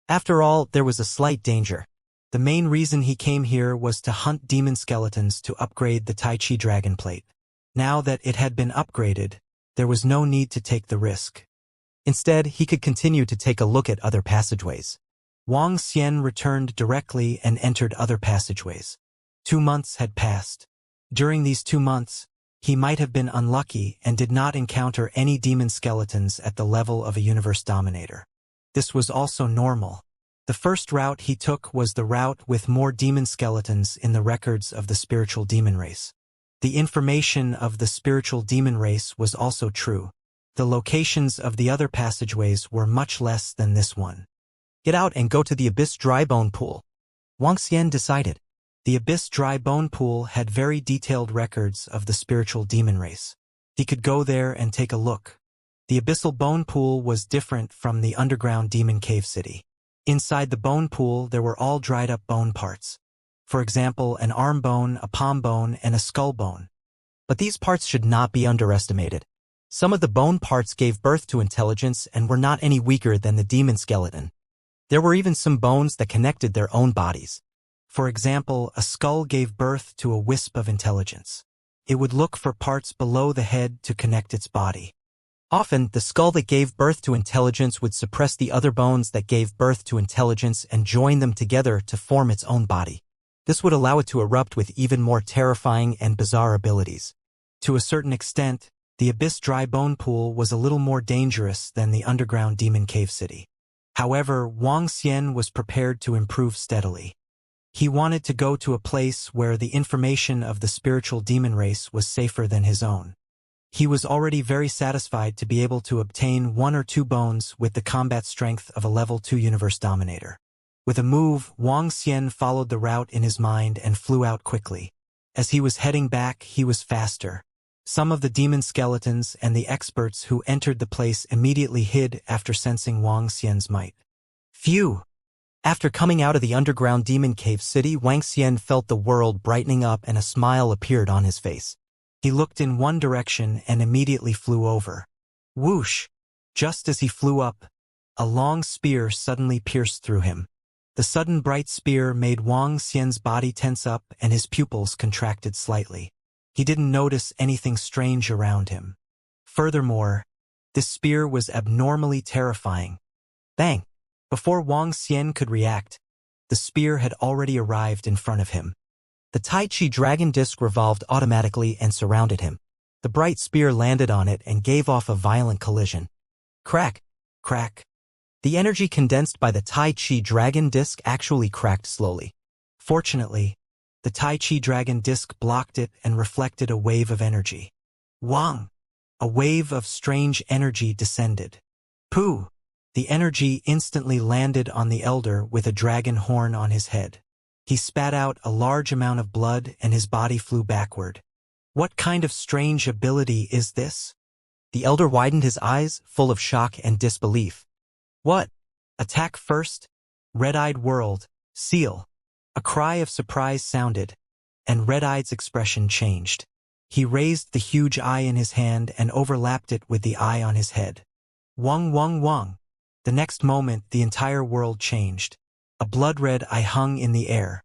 After all, there was a slight danger. The main reason he came here was to hunt demon skeletons to upgrade the Tai Chi dragon plate. Now that it had been upgraded, there was no need to take the risk. Instead, he could continue to take a look at other passageways. Wang Xian returned directly and entered other passageways. 2 months had passed. During these 2 months, he might have been unlucky and did not encounter any demon skeletons at the level of a universe dominator. This was also normal. The first route he took was the route with more demon skeletons in the records of the spiritual demon race. The information of the spiritual demon race was also true. The locations of the other passageways were much less than this one. Get out and go to the Abyss Dry Bone Pool, Wang Xian decided. The Abyss Dry Bone Pool had very detailed records of the spiritual demon race. He could go there and take a look. The Abyssal Bone Pool was different from the underground demon cave city. Inside the bone pool, there were all dried-up bone parts. For example, an arm bone, a palm bone, and a skull bone. But these parts should not be underestimated. Some of the bone parts gave birth to intelligence and were not any weaker than the demon skeleton. There were even some bones that connected their own bodies. For example, a skull gave birth to a wisp of intelligence. It would look for parts below the head to connect its body. Often, the skull that gave birth to intelligence would suppress the other bones that gave birth to intelligence and join them together to form its own body. This would allow it to erupt with even more terrifying and bizarre abilities. To a certain extent, the Abyss Dry Bone Pool was a little more dangerous than the underground demon cave city. However, Wang Xian was prepared to improve steadily. He wanted to go to a place where the information of the spiritual demon race was safer than his own. He was already very satisfied to be able to obtain 1 or 2 bones with the combat strength of a level 2 universe dominator. With a move, Wang Xian followed the route in his mind and flew out quickly. As he was heading back, he was faster. Some of the demon skeletons and the experts who entered the place immediately hid after sensing Wang Xian's might. Phew! After coming out of the underground demon cave city, Wang Xian felt the world brightening up and a smile appeared on his face. He looked in one direction and immediately flew over. Whoosh! Just as he flew up, a long spear suddenly pierced through him. The sudden bright spear made Wang Xian's body tense up and his pupils contracted slightly. He didn't notice anything strange around him. Furthermore, this spear was abnormally terrifying. Bang! Before Wang Xian could react, the spear had already arrived in front of him. The Tai Chi dragon disc revolved automatically and surrounded him. The bright spear landed on it and gave off a violent collision. Crack! Crack! The energy condensed by the Tai Chi dragon disc actually cracked slowly. Fortunately, the Tai Chi dragon disc blocked it and reflected a wave of energy. Wang! A wave of strange energy descended. Pooh! The energy instantly landed on the elder with a dragon horn on his head. He spat out a large amount of blood and his body flew backward. What kind of strange ability is this? The elder widened his eyes, full of shock and disbelief. What? Attack first? Red-eyed world, seal. A cry of surprise sounded, and Red-eye's expression changed. He raised the huge eye in his hand and overlapped it with the eye on his head. Wang, Wang, Wang. The next moment, the entire world changed. A blood-red eye hung in the air.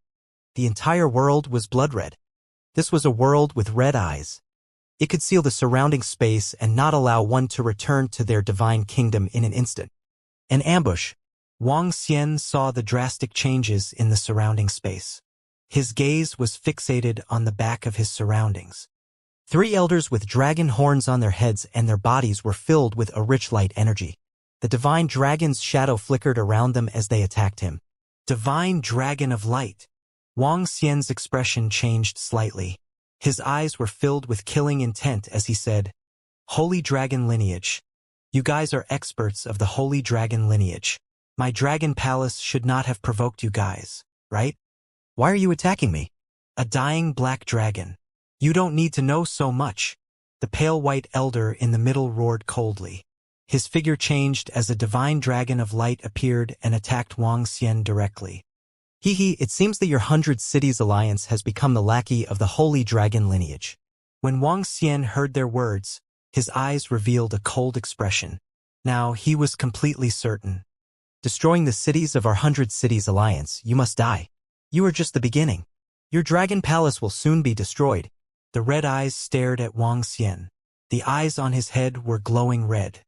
The entire world was blood-red. This was a world with red eyes. It could seal the surrounding space and not allow one to return to their divine kingdom in an instant. An ambush. Wang Xian saw the drastic changes in the surrounding space. His gaze was fixated on the back of his surroundings. 3 elders with dragon horns on their heads and their bodies were filled with a rich light energy. The divine dragon's shadow flickered around them as they attacked him. Divine Dragon of Light. Wang Xian's expression changed slightly. His eyes were filled with killing intent as he said, Holy Dragon Lineage. You guys are experts of the Holy Dragon Lineage. My dragon palace should not have provoked you guys, right? Why are you attacking me? A dying black dragon. You don't need to know so much. The pale white elder in the middle roared coldly. His figure changed as a divine dragon of light appeared and attacked Wang Xian directly. It seems that your 100 Cities Alliance has become the lackey of the Holy Dragon Lineage. When Wang Xian heard their words, his eyes revealed a cold expression. Now he was completely certain. Destroying the cities of our 100 Cities Alliance, you must die. You are just the beginning. Your dragon palace will soon be destroyed. The red eyes stared at Wang Xian. The eyes on his head were glowing red.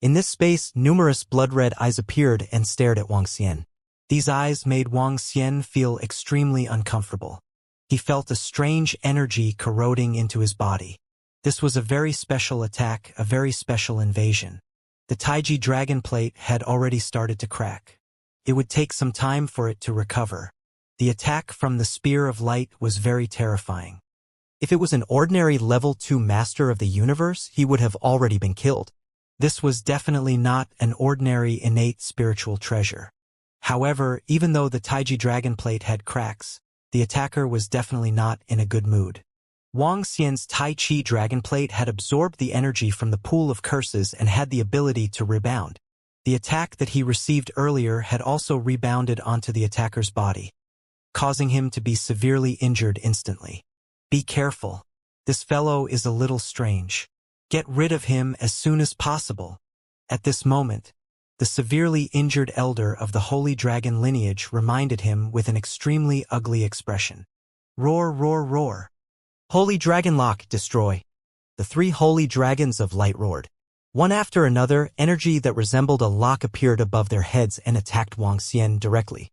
In this space, numerous blood-red eyes appeared and stared at Wang Xian. These eyes made Wang Xian feel extremely uncomfortable. He felt a strange energy corroding into his body. This was a very special attack, a very special invasion. The Taiji dragon plate had already started to crack. It would take some time for it to recover. The attack from the Spear of Light was very terrifying. If it was an ordinary level 2 master of the universe, he would have already been killed. This was definitely not an ordinary innate spiritual treasure. However, even though the Taiji dragon plate had cracks, the attacker was definitely not in a good mood. Wang Xian's Tai Chi dragon plate had absorbed the energy from the pool of curses and had the ability to rebound. The attack that he received earlier had also rebounded onto the attacker's body, causing him to be severely injured instantly. Be careful. This fellow is a little strange. Get rid of him as soon as possible. At this moment, the severely injured elder of the Holy Dragon lineage reminded him with an extremely ugly expression. Roar, roar, roar. Holy Dragon Lock, destroy. The 3 holy dragons of light roared. One after another, energy that resembled a lock appeared above their heads and attacked Wang Xian directly.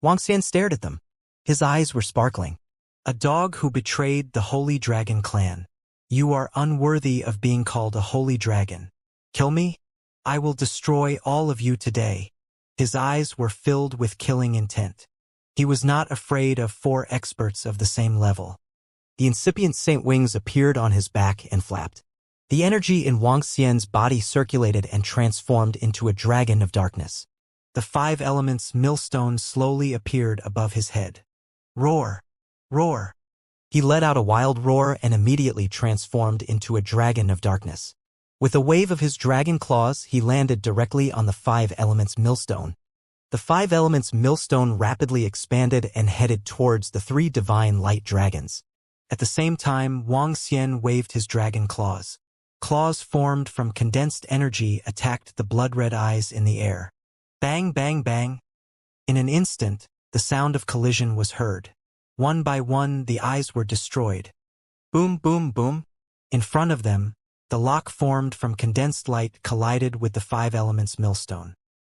Wang Xian stared at them. His eyes were sparkling. A dog who betrayed the Holy Dragon clan. You are unworthy of being called a holy dragon. Kill me? I will destroy all of you today. His eyes were filled with killing intent. He was not afraid of 4 experts of the same level. The incipient saint wings appeared on his back and flapped. The energy in Wang Xian's body circulated and transformed into a dragon of darkness. The 5 elements millstone slowly appeared above his head. Roar! Roar! He let out a wild roar and immediately transformed into a dragon of darkness. With a wave of his dragon claws, he landed directly on the Five Elements millstone. The Five Elements millstone rapidly expanded and headed towards the three divine light dragons. At the same time, Wang Xian waved his dragon claws. Claws formed from condensed energy attacked the blood-red eyes in the air. Bang, bang, bang. In an instant, the sound of collision was heard. One by one, the eyes were destroyed. Boom, boom, boom. In front of them, the lock formed from condensed light collided with the Five Elements millstone.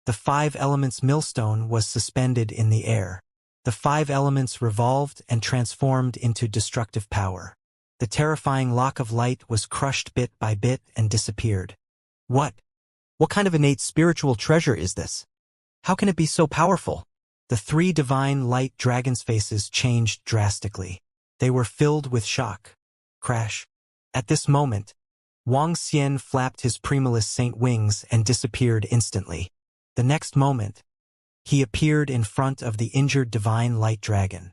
The Five Elements millstone was suspended in the air. The Five Elements revolved and transformed into destructive power. The terrifying lock of light was crushed bit by bit and disappeared. What kind of innate spiritual treasure is this? How can it be so powerful? The three divine light dragons' faces changed drastically. They were filled with shock. Crash. At this moment, Wang Xian flapped his Primulus Saint wings and disappeared instantly. The next moment, he appeared in front of the injured divine light dragon.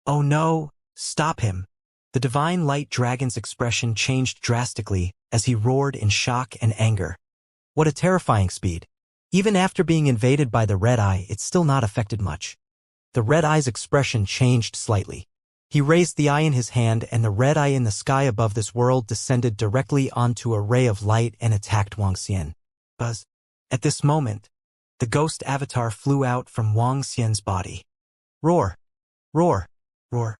Oh no, stop him. The divine light dragon's expression changed drastically as he roared in shock and anger. What a terrifying speed. Even after being invaded by the red eye, it's still not affected much. The red eye's expression changed slightly. He raised the eye in his hand and the red eye in the sky above this world descended directly onto a ray of light and attacked Wang Xian. Buzz. At this moment, the ghost avatar flew out from Wang Xian's body. Roar! Roar! Roar!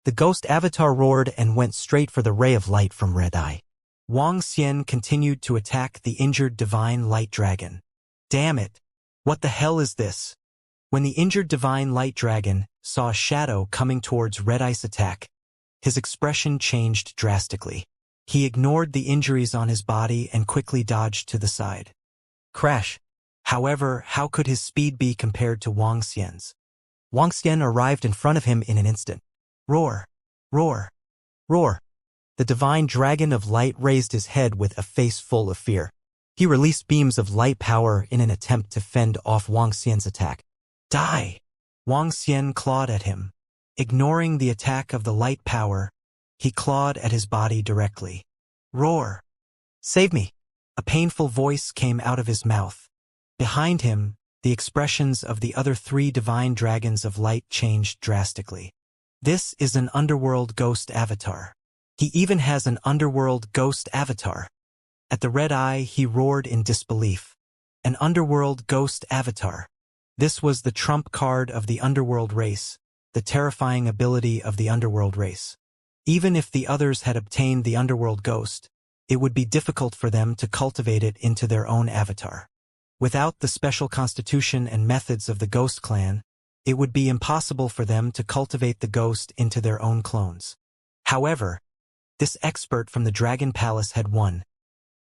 The ghost avatar roared and went straight for the ray of light from Red Eye. Wang Xian continued to attack the injured divine light dragon. Damn it! What the hell is this? When the injured divine light dragon saw a shadow coming towards Red Eye's attack, his expression changed drastically. He ignored the injuries on his body and quickly dodged to the side. Crash! However, how could his speed be compared to Wang Xian's? Wang Xian arrived in front of him in an instant. Roar! Roar! Roar! The divine dragon of light raised his head with a face full of fear. He released beams of light power in an attempt to fend off Wang Xian's attack. Die! Wang Xian clawed at him. Ignoring the attack of the light power, he clawed at his body directly. Roar! Save me! A painful voice came out of his mouth. Behind him, the expressions of the other three divine dragons of light changed drastically. This is an underworld ghost avatar. He even has an underworld ghost avatar. At the red eye, he roared in disbelief. An underworld ghost avatar. This was the trump card of the underworld race, the terrifying ability of the underworld race. Even if the others had obtained the underworld ghost, it would be difficult for them to cultivate it into their own avatar. Without the special constitution and methods of the ghost clan, it would be impossible for them to cultivate the ghost into their own clones. However, this expert from the Dragon Palace had won,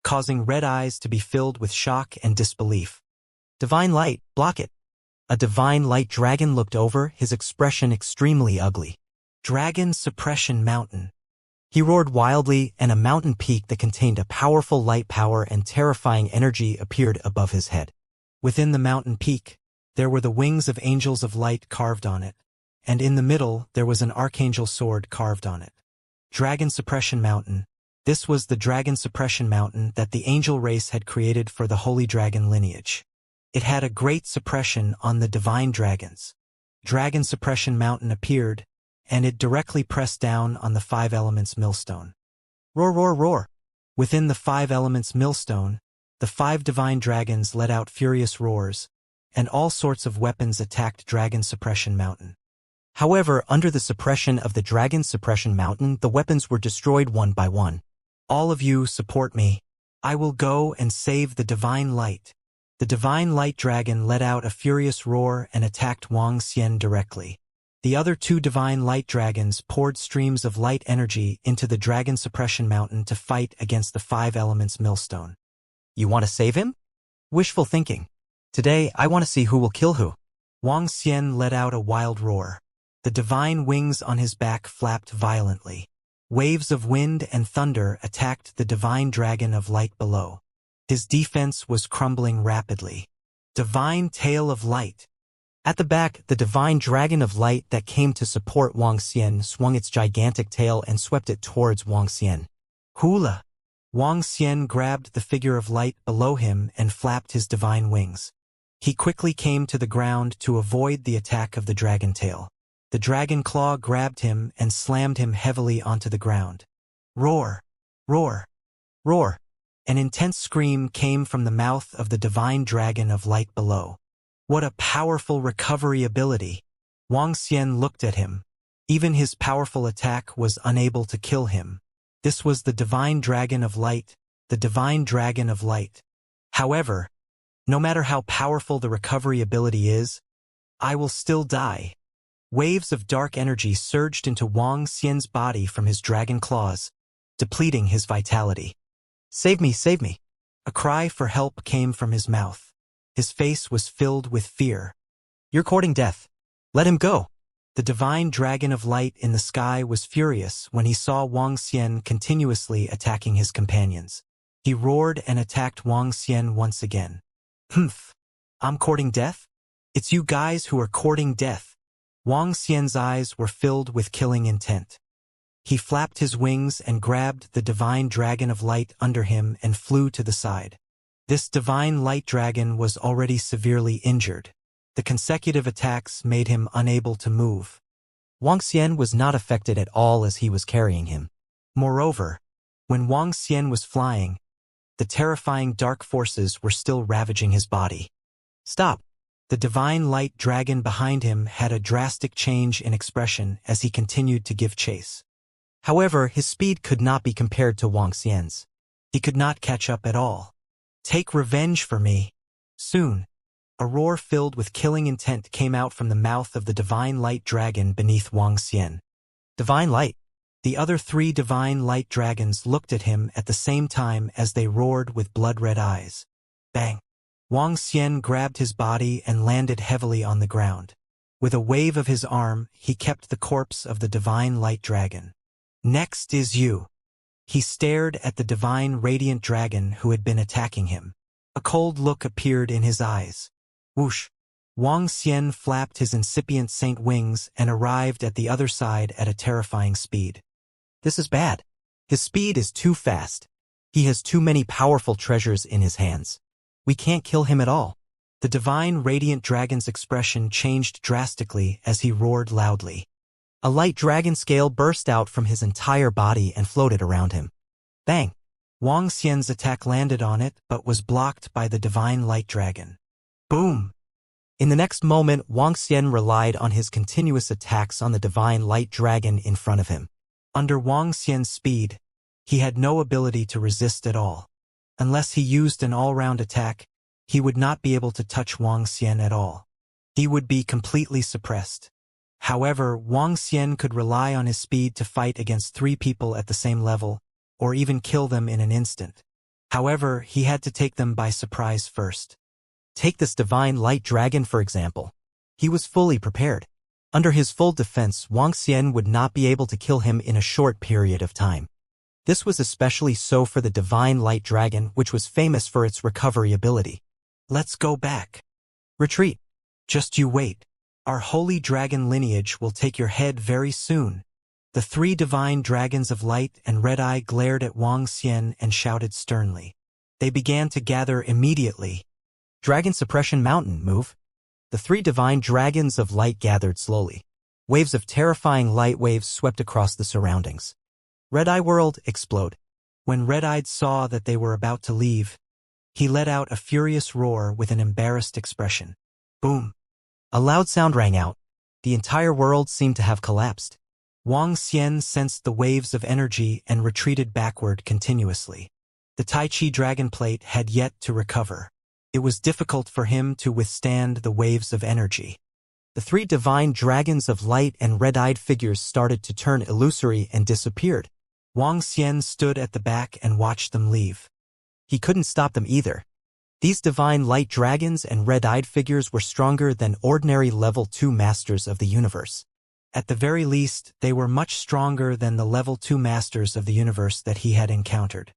causing Red Eyes to be filled with shock and disbelief. Divine Light, block it. A divine light dragon looked over, his expression extremely ugly. Dragon Suppression Mountain. He roared wildly, and a mountain peak that contained a powerful light power and terrifying energy appeared above his head. Within the mountain peak, there were the wings of angels of light carved on it, and in the middle there was an archangel sword carved on it. Dragon Suppression Mountain. This was the Dragon Suppression Mountain that the angel race had created for the Holy Dragon lineage. It had a great suppression on the divine dragons. Dragon Suppression Mountain appeared, and it directly pressed down on the Five Elements millstone. Roar, roar, roar! Within the Five Elements millstone, the five divine dragons let out furious roars, and all sorts of weapons attacked Dragon Suppression Mountain. However, under the suppression of the Dragon Suppression Mountain, the weapons were destroyed one by one. All of you support me. I will go and save the divine light. The divine light dragon let out a furious roar and attacked Wang Xian directly. The other two divine light dragons poured streams of light energy into the Dragon Suppression Mountain to fight against the Five Elements millstone. You want to save him? Wishful thinking. Today, I want to see who will kill who. Wang Xian let out a wild roar. The divine wings on his back flapped violently. Waves of wind and thunder attacked the divine dragon of light below. His defense was crumbling rapidly. Divine Tail of Light. At the back, the divine dragon of light that came to support Wang Xian swung its gigantic tail and swept it towards Wang Xian. Hula! Wang Xian grabbed the figure of light below him and flapped his divine wings. He quickly came to the ground to avoid the attack of the dragon tail. The dragon claw grabbed him and slammed him heavily onto the ground. Roar! Roar! Roar! An intense scream came from the mouth of the divine dragon of light below. What a powerful recovery ability! Wang Xian looked at him. Even his powerful attack was unable to kill him. This was the divine dragon of light, the divine dragon of light. However, no matter how powerful the recovery ability is, I will still die. Waves of dark energy surged into Wang Xian's body from his dragon claws, depleting his vitality. Save me, save me! A cry for help came from his mouth. His face was filled with fear. You're courting death. Let him go. The divine dragon of light in the sky was furious when he saw Wang Xian continuously attacking his companions. He roared and attacked Wang Xian once again. Humph! I'm courting death? It's you guys who are courting death. Wang Xian's eyes were filled with killing intent. He flapped his wings and grabbed the divine dragon of light under him and flew to the side. This divine light dragon was already severely injured. The consecutive attacks made him unable to move. Wang Xian was not affected at all as he was carrying him. Moreover, when Wang Xian was flying, the terrifying dark forces were still ravaging his body. Stop! The divine light dragon behind him had a drastic change in expression as he continued to give chase. However, his speed could not be compared to Wang Xian's. He could not catch up at all. Take revenge for me. Soon, a roar filled with killing intent came out from the mouth of the divine light dragon beneath Wang Xian. Divine light! The other three divine light dragons looked at him at the same time as they roared with blood-red eyes. Bang! Wang Xian grabbed his body and landed heavily on the ground. With a wave of his arm, he kept the corpse of the divine light dragon. Next is you. He stared at the divine radiant dragon who had been attacking him. A cold look appeared in his eyes. Whoosh! Wang Xian flapped his incipient saint wings and arrived at the other side at a terrifying speed. This is bad. His speed is too fast. He has too many powerful treasures in his hands. We can't kill him at all. The divine radiant dragon's expression changed drastically as he roared loudly. A light dragon scale burst out from his entire body and floated around him. Bang! Wang Xian's attack landed on it but was blocked by the divine light dragon. Boom! In the next moment, Wang Xian relied on his continuous attacks on the divine light dragon in front of him. Under Wang Xian's speed, he had no ability to resist at all. Unless he used an all-round attack, he would not be able to touch Wang Xian at all. He would be completely suppressed. However, Wang Xian could rely on his speed to fight against three people at the same level, or even kill them in an instant. However, he had to take them by surprise first. Take this divine light dragon for example. He was fully prepared. Under his full defense, Wang Xian would not be able to kill him in a short period of time. This was especially so for the divine light dragon, which was famous for its recovery ability. Let's go back. Retreat. Just you wait. Our holy dragon lineage will take your head very soon. The three divine dragons of light and red-eye glared at Wang Xian and shouted sternly. They began to gather immediately. Dragon Suppression Mountain, move. The three divine dragons of light gathered slowly. Waves of terrifying light waves swept across the surroundings. Red-Eye World, explode. When Red-Eyed saw that they were about to leave, he let out a furious roar with an embarrassed expression. Boom! A loud sound rang out. The entire world seemed to have collapsed. Wang Xian sensed the waves of energy and retreated backward continuously. The Tai Chi dragon plate had yet to recover. It was difficult for him to withstand the waves of energy. The three divine dragons of light and red-eyed figures started to turn illusory and disappeared. Wang Xian stood at the back and watched them leave. He couldn't stop them either. These divine light dragons and red-eyed figures were stronger than ordinary level 2 masters of the universe. At the very least, they were much stronger than the level 2 masters of the universe that he had encountered.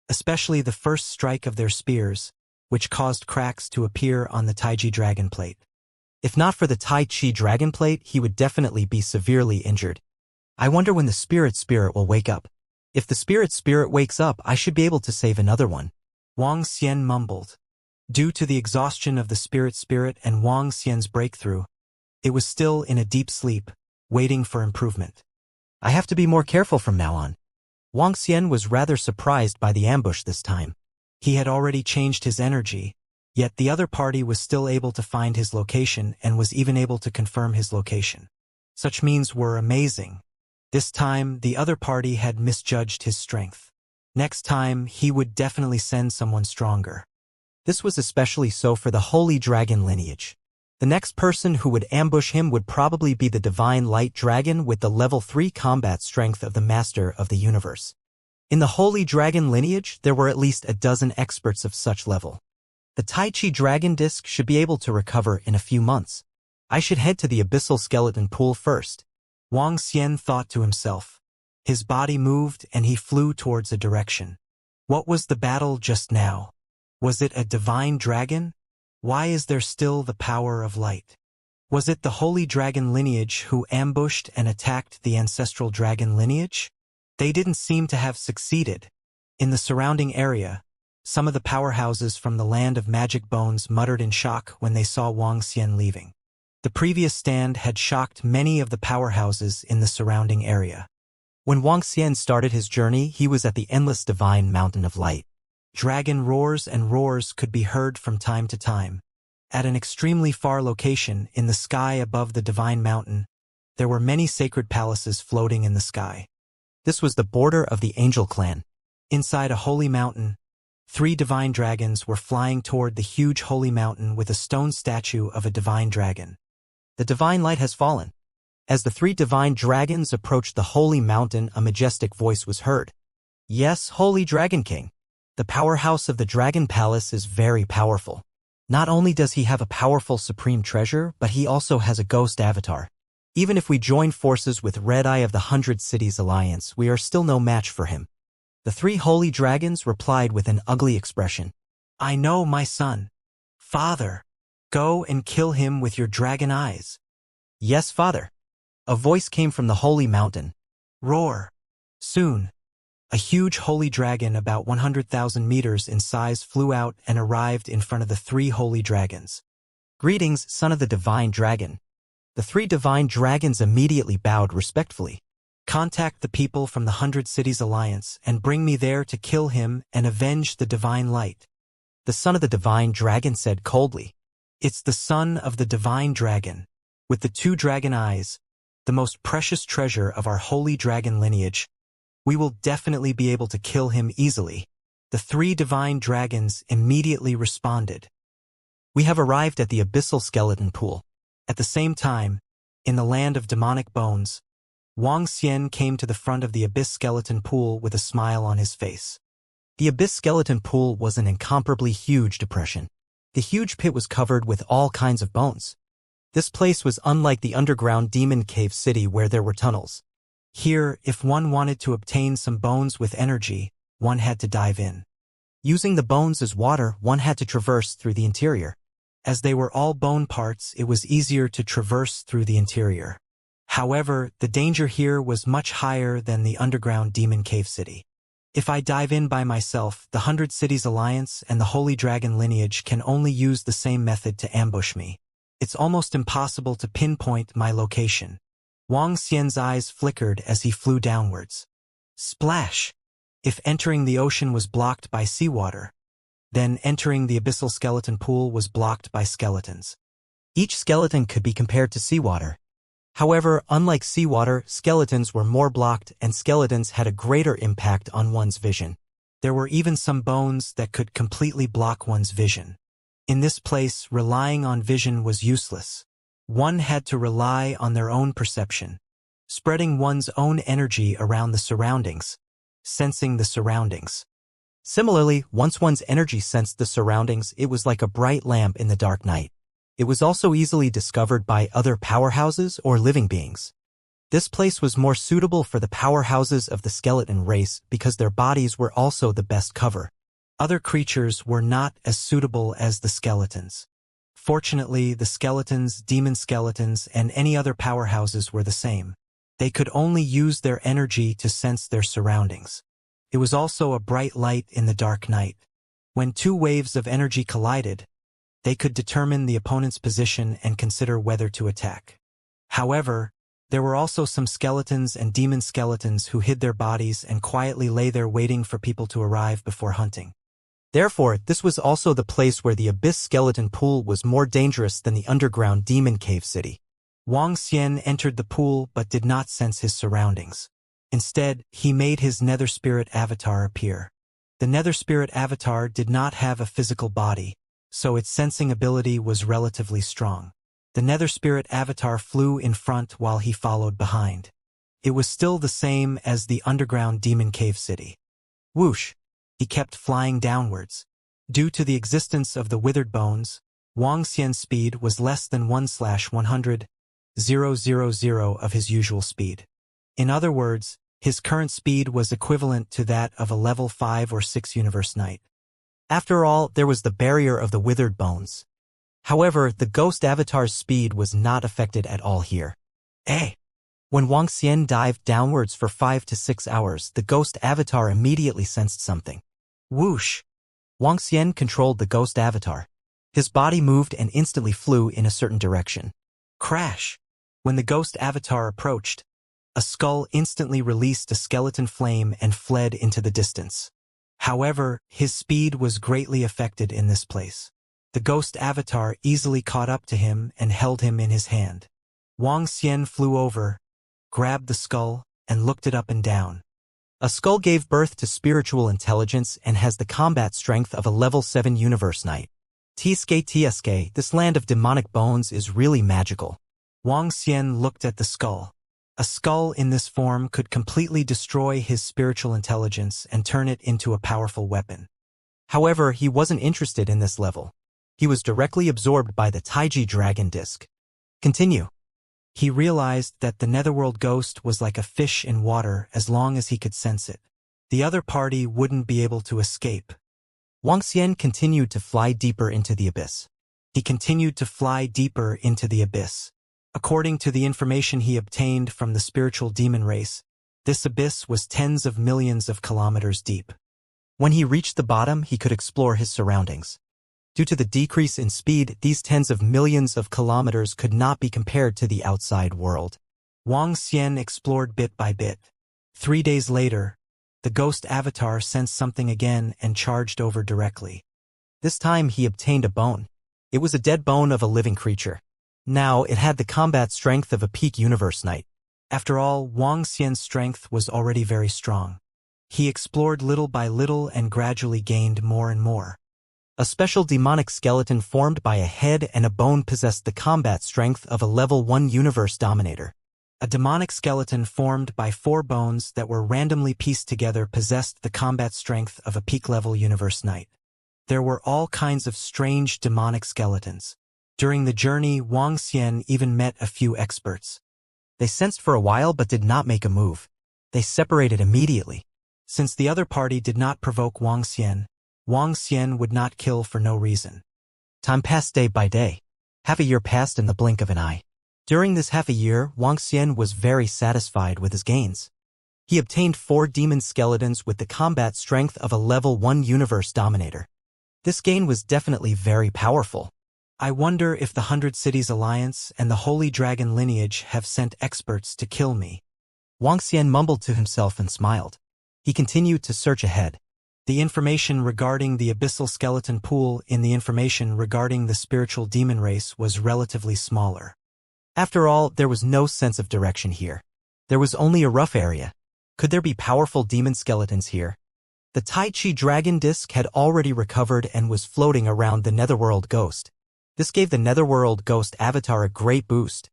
Especially the first strike of their spears, which caused cracks to appear on the Taiji dragon plate. If not for the Tai Chi dragon plate, he would definitely be severely injured. I wonder when the spirit will wake up. If the spirit wakes up, I should be able to save another one. Wang Xian mumbled. Due to the exhaustion of the spirit and Wang Xian's breakthrough, it was still in a deep sleep, waiting for improvement. I have to be more careful from now on. Wang Xian was rather surprised by the ambush this time. He had already changed his energy, yet the other party was still able to find his location and was even able to confirm his location. Such means were amazing. This time, the other party had misjudged his strength. Next time, he would definitely send someone stronger. This was especially so for the Holy Dragon lineage. The next person who would ambush him would probably be the Divine Light Dragon with the level 3 combat strength of the Master of the Universe. In the Holy Dragon lineage, there were at least a dozen experts of such level. The Tai Chi Dragon Disc should be able to recover in a few months. I should head to the Abyssal Skeleton Pool first. Wang Xian thought to himself. His body moved and he flew towards a direction. What was the battle just now? Was it a divine dragon? Why is there still the power of light? Was it the Holy Dragon lineage who ambushed and attacked the ancestral dragon lineage? They didn't seem to have succeeded. In the surrounding area, some of the powerhouses from the land of magic bones muttered in shock when they saw Wang Xian leaving. The previous stand had shocked many of the powerhouses in the surrounding area. When Wang Xian started his journey, he was at the endless divine mountain of light. Dragon roars and roars could be heard from time to time. At an extremely far location, in the sky above the divine mountain, there were many sacred palaces floating in the sky. This was the border of the angel clan. Inside a holy mountain, 3 divine dragons were flying toward the huge holy mountain with a stone statue of a divine dragon. The divine light has fallen. As the 3 divine dragons approached the holy mountain, a majestic voice was heard. Yes, Holy Dragon King. The powerhouse of the Dragon Palace is very powerful. Not only does he have a powerful supreme treasure, but he also has a ghost avatar. Even if we join forces with Red Eye of the 100 Cities Alliance, we are still no match for him. The 3 holy dragons replied with an ugly expression. I know, my son. Father, go and kill him with your dragon eyes. Yes, father. A voice came from the holy mountain. Roar. Soon, a huge holy dragon about 100,000 meters in size flew out and arrived in front of the 3 holy dragons. Greetings, son of the divine dragon. The 3 divine dragons immediately bowed respectfully. Contact the people from the 100 Cities Alliance and bring me there to kill him and avenge the divine light. The son of the divine dragon said coldly. It's the son of the divine dragon, with the 2 dragon eyes, the most precious treasure of our holy dragon lineage. We will definitely be able to kill him easily. The 3 divine dragons immediately responded. We have arrived at the Abyssal Skeleton Pool. At the same time, in the land of demonic bones, Wang Xian came to the front of the Abyss Skeleton Pool with a smile on his face. The Abyss Skeleton Pool was an incomparably huge depression. The huge pit was covered with all kinds of bones. This place was unlike the underground demon cave city where there were tunnels. Here, if one wanted to obtain some bones with energy, one had to dive in. Using the bones as water, one had to traverse through the interior. As they were all bone parts, it was easier to traverse through the interior. However, the danger here was much higher than the underground demon cave city. If I dive in by myself, the 100 Cities Alliance and the Holy Dragon lineage can only use the same method to ambush me. It's almost impossible to pinpoint my location. Wang Xian's eyes flickered as he flew downwards. Splash! If entering the ocean was blocked by seawater, then entering the Abyssal Skeleton Pool was blocked by skeletons. Each skeleton could be compared to seawater. However, unlike seawater, skeletons were more blocked and skeletons had a greater impact on one's vision. There were even some bones that could completely block one's vision. In this place, relying on vision was useless. One had to rely on their own perception, spreading one's own energy around the surroundings, sensing the surroundings. Similarly, once one's energy sensed the surroundings, it was like a bright lamp in the dark night. It was also easily discovered by other powerhouses or living beings. This place was more suitable for the powerhouses of the skeleton race because their bodies were also the best cover. Other creatures were not as suitable as the skeletons. Fortunately, the skeletons, demon skeletons, and any other powerhouses were the same. They could only use their energy to sense their surroundings. It was also a bright light in the dark night. When two waves of energy collided, they could determine the opponent's position and consider whether to attack. However, there were also some skeletons and demon skeletons who hid their bodies and quietly lay there waiting for people to arrive before hunting. Therefore, this was also the place where the Abyss skeleton pool was more dangerous than the underground demon cave city. Wang Xian entered the pool but did not sense his surroundings. Instead, he made his nether spirit avatar appear. The nether spirit avatar did not have a physical body, so its sensing ability was relatively strong. The nether spirit avatar flew in front while he followed behind. It was still the same as the underground demon cave city. Whoosh! He kept flying downwards. Due to the existence of the withered bones, Wang Xian's speed was less than 1/100,000 of his usual speed. In other words, his current speed was equivalent to that of a level 5 or 6 universe knight. After all, there was the barrier of the withered bones. However, the ghost avatar's speed was not affected at all here. When Wang Xian dived downwards for 5 to 6 hours, the ghost avatar immediately sensed something. Whoosh! Wang Xian controlled the ghost avatar. His body moved and instantly flew in a certain direction. Crash! When the ghost avatar approached, a skull instantly released a skeleton flame and fled into the distance. However, his speed was greatly affected in this place. The ghost avatar easily caught up to him and held him in his hand. Wang Xian flew over, grabbed the skull, and looked it up and down. A skull gave birth to spiritual intelligence and has the combat strength of a level 7 universe knight. TSK, this land of demonic bones is really magical. Wang Xian looked at the skull. A skull in this form could completely destroy his spiritual intelligence and turn it into a powerful weapon. However, he wasn't interested in this level. He was directly absorbed by the Taiji dragon disc. Continue. He realized that the netherworld ghost was like a fish in water as long as he could sense it. The other party wouldn't be able to escape. Wang Xian continued to fly deeper into the abyss. He continued to fly deeper into the abyss. According to the information he obtained from the spiritual demon race, this abyss was tens of millions of kilometers deep. When he reached the bottom, he could explore his surroundings. Due to the decrease in speed, these tens of millions of kilometers could not be compared to the outside world. Wang Xian explored bit by bit. 3 days later, the ghost avatar sensed something again and charged over directly. This time he obtained a bone. It was a dead bone of a living creature. Now it had the combat strength of a peak universe knight. After all, Wang Xian's strength was already very strong. He explored little by little and gradually gained more and more. A special demonic skeleton formed by a head and a bone possessed the combat strength of a level 1 universe dominator. A demonic skeleton formed by 4 bones that were randomly pieced together possessed the combat strength of a peak-level universe knight. There were all kinds of strange demonic skeletons. During the journey, Wang Xian even met a few experts. They sensed for a while but did not make a move. They separated immediately. Since the other party did not provoke Wang Xian would not kill for no reason. Time passed day by day. Half a year passed in the blink of an eye. During this half a year, Wang Xian was very satisfied with his gains. He obtained 4 demon skeletons with the combat strength of a level 1 universe dominator. This gain was definitely very powerful. I wonder if the 100 Cities Alliance and the Holy Dragon lineage have sent experts to kill me. Wang Xian mumbled to himself and smiled. He continued to search ahead. The information regarding the abyssal skeleton pool in the information regarding the spiritual demon race was relatively smaller. After all, there was no sense of direction here. There was only a rough area. Could there be powerful demon skeletons here? The Tai Chi dragon disc had already recovered and was floating around the netherworld ghost. This gave the netherworld ghost avatar a great boost.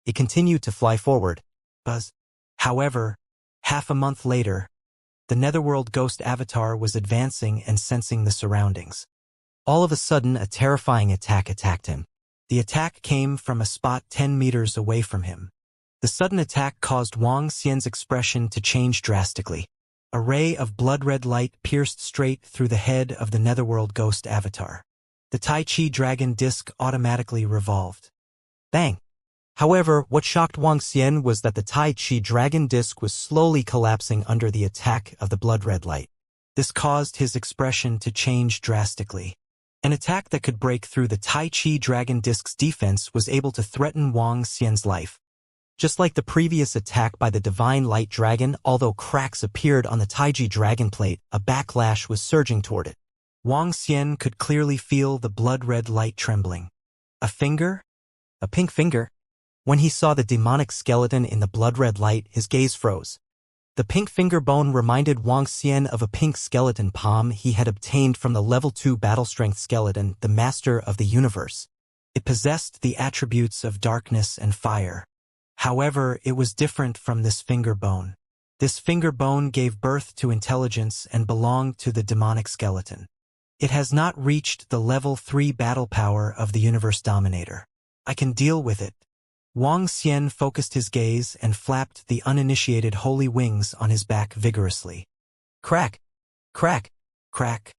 It continued to fly forward. Buzz. However, half a month later, the netherworld ghost avatar was advancing and sensing the surroundings. All of a sudden, a terrifying attack attacked him. The attack came from a spot 10 meters away from him. The sudden attack caused Wang Xian's expression to change drastically. A ray of blood-red light pierced straight through the head of the netherworld ghost avatar. The Tai Chi dragon disc automatically revolved. Bang! However, what shocked Wang Xian was that the Tai Chi dragon disc was slowly collapsing under the attack of the blood-red light. This caused his expression to change drastically. An attack that could break through the Tai Chi dragon disc's defense was able to threaten Wang Xian's life. Just like the previous attack by the divine light dragon, although cracks appeared on the Tai Chi dragon plate, a backlash was surging toward it. Wang Xian could clearly feel the blood-red light trembling. A finger? A pink finger? When he saw the demonic skeleton in the blood-red light, his gaze froze. The pink finger bone reminded Wang Xian of a pink skeleton palm he had obtained from the level 2 battle strength skeleton, the master of the universe. It possessed the attributes of darkness and fire. However, it was different from this finger bone. This finger bone gave birth to intelligence and belonged to the demonic skeleton. It has not reached the level 3 battle power of the universe dominator. I can deal with it. Wang Xian focused his gaze and flapped the uninitiated holy wings on his back vigorously. Crack! Crack! Crack!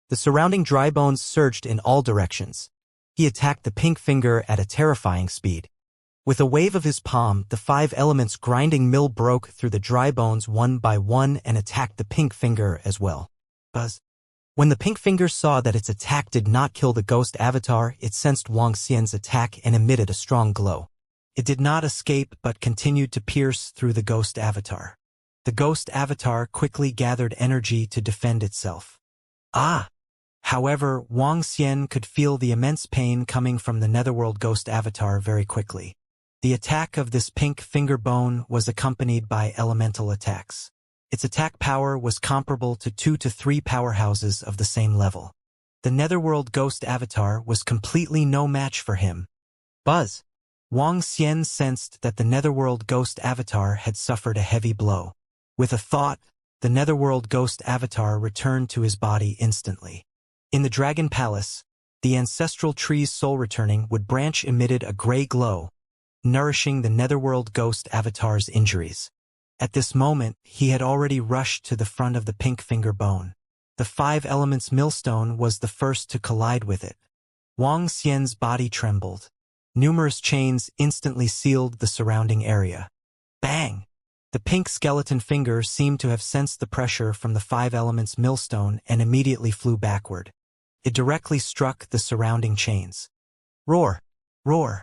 The surrounding dry bones surged in all directions. He attacked the pink finger at a terrifying speed. With a wave of his palm, the 5 elements grinding mill broke through the dry bones one by one and attacked the pink finger as well. Buzz! When the pink finger saw that its attack did not kill the ghost avatar, it sensed Wang Xian's attack and emitted a strong glow. It did not escape but continued to pierce through the ghost avatar. The ghost avatar quickly gathered energy to defend itself. Ah! However, Wang Xian could feel the immense pain coming from the netherworld ghost avatar very quickly. The attack of this pink finger bone was accompanied by elemental attacks. Its attack power was comparable to 2 to 3 powerhouses of the same level. The netherworld ghost avatar was completely no match for him. Buzz! Wang Xian sensed that the netherworld ghost avatar had suffered a heavy blow. With a thought, the netherworld ghost avatar returned to his body instantly. In the dragon palace, the ancestral tree's soul returning would branch emitted a gray glow, nourishing the netherworld ghost avatar's injuries. At this moment, he had already rushed to the front of the pink finger bone. The 5 elements millstone was the first to collide with it. Wang Xian's body trembled. Numerous chains instantly sealed the surrounding area. Bang! The pink skeleton finger seemed to have sensed the pressure from the 5 elements millstone and immediately flew backward. It directly struck the surrounding chains. Roar! Roar!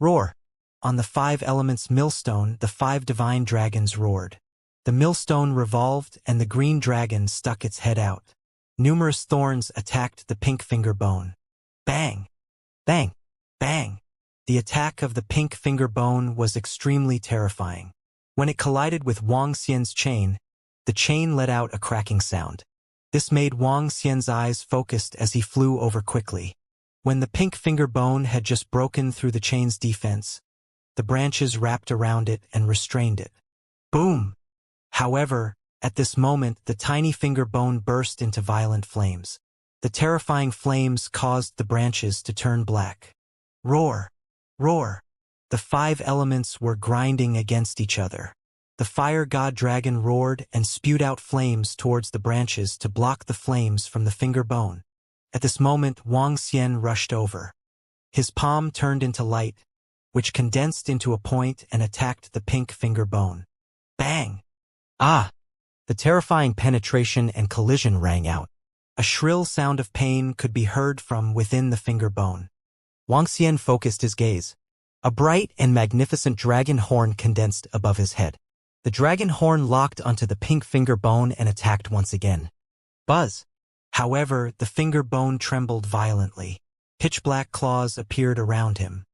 Roar! On the 5 elements millstone, the 5 divine dragons roared. The millstone revolved and the green dragon stuck its head out. Numerous thorns attacked the pink finger bone. Bang! Bang! Bang! The attack of the pink finger bone was extremely terrifying. When it collided with Wang Xian's chain, the chain let out a cracking sound. This made Wang Xian's eyes focused as he flew over quickly. When the pink finger bone had just broken through the chain's defense, the branches wrapped around it and restrained it. Boom! However, at this moment, the tiny finger bone burst into violent flames. The terrifying flames caused the branches to turn black. Roar! Roar! The 5 elements were grinding against each other. The fire god dragon roared and spewed out flames towards the branches to block the flames from the finger bone. At this moment, Wang Xian rushed over. His palm turned into light, which condensed into a point and attacked the pink finger bone. Bang! Ah! The terrifying penetration and collision rang out. A shrill sound of pain could be heard from within the finger bone. Wang Xian focused his gaze. A bright and magnificent dragon horn condensed above his head. The dragon horn locked onto the pink finger bone and attacked once again. Buzz! However, the finger bone trembled violently. Pitch-black claws appeared around him.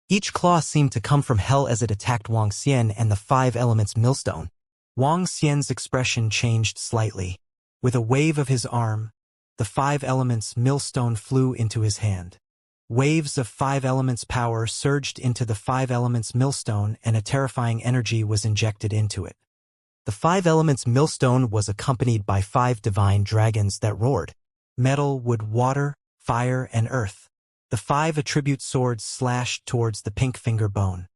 Each claw seemed to come from hell as it attacked Wang Xian and the 5 elements millstone. Wang Xian's expression changed slightly. With a wave of his arm, the 5 elements millstone flew into his hand. Waves of 5 elements power surged into the 5 elements millstone and a terrifying energy was injected into it. The 5 elements millstone was accompanied by 5 divine dragons that roared. Metal, wood, water, fire, and earth. The 5 attribute swords slashed towards the pink finger bone.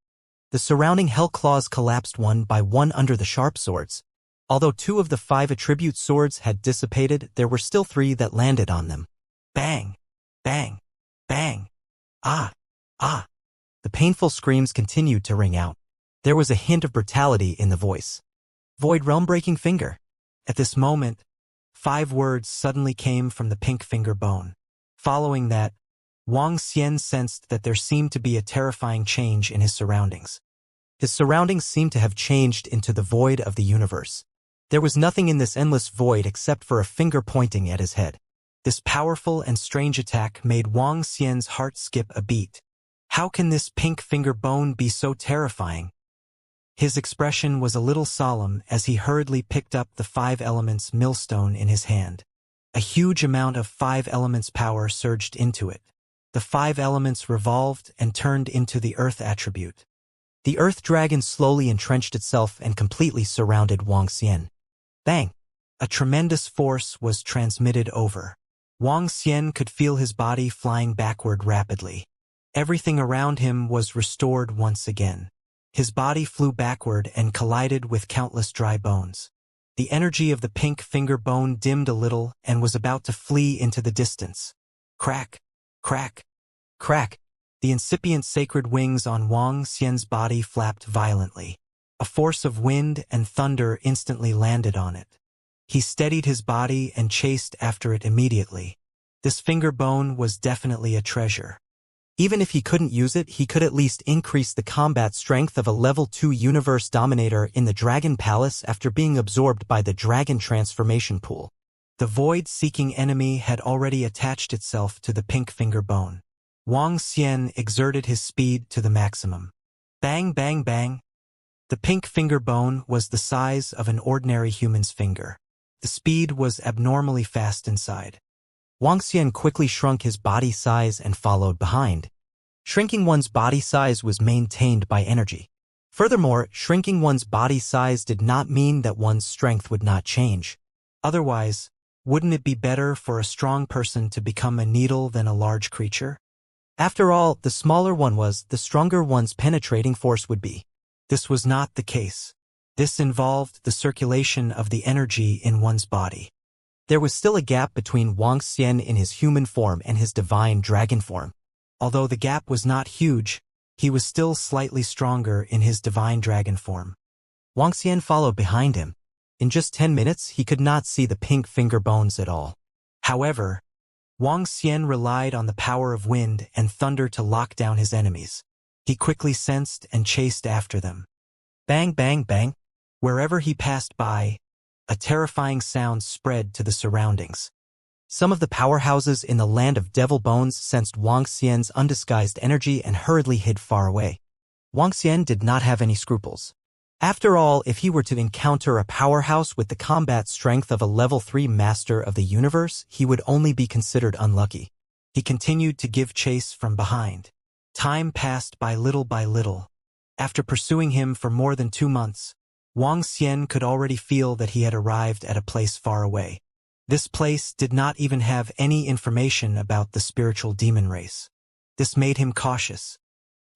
The surrounding hell claws collapsed one by one under the sharp swords. Although 2 of the 5 attribute swords had dissipated, there were still 3 that landed on them. Bang! Bang! Bang! Ah! Ah! The painful screams continued to ring out. There was a hint of brutality in the voice. Void realm-breaking finger. At this moment, 5 words suddenly came from the pink finger bone. Following that, Wang Xian sensed that there seemed to be a terrifying change in his surroundings. His surroundings seemed to have changed into the void of the universe. There was nothing in this endless void except for a finger pointing at his head. This powerful and strange attack made Wang Xian's heart skip a beat. How can this pink finger bone be so terrifying? His expression was a little solemn as he hurriedly picked up the 5 elements millstone in his hand. A huge amount of 5 elements power surged into it. The 5 elements revolved and turned into the earth attribute. The earth dragon slowly entrenched itself and completely surrounded Wang Xian. Bang! A tremendous force was transmitted over. Wang Xian could feel his body flying backward rapidly. Everything around him was restored once again. His body flew backward and collided with countless dry bones. The energy of the pink finger bone dimmed a little and was about to flee into the distance. Crack! Crack! Crack! The incipient sacred wings on Wang Xian's body flapped violently. A force of wind and thunder instantly landed on it. He steadied his body and chased after it immediately. This finger bone was definitely a treasure. Even if he couldn't use it, he could at least increase the combat strength of a level 2 universe dominator in the Dragon Palace after being absorbed by the Dragon Transformation Pool. The void-seeking enemy had already attached itself to the pink finger bone. Wang Xian exerted his speed to the maximum. Bang, bang, bang. The pink finger bone was the size of an ordinary human's finger. The speed was abnormally fast inside. Wang Xian quickly shrunk his body size and followed behind. Shrinking one's body size was maintained by energy. Furthermore, shrinking one's body size did not mean that one's strength would not change. Otherwise, wouldn't it be better for a strong person to become a needle than a large creature? After all, the smaller one was, the stronger one's penetrating force would be. This was not the case. This involved the circulation of the energy in one's body. There was still a gap between Wang Xian in his human form and his divine dragon form. Although the gap was not huge, he was still slightly stronger in his divine dragon form. Wang Xian followed behind him. In just 10 minutes, he could not see the pink finger bones at all. However, Wang Xian relied on the power of wind and thunder to lock down his enemies. He quickly sensed and chased after them. Bang, bang, bang. Wherever he passed by, a terrifying sound spread to the surroundings. Some of the powerhouses in the land of Devil Bones sensed Wang Xian's undisguised energy and hurriedly hid far away. Wang Xian did not have any scruples. After all, if he were to encounter a powerhouse with the combat strength of a level 3 master of the universe, he would only be considered unlucky. He continued to give chase from behind. Time passed by little. After pursuing him for more than 2 months, Wang Xian could already feel that he had arrived at a place far away. This place did not even have any information about the spiritual demon race. This made him cautious.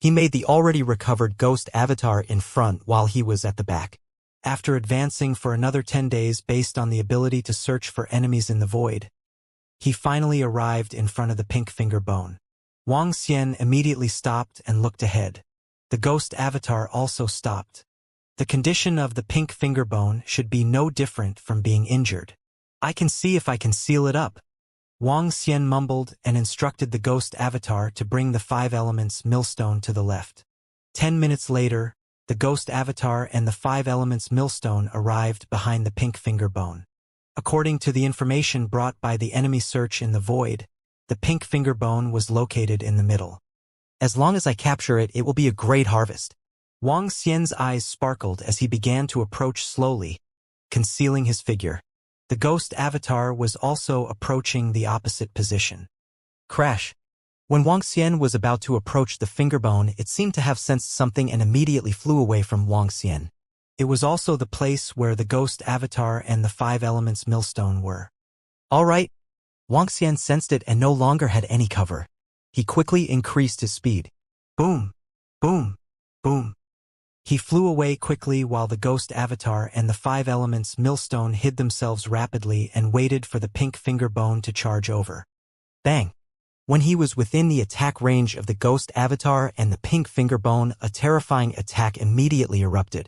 He made the already recovered ghost avatar in front while he was at the back. After advancing for another 10 days based on the ability to search for enemies in the void, he finally arrived in front of the pink finger bone. Wang Xian immediately stopped and looked ahead. The ghost avatar also stopped. The condition of the pink finger bone should be no different from being injured. I can see if I can seal it up. Wang Xian mumbled and instructed the ghost avatar to bring the 5 elements millstone to the left. 10 minutes later, the ghost avatar and the 5 elements millstone arrived behind the pink finger bone. According to the information brought by the enemy search in the void, the pink finger bone was located in the middle. As long as I capture it, it will be a great harvest. Wang Xian's eyes sparkled as he began to approach slowly, concealing his figure. The ghost avatar was also approaching the opposite position. Crash! When Wang Xian was about to approach the finger bone, it seemed to have sensed something and immediately flew away from Wang Xian. It was also the place where the ghost avatar and the 5 elements millstone were. All right. Wang Xian sensed it and no longer had any cover. He quickly increased his speed. Boom! Boom! Boom! He flew away quickly while the ghost avatar and the 5 elements millstone hid themselves rapidly and waited for the pink finger bone to charge over. Bang! When he was within the attack range of the ghost avatar and the pink fingerbone, a terrifying attack immediately erupted.